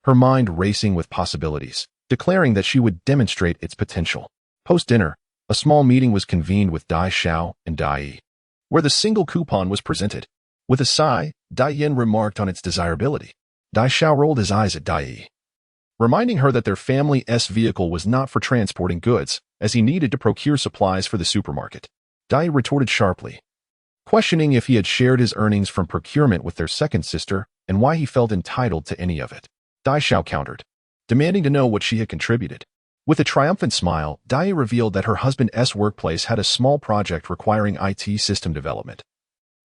her mind racing with possibilities, declaring that she would demonstrate its potential. Post-dinner, a small meeting was convened with Dai Xiao and Dai Yi, where the single coupon was presented. With a sigh, Dai Yin remarked on its desirability. Dai Xiao rolled his eyes at Dai Yi, reminding her that their family's vehicle was not for transporting goods, as he needed to procure supplies for the supermarket. Dai Yi retorted sharply, questioning if he had shared his earnings from procurement with their second sister and why he felt entitled to any of it. Dai Xiao countered, demanding to know what she had contributed. With a triumphant smile, Dai Yi revealed that her husband's workplace had a small project requiring IT system development,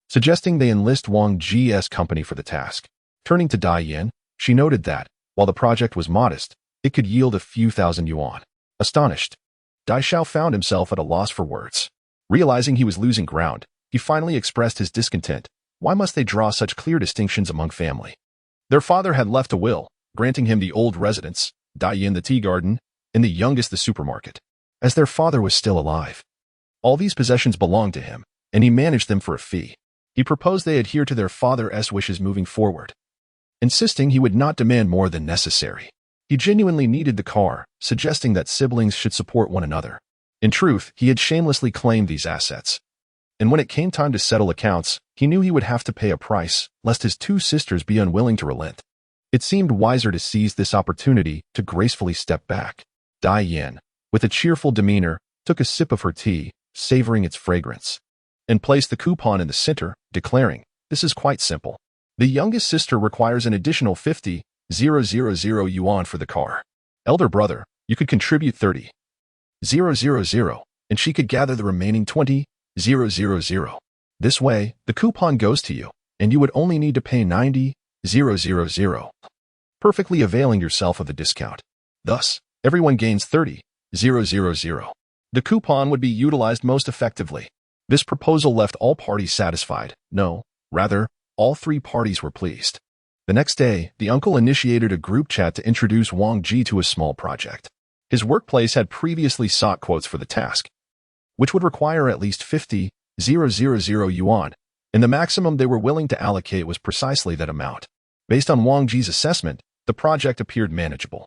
suggesting they enlist Wang Ji's company for the task. Turning to Dai Yin, she noted that, while the project was modest, it could yield a few thousand yuan. Astonished, Dai Xiao found himself at a loss for words. Realizing he was losing ground, he finally expressed his discontent. Why must they draw such clear distinctions among family? Their father had left a will, granting him the old residence, Dai Yin the tea garden, and the youngest the supermarket, as their father was still alive. All these possessions belonged to him, and he managed them for a fee. He proposed they adhere to their father's wishes moving forward, insisting he would not demand more than necessary. He genuinely needed the car, suggesting that siblings should support one another. In truth, he had shamelessly claimed these assets. And when it came time to settle accounts, he knew he would have to pay a price, lest his 2 sisters be unwilling to relent. It seemed wiser to seize this opportunity to gracefully step back. Dai Yin, with a cheerful demeanor, took a sip of her tea, savoring its fragrance, and placed the coupon in the center, declaring, this is quite simple. The youngest sister requires an additional 50,000 yuan for the car. Elder brother, you could contribute 30,000, and she could gather the remaining 20,000. This way, the coupon goes to you, and you would only need to pay 90,000, perfectly availing yourself of the discount. Thus, everyone gains 30,000. The coupon would be utilized most effectively. This proposal left all parties satisfied. No, rather, all 3 parties were pleased. The next day, the uncle initiated a group chat to introduce Wang Ji to a small project. His workplace had previously sought quotes for the task, which would require at least 50,000 yuan, and the maximum they were willing to allocate was precisely that amount. Based on Wang Ji's assessment, the project appeared manageable,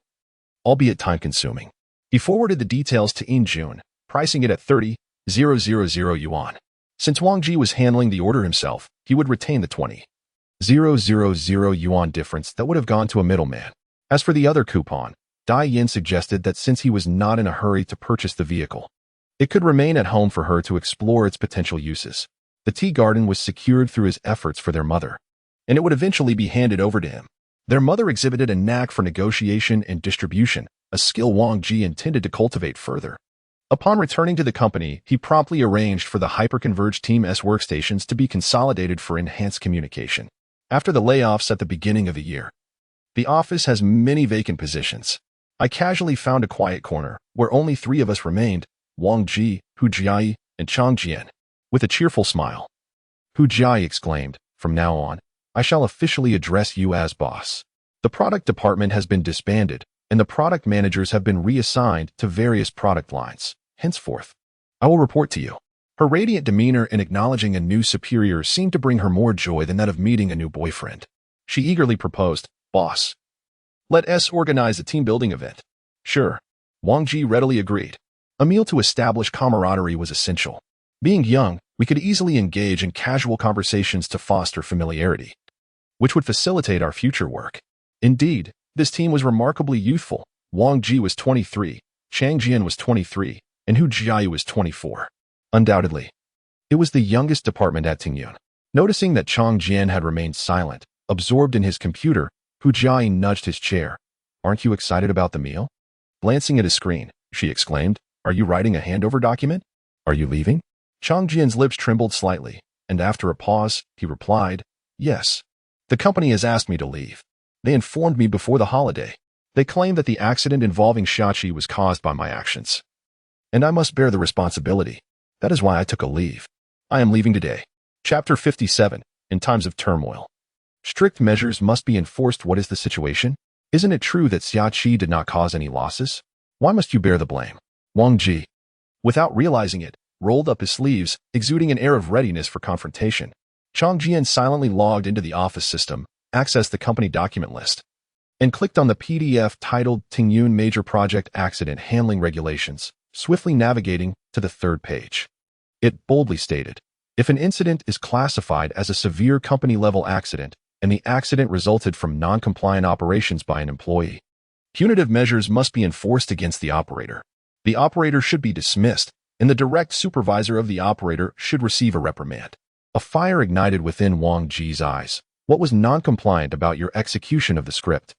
albeit time-consuming. He forwarded the details to In Jun, pricing it at 30,000 yuan. Since Wang Ji was handling the order himself, he would retain the 20,000 yuan difference that would have gone to a middleman. As for the other coupon, Dai Yin suggested that since he was not in a hurry to purchase the vehicle, it could remain at home for her to explore its potential uses. The tea garden was secured through his efforts for their mother, and it would eventually be handed over to him. Their mother exhibited a knack for negotiation and distribution, a skill Wang Ji intended to cultivate further. Upon returning to the company, he promptly arranged for the hyperconverged Team S workstations to be consolidated for enhanced communication. After the layoffs at the beginning of the year, the office has many vacant positions. I casually found a quiet corner where only 3 of us remained, Wang Ji, Hu Jiai, and Chang Jian. With a cheerful smile, Hu Jiai exclaimed, "From now on, I shall officially address you as boss." The product department has been disbanded, and the product managers have been reassigned to various product lines. Henceforth, I will report to you. Her radiant demeanor in acknowledging a new superior seemed to bring her more joy than that of meeting a new boyfriend. She eagerly proposed, "Boss, let us organize a team-building event." "Sure." Wang Ji readily agreed. A meal to establish camaraderie was essential. Being young, we could easily engage in casual conversations to foster familiarity, which would facilitate our future work. Indeed, this team was remarkably youthful. Wang Ji was 23, Chang Jian was 23, and Hu Jiai was 24. Undoubtedly, it was the youngest department at Tingyun. Noticing that Chang Jian had remained silent, absorbed in his computer, Hu Jiai nudged his chair. "Aren't you excited about the meal?" Glancing at his screen, she exclaimed, "Are you writing a handover document? Are you leaving?" Chang Jian's lips trembled slightly, and after a pause, he replied, "Yes. The company has asked me to leave. They informed me before the holiday. They claim that the accident involving Shachi was caused by my actions, and I must bear the responsibility. That is why I took a leave. I am leaving today." Chapter 57. In times of turmoil, strict measures must be enforced. What is the situation? Isn't it true that Xiachi did not cause any losses? Why must you bear the blame? Wang Ji, without realizing it, rolled up his sleeves, exuding an air of readiness for confrontation. Chang Jian silently logged into the office system, accessed the company document list, and clicked on the PDF titled Tingyun Major Project Accident Handling Regulations, swiftly navigating to the 3rd page. It boldly stated, if an incident is classified as a severe company-level accident and the accident resulted from non-compliant operations by an employee, punitive measures must be enforced against the operator. The operator should be dismissed, and the direct supervisor of the operator should receive a reprimand. A fire ignited within Wang Ji's eyes. What was non-compliant about your execution of the script?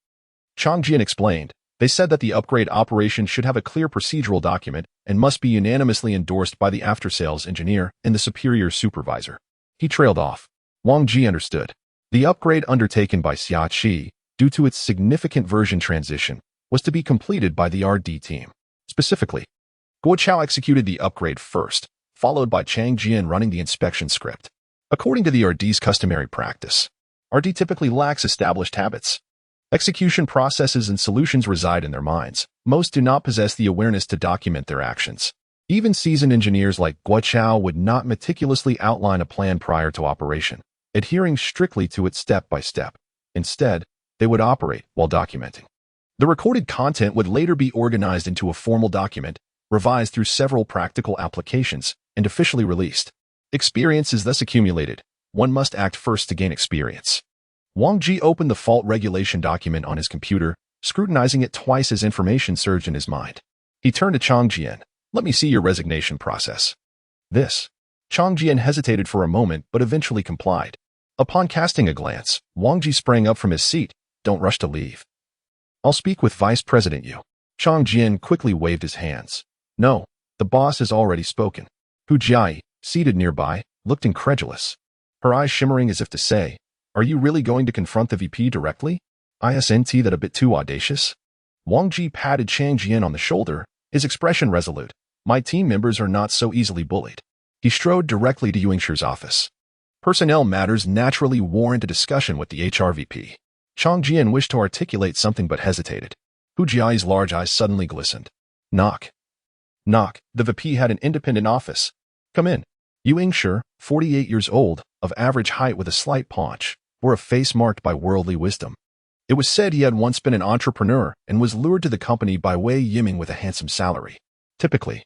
Chang Jian explained. They said that the upgrade operation should have a clear procedural document and must be unanimously endorsed by the after-sales engineer and the superior supervisor. He trailed off. Wang Ji understood. The upgrade undertaken by Xiachi, due to its significant version transition, was to be completed by the RD team. Specifically, Guo Chao executed the upgrade first, followed by Chang Jian running the inspection script. According to the RD's customary practice, RD typically lacks established habits. Execution processes and solutions reside in their minds. Most do not possess the awareness to document their actions. Even seasoned engineers like Guo Chao would not meticulously outline a plan prior to operation, adhering strictly to it step by step. Instead, they would operate while documenting. The recorded content would later be organized into a formal document, revised through several practical applications, and officially released. Experience is thus accumulated. One must act first to gain experience. Wang Ji opened the fault regulation document on his computer, scrutinizing it twice as information surged in his mind. He turned to Chang Jian. "Let me see your resignation process." This. Chang Jian hesitated for a moment but eventually complied. Upon casting a glance, Wang Ji sprang up from his seat. "Don't rush to leave. I'll speak with Vice President Yu." Chang Jian quickly waved his hands. "No, the boss has already spoken." Hu Jiai, seated nearby, looked incredulous, her eyes shimmering as if to say, "Are you really going to confront the VP directly? Isn't that a bit too audacious?" Wang Ji patted Chang Jian on the shoulder, his expression resolute. "My team members are not so easily bullied." He strode directly to Yuingshi's office. Personnel matters naturally warrant a discussion with the HR VP. Chang Jian wished to articulate something but hesitated. Hu Jiai's large eyes suddenly glistened. "Knock. Knock." The VP had an independent office. "Come in." Yuingshi, 48 years old, of average height with a slight paunch, wore a face marked by worldly wisdom. It was said he had once been an entrepreneur and was lured to the company by Wei Yiming with a handsome salary. Typically,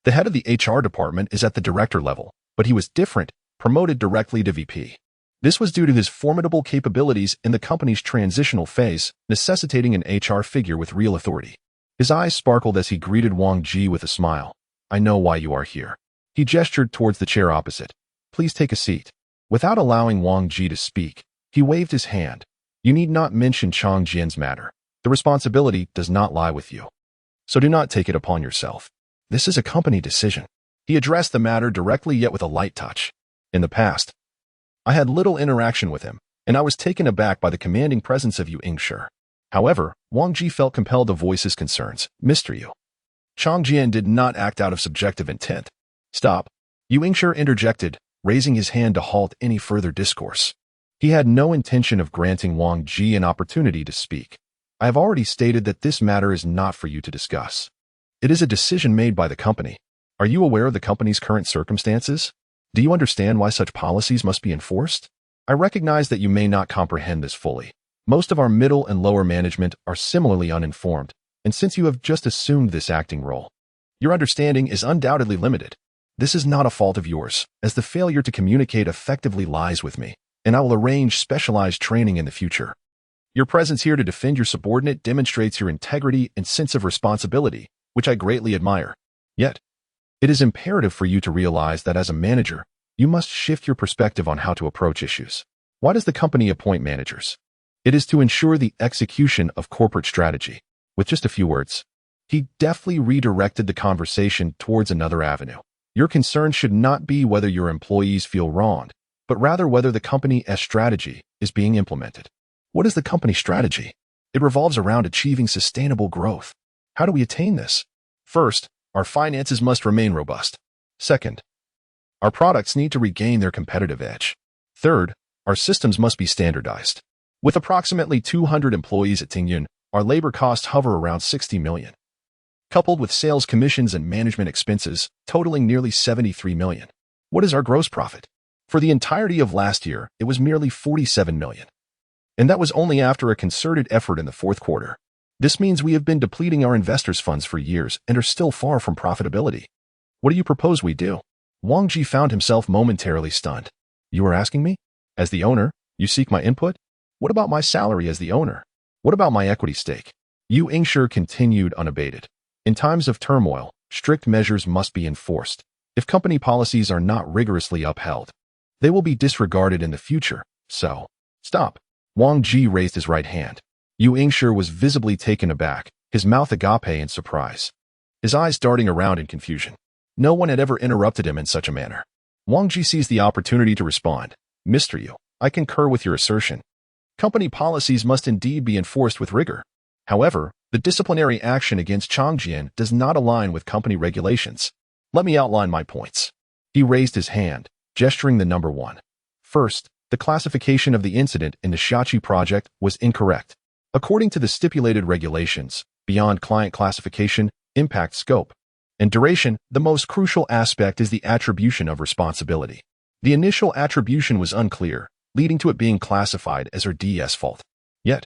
the head of the HR department is at the director level, but he was different, promoted directly to VP. This was due to his formidable capabilities in the company's transitional phase, necessitating an HR figure with real authority. His eyes sparkled as he greeted Wang Ji with a smile. "I know why you are here." He gestured towards the chair opposite. "Please take a seat." Without allowing Wang Ji to speak, he waved his hand. "You need not mention Chang Jian's matter. The responsibility does not lie with you. So do not take it upon yourself. This is a company decision." He addressed the matter directly yet with a light touch. "In the past, I had little interaction with him, and I was taken aback by the commanding presence of Yu Ingshi. However, Wang Ji felt compelled to voice his concerns. "Mr. Yu." Chang Jian did not act out of subjective intent. "Stop," Yu Ingshi interjected, raising his hand to halt any further discourse. He had no intention of granting Wang Ji an opportunity to speak. "I have already stated that this matter is not for you to discuss. It is a decision made by the company. Are you aware of the company's current circumstances? Do you understand why such policies must be enforced? I recognize that you may not comprehend this fully. Most of our middle and lower management are similarly uninformed, and since you have just assumed this acting role, your understanding is undoubtedly limited. This is not a fault of yours, as the failure to communicate effectively lies with me, and I will arrange specialized training in the future. Your presence here to defend your subordinate demonstrates your integrity and sense of responsibility, which I greatly admire. Yet, it is imperative for you to realize that as a manager, you must shift your perspective on how to approach issues. Why does the company appoint managers? It is to ensure the execution of corporate strategy." With just a few words, he deftly redirected the conversation towards another avenue. "Your concern should not be whether your employees feel wronged, but rather whether the company's strategy is being implemented." What is the company strategy? It revolves around achieving sustainable growth. How do we attain this? First, our finances must remain robust. Second, our products need to regain their competitive edge. Third, our systems must be standardized. With approximately 200 employees at Tingyun, our labor costs hover around 60 million. Coupled with sales commissions and management expenses, totaling nearly 73 million. What is our gross profit? For the entirety of last year, it was merely 47 million. And that was only after a concerted effort in the fourth quarter. This means we have been depleting our investors' funds for years and are still far from profitability. What do you propose we do? Wang Ji found himself momentarily stunned. "You are asking me? As the owner, you seek my input? What about my salary as the owner? What about my equity stake?" Yu Ingshi continued unabated. "In times of turmoil, strict measures must be enforced. If company policies are not rigorously upheld, they will be disregarded in the future. So, stop." Wang Ji raised his right hand. Yu Ingshi was visibly taken aback, his mouth agape in surprise, his eyes darting around in confusion. No one had ever interrupted him in such a manner. Wang Ji seized the opportunity to respond. "Mr. Yu, I concur with your assertion. Company policies must indeed be enforced with rigor. However, the disciplinary action against Chang Jian does not align with company regulations. Let me outline my points." He raised his hand, gesturing the number 1. First, the classification of the incident in the Shachi project was incorrect. According to the stipulated regulations, beyond client classification, impact scope, and duration, the most crucial aspect is the attribution of responsibility. The initial attribution was unclear, leading to it being classified as her DS fault. Yet,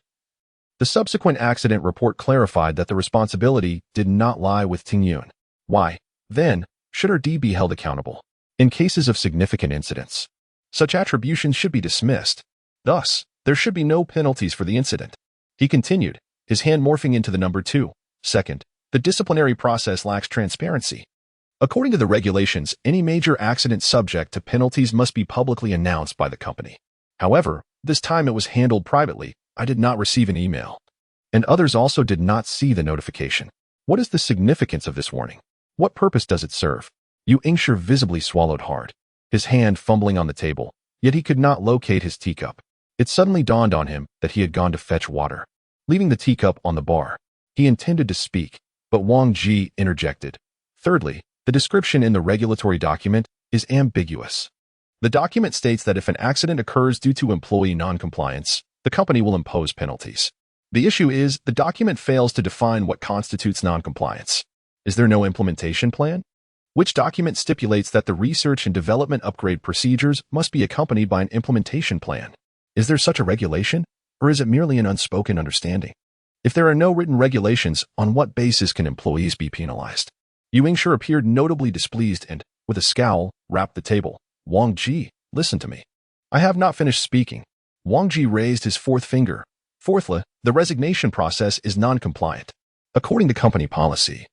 the subsequent accident report clarified that the responsibility did not lie with Tingyun. Why, then, should her D be held accountable? In cases of significant incidents, such attributions should be dismissed. Thus, there should be no penalties for the incident. He continued, his hand morphing into the number 2. Second, the disciplinary process lacks transparency. According to the regulations, any major accident subject to penalties must be publicly announced by the company. However, this time it was handled privately. I did not receive an email, and others also did not see the notification. What is the significance of this warning? What purpose does it serve? Yu Ingshi visibly swallowed hard, his hand fumbling on the table, yet he could not locate his teacup. It suddenly dawned on him that he had gone to fetch water. Leaving the teacup on the bar, he intended to speak, but Wang Ji interjected. Thirdly, the description in the regulatory document is ambiguous. The document states that if an accident occurs due to employee noncompliance, the company will impose penalties. The issue is the document fails to define what constitutes noncompliance. Is there no implementation plan? Which document stipulates that the research and development upgrade procedures must be accompanied by an implementation plan? Is there such a regulation, or is it merely an unspoken understanding? If there are no written regulations, on what basis can employees be penalized? Yu Yingshi appeared notably displeased and, with a scowl, rapped the table. Wang Ji, listen to me. I have not finished speaking. Wang Ji raised his fourth finger. Fourthly, the resignation process is non-compliant. According to company policy,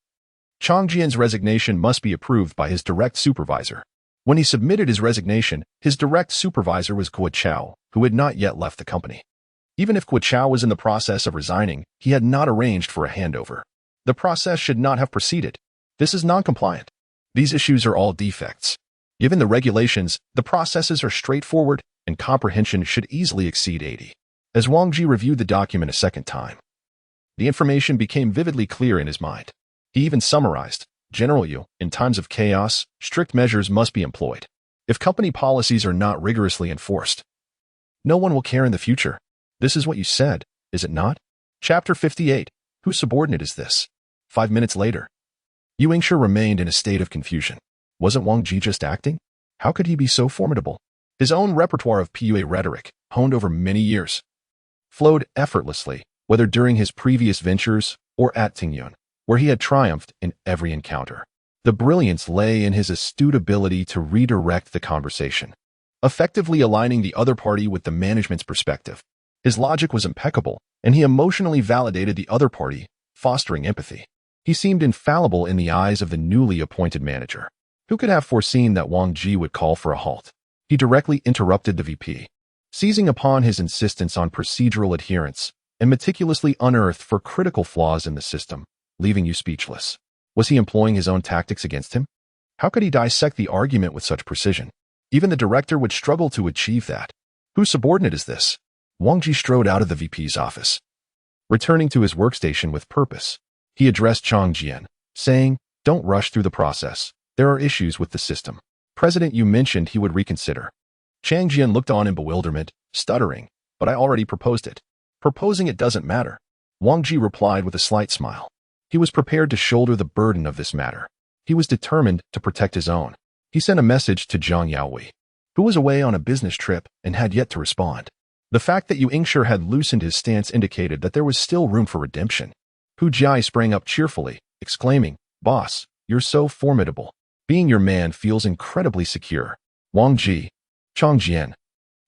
Chang Jian's resignation must be approved by his direct supervisor. When he submitted his resignation, his direct supervisor was Guo Chao, who had not yet left the company. Even if Guo Chao was in the process of resigning, he had not arranged for a handover. The process should not have proceeded. This is non-compliant. These issues are all defects. Given the regulations, the processes are straightforward and comprehension should easily exceed 80. As Wang Ji reviewed the document a second time, the information became vividly clear in his mind. He even summarized, General Yu, in times of chaos, strict measures must be employed. If company policies are not rigorously enforced, no one will care in the future. This is what you said, is it not? Chapter 58. Whose subordinate is this? 5 minutes later, Yu Yingshi remained in a state of confusion. Wasn't Wang Ji just acting? How could he be so formidable? His own repertoire of PUA rhetoric, honed over many years, flowed effortlessly, whether during his previous ventures or at Tingyun, where he had triumphed in every encounter. The brilliance lay in his astute ability to redirect the conversation, effectively aligning the other party with the management's perspective. His logic was impeccable, and he emotionally validated the other party, fostering empathy. He seemed infallible in the eyes of the newly appointed manager. Who could have foreseen that Wang Ji would call for a halt? He directly interrupted the VP, seizing upon his insistence on procedural adherence and meticulously unearthed for critical flaws in the system, leaving you speechless. Was he employing his own tactics against him? How could he dissect the argument with such precision? Even the director would struggle to achieve that. Whose subordinate is this? Wang Ji strode out of the VP's office. Returning to his workstation with purpose, he addressed Chang Jian, saying, Don't rush through the process. There are issues with the system. President Yu mentioned he would reconsider. Chang Jian looked on in bewilderment, stuttering, But I already proposed it. Proposing it doesn't matter. Wang Ji replied with a slight smile. He was prepared to shoulder the burden of this matter. He was determined to protect his own. He sent a message to Zhang Yaohui, who was away on a business trip and had yet to respond. The fact that Yu Yingshi had loosened his stance indicated that there was still room for redemption. Hu Jiai sprang up cheerfully, exclaiming, Boss, you're so formidable. Being your man feels incredibly secure. Wang Ji, Chang Jian.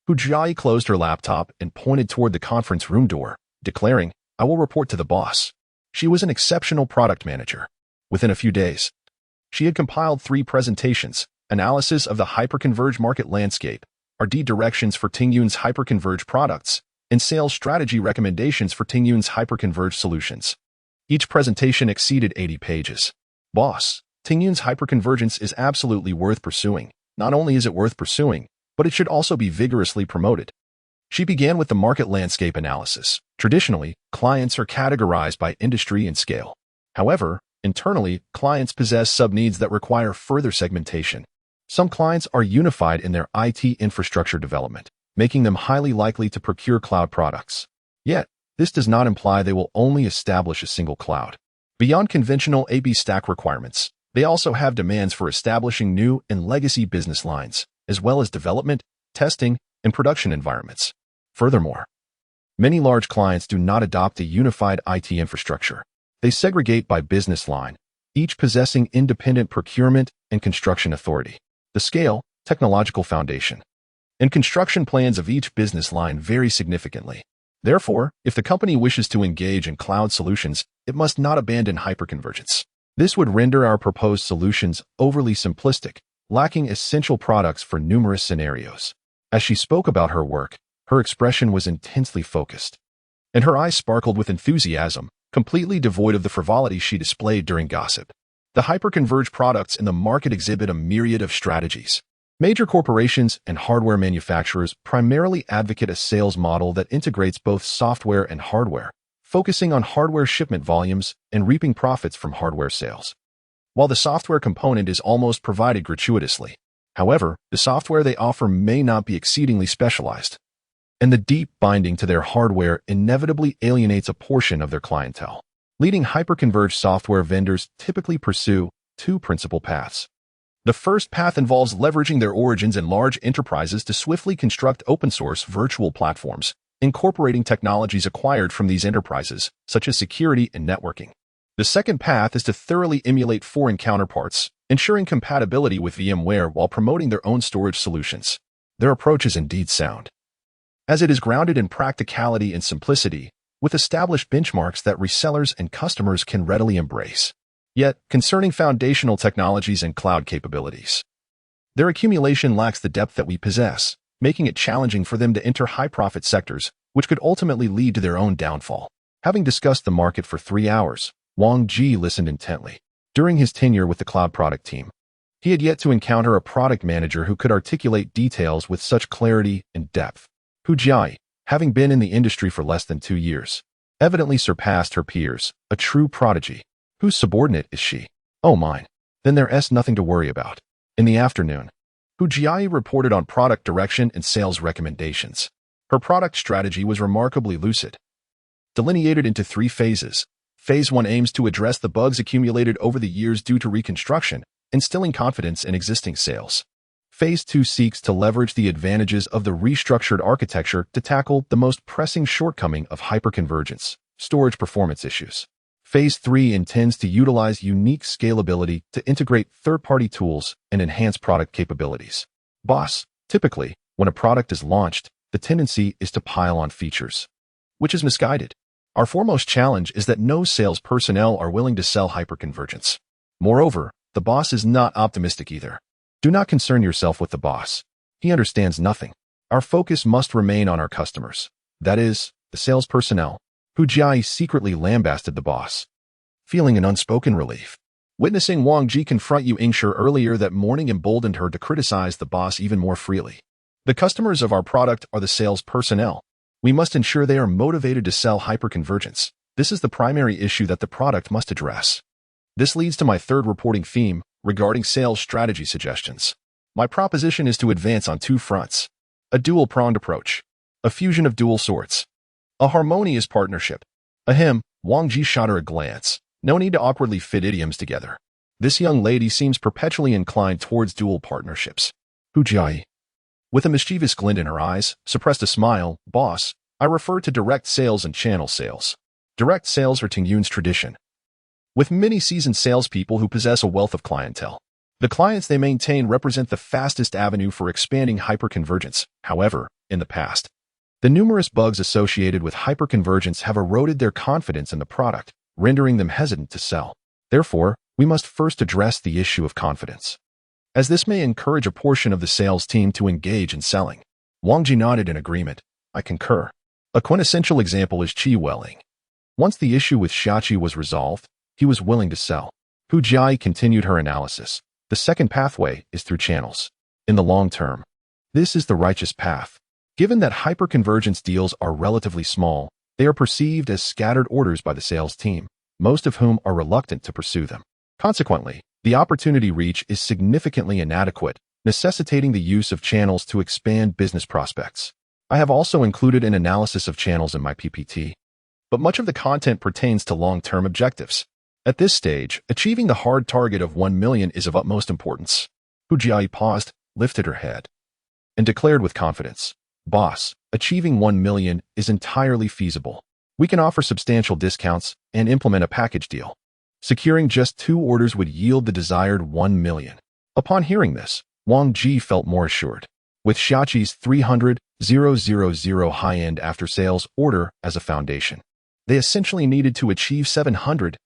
Hu Jiai closed her laptop and pointed toward the conference room door, declaring, I will report to the boss. She was an exceptional product manager. Within a few days, she had compiled 3 presentations, analysis of the hyperconverged market landscape, RD directions for Tingyun's hyperconverged products, and sales strategy recommendations for Tingyun's hyperconverged solutions. Each presentation exceeded 80 pages. Boss, Tingyun's hyperconvergence is absolutely worth pursuing. Not only is it worth pursuing, but it should also be vigorously promoted. She began with the market landscape analysis. Traditionally, clients are categorized by industry and scale. However, internally, clients possess sub-needs that require further segmentation. Some clients are unified in their IT infrastructure development, making them highly likely to procure cloud products. Yet, this does not imply they will only establish a single cloud. Beyond conventional AB stack requirements, they also have demands for establishing new and legacy business lines, as well as development, testing, and production environments. Furthermore, many large clients do not adopt a unified IT infrastructure. They segregate by business line, each possessing independent procurement and construction authority. The scale, technological foundation, and construction plans of each business line vary significantly. Therefore, if the company wishes to engage in cloud solutions, it must not abandon hyperconvergence. This would render our proposed solutions overly simplistic, lacking essential products for numerous scenarios. As she spoke about her work, her expression was intensely focused, and her eyes sparkled with enthusiasm, completely devoid of the frivolity she displayed during gossip. The hyperconverged products in the market exhibit a myriad of strategies. Major corporations and hardware manufacturers primarily advocate a sales model that integrates both software and hardware, focusing on hardware shipment volumes and reaping profits from hardware sales. While the software component is almost provided gratuitously, however, the software they offer may not be exceedingly specialized, and the deep binding to their hardware inevitably alienates a portion of their clientele. Leading hyperconverged software vendors typically pursue 2 principal paths. The first path involves leveraging their origins in large enterprises to swiftly construct open-source virtual platforms, incorporating technologies acquired from these enterprises, such as security and networking. The second path is to thoroughly emulate foreign counterparts, ensuring compatibility with VMware while promoting their own storage solutions. Their approach is indeed sound, as it is grounded in practicality and simplicity, with established benchmarks that resellers and customers can readily embrace. Yet, concerning foundational technologies and cloud capabilities, their accumulation lacks the depth that we possess, making it challenging for them to enter high-profit sectors, which could ultimately lead to their own downfall. Having discussed the market for 3 hours, Wang Ji listened intently. During his tenure with the cloud product team, he had yet to encounter a product manager who could articulate details with such clarity and depth. Hu Jiai, having been in the industry for less than 2 years, evidently surpassed her peers, a true prodigy. Whose subordinate is she? Oh mine. Then there's nothing to worry about. In the afternoon, Hu Jiai reported on product direction and sales recommendations. Her product strategy was remarkably lucid, delineated into 3 phases. Phase 1 aims to address the bugs accumulated over the years due to reconstruction, instilling confidence in existing sales. Phase 2 seeks to leverage the advantages of the restructured architecture to tackle the most pressing shortcoming of hyperconvergence, storage performance issues. Phase 3 intends to utilize unique scalability to integrate third-party tools and enhance product capabilities. Boss, typically, when a product is launched, the tendency is to pile on features, which is misguided. Our foremost challenge is that no sales personnel are willing to sell hyperconvergence. Moreover, the boss is not optimistic either. Do not concern yourself with the boss. He understands nothing. Our focus must remain on our customers. That is, the sales personnel. Hu Jiai secretly lambasted the boss, feeling an unspoken relief. Witnessing Wang Ji confront Yu Yingshi earlier that morning emboldened her to criticize the boss even more freely. The customers of our product are the sales personnel. We must ensure they are motivated to sell hyperconvergence. This is the primary issue that the product must address. This leads to my third reporting theme regarding sales strategy suggestions. My proposition is to advance on 2 fronts: a dual-pronged approach, a fusion of dual sorts, a harmonious partnership. Wang Ji shot her a glance. No need to awkwardly fit idioms together. This young lady seems perpetually inclined towards dual partnerships. Hu Jiai, with a mischievous glint in her eyes, suppressed a smile. Boss, I refer to direct sales and channel sales. Direct sales are Tingyun's tradition, with many seasoned salespeople who possess a wealth of clientele. The clients they maintain represent the fastest avenue for expanding hyperconvergence. However, in the past, the numerous bugs associated with hyperconvergence have eroded their confidence in the product, rendering them hesitant to sell. Therefore, we must first address the issue of confidence, as this may encourage a portion of the sales team to engage in selling. Wang Ji nodded in agreement. I concur. A quintessential example is Qi Welling. Once the issue with Xiaqi was resolved, he was willing to sell. Hu Jiai continued her analysis. The second pathway is through channels. In the long term, this is the righteous path. Given that hyperconvergence deals are relatively small, they are perceived as scattered orders by the sales team, most of whom are reluctant to pursue them. Consequently, the opportunity reach is significantly inadequate, necessitating the use of channels to expand business prospects. I have also included an analysis of channels in my PPT, but much of the content pertains to long-term objectives. At this stage, achieving the hard target of 1 million is of utmost importance. Hu Jiai paused, lifted her head, and declared with confidence, Boss, achieving 1 million is entirely feasible. We can offer substantial discounts and implement a package deal. Securing just 2 orders would yield the desired 1 million. Upon hearing this, Wang Ji felt more assured. With Xiaqi's 300,000 high-end after-sales order as a foundation, they essentially needed to achieve 700,000.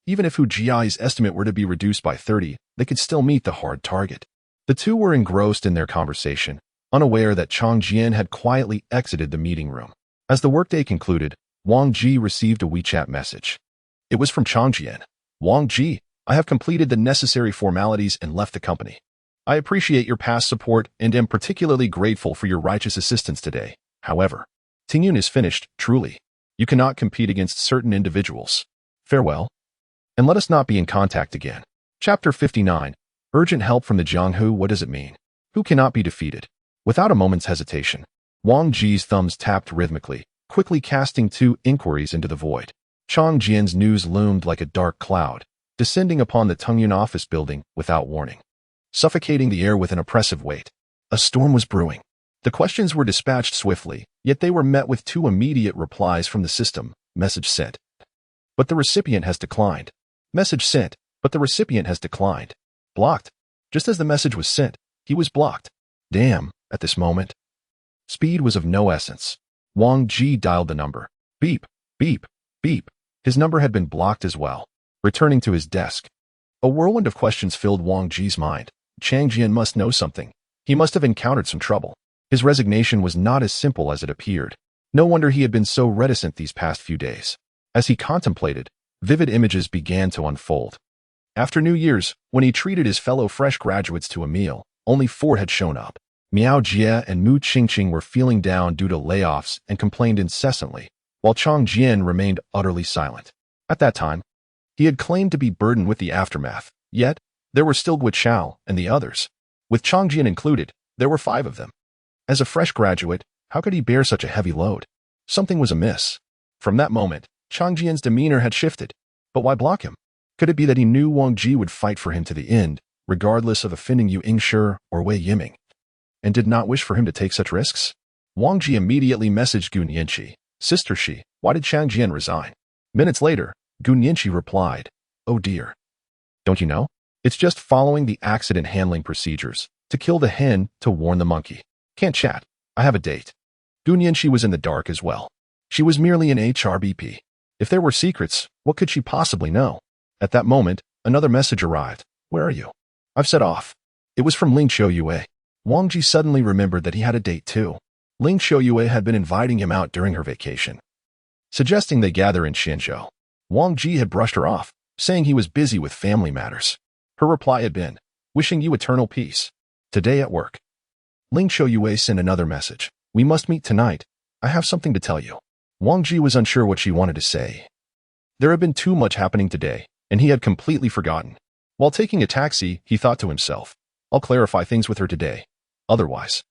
Even if Hu Jiai's estimate were to be reduced by 30, they could still meet the hard target. The two were engrossed in their conversation, unaware that Chang Jian had quietly exited the meeting room. As the workday concluded, Wang Ji received a WeChat message. It was from Chang Jian. Wang Ji, I have completed the necessary formalities and left the company. I appreciate your past support and am particularly grateful for your righteous assistance today. However, Tingyun is finished, truly. You cannot compete against certain individuals. Farewell. And let us not be in contact again. Chapter 59. Urgent help from the Jianghu. What does it mean? Who cannot be defeated? Without a moment's hesitation, Wang Ji's thumbs tapped rhythmically, quickly casting 2 inquiries into the void. Chang Jian's news loomed like a dark cloud. descending upon the Tungyun office building without warning, suffocating the air with an oppressive weight. A storm was brewing. The questions were dispatched swiftly, yet they were met with 2 immediate replies from the system. Message sent, but the recipient has declined. Message sent, but the recipient has declined. Blocked. Just as the message was sent, he was blocked. Damn, at this moment. Speed was of no essence. Wang Ji dialed the number. Beep, beep, beep. His number had been blocked as well. Returning to his desk, a whirlwind of questions filled Wang Ji's mind. Chang Jian must know something. He must have encountered some trouble. His resignation was not as simple as it appeared. No wonder he had been so reticent these past few days. As he contemplated, vivid images began to unfold. After New Year's, when he treated his fellow fresh graduates to a meal, only 4 had shown up. Miao Jie and Mu Qingqing were feeling down due to layoffs and complained incessantly, while Chang Jian remained utterly silent. At that time, he had claimed to be burdened with the aftermath, yet there were still Gui Chao and the others. With Chang Jian included, there were 5 of them. As a fresh graduate, how could he bear such a heavy load? Something was amiss. From that moment, Chang Jian's demeanor had shifted. But why block him? Could it be that he knew Wang Ji would fight for him to the end, regardless of offending Yu Yingshi or Wei Yiming, and did not wish for him to take such risks? Wang Ji immediately messaged Gu Nianqi. Sister Shi, why did Chang Jian resign? Minutes later, Gu Nianqi replied, oh dear. Don't you know? It's just following the accident handling procedures, to kill the hen, to warn the monkey. Can't chat. I have a date. Gu Nianqi was in the dark as well. She was merely an HRBP. If there were secrets, what could she possibly know? At that moment, another message arrived. Where are you? I've set off. It was from Ling Qiuyue. Wang Ji suddenly remembered that he had a date too. Ling Qiuyue had been inviting him out during her vacation, suggesting they gather in Shenzhou. Wang Ji had brushed her off, saying he was busy with family matters. Her reply had been, wishing you eternal peace. Today at work. Ling Qiuyue sent another message. We must meet tonight. I have something to tell you. Wang Ji was unsure what she wanted to say. There had been too much happening today, and he had completely forgotten. While taking a taxi, he thought to himself, I'll clarify things with her today. Otherwise,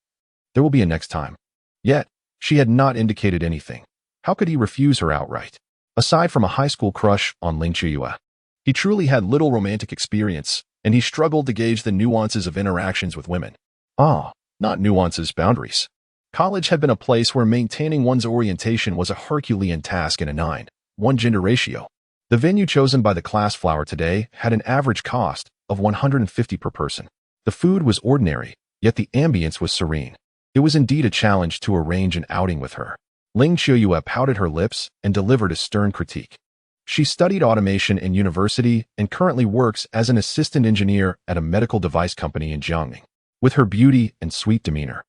there will be a next time. Yet, she had not indicated anything. How could he refuse her outright? Aside from a high school crush on Ling Qiuyue, he truly had little romantic experience, and he struggled to gauge the nuances of interactions with women. Not nuances, boundaries. College had been a place where maintaining one's orientation was a Herculean task in a 9:1 gender ratio. The venue chosen by the class flower today had an average cost of $150 per person. The food was ordinary, yet the ambience was serene. It was indeed a challenge to arrange an outing with her. Ling Qiuyue pouted her lips and delivered a stern critique. She studied automation in university and currently works as an assistant engineer at a medical device company in Jiangning. With her beauty and sweet demeanor,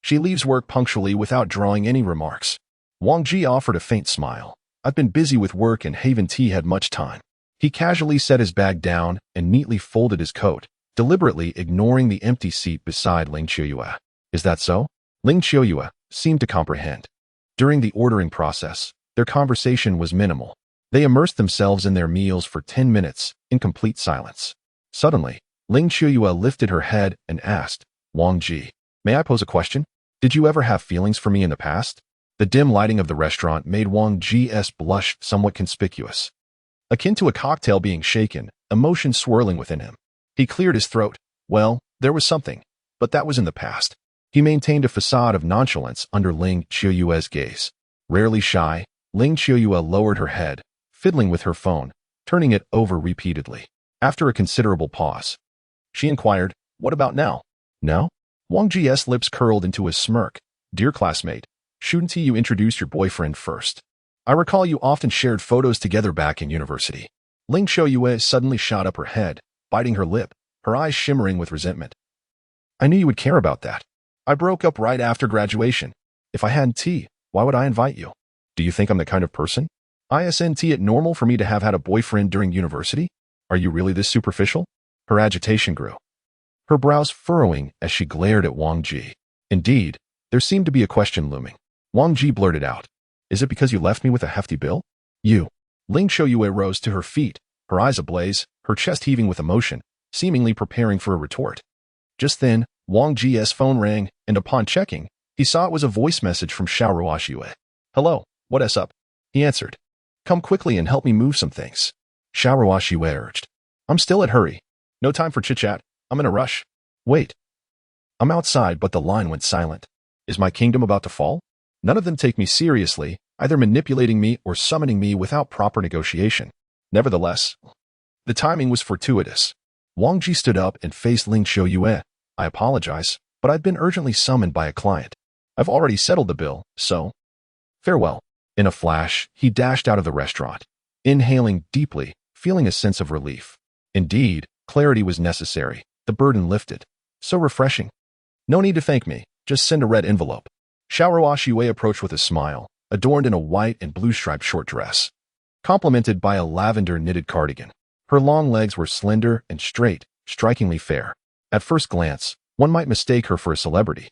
she leaves work punctually without drawing any remarks. Wang Ji offered a faint smile. I've been busy with work and haven't had much time. He casually set his bag down and neatly folded his coat, deliberately ignoring the empty seat beside Ling Qiuyue. Is that so? Ling Qiuyue seemed to comprehend. During the ordering process, their conversation was minimal. They immersed themselves in their meals for 10 minutes, in complete silence. Suddenly, Ling Qiuyue lifted her head and asked, Wang Ji, may I pose a question? Did you ever have feelings for me in the past? The dim lighting of the restaurant made Wang Ji's blush somewhat conspicuous. Akin to a cocktail being shaken, emotion swirling within him. He cleared his throat. Well, there was something, but that was in the past. He maintained a facade of nonchalance under Ling Qiuyue's gaze. Rarely shy, Ling Qiuyue lowered her head, fiddling with her phone, turning it over repeatedly. After a considerable pause, she inquired, what about now? Now? Wang Ji's lips curled into a smirk. Dear classmate, shouldn't you introduce your boyfriend first? I recall you often shared photos together back in university. Ling Qiuyue suddenly shot up her head, biting her lip, her eyes shimmering with resentment. I knew you would care about that. I broke up right after graduation. If I hadn't, why would I invite you? Do you think I'm the kind of person? Isn't it normal for me to have had a boyfriend during university? Are you really this superficial? Her agitation grew, her brows furrowing as she glared at Wang Ji. Indeed, there seemed to be a question looming. Wang Ji blurted out, is it because you left me with a hefty bill? You. Ling Qiuyue rose to her feet, her eyes ablaze, her chest heaving with emotion, seemingly preparing for a retort. Just then, Wang Ji's phone rang, and upon checking, he saw it was a voice message from Xiaoruoxue. Hello, what's up? He answered. Come quickly and help me move some things. Xiaoruoxue urged. I'm still at hurry. No time for chit-chat. I'm in a rush. Wait. I'm outside, but the line went silent. Is my kingdom about to fall? None of them take me seriously, either manipulating me or summoning me without proper negotiation. Nevertheless, the timing was fortuitous. Wang Ji stood up and faced Ling Xiuyue. I apologize, but I've been urgently summoned by a client. I've already settled the bill, so farewell. In a flash, he dashed out of the restaurant, inhaling deeply, feeling a sense of relief. Indeed, clarity was necessary. The burden lifted. So refreshing. No need to thank me. Just send a red envelope. Xiaohua Xue approached with a smile, adorned in a white and blue-striped short dress, complemented by a lavender knitted cardigan. Her long legs were slender and straight, strikingly fair. At first glance, one might mistake her for a celebrity.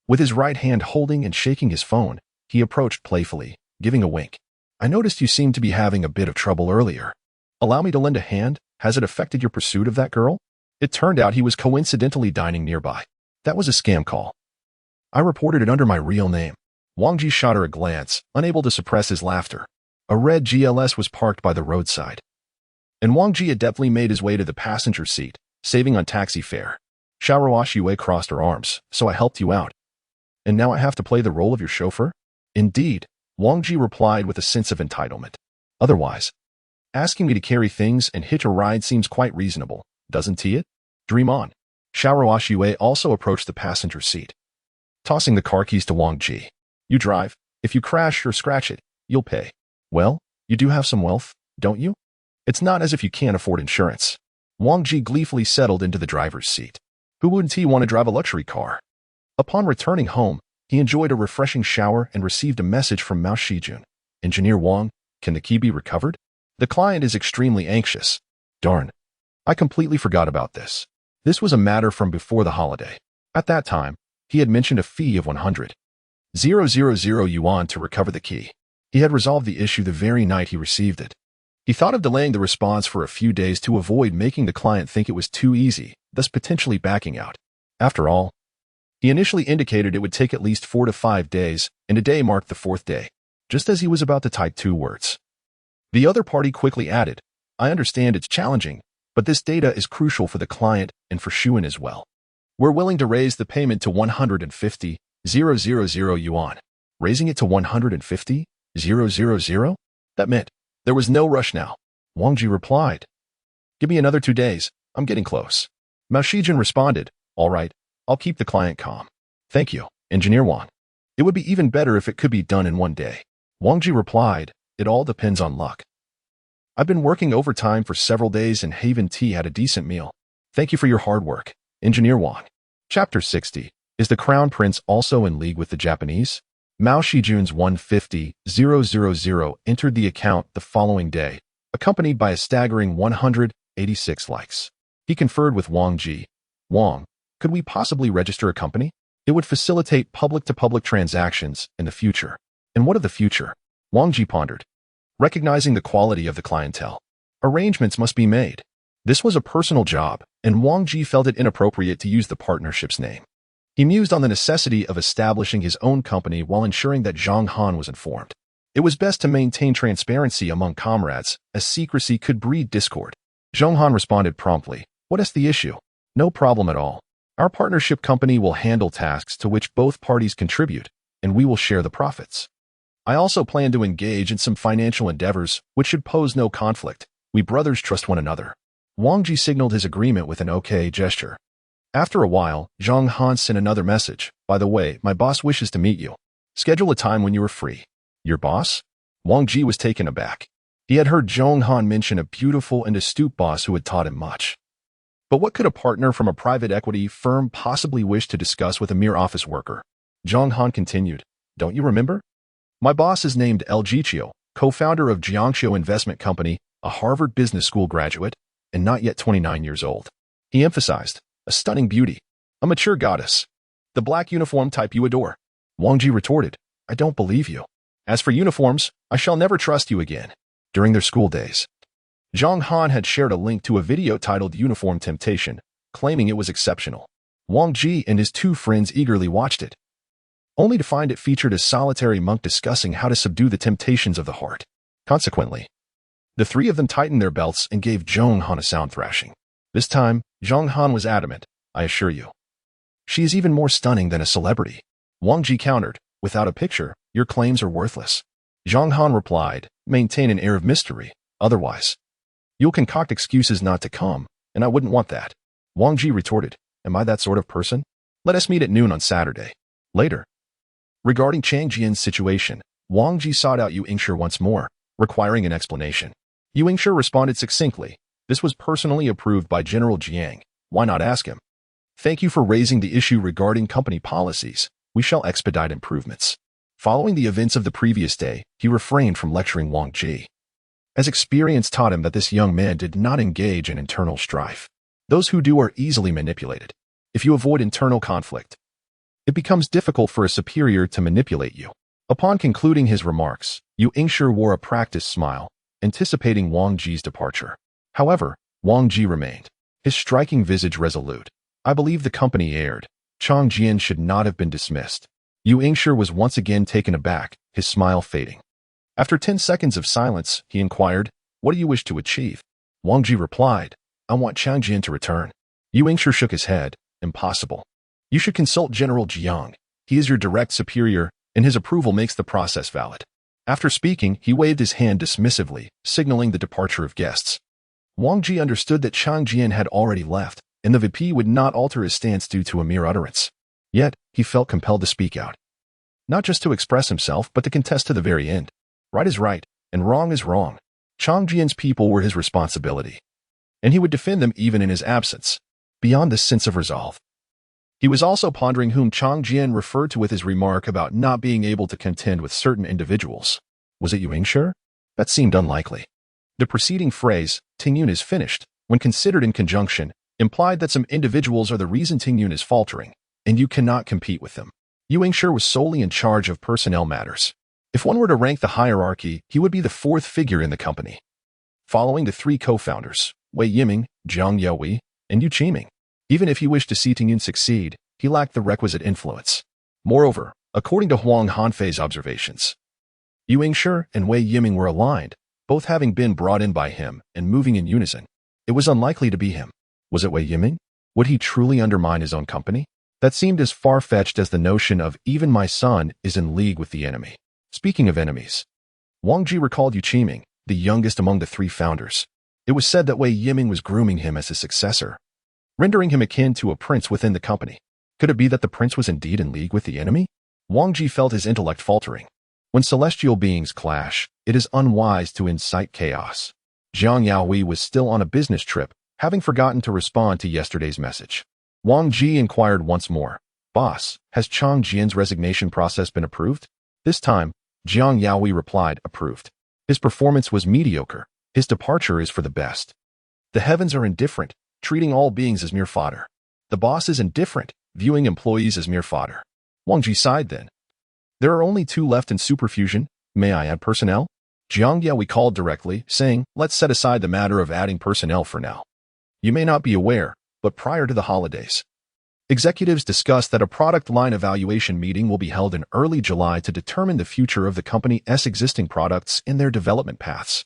With his right hand holding and shaking his phone, he approached playfully, giving a wink. I noticed you seemed to be having a bit of trouble earlier. Allow me to lend a hand? Has it affected your pursuit of that girl? It turned out he was coincidentally dining nearby. That was a scam call. I reported it under my real name. Wang Ji shot her a glance, unable to suppress his laughter. A red GLS was parked by the roadside, and Wang Ji adeptly made his way to the passenger seat, saving on taxi fare. Xiaohua Xue crossed her arms, so I helped you out. And now I have to play the role of your chauffeur? Indeed, Wang Ji replied with a sense of entitlement. Otherwise, asking me to carry things and hitch a ride seems quite reasonable, doesn't it? Dream on. Xiaohua Xue also approached the passenger seat, tossing the car keys to Wang Ji. You drive. If you crash or scratch it, you'll pay. Well, you do have some wealth, don't you? It's not as if you can't afford insurance. Wang Ji gleefully settled into the driver's seat. Who wouldn't he want to drive a luxury car? Upon returning home, he enjoyed a refreshing shower and received a message from Mao Shijun. Engineer Wang, can the key be recovered? The client is extremely anxious. Darn. I completely forgot about this. This was a matter from before the holiday. At that time, he had mentioned a fee of 100,000 yuan to recover the key. He had resolved the issue the very night he received it. He thought of delaying the response for a few days to avoid making the client think it was too easy, thus potentially backing out. After all, he initially indicated it would take at least 4 to 5 days, and today marked the 4th day. Just as he was about to type 2 words, the other party quickly added, I understand it's challenging, but this data is crucial for the client and for Xuan as well. We're willing to raise the payment to 150,000 yuan. Raising it to 150,000? That meant there was no rush now. Wang Ji replied, give me another 2 days. I'm getting close. Mao Shijun responded, all right, I'll keep the client calm. Thank you, Engineer Wang. It would be even better if it could be done in 1 day. Wang Ji replied, it all depends on luck. I've been working overtime for several days and Haven Tea had a decent meal. Thank you for your hard work, Engineer Wang. Chapter 60. Is the Crown Prince also in league with the Japanese? Mao Shijun's 150,000 entered the account the following day, accompanied by a staggering 186 likes. He conferred with Wang Ji. Wang, could we possibly register a company? It would facilitate public-to-public transactions in the future. And what of the future? Wang Ji pondered. Recognizing the quality of the clientele, arrangements must be made. This was a personal job, and Wang Ji felt it inappropriate to use the partnership's name. He mused on the necessity of establishing his own company while ensuring that Zhang Han was informed. It was best to maintain transparency among comrades, as secrecy could breed discord. Zhang Han responded promptly, what is the issue? No problem at all. Our partnership company will handle tasks to which both parties contribute, and we will share the profits. I also plan to engage in some financial endeavors, which should pose no conflict. We brothers trust one another. Wang Ji signaled his agreement with an okay gesture. After a while, Zhang Han sent another message. By the way, my boss wishes to meet you. Schedule a time when you are free. Your boss? Wang Ji was taken aback. He had heard Zhang Han mention a beautiful and astute boss who had taught him much. But what could a partner from a private equity firm possibly wish to discuss with a mere office worker? Zhang Han continued, don't you remember? My boss is named El Jiqiu, co-founder of Jiangxiu Investment Company, a Harvard Business School graduate, and not yet 29 years old. He emphasized, a stunning beauty, a mature goddess, the black uniform type you adore. Wang Ji retorted, I don't believe you. As for uniforms, I shall never trust you again. During their school days, Zhang Han had shared a link to a video titled Uniform Temptation, claiming it was exceptional. Wang Ji and his 2 friends eagerly watched it, only to find it featured a solitary monk discussing how to subdue the temptations of the heart. Consequently, The three of them tightened their belts and gave Zhong Han a sound thrashing. This time, Zhong Han was adamant, I assure you. She is even more stunning than a celebrity. Wang Ji countered, without a picture, your claims are worthless. Zhong Han replied, maintain an air of mystery, otherwise. You'll concoct excuses not to come, and I wouldn't want that. Wang Ji retorted, am I that sort of person? Let us meet at noon on Saturday. Later. Regarding Chang Jian's situation, Wang Ji sought out Yu Yingshi once more, requiring an explanation. Yu Yingshi responded succinctly, this was personally approved by General Jiang, why not ask him? Thank you for raising the issue regarding company policies. We shall expedite improvements. Following the events of the previous day, he refrained from lecturing Wang Ji, as experience taught him that this young man did not engage in internal strife. Those who do are easily manipulated. If you avoid internal conflict, it becomes difficult for a superior to manipulate you. Upon concluding his remarks, Yu Yingshi wore a practiced smile, anticipating Wang Ji's departure. However, Wang Ji remained, his striking visage resolute. I believe the company erred. Chang Jian should not have been dismissed. Yu Yingshi was once again taken aback, his smile fading. After 10 seconds of silence, he inquired, what do you wish to achieve? Wang Ji replied, I want Chang Jian to return. Yu Yingshi shook his head, impossible. You should consult General Jiang. He is your direct superior, and his approval makes the process valid. After speaking, he waved his hand dismissively, signaling the departure of guests. Wang Ji understood that Chang Jian had already left, and the VP would not alter his stance due to a mere utterance. Yet, he felt compelled to speak out. Not just to express himself, but to contest to the very end. Right is right, and wrong is wrong. Chang Jian's people were his responsibility, and he would defend them even in his absence. Beyond this sense of resolve, he was also pondering whom Chang Jian referred to with his remark about not being able to contend with certain individuals. Was it Yu Yingshi? That seemed unlikely. The preceding phrase, Tingyun is finished, when considered in conjunction, implied that some individuals are the reason Tingyun is faltering, and you cannot compete with them. Yu Yingshi was solely in charge of personnel matters. If one were to rank the hierarchy, he would be the fourth figure in the company, following the three co-founders, Wei Yiming, Jiang Yaohui, and Yu Qiming. Even if he wished to see Tingyun succeed, he lacked the requisite influence. Moreover, according to Huang Hanfei's observations, Yu Yingshi and Wei Yiming were aligned, both having been brought in by him and moving in unison. It was unlikely to be him. Was it Wei Yiming? Would he truly undermine his own company? That seemed as far-fetched as the notion of even my son is in league with the enemy. Speaking of enemies, Wang Ji recalled Yu Qiming, the youngest among the three founders. It was said that Wei Yiming was grooming him as his successor, rendering him akin to a prince within the company. Could it be that the prince was indeed in league with the enemy? Wang Ji felt his intellect faltering. When celestial beings clash, it is unwise to incite chaos. Jiang Yaohui was still on a business trip, having forgotten to respond to yesterday's message. Wang Ji inquired once more, Boss, has Chang Jian's resignation process been approved? This time, Jiang Yaohui replied, approved. His performance was mediocre. His departure is for the best. The heavens are indifferent, treating all beings as mere fodder. The boss is indifferent, viewing employees as mere fodder. Wang Ji sighed then. There are only two left in superfusion. May I add personnel? Jiang Yaohui called directly, saying, let's set aside the matter of adding personnel for now. You may not be aware, but prior to the holidays, executives discussed that a product line evaluation meeting will be held in early July to determine the future of the company's existing products and their development paths.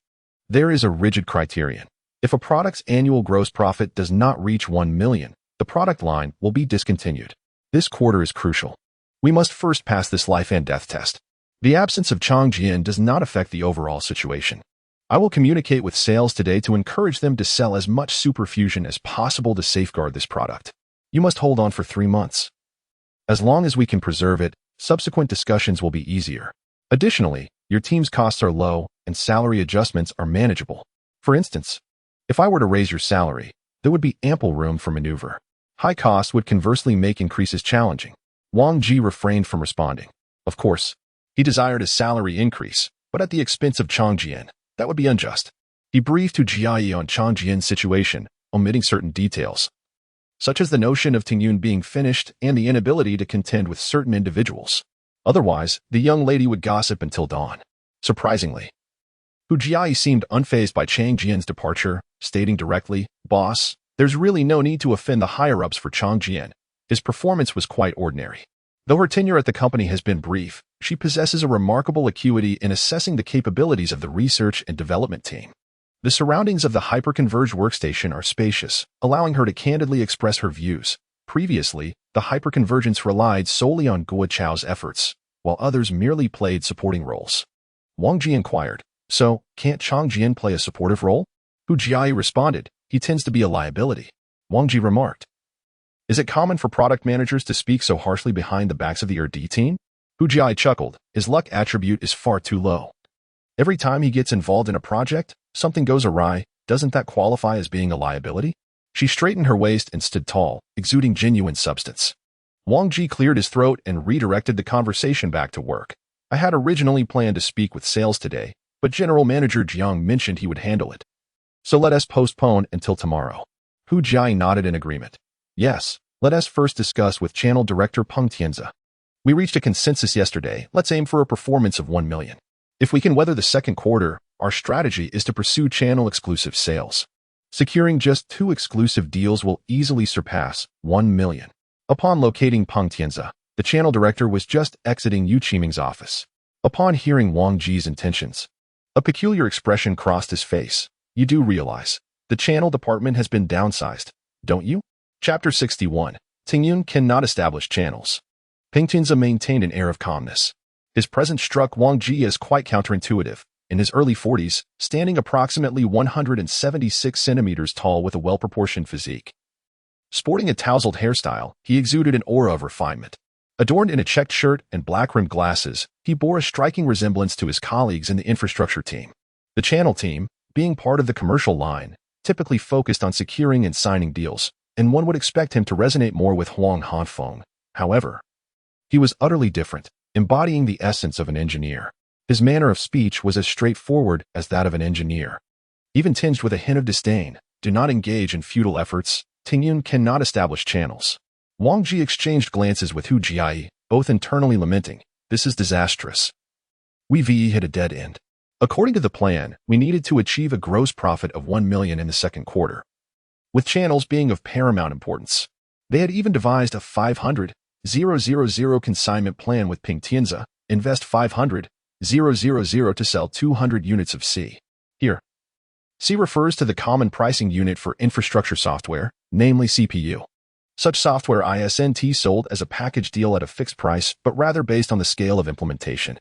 There is a rigid criterion. If a product's annual gross profit does not reach 1 million, the product line will be discontinued. This quarter is crucial. We must first pass this life and death test. The absence of Chang Jian does not affect the overall situation. I will communicate with sales today to encourage them to sell as much superfusion as possible to safeguard this product. You must hold on for 3 months. As long as we can preserve it, subsequent discussions will be easier. Additionally, your team's costs are low and salary adjustments are manageable. For instance, if I were to raise your salary, there would be ample room for maneuver. High costs would conversely make increases challenging. Wang Ji refrained from responding. Of course, he desired a salary increase, but at the expense of Chang Jian. That would be unjust. He briefed to Jiayi on Chang Jian's situation, omitting certain details, such as the notion of Tingyun being finished and the inability to contend with certain individuals. Otherwise, the young lady would gossip until dawn. Surprisingly, Hu Jiayi seemed unfazed by Chang Jian's departure, stating directly, Boss, there's really no need to offend the higher-ups for Chang Jian. His performance was quite ordinary. Though her tenure at the company has been brief, she possesses a remarkable acuity in assessing the capabilities of the research and development team. The surroundings of the hyperconverged workstation are spacious, allowing her to candidly express her views. Previously, the hyperconvergence relied solely on Guo Chao's efforts, while others merely played supporting roles. Wang Ji inquired, "So, can't Chang Jian play a supportive role?" Hu Jiai responded, "He tends to be a liability." Wang Ji remarked, "Is it common for product managers to speak so harshly behind the backs of the R&D team?" Hu Jiai chuckled, "His luck attribute is far too low. Every time he gets involved in a project, something goes awry. Doesn't that qualify as being a liability?" She straightened her waist and stood tall, exuding genuine substance. Wang Ji cleared his throat and redirected the conversation back to work. "I had originally planned to speak with sales today, but General Manager Jiang mentioned he would handle it. So let us postpone until tomorrow." Hu Jiai nodded in agreement. "Yes, let us first discuss with Channel Director Peng Tianzi. We reached a consensus yesterday. Let's aim for a performance of 1 million. If we can weather the second quarter, our strategy is to pursue channel-exclusive sales. Securing just 2 exclusive deals will easily surpass 1 million. Upon locating Peng Tianzi, the channel director was just exiting Yu Qiming's office. Upon hearing Wang Ji's intentions, a peculiar expression crossed his face. "You do realize, the channel department has been downsized, don't you?" Chapter 61. Tingyun cannot establish channels. Peng Tianzi maintained an air of calmness. His presence struck Wang Ji as quite counterintuitive. In his early 40s, standing approximately 176 centimeters tall with a well-proportioned physique. Sporting a tousled hairstyle, he exuded an aura of refinement. Adorned in a checked shirt and black-rimmed glasses, he bore a striking resemblance to his colleagues in the infrastructure team. The channel team, being part of the commercial line, typically focused on securing and signing deals, and one would expect him to resonate more with Huang Hanfeng. However, he was utterly different, embodying the essence of an engineer. His manner of speech was as straightforward as that of an engineer, even tinged with a hint of disdain. "Do not engage in futile efforts. Tingyun cannot establish channels." Wang Ji exchanged glances with Hu Jiai, both internally lamenting, "This is disastrous. We've hit a dead end. According to the plan, we needed to achieve a gross profit of 1 million in the second quarter, with channels being of paramount importance. They had even devised a 500,000 consignment plan with Peng Tianzi, invest 500,000 to sell 200 units of C. Here, C refers to the common pricing unit for infrastructure software, namely CPU. Such software isn't sold as a package deal at a fixed price, but rather based on the scale of implementation.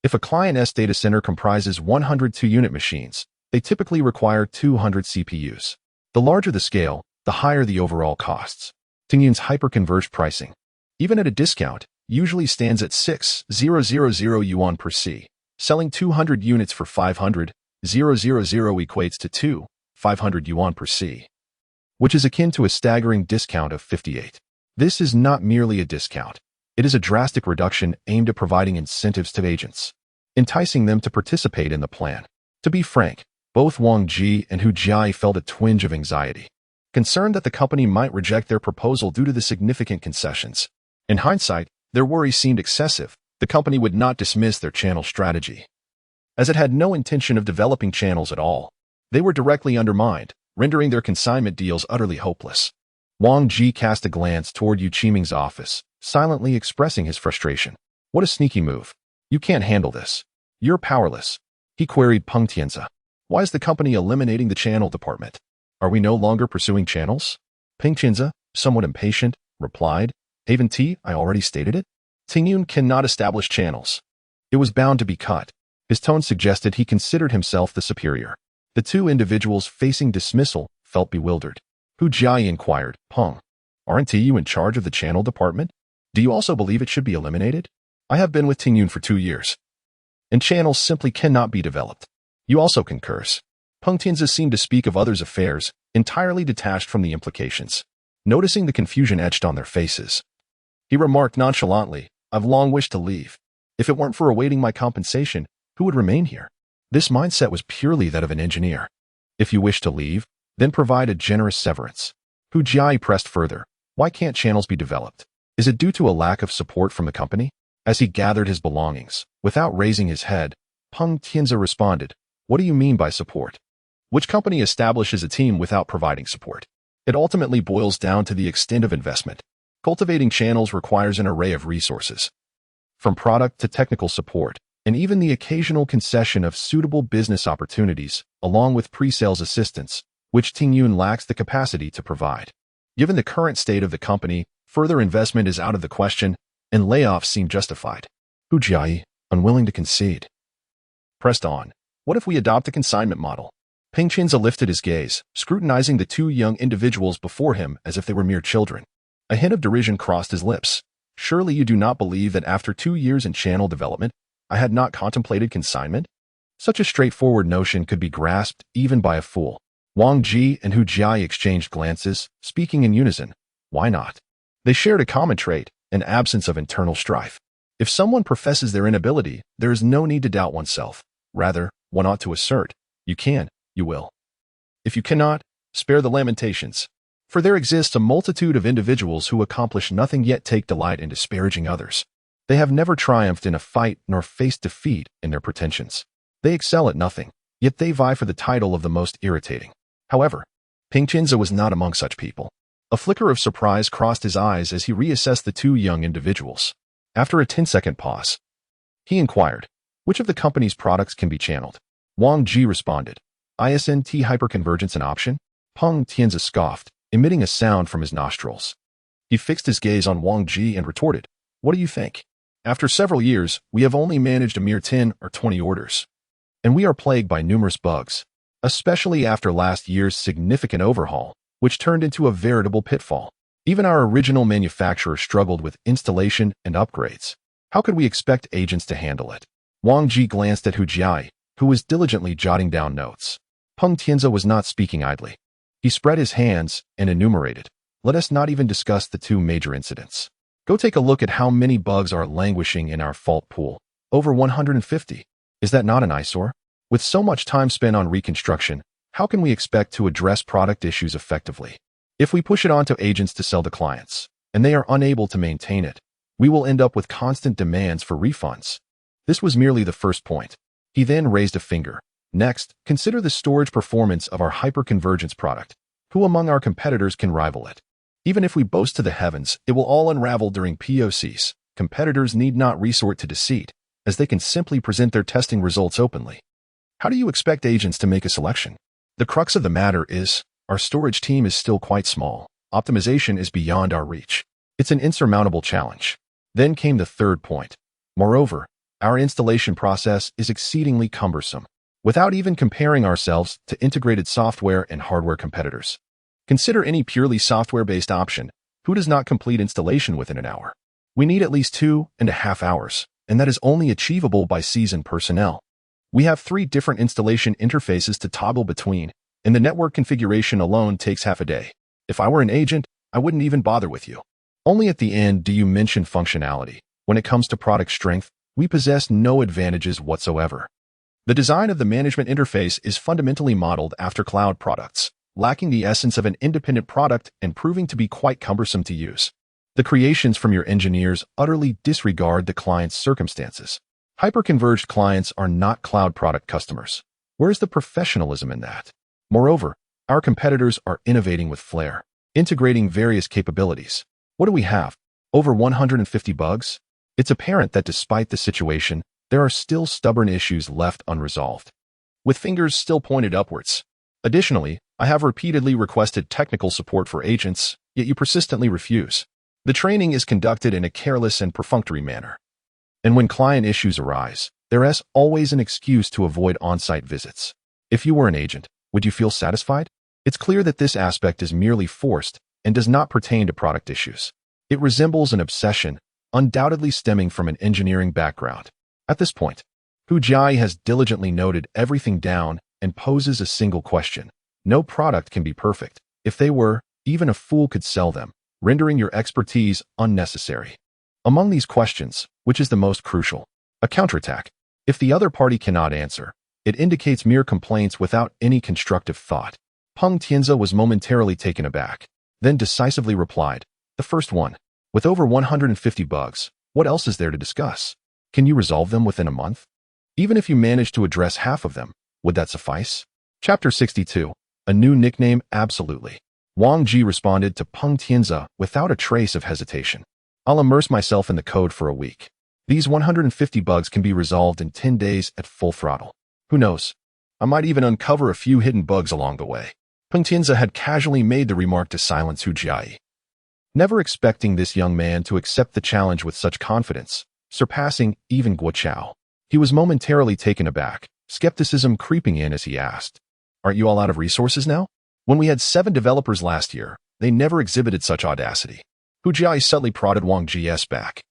If a client's data center comprises 102 unit machines, they typically require 200 CPUs. The larger the scale, the higher the overall costs. Tingyun's hyperconverged pricing, even at a discount, usually stands at 6,000 yuan per C. Selling 200 units for 500,000 equates to 2,500 yuan per C, which is akin to a staggering discount of 58. This is not merely a discount. It is a drastic reduction aimed at providing incentives to agents, enticing them to participate in the plan. To be frank, both Wang Ji and Hu Jiai felt a twinge of anxiety, concerned that the company might reject their proposal due to the significant concessions. In hindsight, their worries seemed excessive. The company would not dismiss their channel strategy, as it had no intention of developing channels at all. They were directly undermined, rendering their consignment deals utterly hopeless. Wang Ji cast a glance toward Yu Qiming's office, silently expressing his frustration. "What a sneaky move. You can't handle this. You're powerless." He queried Peng Tianzi. "Why is the company eliminating the channel department? Are we no longer pursuing channels?" Peng Tianzi, somewhat impatient, replied, "Haven't I already stated it? Tingyun cannot establish channels. It was bound to be cut." His tone suggested he considered himself the superior. The two individuals facing dismissal felt bewildered. Hu Jiai inquired, "Peng, aren't you in charge of the channel department? Do you also believe it should be eliminated? I have been with Tingyun for 2 years, and channels simply cannot be developed. You also concurs." Peng Tianzi seemed to speak of others' affairs, entirely detached from the implications. Noticing the confusion etched on their faces, he remarked nonchalantly, "I've long wished to leave. If it weren't for awaiting my compensation, who would remain here?" This mindset was purely that of an engineer. "If you wish to leave, then provide a generous severance." Hu Jiai pressed further, "Why can't channels be developed? Is it due to a lack of support from the company?" As he gathered his belongings, without raising his head, Peng Tianzi responded, "What do you mean by support? Which company establishes a team without providing support? It ultimately boils down to the extent of investment. Cultivating channels requires an array of resources, from product to technical support. and even the occasional concession of suitable business opportunities, along with pre-sales assistance, which Tingyun lacks the capacity to provide. Given the current state of the company, further investment is out of the question, and layoffs seem justified. Hu Jiayi, unwilling to concede, pressed on. What if we adopt a consignment model? Peng Qinze lifted his gaze, scrutinizing the two young individuals before him as if they were mere children. A hint of derision crossed his lips. Surely you do not believe that after 2 years in channel development, I had not contemplated consignment? Such a straightforward notion could be grasped even by a fool. Wang Ji and Hu Jiayi exchanged glances, speaking in unison. Why not? They shared a common trait, an absence of internal strife. If someone professes their inability, there is no need to doubt oneself. Rather, one ought to assert, you can, you will. If you cannot, spare the lamentations. For there exists a multitude of individuals who accomplish nothing yet take delight in disparaging others. They have never triumphed in a fight nor faced defeat in their pretensions. They excel at nothing, yet they vie for the title of the most irritating. However, Peng Qinze was not among such people. A flicker of surprise crossed his eyes as he reassessed the two young individuals. After a 10-second pause, he inquired, which of the company's products can be channeled? Wang Ji responded, ISNT hyperconvergence an option? Peng Qinze scoffed, emitting a sound from his nostrils. He fixed his gaze on Wang Ji and retorted, what do you think? After several years, we have only managed a mere 10 or 20 orders. And we are plagued by numerous bugs, especially after last year's significant overhaul, which turned into a veritable pitfall. Even our original manufacturer struggled with installation and upgrades. How could we expect agents to handle it? Wang Ji glanced at Hu Jiayi, who was diligently jotting down notes. Peng Qinze was not speaking idly. He spread his hands and enumerated. Let us not even discuss the two major incidents. Go take a look at how many bugs are languishing in our fault pool. Over 150. Is that not an eyesore? With so much time spent on reconstruction, how can we expect to address product issues effectively? If we push it on to agents to sell to clients, and they are unable to maintain it, we will end up with constant demands for refunds. This was merely the first point. He then raised a finger. Next, consider the storage performance of our hyperconvergence product. Who among our competitors can rival it? Even if we boast to the heavens, it will all unravel during POCs. Competitors need not resort to deceit, as they can simply present their testing results openly. How do you expect agents to make a selection? The crux of the matter is, our storage team is still quite small. Optimization is beyond our reach. It's an insurmountable challenge. Then came the third point. Moreover, our installation process is exceedingly cumbersome, without even comparing ourselves to integrated software and hardware competitors. Consider any purely software-based option. Who does not complete installation within an hour? We need at least 2.5 hours, and that is only achievable by seasoned personnel. We have 3 different installation interfaces to toggle between, and the network configuration alone takes half a day. If I were an agent, I wouldn't even bother with you. Only at the end do you mention functionality. When it comes to product strength, we possess no advantages whatsoever. The design of the management interface is fundamentally modeled after cloud products, lacking the essence of an independent product and proving to be quite cumbersome to use. The creations from your engineers utterly disregard the client's circumstances. Hyperconverged clients are not cloud product customers. Where's the professionalism in that? Moreover, our competitors are innovating with flair, integrating various capabilities. What do we have? Over 150 bugs? It's apparent that despite the situation, there are still stubborn issues left unresolved, with fingers still pointed upwards. Additionally, I have repeatedly requested technical support for agents, yet you persistently refuse. The training is conducted in a careless and perfunctory manner. And when client issues arise, there is always an excuse to avoid on-site visits. If you were an agent, would you feel satisfied? It's clear that this aspect is merely forced and does not pertain to product issues. It resembles an obsession, undoubtedly stemming from an engineering background. At this point, Hu Jiayi has diligently noted everything down and poses a single question. No product can be perfect. If they were, even a fool could sell them, rendering your expertise unnecessary. Among these questions, which is the most crucial? A counterattack. If the other party cannot answer, it indicates mere complaints without any constructive thought. Peng Qinze was momentarily taken aback, then decisively replied, the first one. With over 150 bugs, what else is there to discuss? Can you resolve them within a month? Even if you manage to address half of them, would that suffice? Chapter 62. A new nickname? Absolutely. Wang Ji responded to Peng Qinze without a trace of hesitation. I'll immerse myself in the code for a week. These 150 bugs can be resolved in 10 days at full throttle. Who knows? I might even uncover a few hidden bugs along the way. Peng Tianze had casually made the remark to silence Hu Jiayi. Never expecting this young man to accept the challenge with such confidence, surpassing even Guo Chao. He was momentarily taken aback, skepticism creeping in as he asked, "Aren't you all out of resources now? When we had 7 developers last year, they never exhibited such audacity." Hu Jiayi subtly prodded Wang Ji's back,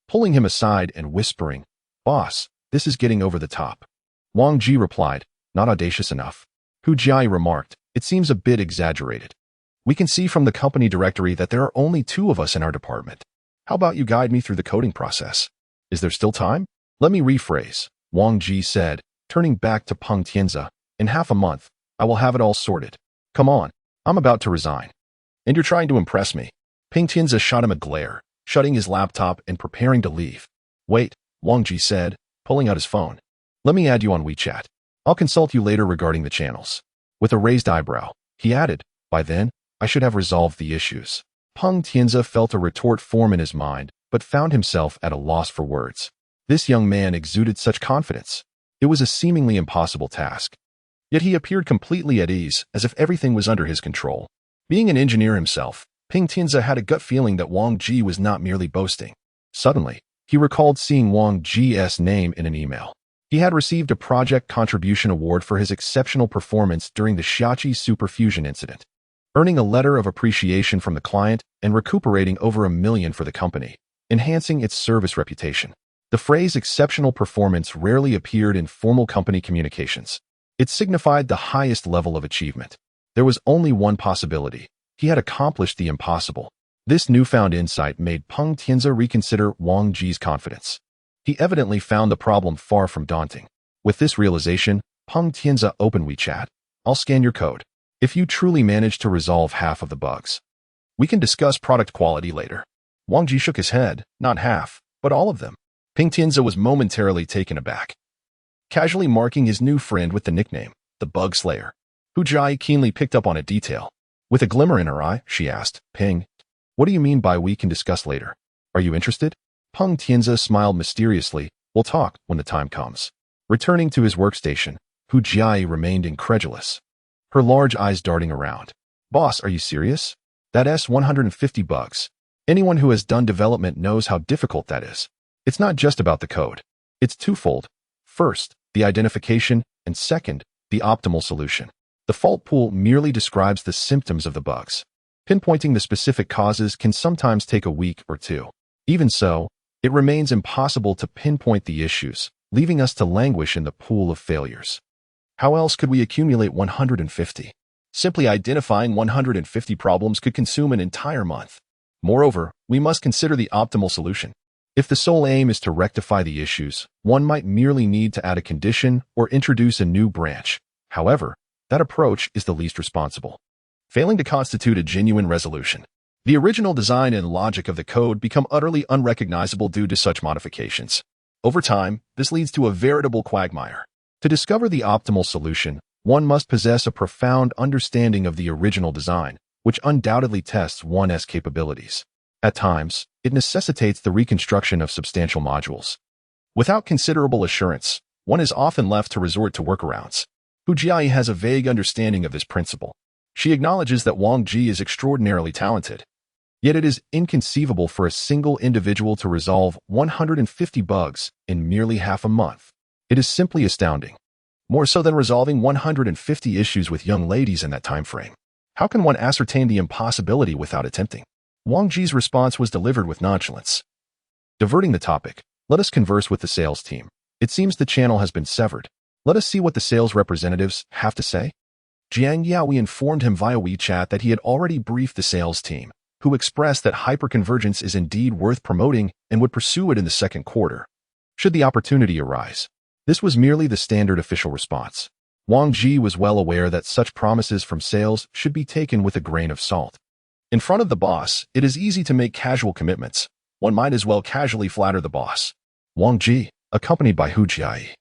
pulling him aside and whispering, "Boss, this is getting over the top." Wang Ji replied, "Not audacious enough." Hu Jiayi remarked, "It seems a bit exaggerated. We can see from the company directory that there are only 2 of us in our department. How about you guide me through the coding process? Is there still time?" "Let me rephrase," Wang Ji said, turning back to Peng Tianze. "In half a month, I will have it all sorted. Come on, I'm about to resign." "And you're trying to impress me?" Peng Tianze shot him a glare, shutting his laptop and preparing to leave. "Wait," Wang Ji said, pulling out his phone. "Let me add you on WeChat. I'll consult you later regarding the channels." With a raised eyebrow, he added, "By then, I should have resolved the issues." Peng Tianze felt a retort form in his mind, but found himself at a loss for words. This young man exuded such confidence. It was a seemingly impossible task. Yet he appeared completely at ease, as if everything was under his control. Being an engineer himself, Peng Tianze had a gut feeling that Wang Ji was not merely boasting. Suddenly, he recalled seeing Wang Ji's name in an email. He had received a project contribution award for his exceptional performance during the Xiachi superfusion incident, earning a letter of appreciation from the client and recuperating over $1 million for the company, enhancing its service reputation. The phrase exceptional performance rarely appeared in formal company communications. It signified the highest level of achievement. There was only one possibility. He had accomplished the impossible. This newfound insight made Peng Tianze reconsider Wang Ji's confidence. He evidently found the problem far from daunting. With this realization, Peng Tianze opened WeChat. "I'll scan your code. If you truly manage to resolve half of the bugs, we can discuss product quality later." Wang Ji shook his head, not half, but all of them. Peng Tianze was momentarily taken aback, casually marking his new friend with the nickname, the Bug Slayer. Hu Jiayi keenly picked up on a detail. With a glimmer in her eye, she asked, "Peng, what do you mean by we can discuss later? Are you interested?" Peng Tianze smiled mysteriously. "We'll talk when the time comes." Returning to his workstation, Hu Jiayi remained incredulous, her large eyes darting around. "Boss, are you serious? That's 150 bugs. Anyone who has done development knows how difficult that is. It's not just about the code. It's twofold. First, the identification, and second, the optimal solution. The fault pool merely describes the symptoms of the bugs. Pinpointing the specific causes can sometimes take a week or 2. Even so, it remains impossible to pinpoint the issues, leaving us to languish in the pool of failures. How else could we accumulate 150? Simply identifying 150 problems could consume an entire month. Moreover, we must consider the optimal solution. If the sole aim is to rectify the issues, one might merely need to add a condition or introduce a new branch. However, that approach is the least responsible, failing to constitute a genuine resolution. The original design and logic of the code become utterly unrecognizable due to such modifications. Over time, this leads to a veritable quagmire. To discover the optimal solution, one must possess a profound understanding of the original design, which undoubtedly tests one's capabilities. At times, it necessitates the reconstruction of substantial modules. Without considerable assurance, one is often left to resort to workarounds. Hu Jiayi has a vague understanding of this principle. She acknowledges that Wang Ji is extraordinarily talented. Yet it is inconceivable for a single individual to resolve 150 bugs in merely half a month. It is simply astounding. More so than resolving 150 issues with young ladies in that time frame. How can one ascertain the impossibility without attempting? Wang Ji's response was delivered with nonchalance. Diverting the topic, let us converse with the sales team. It seems the channel has been severed. Let us see what the sales representatives have to say. Jiangning informed him via WeChat that he had already briefed the sales team, who expressed that hyperconvergence is indeed worth promoting and would pursue it in the second quarter, should the opportunity arise. This was merely the standard official response. Wang Ji was well aware that such promises from sales should be taken with a grain of salt. In front of the boss, it is easy to make casual commitments. One might as well casually flatter the boss. Wang Ji, accompanied by Hu Jiayi,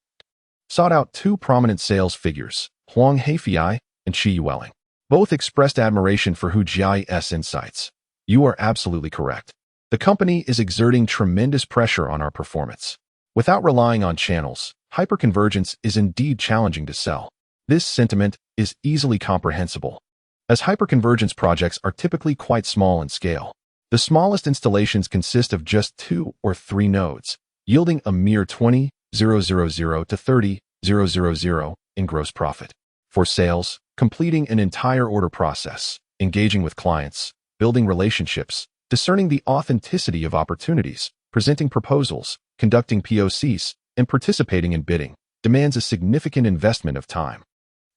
sought out 2 prominent sales figures, Huang Heifei and Shi Yueling. Both expressed admiration for Hu Jiayi's insights. "You are absolutely correct. The company is exerting tremendous pressure on our performance. Without relying on channels, hyperconvergence is indeed challenging to sell. This sentiment is easily comprehensible, as hyperconvergence projects are typically quite small in scale. The smallest installations consist of just 2 or 3 nodes, yielding a mere 20,000 to 30,000 in gross profit. For sales, completing an entire order process, engaging with clients, building relationships, discerning the authenticity of opportunities, presenting proposals, conducting POCs, and participating in bidding demands a significant investment of time.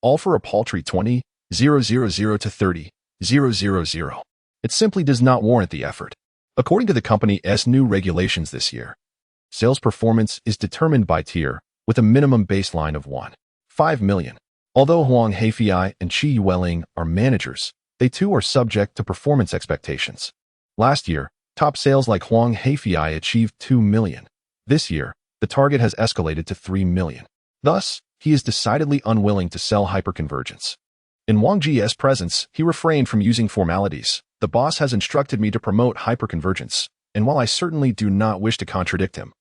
All for a paltry 20,000 to 30,000. It simply does not warrant the effort. According to the company's new regulations this year, sales performance is determined by tier with a minimum baseline of 1.5 million. Although Huang Haifei and Qi Yueling are managers, they too are subject to performance expectations. Last year, top sales like Huang Haifei achieved 2 million. This year, the target has escalated to 3 million. Thus, he is decidedly unwilling to sell hyperconvergence. In Wang Ji's presence, he refrained from using formalities. The boss has instructed me to promote hyperconvergence, and while I certainly do not wish to contradict him,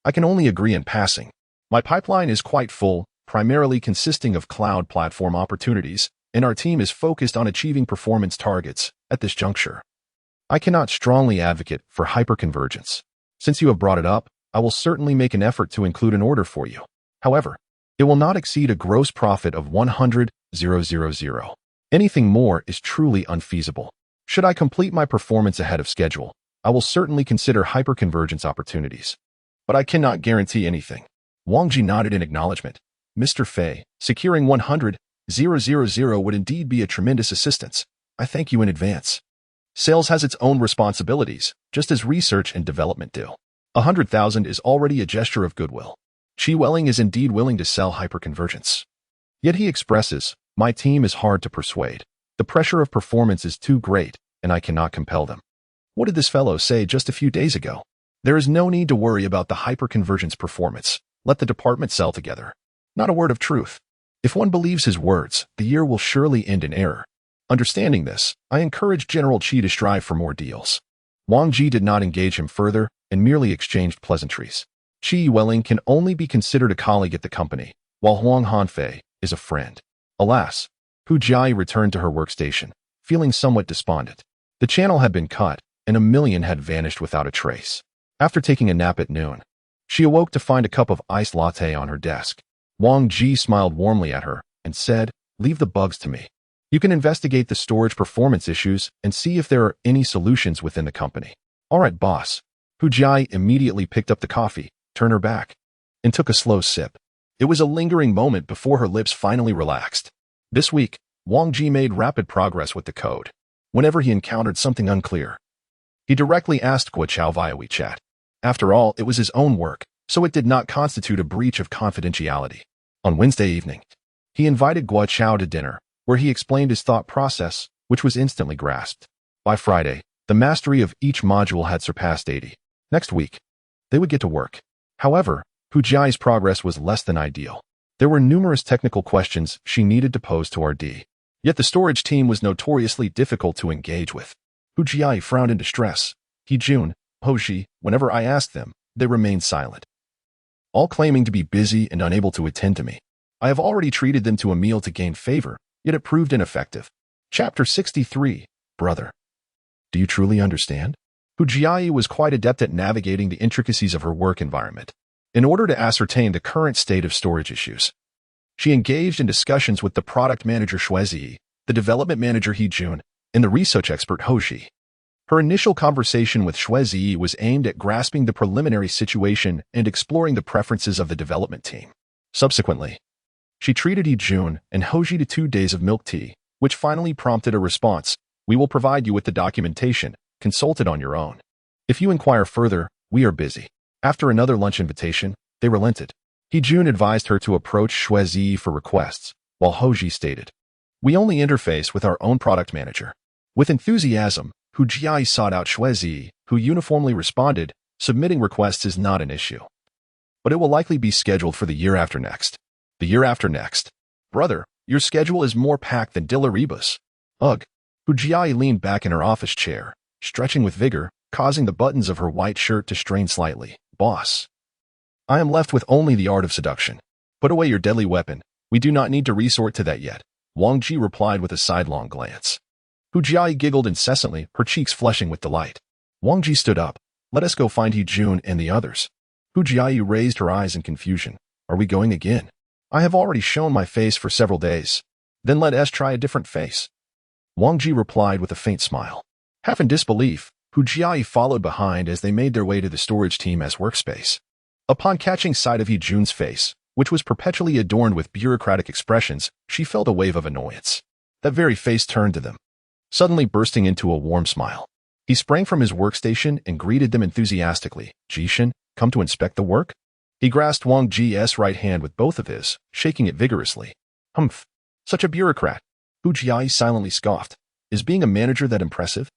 I can only agree in passing. My pipeline is quite full, primarily consisting of cloud platform opportunities, and our team is focused on achieving performance targets at this juncture. I cannot strongly advocate for hyperconvergence. Since you have brought it up, I will certainly make an effort to include an order for you. However, it will not exceed a gross profit of 100,000. Anything more is truly unfeasible. Should I complete my performance ahead of schedule, I will certainly consider hyperconvergence opportunities. But I cannot guarantee anything. Wang Ji nodded in acknowledgement. Mr. Fei, securing 100,000 would indeed be a tremendous assistance. I thank you in advance. Sales has its own responsibilities, just as research and development do. 100,000 is already a gesture of goodwill. Qi Yueling is indeed willing to sell hyperconvergence. Yet he expresses, my team is hard to persuade. The pressure of performance is too great, and I cannot compel them. What did this fellow say just a few days ago? There is no need to worry about the hyperconvergence performance. Let the department sell together. Not a word of truth. If one believes his words, the year will surely end in error. Understanding this, I encourage General Qi to strive for more deals. Wang Ji did not engage him further and merely exchanged pleasantries. Qi Yueling can only be considered a colleague at the company, while Huang Hanfei is a friend. Alas, Hu Jiai returned to her workstation, feeling somewhat despondent. The channel had been cut, and 1 million had vanished without a trace. After taking a nap at noon, she awoke to find a cup of iced latte on her desk. Wang Ji smiled warmly at her and said, leave the bugs to me. You can investigate the storage performance issues and see if there are any solutions within the company. All right, boss. Hu Jiai immediately picked up the coffee, turned her back, and took a slow sip. It was a lingering moment before her lips finally relaxed. This week, Wang Ji made rapid progress with the code. Whenever he encountered something unclear, he directly asked Guo Chao via WeChat. After all, it was his own work, so it did not constitute a breach of confidentiality. On Wednesday evening, he invited Guo Chao to dinner, where he explained his thought process, which was instantly grasped. By Friday, the mastery of each module had surpassed 80. Next week, they would get to work. However, Hu Jiai's progress was less than ideal. There were numerous technical questions she needed to pose to RD. Yet the storage team was notoriously difficult to engage with. Hu Jiai frowned in distress. He Jun, Hoshi, whenever I asked them, they remained silent, all claiming to be busy and unable to attend to me. I have already treated them to a meal to gain favor, yet it proved ineffective. Chapter 63, Brother. Do you truly understand? Hu Jiai was quite adept at navigating the intricacies of her work environment. In order to ascertain the current state of storage issues, she engaged in discussions with the product manager Shuezi, the development manager He Jun, and the research expert Hoshi. Her initial conversation with Shuezi was aimed at grasping the preliminary situation and exploring the preferences of the development team. Subsequently, she treated He Jun and Hoshi to 2 days of milk tea, which finally prompted a response. We will provide you with the documentation. Consult it on your own. If you inquire further, we are busy. After another lunch invitation, they relented. He Jun advised her to approach Shuezi for requests, while Hoshi stated, we only interface with our own product manager. With enthusiasm, Hu Jiai sought out Shuezi, who uniformly responded, submitting requests is not an issue. But it will likely be scheduled for the year after next. The year after next. Brother, your schedule is more packed than Dillarebus. Ugh. Hu Jiai leaned back in her office chair, stretching with vigor, causing the buttons of her white shirt to strain slightly. "Boss, I am left with only the art of seduction. Put away your deadly weapon. We do not need to resort to that yet," Wang Ji replied with a sidelong glance. Hu Jiayi giggled incessantly, her cheeks flushing with delight. Wang Ji stood up. "Let us go find He Jun and the others." Hu Jiayi raised her eyes in confusion. "Are we going again? I have already shown my face for several days. Then let us try a different face." Wang Ji replied with a faint smile. Half in disbelief, Hu Jiayi followed behind as they made their way to the storage team's workspace. Upon catching sight of He Jun's face, which was perpetually adorned with bureaucratic expressions, she felt a wave of annoyance. That very face turned to them, suddenly bursting into a warm smile. He sprang from his workstation and greeted them enthusiastically. "Jishin, come to inspect the work?" He grasped Wang Ji's right hand with both of his, shaking it vigorously. "Humph, such a bureaucrat." Hu Jiayi silently scoffed. "Is being a manager that impressive?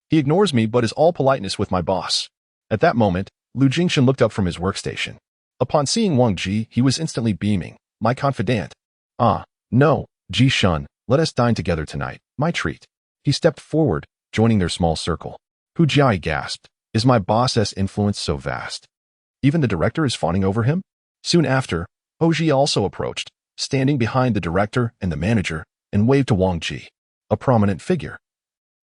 He ignores me but is all politeness with my boss." At that moment, Lu Jingshan looked up from his workstation. Upon seeing Wang Ji, he was instantly beaming. "My confidant." "Ah, no, Ji Shun, let us dine together tonight. My treat." He stepped forward, joining their small circle. Hu Jiayi gasped. "Is my boss's influence so vast? Even the director is fawning over him?" Soon after, Ho Ji also approached, standing behind the director and the manager, and waved to Wang Ji, a prominent figure,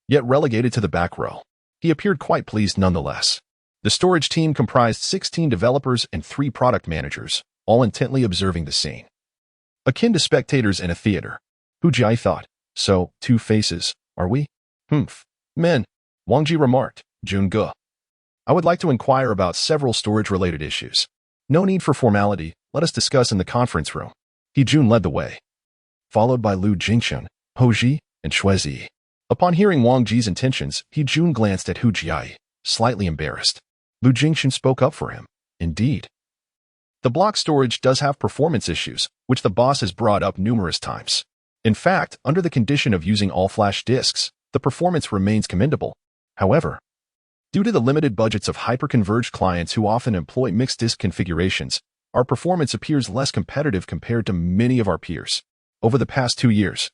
yet relegated to the back row. He appeared quite pleased nonetheless. The storage team comprised 16 developers and 3 product managers, all intently observing the scene. Akin to spectators in a theater, Hu Jiayi thought, "So, 2 faces, are we?" "Humph. Men," Wang Ji remarked. "Jun Ge, I would like to inquire about several storage-related issues. No need for formality, let us discuss in the conference room." He Jun led the way, followed by Lu Jingshan, Ho Ji, and Xue Zi. Upon hearing Wang Ji's intentions, He Jun glanced at Hu Jiayi, slightly embarrassed. Lu Jingshan spoke up for him. "Indeed. The block storage does have performance issues, which the boss has brought up numerous times. In fact, under the condition of using all flash disks, the performance remains commendable. However, due to the limited budgets of hyperconverged clients who often employ mixed disk configurations, our performance appears less competitive compared to many of our peers. Over the past 2 years,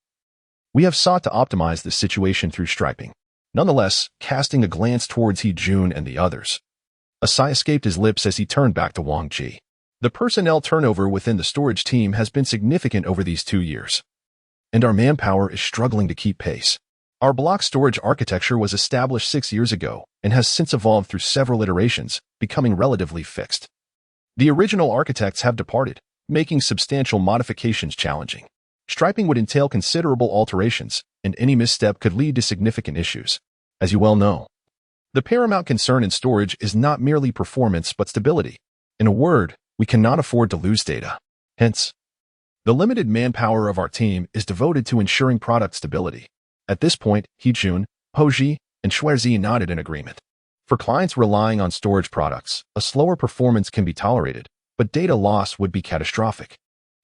we have sought to optimize this situation through striping." Nonetheless, casting a glance towards He Jun and the others, a sigh escaped his lips as he turned back to Wang Ji. The personnel turnover within the storage team has been significant over these 2 years, and our manpower is struggling to keep pace. Our block storage architecture was established 6 years ago and has since evolved through several iterations, becoming relatively fixed. The original architects have departed, making substantial modifications challenging. Striping would entail considerable alterations, and any misstep could lead to significant issues. As you well know, the paramount concern in storage is not merely performance but stability. In a word, we cannot afford to lose data. Hence, the limited manpower of our team is devoted to ensuring product stability. At this point, He Jun, Ho Ji, and Xue Zi nodded in agreement. For clients relying on storage products, a slower performance can be tolerated, but data loss would be catastrophic.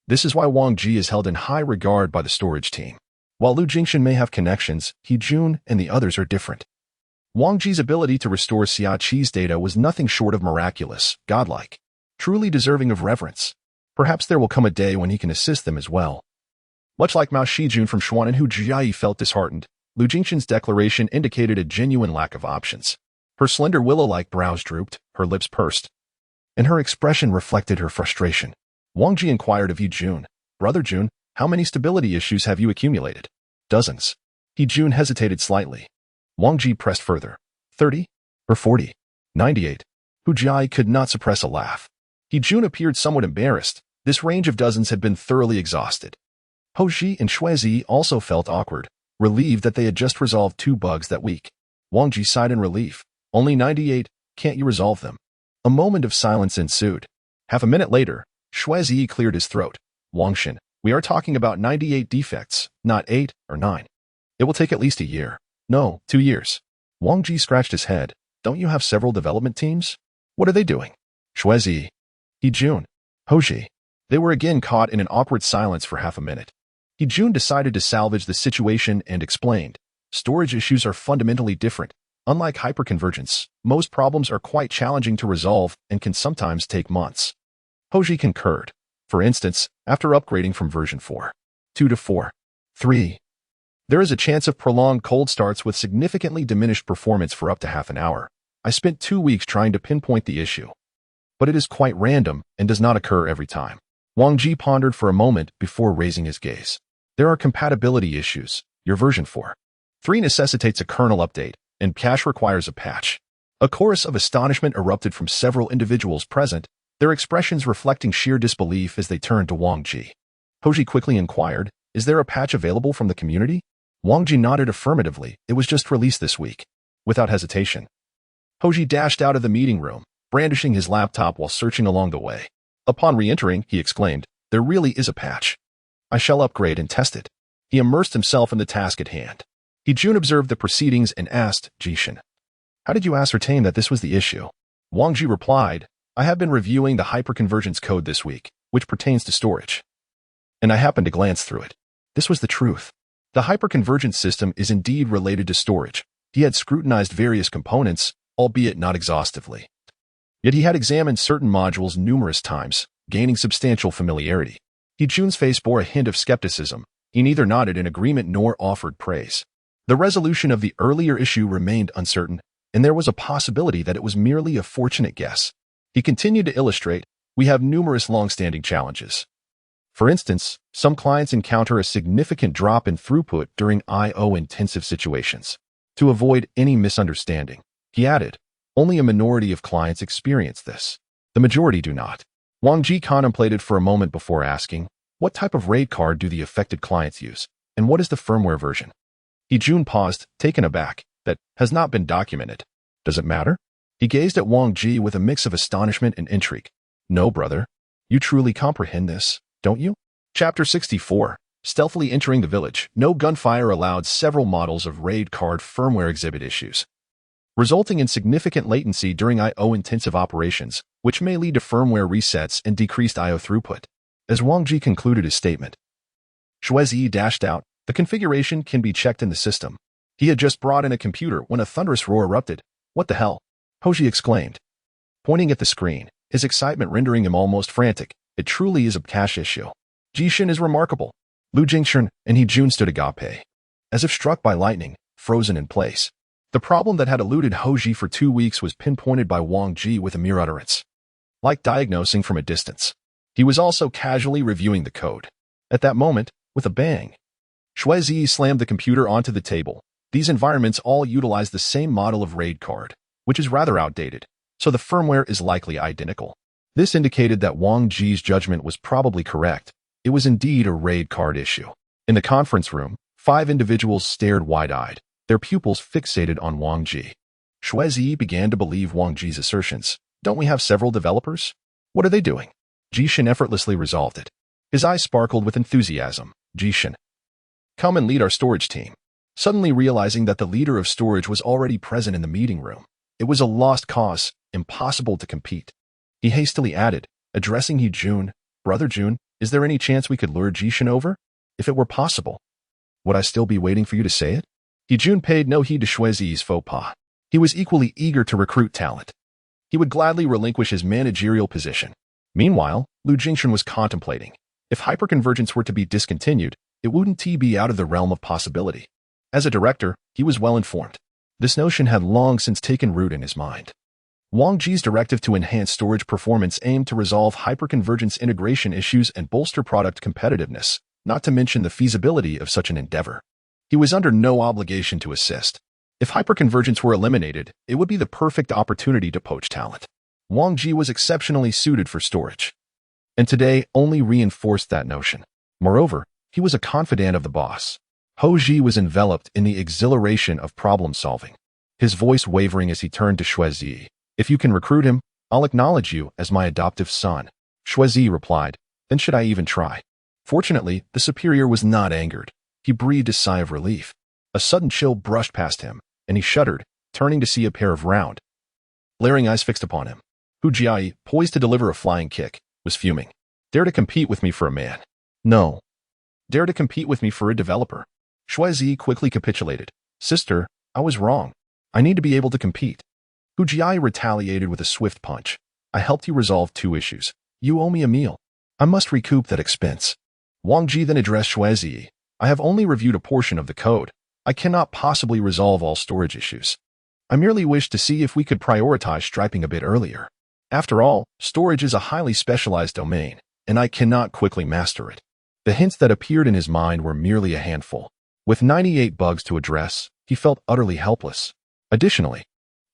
This is why Wang Ji is held in high regard by the storage team. While Lu Jingshan may have connections, He Jun and the others are different. Wang Ji's ability to restore Xia Qi's data was nothing short of miraculous, godlike, truly deserving of reverence. Perhaps there will come a day when he can assist them as well. Much like Mao Shijun from Xuanan, Hu Jiayi felt disheartened. Lu Jingshan's declaration indicated a genuine lack of options. Her slender willow-like brows drooped, her lips pursed, and her expression reflected her frustration. Wang Ji inquired of He Jun, "Brother Jun, how many stability issues have you accumulated?" "Dozens." He Jun hesitated slightly. Wang Ji pressed further. 30? Or 40? 98? Hu Jiayi could not suppress a laugh. He Jun appeared somewhat embarrassed. This range of dozens had been thoroughly exhausted. Ho Ji and Xue Zi also felt awkward, relieved that they had just resolved 2 bugs that week. Wang Ji sighed in relief. "Only 98, can't you resolve them?" A moment of silence ensued. Half a minute later, Xue Zi cleared his throat. "Wangshan, we are talking about 98 defects, not 8 or 9. It will take at least a year. No, 2 years. Wang Ji scratched his head. "Don't you have several development teams? What are they doing?" Xue Zi, He Jun, Ho Ji. They were again caught in an awkward silence for half a minute. He Jun decided to salvage the situation and explained, "Storage issues are fundamentally different. Unlike hyperconvergence, most problems are quite challenging to resolve and can sometimes take months." Ho Ji concurred. For instance, after upgrading from version 4.2 to 4.3, there is a chance of prolonged cold starts with significantly diminished performance for up to half an hour. I spent 2 weeks trying to pinpoint the issue, but it is quite random and does not occur every time. Wang Ji pondered for a moment before raising his gaze. There are compatibility issues. Your version 4.3 necessitates a kernel update, and cache requires a patch. A chorus of astonishment erupted from several individuals present, their expressions reflecting sheer disbelief as they turned to Wang Ji. Hoji quickly inquired, "Is there a patch available from the community?" Wang Ji nodded affirmatively. "It was just released this week." Without hesitation, Hoji dashed out of the meeting room, brandishing his laptop while searching along the way. Upon re-entering, he exclaimed, "There really is a patch. I shall upgrade and test it." He immersed himself in the task at hand. Jun observed the proceedings and asked, "Jishin, how did you ascertain that this was the issue?" Wang Ji replied, "I have been reviewing the hyperconvergence code this week, which pertains to storage, and I happened to glance through it. This was the truth. The hyperconvergence system is indeed related to storage. He had scrutinized various components, albeit not exhaustively. Yet he had examined certain modules numerous times, gaining substantial familiarity." Jun's face bore a hint of skepticism. He neither nodded in agreement nor offered praise. The resolution of the earlier issue remained uncertain, and there was a possibility that it was merely a fortunate guess. He continued to illustrate, "We have numerous long-standing challenges. For instance, some clients encounter a significant drop in throughput during I/O-intensive situations. To avoid any misunderstanding," he added, "only a minority of clients experience this. The majority do not." Wang Ji contemplated for a moment before asking, "What type of RAID card do the affected clients use, and what is the firmware version?" Jun paused, taken aback. "That has not been documented." "Does it matter?" He gazed at Wang Ji with a mix of astonishment and intrigue. "No, brother. You truly comprehend this, don't you?" Chapter 64. Stealthily entering the village. No gunfire allowed. Several models of RAID card firmware exhibit issues, resulting in significant latency during I/O-intensive operations, which may lead to firmware resets and decreased I/O throughput. As Wang Ji concluded his statement, Shuizi dashed out, "The configuration can be checked in the system." He had just brought in a computer when a thunderous roar erupted. "What the hell?" Hoji exclaimed, pointing at the screen, his excitement rendering him almost frantic. "It truly is a cache issue. Jishin is remarkable." Lu Jingshun and Jun stood agape, as if struck by lightning, frozen in place. The problem that had eluded Hoji for 2 weeks was pinpointed by Wang Ji with a mere utterance, like diagnosing from a distance. He was also casually reviewing the code. At that moment, with a bang, Shuizi slammed the computer onto the table. These environments all utilize the same model of RAID card, which is rather outdated, so the firmware is likely identical. This indicated that Wang Ji's judgment was probably correct. It was indeed a RAID card issue. In the conference room, 5 individuals stared wide-eyed, their pupils fixated on Wang Ji. Shuizi began to believe Wang Ji's assertions. "Don't we have several developers? What are they doing?" Jishin effortlessly resolved it. His eyes sparkled with enthusiasm. "Jishin, come and lead our storage team." Suddenly realizing that the leader of storage was already present in the meeting room, it was a lost cause, impossible to compete. He hastily added, addressing Jun, "Brother Jun, is there any chance we could lure Jishin over? If it were possible, would I still be waiting for you to say it?" Jun paid no heed to Shuizi's faux pas. He was equally eager to recruit talent. He would gladly relinquish his managerial position. Meanwhile, Lu Jingshun was contemplating. If hyperconvergence were to be discontinued, it wouldn't be out of the realm of possibility. As a director, he was well informed. This notion had long since taken root in his mind. Wang Ji's directive to enhance storage performance aimed to resolve hyperconvergence integration issues and bolster product competitiveness, not to mention the feasibility of such an endeavor. He was under no obligation to assist. If hyperconvergence were eliminated, it would be the perfect opportunity to poach talent. Wang Ji was exceptionally suited for storage, and today only reinforced that notion. Moreover, he was a confidant of the boss. Hoji was enveloped in the exhilaration of problem-solving, his voice wavering as he turned to Shuizi. "If you can recruit him, I'll acknowledge you as my adoptive son." Shuizi replied, "Then should I even try?" Fortunately, the superior was not angered. He breathed a sigh of relief. A sudden chill brushed past him, and he shuddered, turning to see a pair of round, glaring eyes fixed upon him. Hu Jiai, poised to deliver a flying kick, was fuming. "Dare to compete with me for a man? No. Dare to compete with me for a developer?" Shuizi quickly capitulated. "Sister, I was wrong. I need to be able to compete." Hu Jiai retaliated with a swift punch. "I helped you resolve 2 issues. You owe me a meal. I must recoup that expense." Wang Ji then addressed Shuizi. "I have only reviewed a portion of the code. I cannot possibly resolve all storage issues. I merely wished to see if we could prioritize striping a bit earlier. After all, storage is a highly specialized domain, and I cannot quickly master it. The hints that appeared in his mind were merely a handful. With 98 bugs to address, he felt utterly helpless. Additionally,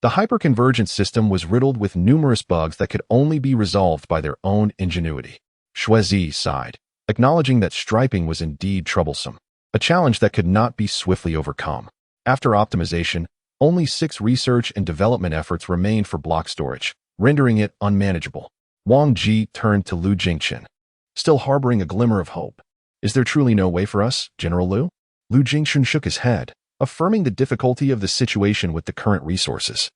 the hyperconvergence system was riddled with numerous bugs that could only be resolved by their own ingenuity. Shuizi sighed, acknowledging that striping was indeed troublesome, a challenge that could not be swiftly overcome. After optimization, only 6 research and development efforts remained for block storage, rendering it unmanageable. Wang Ji turned to Lu Jingchen, still harboring a glimmer of hope. Is there truly no way for us, General Lu? Lu Jingchen shook his head, affirming the difficulty of the situation with the current resources.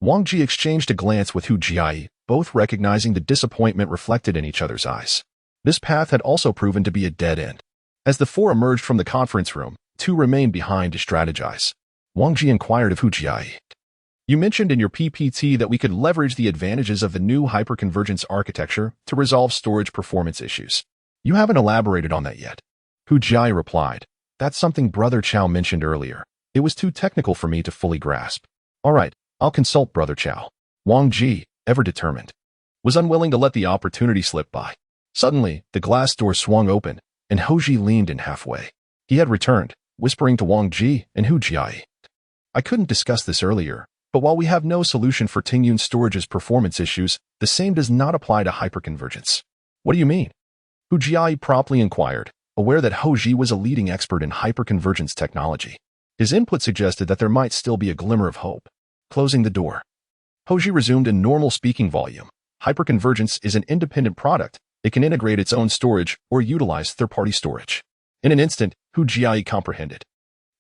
Wang Ji exchanged a glance with Hu Jiai, both recognizing the disappointment reflected in each other's eyes. This path had also proven to be a dead end. As the 4 emerged from the conference room, 2 remained behind to strategize. Wang Ji inquired of Hu Jiai. You mentioned in your PPT that we could leverage the advantages of the new hyperconvergence architecture to resolve storage performance issues. You haven't elaborated on that yet. Hu Jiai replied. That's something Brother Chow mentioned earlier. It was too technical for me to fully grasp. All right, I'll consult Brother Chow. Wang Ji, ever determined, was unwilling to let the opportunity slip by. Suddenly, the glass door swung open, and Hoji leaned in halfway. He had returned, whispering to Wang Ji and Hu Jiai. I couldn't discuss this earlier, but while we have no solution for Tingyun Storage's performance issues, the same does not apply to hyperconvergence. What do you mean? Hu Jiai promptly inquired, aware that Hoji was a leading expert in hyperconvergence technology. His input suggested that there might still be a glimmer of hope. Closing the door, Hoji resumed in normal speaking volume. Hyperconvergence is an independent product. It can integrate its own storage or utilize third-party storage. In an instant, Hu Jiai comprehended.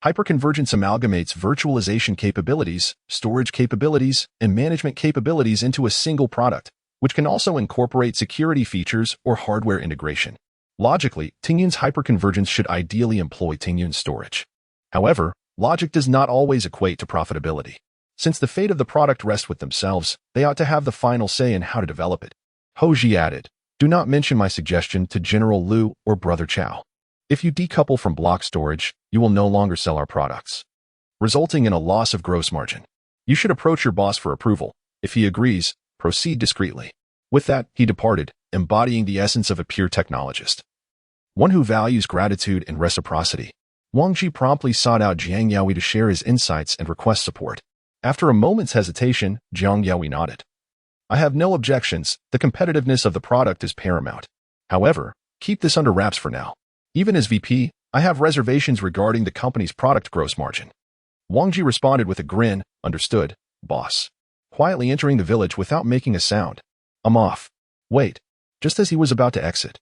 Hyperconvergence amalgamates virtualization capabilities, storage capabilities, and management capabilities into a single product, which can also incorporate security features or hardware integration. Logically, Tingyun's hyperconvergence should ideally employ Tingyun storage. However, logic does not always equate to profitability. Since the fate of the product rests with themselves, they ought to have the final say in how to develop it. Hoji added, do not mention my suggestion to General Lu or Brother Chow. If you decouple from block storage, you will no longer sell our products, resulting in a loss of gross margin. You should approach your boss for approval. If he agrees, proceed discreetly. With that, he departed, embodying the essence of a pure technologist. One who values gratitude and reciprocity. Wang Ji promptly sought out Jiang Yaoi to share his insights and request support. After a moment's hesitation, Jiang Yaoi nodded. I have no objections. The competitiveness of the product is paramount. However, keep this under wraps for now. Even as VP, I have reservations regarding the company's product gross margin. Wang Ji responded with a grin. Understood, boss. Quietly entering the village without making a sound. I'm off. Wait. Just as he was about to exit,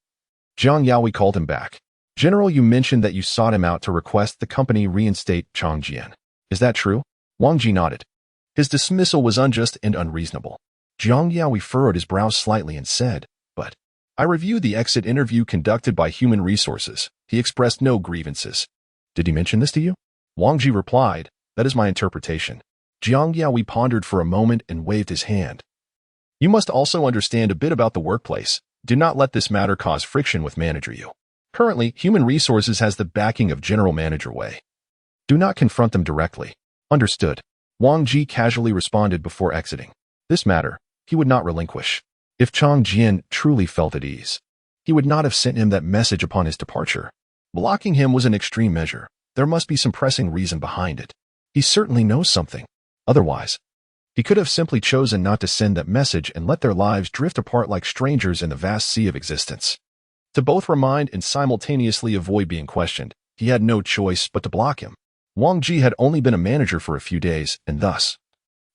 Jiang Yaoi called him back. General, you mentioned that you sought him out to request the company reinstate Changjian. Is that true? Wang Ji nodded. His dismissal was unjust and unreasonable. Jiang Yaoi furrowed his brows slightly and said, but I reviewed the exit interview conducted by Human Resources. He expressed no grievances. Did he mention this to you? Wang Ji replied, that is my interpretation. Jiang Yaoi pondered for a moment and waved his hand. You must also understand a bit about the workplace. Do not let this matter cause friction with Manager Yu. Currently, Human Resources has the backing of General Manager Wei. Do not confront them directly. Understood. Wang Ji casually responded before exiting. This matter, he would not relinquish. If Chang Jian truly felt at ease, he would not have sent him that message upon his departure. Blocking him was an extreme measure. There must be some pressing reason behind it. He certainly knows something. Otherwise, he could have simply chosen not to send that message and let their lives drift apart like strangers in the vast sea of existence. To both remind and simultaneously avoid being questioned, he had no choice but to block him. Wang Ji had only been a manager for a few days, and thus,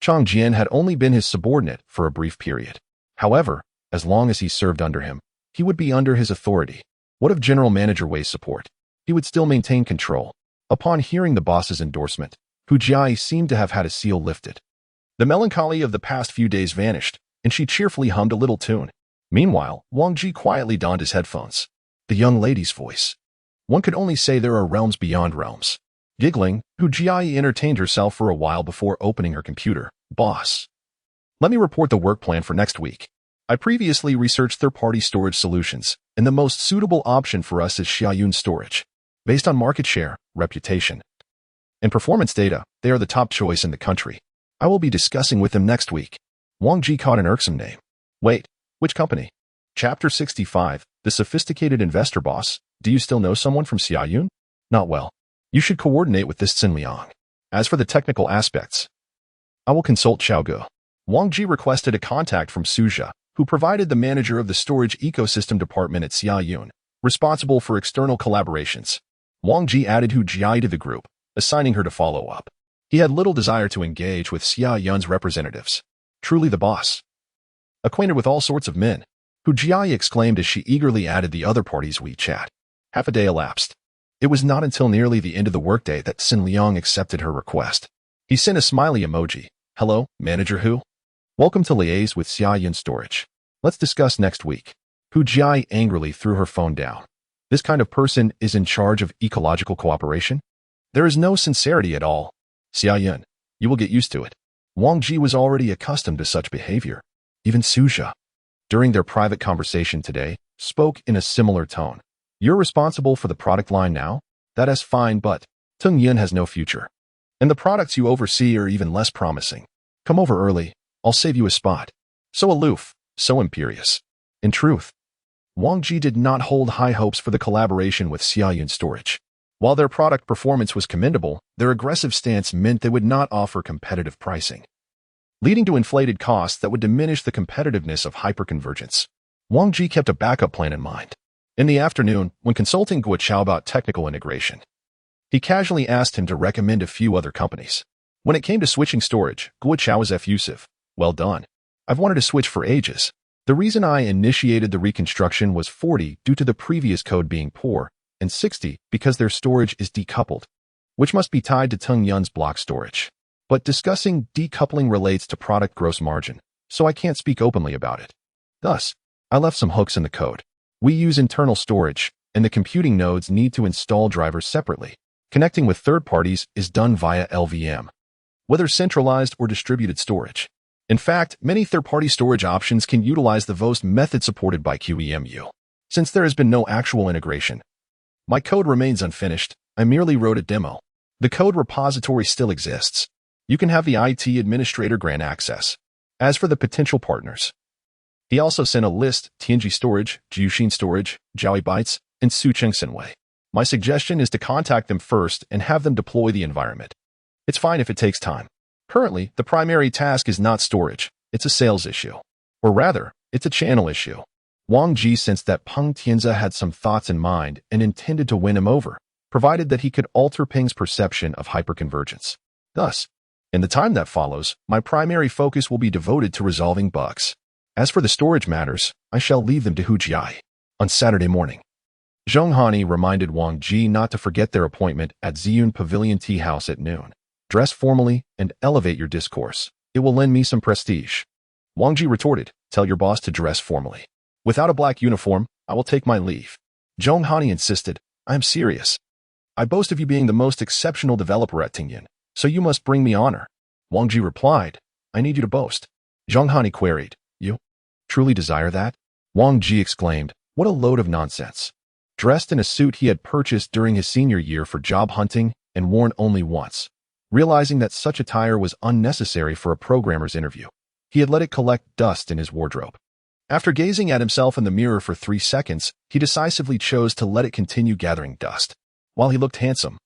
Chang Jian had only been his subordinate for a brief period. However, as long as he served under him, he would be under his authority. What of General Manager Wei's support? He would still maintain control. Upon hearing the boss's endorsement, Hu Jiai seemed to have had a seal lifted. The melancholy of the past few days vanished, and she cheerfully hummed a little tune. Meanwhile, Wang Ji quietly donned his headphones. The young lady's voice. One could only say there are realms beyond realms. Giggling, Hu Jiai entertained herself for a while before opening her computer. Boss, let me report the work plan for next week. I previously researched third-party storage solutions, and the most suitable option for us is Xiaoyun Storage. Based on market share, reputation, and performance data, they are the top choice in the country. I will be discussing with them next week. Wang Ji caught an irksome name. Wait, which company? Chapter 65, The Sophisticated Investor Boss. Do you still know someone from Xiaoyun? Not well. You should coordinate with this Xin Liang. As for the technical aspects, I will consult Xiaogu. Wang Ji requested a contact from Suja, who provided the manager of the storage ecosystem department at Xiaoyun, responsible for external collaborations. Wang Ji added Hu Jiai to the group, assigning her to follow up. He had little desire to engage with Xiaoyun's representatives. Truly the boss. Acquainted with all sorts of men, Hu Jiai exclaimed as she eagerly added the other party's WeChat. Half a day elapsed. It was not until nearly the end of the workday that Xin Liang accepted her request. He sent a smiley emoji. Hello, Manager Hu. Welcome to liaise with Xiaoyun Storage. Let's discuss next week. Hu Jiai angrily threw her phone down. This kind of person is in charge of ecological cooperation? There is no sincerity at all. Xiaoyun, you will get used to it. Wang Ji was already accustomed to such behavior. Even Suja, during their private conversation today, spoke in a similar tone. You're responsible for the product line now? That is fine, but Tung Yin has no future. And the products you oversee are even less promising. Come over early. I'll save you a spot. So aloof, so imperious. In truth, Wang Ji did not hold high hopes for the collaboration with Xiaoyun Storage. While their product performance was commendable, their aggressive stance meant they would not offer competitive pricing, leading to inflated costs that would diminish the competitiveness of hyperconvergence. Wang Ji kept a backup plan in mind. In the afternoon, when consulting Guo Chao about technical integration, he casually asked him to recommend a few other companies. When it came to switching storage, Guo Chao was effusive. Well done. I've wanted to switch for ages. The reason I initiated the reconstruction was 40 due to the previous code being poor, and 60 because their storage is decoupled, which must be tied to Tung Yun's block storage. But discussing decoupling relates to product gross margin, so I can't speak openly about it. Thus, I left some hooks in the code. We use internal storage, and the computing nodes need to install drivers separately. Connecting with third parties is done via LVM, whether centralized or distributed storage. In fact, many third-party storage options can utilize the VOST method supported by QEMU. Since there has been no actual integration, my code remains unfinished. I merely wrote a demo. The code repository still exists. You can have the IT administrator grant access. As for the potential partners, he also sent a list: Tianji Storage, Jiuxin Storage, Jiaoi Bytes, and Sucheng Senwei. My suggestion is to contact them first and have them deploy the environment. It's fine if it takes time. Currently, the primary task is not storage, it's a sales issue. Or rather, it's a channel issue. Wang Ji sensed that Peng Tianzi had some thoughts in mind and intended to win him over, provided that he could alter Peng's perception of hyperconvergence. Thus, in the time that follows, my primary focus will be devoted to resolving bugs. As for the storage matters, I shall leave them to Hu Jiai. On Saturday morning, Zhong Hani reminded Wang Ji not to forget their appointment at Ziyun Pavilion Tea House at noon. Dress formally and elevate your discourse. It will lend me some prestige. Wang Ji retorted, tell your boss to dress formally. Without a black uniform, I will take my leave. Zhong Hani insisted, I am serious. I boast of you being the most exceptional developer at Tingyan, so you must bring me honor. Wang Ji replied, I need you to boast. Zhong Hani queried, you truly desire that? Wang Ji exclaimed, what a load of nonsense. Dressed in a suit he had purchased during his senior year for job hunting and worn only once. Realizing that such attire was unnecessary for a programmer's interview, he had let it collect dust in his wardrobe. After gazing at himself in the mirror for 3 seconds, he decisively chose to let it continue gathering dust. While he looked handsome,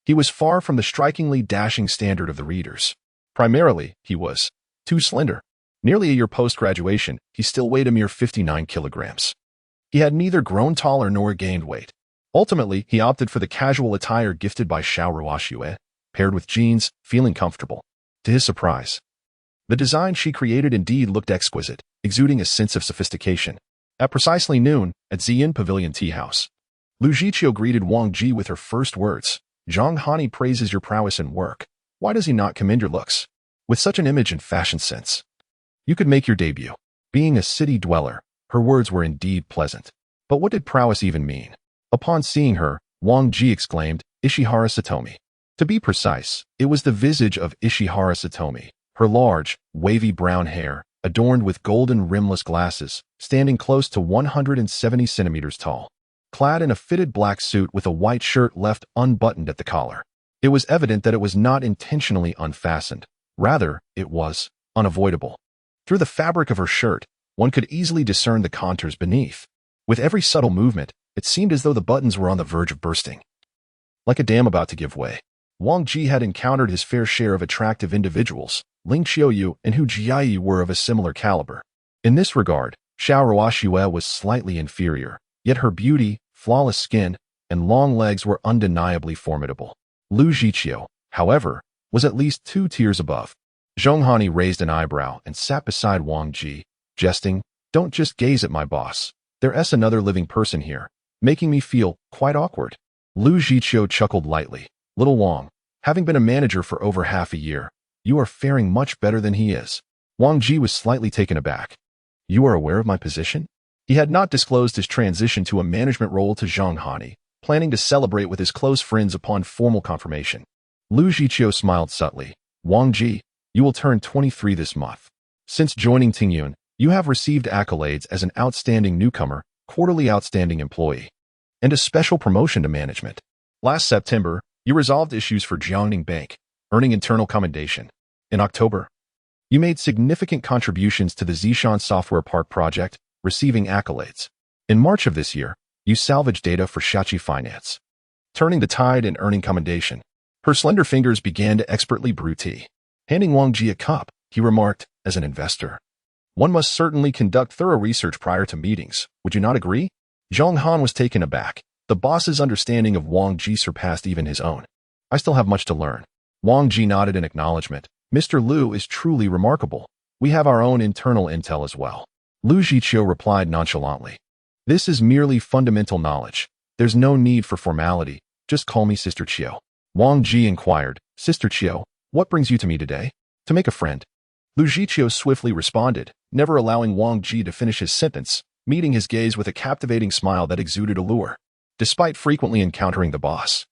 he was far from the strikingly dashing standard of the readers. Primarily, he was too slender. Nearly a year post-graduation, he still weighed a mere 59 kilograms. He had neither grown taller nor gained weight. Ultimately, he opted for the casual attire gifted by Xiao Ruoxue, paired with jeans, feeling comfortable. To his surprise, the design she created indeed looked exquisite, exuding a sense of sophistication. At precisely noon, at Ziyun Pavilion Tea House, Lu Jiqiu greeted Wang Ji with her first words. Zhong Hani praises your prowess in work. Why does he not commend your looks? With such an image and fashion sense, you could make your debut. Being a city dweller, her words were indeed pleasant. But what did prowess even mean? Upon seeing her, Wang Ji exclaimed, Ishihara Satomi. To be precise, it was the visage of Ishihara Satomi, her large, wavy brown hair, adorned with golden rimless glasses, standing close to 170 centimeters tall, clad in a fitted black suit with a white shirt left unbuttoned at the collar. It was evident that it was not intentionally unfastened, Rather, it was unavoidable. Through the fabric of her shirt, one could easily discern the contours beneath. With every subtle movement, it seemed as though the buttons were on the verge of bursting. Like a dam about to give way. Wang Ji had encountered his fair share of attractive individuals, Ling Qiuyu and Hu Jiayi were of a similar caliber. In this regard, Xiao Ruoxue was slightly inferior, yet her beauty, flawless skin, and long legs were undeniably formidable. Lu Zhiqiu, however, was at least 2 tiers above. Zhong Hani raised an eyebrow and sat beside Wang Ji, jesting, "Don't just gaze at my boss. There's another living person here, making me feel quite awkward." Lu Zhiqiu chuckled lightly. "Little Wang, having been a manager for over half a year, you are faring much better than he is." Wang Ji was slightly taken aback. "You are aware of my position?" He had not disclosed his transition to a management role to Zhong Hani, planning to celebrate with his close friends upon formal confirmation. Lu Zhiqiu smiled subtly. "Wang Ji, you will turn 23 this month. Since joining Tingyun, you have received accolades as an outstanding newcomer, quarterly outstanding employee, and a special promotion to management. Last September, you resolved issues for Jiangning Bank, earning internal commendation. In October, you made significant contributions to the Zishan Software Park project, receiving accolades. In March of this year, you salvaged data for Shachi Finance, turning the tide and earning commendation." Her slender fingers began to expertly brew tea. Handing Wang Ji a cup, he remarked, "As an investor, one must certainly conduct thorough research prior to meetings. Would you not agree?" Zhong Han was taken aback. The boss's understanding of Wang Ji surpassed even his own. "I still have much to learn." Wang Ji nodded in acknowledgement. "Mr. Lu is truly remarkable. We have our own internal intel as well." Lu Zhiqiu replied nonchalantly. "This is merely fundamental knowledge. There's no need for formality. Just call me Sister Qiu." Wang Ji inquired, "Sister Qiu, what brings you to me today?" "To make a friend." Lu Zhiqiu swiftly responded, never allowing Wang Ji to finish his sentence, meeting his gaze with a captivating smile that exuded allure. Despite frequently encountering the boss,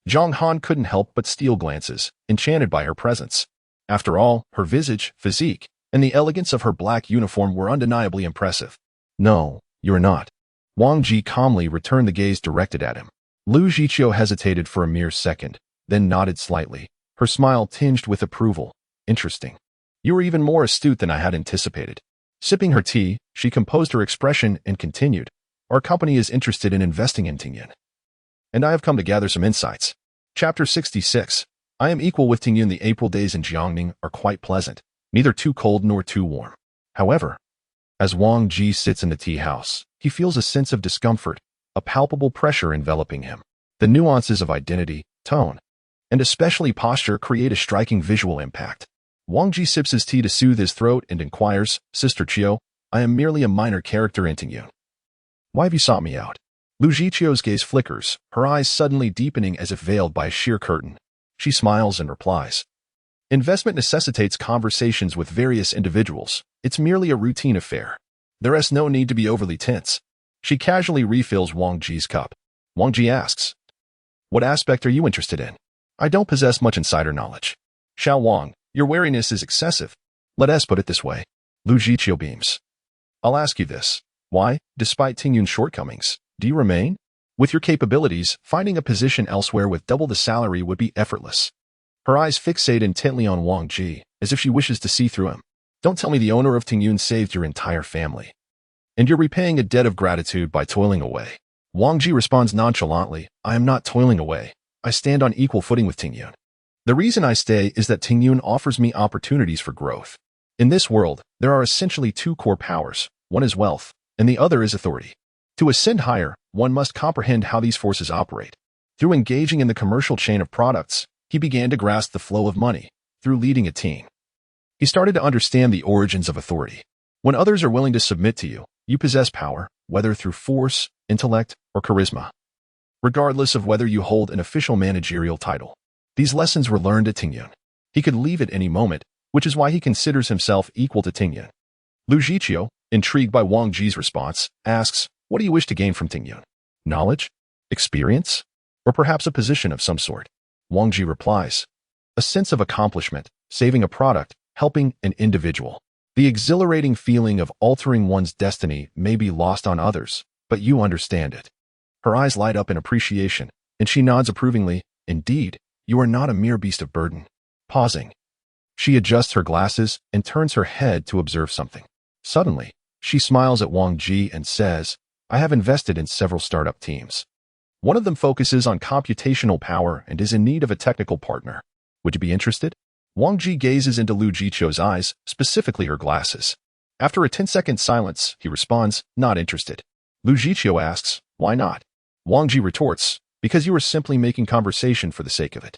Zhong Han couldn't help but steal glances, enchanted by her presence. After all, her visage, physique, and the elegance of her black uniform were undeniably impressive. "No, you're not." Wang Ji calmly returned the gaze directed at him. Lu Zhiqiu hesitated for a mere second, then nodded slightly, her smile tinged with approval. "Interesting. You are even more astute than I had anticipated." Sipping her tea, she composed her expression and continued, "Our company is interested in investing in Tingyun, and I have come to gather some insights." Chapter 66. I am equal with Tingyun. The April days in Jiangning are quite pleasant, neither too cold nor too warm. However, as Wang Ji sits in the tea house, he feels a sense of discomfort, a palpable pressure enveloping him. The nuances of identity, tone, and especially posture create a striking visual impact. Wang Ji sips his tea to soothe his throat and inquires, "Sister Qiu, I am merely a minor character in Tingyun. Why have you sought me out?" Lu Zhiqiu's gaze flickers, her eyes suddenly deepening as if veiled by a sheer curtain. She smiles and replies, "Investment necessitates conversations with various individuals. It's merely a routine affair. There is no need to be overly tense." She casually refills Wang Ji's cup. Wang Ji asks, "What aspect are you interested in?" "I don't possess much insider knowledge." "Xiao Wang, your wariness is excessive. Let us put it this way." Lu Zhiqiu beams. "I'll ask you this. Why, despite Tingyun's shortcomings, do you remain? With your capabilities, finding a position elsewhere with double the salary would be effortless." Her eyes fixate intently on Wang Ji, as if she wishes to see through him. "Don't tell me the owner of Tingyun saved your entire family, and you're repaying a debt of gratitude by toiling away." Wang Ji responds nonchalantly, "I am not toiling away. I stand on equal footing with Tingyun. The reason I stay is that Tingyun offers me opportunities for growth. In this world, there are essentially 2 core powers. One is wealth, and the other is authority. To ascend higher, one must comprehend how these forces operate. Through engaging in the commercial chain of products, he began to grasp the flow of money. Through leading a team, he started to understand the origins of authority. When others are willing to submit to you, you possess power, whether through force, intellect, or charisma, regardless of whether you hold an official managerial title. These lessons were learned at Tingyun. He could leave at any moment, which is why he considers himself equal to Tingyun." Lu Zhiqiu, intrigued by Wang Ji's response, asks, "What do you wish to gain from Tingyun? Knowledge? Experience? Or perhaps a position of some sort?" Wang Ji replies, "A sense of accomplishment, saving a product, helping an individual. The exhilarating feeling of altering one's destiny may be lost on others, but you understand it." Her eyes light up in appreciation, and she nods approvingly, "Indeed, you are not a mere beast of burden." Pausing, She adjusts her glasses and turns her head to observe something. Suddenly, she smiles at Wang Ji and says, I have invested in several startup teams. One of them focuses on computational power and is in need of a technical partner. Would you be interested? Wang Ji gazes into Lu Jiqiu's eyes, specifically her glasses. After a 10-second silence, he responds, not interested. Lu Jiqiu asks, why not? Wang Ji retorts, because you are simply making conversation for the sake of it.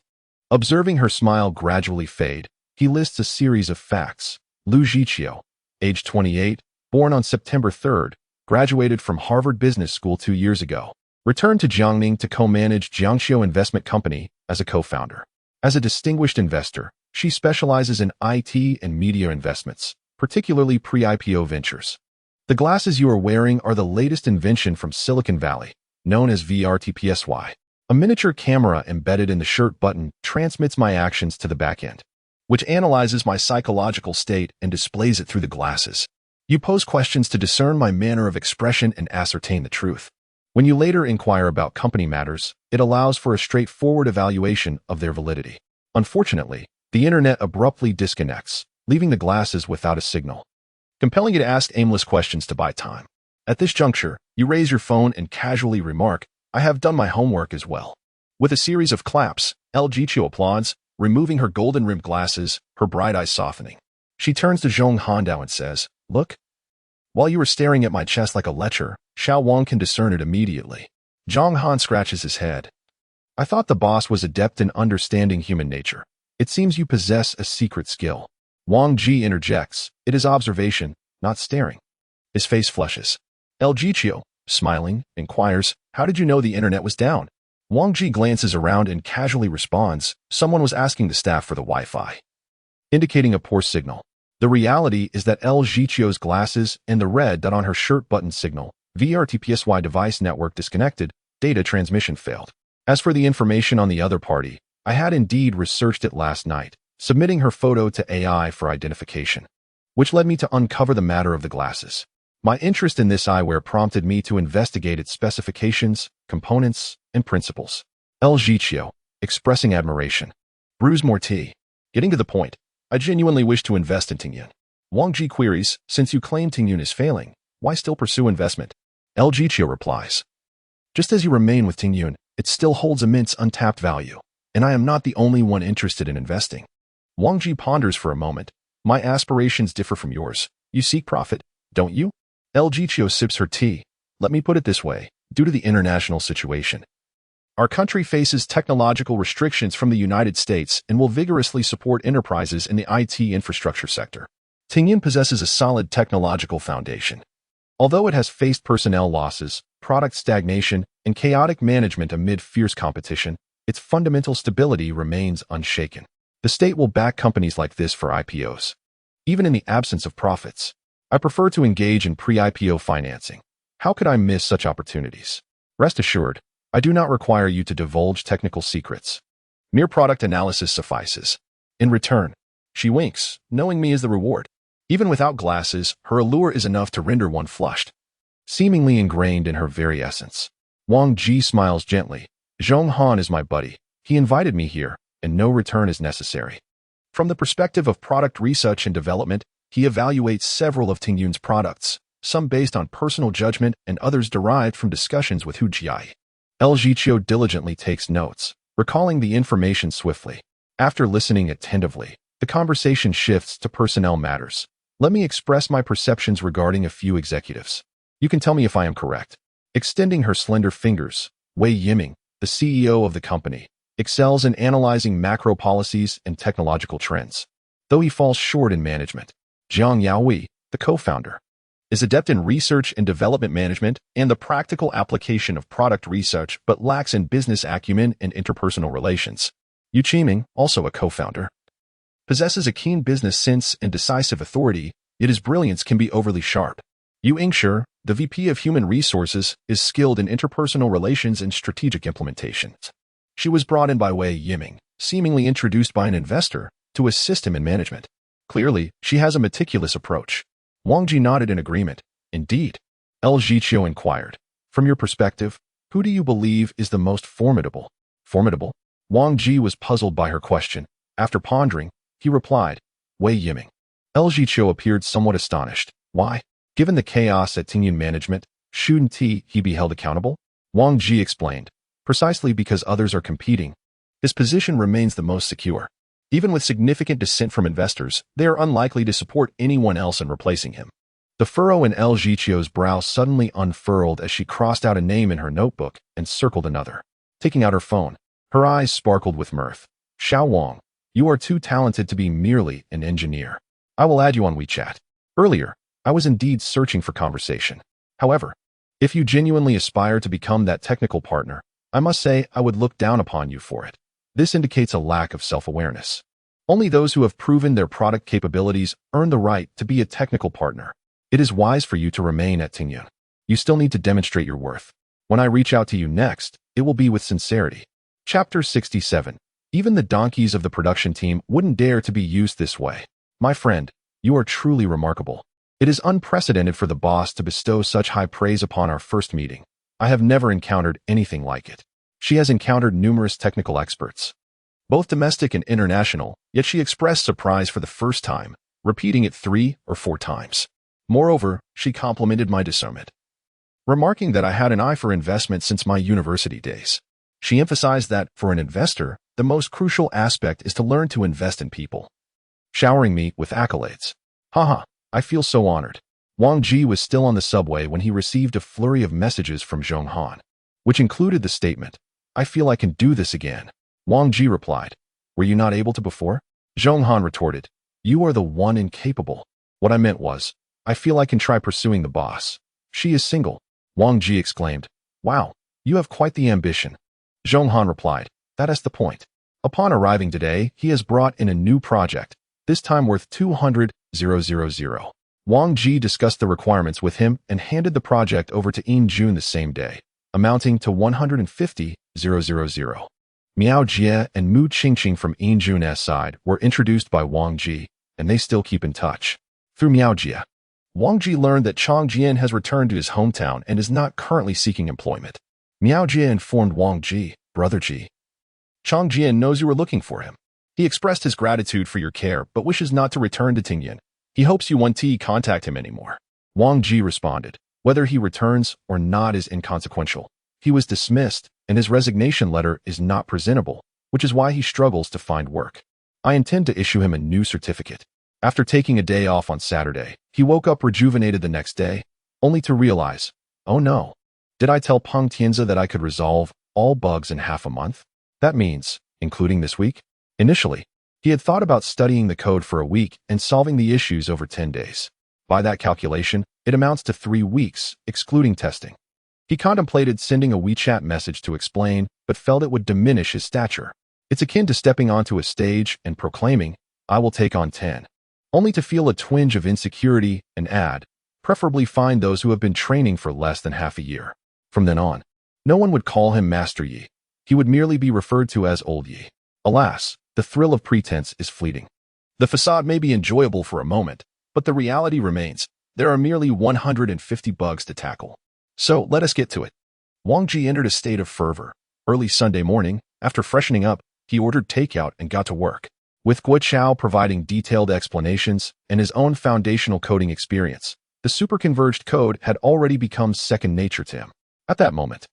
Observing her smile gradually fade, he lists a series of facts. Lu Jiqiu, age 28, born on September 3rd, graduated from Harvard Business School 2 years ago. Returned to Jiangning to co-manage Jiangxiu Investment Company as a co-founder. As a distinguished investor, she specializes in IT and media investments, particularly pre-IPO ventures. The glasses you are wearing are the latest invention from Silicon Valley, known as VRTPSY. A miniature camera embedded in the shirt button transmits my actions to the backend, which analyzes my psychological state and displays it through the glasses. You pose questions to discern my manner of expression and ascertain the truth. When you later inquire about company matters, it allows for a straightforward evaluation of their validity. Unfortunately, the internet abruptly disconnects, leaving the glasses without a signal, compelling you to ask aimless questions to buy time. At this juncture, you raise your phone and casually remark, I have done my homework as well. With a series of claps, Lu Jiqiu applauds, removing her golden-rimmed glasses, her bright eyes softening. She turns to Zhong Handao and says, look. While you were staring at my chest like a lecher, Xiao Wang can discern it immediately. Zhong Han scratches his head. I thought the boss was adept in understanding human nature. It seems you possess a secret skill. Wang Ji interjects, it is observation, not staring. His face flushes. Lu Jiqiu, smiling, inquires, how did you know the internet was down? Wang Ji glances around and casually responds, someone was asking the staff for the Wi-Fi, indicating a poor signal. The reality is that Lu Jiqiu's glasses and the red dot on her shirt button signal, VRTPSY device network disconnected, data transmission failed. As for the information on the other party, I had indeed researched it last night, submitting her photo to AI for identification, which led me to uncover the matter of the glasses. My interest in this eyewear prompted me to investigate its specifications, components, and principles. Lu Jiqiu, expressing admiration. Brews more tea. Getting to the point, I genuinely wish to invest in Tingyun. Wang Ji queries, since you claim Tingyun is failing, why still pursue investment? Lu Jiqiu replies, just as you remain with Tingyun, it still holds immense untapped value, and I am not the only one interested in investing. Wang Ji ponders for a moment. My aspirations differ from yours. You seek profit, don't you? Lu Jiqiu sips her tea. Let me put it this way, due to the international situation, our country faces technological restrictions from the United States and will vigorously support enterprises in the IT infrastructure sector. Tingyun possesses a solid technological foundation. Although it has faced personnel losses, product stagnation, and chaotic management amid fierce competition, its fundamental stability remains unshaken. The state will back companies like this for IPOs. Even in the absence of profits, I prefer to engage in pre-IPO financing. How could I miss such opportunities? Rest assured, I do not require you to divulge technical secrets. Mere product analysis suffices. In return, she winks, knowing me as the reward. Even without glasses, her allure is enough to render one flushed, seemingly ingrained in her very essence. Wang Ji smiles gently. Zhong Han is my buddy. He invited me here, and no return is necessary. From the perspective of product research and development, he evaluates several of Tingyun's products, some based on personal judgment and others derived from discussions with Hu Jiai. Lu Jiqiu diligently takes notes, recalling the information swiftly. After listening attentively, the conversation shifts to personnel matters. Let me express my perceptions regarding a few executives. You can tell me if I am correct. Extending her slender fingers, Wei Yiming, the CEO of the company, excels in analyzing macro policies and technological trends, though he falls short in management. Jiang Yaoi, the co-founder, is adept in research and development management and the practical application of product research but lacks in business acumen and interpersonal relations. Yu Qiming, also a co-founder, possesses a keen business sense and decisive authority, yet his brilliance can be overly sharp. Yu Ingshi, the VP of Human Resources, is skilled in interpersonal relations and strategic implementation. She was brought in by Wei Yiming, seemingly introduced by an investor, to assist him in management. Clearly, she has a meticulous approach. Wang Ji nodded in agreement. Indeed. Lu Jiqiu inquired. From your perspective, who do you believe is the most formidable? Formidable? Wang Ji was puzzled by her question. After pondering, he replied, Wei Yiming. Ljiqiu appeared somewhat astonished. Why? Given the chaos at Tingyun management, shouldn't he be held accountable? Wang Ji explained. Precisely because others are competing. His position remains the most secure. Even with significant dissent from investors, they are unlikely to support anyone else in replacing him. The furrow in Ljiqiu's brow suddenly unfurled as she crossed out a name in her notebook and circled another. Taking out her phone, her eyes sparkled with mirth. Xiao Wang, you are too talented to be merely an engineer. I will add you on WeChat. Earlier, I was indeed searching for conversation. However, if you genuinely aspire to become that technical partner, I must say I would look down upon you for it. This indicates a lack of self-awareness. Only those who have proven their product capabilities earn the right to be a technical partner. It is wise for you to remain at Tingyun. You still need to demonstrate your worth. When I reach out to you next, it will be with sincerity. Chapter 67. Even the donkeys of the production team wouldn't dare to be used this way. My friend, you are truly remarkable. It is unprecedented for the boss to bestow such high praise upon our first meeting. I have never encountered anything like it. She has encountered numerous technical experts, both domestic and international, yet she expressed surprise for the first time, repeating it 3 or 4 times. Moreover, she complimented my discernment, remarking that I had an eye for investment since my university days. She emphasized that, for an investor, the most crucial aspect is to learn to invest in people, showering me with accolades. Haha, I feel so honored. Wang Ji was still on the subway when he received a flurry of messages from Zhong Han, which included the statement, I feel I can do this again. Wang Ji replied, were you not able to before? Zhong Han retorted, you are the one incapable. What I meant was, I feel I can try pursuing the boss. She is single. Wang Ji exclaimed, wow, you have quite the ambition. Zhong Han replied, that is the point. Upon arriving today, he has brought in a new project, this time worth 200,000. Wang Ji discussed the requirements with him and handed the project over to Yin Jun the same day, amounting to 150,000. Miao Jie and Mu Qingqing from Yin Jun's side were introduced by Wang Ji, and they still keep in touch. Through Miao Jie, Wang Ji learned that Chang Jian has returned to his hometown and is not currently seeking employment. Miao Jie informed Wang Ji, Brother Ji, Chang Jian knows you were looking for him. He expressed his gratitude for your care but wishes not to return to Tingyun. He hopes you won't contact him anymore. Wang Ji responded, whether he returns or not is inconsequential. He was dismissed, and his resignation letter is not presentable, which is why he struggles to find work. I intend to issue him a new certificate. After taking a day off on Saturday, he woke up rejuvenated the next day, only to realize, oh no, did I tell Peng Tianzi that I could resolve all bugs in half a month? That means, including this week? Initially, he had thought about studying the code for a week and solving the issues over 10 days. By that calculation, it amounts to 3 weeks, excluding testing. He contemplated sending a WeChat message to explain, but felt it would diminish his stature. It's akin to stepping onto a stage and proclaiming, I will take on 10, only to feel a twinge of insecurity and add, preferably find those who have been training for less than half a year. From then on, no one would call him Master Yi. He would merely be referred to as Old Yi. Alas, the thrill of pretense is fleeting. The facade may be enjoyable for a moment, but the reality remains. There are merely 150 bugs to tackle. So let us get to it. Wang Ji entered a state of fervor. Early Sunday morning, after freshening up, he ordered takeout and got to work. With Guo Chao providing detailed explanations and his own foundational coding experience, the superconverged code had already become second nature to him. At that moment,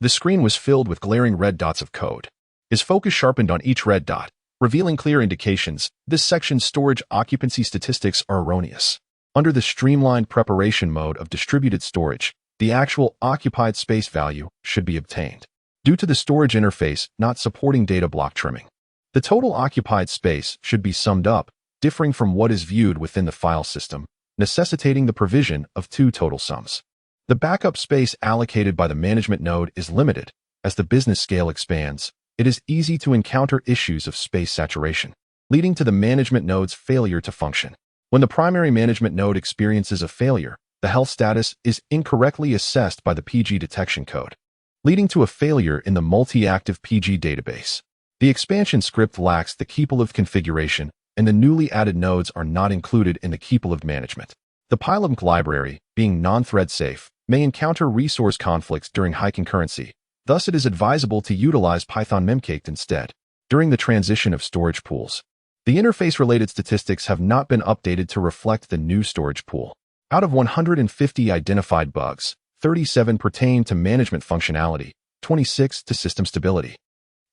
the screen was filled with glaring red dots of code. His focus sharpened on each red dot, revealing clear indications this section's storage occupancy statistics are erroneous. Under the streamlined preparation mode of distributed storage, the actual occupied space value should be obtained, due to the storage interface not supporting data block trimming. The total occupied space should be summed up, differing from what is viewed within the file system, necessitating the provision of 2 total sums. The backup space allocated by the management node is limited. As the business scale expands, it is easy to encounter issues of space saturation, leading to the management node's failure to function. When the primary management node experiences a failure, the health status is incorrectly assessed by the PG detection code, leading to a failure in the multi-active PG database. The expansion script lacks the keepalive configuration, and the newly added nodes are not included in the keepalive management. The pylum library, being non-thread safe, may encounter resource conflicts during high concurrency. Thus, it is advisable to utilize Python memcached instead. During the transition of storage pools, The interface-related statistics have not been updated to reflect the new storage pool. Out of 150 identified bugs, 37 pertain to management functionality, 26 to system stability,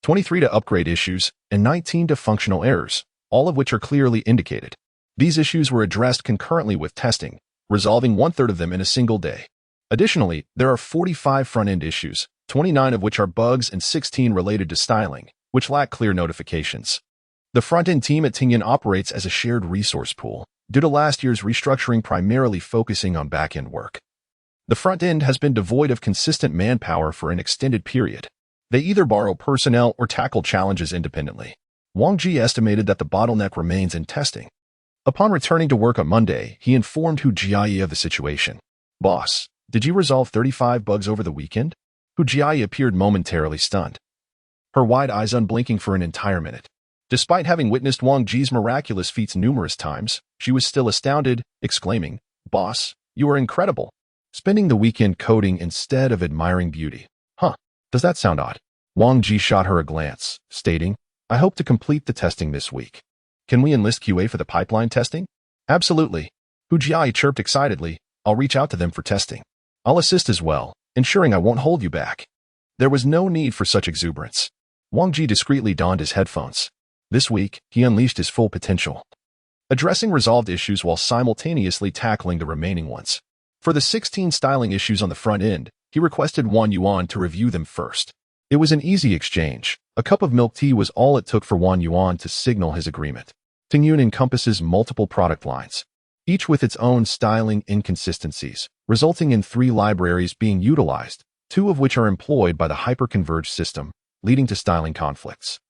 23 to upgrade issues, and 19 to functional errors, all of which are clearly indicated. These issues were addressed concurrently with testing, resolving one-third of them in a single day. Additionally, there are 45 front-end issues, 29 of which are bugs and 16 related to styling, which lack clear notifications. The front-end team at Tianyan operates as a shared resource pool, due to last year's restructuring primarily focusing on back-end work. The front end has been devoid of consistent manpower for an extended period. They either borrow personnel or tackle challenges independently. Wang Ji estimated that the bottleneck remains in testing. Upon returning to work on Monday, he informed Hu Jiayi of the situation. "Boss, did you resolve 35 bugs over the weekend?" Hu Jiayi appeared momentarily stunned, her wide eyes unblinking for an entire minute. Despite having witnessed Wang Ji's miraculous feats numerous times, she was still astounded, exclaiming, "Boss, you are incredible. Spending the weekend coding instead of admiring beauty. Huh, does that sound odd?" Wang Ji shot her a glance, stating, "I hope to complete the testing this week. Can we enlist QA for the pipeline testing?" "Absolutely." Hu Jiayi chirped excitedly. "I'll reach out to them for testing. I'll assist as well, ensuring I won't hold you back." There was no need for such exuberance. Wang Ji discreetly donned his headphones. This week, he unleashed his full potential, addressing resolved issues while simultaneously tackling the remaining ones. For the 16 styling issues on the front end, he requested Wang Yuan to review them first. It was an easy exchange. A cup of milk tea was all it took for Wang Yuan to signal his agreement. Tianyan encompasses multiple product lines, each with its own styling inconsistencies, resulting in 3 libraries being utilized, 2 of which are employed by the hyperconverged system, leading to styling conflicts.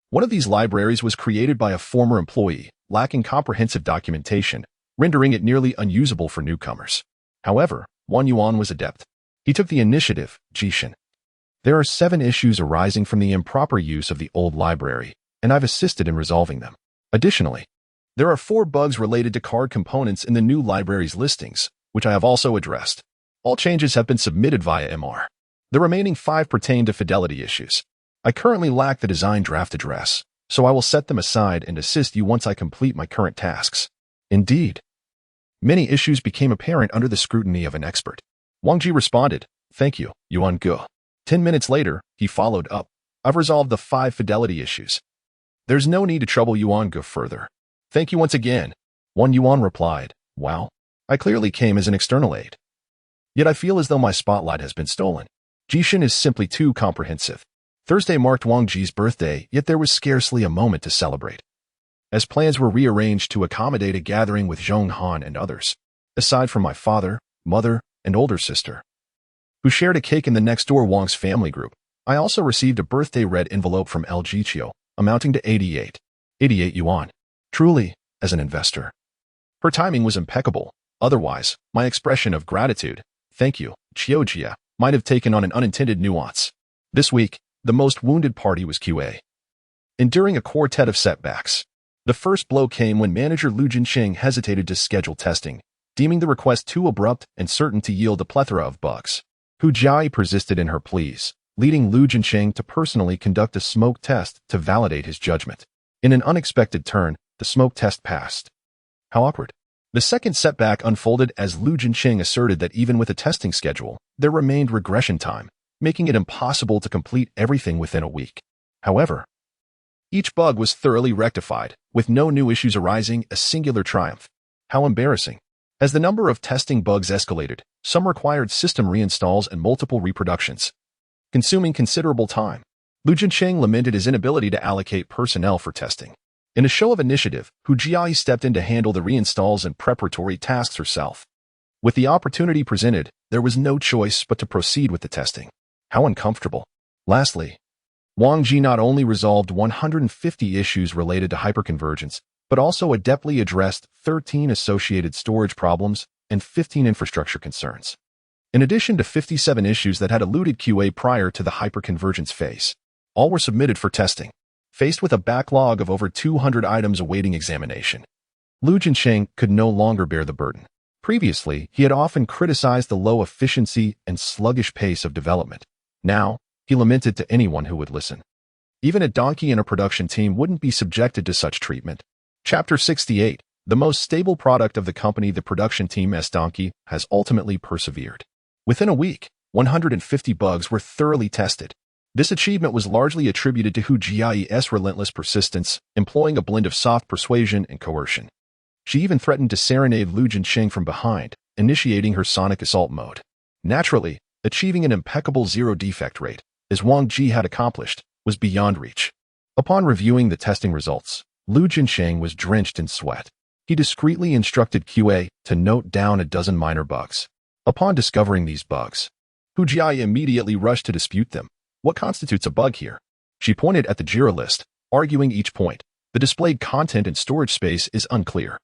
One of these libraries was created by a former employee, lacking comprehensive documentation, rendering it nearly unusable for newcomers. However, Wang Yuan was adept. He took the initiative, Jishin. "There are 7 issues arising from the improper use of the old library, and I've assisted in resolving them. Additionally, there are 4 bugs related to card components in the new library's listings, which I have also addressed. All changes have been submitted via MR. The remaining 5 pertain to fidelity issues. I currently lack the design draft address, so I will set them aside and assist you once I complete my current tasks." Indeed, many issues became apparent under the scrutiny of an expert. Wang Ji responded, "Thank you, Yuan Ge." 10 minutes later, he followed up, "I've resolved the 5 fidelity issues. There's no need to trouble Yuan Ge further. Thank you once again." Wang Yuan replied, "Wow, I clearly came as an external aid. Yet I feel as though my spotlight has been stolen. Jishin is simply too comprehensive." Thursday marked Wang Ji's birthday, yet there was scarcely a moment to celebrate, as plans were rearranged to accommodate a gathering with Zhong Han and others. Aside from my father, mother, and older sister, who shared a cake in the next-door Wang's family group, I also received a birthday red envelope from El Jichio, amounting to 88 yuan. Truly, as an investor, her timing was impeccable. Otherwise, my expression of gratitude, "Thank you, Chiojia," might have taken on an unintended nuance. This week, the most wounded party was QA, enduring a quartet of setbacks. The first blow came when manager Lu Jinsheng hesitated to schedule testing, deeming the request too abrupt and certain to yield a plethora of bugs. Hu Jiayi persisted in her pleas, leading Lu Jinsheng to personally conduct a smoke test to validate his judgment. In an unexpected turn, the smoke test passed. How awkward. The second setback unfolded as Lu Jinsheng asserted that even with a testing schedule, there remained regression time, making it impossible to complete everything within a week. However, each bug was thoroughly rectified, with no new issues arising, a singular triumph. How embarrassing. As the number of testing bugs escalated, some required system reinstalls and multiple reproductions, consuming considerable time. Lu Jinsheng lamented his inability to allocate personnel for testing. In a show of initiative, Hu Jiayi stepped in to handle the reinstalls and preparatory tasks herself. With the opportunity presented, there was no choice but to proceed with the testing. How uncomfortable. Lastly, Wang Ji not only resolved 150 issues related to hyperconvergence, but also adeptly addressed 13 associated storage problems and 15 infrastructure concerns, in addition to 57 issues that had eluded QA prior to the hyperconvergence phase. All were submitted for testing. Faced with a backlog of over 200 items awaiting examination, Lu Jinsheng could no longer bear the burden. Previously, he had often criticized the low efficiency and sluggish pace of development. Now, he lamented to anyone who would listen. Even a donkey in a production team wouldn't be subjected to such treatment. Chapter 68. The most stable product of the company, the production team S-Donkey, has ultimately persevered. Within a week, 150 bugs were thoroughly tested. This achievement was largely attributed to Hu Jiayi's relentless persistence, employing a blend of soft persuasion and coercion. She even threatened to serenade Lu Jinsheng from behind, initiating her sonic assault mode. Naturally, achieving an impeccable zero-defect rate, as Wang Ji had accomplished, was beyond reach. Upon reviewing the testing results, Lu Jinsheng was drenched in sweat. He discreetly instructed QA to note down a dozen minor bugs. Upon discovering these bugs, Hu Jia immediately rushed to dispute them. What constitutes a bug here? She pointed at the JIRA list, arguing each point. The displayed content and storage space is unclear.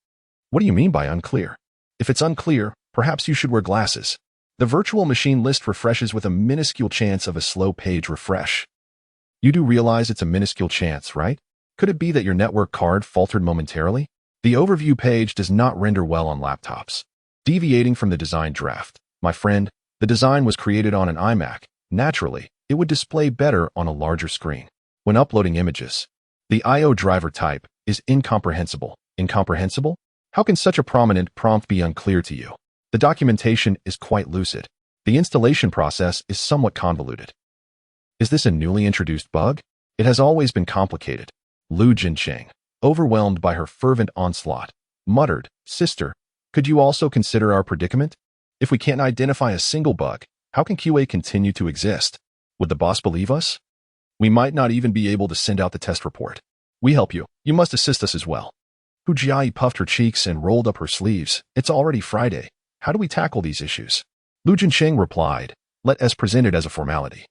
What do you mean by unclear? If it's unclear, perhaps you should wear glasses. The virtual machine list refreshes with a minuscule chance of a slow page refresh. You do realize it's a minuscule chance, right? Could it be that your network card faltered momentarily? The overview page does not render well on laptops. Deviating from the design draft, my friend, the design was created on an iMac. Naturally, it would display better on a larger screen. When uploading images, the I/O driver type is incomprehensible. Incomprehensible? How can such a prominent prompt be unclear to you? The documentation is quite lucid. The installation process is somewhat convoluted. Is this a newly introduced bug? It has always been complicated. Lu Jinsheng, overwhelmed by her fervent onslaught, muttered, "Sister, could you also consider our predicament? If we can't identify a single bug, how can QA continue to exist? Would the boss believe us? We might not even be able to send out the test report. We help you. You must assist us as well." Hu Jiayi puffed her cheeks and rolled up her sleeves. It's already Friday. How do we tackle these issues? Lu Jinsheng replied, "Let us present it as a formality.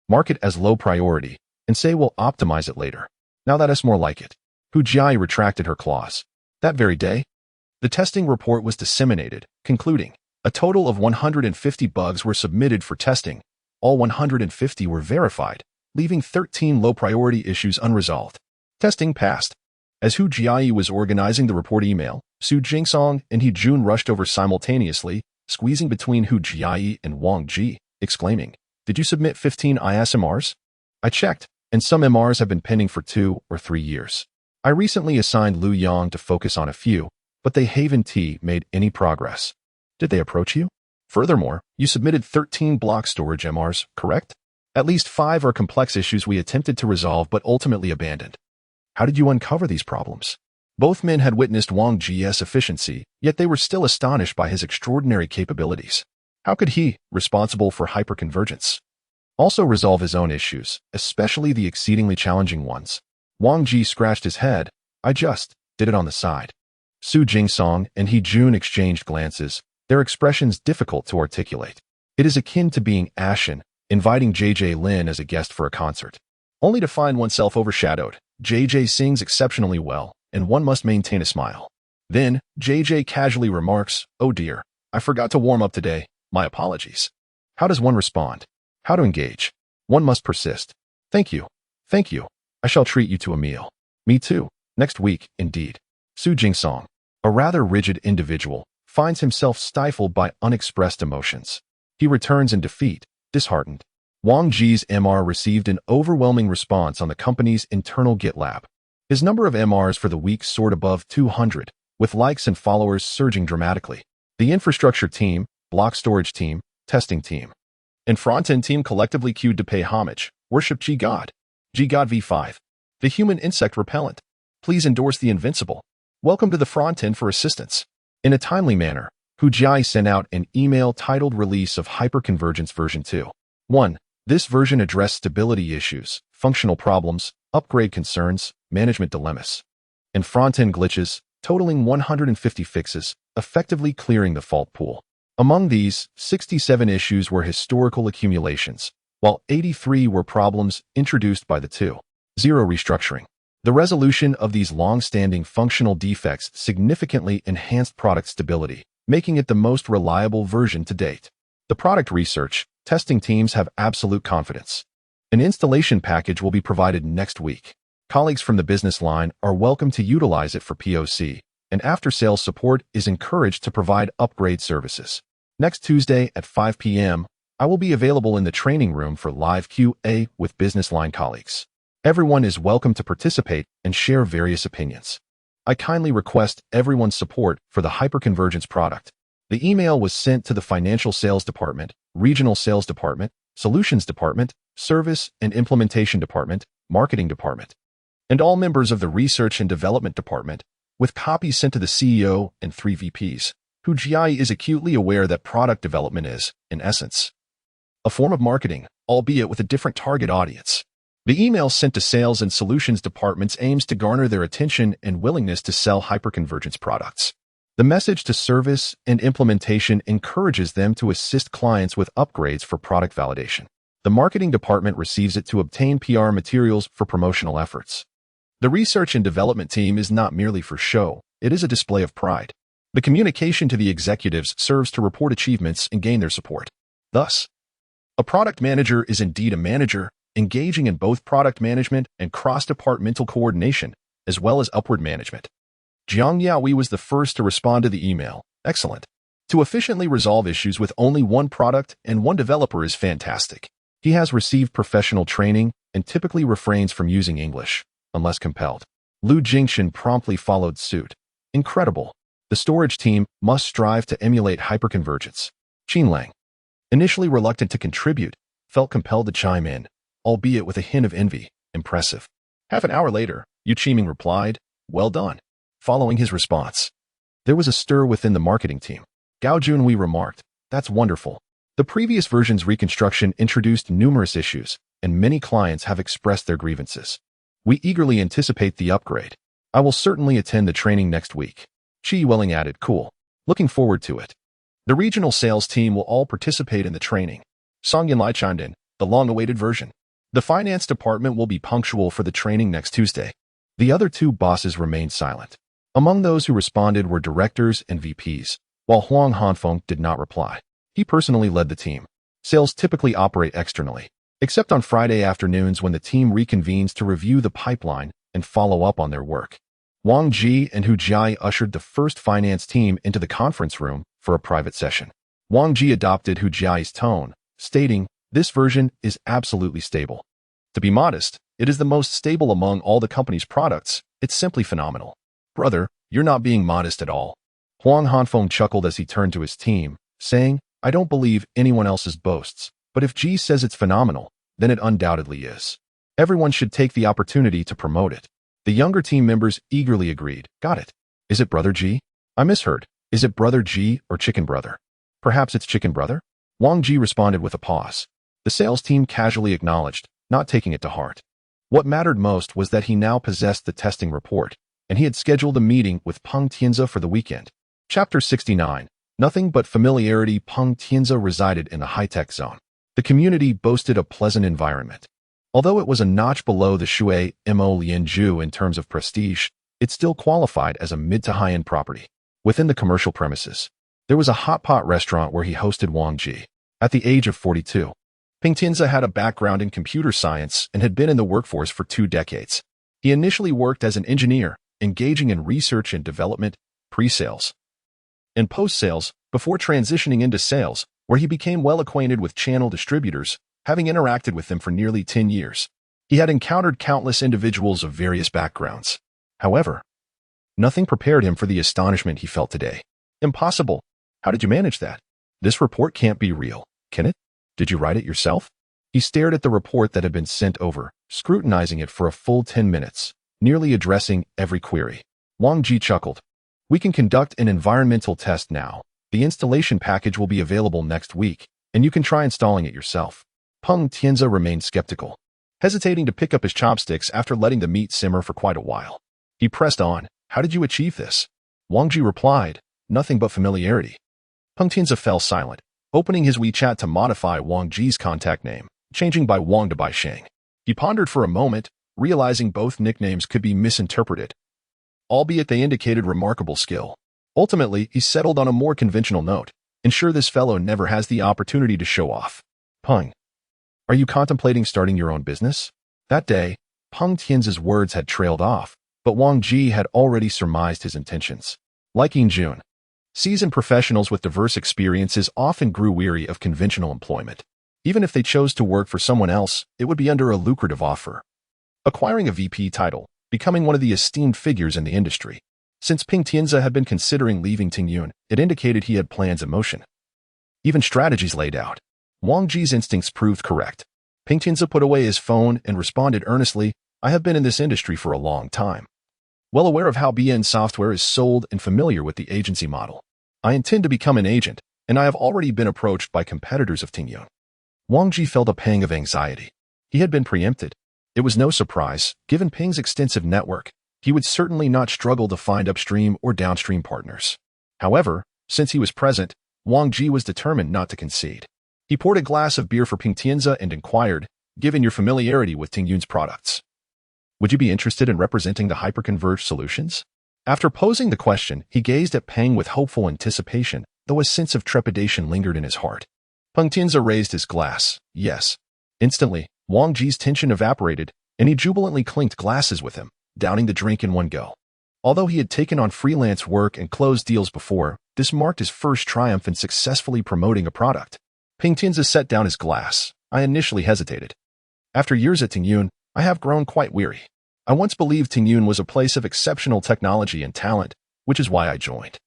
Mark it as low priority and say we'll optimize it later. Now that is more like it." Hu Jiayi retracted her clause. That very day, the testing report was disseminated, concluding, a total of 150 bugs were submitted for testing. All 150 were verified, leaving 13 low-priority issues unresolved. Testing passed. As Hu Jiayi was organizing the report email, Su Jingsong and He Jun rushed over simultaneously, squeezing between Hu Jiayi and Wang Ji, exclaiming, "Did you submit 15 ISMRs? I checked, and some MRs have been pending for 2 or 3 years. I recently assigned Lu Yang to focus on a few, but they haven't made any progress. Did they approach you? Furthermore, you submitted 13 block storage MRs, correct? At least 5 are complex issues we attempted to resolve but ultimately abandoned. How did you uncover these problems?" Both men had witnessed Wang Ji's efficiency, yet they were still astonished by his extraordinary capabilities. How could he, responsible for hyperconvergence, also resolve his own issues, especially the exceedingly challenging ones? Wang Ji scratched his head. "I just did it on the side." Su Jingsong and He Jun exchanged glances, their expressions difficult to articulate. It is akin to being ashen, inviting JJ Lin as a guest for a concert, only to find oneself overshadowed. JJ sings exceptionally well, and one must maintain a smile. Then, JJ casually remarks, "Oh dear, I forgot to warm up today. My apologies." How does one respond? How to engage? One must persist. "Thank you. Thank you. I shall treat you to a meal." "Me too. Next week, indeed." Su Jingsong, a rather rigid individual, finds himself stifled by unexpressed emotions. He returns in defeat, disheartened. Wang Ji's MR received an overwhelming response on the company's internal GitLab. His number of MRs for the week soared above 200, with likes and followers surging dramatically. The infrastructure team, block storage team, testing team, and front-end team collectively queued to pay homage. Worship G-God. G-God V5. The human insect repellent. Please endorse the invincible. Welcome to the front-end for assistance. In a timely manner, Hu Jiayi sent out an email titled Release of Hyperconvergence version 2. 1. This version addressed stability issues, functional problems, upgrade concerns, management dilemmas, and front-end glitches, totaling 150 fixes, effectively clearing the fault pool. Among these, 67 issues were historical accumulations, while 83 were problems introduced by the 2.0 restructuring. The resolution of these long-standing functional defects significantly enhanced product stability, making it the most reliable version to date. The product research, testing teams have absolute confidence. An installation package will be provided next week. Colleagues from the business line are welcome to utilize it for POC, and after-sales support is encouraged to provide upgrade services. Next Tuesday at 5 p.m., I will be available in the training room for live QA with business line colleagues. Everyone is welcome to participate and share various opinions. I kindly request everyone's support for the hyperconvergence product. The email was sent to the Financial Sales Department, Regional Sales Department, Solutions Department, Service and Implementation Department, Marketing Department, and all members of the Research and Development Department, with copies sent to the CEO and 3 VPs, who GI is acutely aware that product development is, in essence, a form of marketing, albeit with a different target audience. The email sent to Sales and Solutions Departments aims to garner their attention and willingness to sell hyperconvergence products. The message to Service and Implementation encourages them to assist clients with upgrades for product validation. The Marketing Department receives it to obtain PR materials for promotional efforts. The Research and Development team is not merely for show, it is a display of pride. The communication to the executives serves to report achievements and gain their support. Thus, a product manager is indeed a manager, engaging in both product management and cross-departmental coordination, as well as upward management. Jiangning was the first to respond to the email. Excellent. To efficiently resolve issues with only one product and one developer is fantastic. He has received professional training and typically refrains from using English, unless compelled. Lu Jingshan promptly followed suit. Incredible. The storage team must strive to emulate hyperconvergence. Qinlang, initially reluctant to contribute, felt compelled to chime in, albeit with a hint of envy. Impressive. Half an hour later, Yu Qiming replied, well done. Following his response, there was a stir within the marketing team. Gao Junhui remarked, that's wonderful. The previous version's reconstruction introduced numerous issues, and many clients have expressed their grievances. We eagerly anticipate the upgrade. I will certainly attend the training next week. Qi Welling added, cool. Looking forward to it. The regional sales team will all participate in the training. Song Yinlai chimed in, the long-awaited version. The finance department will be punctual for the training next Tuesday. The other 2 bosses remained silent. Among those who responded were directors and VPs, while Huang Hanfeng did not reply. He personally led the team. Sales typically operate externally, except on Friday afternoons when the team reconvenes to review the pipeline and follow up on their work. Wang Ji and Hu Jia ushered the first finance team into the conference room for a private session. Wang Ji adopted Hu Jia's tone, stating, this version is absolutely stable. To be modest, it is the most stable among all the company's products. It's simply phenomenal. Brother, you're not being modest at all. Huang Hanfeng chuckled as he turned to his team, saying, I don't believe anyone else's boasts, but if Ji says it's phenomenal, then it undoubtedly is. Everyone should take the opportunity to promote it. The younger team members eagerly agreed. Got it. Is it Brother Ji? I misheard. Is it Brother Ji or Chicken Brother? Perhaps it's Chicken Brother? Wang Ji responded with a pause. The sales team casually acknowledged, not taking it to heart. What mattered most was that he now possessed the testing report, and he had scheduled a meeting with Peng Tianze for the weekend. Chapter 69. Nothing but familiarity. Peng Tianze resided in the high-tech zone. The community boasted a pleasant environment. Although it was a notch below the Shui Mo Lianzhu in terms of prestige, it still qualified as a mid to high-end property. Within the commercial premises, there was a hot pot restaurant where he hosted Wang Ji. At the age of 42, Peng Tianze had a background in computer science and had been in the workforce for 2 decades. He initially worked as an engineer, engaging in research and development, pre-sales, and post-sales, before transitioning into sales, where he became well acquainted with channel distributors, having interacted with them for nearly 10 years. He had encountered countless individuals of various backgrounds. However, nothing prepared him for the astonishment he felt today. Impossible. How did you manage that? This report can't be real, can it? Did you write it yourself? He stared at the report that had been sent over, scrutinizing it for a full 10 minutes, nearly addressing every query. Wang Ji chuckled. We can conduct an environmental test now. The installation package will be available next week, and you can try installing it yourself. Peng Tianze remained skeptical, hesitating to pick up his chopsticks after letting the meat simmer for quite a while. He pressed on. How did you achieve this? Wang Ji replied, nothing but familiarity. Peng Tianze fell silent, opening his WeChat to modify Wang Ji's contact name, changing by Wang to by Sheng. He pondered for a moment, realizing both nicknames could be misinterpreted, albeit they indicated remarkable skill. Ultimately, he settled on a more conventional note. Ensure this fellow never has the opportunity to show off. Peng, are you contemplating starting your own business? That day, Peng Tianze's words had trailed off, but Wang Ji had already surmised his intentions. Like Jun, seasoned professionals with diverse experiences often grew weary of conventional employment. Even if they chose to work for someone else, it would be under a lucrative offer. Acquiring a VP title, becoming one of the esteemed figures in the industry, Since Ping Tianzi had been considering leaving Tingyun, it indicated he had plans in motion. Even strategies laid out. Wang Ji's instincts proved correct. Ping Tianzi put away his phone and responded earnestly, I have been in this industry for a long time. Well aware of how BN software is sold and familiar with the agency model. I intend to become an agent, and I have already been approached by competitors of Tingyun. Wang Ji felt a pang of anxiety. He had been preempted. It was no surprise, given Ping's extensive network, he would certainly not struggle to find upstream or downstream partners. However, since he was present, Wang Ji was determined not to concede. He poured a glass of beer for Ping Tianzi and inquired, given your familiarity with Tingyun's products, would you be interested in representing the hyperconverged solutions? After posing the question, he gazed at Peng with hopeful anticipation, though a sense of trepidation lingered in his heart. Peng Tianzi raised his glass. Yes. Instantly, Wang Ji's tension evaporated, and he jubilantly clinked glasses with him, downing the drink in one go. Although he had taken on freelance work and closed deals before, this marked his first triumph in successfully promoting a product. Ping Tianzi set down his glass. I initially hesitated. After years at Tingyun, I have grown quite weary. I once believed Tingyun was a place of exceptional technology and talent, which is why I joined.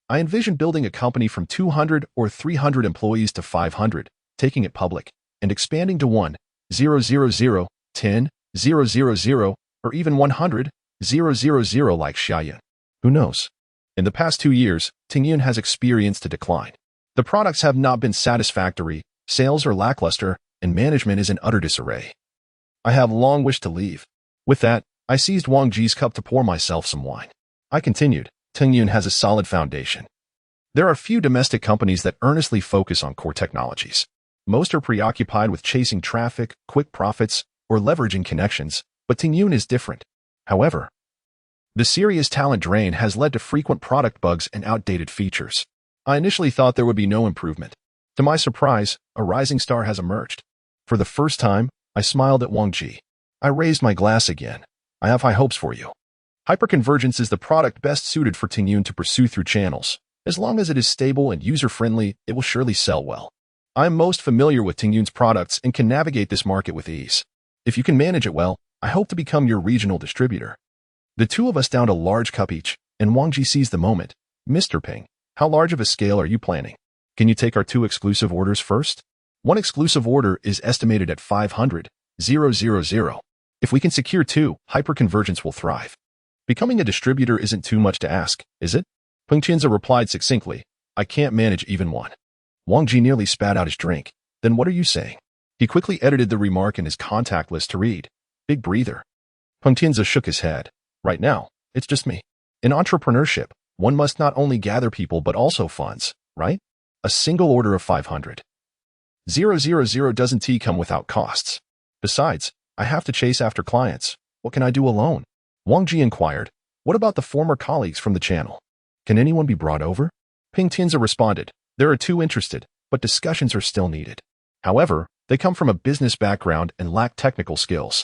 I envisioned building a company from 200 or 300 employees to 500, taking it public, and expanding to 1, 000, 10, 000, or even 100, 000 like Xiaoyan. Who knows? In the past 2 years, Tingyun has experienced a decline. The products have not been satisfactory, sales are lackluster, and management is in utter disarray. I have long wished to leave. With that, I seized Wang Ji's cup to pour myself some wine. I continued, Tingyun has a solid foundation. There are few domestic companies that earnestly focus on core technologies. Most are preoccupied with chasing traffic, quick profits, or leveraging connections, but Tingyun is different. However, the serious talent drain has led to frequent product bugs and outdated features. I initially thought there would be no improvement. To my surprise, a rising star has emerged. For the first time, I smiled at Wang Ji. I raised my glass again. I have high hopes for you. Hyperconvergence is the product best suited for Tingyun to pursue through channels. As long as it is stable and user-friendly, it will surely sell well. I am most familiar with Tingyun's products and can navigate this market with ease. If you can manage it well, I hope to become your regional distributor. The two of us downed a large cup each, and Wang Ji seized the moment. Mr. Ping, how large of a scale are you planning? Can you take our 2 exclusive orders first? One exclusive order is estimated at 500, 000. If we can secure 2, hyperconvergence will thrive. Becoming a distributor isn't too much to ask, is it? Peng Tianzi replied succinctly, I can't manage even 1. Wang Ji nearly spat out his drink. Then what are you saying? He quickly edited the remark in his contact list to read. Big breather. Peng Tianzi shook his head. Right now, it's just me. In entrepreneurship, one must not only gather people but also funds, right? A single order of 500. 000 doesn't come without costs. Besides, I have to chase after clients. What can I do alone? Wang Ji inquired, what about the former colleagues from the channel? Can anyone be brought over? Ping Tianzi responded, there are 2 interested, but discussions are still needed. However, they come from a business background and lack technical skills.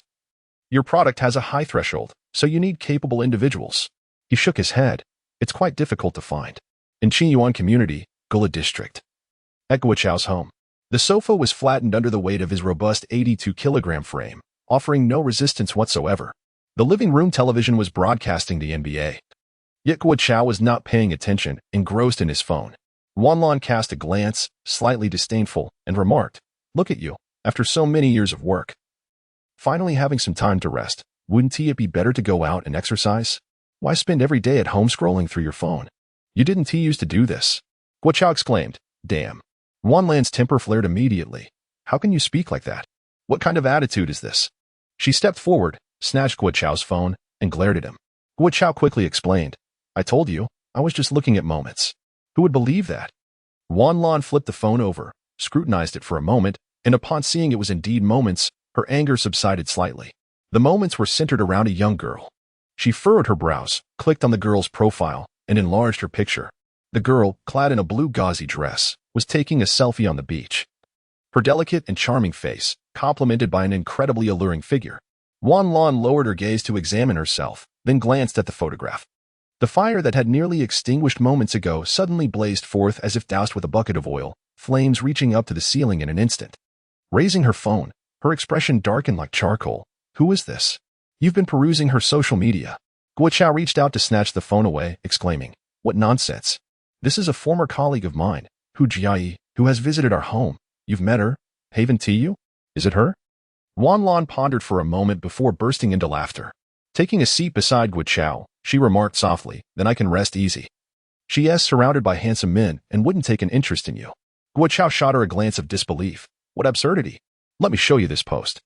Your product has a high threshold, so you need capable individuals. He shook his head. It's quite difficult to find. In Qinyuan Community, Gula District. At Guochao's home. The sofa was flattened under the weight of his robust 82-kilogram frame, offering no resistance whatsoever. The living room television was broadcasting the NBA. Yet Guochao was not paying attention, engrossed in his phone. Wanlon cast a glance, slightly disdainful, and remarked, look at you, after so many years of work. Finally having some time to rest, wouldn't it be better to go out and exercise? Why spend every day at home scrolling through your phone? You didn't used to do this. Guochao exclaimed, damn. Wanlan's temper flared immediately. How can you speak like that? What kind of attitude is this? She stepped forward, snatched Guochao's phone, and glared at him. Guochao quickly explained, I told you, I was just looking at moments. Who would believe that? Wanlan flipped the phone over, scrutinized it for a moment, and upon seeing it was indeed moments, her anger subsided slightly. The moments were centered around a young girl. She furrowed her brows, clicked on the girl's profile, and enlarged her picture. The girl, clad in a blue gauzy dress, was taking a selfie on the beach. Her delicate and charming face, complemented by an incredibly alluring figure. Wanlan lowered her gaze to examine herself, then glanced at the photograph. The fire that had nearly extinguished moments ago suddenly blazed forth as if doused with a bucket of oil, flames reaching up to the ceiling in an instant. Raising her phone, her expression darkened like charcoal. Who is this? You've been perusing her social media. Guo Chao reached out to snatch the phone away, exclaiming, "What nonsense! This is a former colleague of mine, Hu Jiayi, who has visited our home. You've met her? Haven Tiyu? Is it her?" Wan Lan pondered for a moment before bursting into laughter. Taking a seat beside Guo Chao, she remarked softly, "Then I can rest easy. She is surrounded by handsome men and wouldn't take an interest in you." Guo Chao shot her a glance of disbelief. "What absurdity! Let me show you this post.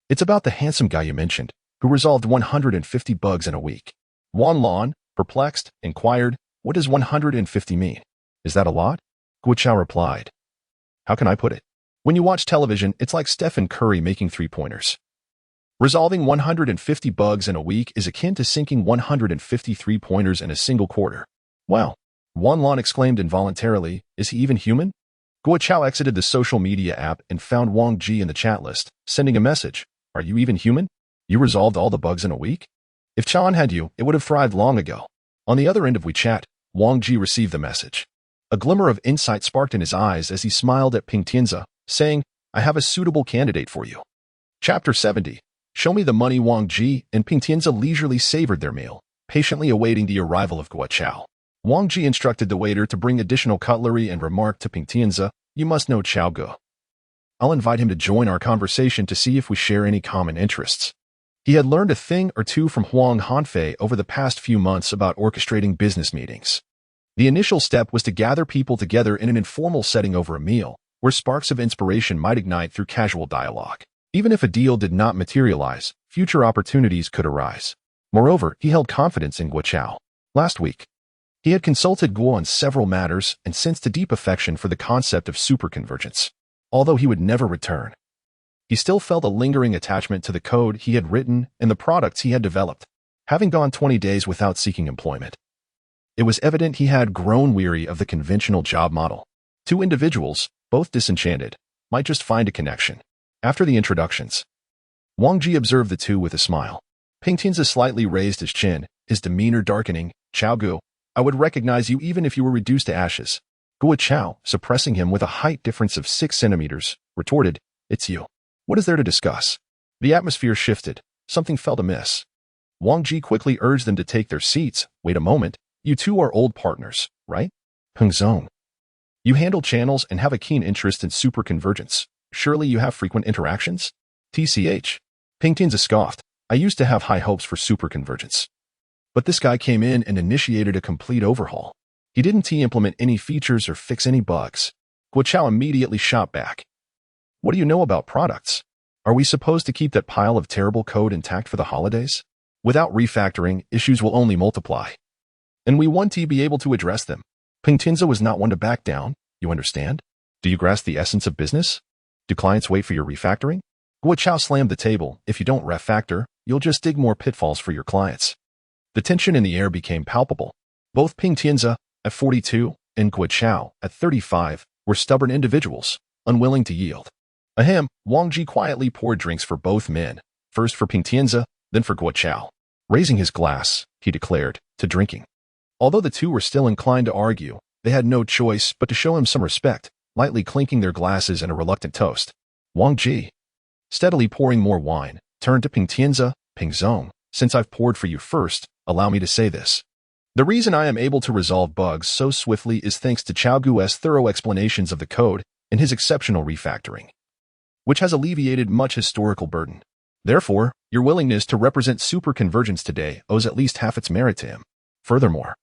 It's about the handsome guy you mentioned, who resolved 150 bugs in a week." Wan Lan, perplexed, inquired, "What does 150 mean? Is that a lot?" Guo Chao replied, "How can I put it? When you watch television, it's like Stephen Curry making three-pointers. Resolving 150 bugs in a week is akin to sinking 150 three-pointers in a single quarter." "Wow," Wan Lan exclaimed involuntarily, "is he even human?" Guo Chao exited the social media app and found Wang Ji in the chat list, sending a message. "Are you even human? You resolved all the bugs in a week? If Chan had you, it would have thrived long ago." On the other end of WeChat, Wang Ji received the message. A glimmer of insight sparked in his eyes as he smiled at Ping Tianzi, saying, "I have a suitable candidate for you." Chapter 70. Show me the money. Wang Ji and Ping Tianzi leisurely savored their meal, patiently awaiting the arrival of Guo Chao. Wang Ji instructed the waiter to bring additional cutlery and remarked to Ping Tianzi, "You must know Chao Ge. I'll invite him to join our conversation to see if we share any common interests." He had learned a thing or two from Huang Hanfei over the past few months about orchestrating business meetings. The initial step was to gather people together in an informal setting over a meal, where sparks of inspiration might ignite through casual dialogue. Even if a deal did not materialize, future opportunities could arise. Moreover, he held confidence in Guo Chao. Last week, he had consulted Guo on several matters and sensed a deep affection for the concept of superconvergence. Although he would never return, he still felt a lingering attachment to the code he had written and the products he had developed. Having gone 20 days without seeking employment, it was evident he had grown weary of the conventional job model. Two individuals, both disenchanted, might just find a connection. After the introductions, Wang Ji observed the two with a smile. Ping Tianzi slightly raised his chin, his demeanor darkening. "Chao Ge, I would recognize you even if you were reduced to ashes." Guo Chao, suppressing him with a height difference of 6 centimeters, retorted, "It's you. What is there to discuss?" The atmosphere shifted. Something felt amiss. Wang Ji quickly urged them to take their seats. "Wait a moment. You two are old partners, right? Peng Zong. You handle channels and have a keen interest in superconvergence. Surely you have frequent interactions?" "TCH. Ping Tianzi scoffed. "I used to have high hopes for superconvergence. But this guy came in and initiated a complete overhaul. He didn't implement any features or fix any bugs." Guo Chao immediately shot back. "What do you know about products? Are we supposed to keep that pile of terrible code intact for the holidays? Without refactoring, issues will only multiply. And we want to be able to address them." Ping Tianzi was not one to back down. "You understand? Do you grasp the essence of business? Do clients wait for your refactoring?" Guo Chao slammed the table. "If you don't refactor, you'll just dig more pitfalls for your clients." The tension in the air became palpable. Both Ping Tianzi, at 42, and Guo Chao, at 35, were stubborn individuals, unwilling to yield. Ahem, Wang Ji quietly poured drinks for both men, first for Ping Tianzi, then for Guo Chao. Raising his glass, he declared, to drinking. Although the two were still inclined to argue, they had no choice but to show him some respect, lightly clinking their glasses in a reluctant toast. Wang Ji, steadily pouring more wine, turned to Ping Tianzi. "Ping Zong, since I've poured for you first, allow me to say this. The reason I am able to resolve bugs so swiftly is thanks to Chao Gu's thorough explanations of the code and his exceptional refactoring, which has alleviated much historical burden. Therefore, your willingness to represent superconvergence today owes at least half its merit to him. Furthermore,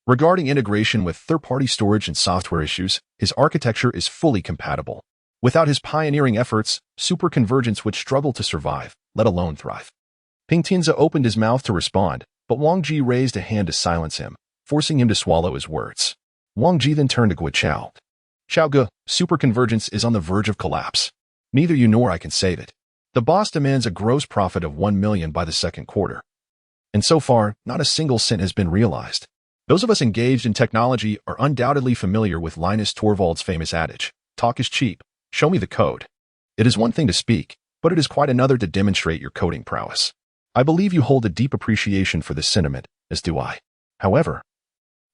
regarding integration with third-party storage and software issues, his architecture is fully compatible. Without his pioneering efforts, superconvergence would struggle to survive, let alone thrive." Ping Tianzi opened his mouth to respond, but Wang Ji raised a hand to silence him, forcing him to swallow his words. Wang Ji then turned to Guo Chao. "Chao Ge, superconvergence is on the verge of collapse. Neither you nor I can save it. The boss demands a gross profit of 1 million by the second quarter. And so far, not a single cent has been realized. Those of us engaged in technology are undoubtedly familiar with Linus Torvalds' famous adage, talk is cheap, show me the code. It is one thing to speak, but it is quite another to demonstrate your coding prowess. I believe you hold a deep appreciation for this sentiment, as do I. However,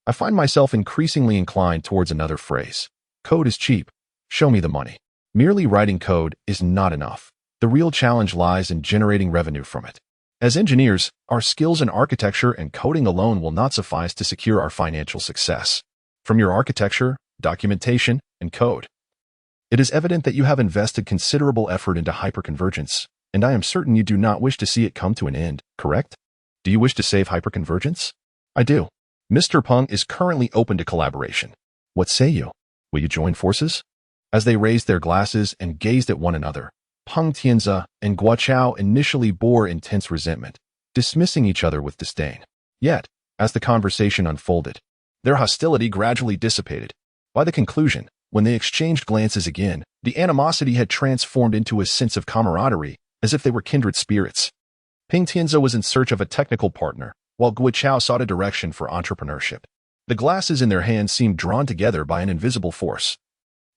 I find myself increasingly inclined towards another phrase. Code is cheap, show me the money. Merely writing code is not enough. The real challenge lies in generating revenue from it. As engineers, our skills in architecture and coding alone will not suffice to secure our financial success. From your architecture, documentation, and code, it is evident that you have invested considerable effort into hyperconvergence, and I am certain you do not wish to see it come to an end, correct? Do you wish to save hyperconvergence? I do. Mr. Peng is currently open to collaboration. What say you? Will you join forces? As they raised their glasses and gazed at one another, Peng Tianze and Guo Chao initially bore intense resentment, dismissing each other with disdain. Yet, as the conversation unfolded, their hostility gradually dissipated. By the conclusion, when they exchanged glances again, the animosity had transformed into a sense of camaraderie, as if they were kindred spirits. Peng Tianze was in search of a technical partner, while Guo Chao sought a direction for entrepreneurship. The glasses in their hands seemed drawn together by an invisible force,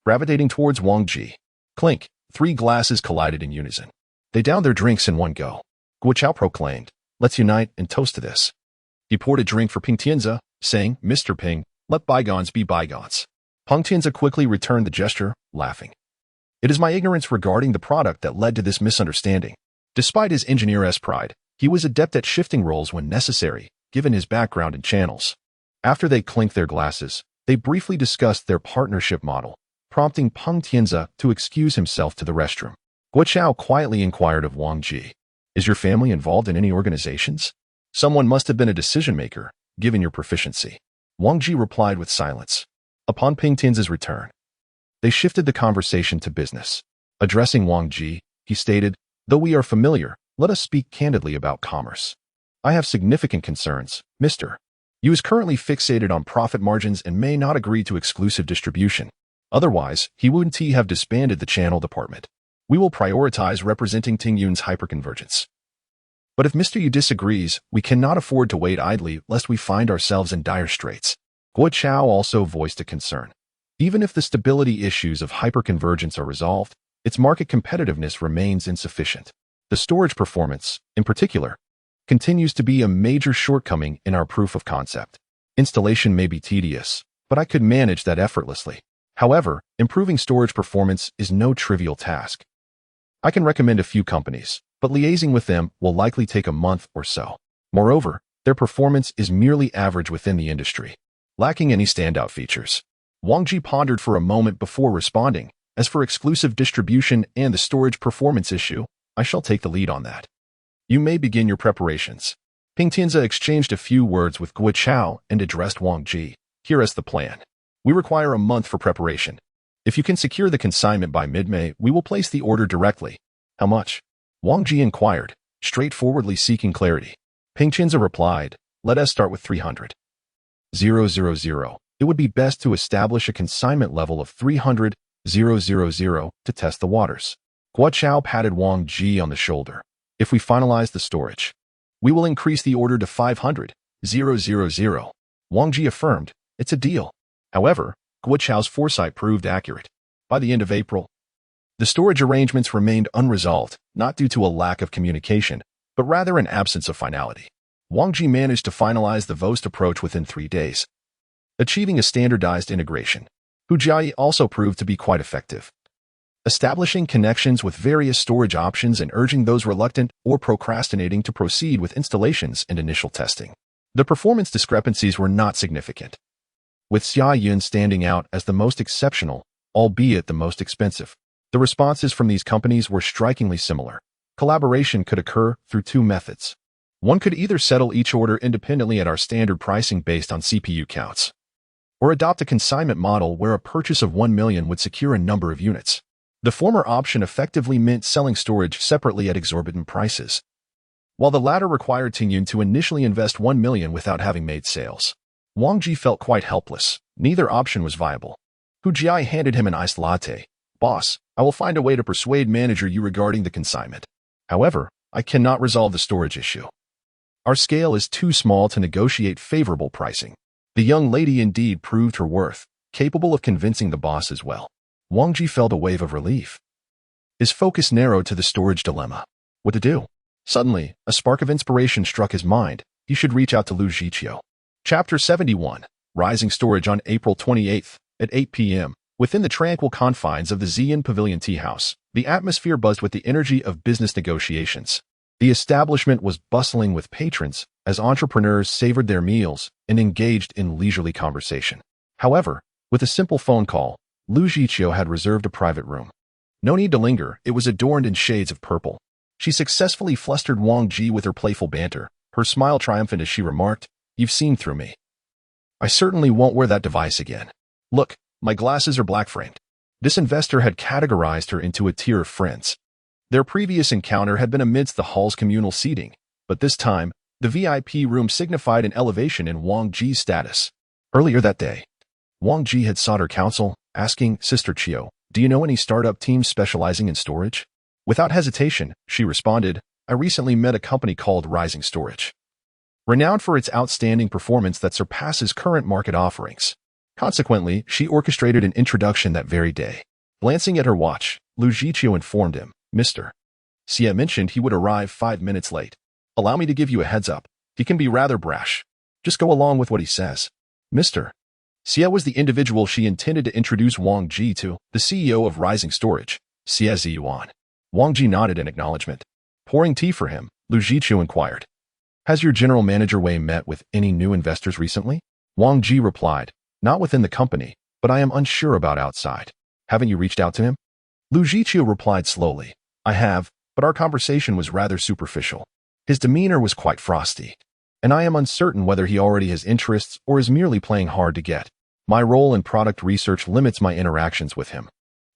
gravitating towards Wang Ji. Clink, 3 glasses collided in unison. They downed their drinks in one go. Guo Chao proclaimed, "Let's unite and toast to this." He poured a drink for Peng Tianze, saying, "Mr. Peng, let bygones be bygones." Peng Tianze quickly returned the gesture, laughing. "It is my ignorance regarding the product that led to this misunderstanding." Despite his engineer's pride, he was adept at shifting roles when necessary, given his background in channels. After they clinked their glasses, they briefly discussed their partnership model, prompting Peng Tianze to excuse himself to the restroom. Guo Chao quietly inquired of Wang Ji, "Is your family involved in any organizations? Someone must have been a decision-maker, given your proficiency." Wang Ji replied with silence. Upon Peng Tianze's return, they shifted the conversation to business. Addressing Wang Ji, he stated, "Though we are familiar, let us speak candidly about commerce. I have significant concerns, Mr. Yu is currently fixated on profit margins and may not agree to exclusive distribution. Otherwise, he wouldn't have disbanded the channel department. We will prioritize representing Ting Yun's hyperconvergence. But if Mr. Yu disagrees, we cannot afford to wait idly lest we find ourselves in dire straits." Guo Chao also voiced a concern. Even if the stability issues of hyperconvergence are resolved, its market competitiveness remains insufficient. The storage performance, in particular, continues to be a major shortcoming in our proof of concept. Installation may be tedious, but I could manage that effortlessly. However, improving storage performance is no trivial task. I can recommend a few companies, but liaising with them will likely take a month or so. Moreover, their performance is merely average within the industry, lacking any standout features. Wang Ji pondered for a moment before responding. As for exclusive distribution and the storage performance issue, I shall take the lead on that. You may begin your preparations. Peng Tianze exchanged a few words with Guo Chao and addressed Wang Ji. Here is the plan. We require a month for preparation. If you can secure the consignment by mid-May, we will place the order directly. How much? Wang Ji inquired, straightforwardly seeking clarity. Peng Tianze replied, "Let us start with 300. 000. It would be best to establish a consignment level of 300,000 to test the waters." Guo Chao patted Wang Ji on the shoulder. "If we finalize the storage, we will increase the order to 500,000. Wang Ji affirmed, "It's a deal." However, Guo Chao's foresight proved accurate. By the end of April, the storage arrangements remained unresolved, not due to a lack of communication, but rather an absence of finality. Wang Ji managed to finalize the VOST approach within 3 days, achieving a standardized integration. Hu Jiayi also proved to be quite effective, establishing connections with various storage options and urging those reluctant or procrastinating to proceed with installations and initial testing. The performance discrepancies were not significant, with Xia Yun standing out as the most exceptional, albeit the most expensive. The responses from these companies were strikingly similar. Collaboration could occur through 2 methods. One could either settle each order independently at our standard pricing based on CPU counts, or adopt a consignment model where a purchase of 1 million would secure a number of units. The former option effectively meant selling storage separately at exorbitant prices, while the latter required Ting Yun to initially invest 1 million without having made sales. Wang Ji felt quite helpless. Neither option was viable. Hu Jiai handed him an iced latte. "Boss, I will find a way to persuade Manager Yu regarding the consignment. However, I cannot resolve the storage issue. Our scale is too small to negotiate favorable pricing." The young lady indeed proved her worth, capable of convincing the boss as well. Wang Ji felt a wave of relief. His focus narrowed to the storage dilemma. What to do? Suddenly, a spark of inspiration struck his mind. He should reach out to Lu Zhiqiu. Chapter 71. Rising Storage on April 28th, at 8 p.m. Within the tranquil confines of the Xi'an Pavilion Tea House, the atmosphere buzzed with the energy of business negotiations. The establishment was bustling with patrons as entrepreneurs savored their meals and engaged in leisurely conversation. However, with a simple phone call, Lu Jiqiu had reserved a private room. No need to linger, it was adorned in shades of purple. She successfully flustered Wang Ji with her playful banter, her smile triumphant as she remarked, "You've seen through me. I certainly won't wear that device again. Look, my glasses are black-framed." This investor had categorized her into a tier of friends. Their previous encounter had been amidst the hall's communal seating, but this time, the VIP room signified an elevation in Wang Ji's status. Earlier that day, Wang Ji had sought her counsel, asking, "Sister Chiu, do you know any startup teams specializing in storage?" Without hesitation, she responded, "I recently met a company called Rising Storage, renowned for its outstanding performance that surpasses current market offerings." Consequently, she orchestrated an introduction that very day. Glancing at her watch, Lu Jiqiu informed him, "Mr. Xie mentioned he would arrive 5 minutes late. Allow me to give you a heads up. He can be rather brash. Just go along with what he says." Mr. Xie was the individual she intended to introduce Wang Ji to, the CEO of Rising Storage, Xie Ziyuan. Wang Ji nodded in acknowledgement. Pouring tea for him, Lu Jiqiu inquired, "Has your general manager Wei met with any new investors recently?" Wang Ji replied, "Not within the company, but I am unsure about outside. Haven't you reached out to him?" Lu Jiqiu replied slowly, "I have, but our conversation was rather superficial. His demeanor was quite frosty, and I am uncertain whether he already has interests or is merely playing hard to get. My role in product research limits my interactions with him.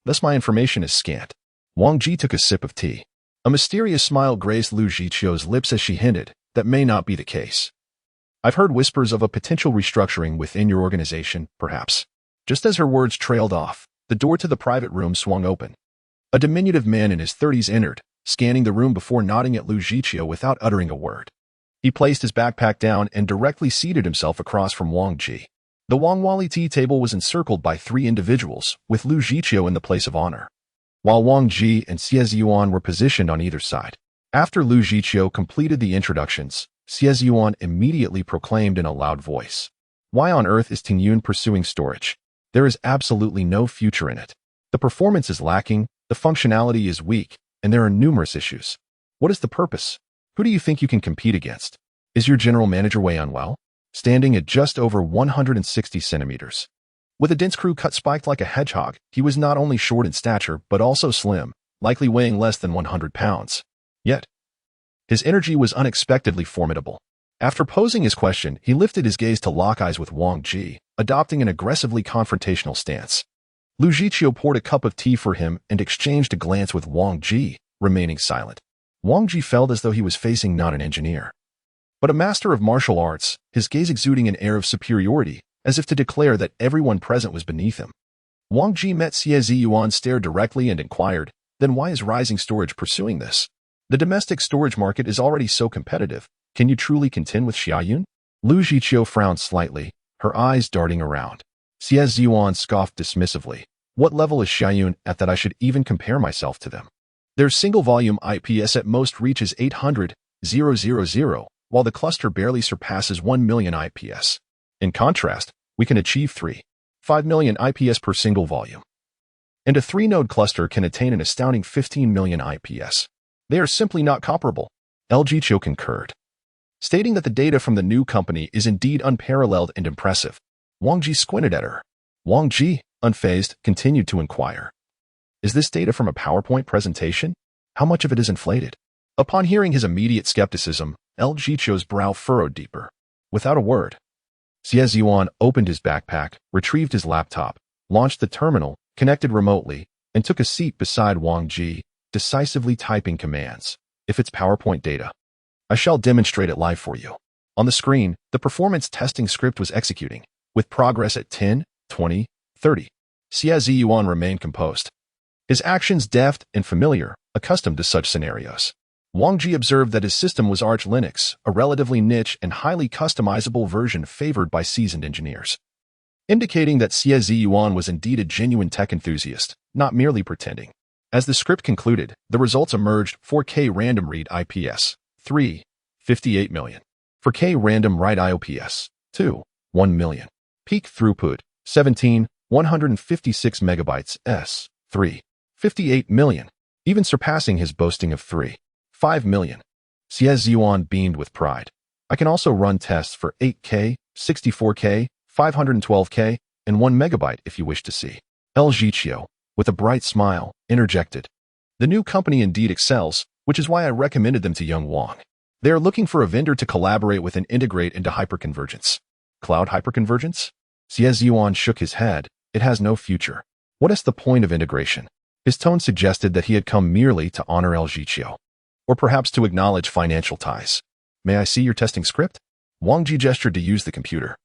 Thus my information is scant." Wang Ji took a sip of tea. A mysterious smile graced Lu Jiqiu's lips as she hinted, "That may not be the case. I've heard whispers of a potential restructuring within your organization, perhaps." Just as her words trailed off, the door to the private room swung open. A diminutive man in his 30s entered, scanning the room before nodding at Lu Jiqiu without uttering a word. He placed his backpack down and directly seated himself across from Wang Ji. The Wang Wali tea table was encircled by 3 individuals, with Lu Jiqiu in the place of honor, while Wang Ji and Xie Ziyuan were positioned on either side. After Lu Jiqiu completed the introductions, Xie Ziyuan immediately proclaimed in a loud voice, "Why on earth is Tingyun pursuing storage? There is absolutely no future in it. The performance is lacking, the functionality is weak, and there are numerous issues. What is the purpose? Who do you think you can compete against? Is your general manager Wei unwell?" Standing at just over 160 centimeters, with a dense crew cut spiked like a hedgehog, he was not only short in stature but also slim, likely weighing less than 100 pounds. Yet, his energy was unexpectedly formidable. After posing his question, he lifted his gaze to lock eyes with Wang Ji, adopting an aggressively confrontational stance. Lu Jiqiu poured a cup of tea for him and exchanged a glance with Wang Ji, remaining silent. Wang Ji felt as though he was facing not an engineer, but a master of martial arts, his gaze exuding an air of superiority, as if to declare that everyone present was beneath him. Wang Ji met Xie Ziyuan stare directly and inquired, "Then why is Rising Storage pursuing this? The domestic storage market is already so competitive. Can you truly contend with Xiaoyun?" Lu Jiqiu frowned slightly, her eyes darting around. Xie Ziyuan scoffed dismissively. "What level is Xiaoyun at that I should even compare myself to them? Their single-volume IPS at most reaches 800,000, while the cluster barely surpasses 1 million IPS. In contrast, we can achieve 3.5 million IPS per single volume. And a 3-node cluster can attain an astounding 15 million IPS. They are simply not comparable." Lu Jiqiu concurred, stating that the data from the new company is indeed unparalleled and impressive. Wang Ji squinted at her. Wang Ji, unfazed, continued to inquire, "Is this data from a PowerPoint presentation? How much of it is inflated?" Upon hearing his immediate skepticism, Lu Jiqiu's brow furrowed deeper. Without a word, Xie Ziyuan opened his backpack, retrieved his laptop, launched the terminal, connected remotely, and took a seat beside Wang Ji, decisively typing commands. "If it's PowerPoint data, I shall demonstrate it live for you." On the screen, the performance testing script was executing, with progress at 10, 20, 30. Xie Ziyuan remained composed, his actions deft and familiar, accustomed to such scenarios. Wang Ji observed that his system was Arch Linux, a relatively niche and highly customizable version favored by seasoned engineers, indicating that Xie Ziyuan was indeed a genuine tech enthusiast, not merely pretending. As the script concluded, the results emerged: 4K random read IPS, 3.58 million. 4K random write IOPS, 2.1 million. Peak throughput, 17,156 megabytes s, 3.58 million, even surpassing his boasting of 3.5 million. Xie Ziyuan beamed with pride. I can also run tests for 8K, 64K, 512K, and 1 megabyte if you wish to see. El Jiqiu, with a bright smile, interjected. The new company indeed excels, which is why I recommended them to young Wang. They are looking for a vendor to collaborate with and integrate into hyperconvergence. Cloud hyperconvergence? Xie Ziyuan shook his head. It has no future. What is the point of integration? His tone suggested that he had come merely to honor El Jiqiu, or perhaps to acknowledge financial ties. May I see your testing script? Wang Ji gestured to use the computer.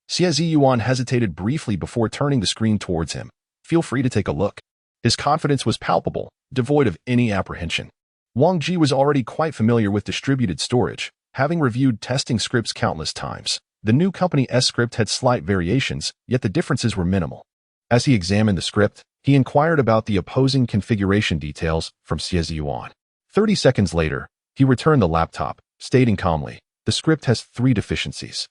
Xie Ziyuan hesitated briefly before turning the screen towards him. Feel free to take a look. His confidence was palpable, devoid of any apprehension. Wang Ji was already quite familiar with distributed storage, having reviewed testing scripts countless times. The new company's script had slight variations, yet the differences were minimal. As he examined the script, he inquired about the opposing configuration details from Xie Ziyuan. 30 seconds later, he returned the laptop, stating calmly, the script has 3 deficiencies.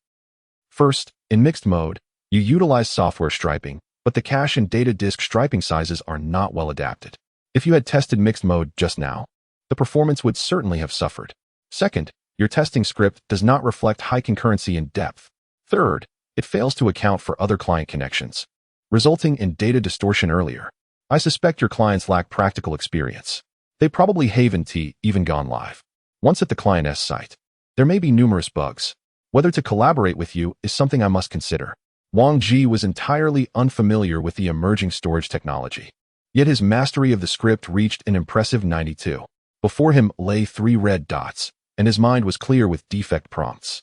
First, in mixed mode, you utilize software striping, but the cache and data disk striping sizes are not well adapted. If you had tested mixed mode just now, the performance would certainly have suffered. Second, your testing script does not reflect high concurrency and depth. Third, it fails to account for other client connections, resulting in data distortion earlier. I suspect your clients lack practical experience. They probably haven't even gone live. Once at the client's site, there may be numerous bugs. Whether to collaborate with you is something I must consider. Wang Ji was entirely unfamiliar with the emerging storage technology. Yet his mastery of the script reached an impressive 92. Before him lay 3 red dots, and his mind was clear with defect prompts.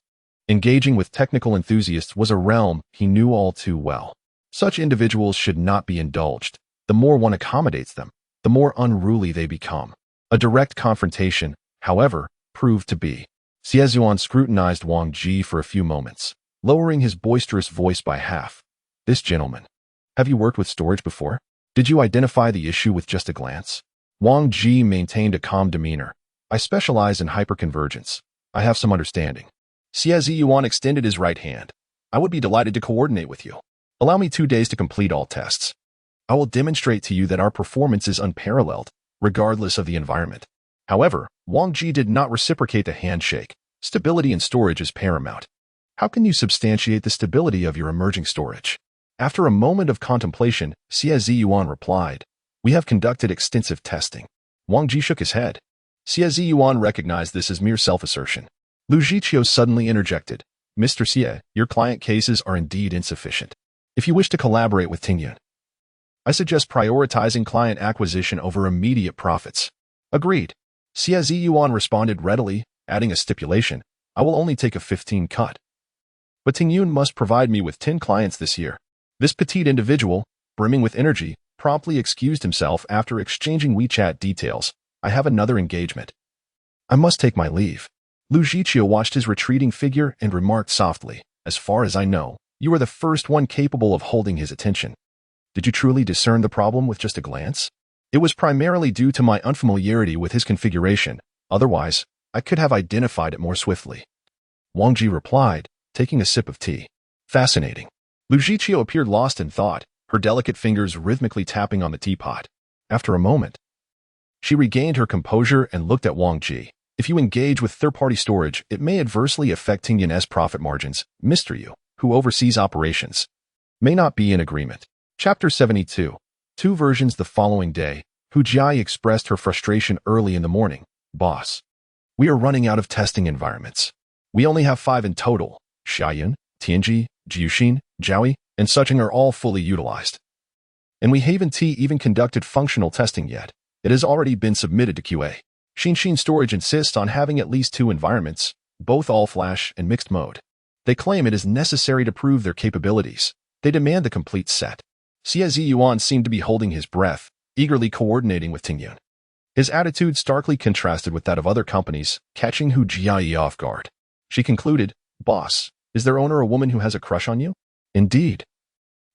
Engaging with technical enthusiasts was a realm he knew all too well. Such individuals should not be indulged. The more one accommodates them, the more unruly they become. A direct confrontation, however, proved to be. Xie Ziyuan scrutinized Wang Ji for a few moments, lowering his boisterous voice by half. This gentleman. Have you worked with storage before? Did you identify the issue with just a glance? Wang Ji maintained a calm demeanor. I specialize in hyperconvergence. I have some understanding. Xie Ziyuan extended his right hand. I would be delighted to coordinate with you. Allow me 2 days to complete all tests. I will demonstrate to you that our performance is unparalleled, regardless of the environment. However, Wang Ji did not reciprocate the handshake. Stability in storage is paramount. How can you substantiate the stability of your emerging storage? After a moment of contemplation, Xie Ziyuan replied, we have conducted extensive testing. Wang Ji shook his head. Xie Ziyuan recognized this as mere self-assertion. Lu Jiqiu suddenly interjected, Mr. Xie, your client cases are indeed insufficient. If you wish to collaborate with Tingyun, I suggest prioritizing client acquisition over immediate profits. Agreed. Xie Ziyuan responded readily, adding a stipulation, I will only take a 15 cut. But Tingyun must provide me with 10 clients this year. This petite individual, brimming with energy, promptly excused himself after exchanging WeChat details. I have another engagement. I must take my leave. Lu Jiqiu watched his retreating figure and remarked softly, as far as I know, you are the first one capable of holding his attention. Did you truly discern the problem with just a glance? It was primarily due to my unfamiliarity with his configuration. Otherwise, I could have identified it more swiftly. Wang Ji replied, taking a sip of tea. Fascinating. Lu Jiqiu appeared lost in thought, her delicate fingers rhythmically tapping on the teapot. After a moment, she regained her composure and looked at Wang Ji. If you engage with third-party storage, it may adversely affect Tingyun's profit margins. Mr. Yu, who oversees operations, may not be in agreement. Chapter 72. 2 versions the following day. Hu Jiai expressed her frustration early in the morning. Boss, we are running out of testing environments. We only have 5 in total. Xiayun, Tianji, Jiuxin, Jiaoi, and Sucheng are all fully utilized. And we haven't even conducted functional testing yet. It has already been submitted to QA. Xinxin Storage insists on having at least 2 environments, both all-flash and mixed mode. They claim it is necessary to prove their capabilities. They demand the complete set. Xie Ziyuan seemed to be holding his breath, eagerly coordinating with Tingyun. His attitude starkly contrasted with that of other companies, catching Hu Jiai off guard. She concluded, Boss, is their owner a woman who has a crush on you? Indeed.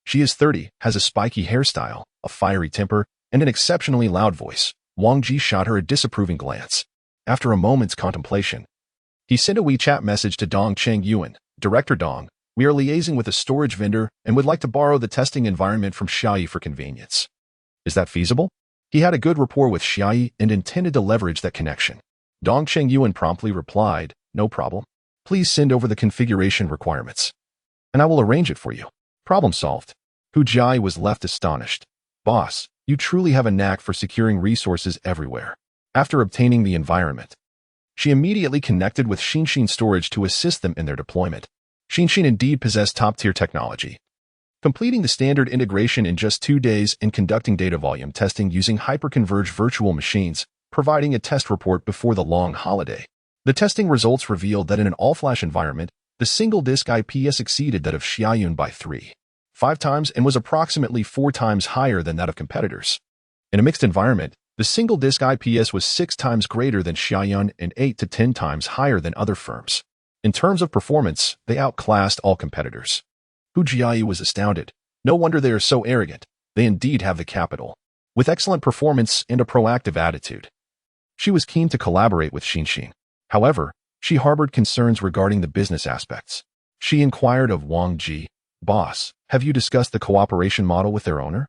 She is 30, has a spiky hairstyle, a fiery temper, and an exceptionally loud voice. Wang Ji shot her a disapproving glance. After a moment's contemplation, he sent a WeChat message to Dong Cheng Yuan. Director Dong, we are liaising with a storage vendor and would like to borrow the testing environment from Xiaoyi for convenience. Is that feasible? He had a good rapport with Xiaoyi and intended to leverage that connection. Dong Chengyuan promptly replied, "No problem. Please send over the configuration requirements, and I will arrange it for you." Problem solved. Hu Jia was left astonished. "Boss, you truly have a knack for securing resources everywhere." After obtaining the environment, she immediately connected with Xinshin Storage to assist them in their deployment. Xinshin indeed possessed top-tier technology, completing the standard integration in just 2 days and conducting data volume testing using hyperconverged virtual machines, providing a test report before the long holiday. The testing results revealed that in an all-flash environment, the single-disk IPS exceeded that of Xiaoyun by 3.5 times and was approximately 4 times higher than that of competitors. In a mixed environment, the single-disk IPS was 6 times greater than Xiaoyun and 8 to 10 times higher than other firms. In terms of performance, they outclassed all competitors. Hu Jia was astounded. No wonder they are so arrogant. They indeed have the capital, with excellent performance and a proactive attitude. She was keen to collaborate with Xinshin. However, she harbored concerns regarding the business aspects. She inquired of Wang Ji, "Boss, have you discussed the cooperation model with their owner?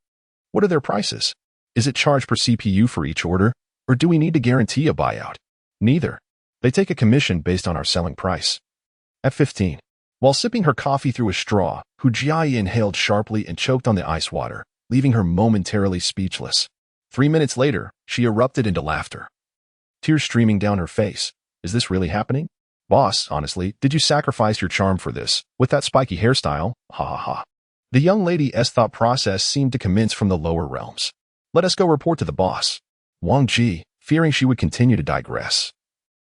What are their prices? Is it charged per CPU for each order, or do we need to guarantee a buyout?" "Neither. They take a commission based on our selling price." At 15. While sipping her coffee through a straw, Hu Jia inhaled sharply and choked on the ice water, leaving her momentarily speechless. 3 minutes later, she erupted into laughter, tears streaming down her face. "Is this really happening? Boss, honestly, did you sacrifice your charm for this, with that spiky hairstyle? Ha ha ha." The young lady's thought process seemed to commence from the lower realms. "Let us go report to the boss." Wang Ji, fearing she would continue to digress,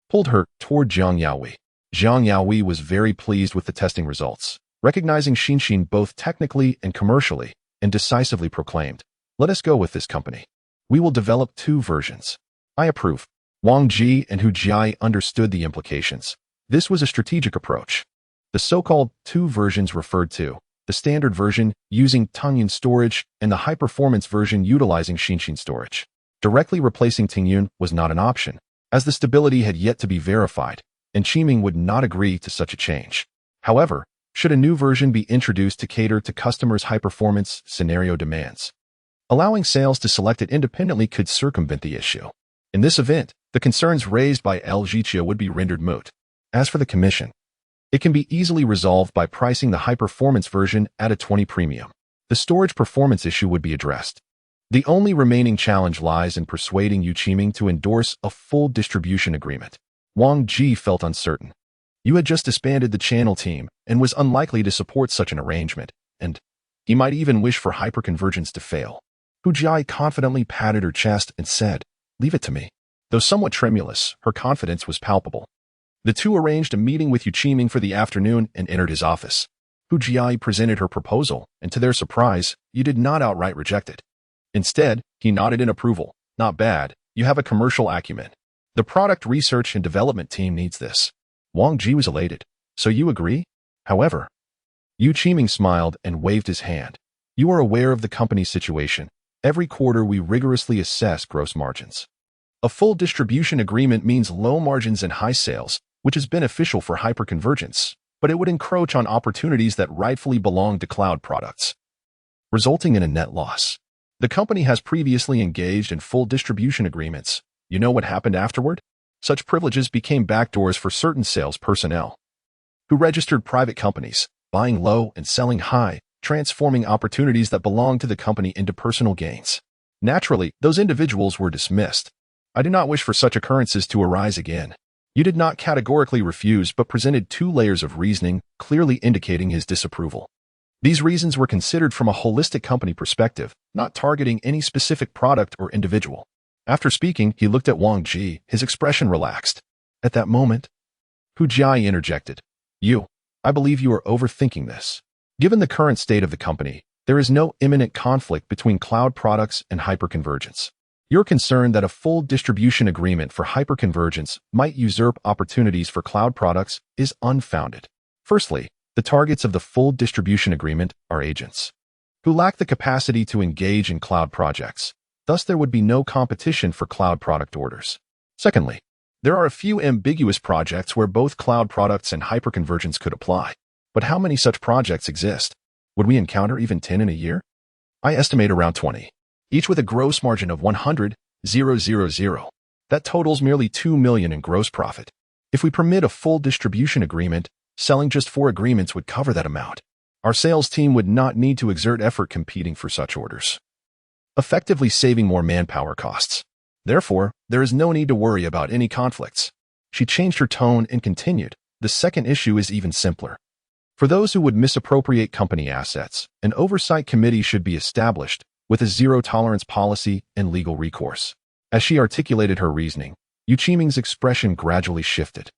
pulled her toward Jiang Yaoi. Jiang Yaoi was very pleased with the testing results, recognizing Xinshin both technically and commercially, and decisively proclaimed, "Let us go with this company. We will develop 2 versions. I approve." Wang Ji and Hu Jia understood the implications. This was a strategic approach. The so-called 2 versions referred to the standard version using Tingyun storage and the high-performance version utilizing Xinshin storage. Directly replacing Tingyun was not an option, as the stability had yet to be verified, and Qiming would not agree to such a change. However, should a new version be introduced to cater to customers' high-performance scenario demands, allowing sales to select it independently could circumvent the issue. In this event, the concerns raised by El Jichia would be rendered moot. As for the commission, it can be easily resolved by pricing the high-performance version at a 20 premium. The storage performance issue would be addressed. The only remaining challenge lies in persuading Yu Qiming to endorse a full distribution agreement. Wang Ji felt uncertain. You had just disbanded the channel team and was unlikely to support such an arrangement, and he might even wish for hyperconvergence to fail. Hu Jia confidently patted her chest and said, "Leave it to me." Though somewhat tremulous, her confidence was palpable. The two arranged a meeting with Yu Qiming for the afternoon and entered his office. Hu Jia presented her proposal, and to their surprise, Yu did not outright reject it. Instead, he nodded in approval. "Not bad. You have a commercial acumen. The product research and development team needs this." Wang Ji was elated. "So you agree?" However, Yu Qiming smiled and waved his hand. "You are aware of the company's situation. Every quarter we rigorously assess gross margins. A full distribution agreement means low margins and high sales, which is beneficial for hyperconvergence, but it would encroach on opportunities that rightfully belong to cloud products, resulting in a net loss. The company has previously engaged in full distribution agreements. You know what happened afterward? Such privileges became backdoors for certain sales personnel who registered private companies, buying low and selling high, transforming opportunities that belonged to the company into personal gains. Naturally, those individuals were dismissed. I do not wish for such occurrences to arise again." You did not categorically refuse but presented 2 layers of reasoning, clearly indicating his disapproval. These reasons were considered from a holistic company perspective, not targeting any specific product or individual. After speaking, he looked at Wang Ji, his expression relaxed. At that moment, Hu Jia interjected, I believe you are overthinking this. Given the current state of the company, there is no imminent conflict between cloud products and hyperconvergence. You're concerned that a full distribution agreement for hyperconvergence might usurp opportunities for cloud products is unfounded. Firstly, the targets of the full distribution agreement are agents who lack the capacity to engage in cloud projects. Thus, there would be no competition for cloud product orders. Secondly, there are a few ambiguous projects where both cloud products and hyperconvergence could apply. But how many such projects exist? Would we encounter even 10 in a year? I estimate around 20, each with a gross margin of 100,000. That totals merely 2 million in gross profit. If we permit a full distribution agreement, selling just 4 agreements would cover that amount. Our sales team would not need to exert effort competing for such orders, effectively saving more manpower costs. Therefore, there is no need to worry about any conflicts. She changed her tone and continued, the second issue is even simpler. For those who would misappropriate company assets, an oversight committee should be established with a zero-tolerance policy and legal recourse. As she articulated her reasoning, Yu Qiming's expression gradually shifted.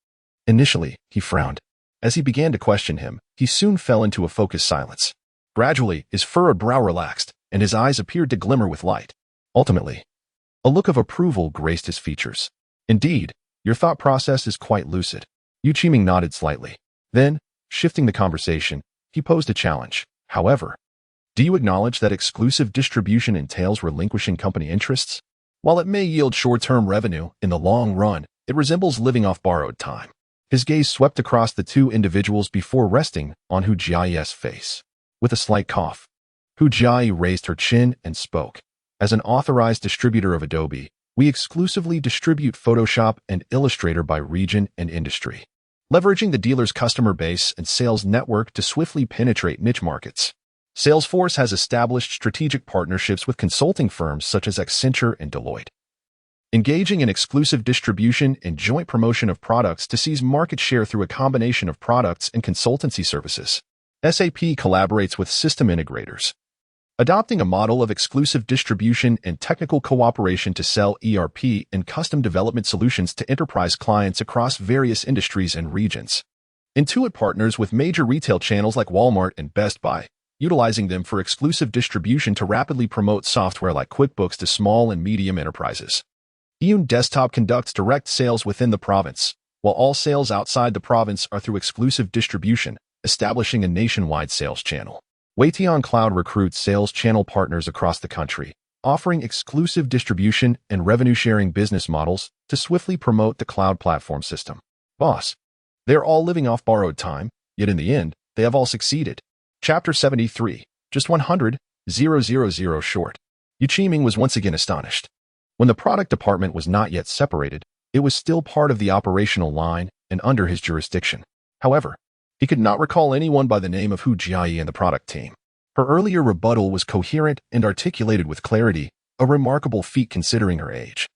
Initially, he frowned. As he began to question him, he soon fell into a focused silence. Gradually, his furrowed brow relaxed, and his eyes appeared to glimmer with light. Ultimately, a look of approval graced his features. Indeed, your thought process is quite lucid. Yu Qiming nodded slightly. Then, shifting the conversation, he posed a challenge. However, do you acknowledge that exclusive distribution entails relinquishing company interests? While it may yield short-term revenue, in the long run, it resembles living off borrowed time. His gaze swept across the two individuals before resting on Hu Jiayi's face. With a slight cough, Hu Jiayi raised her chin and spoke. As an authorized distributor of Adobe, we exclusively distribute Photoshop and Illustrator by region and industry, leveraging the dealer's customer base and sales network to swiftly penetrate niche markets. Salesforce has established strategic partnerships with consulting firms such as Accenture and Deloitte, engaging in exclusive distribution and joint promotion of products to seize market share through a combination of products and consultancy services. SAP collaborates with system integrators, adopting a model of exclusive distribution and technical cooperation to sell ERP and custom development solutions to enterprise clients across various industries and regions. Intuit partners with major retail channels like Walmart and Best Buy, utilizing them for exclusive distribution to rapidly promote software like QuickBooks to small and medium enterprises. Yun Desktop conducts direct sales within the province, while all sales outside the province are through exclusive distribution, establishing a nationwide sales channel. Weition Cloud recruits sales channel partners across the country, offering exclusive distribution and revenue-sharing business models to swiftly promote the cloud platform system. Boss, they are all living off borrowed time, yet in the end, they have all succeeded. Chapter 73, just 100,000 short. Yu Qiming was once again astonished. When the product department was not yet separated, it was still part of the operational line and under his jurisdiction. However, he could not recall anyone by the name of Hu Jiayi in the product team. Her earlier rebuttal was coherent and articulated with clarity, a remarkable feat considering her age.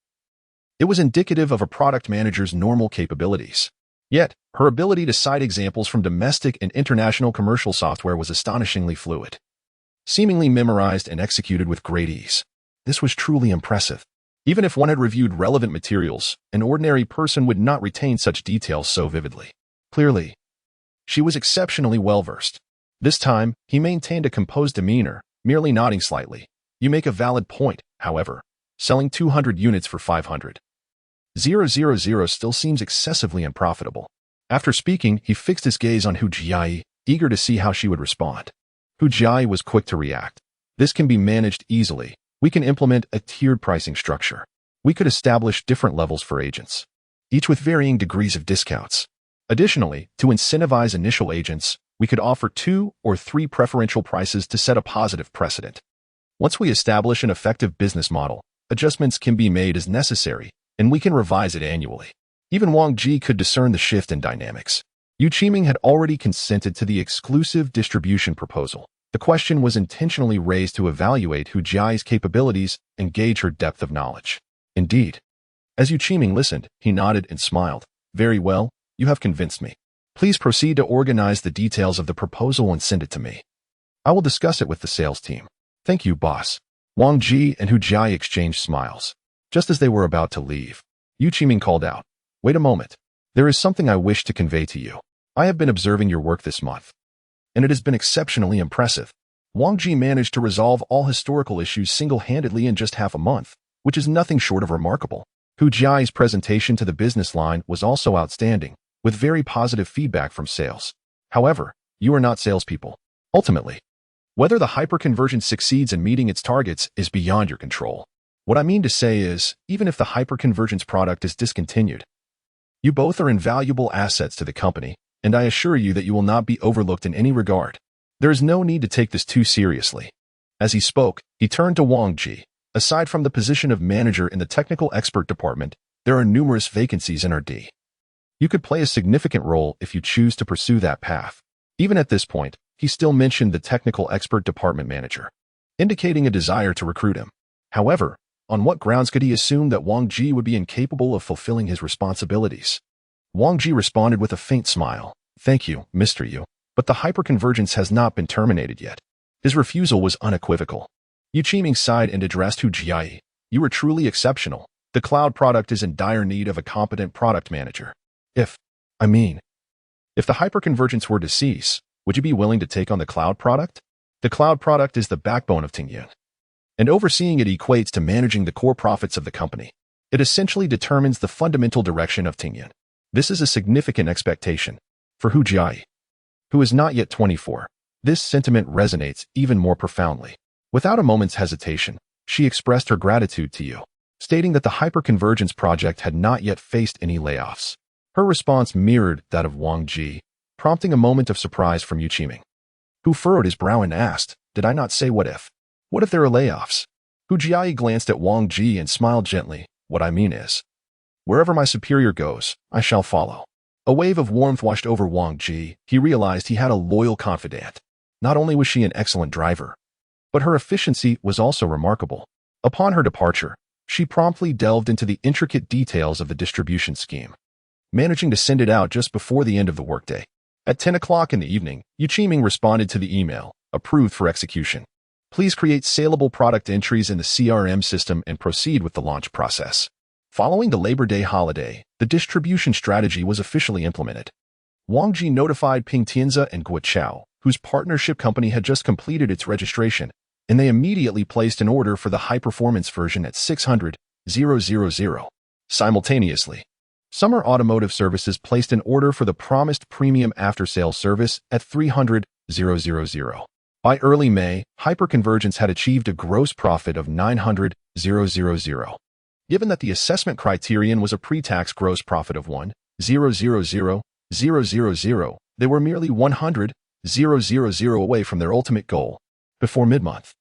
It was indicative of a product manager's normal capabilities. Yet, her ability to cite examples from domestic and international commercial software was astonishingly fluid, seemingly memorized and executed with great ease. This was truly impressive. Even if one had reviewed relevant materials, an ordinary person would not retain such details so vividly. Clearly, she was exceptionally well-versed. This time, he maintained a composed demeanor, merely nodding slightly. You make a valid point, however. Selling 200 units for 500,000 still seems excessively unprofitable. After speaking, he fixed his gaze on Hu Jiayi, eager to see how she would respond. Hu Jiayi was quick to react. This can be managed easily. We can implement a tiered pricing structure. We could establish different levels for agents, each with varying degrees of discounts. Additionally, to incentivize initial agents, we could offer 2 or 3 preferential prices to set a positive precedent. Once we establish an effective business model, adjustments can be made as necessary, and we can revise it annually. Even Wang Ji could discern the shift in dynamics. Yu Qiming had already consented to the exclusive distribution proposal. The question was intentionally raised to evaluate Hu Jiayi's capabilities and gauge her depth of knowledge. Indeed. As Yu Qiming listened, he nodded and smiled. Very well, you have convinced me. Please proceed to organize the details of the proposal and send it to me. I will discuss it with the sales team. Thank you, boss. Wang Ji and Hu Jiayi exchanged smiles. Just as they were about to leave, Yu Qiming called out, "Wait a moment. There is something I wish to convey to you. I have been observing your work this month, and it has been exceptionally impressive." Wang Ji managed to resolve all historical issues single-handedly in just half a month, which is nothing short of remarkable. Hu Jiayi's presentation to the business line was also outstanding, with very positive feedback from sales. However, you are not salespeople. Ultimately, whether the hyperconvergence succeeds in meeting its targets is beyond your control. What I mean to say is, even if the hyperconvergence product is discontinued, you both are invaluable assets to the company, and I assure you that you will not be overlooked in any regard. There is no need to take this too seriously. As he spoke, he turned to Wang Ji. Aside from the position of manager in the technical expert department, There are numerous vacancies in our D. You could play a significant role if you choose to pursue that path. Even at this point, he still mentioned the technical expert department manager, indicating a desire to recruit him. However, on what grounds could he assume that Wang Ji would be incapable of fulfilling his responsibilities? Wang Ji responded with a faint smile. Thank you, Mr. Yu, but the hyperconvergence has not been terminated yet. His refusal was unequivocal. Yu Qiming sighed and addressed Hu Jiai. You are truly exceptional. The cloud product is in dire need of a competent product manager. If the hyperconvergence were to cease, would you be willing to take on the cloud product? The cloud product is the backbone of Tingyun, and overseeing it equates to managing the core profits of the company. It essentially determines the fundamental direction of Tingyun. This is a significant expectation. For Hu Jiai, who is not yet 24, this sentiment resonates even more profoundly. Without a moment's hesitation, she expressed her gratitude to you, stating that the hyperconvergence project had not yet faced any layoffs. Her response mirrored that of Wang Ji, prompting a moment of surprise from Yu Qiming, who furrowed his brow and asked, Did I not say what if? What if there are layoffs? Hu Jiai glanced at Wang Ji and smiled gently. What I mean is, wherever my superior goes, I shall follow. A wave of warmth washed over Wang Ji. He realized he had a loyal confidant. Not only was she an excellent driver, but her efficiency was also remarkable. Upon her departure, she promptly delved into the intricate details of the distribution scheme, managing to send it out just before the end of the workday. At 10 o'clock in the evening, Yu Qiming responded to the email, approved for execution. Please create saleable product entries in the CRM system and proceed with the launch process. Following the Labor Day holiday, the distribution strategy was officially implemented. Wang Ji notified Ping Tianzi and Guoqiao, whose partnership company had just completed its registration, and they immediately placed an order for the high-performance version at 600,000. Simultaneously, Summer Automotive Services placed an order for the promised premium after-sales service at 300,000. By early May, hyperconvergence had achieved a gross profit of 900,000. Given that the assessment criterion was a pre-tax gross profit of 1,000,000, they were merely 100,000 away from their ultimate goal. Before mid-month,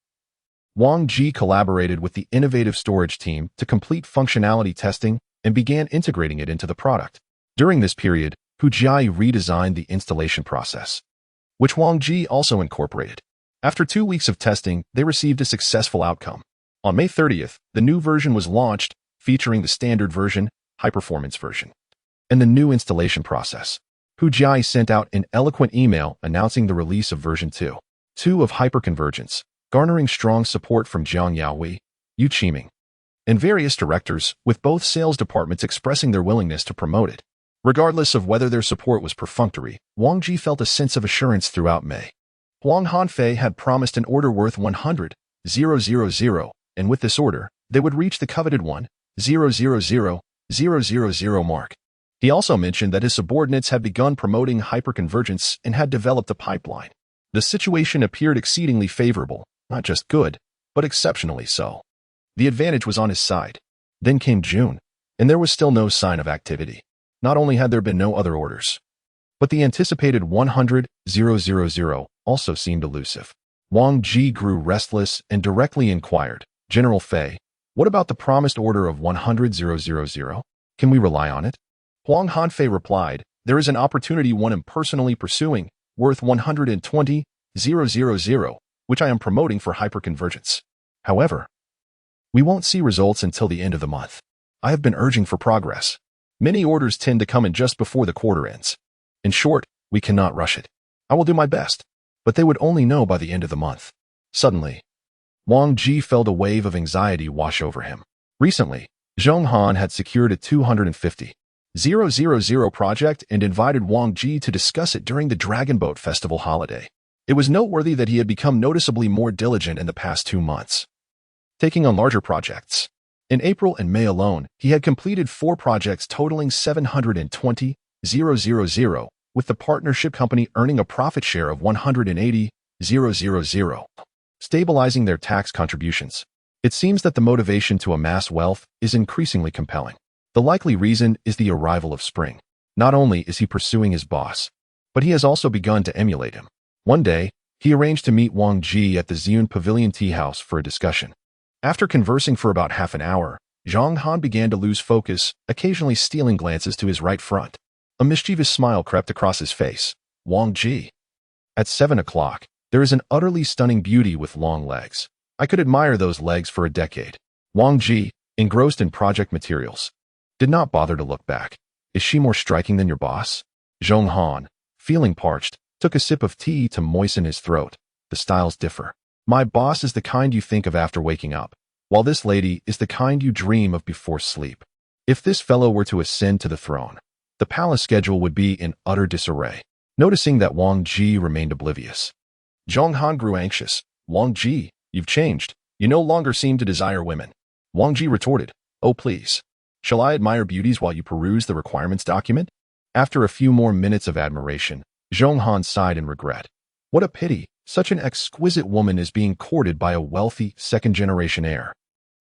Wang Ji collaborated with the innovative storage team to complete functionality testing and began integrating it into the product. During this period, Hu Jiai redesigned the installation process, which Wang Ji also incorporated. After 2 weeks of testing, they received a successful outcome. On May 30th, the new version was launched, featuring the standard version, high-performance version, and the new installation process. Hu Jiai sent out an eloquent email announcing the release of version 2 of hyperconvergence, garnering strong support from Jiang Yaohui, Yu Qiming, and various directors, with both sales departments expressing their willingness to promote it. Regardless of whether their support was perfunctory, Wang Ji felt a sense of assurance throughout May. Huang Hanfei had promised an order worth 100,000, and with this order, they would reach the coveted 1,000,000 mark. He also mentioned that his subordinates had begun promoting hyperconvergence and had developed a pipeline. The situation appeared exceedingly favorable, not just good, but exceptionally so. The advantage was on his side. Then came June, and there was still no sign of activity. Not only had there been no other orders, but the anticipated 100,000 also seemed elusive. Wang Ji grew restless and directly inquired, General Fei, what about the promised order of 100,000? Can we rely on it? Huang Hanfei replied, there is an opportunity one am personally pursuing, worth 120,000, which I am promoting for hyperconvergence. However, we won't see results until the end of the month. I have been urging for progress. Many orders tend to come in just before the quarter ends. In short, we cannot rush it. I will do my best, but they would only know by the end of the month. Suddenly, Wang Ji felt a wave of anxiety wash over him. Recently, Zhong Han had secured a 250,000 project and invited Wang Ji to discuss it during the Dragon Boat Festival holiday. It was noteworthy that he had become noticeably more diligent in the past 2 months, taking on larger projects. In April and May alone, he had completed 4 projects totaling 720,000, with the partnership company earning a profit share of 180,000, stabilizing their tax contributions. It seems that the motivation to amass wealth is increasingly compelling. The likely reason is the arrival of spring. Not only is he pursuing his boss, but he has also begun to emulate him. One day, he arranged to meet Wang Ji at the Ziyun Pavilion Tea House for a discussion. After conversing for about half an hour, Zhang Han began to lose focus, occasionally stealing glances to his right front. A mischievous smile crept across his face. Wang Ji. At 7 o'clock, there is an utterly stunning beauty with long legs. I could admire those legs for a decade. Wang Ji, engrossed in project materials, did not bother to look back. Is she more striking than your boss? Zhang Han, feeling parched, took a sip of tea to moisten his throat. The styles differ. My boss is the kind you think of after waking up, while this lady is the kind you dream of before sleep. If this fellow were to ascend to the throne, the palace schedule would be in utter disarray. Noticing that Wang Ji remained oblivious, Zhang Han grew anxious. Wang Ji, you've changed. You no longer seem to desire women. Wang Ji retorted, oh please. Shall I admire beauties while you peruse the requirements document? After a few more minutes of admiration, Zhang Han sighed in regret. What a pity, such an exquisite woman is being courted by a wealthy, second-generation heir.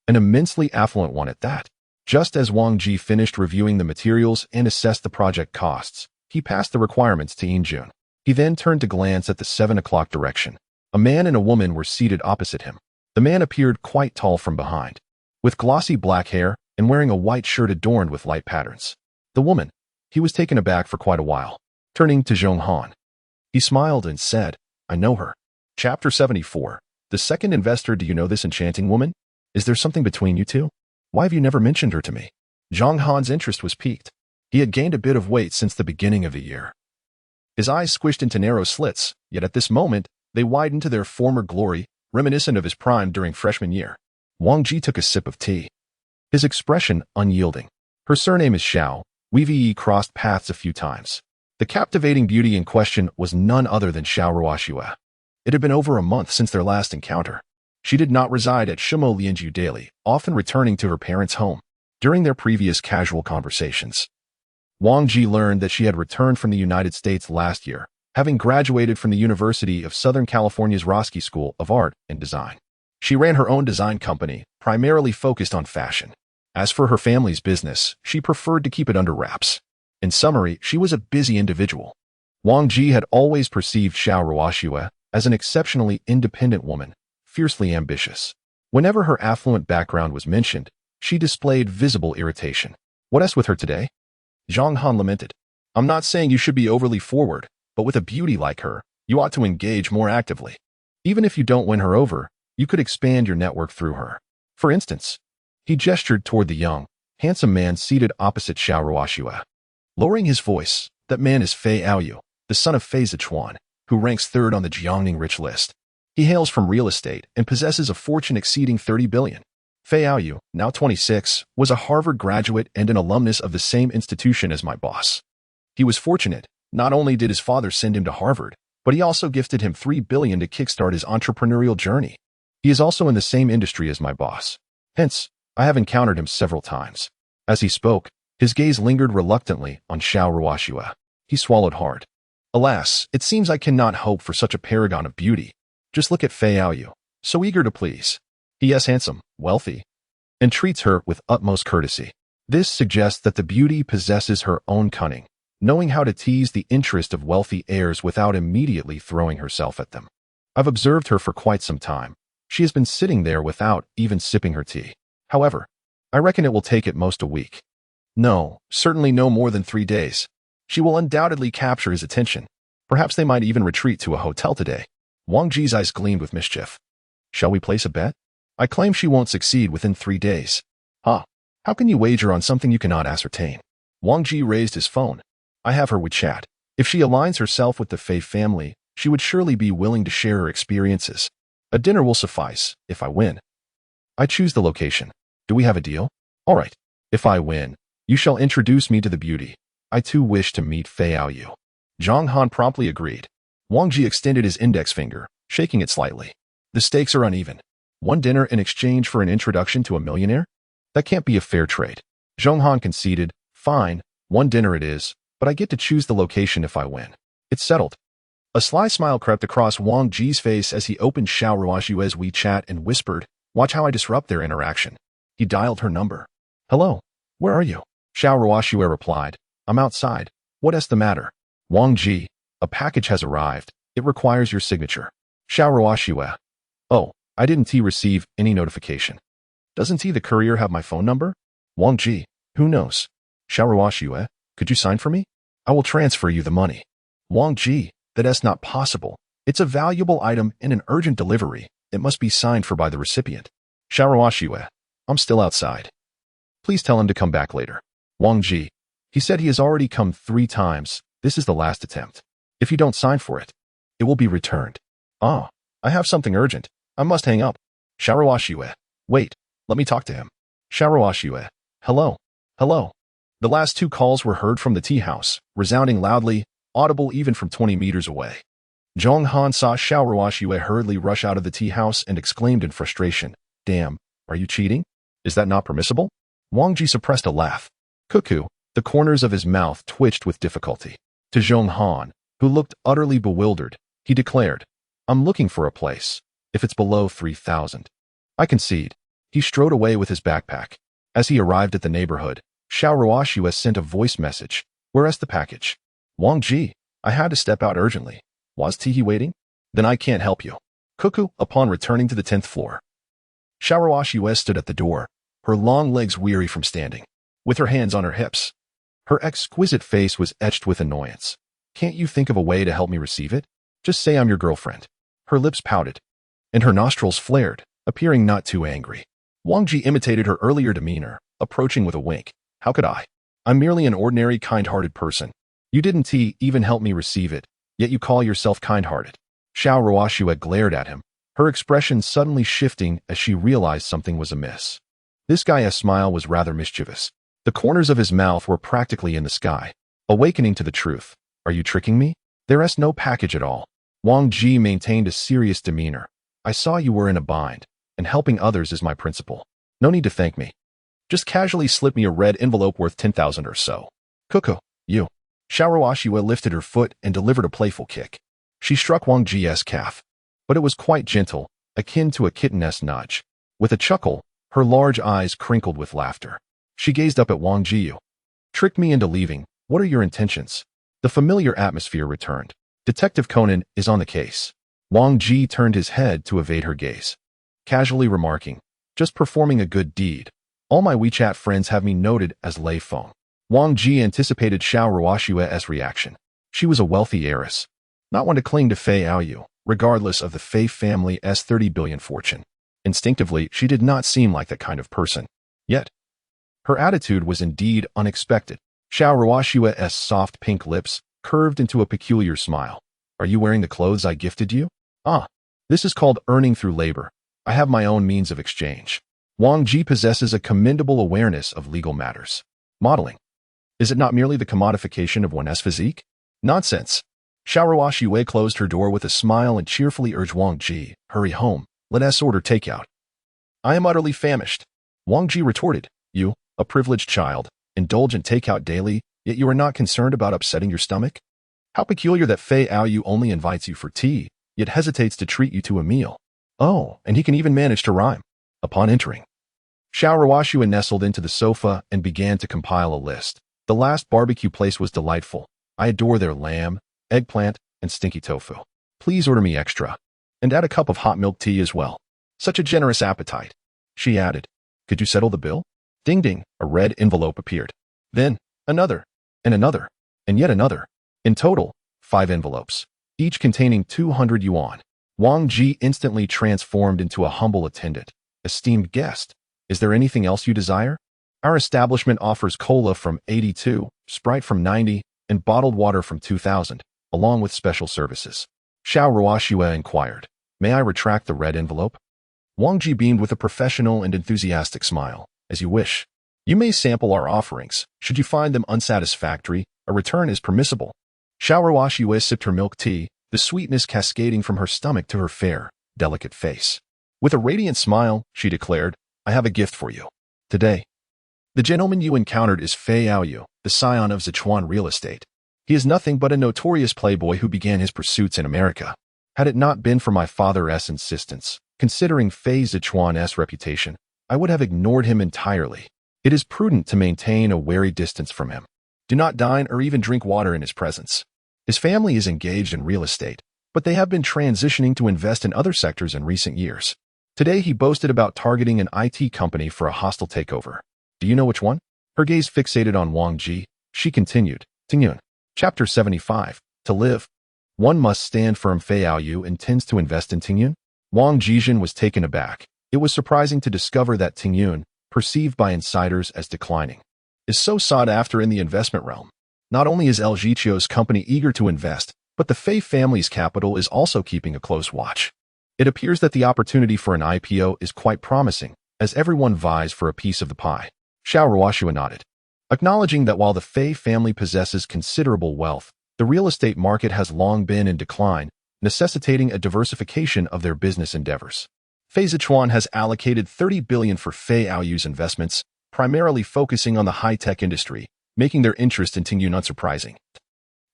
An immensely affluent one at that. Just as Wang Ji finished reviewing the materials and assessed the project costs, he passed the requirements to Yinjun. He then turned to glance at the 7 o'clock direction. A man and a woman were seated opposite him. The man appeared quite tall from behind, with glossy black hair and wearing a white shirt adorned with light patterns. The woman, he was taken aback for quite a while. Turning to Zhang Han, he smiled and said, I know her. Chapter 74. The second investor. Do you know this enchanting woman? Is there something between you two? Why have you never mentioned her to me? Zhang Han's interest was piqued. He had gained a bit of weight since the beginning of the year. His eyes squished into narrow slits, yet at this moment, they widened to their former glory, reminiscent of his prime during freshman year. Wang Ji took a sip of tea, his expression unyielding. Her surname is Xiao. We've crossed paths a few times. The captivating beauty in question was none other than Xiao Ruoxue. It had been over a month since their last encounter. She did not reside at Shimo Lianju daily, often returning to her parents' home. During their previous casual conversations, Wang Ji learned that she had returned from the United States last year, having graduated from the University of Southern California's Roski School of Art and Design. She ran her own design company, primarily focused on fashion. As for her family's business, she preferred to keep it under wraps. In summary, she was a busy individual. Wang Ji had always perceived Xiao Ruoxue as an exceptionally independent woman, fiercely ambitious. Whenever her affluent background was mentioned, she displayed visible irritation. What else with her today? Zhang Han lamented. I'm not saying you should be overly forward, but with a beauty like her, you ought to engage more actively. Even if you don't win her over, you could expand your network through her. For instance, he gestured toward the young, handsome man seated opposite Xiao Ruoxue. Lowering his voice, that man is Fei Aoyu, the son of Fei Zichuan, who ranks third on the Jiangning rich list. He hails from real estate and possesses a fortune exceeding 30 billion. Fei Aoyu, now 26, was a Harvard graduate and an alumnus of the same institution as my boss. He was fortunate. Not only did his father send him to Harvard, but he also gifted him 3 billion to kickstart his entrepreneurial journey. He is also in the same industry as my boss. Hence, I have encountered him several times. As he spoke, his gaze lingered reluctantly on Xiao Ruoxue. He swallowed hard. Alas, it seems I cannot hope for such a paragon of beauty. Just look at Fei Aoyu, so eager to please. He is handsome, wealthy, and treats her with utmost courtesy. This suggests that the beauty possesses her own cunning, knowing how to tease the interest of wealthy heirs without immediately throwing herself at them. I've observed her for quite some time. She has been sitting there without even sipping her tea. However, I reckon it will take at most a week. No, certainly no more than 3 days. She will undoubtedly capture his attention. Perhaps they might even retreat to a hotel today. Wang Ji's eyes gleamed with mischief. Shall we place a bet? I claim she won't succeed within 3 days. Huh? How can you wager on something you cannot ascertain? Wang Ji raised his phone. I have her WeChat. If she aligns herself with the Fei family, she would surely be willing to share her experiences. A dinner will suffice, if I win. I choose the location. Do we have a deal? All right. If I win, you shall introduce me to the beauty. I too wish to meet Fei Aoyu. Zhang Han promptly agreed. Wang Ji extended his index finger, shaking it slightly. The stakes are uneven. 1 dinner in exchange for an introduction to a millionaire? That can't be a fair trade. Zhang Han conceded. Fine, 1 dinner it is, but I get to choose the location if I win. It's settled. A sly smile crept across Wang Ji's face as he opened Xiao Ruoxue's WeChat and whispered, watch how I disrupt their interaction. He dialed her number. Hello, where are you? Xiao Ruoxue replied, I'm outside. What is the matter? Wang Ji, a package has arrived. It requires your signature. Xiao Ruoxue. Oh, I didn't receive any notification. Doesn't he, the courier, have my phone number? Wang Ji, who knows? Xiaoruoxue, could you sign for me? I will transfer you the money. Wang Ji, that's not possible. It's a valuable item in an urgent delivery. It must be signed for by the recipient. Xiaoruoxue, I'm still outside. Please tell him to come back later. Wang Ji, he said he has already come 3 times. This is the last attempt. If you don't sign for it, it will be returned. Ah, I have something urgent. I must hang up. Xiaoruoxue, wait, let me talk to him. Xiaoruoxue, hello, hello. The last 2 calls were heard from the tea house, resounding loudly, audible even from 20 meters away. Zhong Han saw Xiaoruoxue hurriedly rush out of the tea house and exclaimed in frustration, "Damn, are you cheating? Is that not permissible?" Wang Ji suppressed a laugh. Cuckoo, the corners of his mouth twitched with difficulty. To Zhong Han, who looked utterly bewildered, he declared, "I'm looking for a place. If it's below 3,000. I concede." He strode away with his backpack. As he arrived at the neighborhood, Xiaoruoxue sent a voice message. "Where's the package?" Wang Ji, I had to step out urgently. Was Tihi waiting? Then I can't help you. Cuckoo, upon returning to the 10th floor. Xiaoruoxue stood at the door, her long legs weary from standing, with her hands on her hips. Her exquisite face was etched with annoyance. "Can't you think of a way to help me receive it? Just say I'm your girlfriend." Her lips pouted, and her nostrils flared, appearing not too angry. Wang Ji imitated her earlier demeanor, approaching with a wink. "How could I? I'm merely an ordinary kind-hearted person. You didn't even help me receive it, yet you call yourself kind-hearted." Xiaoruoxue glared at him, her expression suddenly shifting as she realized something was amiss. This guy's smile was rather mischievous. The corners of his mouth were practically in the sky, awakening to the truth. "Are you tricking me? There's no package at all." Wang Ji maintained a serious demeanor. "I saw you were in a bind, and helping others is my principle. No need to thank me. Just casually slip me a red envelope worth 10,000 or so." "Cuckoo, you." Xiaoruoxue lifted her foot and delivered a playful kick. She struck Wang Ji's calf, but it was quite gentle, akin to a kitten's nudge. With a chuckle, her large eyes crinkled with laughter. She gazed up at Wang Ji. "Tricked me into leaving. What are your intentions?" The familiar atmosphere returned. Detective Conan is on the case. Wang Ji turned his head to evade her gaze, casually remarking, "Just performing a good deed. All my WeChat friends have me noted as Lei Feng." Wang Ji anticipated Xiaoruoxue's reaction. She was a wealthy heiress, not one to cling to Fei Aoyu, regardless of the Fei family's 30 billion fortune. Instinctively, she did not seem like that kind of person. Yet, her attitude was indeed unexpected. Xiaoruoxue's soft pink lips curved into a peculiar smile. "Are you wearing the clothes I gifted you?" "Ah, this is called earning through labor. I have my own means of exchange." Wang Ji possesses a commendable awareness of legal matters. Modeling. Is it not merely the commodification of one's physique? Nonsense. Xiaoruoxue closed her door with a smile and cheerfully urged Wang Ji, "Hurry home. Let us order takeout." "I am utterly famished." Wang Ji retorted, "You, a privileged child, indulge in takeout daily, yet you are not concerned about upsetting your stomach? How peculiar that Fei Aoyu only invites you for tea, yet hesitates to treat you to a meal. Oh, and he can even manage to rhyme." Upon entering, Xiaoruoxue nestled into the sofa and began to compile a list. "The last barbecue place was delightful. I adore their lamb, eggplant, and stinky tofu. Please order me extra. And add a cup of hot milk tea as well. Such a generous appetite." She added, "Could you settle the bill?" Ding ding, a red envelope appeared. Then, another, and another, and yet another. In total, 5 envelopes, each containing 200 yuan. Wang Ji instantly transformed into a humble attendant. "Esteemed guest, is there anything else you desire? Our establishment offers cola from 82, Sprite from 90, and bottled water from 2000, along with special services." Xiaoruoxue inquired, "May I retract the red envelope?" Wang Ji beamed with a professional and enthusiastic smile. "As you wish. You may sample our offerings. Should you find them unsatisfactory, a return is permissible." Xiaoruoxue sipped her milk tea, the sweetness cascading from her stomach to her fair, delicate face. With a radiant smile, she declared, "I have a gift for you. Today, the gentleman you encountered is Fei Aoyu, the scion of Sichuan real estate. He is nothing but a notorious playboy who began his pursuits in America. Had it not been for my father's insistence, considering Fei Sichuan's reputation, I would have ignored him entirely. It is prudent to maintain a wary distance from him. Do not dine or even drink water in his presence. His family is engaged in real estate, but they have been transitioning to invest in other sectors in recent years. Today he boasted about targeting an IT company for a hostile takeover. Do you know which one? Her gaze fixated on Wang Ji. She continued, Tingyun. Chapter 75. To live. One must stand firm. Fei Aoyu intends to invest in Tingyun? Wang Jijin was taken aback. It was surprising to discover that Tingyun, perceived by insiders as declining, is so sought after in the investment realm. Not only is El Jichio's company eager to invest, but the Fei family's capital is also keeping a close watch. It appears that the opportunity for an IPO is quite promising, as everyone vies for a piece of the pie. Xiao Ruoxua nodded, acknowledging that while the Fei family possesses considerable wealth, the real estate market has long been in decline, necessitating a diversification of their business endeavors. Fei Zichuan has allocated 30 billion for Fei Aoyu's investments, primarily focusing on the high-tech industry, making their interest in Tingyun unsurprising.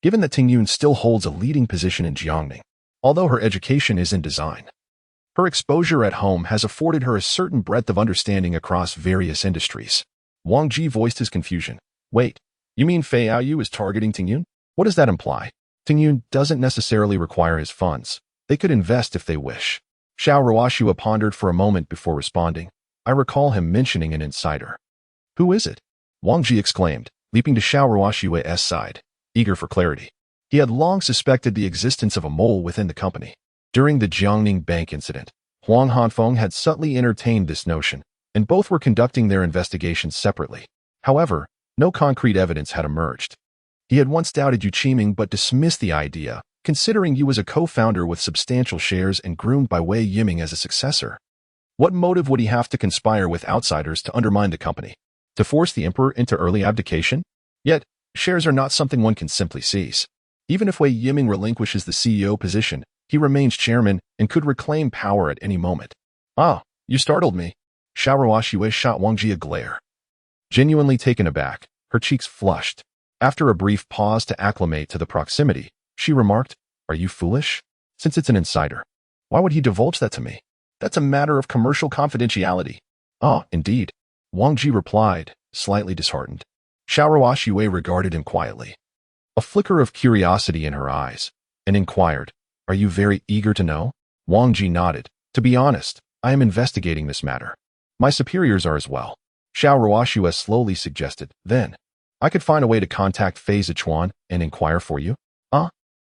Given that Tingyun still holds a leading position in Jiangning, although her education is in design, her exposure at home has afforded her a certain breadth of understanding across various industries. Wang Ji voiced his confusion. Wait, you mean Fei Aoyu is targeting Tingyun? What does that imply? Tingyun doesn't necessarily require his funds. They could invest if they wish. Xiao Ruoxua pondered for a moment before responding. I recall him mentioning an insider. Who is it? Wang Ji exclaimed, leaping to Xiao Ruoxua's side, eager for clarity. He had long suspected the existence of a mole within the company. During the Jiangning bank incident, Huang Hanfeng had subtly entertained this notion, and both were conducting their investigations separately. However, no concrete evidence had emerged. He had once doubted Yu Qiming but dismissed the idea, considering Yu was a co-founder with substantial shares and groomed by Wei Yiming as a successor. What motive would he have to conspire with outsiders to undermine the company? To force the emperor into early abdication? Yet, shares are not something one can simply seize. Even if Wei Yiming relinquishes the CEO position, he remains chairman and could reclaim power at any moment. Ah, you startled me. Xiao Ruoxua shot Wang Ji a glare. Genuinely taken aback, her cheeks flushed. After a brief pause to acclimate to the proximity, she remarked, Are you foolish? Since it's an insider, why would he divulge that to me? That's a matter of commercial confidentiality. Ah, indeed. Wang Ji replied, slightly disheartened. Xiao Ruoxua regarded him quietly, a flicker of curiosity in her eyes, and inquired, Are you very eager to know? Wang Ji nodded. To be honest, I am investigating this matter. My superiors are as well. Xiao Ruoxua slowly suggested. Then, I could find a way to contact Fei Zichuan and inquire for you.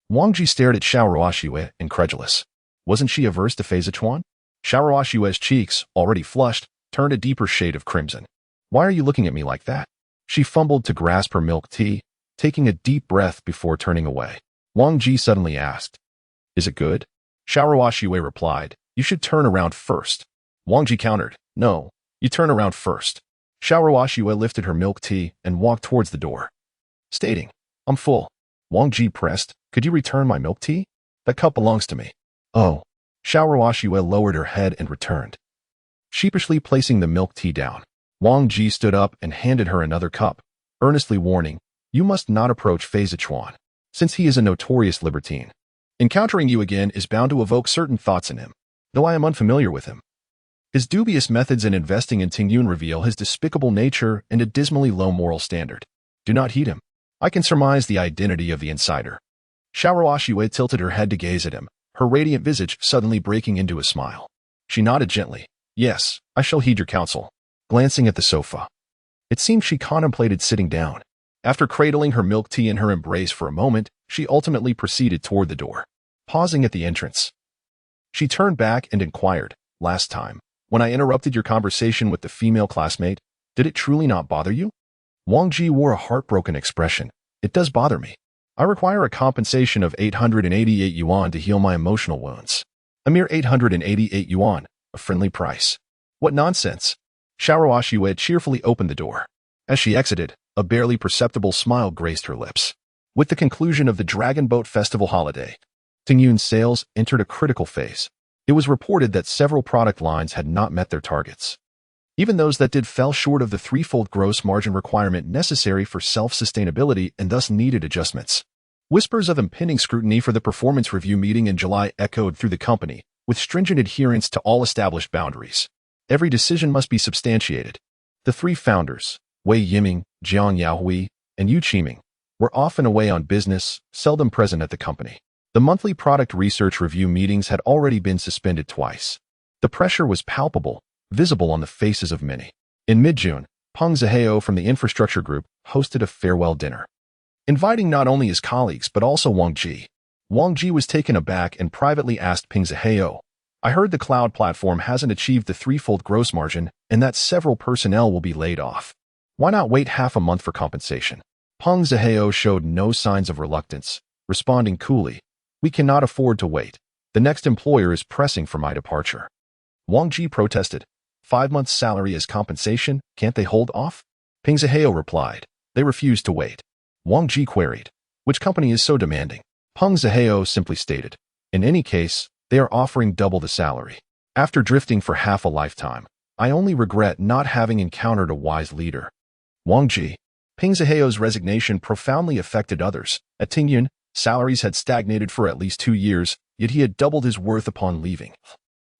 Wang Ji stared at Xiao Ruoxua, incredulous. Wasn't she averse to Fei Zichuan? Xiao Ruoxua's cheeks, already flushed, turned a deeper shade of crimson. Why are you looking at me like that? She fumbled to grasp her milk tea, taking a deep breath before turning away. Wang Ji suddenly asked, Is it good? Xiao Ruoxua replied, You should turn around first. Wang Ji countered, No, you turn around first. Xiao Ruoxua lifted her milk tea and walked towards the door, stating, I'm full. Wang Ji pressed, Could you return my milk tea? That cup belongs to me. Oh. Xiao Ruoxua lowered her head and returned, sheepishly placing the milk tea down. Wang Ji stood up and handed her another cup, earnestly warning, You must not approach Fei Zichuan, since he is a notorious libertine. Encountering you again is bound to evoke certain thoughts in him, though I am unfamiliar with him. His dubious methods in investing in Tingyun reveal his despicable nature and a dismally low moral standard. Do not heed him. I can surmise the identity of the insider. Xiao Ruoxua tilted her head to gaze at him, her radiant visage suddenly breaking into a smile. She nodded gently. Yes, I shall heed your counsel. Glancing at the sofa, it seemed she contemplated sitting down. After cradling her milk tea in her embrace for a moment, she ultimately proceeded toward the door. Pausing at the entrance, she turned back and inquired, Last time, when I interrupted your conversation with the female classmate, did it truly not bother you? Wang Ji wore a heartbroken expression. It does bother me. I require a compensation of 888 yuan to heal my emotional wounds. A mere 888 yuan, a friendly price. What nonsense. Xiao Ruoxua cheerfully opened the door. As she exited, a barely perceptible smile graced her lips. With the conclusion of the Dragon Boat Festival holiday, Tingyun's sales entered a critical phase. It was reported that several product lines had not met their targets. Even those that did fell short of the threefold gross margin requirement necessary for self-sustainability and thus needed adjustments. Whispers of impending scrutiny for the performance review meeting in July echoed through the company, with stringent adherence to all established boundaries. Every decision must be substantiated. The three founders, Wei Yiming, Jiang Yahui, and Yu Qiming, were often away on business, seldom present at the company. The monthly product research review meetings had already been suspended twice. The pressure was palpable, visible on the faces of many. In mid-June, Peng Zihao from the infrastructure group hosted a farewell dinner, inviting not only his colleagues but also Wang Ji. Wang Ji was taken aback and privately asked Peng Zihao, "I heard the cloud platform hasn't achieved the threefold gross margin and that several personnel will be laid off. Why not wait half a month for compensation?" Peng Zihao showed no signs of reluctance, responding coolly, "We cannot afford to wait. The next employer is pressing for my departure." Wang Ji protested, 5 months' salary as compensation, can't they hold off? Peng Zihao replied, "They refuse to wait." Wang Ji queried, "Which company is so demanding?" Peng Zihao simply stated, "In any case, they are offering double the salary. After drifting for half a lifetime, I only regret not having encountered a wise leader." Wang Ji. Peng Zihao's resignation profoundly affected others. At Tingyun, salaries had stagnated for at least 2 years, yet he had doubled his worth upon leaving.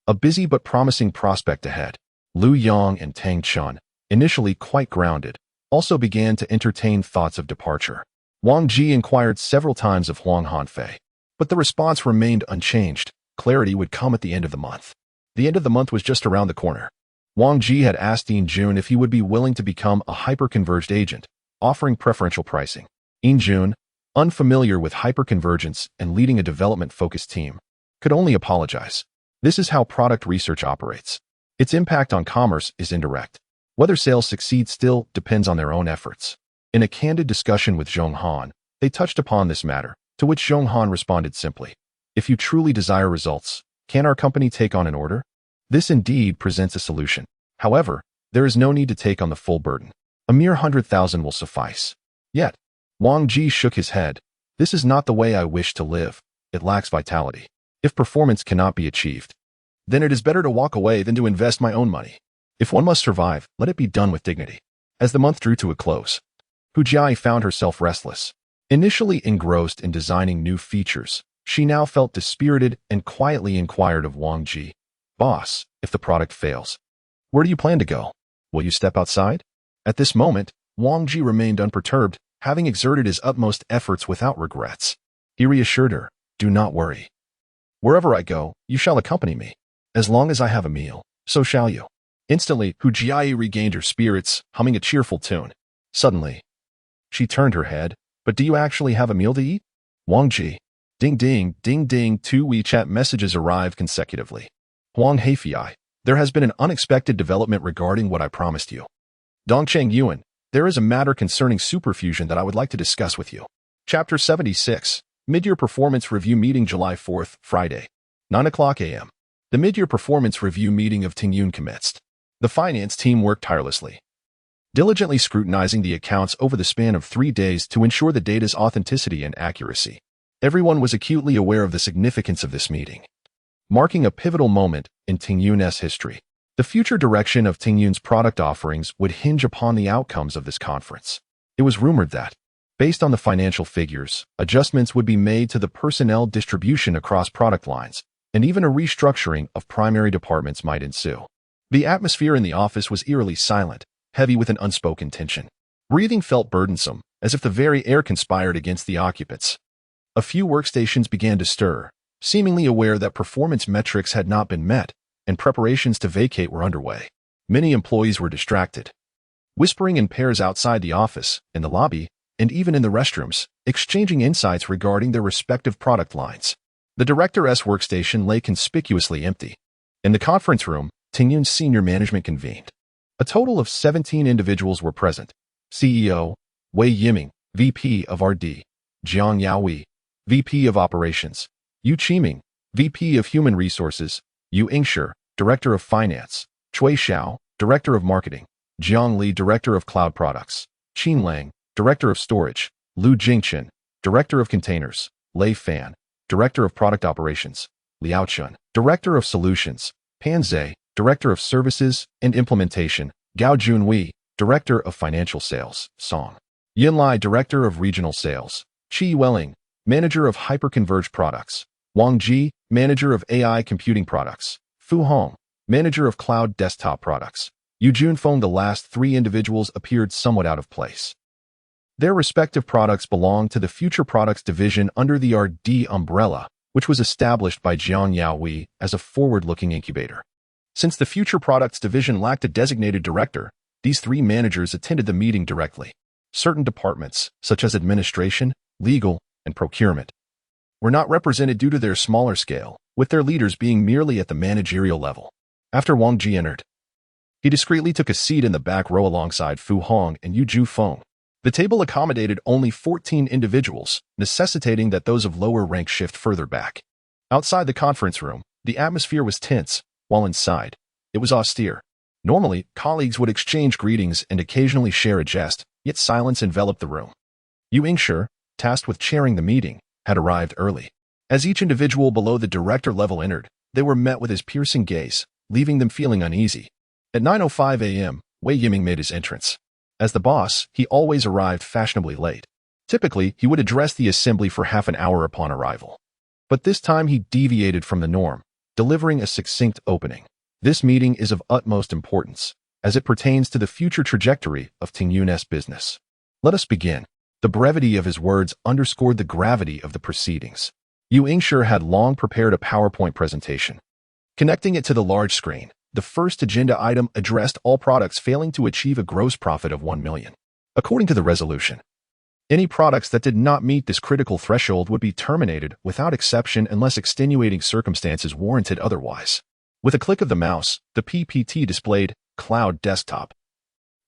A busy but promising prospect ahead. Lu Yang and Tang Chun, initially quite grounded, also began to entertain thoughts of departure. Wang Ji inquired several times of Huang Hanfei, but the response remained unchanged. Clarity would come at the end of the month. The end of the month was just around the corner. Wang Ji had asked In Jun if he would be willing to become a hyper-converged agent, offering preferential pricing. In Jun, unfamiliar with hyperconvergence and leading a development-focused team, could only apologize. This is how product research operates. Its impact on commerce is indirect. Whether sales succeed still depends on their own efforts. In a candid discussion with Zhong Han, they touched upon this matter, to which Zhong Han responded simply, "If you truly desire results, can our company take on an order?" This indeed presents a solution. However, there is no need to take on the full burden. A mere 100,000 will suffice. Yet, Wang Ji shook his head. "This is not the way I wish to live. It lacks vitality. If performance cannot be achieved, then it is better to walk away than to invest my own money. If one must survive, let it be done with dignity." As the month drew to a close, Hu Jiai found herself restless. Initially engrossed in designing new features, she now felt dispirited and quietly inquired of Wang Ji, "Boss, if the product fails, where do you plan to go? Will you step outside?" At this moment, Wang Ji remained unperturbed, having exerted his utmost efforts without regrets. He reassured her, "Do not worry. Wherever I go, you shall accompany me. As long as I have a meal, so shall you." Instantly, Hu Jiai regained her spirits, humming a cheerful tune. Suddenly, she turned her head, "But do you actually have a meal to eat?" Wang Ji. Ding ding, ding ding, 2 WeChat messages arrived consecutively. Huang Heifei, there has been an unexpected development regarding what I promised you. Dongcheng Yuan, there is a matter concerning superfusion that I would like to discuss with you. Chapter 76, Mid-Year Performance Review Meeting July 4th, Friday, 9:00 a.m. The mid-year performance review meeting of Tingyun commenced. The finance team worked tirelessly, diligently scrutinizing the accounts over the span of 3 days to ensure the data's authenticity and accuracy. Everyone was acutely aware of the significance of this meeting, marking a pivotal moment in Tingyun's history. The future direction of Tingyun's product offerings would hinge upon the outcomes of this conference. It was rumored that, based on the financial figures, adjustments would be made to the personnel distribution across product lines, and even a restructuring of primary departments might ensue. The atmosphere in the office was eerily silent, heavy with an unspoken tension. Breathing felt burdensome, as if the very air conspired against the occupants. A few workstations began to stir, seemingly aware that performance metrics had not been met, and preparations to vacate were underway. Many employees were distracted, whispering in pairs outside the office, in the lobby, and even in the restrooms, exchanging insights regarding their respective product lines. The director's workstation lay conspicuously empty. In the conference room, Tingyun's senior management convened. A total of 17 individuals were present. CEO, Wei Yiming, VP of RD, Jiang Yaoi, VP of Operations, Yu Qiming, VP of Human Resources, Yu Ingshi, Director of Finance, Cui Xiao, Director of Marketing, Jiang Li, Director of Cloud Products, Qin Lang, Director of Storage, Lu Jingchen, Director of Containers, Lei Fan, Director of Product Operations, Liao Chun, Director of Solutions, Pan Zhe, Director of Services and Implementation, Gao Junwei, Director of Financial Sales, Song Yinlai, Director of Regional Sales, Qi Welling, Manager of Hyperconverged Products, Wang Ji, Manager of AI Computing Products, Fu Hong, Manager of Cloud Desktop Products. Yu Junfeng. The last 3 individuals appeared somewhat out of place. Their respective products belonged to the Future Products Division under the RD umbrella, which was established by Jiang Yaoi as a forward-looking incubator. Since the future products division lacked a designated director, these three managers attended the meeting directly. Certain departments, such as administration, legal, and procurement, were not represented due to their smaller scale, with their leaders being merely at the managerial level. After Wang Ji entered, he discreetly took a seat in the back row alongside Fu Hong and Yu Feng. The table accommodated only 14 individuals, necessitating that those of lower rank shift further back. Outside the conference room, the atmosphere was tense, while inside, it was austere. Normally, colleagues would exchange greetings and occasionally share a jest, yet silence enveloped the room. Yu Ingshi, tasked with chairing the meeting, had arrived early. As each individual below the director level entered, they were met with his piercing gaze, leaving them feeling uneasy. At 9:05 a.m., Wei Yiming made his entrance. As the boss, he always arrived fashionably late. Typically, he would address the assembly for half an hour upon arrival. But this time he deviated from the norm, delivering a succinct opening. This meeting is of utmost importance, as it pertains to the future trajectory of Tingyun's business. Let us begin. The brevity of his words underscored the gravity of the proceedings. Yu Ingshi had long prepared a PowerPoint presentation. Connecting it to the large screen, the first agenda item addressed all products failing to achieve a gross profit of 1 million. According to the resolution, any products that did not meet this critical threshold would be terminated without exception unless extenuating circumstances warranted otherwise. With a click of the mouse, the PPT displayed Cloud Desktop.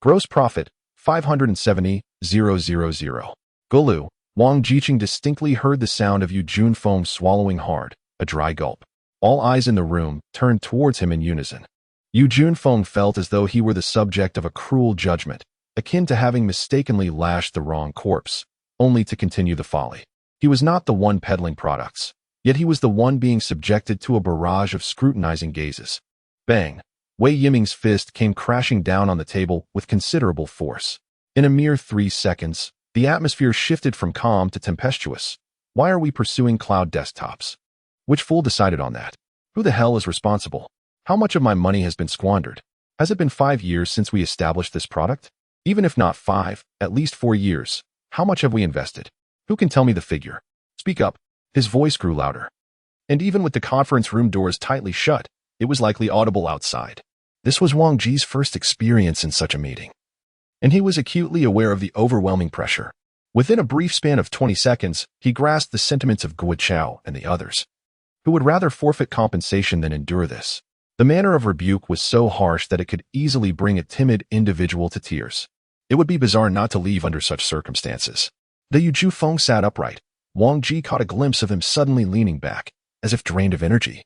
Gross profit, 570,000. Gulu, Wang Jiqing distinctly heard the sound of Yu Feng swallowing hard, a dry gulp. All eyes in the room turned towards him in unison. Yu Feng felt as though he were the subject of a cruel judgment, akin to having mistakenly lashed the wrong corpse, only to continue the folly. He was not the one peddling products, yet he was the one being subjected to a barrage of scrutinizing gazes. Bang! Wei Yiming's fist came crashing down on the table with considerable force. In a mere 3 seconds, the atmosphere shifted from calm to tempestuous. Why are we pursuing cloud desktops? Which fool decided on that? Who the hell is responsible? How much of my money has been squandered? Has it been 5 years since we established this product? Even if not 5, at least 4 years. How much have we invested? Who can tell me the figure? Speak up. His voice grew louder. And even with the conference room doors tightly shut, it was likely audible outside. This was Wang Ji's first experience in such a meeting, and he was acutely aware of the overwhelming pressure. Within a brief span of 20 seconds, he grasped the sentiments of Guo Chao and the others, who would rather forfeit compensation than endure this. The manner of rebuke was so harsh that it could easily bring a timid individual to tears. It would be bizarre not to leave under such circumstances. The Yu Feng sat upright. Wang Ji caught a glimpse of him suddenly leaning back, as if drained of energy,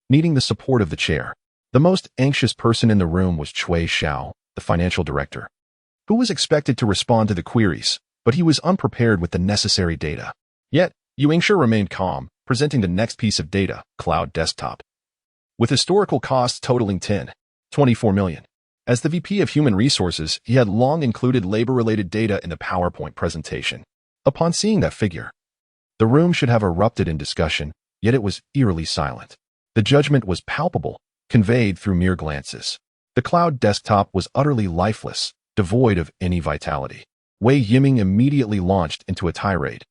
needing the support of the chair. The most anxious person in the room was Cui Xiao, the financial director, who was expected to respond to the queries, but he was unprepared with the necessary data. Yet, Yu Ingshi remained calm, presenting the next piece of data, Cloud Desktop, with historical costs totaling 24 million. As the VP of Human Resources, he had long included labor-related data in the PowerPoint presentation. Upon seeing that figure, the room should have erupted in discussion, yet it was eerily silent. The judgment was palpable, conveyed through mere glances. The cloud desktop was utterly lifeless, devoid of any vitality. Wei Yiming immediately launched into a tirade.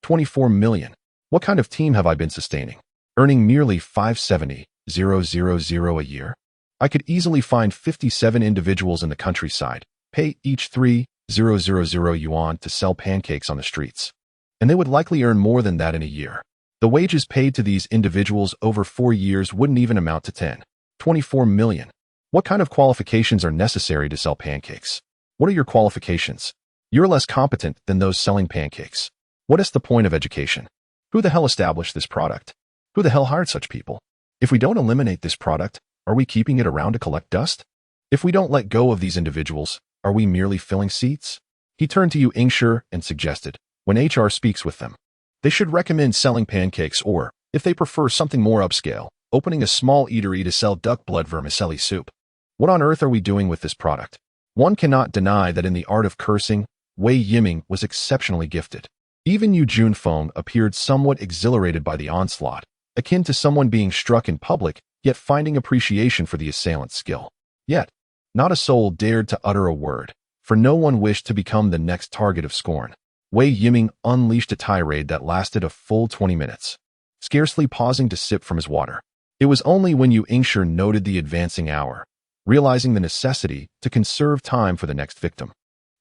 24 million. What kind of team have I been sustaining? Earning merely 570,000 a year? I could easily find 57 individuals in the countryside, pay each 3,000 yuan to sell pancakes on the streets, and they would likely earn more than that in a year. The wages paid to these individuals over 4 years wouldn't even amount to 24 million. What kind of qualifications are necessary to sell pancakes? What are your qualifications? You're less competent than those selling pancakes. What is the point of education? Who the hell established this product? Who the hell hired such people? If we don't eliminate this product, are we keeping it around to collect dust? If we don't let go of these individuals, are we merely filling seats? He turned to Yu Ingshi and suggested, when HR speaks with them, they should recommend selling pancakes or, if they prefer something more upscale, opening a small eatery to sell duck blood vermicelli soup. What on earth are we doing with this product? One cannot deny that in the art of cursing, Wei Yiming was exceptionally gifted. Even Yu Feng appeared somewhat exhilarated by the onslaught, akin to someone being struck in public, yet finding appreciation for the assailant's skill. Yet, not a soul dared to utter a word, for no one wished to become the next target of scorn. Wei Yiming unleashed a tirade that lasted a full 20 minutes, scarcely pausing to sip from his water. It was only when Yu Ingshi noted the advancing hour, realizing the necessity to conserve time for the next victim,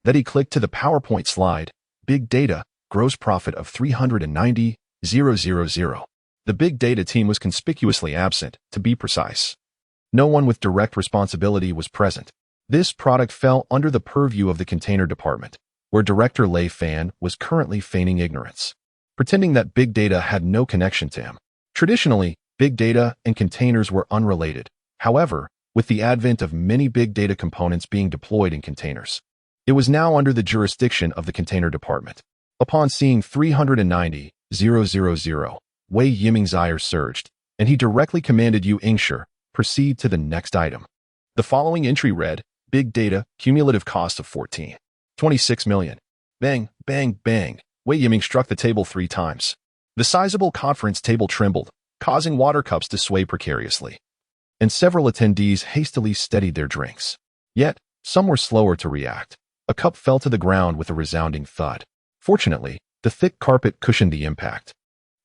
that he clicked to the PowerPoint slide, Big Data, gross profit of 390,000. The big data team was conspicuously absent, to be precise. No one with direct responsibility was present. This product fell under the purview of the container department, where Director Lei Fan was currently feigning ignorance, pretending that big data had no connection to him. Traditionally, big data and containers were unrelated. However, with the advent of many big data components being deployed in containers, it was now under the jurisdiction of the container department. Upon seeing 390,000, Wei Yiming's ire surged, and he directly commanded Yu Ingshi, proceed to the next item. The following entry read, Big Data, cumulative cost of 26 million. Bang, bang, bang. Wei Yiming struck the table 3 times. The sizable conference table trembled, causing water cups to sway precariously, and several attendees hastily steadied their drinks. Yet, some were slower to react. A cup fell to the ground with a resounding thud. Fortunately, the thick carpet cushioned the impact,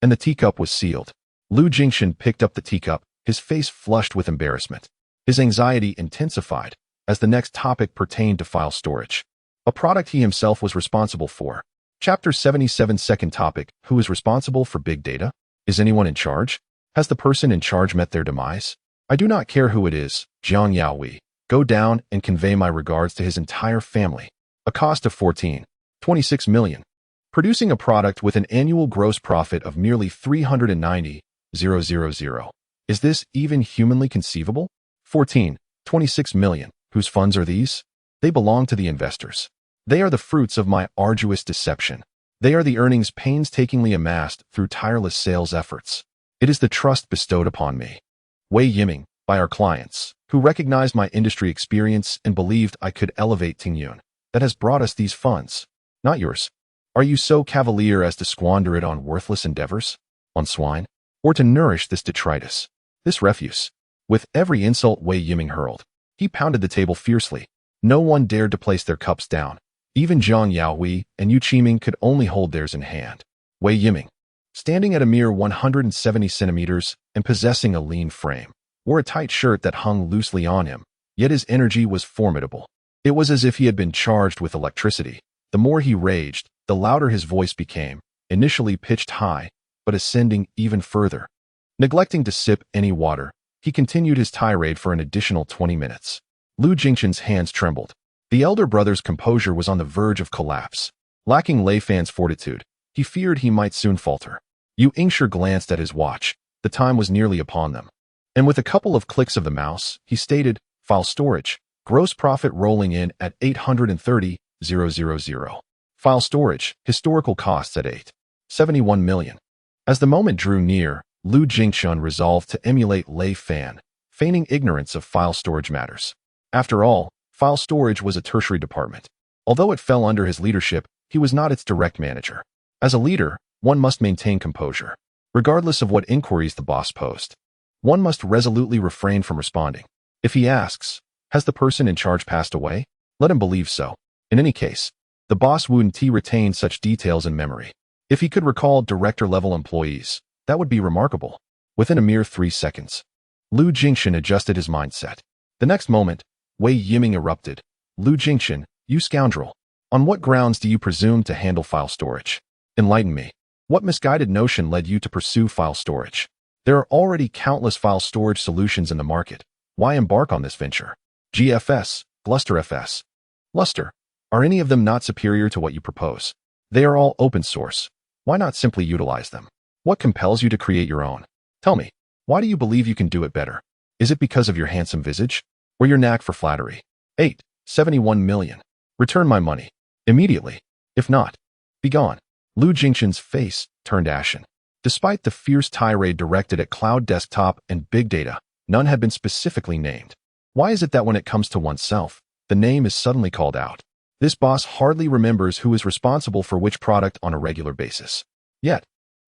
and the teacup was sealed. Lu Jingxin picked up the teacup, his face flushed with embarrassment. His anxiety intensified as the next topic pertained to file storage, a product he himself was responsible for. Chapter 77. Second topic, who is responsible for big data? Is anyone in charge? Has the person in charge met their demise? I do not care who it is, Jiang Yaohui. Go down and convey my regards to his entire family. A cost of 26 million. Producing a product with an annual gross profit of merely 390,000. Is this even humanly conceivable? 26 million. Whose funds are these? They belong to the investors. They are the fruits of my arduous deception. They are the earnings painstakingly amassed through tireless sales efforts. It is the trust bestowed upon me, Wei Yiming, by our clients, who recognized my industry experience and believed I could elevate Tingyun, that has brought us these funds, not yours. Are you so cavalier as to squander it on worthless endeavors? On swine? Or to nourish this detritus, this refuse? With every insult Wei Yiming hurled, he pounded the table fiercely. No one dared to place their cups down. Even Jiang Yaohui and Yu Qiming could only hold theirs in hand. Wei Yiming, standing at a mere 170 centimeters and possessing a lean frame, wore a tight shirt that hung loosely on him, yet his energy was formidable. It was as if he had been charged with electricity. The more he raged, the louder his voice became, initially pitched high, but ascending even further. Neglecting to sip any water, he continued his tirade for an additional 20 minutes. Lu Jingxin's hands trembled. The elder brother's composure was on the verge of collapse. Lacking Lei Fan's fortitude, he feared he might soon falter. Yu Ingshi glanced at his watch. The time was nearly upon them. And with a couple of clicks of the mouse, he stated, file storage, gross profit rolling in at 830,000. File storage, historical costs at 71 million. As the moment drew near, Lu Jingxin resolved to emulate Lei Fan, feigning ignorance of file storage matters. After all, file storage was a tertiary department. Although it fell under his leadership, he was not its direct manager. As a leader, one must maintain composure. Regardless of what inquiries the boss posed, one must resolutely refrain from responding. If he asks, has the person in charge passed away? Let him believe so. In any case, the boss wouldn't retain such details in memory. If he could recall director-level employees, that would be remarkable. Within a mere 3 seconds, Lu Jingxin adjusted his mindset. The next moment, Wei Yiming erupted. Lu Jingxin, you scoundrel. On what grounds do you presume to handle file storage? Enlighten me. What misguided notion led you to pursue file storage? There are already countless file storage solutions in the market. Why embark on this venture? GFS, GlusterFS, Luster. Are any of them not superior to what you propose? They are all open source. Why not simply utilize them? What compels you to create your own? Tell me, why do you believe you can do it better? Is it because of your handsome visage? Or your knack for flattery? 71 million. Return my money. Immediately. If not, be gone. Lu Jingxin's face turned ashen. Despite the fierce tirade directed at cloud desktop and big data, none had been specifically named. Why is it that when it comes to oneself, the name is suddenly called out? This boss hardly remembers who is responsible for which product on a regular basis. Yet,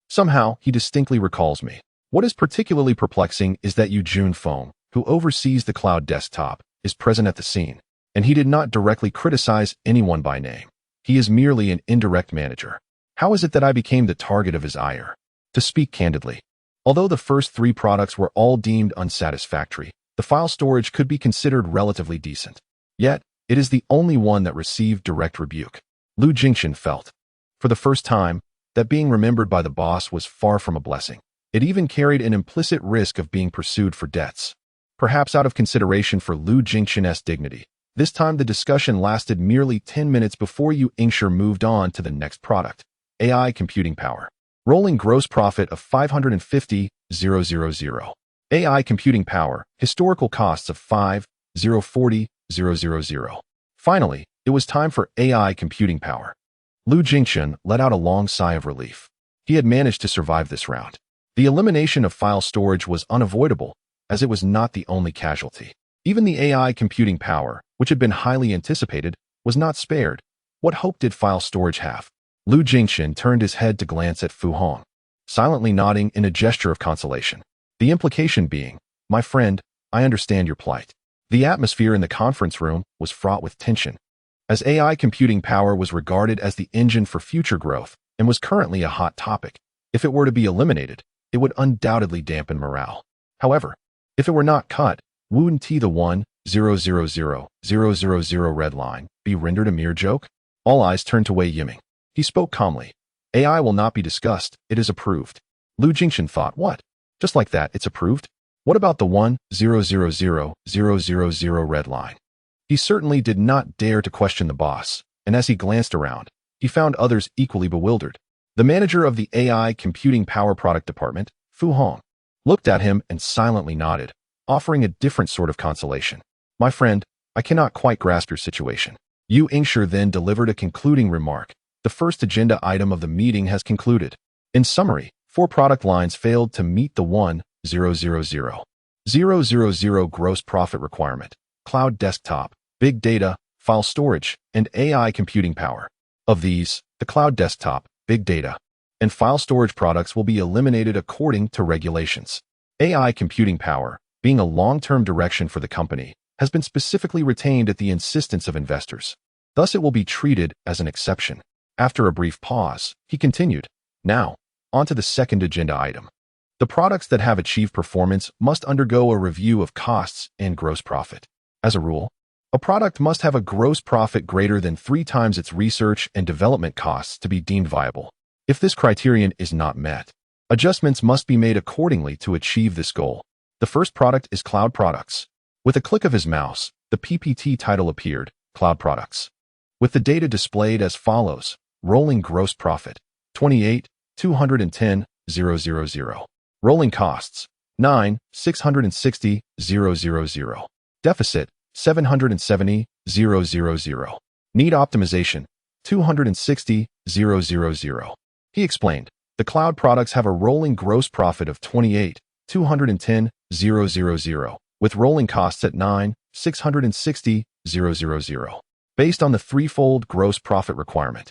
somehow, he distinctly recalls me. What is particularly perplexing is that Yu Junfeng, who oversees the cloud desktop, is present at the scene, and he did not directly criticize anyone by name. He is merely an indirect manager. How is it that I became the target of his ire? To speak candidly, Although the first three products were all deemed unsatisfactory, the file storage could be considered relatively decent. Yet, it is the only one that received direct rebuke. Lu Jingchen felt, for the first time, that being remembered by the boss was far from a blessing. It even carried an implicit risk of being pursued for debts. Perhaps out of consideration for Lu Jingchen's dignity, this time the discussion lasted merely 10 minutes before Yu Ingshi moved on to the next product, AI computing power. Rolling gross profit of 550,000. AI computing power, historical costs of 5,040,000. Finally, it was time for AI computing power. Lu Jingchen let out a long sigh of relief. He had managed to survive this round. The elimination of file storage was unavoidable, as it was not the only casualty. Even the AI computing power, which had been highly anticipated, was not spared. What hope did file storage have? Lu Jingchen turned his head to glance at Fu Hong, silently nodding in a gesture of consolation. The implication being, "My friend, I understand your plight." The atmosphere in the conference room was fraught with tension, as AI computing power was regarded as the engine for future growth and was currently a hot topic. If it were to be eliminated, it would undoubtedly dampen morale. However, if it were not cut, wouldn't the 1,000,000 red line be rendered a mere joke? All eyes turned to Wei Yiming. He spoke calmly. AI will not be discussed, it is approved. Lu Jingchen thought, what? Just like that, it's approved? What about the 1,000,000 red line? He certainly did not dare to question the boss, and as he glanced around, he found others equally bewildered. The manager of the AI computing power product department, Fu Hong, looked at him and silently nodded, offering a different sort of consolation. My friend, I cannot quite grasp your situation. Yu Ingshi then delivered a concluding remark. The first agenda item of the meeting has concluded. In summary, 4 product lines failed to meet the 1,000,000 gross profit requirement: cloud desktop, big data, file storage, and AI computing power. Of these, the cloud desktop, big data, and file storage products will be eliminated according to regulations. AI computing power, being a long-term direction for the company, has been specifically retained at the insistence of investors. Thus, it will be treated as an exception. After a brief pause, he continued, now, on to the second agenda item. The products that have achieved performance must undergo a review of costs and gross profit. As a rule, a product must have a gross profit greater than 3 times its research and development costs to be deemed viable. If this criterion is not met, adjustments must be made accordingly to achieve this goal. The first product is cloud products. With a click of his mouse, the PPT title appeared, Cloud Products, with the data displayed as follows: rolling gross profit, 28,210,000. Rolling costs, 9,660,000. Deficit, 770,000. Need optimization, 260,000. He explained, the cloud products have a rolling gross profit of 28,210,000, with rolling costs at 9,660,000. Based on the threefold gross profit requirement,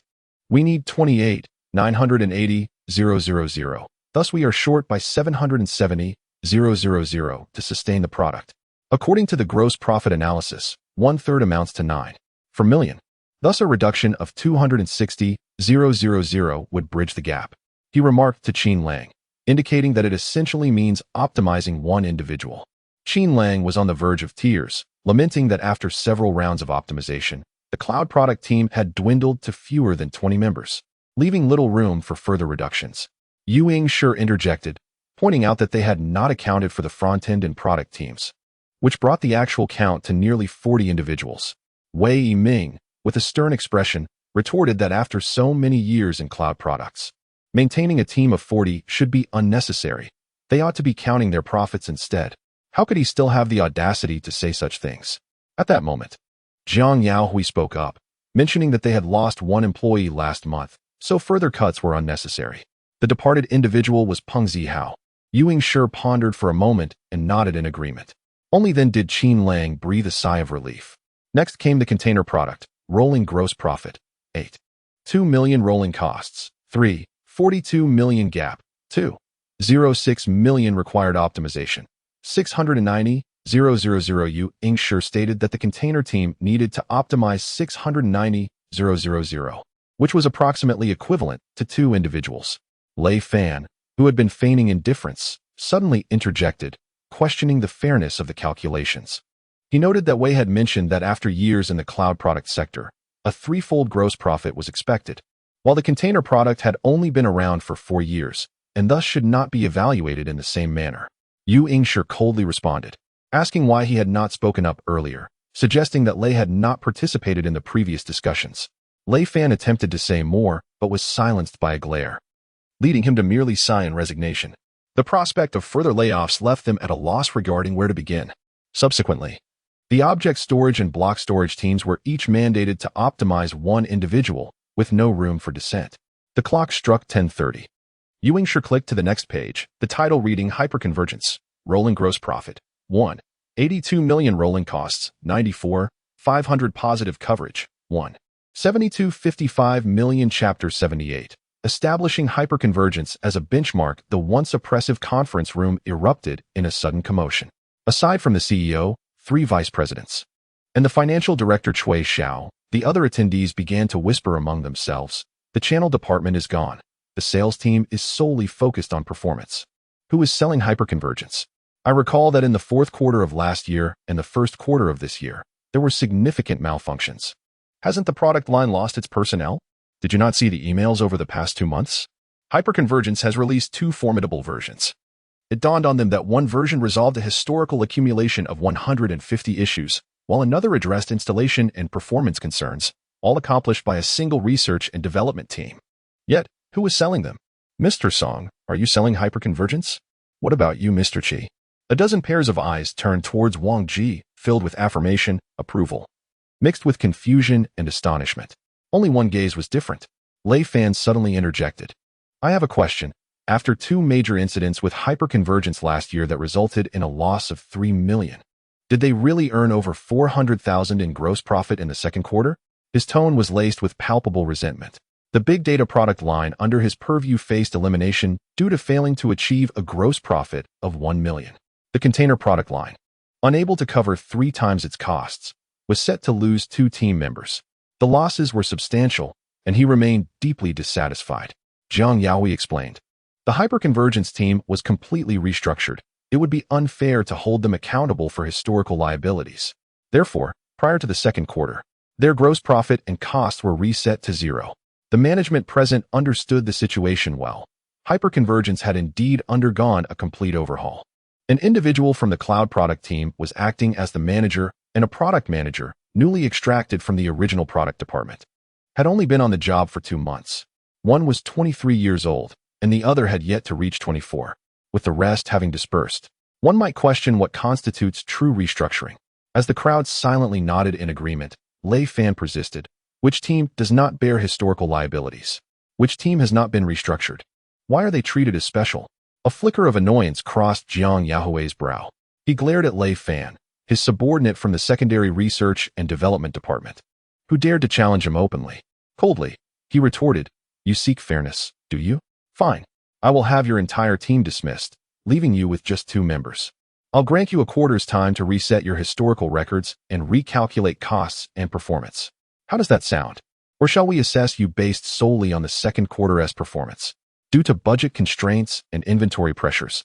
we need 28,980,000. Thus, we are short by 770,000 to sustain the product. According to the gross profit analysis, 1/3 amounts to 9 per million. Thus, a reduction of 260,000 would bridge the gap. He remarked to Qin Lang, indicating that it essentially means optimizing one individual. Qin Lang was on the verge of tears, lamenting that after several rounds of optimization, the cloud product team had dwindled to fewer than 20 members, leaving little room for further reductions. Yu Ingshi interjected, pointing out that they had not accounted for the front-end and product teams, which brought the actual count to nearly 40 individuals. Wei Yiming, with a stern expression, retorted that after so many years in cloud products, maintaining a team of 40 should be unnecessary. They ought to be counting their profits instead. How could he still have the audacity to say such things? At that moment, Jiang Yaohui spoke up, mentioning that they had lost 1 employee last month, so further cuts were unnecessary. The departed individual was Peng Zihao. Yu Ingshi pondered for a moment and nodded in agreement. Only then did Qin Lang breathe a sigh of relief. Next came the container product, rolling gross profit, 8.2 million rolling costs, 3.42 million gap, 2.06 million required optimization, 690,000. Yu Ingshi stated that the container team needed to optimize 690,000, which was approximately equivalent to 2 individuals. Lei Fan, who had been feigning indifference, suddenly interjected, questioning the fairness of the calculations. He noted that Wei had mentioned that after years in the cloud product sector, a threefold gross profit was expected, while the container product had only been around for 4 years, and thus should not be evaluated in the same manner. Yu Yingshi coldly responded, asking why he had not spoken up earlier, suggesting that Lei had not participated in the previous discussions. Lei Fan attempted to say more, but was silenced by a glare, leading him to merely sigh in resignation. The prospect of further layoffs left them at a loss regarding where to begin. Subsequently, the object storage and block storage teams were each mandated to optimize one individual, with no room for dissent. The clock struck 10:30. Yu Yingshi clicked to the next page, the title reading Hyperconvergence, Rolling Gross Profit, 1. 82 million rolling costs, 94, 500 positive coverage, 1. 72.55 million Chapter 78. Establishing hyperconvergence as a benchmark, the once oppressive conference room erupted in a sudden commotion. Aside from the CEO, 3 vice presidents, and the financial director Cui Xiao, the other attendees began to whisper among themselves, the channel department is gone. The sales team is solely focused on performance. Who is selling hyperconvergence? I recall that in the 4th quarter of last year and the 1st quarter of this year, there were significant malfunctions. Hasn't the product line lost its personnel? Did you not see the emails over the past 2 months? Hyperconvergence has released 2 formidable versions. It dawned on them that one version resolved a historical accumulation of 150 issues, while another addressed installation and performance concerns, all accomplished by a single research and development team. Yet, who was selling them? Mr. Song, are you selling hyperconvergence? What about you, Mr. Qi? A dozen pairs of eyes turned towards Wang Ji, filled with affirmation, approval, mixed with confusion and astonishment. Only one gaze was different. Lei Fan suddenly interjected. I have a question. After 2 major incidents with hyperconvergence last year that resulted in a loss of 3 million, did they really earn over 400,000 in gross profit in the 2nd quarter? His tone was laced with palpable resentment. The big data product line under his purview faced elimination due to failing to achieve a gross profit of 1 million. The container product line, unable to cover 3 times its costs, was set to lose 2 team members. The losses were substantial, and he remained deeply dissatisfied. Jiang Yaoi explained. The hyperconvergence team was completely restructured. It would be unfair to hold them accountable for historical liabilities. Therefore, prior to the 2nd quarter, their gross profit and costs were reset to 0. The management present understood the situation well. Hyperconvergence had indeed undergone a complete overhaul. An individual from the cloud product team was acting as the manager, and a product manager, newly extracted from the original product department, had only been on the job for 2 months. One was 23 years old, and the other had yet to reach 24, with the rest having dispersed. One might question what constitutes true restructuring. As the crowd silently nodded in agreement, Lei Fan persisted. Which team does not bear historical liabilities? Which team has not been restructured? Why are they treated as special? A flicker of annoyance crossed Jiang Yaohui's brow. He glared at Lei Fan, his subordinate from the secondary research and development department, who dared to challenge him openly. Coldly, he retorted, You seek fairness, do you? Fine. I will have your entire team dismissed, leaving you with just 2 members. I'll grant you a quarter's time to reset your historical records and recalculate costs and performance. How does that sound? Or shall we assess you based solely on the 2nd quarter's performance? Due to budget constraints and inventory pressures,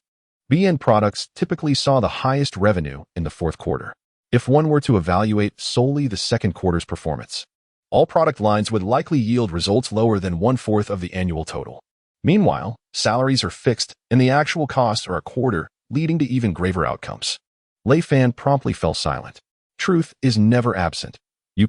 BN products typically saw the highest revenue in the 4th quarter. If one were to evaluate solely the 2nd quarter's performance, all product lines would likely yield results lower than 1/4 of the annual total. Meanwhile, salaries are fixed and the actual costs are a quarter, leading to even graver outcomes. Lei Fan promptly fell silent. Truth is never absent. You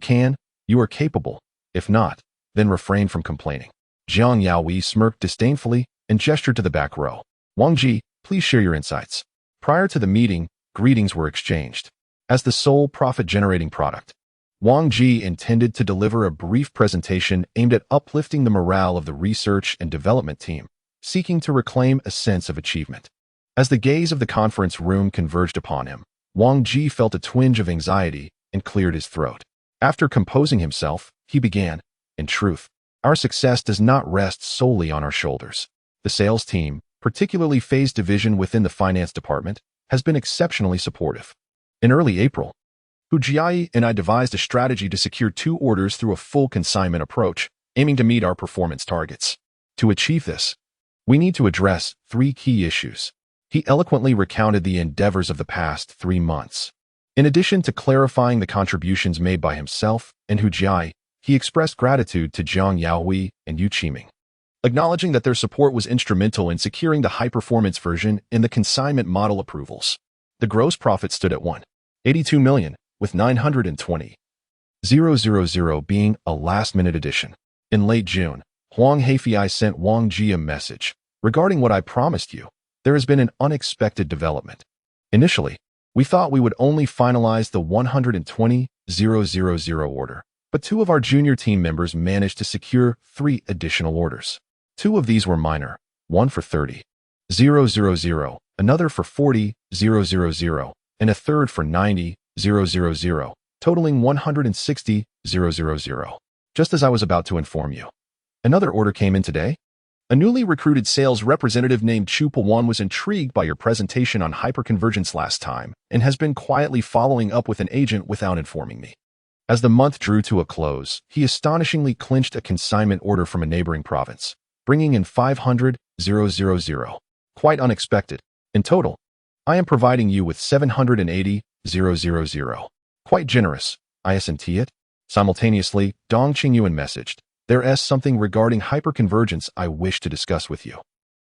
are capable. If not, then refrain from complaining. Jiang Yaoi smirked disdainfully and gestured to the back row. Wang Ji, please share your insights. Prior to the meeting, greetings were exchanged. As the sole profit-generating product, Wang Ji intended to deliver a brief presentation aimed at uplifting the morale of the research and development team, seeking to reclaim a sense of achievement. As the gaze of the conference room converged upon him, Wang Ji felt a twinge of anxiety and cleared his throat. After composing himself, he began, In truth, our success does not rest solely on our shoulders. The sales team, particularly Phase Division within the finance department, has been exceptionally supportive. In early April, Hu Jiai and I devised a strategy to secure 2 orders through a full consignment approach, aiming to meet our performance targets. To achieve this, we need to address 3 key issues. He eloquently recounted the endeavors of the past 3 months. In addition to clarifying the contributions made by himself and Hu Jia, he expressed gratitude to Jiang Yahui and Yu Qiming, acknowledging that their support was instrumental in securing the high-performance version in the consignment model approvals. The gross profit stood at 182 million, with 920,000 being a last-minute addition. In late June, Huang Haifei sent Wang Ji a message. Regarding what I promised you, there has been an unexpected development. Initially, we thought we would only finalize the 120,000 order, but 2 of our junior team members managed to secure 3 additional orders. 2 of these were minor, one for 30,000, another for 40,000, and a third for 90,000, totaling 160,000. Just as I was about to inform you, another order came in today. A newly recruited sales representative named Chu Pawan was intrigued by your presentation on hyperconvergence last time and has been quietly following up with an agent without informing me. As the month drew to a close, he astonishingly clinched a consignment order from a neighboring province, bringing in 500,000. Quite unexpected. In total, I am providing you with 780,000. Quite generous, isn't it? Simultaneously, Dong Qingyuan messaged, "There's something regarding hyperconvergence I wish to discuss with you.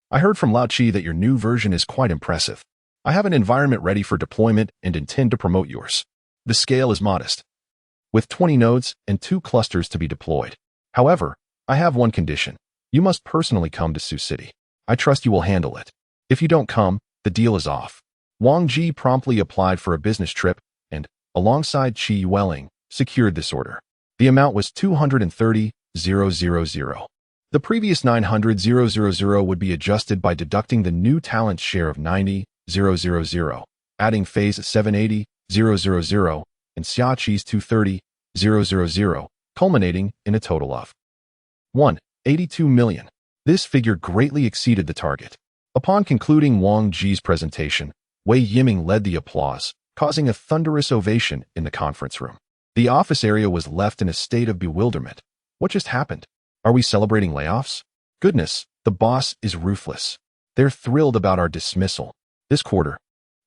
I heard from Lao Chi that your new version is quite impressive. I have an environment ready for deployment and intend to promote yours. The scale is modest, with 20 nodes and 2 clusters to be deployed. However, I have one condition. You must personally come to Sioux City. I trust you will handle it. If you don't come, the deal is off." Wang Ji promptly applied for a business trip and, alongside Qi Yueling, secured this order. The amount was 230,000. The previous 900,000 would be adjusted by deducting the new talent share of 90,000, adding phase 780,000, and Xia Qi's 230,000, culminating in a total of 182 million. This figure greatly exceeded the target. Upon concluding Wang Ji's presentation, Wei Yiming led the applause, causing a thunderous ovation in the conference room. The office area was left in a state of bewilderment. What just happened? Are we celebrating layoffs? Goodness, the boss is ruthless. They're thrilled about our dismissal. This quarter,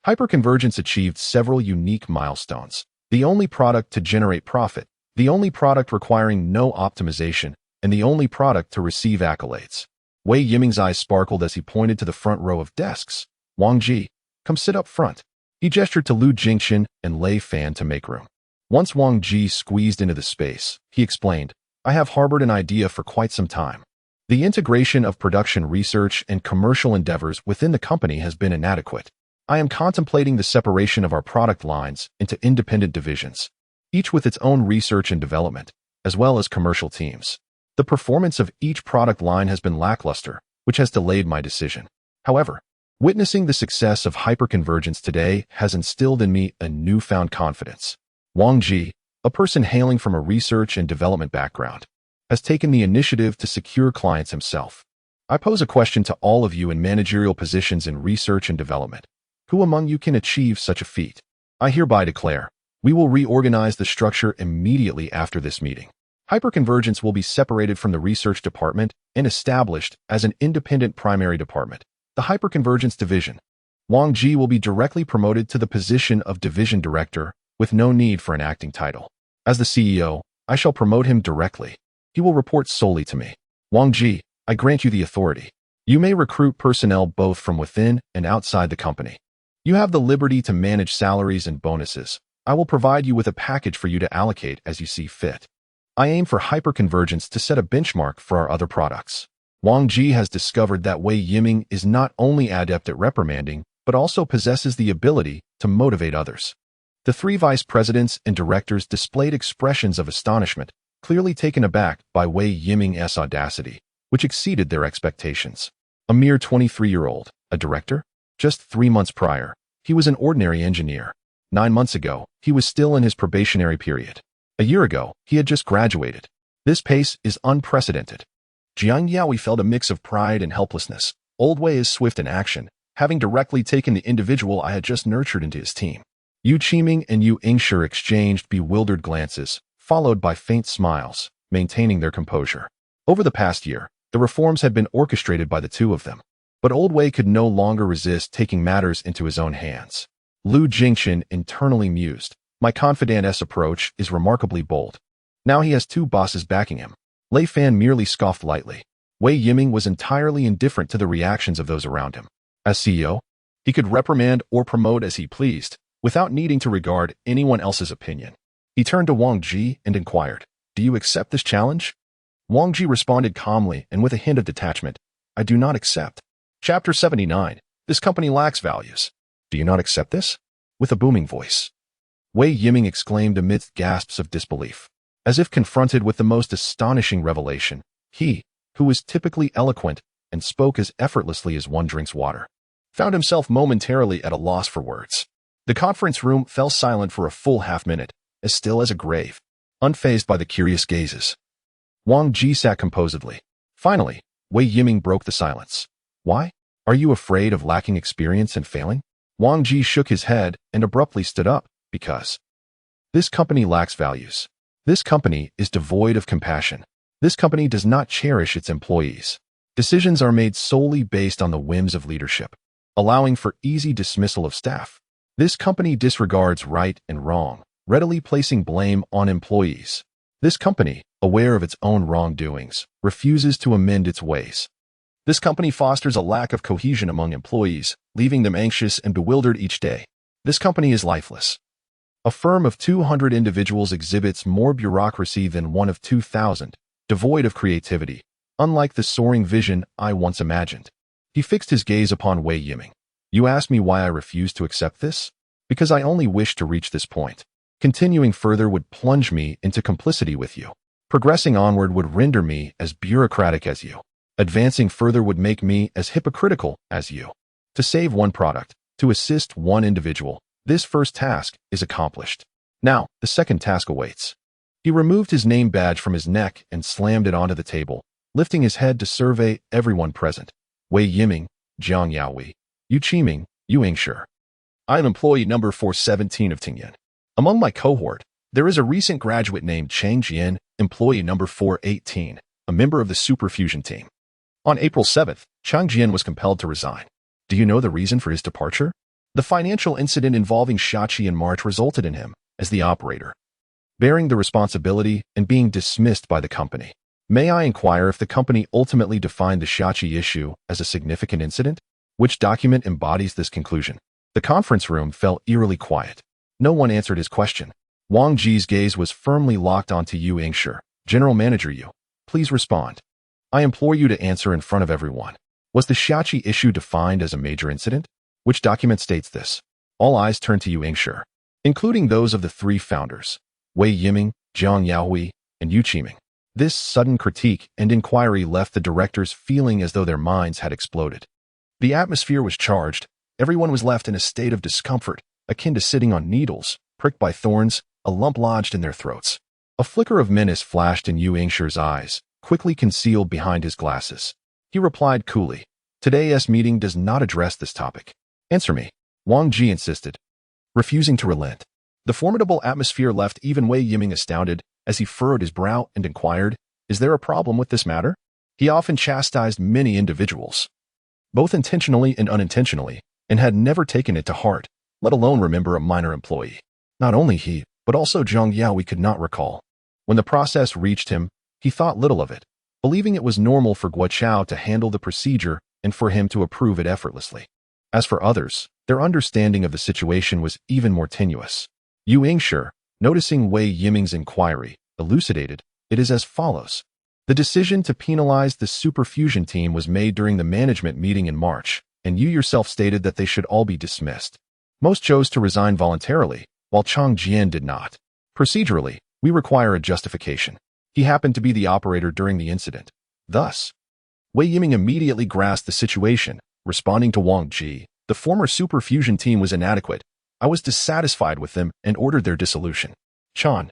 hyperconvergence achieved several unique milestones. The only product to generate profit, the only product requiring no optimization, and the only product to receive accolades. Wei Yiming's eyes sparkled as he pointed to the front row of desks. "Wang Ji, come sit up front." He gestured to Lu Jingxian and Lei Fan to make room. Once Wang Ji squeezed into the space, he explained, "I have harbored an idea for quite some time. The integration of production research and commercial endeavors within the company has been inadequate. I am contemplating the separation of our product lines into independent divisions, each with its own research and development, as well as commercial teams. The performance of each product line has been lackluster, which has delayed my decision. However, witnessing the success of hyperconvergence today has instilled in me a newfound confidence. Wang Ji, a person hailing from a research and development background, has taken the initiative to secure clients himself. I pose a question to all of you in managerial positions in research and development. Who among you can achieve such a feat? I hereby declare, we will reorganize the structure immediately after this meeting. Hyperconvergence will be separated from the research department and established as an independent primary department, the Hyperconvergence Division. Wang Ji will be directly promoted to the position of Division Director with no need for an acting title. As the CEO, I shall promote him directly. He will report solely to me. Wang Ji, I grant you the authority. You may recruit personnel both from within and outside the company. You have the liberty to manage salaries and bonuses. I will provide you with a package for you to allocate as you see fit. I aim for hyperconvergence to set a benchmark for our other products. Wang Ji has discovered that Wei Yiming is not only adept at reprimanding, but also possesses the ability to motivate others. The 3 vice presidents and directors displayed expressions of astonishment, clearly taken aback by Wei Yiming's audacity, which exceeded their expectations. A mere 23-year-old, a director? Just 3 months prior, he was an ordinary engineer. 9 months ago, he was still in his probationary period. A year ago, he had just graduated. This pace is unprecedented. Jiangning felt a mix of pride and helplessness. Old Wei is swift in action, having directly taken the individual I had just nurtured into his team. Yu Qiming and Yu Ingshi exchanged bewildered glances, followed by faint smiles, maintaining their composure. Over the past year, the reforms had been orchestrated by the 2 of them. But Old Wei could no longer resist taking matters into his own hands. Lu Jingchen internally mused, "My confidant-s approach is remarkably bold." Now he has two bosses backing him. Lei Fan merely scoffed lightly. Wei Yiming was entirely indifferent to the reactions of those around him. As CEO, he could reprimand or promote as he pleased, without needing to regard anyone else's opinion. He turned to Wang Ji and inquired, "Do you accept this challenge?" Wang Ji responded calmly and with a hint of detachment, "I do not accept." Chapter 79. This company lacks values. Do you not accept this? With a booming voice, Wei Yiming exclaimed amidst gasps of disbelief. As if confronted with the most astonishing revelation, he, who was typically eloquent and spoke as effortlessly as one drinks water, found himself momentarily at a loss for words. The conference room fell silent for a full half-minute, as still as a grave, unfazed by the curious gazes. Wang Ji sat composedly. Finally, Wei Yiming broke the silence. "Why? Are you afraid of lacking experience and failing?" Wang Ji shook his head and abruptly stood up. "Because this company lacks values. This company is devoid of compassion. This company does not cherish its employees. Decisions are made solely based on the whims of leadership, allowing for easy dismissal of staff. This company disregards right and wrong, readily placing blame on employees. This company, aware of its own wrongdoings, refuses to amend its ways. This company fosters a lack of cohesion among employees, leaving them anxious and bewildered each day. This company is lifeless. A firm of 200 individuals exhibits more bureaucracy than one of 2,000, devoid of creativity, unlike the soaring vision I once imagined." He fixed his gaze upon Wei Yiming. "You ask me why I refuse to accept this? Because I only wish to reach this point. Continuing further would plunge me into complicity with you. Progressing onward would render me as bureaucratic as you. Advancing further would make me as hypocritical as you. To save one product, to assist one individual, this first task is accomplished. Now, the second task awaits." He removed his name badge from his neck and slammed it onto the table, lifting his head to survey everyone present. "Wei Yiming, Jiang Yaohui, Yu Qiming, Yu Yingshi. I am employee number 417 of Tingyan. Among my cohort, there is a recent graduate named Chang Jian, employee number 418, a member of the superfusion team. On April 7th, Chang Jian was compelled to resign. Do you know the reason for his departure? The financial incident involving Shachi in March resulted in him, as the operator, bearing the responsibility and being dismissed by the company. May I inquire if the company ultimately defined the Shachi issue as a significant incident? Which document embodies this conclusion?" The conference room fell eerily quiet. No one answered his question. Wang Ji's gaze was firmly locked onto Yu Yingshi. "General Manager Yu, please respond. I implore you to answer in front of everyone. Was the Shachi issue defined as a major incident? Which document states this?" All eyes turned to Yu Yingshi, including those of the three founders, Wei Yiming, Jiang Yaohui, and Yu Qiming. This sudden critique and inquiry left the directors feeling as though their minds had exploded. The atmosphere was charged. Everyone was left in a state of discomfort, akin to sitting on needles, pricked by thorns, a lump lodged in their throats. A flicker of menace flashed in Yu Yingshi's eyes, quickly concealed behind his glasses. He replied coolly, "Today's meeting does not address this topic. Answer me," Wang Ji insisted, refusing to relent. The formidable atmosphere left even Wei Yiming astounded as he furrowed his brow and inquired, "Is there a problem with this matter?" He often chastised many individuals, both intentionally and unintentionally, and had never taken it to heart, let alone remember a minor employee. Not only he, but also Zhang Yaohui could not recall. When the process reached him, he thought little of it, believing it was normal for Guo Chao to handle the procedure and for him to approve it effortlessly. As for others, their understanding of the situation was even more tenuous. Yu Yingshi, noticing Wei Yiming's inquiry, elucidated, "It is as follows. The decision to penalize the superfusion team was made during the management meeting in March, and you yourself stated that they should all be dismissed. Most chose to resign voluntarily, while Chang Jian did not. Procedurally, we require a justification. He happened to be the operator during the incident. Thus, Wei Yiming immediately grasped the situation, responding to Wang Ji, "The former superfusion team was inadequate. I was dissatisfied with them and ordered their dissolution." Chang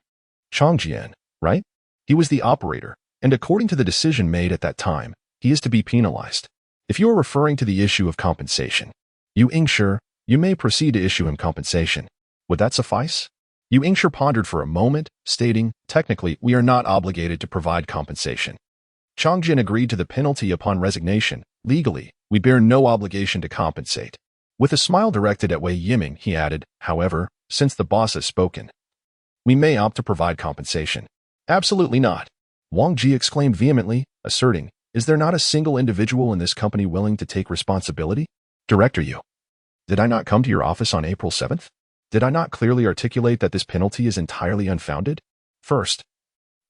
Jian, right? He was the operator, and according to the decision made at that time, he is to be penalized. If you are referring to the issue of compensation, Yu Yingshi, you may proceed to issue him compensation. Would that suffice? Yu Yingshi pondered for a moment, stating, "Technically, we are not obligated to provide compensation." Chang Jian agreed to the penalty upon resignation, Legally, we bear no obligation to compensate. With a smile directed at Wei Yiming, he added, however, since the boss has spoken, we may opt to provide compensation. Absolutely not. Wang Ji exclaimed vehemently, asserting, is there not a single individual in this company willing to take responsibility? Director Yu, did I not come to your office on April 7th? Did I not clearly articulate that this penalty is entirely unfounded? First,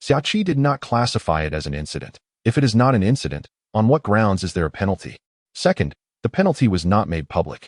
Xiaoqi did not classify it as an incident. If it is not an incident, on what grounds is there a penalty? Second, the penalty was not made public,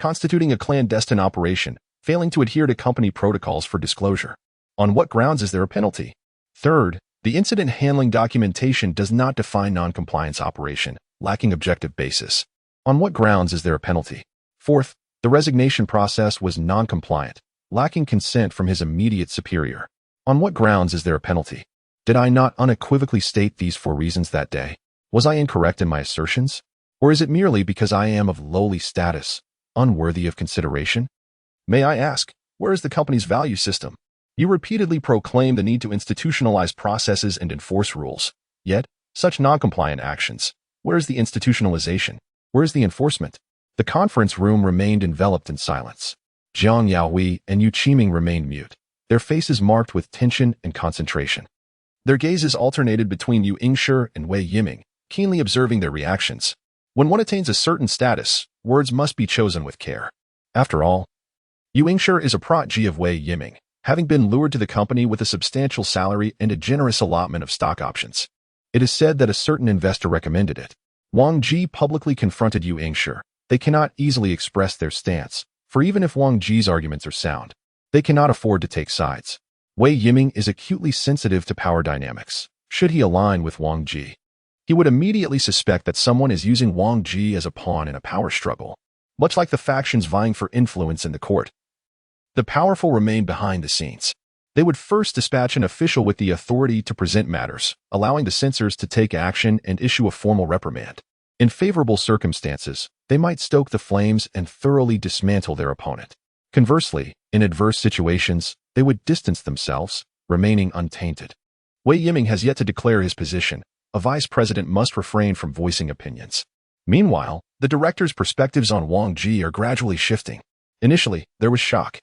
constituting a clandestine operation, failing to adhere to company protocols for disclosure. On what grounds is there a penalty? Third, the incident handling documentation does not define non-compliance operation, lacking objective basis. On what grounds is there a penalty? Fourth, the resignation process was non-compliant, lacking consent from his immediate superior. On what grounds is there a penalty? Did I not unequivocally state these 4 reasons that day? Was I incorrect in my assertions? Or is it merely because I am of lowly status, unworthy of consideration? May I ask, where is the company's value system? You repeatedly proclaim the need to institutionalize processes and enforce rules. Yet, such non-compliant actions, where is the institutionalization? Where is the enforcement? The conference room remained enveloped in silence. Jiang Yaohui and Yu Qiming remained mute, their faces marked with tension and concentration. Their gazes alternated between Yu Ingshi and Wei Yiming, keenly observing their reactions. When one attains a certain status, words must be chosen with care. After all, Yu Ingshi is a protege of Wei Yiming, having been lured to the company with a substantial salary and a generous allotment of stock options. It is said that a certain investor recommended it. Wang Ji publicly confronted Yu Ingshi. They cannot easily express their stance, for even if Wang Ji's arguments are sound, they cannot afford to take sides. Wei Yiming is acutely sensitive to power dynamics. Should he align with Wang Ji, he would immediately suspect that someone is using Wang Ji as a pawn in a power struggle, much like the factions vying for influence in the court. The powerful remain behind the scenes. They would first dispatch an official with the authority to present matters, allowing the censors to take action and issue a formal reprimand. In favorable circumstances, they might stoke the flames and thoroughly dismantle their opponent. Conversely, in adverse situations, they would distance themselves, remaining untainted. Wei Yiming has yet to declare his position. A vice president must refrain from voicing opinions. Meanwhile, the director's perspectives on Wang Ji are gradually shifting. Initially, there was shock.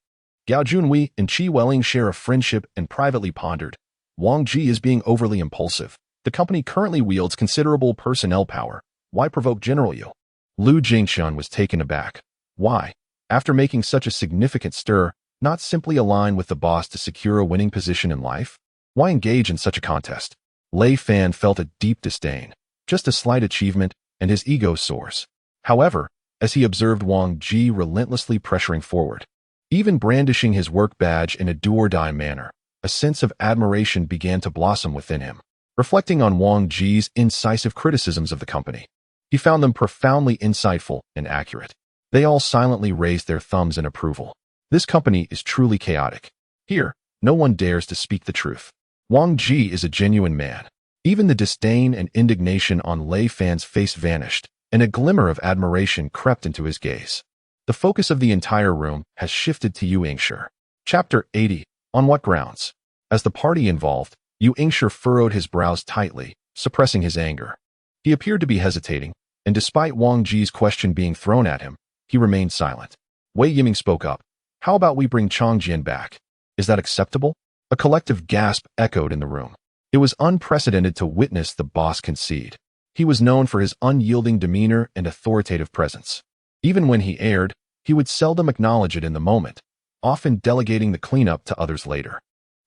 Gao Junwei and Qi Welling share a friendship and privately pondered, Wang Ji is being overly impulsive. The company currently wields considerable personnel power. Why provoke General Yu? Lu Jingxian was taken aback. Why, after making such a significant stir, not simply align with the boss to secure a winning position in life? Why engage in such a contest? Lei Fan felt a deep disdain. Just a slight achievement, and his ego soars. However, as he observed Wang Ji relentlessly pressuring forward, even brandishing his work badge in a do-or-die manner, a sense of admiration began to blossom within him. Reflecting on Wang Ji's incisive criticisms of the company, he found them profoundly insightful and accurate. They all silently raised their thumbs in approval. This company is truly chaotic. Here, no one dares to speak the truth. Wang Ji is a genuine man. Even the disdain and indignation on Lei Fan's face vanished, and a glimmer of admiration crept into his gaze. The focus of the entire room has shifted to Yu Ingshi. Chapter 80. On what grounds? As the party involved, Yu Ingshi furrowed his brows tightly, suppressing his anger. He appeared to be hesitating, and despite Wang Ji's question being thrown at him, he remained silent. Wei Yiming spoke up. How about we bring Changjian back? Is that acceptable? A collective gasp echoed in the room. It was unprecedented to witness the boss concede. He was known for his unyielding demeanor and authoritative presence. Even when he erred, he would seldom acknowledge it in the moment, often delegating the cleanup to others later.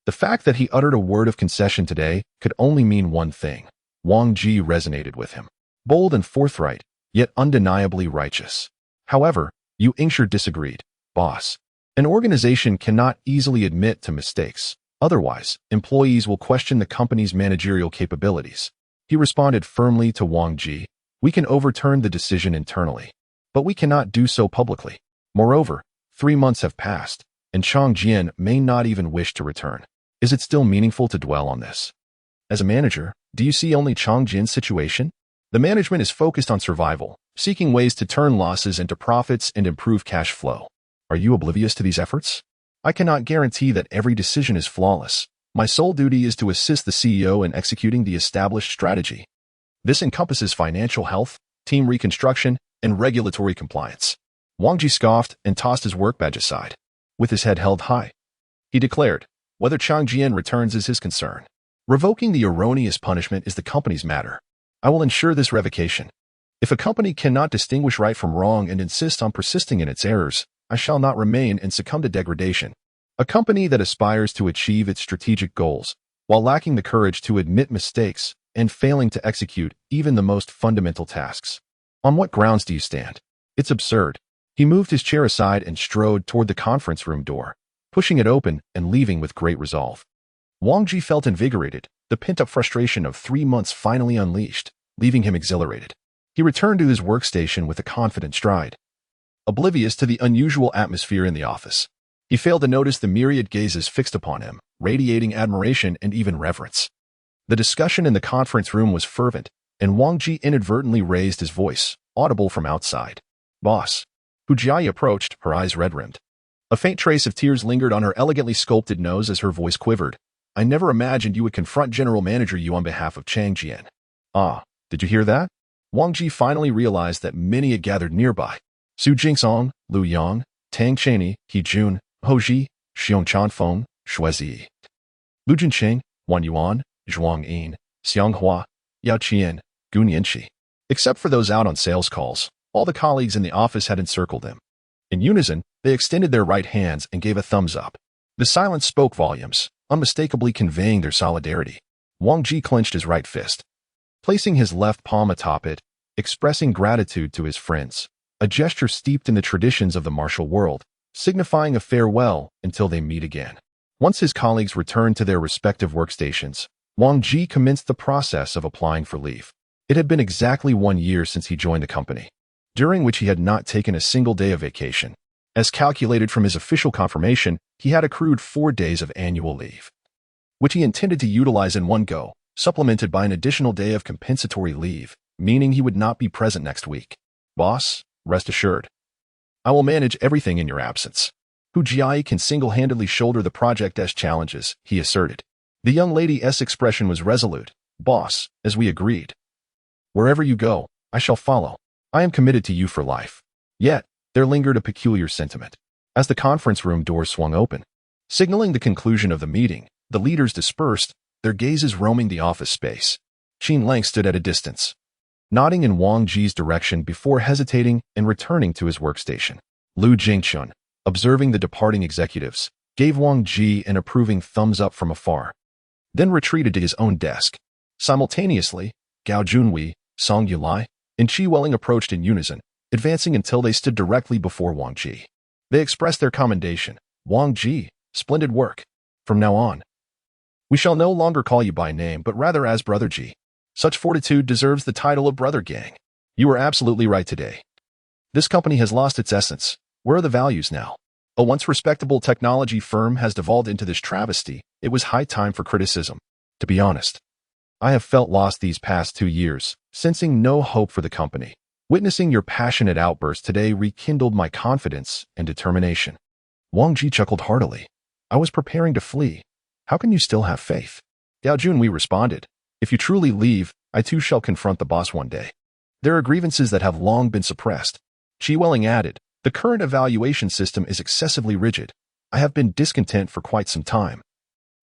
The fact that he uttered a word of concession today could only mean one thing. Wang Ji resonated with him. Bold and forthright, yet undeniably righteous. However, Yu Ingshi disagreed. Boss, an organization cannot easily admit to mistakes. Otherwise, employees will question the company's managerial capabilities. He responded firmly to Wang Ji. We can overturn the decision internally, but we cannot do so publicly. Moreover, 3 months have passed, and Changjian may not even wish to return. Is it still meaningful to dwell on this? As a manager, do you see only Changjian's situation? The management is focused on survival, seeking ways to turn losses into profits and improve cash flow. Are you oblivious to these efforts? I cannot guarantee that every decision is flawless. My sole duty is to assist the CEO in executing the established strategy. This encompasses financial health, team reconstruction, and regulatory compliance. Wang Ji scoffed and tossed his work badge aside. With his head held high, he declared, whether Chang Jian returns is his concern. Revoking the erroneous punishment is the company's matter. I will ensure this revocation. If a company cannot distinguish right from wrong and insists on persisting in its errors, I shall not remain and succumb to degradation. A company that aspires to achieve its strategic goals, while lacking the courage to admit mistakes and failing to execute even the most fundamental tasks. On what grounds do you stand? It's absurd. He moved his chair aside and strode toward the conference room door, pushing it open and leaving with great resolve. Wang Ji felt invigorated, the pent-up frustration of 3 months finally unleashed, leaving him exhilarated. He returned to his workstation with a confident stride, oblivious to the unusual atmosphere in the office. He failed to notice the myriad gazes fixed upon him, radiating admiration and even reverence. The discussion in the conference room was fervent, and Wang Ji inadvertently raised his voice, audible from outside. Boss. Hu Jiayi approached, her eyes red-rimmed. A faint trace of tears lingered on her elegantly sculpted nose as her voice quivered. I never imagined you would confront General Manager Yu on behalf of Chang Jian. Ah, did you hear that? Wang Ji finally realized that many had gathered nearby. Su Jingsong, Lu Yang, Tang Cheni, He Jun, Ho Ji, Xiong Chanfeng, Shuizi, Lu Junqing, Wan Yuan, Zhuang Yin, Xiang Hua, Yao Qian, Gun Yanqi. Except for those out on sales calls, all the colleagues in the office had encircled him. In unison, they extended their right hands and gave a thumbs up. The silence spoke volumes, unmistakably conveying their solidarity. Wang Ji clenched his right fist, placing his left palm atop it, expressing gratitude to his friends, a gesture steeped in the traditions of the martial world, signifying a farewell until they meet again. Once his colleagues returned to their respective workstations, Wang Ji commenced the process of applying for leave. It had been exactly 1 year since he joined the company, during which he had not taken a single day of vacation. As calculated from his official confirmation, he had accrued 4 days of annual leave, which he intended to utilize in one go, supplemented by an additional day of compensatory leave, meaning he would not be present next week. Boss, rest assured, I will manage everything in your absence. Hu Jiayi can single-handedly shoulder the project's challenges, he asserted. The young lady's expression was resolute. Boss, as we agreed. Wherever you go, I shall follow. I am committed to you for life. Yet, there lingered a peculiar sentiment. As the conference room doors swung open, signaling the conclusion of the meeting, the leaders dispersed, their gazes roaming the office space. Qin Lang stood at a distance, nodding in Wang Ji's direction before hesitating and returning to his workstation. Lu Jingchun, observing the departing executives, gave Wang Ji an approving thumbs up from afar, then retreated to his own desk. Simultaneously, Gao Junwei, Song Yulai, and Qi Welling approached in unison, advancing until they stood directly before Wang Ji. They expressed their commendation. Wang Ji, splendid work. From now on, we shall no longer call you by name, but rather as Brother Ji. Such fortitude deserves the title of Brother Gang. You were absolutely right today. This company has lost its essence. Where are the values now? A once respectable technology firm has devolved into this travesty. It was high time for criticism. To be honest, I have felt lost these past 2 years, sensing no hope for the company. Witnessing your passionate outburst today rekindled my confidence and determination. Wang Ji chuckled heartily. I was preparing to flee. How can you still have faith? Gao Junwei responded. If you truly leave, I too shall confront the boss one day. There are grievances that have long been suppressed. Qi Welling added, the current evaluation system is excessively rigid. I have been discontent for quite some time,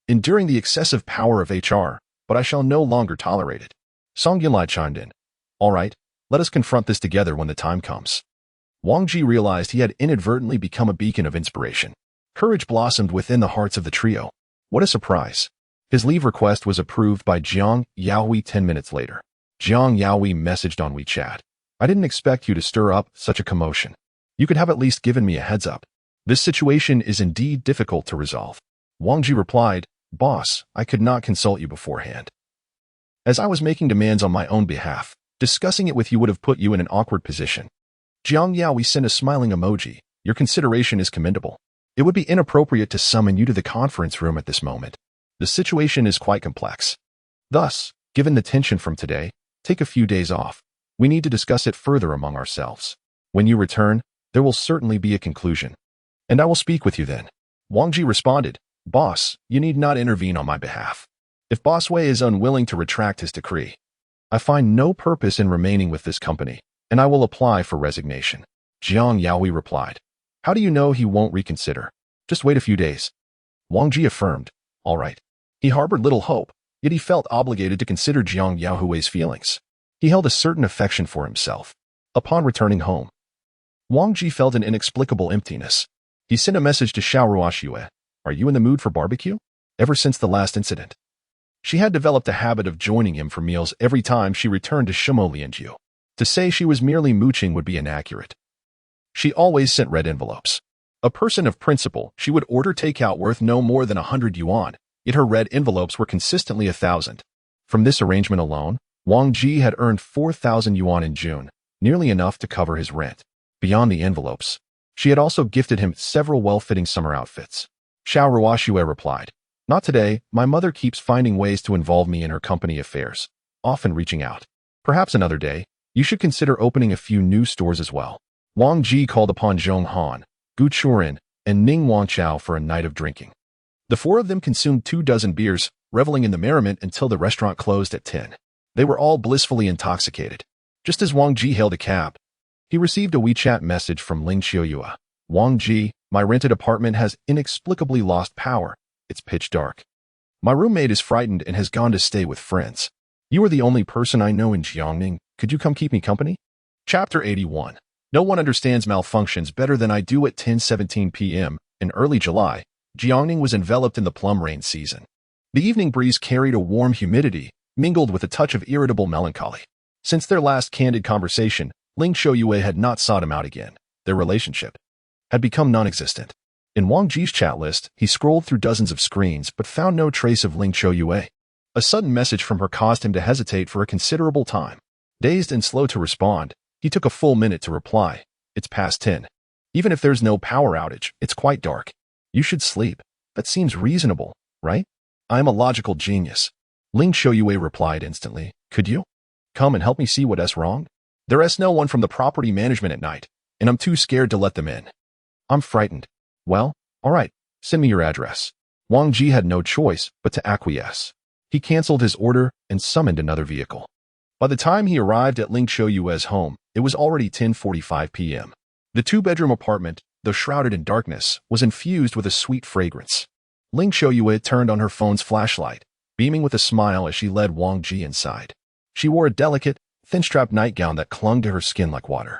enduring the excessive power of HR, but I shall no longer tolerate it. Song Yunlai chimed in. All right, let us confront this together when the time comes. Wang Ji realized he had inadvertently become a beacon of inspiration. Courage blossomed within the hearts of the trio. What a surprise. His leave request was approved by Jiang Yaohui 10 minutes later. Jiang Yaohui messaged on WeChat. I didn't expect you to stir up such a commotion. You could have at least given me a heads up. This situation is indeed difficult to resolve. Wang Ji replied, Boss, I could not consult you beforehand, as I was making demands on my own behalf. Discussing it with you would have put you in an awkward position. Jiang Yaohui sent a smiling emoji. Your consideration is commendable. It would be inappropriate to summon you to the conference room at this moment. The situation is quite complex. Thus, given the tension from today, take a few days off. We need to discuss it further among ourselves. When you return, there will certainly be a conclusion, and I will speak with you then. Wang Ji responded, Boss, you need not intervene on my behalf. If Boss Wei is unwilling to retract his decree, I find no purpose in remaining with this company. and I will apply for resignation. Jiang Yaoi replied. How do you know he won't reconsider? Just wait a few days. Wang Ji affirmed. All right. He harbored little hope, yet he felt obligated to consider Jiang Yaohui's feelings. He held a certain affection for himself. Upon returning home, Wang Ji felt an inexplicable emptiness. He sent a message to Xiao Ruoxue. Are you in the mood for barbecue? Ever since the last incident, she had developed a habit of joining him for meals every time she returned to Shimo. To say she was merely mooching would be inaccurate. She always sent red envelopes. A person of principle, she would order takeout worth no more than 100 yuan, yet her red envelopes were consistently 1,000. From this arrangement alone, Wang Ji had earned 4,000 yuan in June, nearly enough to cover his rent. Beyond the envelopes, she had also gifted him several well-fitting summer outfits. Xiao Ruoxue replied, Not today, my mother keeps finding ways to involve me in her company affairs, often reaching out. Perhaps another day, you should consider opening a few new stores as well. Wang Ji called upon Zhong Han, Gu Churin, and Ning Wangchao for a night of drinking. The four of them consumed 24 beers, reveling in the merriment until the restaurant closed at 10. They were all blissfully intoxicated. Just as Wang Ji hailed a cab, he received a WeChat message from Ling Xiaoyue. Wang Ji, my rented apartment has inexplicably lost power. It's pitch dark. My roommate is frightened and has gone to stay with friends. You are the only person I know in Jiangning. Could you come keep me company? Chapter 81. No one understands malfunctions better than I do. At 10:17 p.m. in early July, Jiangning was enveloped in the plum rain season. The evening breeze carried a warm humidity, mingled with a touch of irritable melancholy. Since their last candid conversation, Ling Xiaoyue had not sought him out again. Their relationship had become non-existent. In Wang Ji's chat list, he scrolled through dozens of screens but found no trace of Ling Xiaoyue. A sudden message from her caused him to hesitate for a considerable time. Dazed and slow to respond, he took a full minute to reply. It's past 10. Even if there's no power outage, it's quite dark. You should sleep. That seems reasonable, right? I am a logical genius. Ling Xiaoyue replied instantly. Could you come and help me see what's wrong? There's no one from the property management at night, and I'm too scared to let them in. I'm frightened. Well, all right, send me your address. Wang Ji had no choice but to acquiesce. He canceled his order and summoned another vehicle. By the time he arrived at Ling Xiaoyue's home, it was already 10:45 p.m. The two-bedroom apartment, though shrouded in darkness, was infused with a sweet fragrance. Ling Xiaoyue turned on her phone's flashlight, beaming with a smile as she led Wang Ji inside. She wore a delicate, thin-strapped nightgown that clung to her skin like water.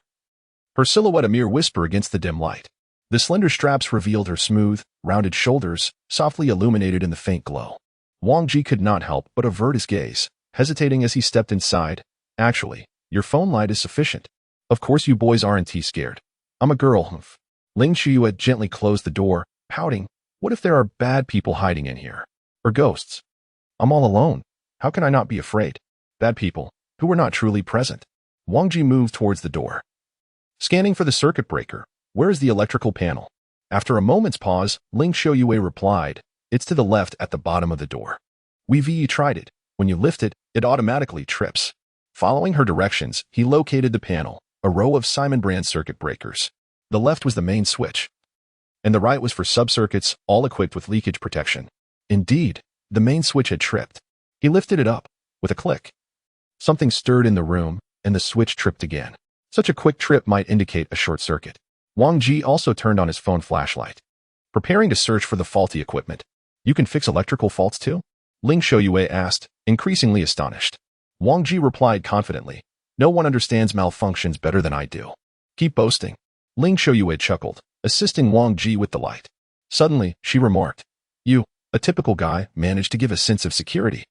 Her silhouette a mere whisper against the dim light. The slender straps revealed her smooth, rounded shoulders, softly illuminated in the faint glow. Wang Ji could not help but avert his gaze, hesitating as he stepped inside. Actually, your phone light is sufficient. Of course you boys aren't scared. I'm a girl. Ling Xiaoyue gently closed the door, pouting. What if there are bad people hiding in here? Or ghosts? I'm all alone. How can I not be afraid? Bad people, who were not truly present. Wang Ji moved towards the door. Scanning for the circuit breaker. Where is the electrical panel? After a moment's pause, Ling Xiaoyue replied, It's to the left at the bottom of the door. We've tried it. When you lift it, it automatically trips. Following her directions, he located the panel, a row of Simon brand circuit breakers. The left was the main switch, and the right was for sub-circuits, all equipped with leakage protection. Indeed, the main switch had tripped. He lifted it up. With a click, something stirred in the room, and the switch tripped again. Such a quick trip might indicate a short circuit. Wang Ji also turned on his phone flashlight, preparing to search for the faulty equipment. You can fix electrical faults too? Ling Xiaoyue asked, increasingly astonished. Wang Ji replied confidently, No one understands malfunctions better than I do. Keep boasting. Ling Xiaoyue chuckled, assisting Wang Ji with the light. Suddenly, she remarked, You, a typical guy, managed to give a sense of security.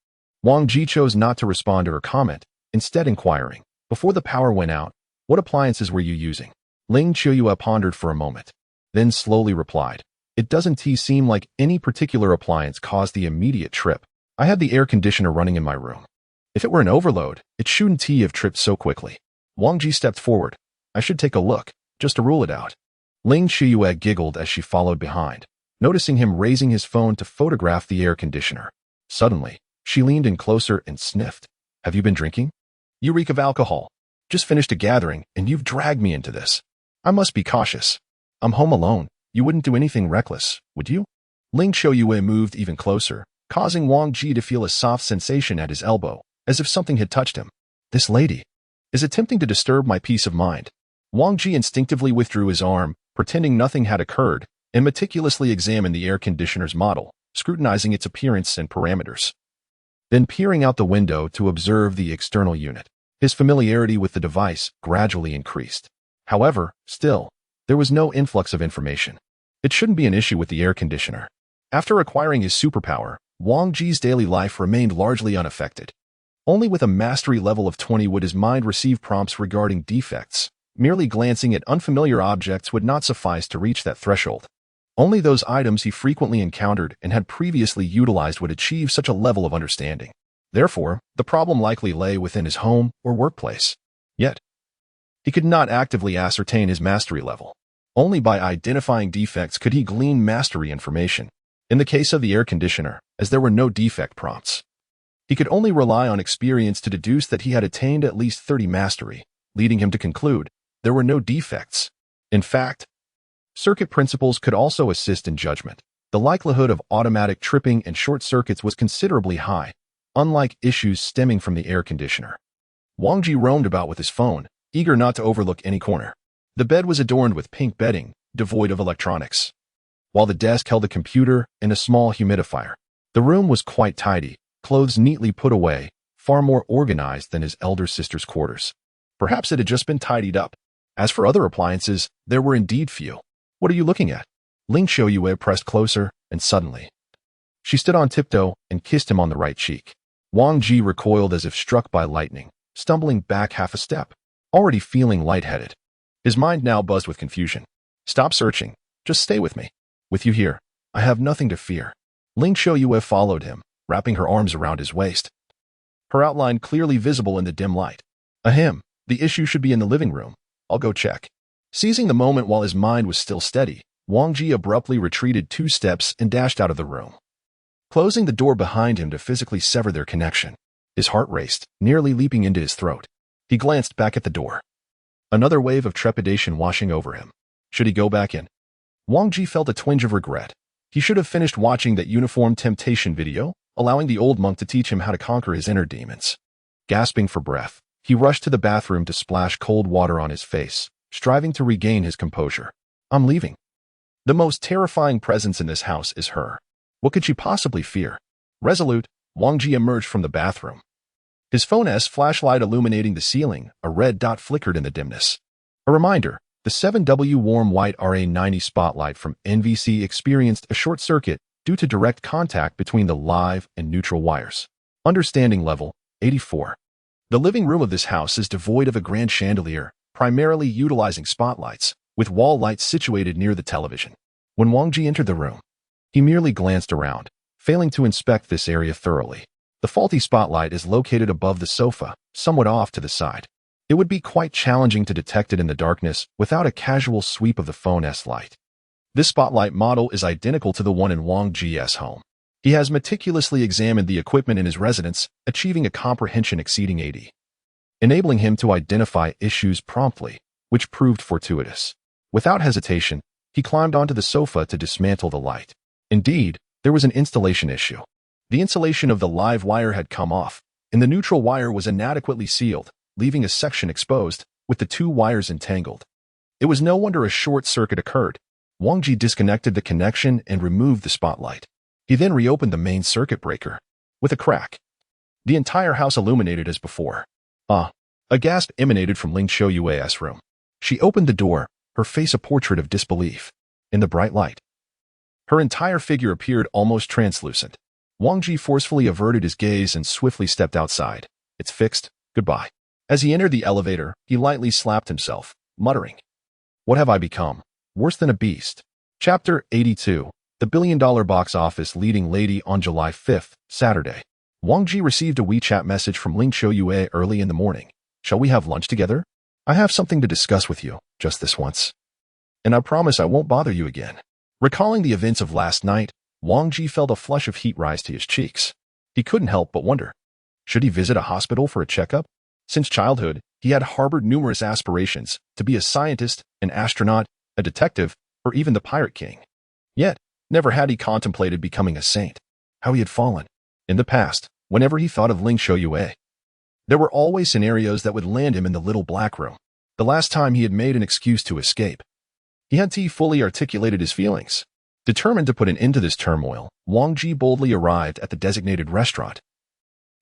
Wang Ji chose not to respond to her comment, instead inquiring, Before the power went out, what appliances were you using? Ling Xiaoyue pondered for a moment, then slowly replied, It doesn't seem like any particular appliance caused the immediate trip. I had the air conditioner running in my room. If it were an overload, it shouldn't have tripped so quickly. Wang Ji stepped forward. I should take a look, just to rule it out. Ling Xiaoyue giggled as she followed behind, noticing him raising his phone to photograph the air conditioner. Suddenly, she leaned in closer and sniffed. Have you been drinking? You reek of alcohol. Just finished a gathering, and you've dragged me into this. I must be cautious. I'm home alone. You wouldn't do anything reckless, would you? Ling Xiaoyue moved even closer, causing Wang Ji to feel a soft sensation at his elbow, as if something had touched him. This lady. is attempting to disturb my peace of mind. Wang Ji instinctively withdrew his arm, pretending nothing had occurred, and meticulously examined the air conditioner's model, scrutinizing its appearance and parameters. Then peering out the window to observe the external unit. His familiarity with the device gradually increased. However, still, there was no influx of information. It shouldn't be an issue with the air conditioner. After acquiring his superpower, Wang Ji's daily life remained largely unaffected. Only with a mastery level of 20 would his mind receive prompts regarding defects. Merely glancing at unfamiliar objects would not suffice to reach that threshold. Only those items he frequently encountered and had previously utilized would achieve such a level of understanding. Therefore, the problem likely lay within his home or workplace. Yet, he could not actively ascertain his mastery level. Only by identifying defects could he glean mastery information. In the case of the air conditioner, as there were no defect prompts, he could only rely on experience to deduce that he had attained at least 30 mastery, leading him to conclude there were no defects. In fact, circuit principles could also assist in judgment. The likelihood of automatic tripping and short circuits was considerably high, unlike issues stemming from the air conditioner. Wang Ji roamed about with his phone, eager not to overlook any corner. The bed was adorned with pink bedding, devoid of electronics, while the desk held a computer and a small humidifier. The room was quite tidy, clothes neatly put away, far more organized than his elder sister's quarters. Perhaps it had just been tidied up. As for other appliances, there were indeed few. What are you looking at? Ling Xiaoyue pressed closer, and suddenly, she stood on tiptoe and kissed him on the right cheek. Wang Ji recoiled as if struck by lightning, stumbling back half a step, already feeling lightheaded. His mind now buzzed with confusion. Stop searching. Just stay with me. With you here, I have nothing to fear. Ling Xiaoyue followed him, wrapping her arms around his waist, her outline clearly visible in the dim light. Ahem, the issue should be in the living room. I'll go check. Seizing the moment while his mind was still steady, Wang Ji abruptly retreated 2 steps and dashed out of the room, closing the door behind him to physically sever their connection. His heart raced, nearly leaping into his throat. He glanced back at the door. Another wave of trepidation washing over him. Should he go back in? Wang Ji felt a twinge of regret. He should have finished watching that uniform temptation video, allowing the old monk to teach him how to conquer his inner demons. Gasping for breath, he rushed to the bathroom to splash cold water on his face, striving to regain his composure. I'm leaving. The most terrifying presence in this house is her. What could she possibly fear? Resolute, Wang Ji emerged from the bathroom. His phone's flashlight illuminating the ceiling, a red dot flickered in the dimness. A reminder, the 7W warm white RA90 spotlight from NVC experienced a short circuit due to direct contact between the live and neutral wires. Understanding level, 84. The living room of this house is devoid of a grand chandelier, primarily utilizing spotlights, with wall lights situated near the television. When Wang Ji entered the room, he merely glanced around, failing to inspect this area thoroughly. The faulty spotlight is located above the sofa, somewhat off to the side. It would be quite challenging to detect it in the darkness without a casual sweep of the phone's light. This spotlight model is identical to the one in Wang Ji's home. He has meticulously examined the equipment in his residence, achieving a comprehension exceeding 80, enabling him to identify issues promptly, which proved fortuitous. Without hesitation, he climbed onto the sofa to dismantle the light. Indeed, there was an installation issue. The insulation of the live wire had come off, and the neutral wire was inadequately sealed, leaving a section exposed, with the 2 wires entangled. It was no wonder a short circuit occurred. Wang Ji disconnected the connection and removed the spotlight. He then reopened the main circuit breaker. With a crack, the entire house illuminated as before. A gasp emanated from Ling Xiaoyue's room. She opened the door, her face a portrait of disbelief. In the bright light, her entire figure appeared almost translucent. Wang Ji forcefully averted his gaze and swiftly stepped outside. It's fixed. Goodbye. As he entered the elevator, he lightly slapped himself, muttering, "What have I become? Worse than a beast." Chapter 82. The billion-dollar box office leading lady. On July 5th, Saturday, Wang Ji received a WeChat message from Ling Xiaoyue early in the morning. Shall we have lunch together? I have something to discuss with you, just this once. And I promise I won't bother you again. Recalling the events of last night, Wang Ji felt a flush of heat rise to his cheeks. He couldn't help but wonder, should he visit a hospital for a checkup? Since childhood, he had harbored numerous aspirations to be a scientist, an astronaut, a detective, or even the Pirate King. Yet, never had he contemplated becoming a saint. How he had fallen. In the past, whenever he thought of Ling Xiaoyue, There were always scenarios that would land him in the little black room. The last time he had made an excuse to escape. He had fully articulated his feelings. Determined to put an end to this turmoil, Wang Ji boldly arrived at the designated restaurant,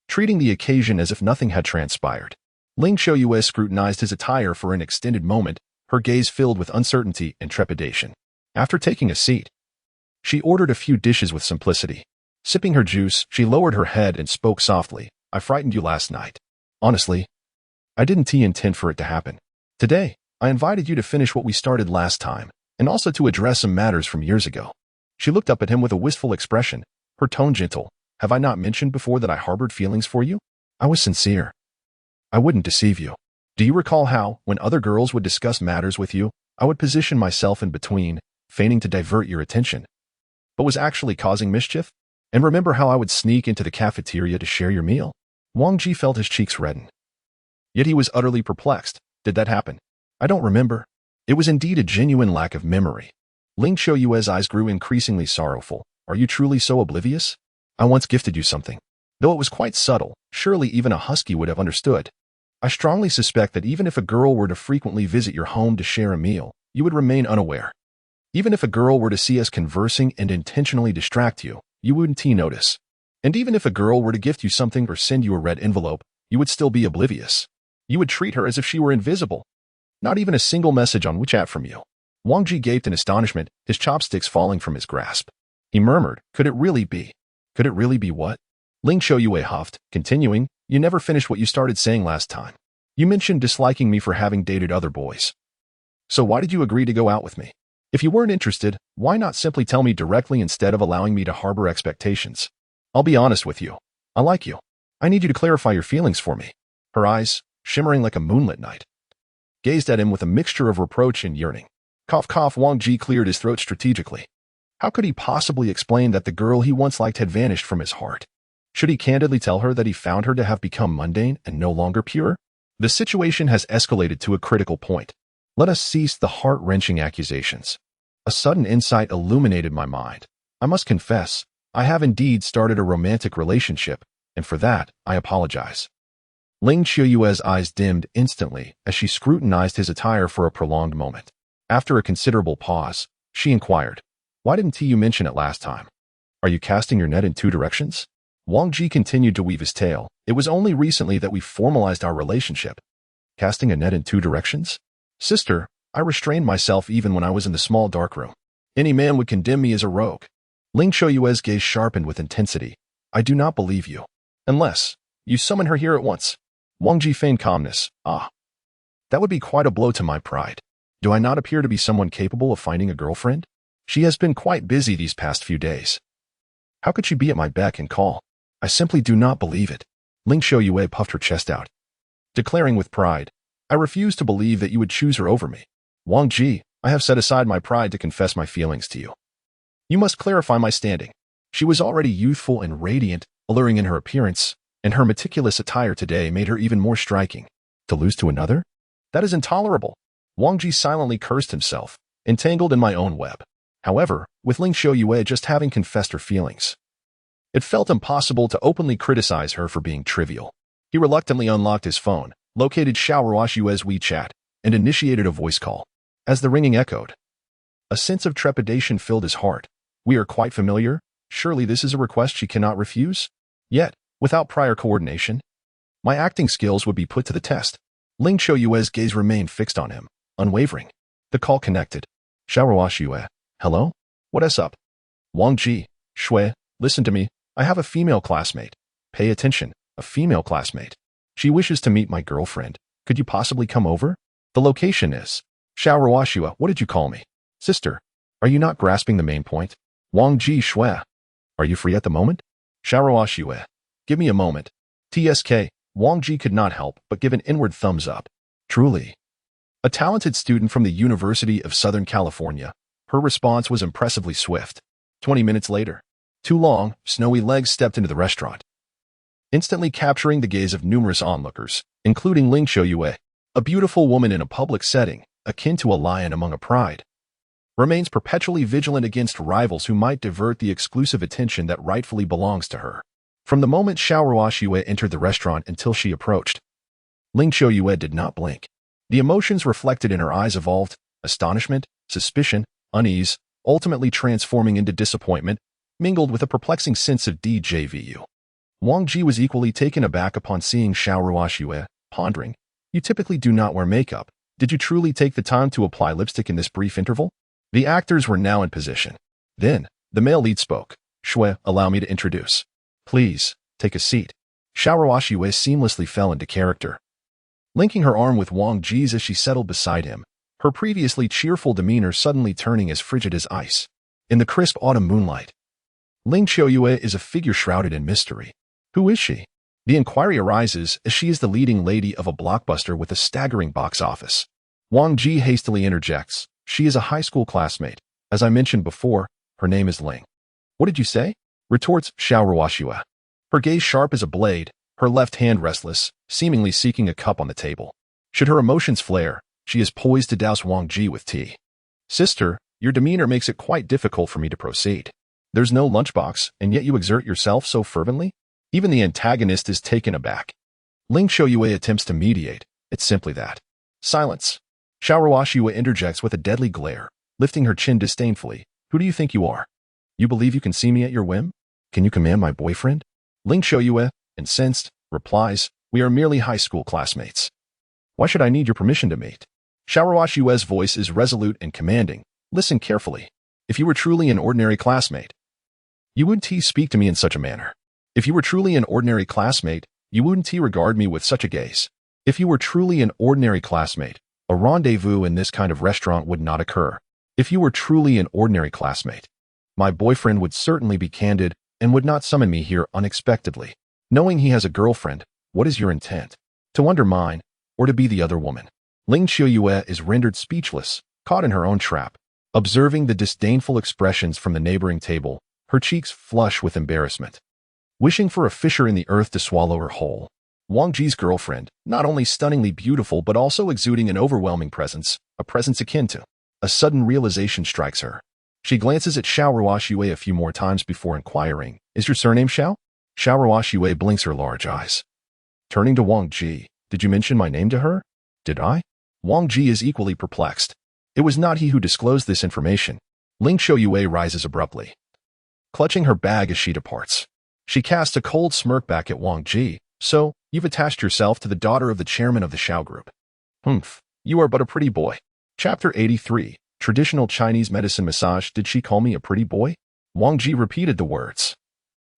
treating the occasion as if nothing had transpired. Ling Xiaoyue scrutinized his attire for an extended moment, her gaze filled with uncertainty and trepidation. After taking a seat, she ordered a few dishes with simplicity. Sipping her juice, she lowered her head and spoke softly. I frightened you last night. Honestly, I didn't intend for it to happen. Today, I invited you to finish what we started last time, and also to address some matters from years ago. She looked up at him with a wistful expression, her tone gentle. Have I not mentioned before that I harbored feelings for you? I was sincere. I wouldn't deceive you. Do you recall how, when other girls would discuss matters with you, I would position myself in between, feigning to divert your attention, but was actually causing mischief? And remember how I would sneak into the cafeteria to share your meal? Wang Ji felt his cheeks redden. Yet he was utterly perplexed. Did that happen? I don't remember. It was indeed a genuine lack of memory. Ling Xiaoyue's eyes grew increasingly sorrowful. Are you truly so oblivious? I once gifted you something. Though it was quite subtle, surely even a husky would have understood. I strongly suspect that even if a girl were to frequently visit your home to share a meal, you would remain unaware. Even if a girl were to see us conversing and intentionally distract you, you wouldn't notice. And even if a girl were to gift you something or send you a red envelope, you would still be oblivious. You would treat her as if she were invisible. Not even a single message on WeChat from you. Wang Ji gaped in astonishment, his chopsticks falling from his grasp. He murmured, could it really be? Could it really be what? Ling Xiaoyue huffed, continuing, you never finished what you started saying last time. You mentioned disliking me for having dated other boys. So why did you agree to go out with me? If you weren't interested, why not simply tell me directly instead of allowing me to harbor expectations? I'll be honest with you. I like you. I need you to clarify your feelings for me. Her eyes, shimmering like a moonlit night, gazed at him with a mixture of reproach and yearning. Cough, cough. Wang Ji cleared his throat strategically. How could he possibly explain that the girl he once liked had vanished from his heart? Should he candidly tell her that he found her to have become mundane and no longer pure? The situation has escalated to a critical point. Let us cease the heart-wrenching accusations. A sudden insight illuminated my mind. I must confess, I have indeed started a romantic relationship, and for that, I apologize. Ling Xiaoyue's eyes dimmed instantly as she scrutinized his attire for a prolonged moment. After a considerable pause, she inquired, why didn't you mention it last time? Are you casting your net in two directions? Wang Ji continued to weave his tale. It was only recently that we formalized our relationship. Casting a net in two directions? Sister, I restrained myself even when I was in the small dark room. Any man would condemn me as a rogue. Ling Xiaoyue's gaze sharpened with intensity. I do not believe you. Unless you summon her here at once. Wang Ji feigned calmness. Ah. That would be quite a blow to my pride. Do I not appear to be someone capable of finding a girlfriend? She has been quite busy these past few days. How could she be at my beck and call? I simply do not believe it. Ling Xiaoyue puffed her chest out, declaring with pride, I refuse to believe that you would choose her over me. Wang Ji, I have set aside my pride to confess my feelings to you. You must clarify my standing. She was already youthful and radiant, alluring in her appearance, and her meticulous attire today made her even more striking. To lose to another? That is intolerable. Wang Ji silently cursed himself, entangled in my own web. However, with Ling Xiaoyue just having confessed her feelings, it felt impossible to openly criticize her for being trivial. He reluctantly unlocked his phone, located Xiaoruoxue's WeChat, and initiated a voice call. As the ringing echoed, a sense of trepidation filled his heart. We are quite familiar. Surely this is a request she cannot refuse? Yet, without prior coordination, my acting skills would be put to the test. Ling Xiaoyue's gaze remained fixed on him, unwavering. The call connected. Xiaoruoxue. Hello? What's up? Wang Ji. Shui, listen to me. I have a female classmate. Pay attention. A female classmate. She wishes to meet my girlfriend. Could you possibly come over? The location is. Xiaoruoxue. What did you call me? Sister. Are you not grasping the main point? Wang Ji. Shui. Are you free at the moment? Xiaoruoxue. Give me a moment. TSK. Wang Ji could not help but give an inward thumbs up. Truly. A talented student from the University of Southern California, her response was impressively swift. 20 minutes later, two long, snowy legs stepped into the restaurant, instantly capturing the gaze of numerous onlookers, including Ling Xiaoyue. A beautiful woman in a public setting, akin to a lion among a pride, remains perpetually vigilant against rivals who might divert the exclusive attention that rightfully belongs to her. From the moment Xiaohua Xue entered the restaurant until she approached, Ling Qiuyue did not blink. The emotions reflected in her eyes evolved: astonishment, suspicion, unease, ultimately transforming into disappointment, mingled with a perplexing sense of deja vu. Wang Ji was equally taken aback upon seeing Xiaohua Xue, pondering, "You typically do not wear makeup. Did you truly take the time to apply lipstick in this brief interval?" The actors were now in position. Then, the male lead spoke. "Xue, allow me to introduce." "Please, take a seat." Xiaohua Xue seamlessly fell into character, linking her arm with Wang Ji's as she settled beside him, her previously cheerful demeanor suddenly turning as frigid as ice. In the crisp autumn moonlight, Ling Qiuyue is a figure shrouded in mystery. Who is she? The inquiry arises as she is the leading lady of a blockbuster with a staggering box office. Wang Ji hastily interjects. "She is a high school classmate. As I mentioned before, her name is Ling." "What did you say?" retorts Xiaohua Xue, her gaze sharp as a blade, her left hand restless, seemingly seeking a cup on the table. Should her emotions flare, she is poised to douse Wang Ji with tea. "Sister, your demeanor makes it quite difficult for me to proceed. There's no lunchbox, and yet you exert yourself so fervently?" Even the antagonist is taken aback. Ling Qiuyue attempts to mediate. "It's simply that." Silence. Xiaohua Xue interjects with a deadly glare, lifting her chin disdainfully. "Who do you think you are? You believe you can see me at your whim? Can you command my boyfriend?" Ling Qiuyue, incensed, replies, "We are merely high school classmates. Why should I need your permission to meet?" Xiaohua Xue's voice is resolute and commanding. "Listen carefully. If you were truly an ordinary classmate, you wouldn't speak to me in such a manner. If you were truly an ordinary classmate, you wouldn't regard me with such a gaze. If you were truly an ordinary classmate, a rendezvous in this kind of restaurant would not occur. If you were truly an ordinary classmate, my boyfriend would certainly be candid and would not summon me here unexpectedly. Knowing he has a girlfriend, what is your intent? To undermine, or to be the other woman?" Ling Qiuyue is rendered speechless, caught in her own trap. Observing the disdainful expressions from the neighboring table, her cheeks flush with embarrassment. Wishing for a fissure in the earth to swallow her whole. Wang Ji's girlfriend, not only stunningly beautiful but also exuding an overwhelming presence, a presence akin to. A sudden realization strikes her. She glances at Xiaohua Xue a few more times before inquiring, "Is your surname Xiao?" Xiaohua Xue blinks her large eyes. Turning to Wang Ji, "Did you mention my name to her?" "Did I?" Wang Ji is equally perplexed. It was not he who disclosed this information. Ling Qiuyue rises abruptly, clutching her bag as she departs. She casts a cold smirk back at Wang Ji. "So, you've attached yourself to the daughter of the chairman of the Xiao Group. Humph, you are but a pretty boy." Chapter 83, Traditional Chinese Medicine Massage. "Did she call me a pretty boy?" Wang Ji repeated the words,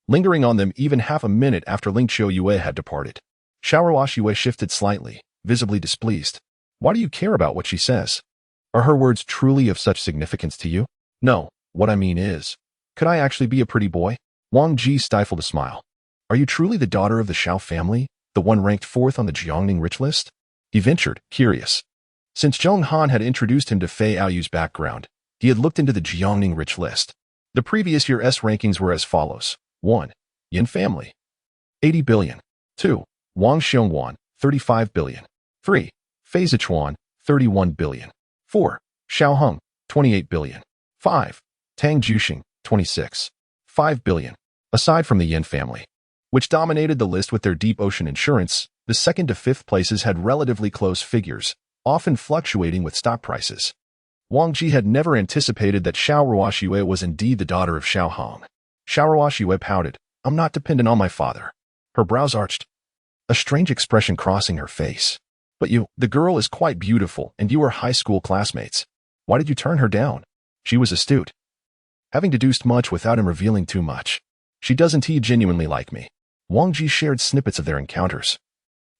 lingering on them even half a minute after Ling Qiuyue had departed. Xiaohua Xue shifted slightly, visibly displeased. "Why do you care about what she says? Are her words truly of such significance to you?" "No, what I mean is, could I actually be a pretty boy?" Wang Ji stifled a smile. "Are you truly the daughter of the Xiao family, the one ranked 4th on the Jiangning rich list?" He ventured, curious. Since Zheng Han had introduced him to Fei Aoyu's background, he had looked into the Jiangning rich list. The previous year's rankings were as follows. 1. Yin family, 80 billion. 2. Wang Xiongwan, 35 billion. 3. Fei Zichuan, 31 billion. 4. Xiao Heng, 28 billion. 5. Tang Juxing, 26.5 billion. Aside from the Yin family, which dominated the list with their deep ocean insurance, the 2nd to 5th places had relatively close figures, often fluctuating with stock prices. Wang Ji had never anticipated that Xiaohua Xue was indeed the daughter of Xiao Hong. Xiaohua Xue pouted. "I'm not dependent on my father." Her brows arched, a strange expression crossing her face. "But you, the girl is quite beautiful, and you are high school classmates. Why did you turn her down?" She was astute, having deduced much without him revealing too much. "She doesn't genuinely like me." Wang Ji shared snippets of their encounters,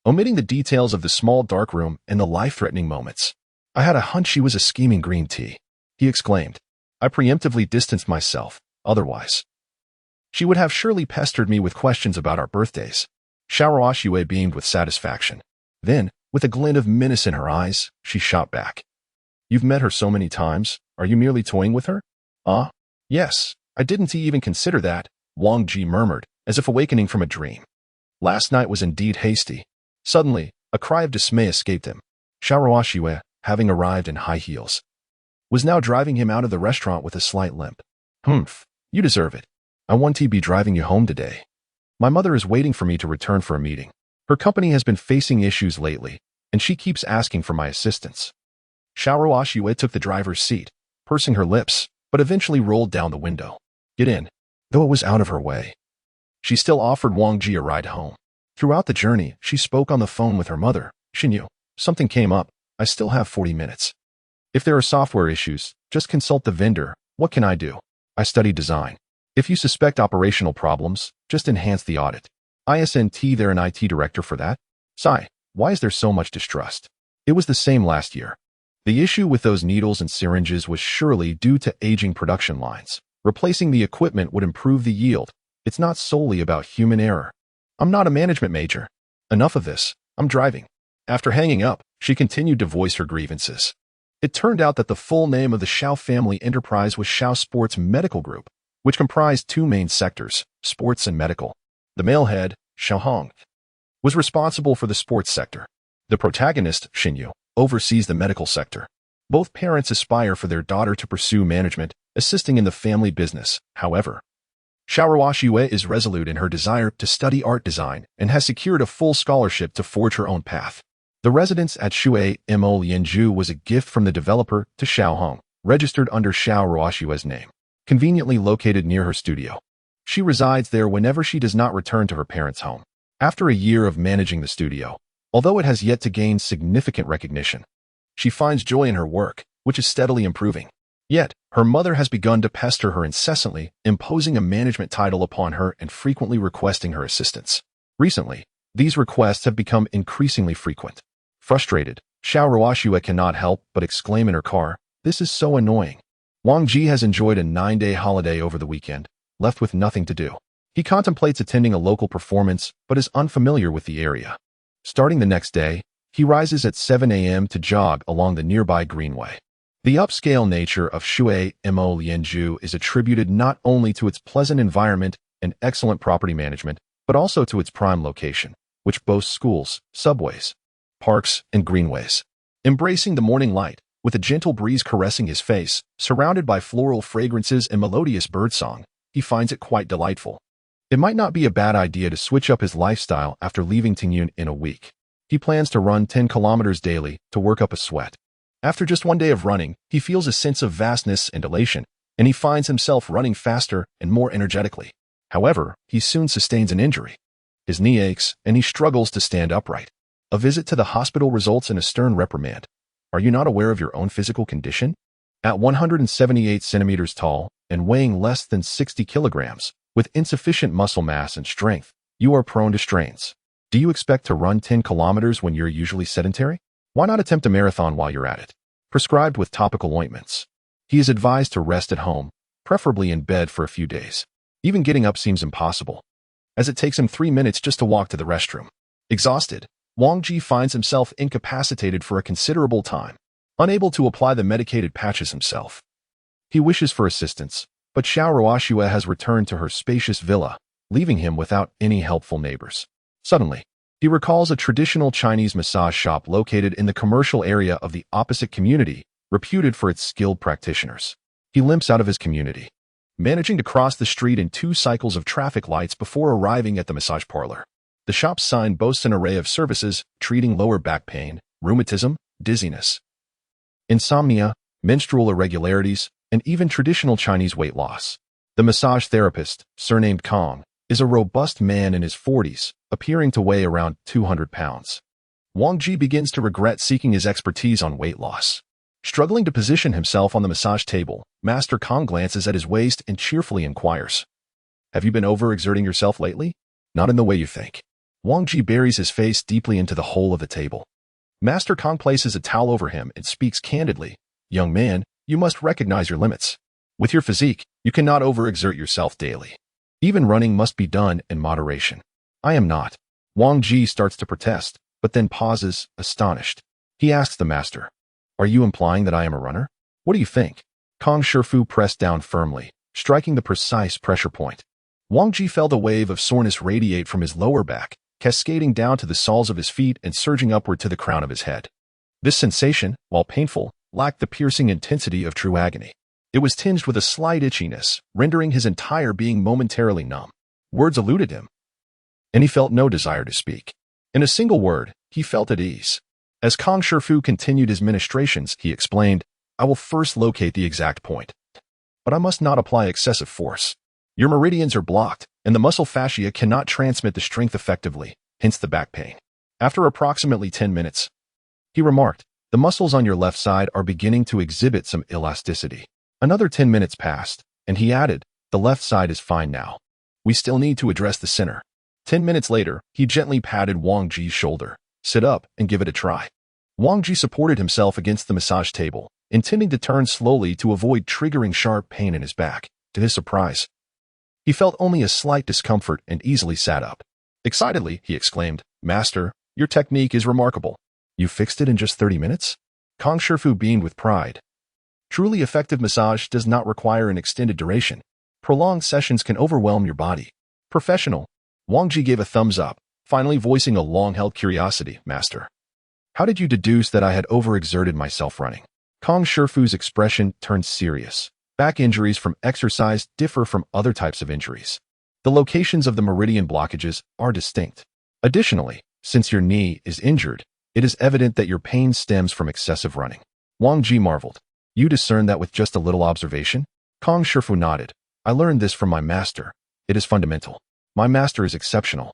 omitting the details of the small dark room and the life-threatening moments. "I had a hunch she was a scheming green tea," he exclaimed. "I preemptively distanced myself, otherwise she would have surely pestered me with questions about our birthdays." Xiaohua Xue beamed with satisfaction. Then, with a glint of menace in her eyes, she shot back. "You've met her so many times, are you merely toying with her?" "Ah, yes, I didn't even consider that," Wang Ji murmured, as if awakening from a dream. Last night was indeed hasty. Suddenly, a cry of dismay escaped him. Xiaohua Xue, having arrived in high heels, was now driving him out of the restaurant with a slight limp. "Humph, you deserve it. I want to be driving you home today." My mother is waiting for me to return for a meeting. Her company has been facing issues lately, and she keeps asking for my assistance. Xiaoruo Yue took the driver's seat, pursing her lips, but eventually rolled down the window. Get in. Though it was out of her way. She still offered Wang Ji a ride home. Throughout the journey, she spoke on the phone with her mother. Xinyu, something came up. I still have 40 minutes. If there are software issues, just consult the vendor. What can I do? I study design. If you suspect operational problems, just enhance the audit. Isn't there an IT director for that? Sigh, why is there so much distrust? It was the same last year. The issue with those needles and syringes was surely due to aging production lines. Replacing the equipment would improve the yield. It's not solely about human error. I'm not a management major. Enough of this. I'm driving. After hanging up, she continued to voice her grievances. It turned out that the full name of the Xiao family enterprise was Xiao Sports Medical Group, which comprised two main sectors, sports and medical. The male head, Xiao Hong, was responsible for the sports sector. The protagonist, Xinyu, oversees the medical sector. Both parents aspire for their daughter to pursue management, assisting in the family business. However, Xiaoruo Yue is resolute in her desire to study art design and has secured a full scholarship to forge her own path. The residence at Shui Mo Lianju was a gift from the developer to Xiao Hong, registered under Xiaoruo Yue's name, conveniently located near her studio. She resides there whenever she does not return to her parents' home. After a year of managing the studio, although it has yet to gain significant recognition, she finds joy in her work, which is steadily improving. Yet, her mother has begun to pester her incessantly, imposing a management title upon her and frequently requesting her assistance. Recently, these requests have become increasingly frequent. Frustrated, Xiaoruo Yue cannot help but exclaim in her car, "This is so annoying." Wang Ji has enjoyed a 9-day holiday over the weekend, left with nothing to do. He contemplates attending a local performance, but is unfamiliar with the area. Starting the next day, he rises at 7 a.m. to jog along the nearby greenway. The upscale nature of Shui Mo Lianju is attributed not only to its pleasant environment and excellent property management, but also to its prime location, which boasts schools, subways, parks, and greenways. Embracing the morning light, with a gentle breeze caressing his face, surrounded by floral fragrances and melodious birdsong, he finds it quite delightful. It might not be a bad idea to switch up his lifestyle after leaving Tingyun in a week. He plans to run 10 kilometers daily to work up a sweat. After just one day of running, he feels a sense of vastness and elation, and he finds himself running faster and more energetically. However, he soon sustains an injury. His knee aches, and he struggles to stand upright. A visit to the hospital results in a stern reprimand. Are you not aware of your own physical condition? At 178 centimeters tall and weighing less than 60 kilograms, with insufficient muscle mass and strength, you are prone to strains. Do you expect to run 10 kilometers when you're usually sedentary? Why not attempt a marathon while you're at it? Prescribed with topical ointments. He is advised to rest at home, preferably in bed for a few days. Even getting up seems impossible, as it takes him 3 minutes just to walk to the restroom. Exhausted, Wang Ji finds himself incapacitated for a considerable time, unable to apply the medicated patches himself. He wishes for assistance, but Xiaoruo Yue has returned to her spacious villa, leaving him without any helpful neighbors. Suddenly, he recalls a traditional Chinese massage shop located in the commercial area of the opposite community, reputed for its skilled practitioners. He limps out of his community, managing to cross the street in 2 cycles of traffic lights before arriving at the massage parlor. The shop's sign boasts an array of services treating lower back pain, rheumatism, dizziness, insomnia, menstrual irregularities, and even traditional Chinese weight loss. The massage therapist, surnamed Kong, is a robust man in his 40s, appearing to weigh around 200 pounds. Wang Ji begins to regret seeking his expertise on weight loss. Struggling to position himself on the massage table, Master Kong glances at his waist and cheerfully inquires, "Have you been overexerting yourself lately?" "Not in the way you think." Wang Ji buries his face deeply into the hole of the table. Master Kong places a towel over him and speaks candidly, "Young man, you must recognize your limits. With your physique, you cannot overexert yourself daily. Even running must be done in moderation." "I am not." Wang Ji starts to protest, but then pauses, astonished. He asks the master, "Are you implying that I am a runner? What do you think?" Kong Shifu pressed down firmly, striking the precise pressure point. Wang Ji felt a wave of soreness radiate from his lower back, cascading down to the soles of his feet and surging upward to the crown of his head. This sensation, while painful, lacked the piercing intensity of true agony. It was tinged with a slight itchiness, rendering his entire being momentarily numb. Words eluded him. and he felt no desire to speak. In a single word, he felt at ease. As Kang Shifu continued his ministrations, he explained, I will first locate the exact point. But I must not apply excessive force. Your meridians are blocked, and the muscle fascia cannot transmit the strength effectively, hence the back pain. After approximately 10 minutes, he remarked, the muscles on your left side are beginning to exhibit some elasticity. Another 10 minutes passed, and he added, the left side is fine now. We still need to address the center. 10 minutes later, he gently patted Wang Ji's shoulder. Sit up and give it a try. Wang Ji supported himself against the massage table, intending to turn slowly to avoid triggering sharp pain in his back. To his surprise, he felt only a slight discomfort and easily sat up. Excitedly, he exclaimed, Master, your technique is remarkable. You fixed it in just 30 minutes? Kang Shifu beamed with pride. Truly effective massage does not require an extended duration. Prolonged sessions can overwhelm your body. Professional. Wang Ji gave a thumbs up, finally voicing a long-held curiosity, Master. How did you deduce that I had overexerted myself running? Kang Shifu's expression turned serious. Back injuries from exercise differ from other types of injuries. The locations of the meridian blockages are distinct. Additionally, since your knee is injured, it is evident that your pain stems from excessive running. Wang Ji marveled. You discerned that with just a little observation? Kang Shifu nodded. I learned this from my master. It is fundamental. My master is exceptional.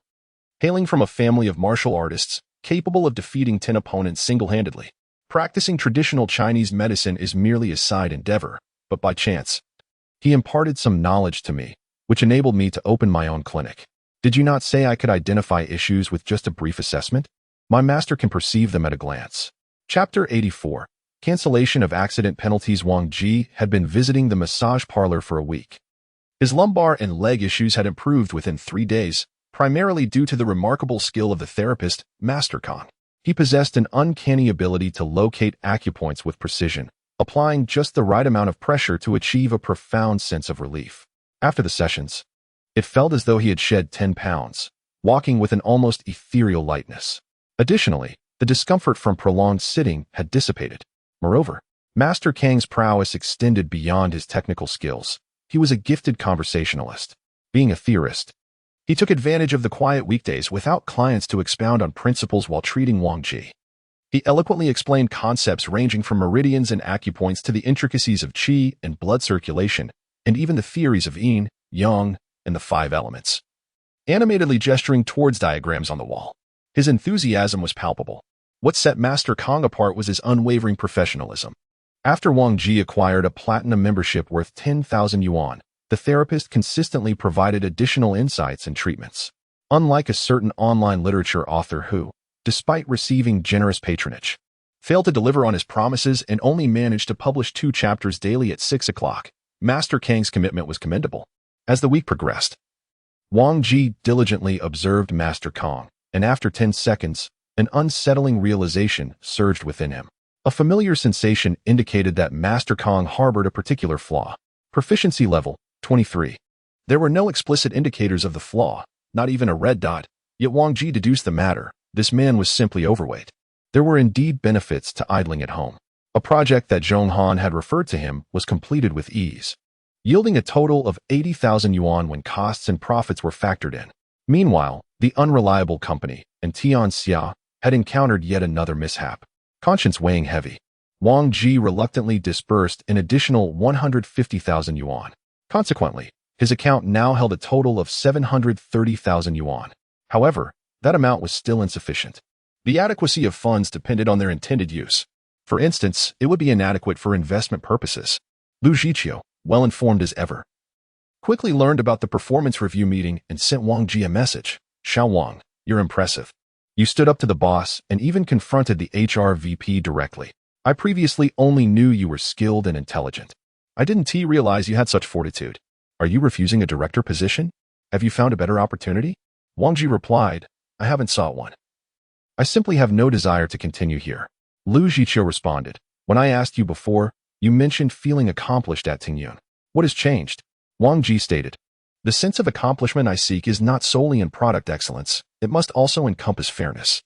Hailing from a family of martial artists, capable of defeating 10 opponents single-handedly, practicing traditional Chinese medicine is merely a side endeavor, but by chance, he imparted some knowledge to me, which enabled me to open my own clinic. Did you not say I could identify issues with just a brief assessment? My master can perceive them at a glance. Chapter 84. Cancellation of accident penalties. Wang Ji had been visiting the massage parlor for a week. His lumbar and leg issues had improved within 3 days, primarily due to the remarkable skill of the therapist, Master Kang. He possessed an uncanny ability to locate acupoints with precision, applying just the right amount of pressure to achieve a profound sense of relief. After the sessions, it felt as though he had shed 10 pounds, walking with an almost ethereal lightness. Additionally, the discomfort from prolonged sitting had dissipated. Moreover, Master Kang's prowess extended beyond his technical skills. He was a gifted conversationalist. Being a theorist, he took advantage of the quiet weekdays without clients to expound on principles while treating Wang Ji. He eloquently explained concepts ranging from meridians and acupoints to the intricacies of qi and blood circulation, and even the theories of yin, yang, and the 5 elements. Animatedly gesturing towards diagrams on the wall, his enthusiasm was palpable. What set Master Kang apart was his unwavering professionalism. After Wang Ji acquired a platinum membership worth 10,000 yuan, the therapist consistently provided additional insights and treatments. Unlike a certain online literature author who, despite receiving generous patronage, failed to deliver on his promises and only managed to publish 2 chapters daily at 6 o'clock, Master Kang's commitment was commendable. As the week progressed, Wang Ji diligently observed Master Kang, and after 10 seconds, an unsettling realization surged within him. A familiar sensation indicated that Master Kang harbored a particular flaw. Proficiency level, 23. There were no explicit indicators of the flaw, not even a red dot, yet Wang Ji deduced the matter. This man was simply overweight. There were indeed benefits to idling at home. A project that Zhong Han had referred to him was completed with ease, yielding a total of 80,000 yuan when costs and profits were factored in. Meanwhile, the unreliable company and Tian Xia had encountered yet another mishap. Conscience weighing heavy, Wang Ji reluctantly disbursed an additional 150,000 yuan. Consequently, his account now held a total of 730,000 yuan. However, that amount was still insufficient. The adequacy of funds depended on their intended use. For instance, it would be inadequate for investment purposes. Lu Zhiqiu, well informed as ever, quickly learned about the performance review meeting and sent Wang Ji a message. Xiao Wang, you're impressive. You stood up to the boss and even confronted the HR VP directly. I previously only knew you were skilled and intelligent. I didn't realize you had such fortitude. Are you refusing a director position? Have you found a better opportunity? Wang Ji replied, I haven't sought one. I simply have no desire to continue here. Lu Zhiqiu responded, when I asked you before, you mentioned feeling accomplished at Tingyun. What has changed? Wang Ji stated, the sense of accomplishment I seek is not solely in product excellence, it must also encompass fairness.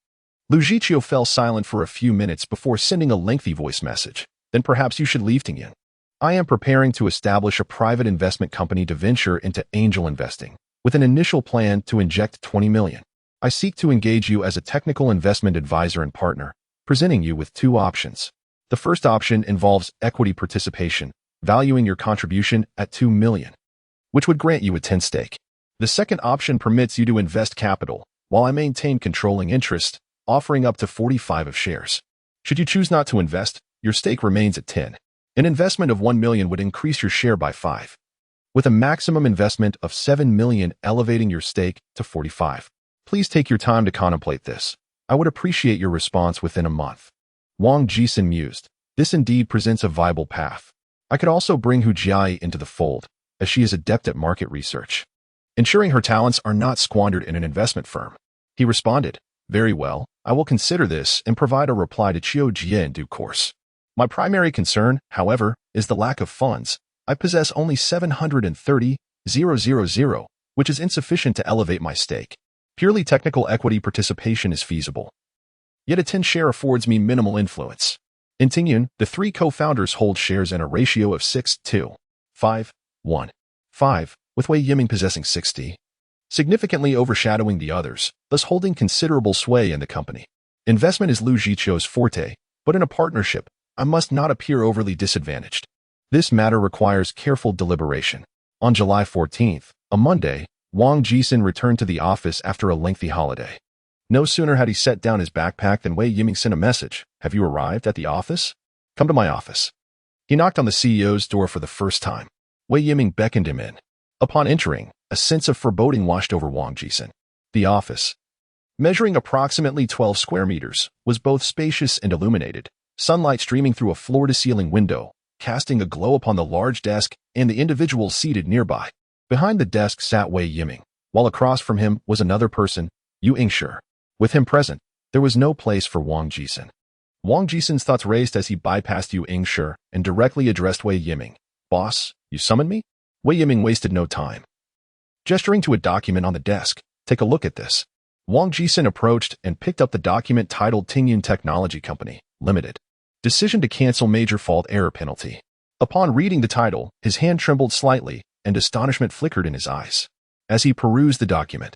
Lu Zhiqiu fell silent for a few minutes before sending a lengthy voice message. Then perhaps you should leave Tingyun. I am preparing to establish a private investment company to venture into angel investing. with an initial plan to inject 20 million. I seek to engage you as a technical investment advisor and partner, presenting you with two options. The first option involves equity participation, valuing your contribution at 2 million, which would grant you a 10 stake. The second option permits you to invest capital, while I maintain controlling interest, offering up to 45 of shares. Should you choose not to invest, your stake remains at 10. An investment of 1 million would increase your share by 5, with a maximum investment of 7 million elevating your stake to 45. Please take your time to contemplate this. I would appreciate your response within a month. Wang Jisun mused. This indeed presents a viable path. I could also bring Hu Jiai into the fold, as she is adept at market research, ensuring her talents are not squandered in an investment firm. He responded, very well, I will consider this and provide a reply to Qiu Jie in due course. My primary concern, however, is the lack of funds. I possess only 730,000, which is insufficient to elevate my stake. Purely technical equity participation is feasible. Yet a 10 share affords me minimal influence. In Tingyun, the three co-founders hold shares in a ratio of 6-2-5-1-5, with Wei Yiming possessing 60, significantly overshadowing the others, thus holding considerable sway in the company. Investment is Lu Jiqiu's forte, but in a partnership, I must not appear overly disadvantaged. This matter requires careful deliberation. On July 14th, a Monday, Wang Jisun returned to the office after a lengthy holiday. No sooner had he set down his backpack than Wei Yiming sent a message. Have you arrived at the office? Come to my office. He knocked on the CEO's door for the first time. Wei Yiming beckoned him in. Upon entering, a sense of foreboding washed over Wang Jisun. The office, measuring approximately 12 square meters, was both spacious and illuminated, sunlight streaming through a floor-to-ceiling window, casting a glow upon the large desk and the individuals seated nearby. Behind the desk sat Wei Yiming, while across from him was another person, Yu Yingshi. With him present, there was no place for Wang Jisun. Wang Jisun's thoughts raced as he bypassed Yu Yingshi and directly addressed Wei Yiming. Boss, you summoned me? Wei Yiming wasted no time. Gesturing to a document on the desk, take a look at this. Wang Jisun approached and picked up the document titled Tingyun Technology Company, Limited. Decision to cancel major fault error penalty. Upon reading the title, his hand trembled slightly and astonishment flickered in his eyes. As he perused the document,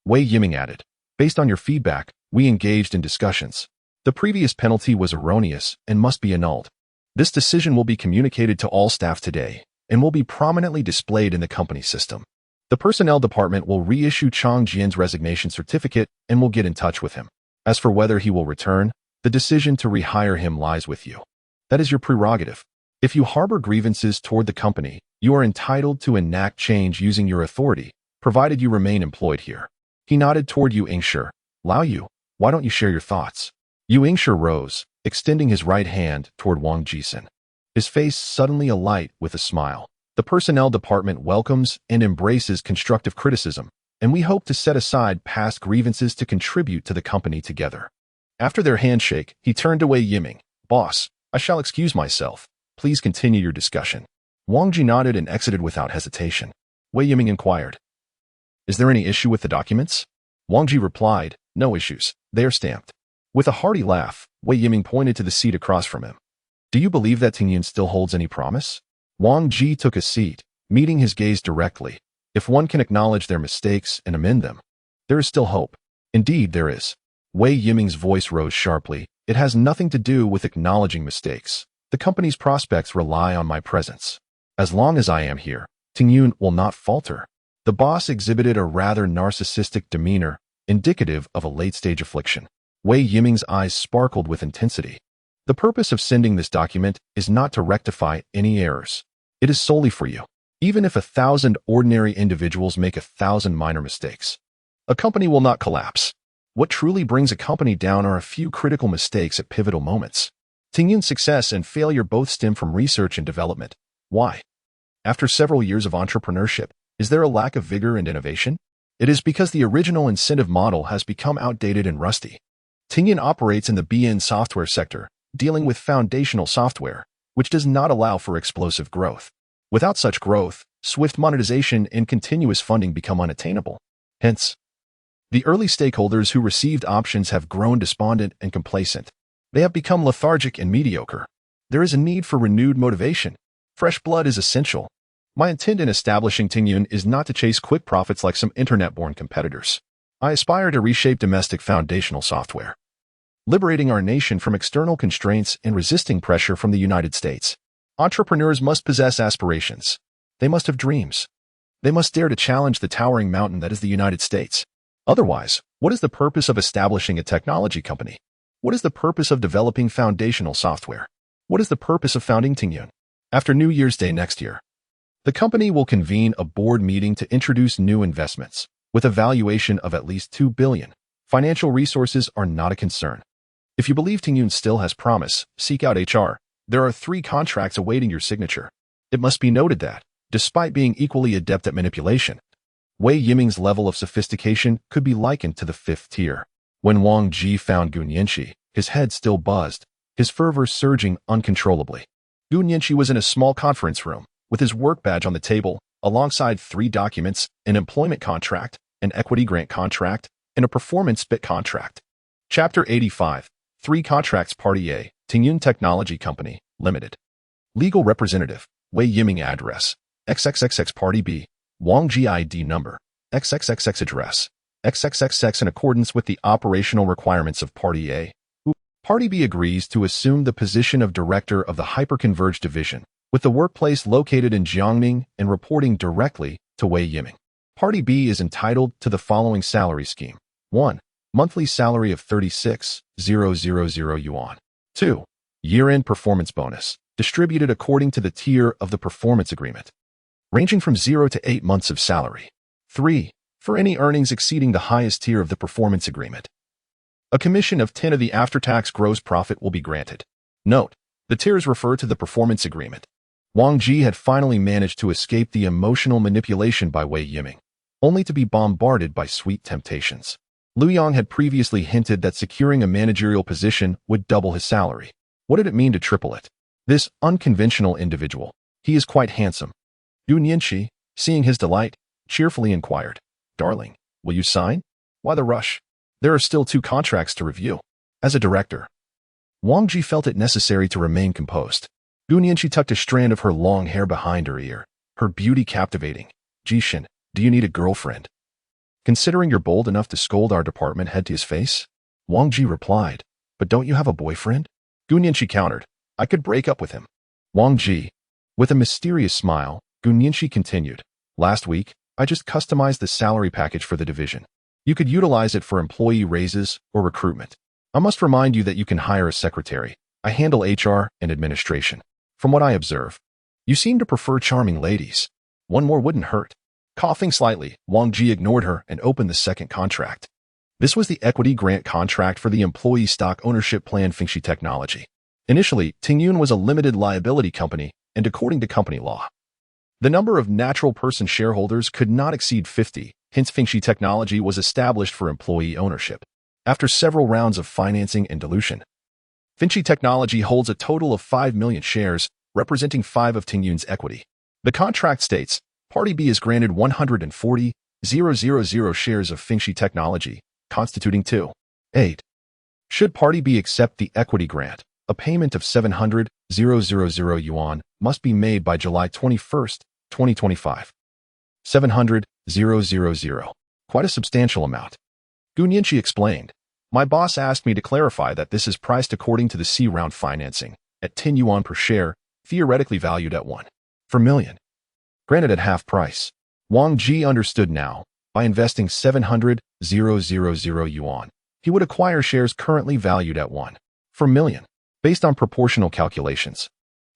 Wei Yiming added, based on your feedback, we engaged in discussions. The previous penalty was erroneous and must be annulled. This decision will be communicated to all staff today and will be prominently displayed in the company system. The personnel department will reissue Chang Jian's resignation certificate and will get in touch with him. As for whether he will return, the decision to rehire him lies with you. That is your prerogative. If you harbor grievances toward the company, you are entitled to enact change using your authority, provided you remain employed here. He nodded toward Yu Yingshi. Lao Yu, why don't you share your thoughts? Yu Yingshi rose, extending his right hand toward Wang Jisun. His face suddenly alight with a smile. The personnel department welcomes and embraces constructive criticism, and we hope to set aside past grievances to contribute to the company together. After their handshake, he turned to Wei Yiming. Boss, I shall excuse myself. Please continue your discussion. Wang Ji nodded and exited without hesitation. Wei Yiming inquired, is there any issue with the documents? Wang Ji replied, no issues. They are stamped. With a hearty laugh, Wei Yiming pointed to the seat across from him. Do you believe that Tingyun still holds any promise? Wang Ji took a seat, meeting his gaze directly. If one can acknowledge their mistakes and amend them, there is still hope. Indeed, there is. Wei Yiming's voice rose sharply. It has nothing to do with acknowledging mistakes. The company's prospects rely on my presence. As long as I am here, Tingyun will not falter. The boss exhibited a rather narcissistic demeanor, indicative of a late-stage affliction. Wei Yiming's eyes sparkled with intensity. The purpose of sending this document is not to rectify any errors. It is solely for you. Even if 1,000 ordinary individuals make 1,000 minor mistakes, a company will not collapse. What truly brings a company down are a few critical mistakes at pivotal moments. Tingyun's success and failure both stem from research and development. Why? After several years of entrepreneurship, is there a lack of vigor and innovation? It is because the original incentive model has become outdated and rusty. Tingyun operates in the BN software sector, dealing with foundational software, which does not allow for explosive growth. Without such growth, swift monetization and continuous funding become unattainable. Hence, the early stakeholders who received options have grown despondent and complacent. They have become lethargic and mediocre. There is a need for renewed motivation. Fresh blood is essential. My intent in establishing Tingyun is not to chase quick profits like some internet-born competitors. I aspire to reshape domestic foundational software, liberating our nation from external constraints and resisting pressure from the United States. Entrepreneurs must possess aspirations. They must have dreams. They must dare to challenge the towering mountain that is the United States. Otherwise, what is the purpose of establishing a technology company? What is the purpose of developing foundational software? What is the purpose of founding Tingyun? After New Year's Day next year, the company will convene a board meeting to introduce new investments, with a valuation of at least $2 billion. Financial resources are not a concern. If you believe Tingyun still has promise, seek out HR. There are 3 contracts awaiting your signature. It must be noted that, despite being equally adept at manipulation, Wei Yiming's level of sophistication could be likened to the 5th tier. When Wang Ji found Gu Nianqi, his head still buzzed, his fervor surging uncontrollably. Gu Nianqi was in a small conference room, with his work badge on the table, alongside 3 documents, an employment contract, an equity grant contract, and a performance bit contract. Chapter 85. 3 Contracts. Party A, Tingyun Technology Company, Limited. Legal Representative, Wei Yiming. Address, XXXX. Party B, Wang Ji. ID number, XXXX. Address, XXXX. In accordance with the operational requirements of Party A, Party B agrees to assume the position of Director of the Hyperconverged Division, with the workplace located in Jiangning and reporting directly to Wei Yiming. Party B is entitled to the following salary scheme. 1. Monthly salary of 36,000 yuan. 2. Year-end performance bonus, distributed according to the tier of the performance agreement, ranging from 0 to 8 months of salary. 3. For any earnings exceeding the highest tier of the performance agreement, a commission of 10 of the after-tax gross profit will be granted. Note, the tiers refer to the performance agreement. Wang Ji had finally managed to escape the emotional manipulation by Wei Yiming, only to be bombarded by sweet temptations. Liu Yang had previously hinted that securing a managerial position would double his salary. What did it mean to triple it? This unconventional individual, he is quite handsome. Gu Nianqi, seeing his delight, cheerfully inquired, "Darling, will you sign? Why the rush? There are still 2 contracts to review." As a director, Wang Ji felt it necessary to remain composed. Gu Nianqi tucked a strand of her long hair behind her ear, her beauty captivating. "Jishin, do you need a girlfriend? Considering you're bold enough to scold our department head to his face?" Wang Ji replied, "But don't you have a boyfriend?" Gu Nianqi countered, "I could break up with him." Wang Ji, with a mysterious smile, Gu Nianqi continued, "Last week, I just customized the salary package for the division. You could utilize it for employee raises or recruitment. I must remind you that you can hire a secretary. I handle HR and administration. From what I observe, you seem to prefer charming ladies. One more wouldn't hurt." Coughing slightly, Wang Ji ignored her and opened the second contract. This was the equity grant contract for the employee stock ownership plan Fengxi Technology. Initially, Tingyun was a limited liability company, and according to company law, the number of natural person shareholders could not exceed 50, hence Fengxi Technology was established for employee ownership. After several rounds of financing and dilution, Fengxi Technology holds a total of 5 million shares, representing 5 of Tingyun's equity. The contract states, Party B is granted 140,000 shares of Fengxi Technology, constituting 2.8. Should Party B accept the equity grant, a payment of 700,000 yuan must be made by July 21, 2025. 700,000. Quite a substantial amount. Gu Nianqi explained, "My boss asked me to clarify that this is priced according to the C-round financing, at 10 yuan per share, theoretically valued at 1 per million. Granted at half price." Wang Ji understood now. By investing 700,000 yuan, he would acquire shares currently valued at 1 per million. Based on proportional calculations,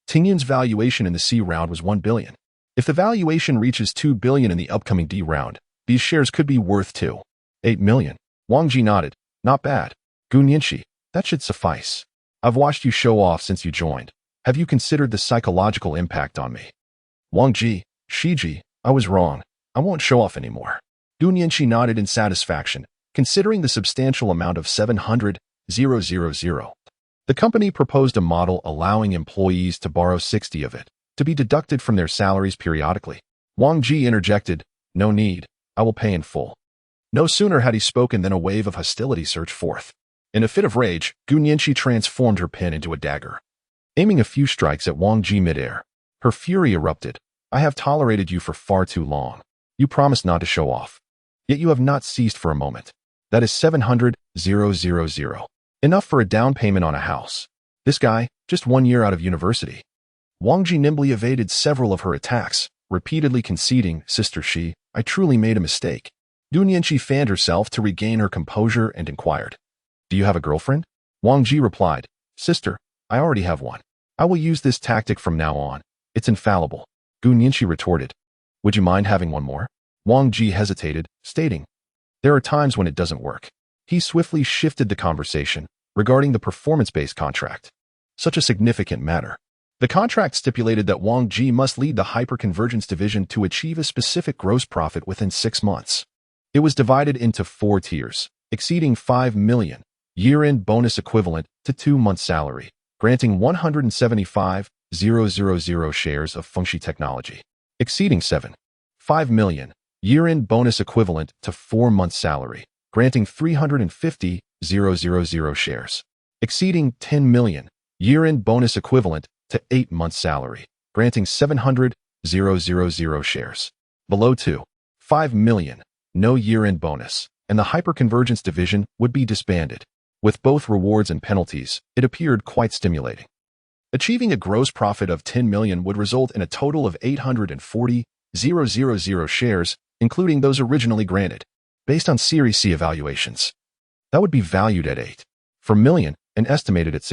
Tingyun's valuation in the C round was 1 billion. If the valuation reaches 2 billion in the upcoming D round, these shares could be worth 2.8 million. Wang Ji nodded. "Not bad. Gu Nianqi, that should suffice. I've watched you show off since you joined. Have you considered the psychological impact on me?" Wang Ji, "Shiji, I was wrong. I won't show off anymore." Gu Nianqi nodded in satisfaction, considering the substantial amount of 700,000. The company proposed a model allowing employees to borrow 60 of it, to be deducted from their salaries periodically. Wang Ji interjected, "No need. I will pay in full." No sooner had he spoken than a wave of hostility surged forth. In a fit of rage, Gu Nianqi transformed her pen into a dagger. Aiming a few strikes at Wang Ji midair, her fury erupted. I have tolerated you for far too long. You promised not to show off. Yet you have not ceased for a moment. That is 700,000. Enough for a down payment on a house. This guy, just 1 year out of university. Wang Ji nimbly evaded several of her attacks, repeatedly conceding, Sister Shi, I truly made a mistake. Du Nianqi fanned herself to regain her composure and inquired, Do you have a girlfriend? Wang Ji replied, Sister, I already have one. I will use this tactic from now on. It's infallible. Du Nianqi retorted, Would you mind having one more? Wang Ji hesitated, stating, There are times when it doesn't work. He swiftly shifted the conversation regarding the performance-based contract. Such a significant matter. The contract stipulated that Wang Ji must lead the hyperconvergence division to achieve a specific gross profit within 6 months. It was divided into 4 tiers, exceeding 5 million, year-end bonus equivalent to 2 months' salary, granting 175,000 shares of Fengxi technology. Exceeding 5 million, year-end bonus equivalent to 4 months' salary, granting 350,000 shares. Exceeding 10 million, year-end bonus equivalent to 8 months' salary, granting 700,000 shares. Below 5 million, no year-end bonus, and the hyperconvergence division would be disbanded. With both rewards and penalties, it appeared quite stimulating. Achieving a gross profit of 10 million would result in a total of 840,000 shares, including those originally granted, based on Series C evaluations. That would be valued at 8 million and estimated at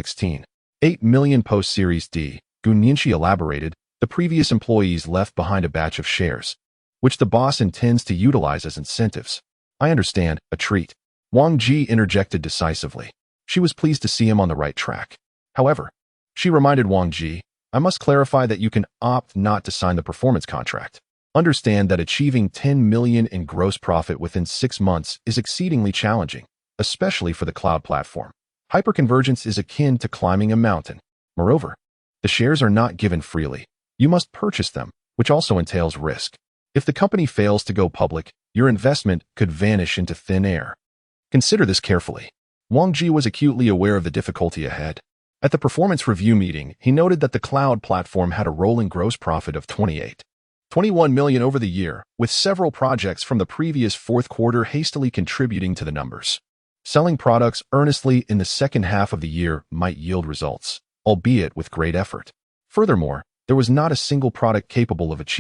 8 million post-Series D. Du Nianqi elaborated, the previous employees left behind a batch of shares, which the boss intends to utilize as incentives. I understand, a treat. Wang Ji interjected decisively. She was pleased to see him on the right track. However, she reminded Wang Ji, I must clarify that you can opt not to sign the performance contract. Understand that achieving 10 million in gross profit within 6 months is exceedingly challenging, especially for the cloud platform. Hyperconvergence is akin to climbing a mountain. Moreover, the shares are not given freely. You must purchase them, which also entails risk. If the company fails to go public, your investment could vanish into thin air. Consider this carefully. Wang Ji was acutely aware of the difficulty ahead. At the performance review meeting, he noted that the cloud platform had a rolling gross profit of 21 million over the year, with several projects from the previous fourth quarter hastily contributing to the numbers. Selling products earnestly in the second half of the year might yield results, albeit with great effort. Furthermore, there was not a single product capable of achieving